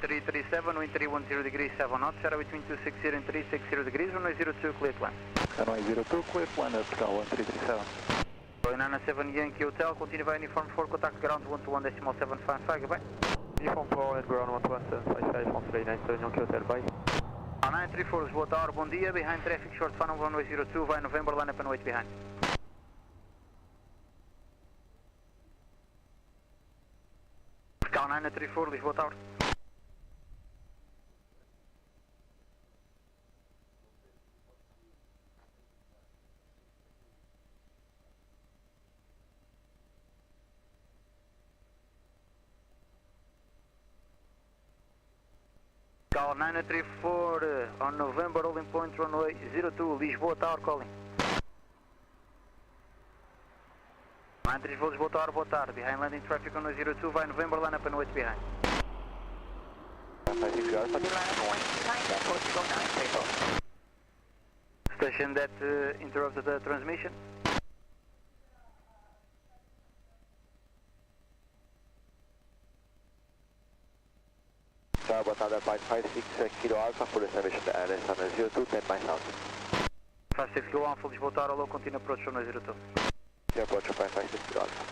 Speaker 6: 337, wind 310 degrees, 7 knots, shadow between 260 and 360 degrees, runway 02, clear to land.
Speaker 16: Runway 02, clear to land, Portugal 1337.
Speaker 6: Nana 7 Yankee Hotel, continue by uniform 4, contact ground 121.755, goodbye.
Speaker 4: Uniform 4 at ground 121.755, on 397 Yankee Hotel, bye.
Speaker 6: 934, Lisboa Tower, bom dia, behind traffic, short final, runway 02, via November, line up and wait behind. Cal 934, Lisboa Tower. Cal 934 on November, holding point runway 02, Lisboa Tower calling. 934 Lisboa Tower, boa tarde. Behind landing traffic on 02 via November, line up and wait behind.
Speaker 4: 56 Alpha.
Speaker 6: Station that interrupted the transmission.
Speaker 4: Boa tarde, 56 Kilo Alpha, full estimation to LS on 02, 10 miles south.
Speaker 6: 56 Kilo Alpha, Lisboa Tower, low, continue approach on 02.
Speaker 4: Approach 56 Kilo Alpha.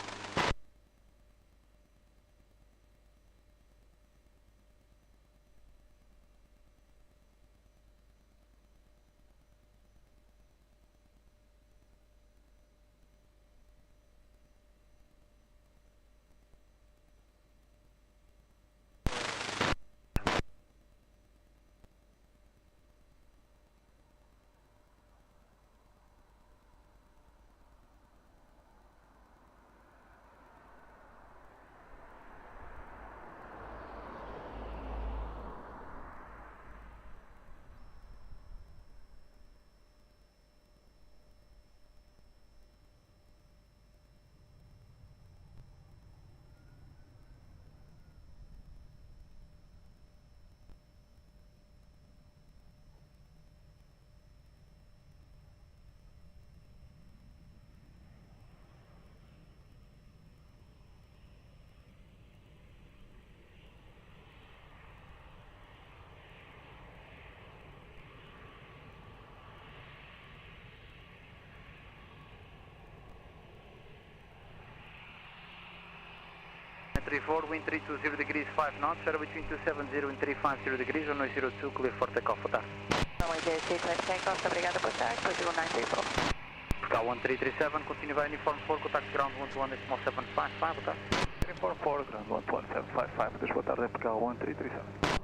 Speaker 6: Wind 320 degrees, 5 knots, shadow between 270 and 350 degrees, runway 02, clear for takeoff, boa tarde.
Speaker 8: Runway 06, clear for takeoff, obrigada, boa tarde, 934.
Speaker 6: Portugal 1337, continue by uniform 4, contact ground 121.755, boa tarde.
Speaker 16: Uniform 4, ground 11755, Lisboa Tower, Portugal 1337.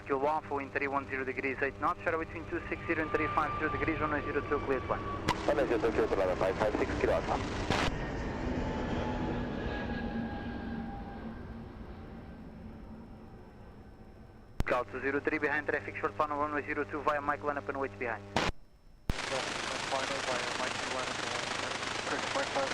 Speaker 6: Kilo Alpha, wind 310 degrees, 8 knots, shadow between 260 and 350 degrees, runway 02, clear to land.
Speaker 4: Runway 02, clear to land, 556 Kilo Alpha.
Speaker 6: Cal 203, behind traffic, short final, runway 02, via Mike, line up and wait behind.
Speaker 16: Final via Mike, line up and wait behind.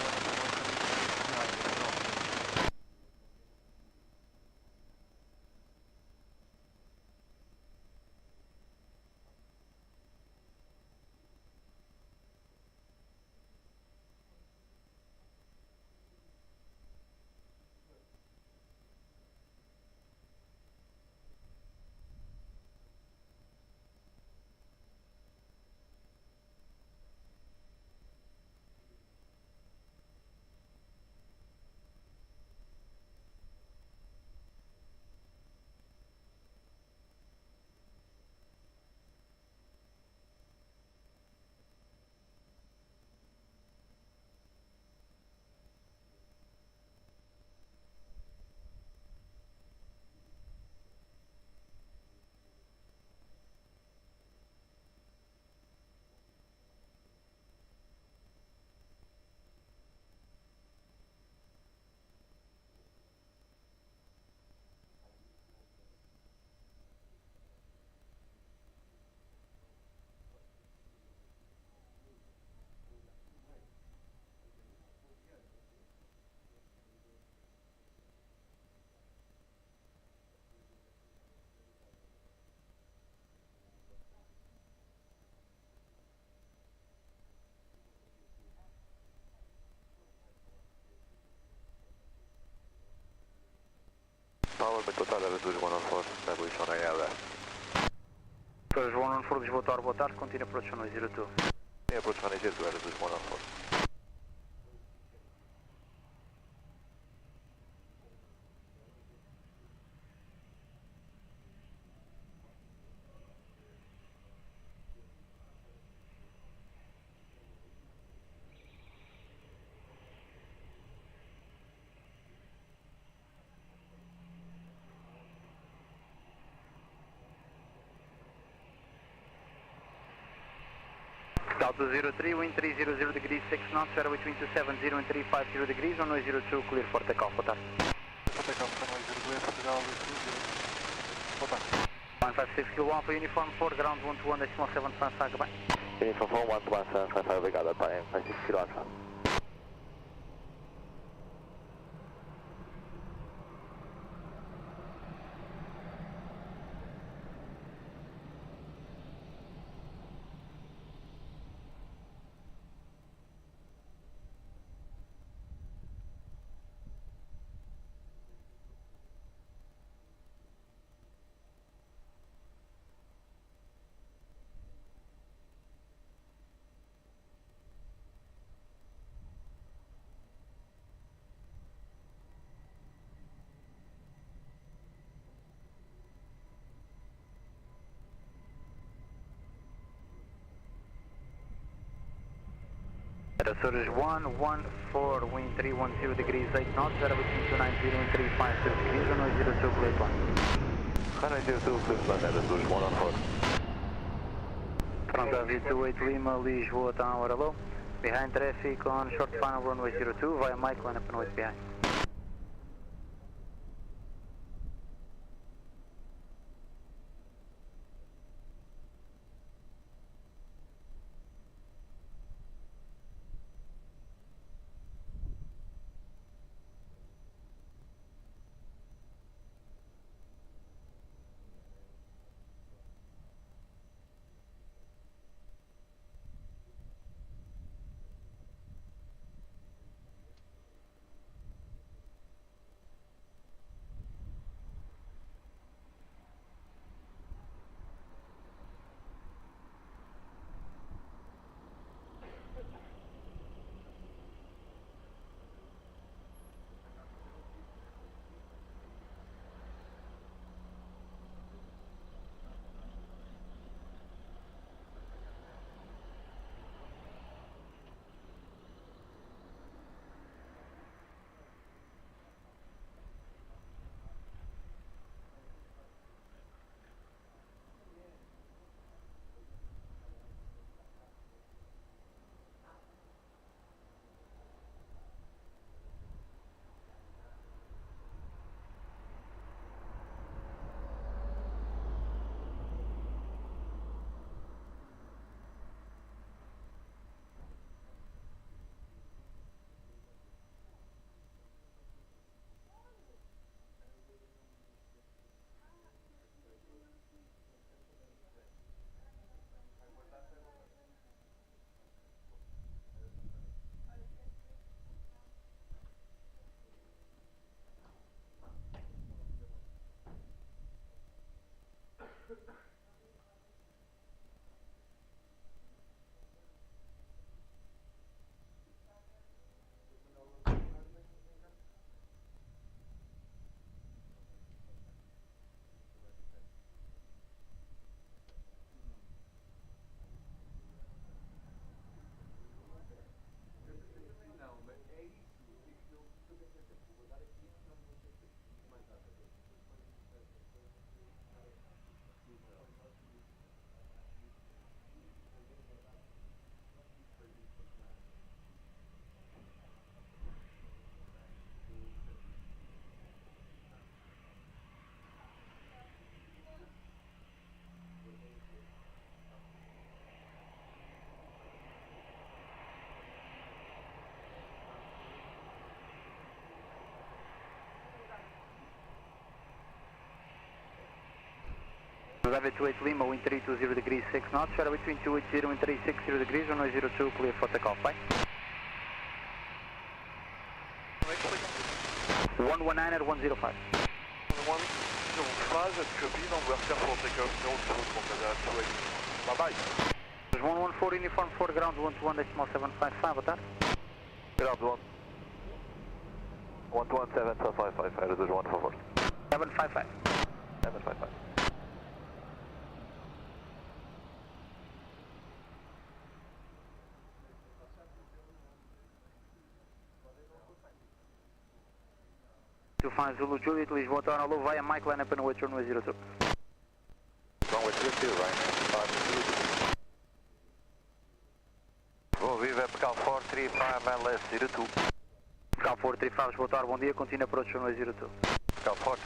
Speaker 9: Lisboa Tower, era 2114, establish on ALS.
Speaker 12: Tours 114 Lisboa Tower, boa tarde, continue approach runway 02.
Speaker 9: Yeah, approach runway 02, era 2114.
Speaker 12: Delta 03, wind 300 degrees, 6 knots, weather between 270 and 350 degrees, runway 02, clear for takeoff, boa tarde.
Speaker 16: For takeoff, runway 02, Portugal, 20, boa tarde.
Speaker 12: 156 kilo Alpha, uniform 4, ground 121.755, goodbye.
Speaker 9: Uniform 4, 121.755, obrigado, time, 56 kilo Alpha.
Speaker 12: Surge 114, wind 310 degrees, 8 knots, weather between 290 and 350 degrees, runway 02, clear plan.
Speaker 9: Runway 02, clear plan, era 2114.
Speaker 12: Pronto, Aviation Lima, Lisboa Tower, hello. Behind traffic on short final runway 02, via Mike, line up and wait behind. Aviation Lima, wind 320 degrees, 6 knots, weather between 280 and 360 degrees, runway 02, clear for takeoff, bye. 119 at 105.
Speaker 10: Mirage at cabine, on will clear for takeoff, no cruise for Taxiway. Bye bye.
Speaker 6: 114 uniform 4 ground 121.755, boa tarde.
Speaker 3: Ground 1. 117.555, Aeroporto 144.
Speaker 6: 755.
Speaker 3: 755.
Speaker 6: To find Zulu Juliet, Lisboa Tower low via Mike line up and await runway 02.
Speaker 3: Runway 02, right? 502. Bom, viva Cal 435 LS 02.
Speaker 6: Cal 435, Lisboa Tower, bom dia, continua approach runway 02.
Speaker 3: Cal 4.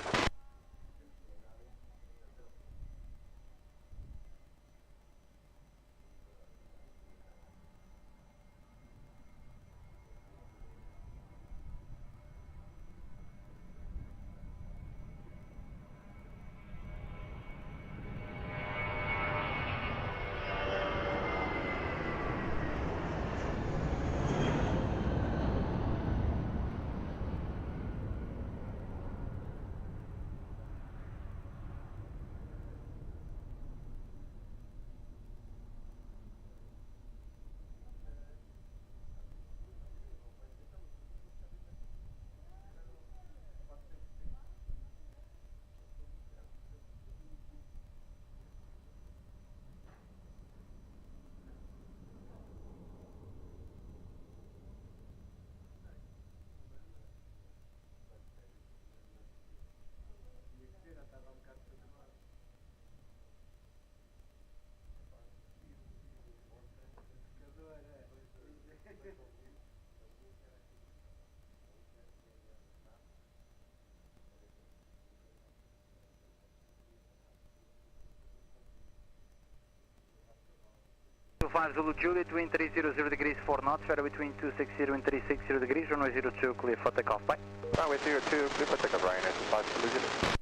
Speaker 6: Zulu Juliet, wind 300 degrees 4 knots, ferry between 260 and 360 degrees, runway 02, clear for takeoff, bye.
Speaker 4: Runway 02, clear for takeoff, Ryanair 25 Zulu Juliet.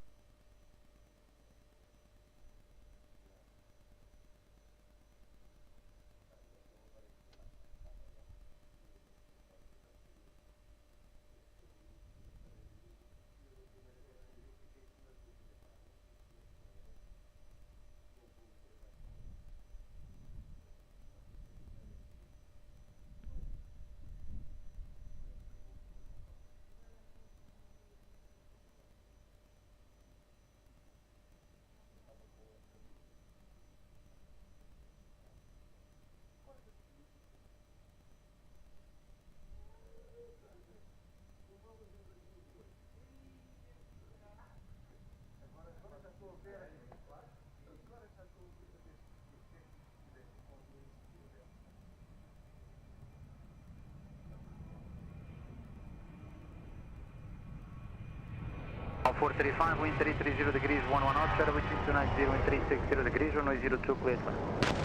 Speaker 6: Cal 435, wind 330 degrees 11 knots, ferry between 290 and 360 degrees, runway 02, clear to land.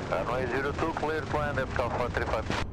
Speaker 3: Runway 02, clear to land, Cal 435.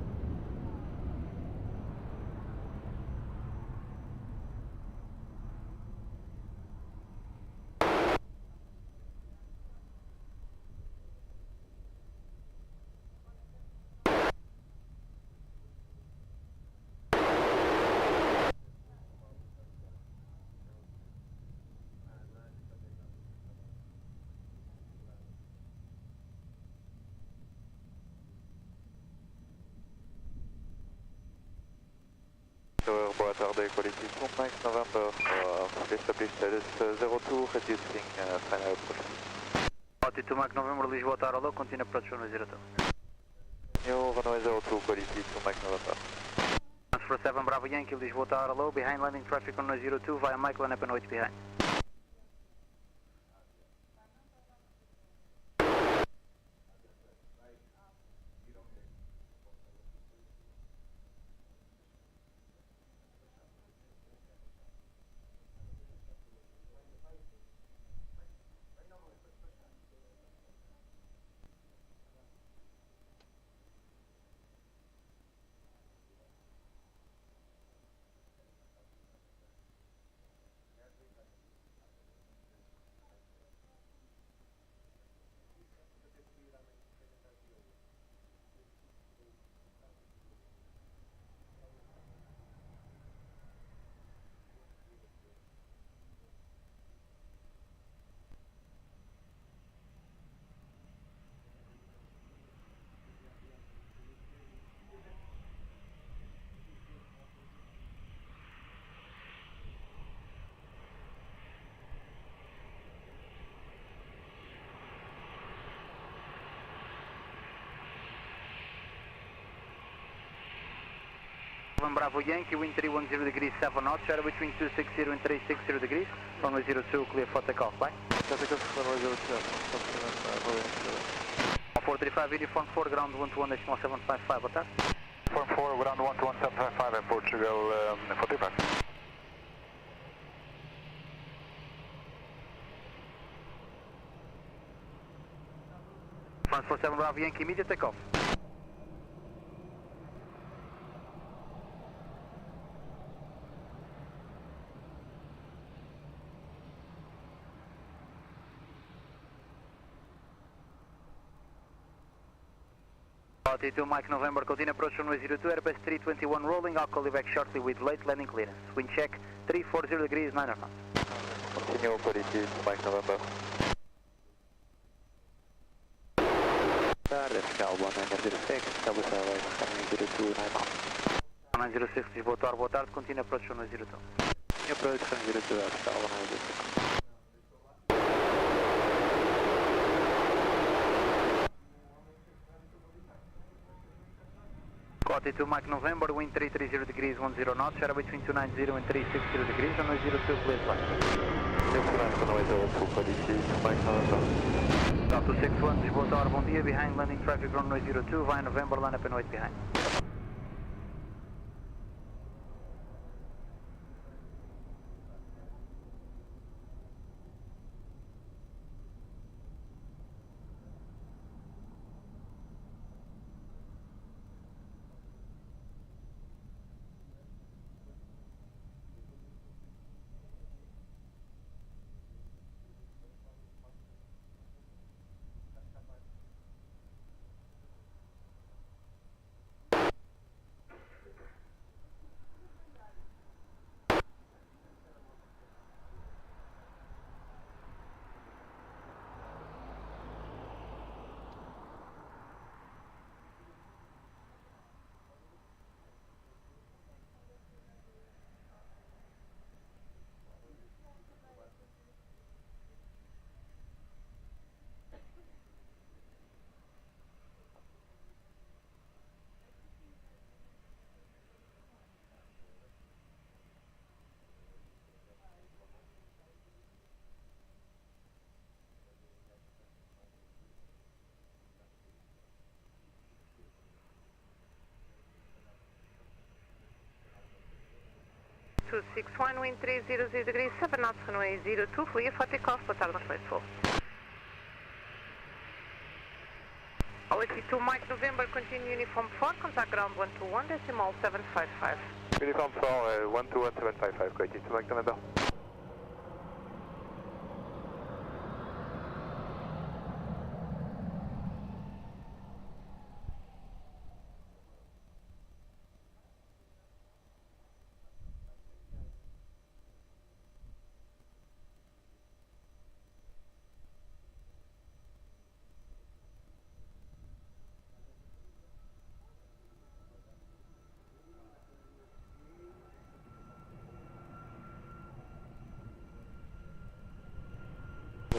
Speaker 4: Boa tarde, quality 2 Mike November, establish status 02, reducing final approach.
Speaker 6: Quality 2 Mike November, Lisboa Tower low, continue approach runway 02.
Speaker 4: New runway 02, quality 2 Mike November.
Speaker 6: Transfer 7 Bravo Yankee, Lisboa Tower low, behind landing traffic on runway 02 via Mike line up and wait behind. Bravo Yankee, wind 310 degrees 7 knots, shadow between 260 and 360 degrees, runway 02, clear for takeoff, bye.
Speaker 16: Takeoff, runway 02,
Speaker 6: 435, uniform 4, ground 121.755, boa tarde.
Speaker 10: Form 4, ground 121.755 at Portugal, 45.
Speaker 6: France 47 Bravo Yankee, immediate takeoff. Altitude Mike November, continue approach runway 02, Airbus 321 rolling, I'll call you back shortly with late landing clearance. Wind check 340 degrees, 9 knots.
Speaker 4: Continue operative Mike November. Fiscal 1906, Establish Airways, coming 02, 9 knots.
Speaker 6: 906, Lisboa, boa tarde, continue approach runway 02.
Speaker 4: Continue approach runway 02, Fiscal 1906.
Speaker 6: Altitude Mike November, wind 330 degrees 10 knots, shadow between 290 and 360 degrees, runway 02, clear flight.
Speaker 4: Runway 02, positive, Mike November.
Speaker 6: South 261, Lisboa, bom dia, behind landing traffic runway 02, via November, line up and wait behind.
Speaker 1: Two 61, wind 300 degrees 7 knots, runway 02, clear for takeoff, boa tarde, mais full. Altitude Mike November, continue uniform 4, contact ground 121, decimal 755.
Speaker 11: Uniform 4, 121.755, correct, it's Mike November.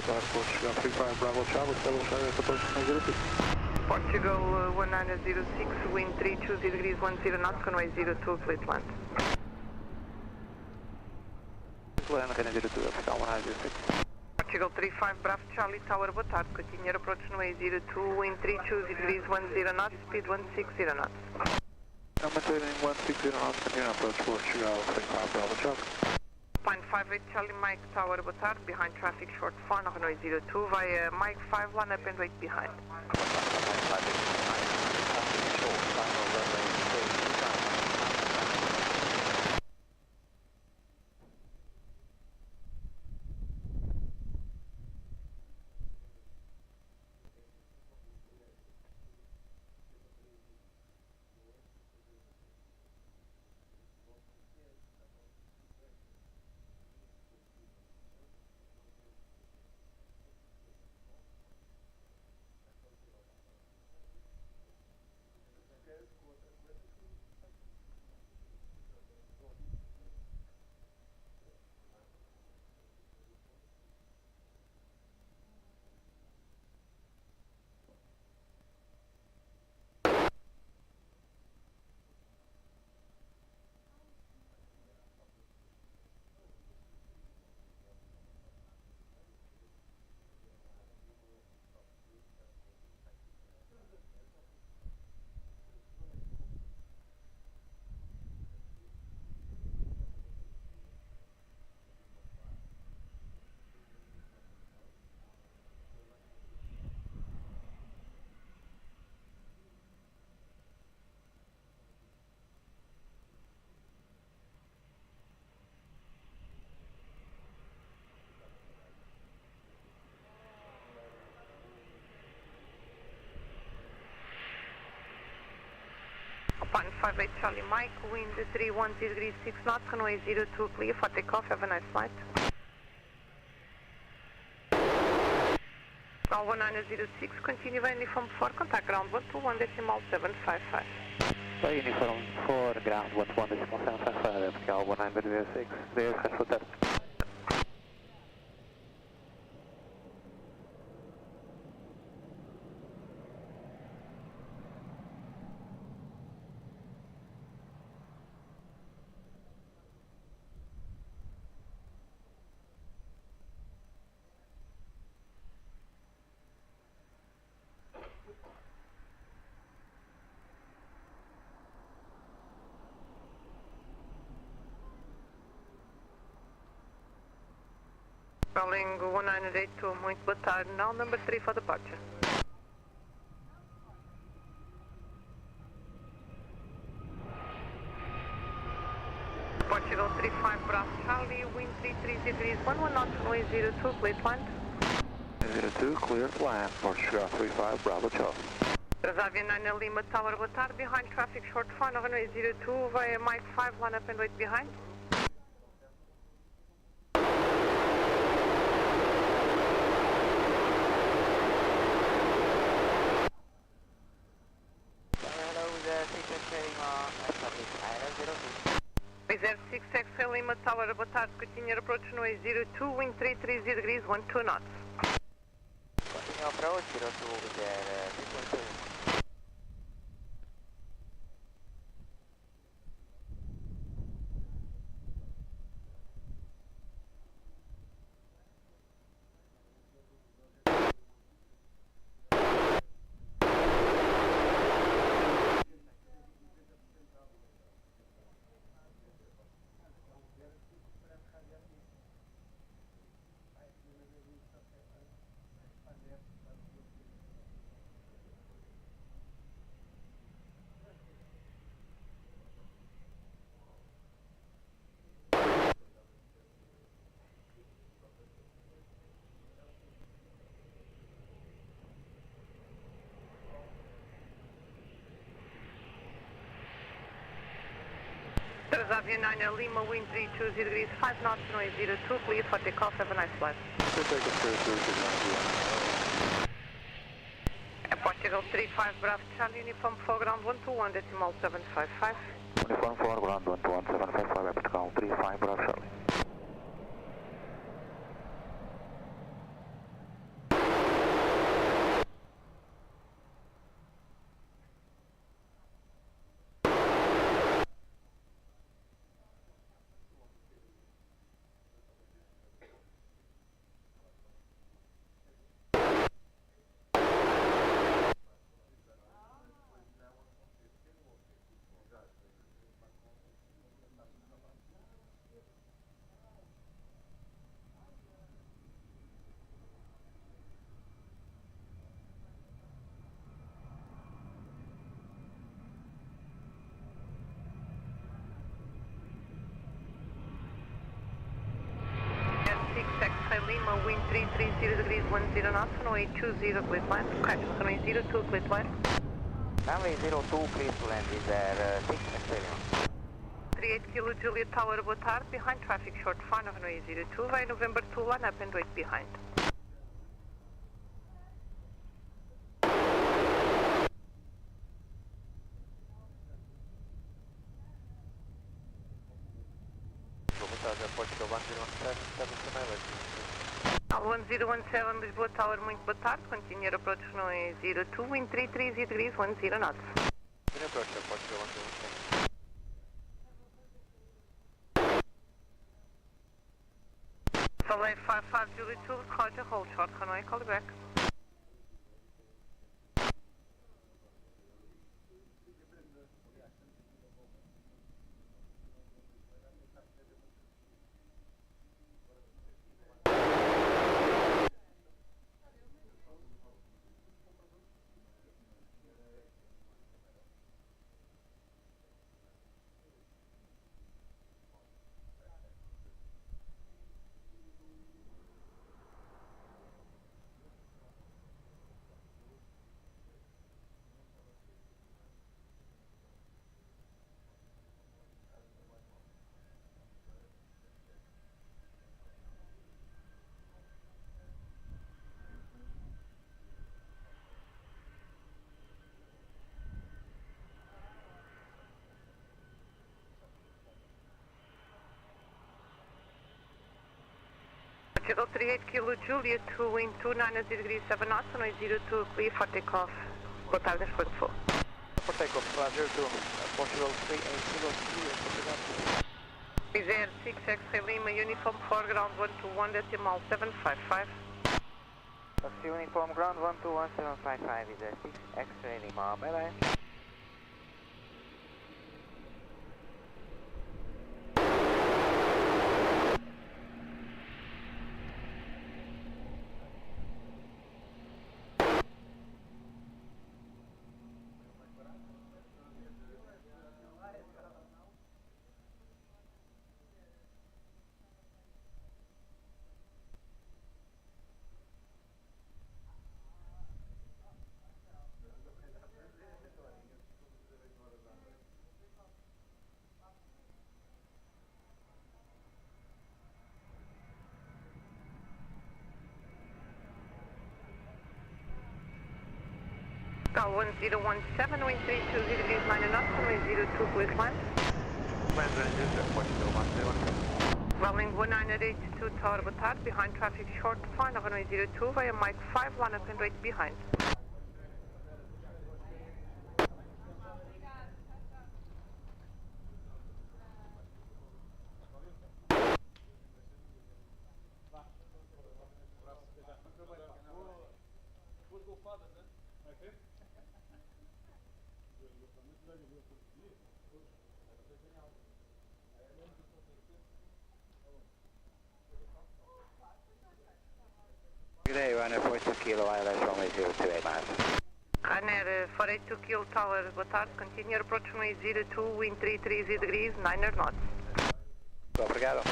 Speaker 16: Portugal 35 Bravo Charlie, establish aeroporto 906.
Speaker 1: Portugal 1906, wind 320 degrees 10 knots, runway 02, please land.
Speaker 4: Land 02, Fiscal 1906.
Speaker 1: Portugal 35 Bravo Charlie Tower, boa tarde, continue approach runway 02, wind 320 degrees 10 knots, speed 160 knots.
Speaker 16: Maintaining 160 knots, continue approach Portugal 35 Bravo Charlie.
Speaker 1: 0.58 Charlie Mike Tower, boa tarde, behind traffic short 4, runway 02, via Mike 5, line up and wait behind. 158 Charlie Mike, wind 310 degrees 6 knots, runway 02 clear for takeoff, have a nice flight. Now 1906, continue by uniform 4, contact ground 121.755.
Speaker 6: By uniform 4, ground 121.755, vertical 1906, clear, head for that.
Speaker 1: Calling 1982, muito boa tarde, now number 3 for departure. Portugal 35 Bravo Charlie, wind 33 degrees 11 knots, runway 02, clear to land.
Speaker 6: 02, clear to land, Portugal 35 Bravo Charlie.
Speaker 1: Transavia 9 Lima Tower, boa tarde, behind traffic short final, runway 02, via Mike 5, line up and wait behind. Reserve 6 X-Ray Lima Tower, boa tarde, continue approach runway 02, wind 330 degrees 12 knots.
Speaker 12: Continue approach 02 with the
Speaker 1: Transavia 9 Lima, wind 320 degrees 5 knots, runway 02, clear for takeoff, have a nice flight. Portugal 35 Bravo Charlie, uniform 4 ground 121.755.
Speaker 6: Uniform 4, ground 121.755, Portugal 35 Bravo Charlie.
Speaker 1: Lima, wind 330 degrees 10 knots, runway 20, clear to land. Correct, runway 02, clear to land.
Speaker 12: Runway 02, clear to land, is there 6 X-Ray.
Speaker 1: 38 Kilo Juliet Tower, boa tarde, behind traffic short final, runway 02, via November 2, line up and wait behind.
Speaker 12: Portugal
Speaker 1: 1017 Lisboa Tower, muito boa tarde, continue approach runway 02, wind 330 degrees 10 knots.
Speaker 12: Continue approach Portugal 1017.
Speaker 1: Soleil 55 Juliet 2, Roger, hold short runway, call you back. Portugal 38 Kilo Julia, 2 wind 290 degrees 7 knots, runway 02, clear for takeoff. Boa tarde, Lisboa.
Speaker 6: For takeoff, 02, Portugal 38 Kilo Julia, Portugal.
Speaker 1: Reserve 6 X-ray Lima, uniform 4, ground 121, decimal 755.
Speaker 12: Taxi uniform ground 121755 is a 6 X-ray Lima, bye bye.
Speaker 1: Call 1017, wind 320 degrees 9 knots, runway 02, clear climb. Runway 1982 Tower, boa tarde, behind traffic short, final runway 02 via Mike 5, line up and wait behind.
Speaker 12: Good day, runner 42 Kilo, ILS runway 028 miles.
Speaker 1: Runner 42 Kilo Tower, boa tarde, continue approach runway 02, wind 330 degrees, 9 knots.
Speaker 12: Obrigado.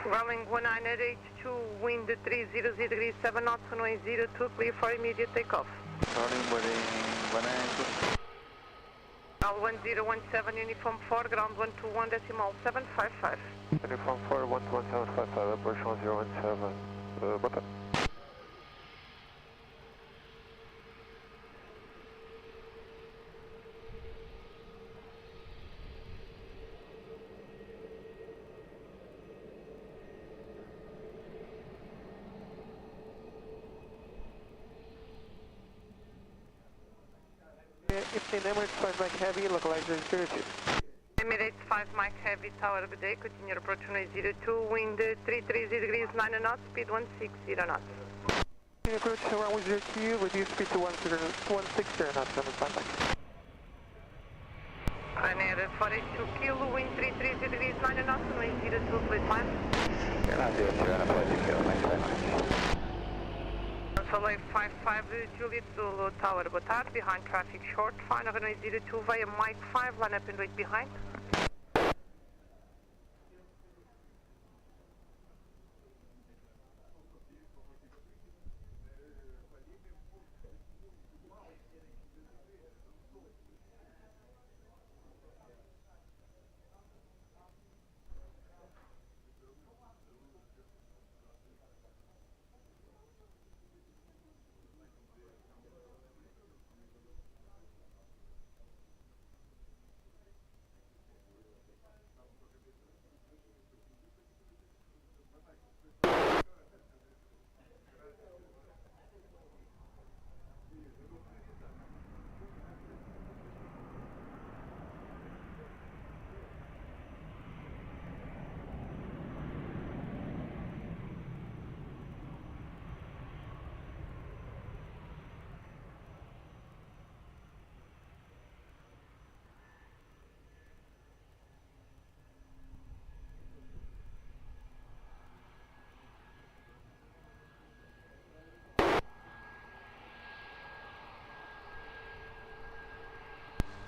Speaker 1: Runway 1982, wind 300 degrees 7 knots, runway 02, clear for immediate takeoff.
Speaker 10: Starting wedding,
Speaker 1: Al 1017, uniform 4, ground 121, decimal 755.
Speaker 3: Uniform 4, 121.755, approach 1017, boa tarde.
Speaker 6: If the Emirates 5 Mike Heavy, localizer 02.
Speaker 1: Emirates 5 Mike Heavy Tower, good day, continue approach runway 02, wind 330 degrees 9 knots, speed 160 knots.
Speaker 6: Continue approach runway 02, reduce speed to 160 knots on the 5 Mike.
Speaker 1: Ryanair 42 Kilo, wind 330 degrees 9 knots, runway 02, clear climb.
Speaker 12: Not 02, runner 42 Kilo, thanks very much.
Speaker 1: Soleil 55 Juliet Zulu Tower, boa tarde, behind traffic short, final runway 02 via Mike 5, line up and wait behind.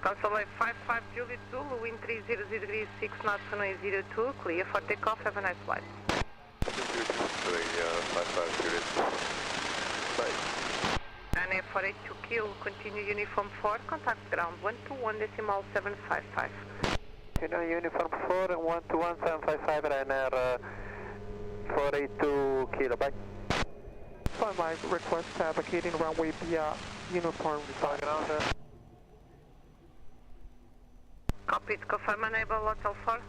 Speaker 1: Consulate 55 Juliet Zulu, wind 300 degrees, 6 knots, runway 02, clear for takeoff, have a nice flight.
Speaker 3: Doing 55 Juliet. Bye.
Speaker 1: And F48 to kill, continue uniform 4, contact ground 121.755.
Speaker 6: Continue uniform 4 and 121.755, Ryanair 482 kilo, bye.
Speaker 16: Fine, my request vacating runway via uniform 5.
Speaker 1: Copy, confirm enable hotel 4.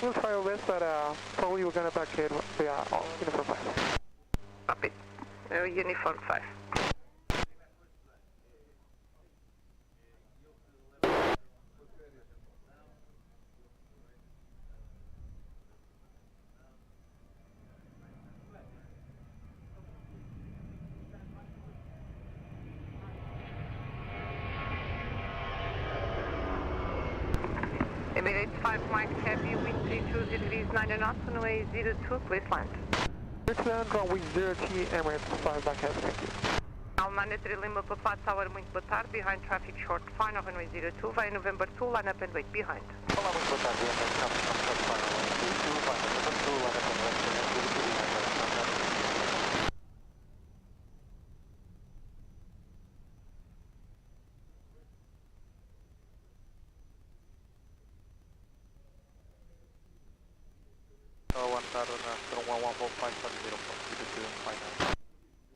Speaker 16: We'll try our best, but probably we're going to vacate via uniform 5.
Speaker 1: Copy, uniform 5. Emirates 5 Mike Heavy, wind 320 degrees, 9 knots, runway 02, please land.
Speaker 16: Please land, runway 0T, Emirates 5 back head, thank you.
Speaker 1: Almania 3 Lima Papa Tower, muito boa tarde, behind traffic short, final runway 02, via November 2, line up and wait behind.
Speaker 6: Olá, muito boa tarde, traffic short, final runway 02, via November 2, line up and wait behind.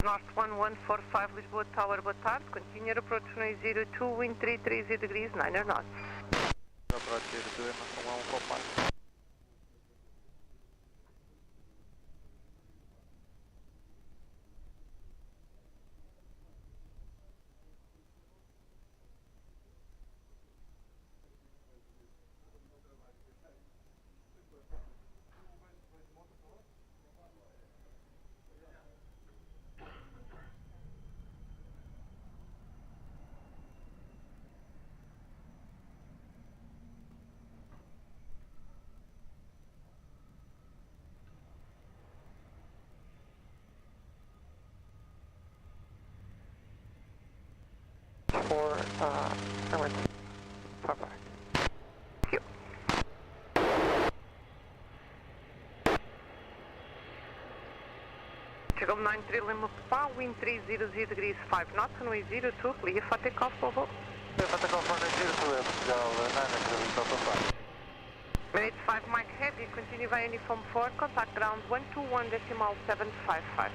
Speaker 1: North 1145 Lisboa Tower, boa tarde. Continue approach runway 02, wind 330 degrees, 9 knots.
Speaker 6: Approach 02, North 1145.
Speaker 16: For Emirates 5 back.
Speaker 1: Thank you. Chegou 93 Lima Papa, wind 300 degrees, 5 knots, runway 02, clear for takeoff, Volvo.
Speaker 6: Clear for takeoff, runway 02, Portugal, 9 Papa 5.
Speaker 1: Minutes 5 Mike Heavy, continue via uniform 4, contact ground 121.755.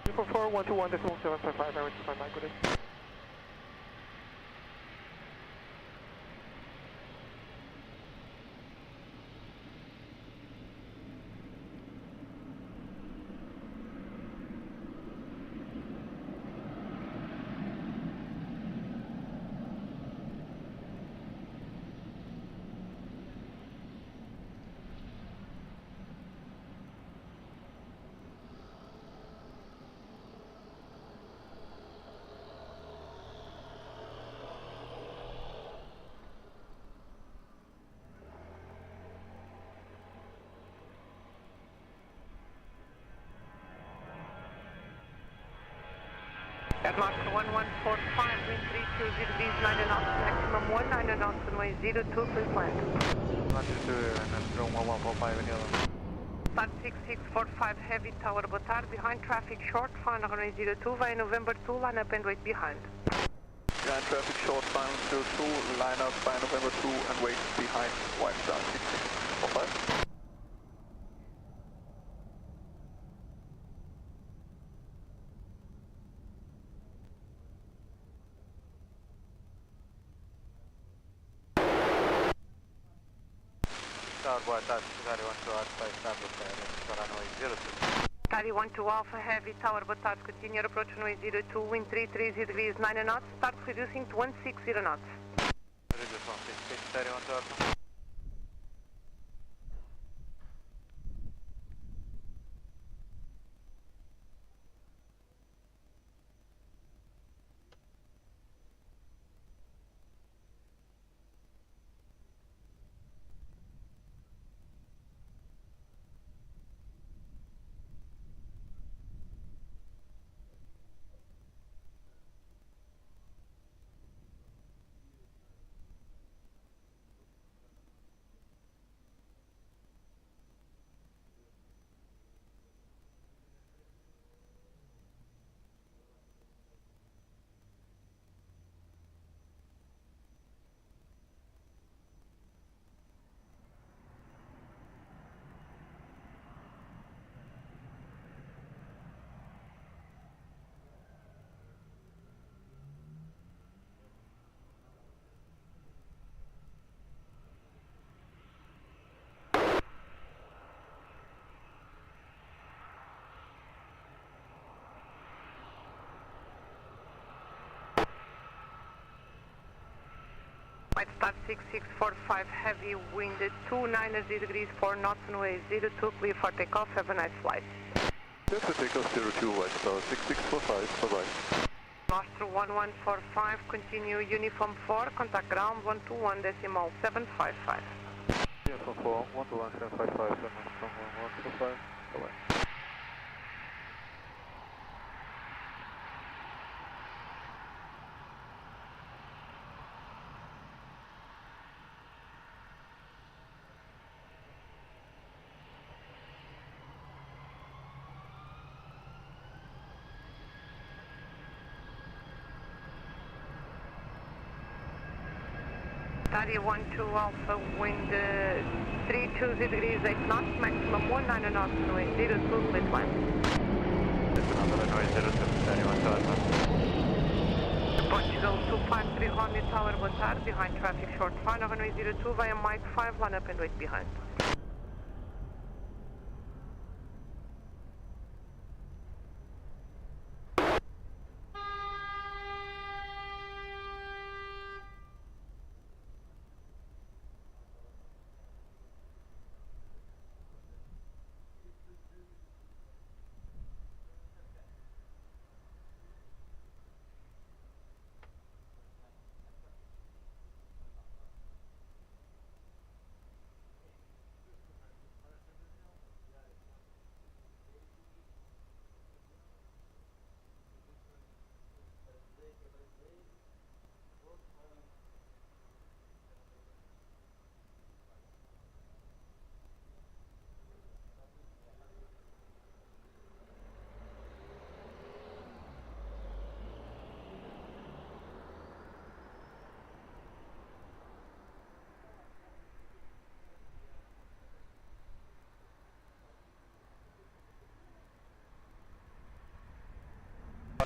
Speaker 16: Uniform 4, 121.755, Emirates 5 back, good day.
Speaker 1: Airmark 1145, wind 320 degrees, 9 knots, maximum 19 knots, runway 02, please land.
Speaker 6: 1145,
Speaker 1: Start 6645, heavy tower, boa tarde, behind traffic short, final runway 02, via November 2, line up and wait behind.
Speaker 6: behind traffic short, final 02, line up by November 2 and wait behind, white down 6645.
Speaker 10: Boa tarde, Gary 12 Alpha, establish runway 02.
Speaker 1: Gary 12 Alpha, heavy tower, boa tarde, continue approach runway 02, wind 330 degrees, 9 knots, start reducing to 160 knots.
Speaker 10: Reduce 160, Gary 12 Alpha.
Speaker 1: White Star 6645, heavy wind 290 degrees, 4 knots, runway 02, clear for takeoff, have a nice flight.
Speaker 11: Delta takeoff 02, White Star 6645, bye-bye.
Speaker 1: Nostro 1145, continue uniform 4, contact ground 121.755.
Speaker 11: Uniform 4, 121.755, 1145, bye-bye.
Speaker 1: Italia 12 Alpha, wind 320 degrees, 8 knots, maximum 19 knots, runway 02, split line.
Speaker 6: Runway 02, Italia 12 Alpha.
Speaker 1: Portugal 253 Romeo Tower, boa tarde, behind traffic short final, runway 02 via Mike 5, line up and wait behind.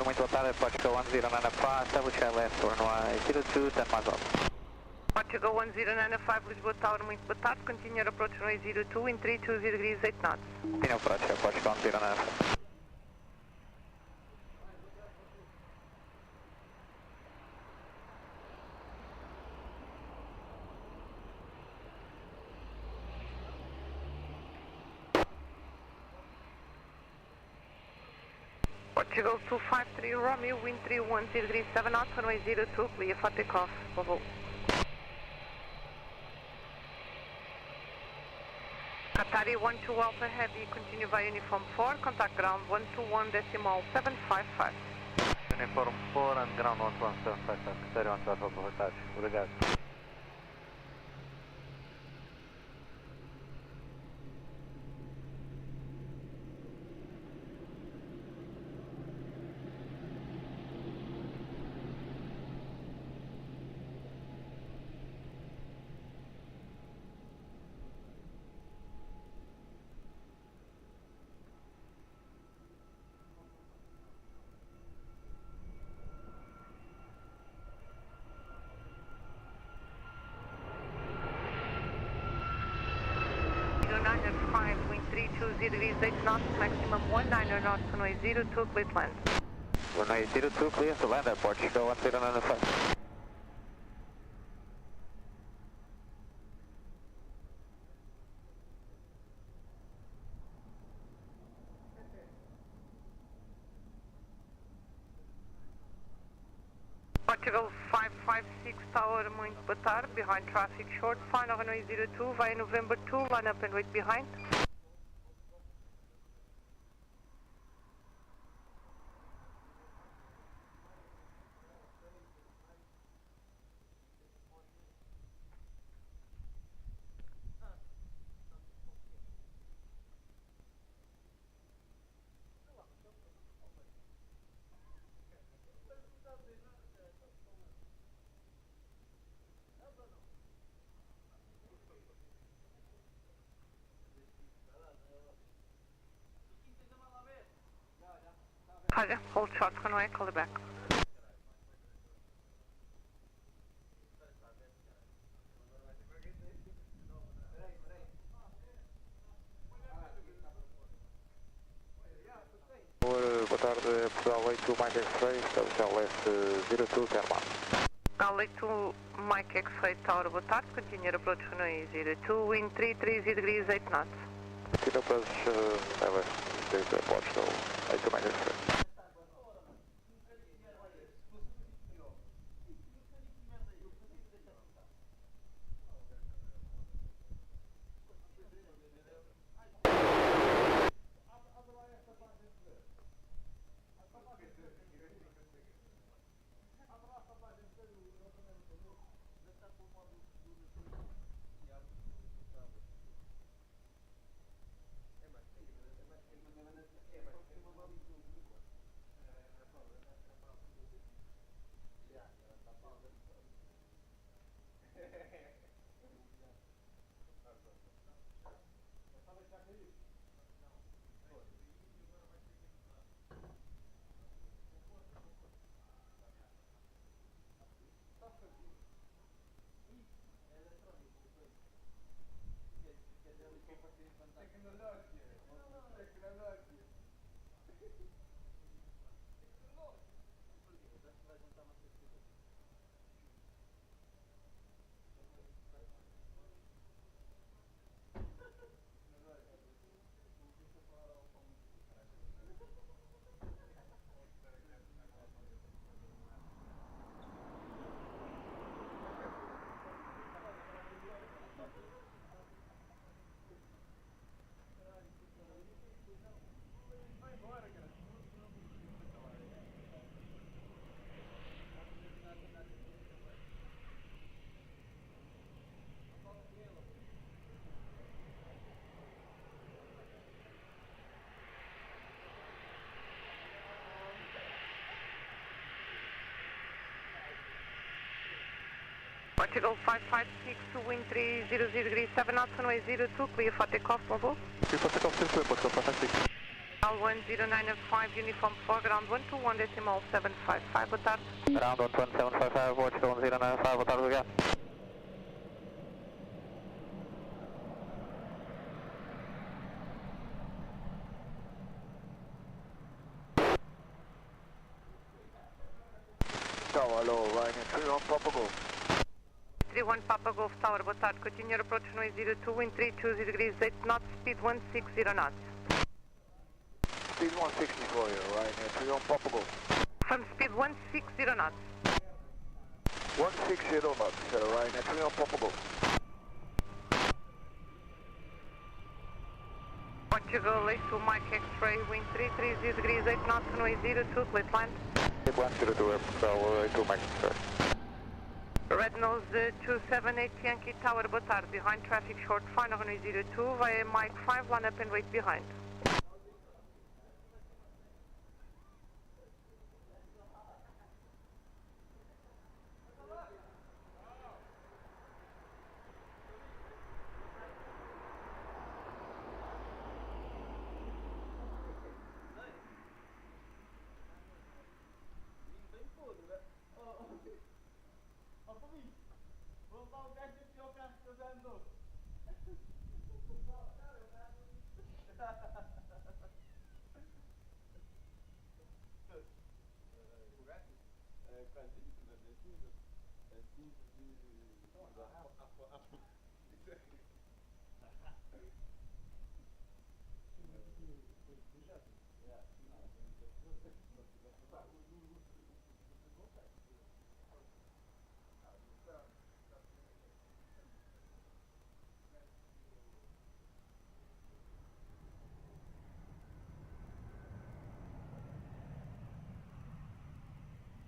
Speaker 6: Muito boa tarde, Portugal 1095, establish left runway 02, 10 miles off.
Speaker 1: Portugal 1095, Lisboa Tower, muito boa tarde, continue approach runway 02 in 320 degrees, 8 knots.
Speaker 6: Continue approach, Portugal 1095.
Speaker 1: Portugal 253 Romeo, wind 310 degrees, 7 knots, runway 02, clear for takeoff, over. Qatari 12 Alpha Heavy, continue via uniform 4, contact ground 121.755.
Speaker 6: Uniform 4 and ground 11755, Qatari 12 Alpha, boa tarde, obrigado.
Speaker 1: Wind 320 degrees, 8 knots, maximum 19 knots, runway 02, clear to land.
Speaker 6: Runway 02, clear to land at Portugal 1095.
Speaker 1: Portugal 556 Tower, muito boa tarde, behind traffic short, final runway 02 via November 2, line up and wait behind. Hold short runway, call it back.
Speaker 11: Boa tarde, Portugal 82, Mike X-Ray, estabeleceu left 02, 10 miles.
Speaker 1: Charlie to Mike X-Ray Tower, boa tarde, continue approach runway 02, wind 330 degrees 8 knots.
Speaker 4: Continue approach, LS, Portugal, 82-3.
Speaker 1: Portugal 556 to wind 300 degrees 7 knots, runway 02, clear for takeoff, mobile.
Speaker 16: Clear for takeoff, Taxiway, Portugal 556.
Speaker 1: Al 10995, uniform 4, ground 121.755, boa tarde.
Speaker 6: Ground 12755, Portugal 10995, boa tarde, obrigado.
Speaker 4: Tower, hello, Ryanair 31 Papa Golf.
Speaker 1: 31 Papa Golf Tower, boa tarde, continue approach runway 02, wind 320 degrees 8 knots, speed 160 knots.
Speaker 4: Speed 160 for you, Ryanair 31 Papa Golf.
Speaker 1: From speed 160 knots.
Speaker 4: 160 knots, Ryanair 31 Papa Golf.
Speaker 1: Portugal to Mike X-Ray, wind 330 degrees 8 knots, runway 02, clear land.
Speaker 4: 102 Airport, 82 Mike X-Ray.
Speaker 1: Red Nose 278 Yankee Tower, boa tarde, behind traffic short, final runway 02, via Mike 5, line up and wait behind.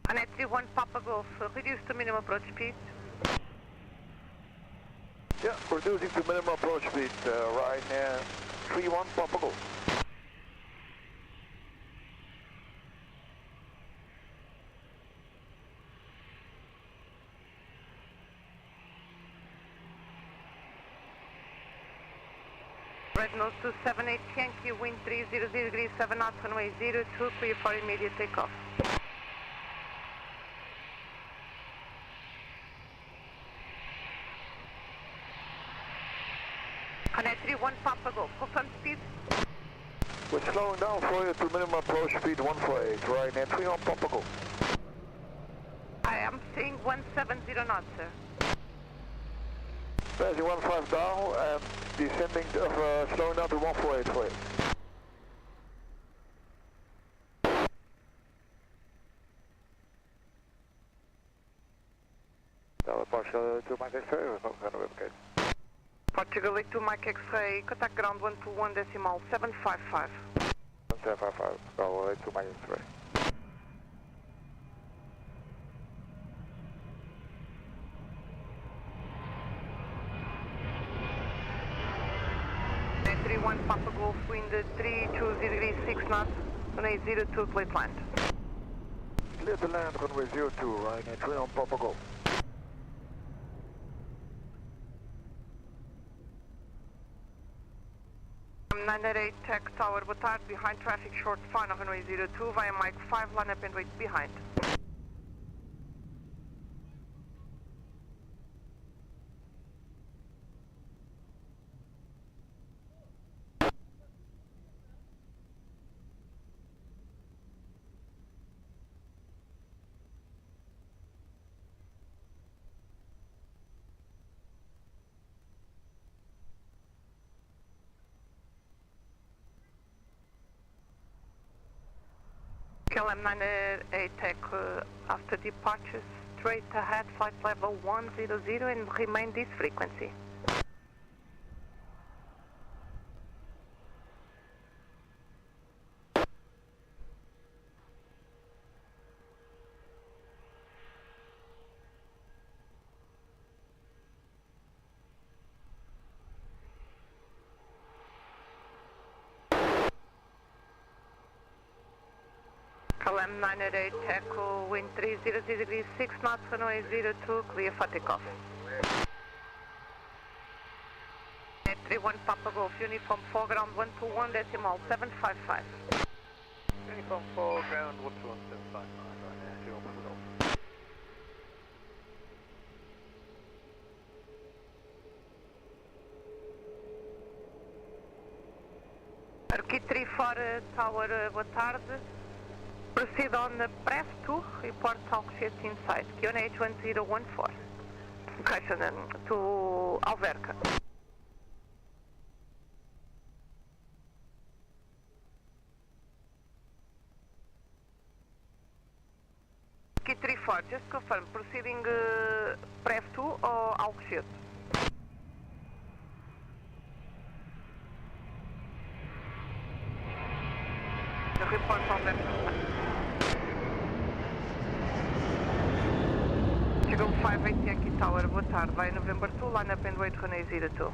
Speaker 1: Connect 31 Papa Golf, reduce to minimum approach speed.
Speaker 4: Yeah, reducing to minimum approach speed, Ryanair 31 Papa Golf.
Speaker 1: Red Nose 278 Yankee, wind 300 degrees 7 knots, runway 02, clear for immediate takeoff. Connect 31 Papa Golf, confirm speed.
Speaker 4: We're slowing down for you to minimum approach speed 148, Ryanair 31 Papa Golf.
Speaker 1: I am Seeing 170 knots, sir.
Speaker 2: Passing 15 down and descending, slowing down to 148 for you.
Speaker 4: Tower Portugal to Mike X-ray, no runway case.
Speaker 1: Portugal 2 Mike X-ray, contact ground 121.755.
Speaker 4: 755, Tower 2 Mike X-ray.
Speaker 1: Papa Golf, wind 320 degrees 6 knots, runway 02, clear to land.
Speaker 2: Clear to land, runway 02, right, 3 on Papa Golf.
Speaker 1: I'm 988 Tech Tower, boa tarde, behind traffic short final, runway 02, via Mike 5, line up and wait behind. KLM 988 Tech, after departure, straight ahead, flight level 100 and remain this frequency. KLM 988 Echo, wind 300 degrees 6 knots, runway 02, clear for takeoff. 31 Papa Golf, uniform 4 ground 121.755.
Speaker 6: Uniform 4 ground 121.755, right, 31 Papa Golf.
Speaker 1: Arqui 3 for Tower, boa tarde. Proceed on the press 2, report Alcochete inside, QNH 1014. Location to Alverca. Arqui 3 for, just confirm, proceeding press 2 or Alcochete? The report Alverca. Chegou 580 Yankee Tower, boa tarde, vai November 2, line up and wait runway 02.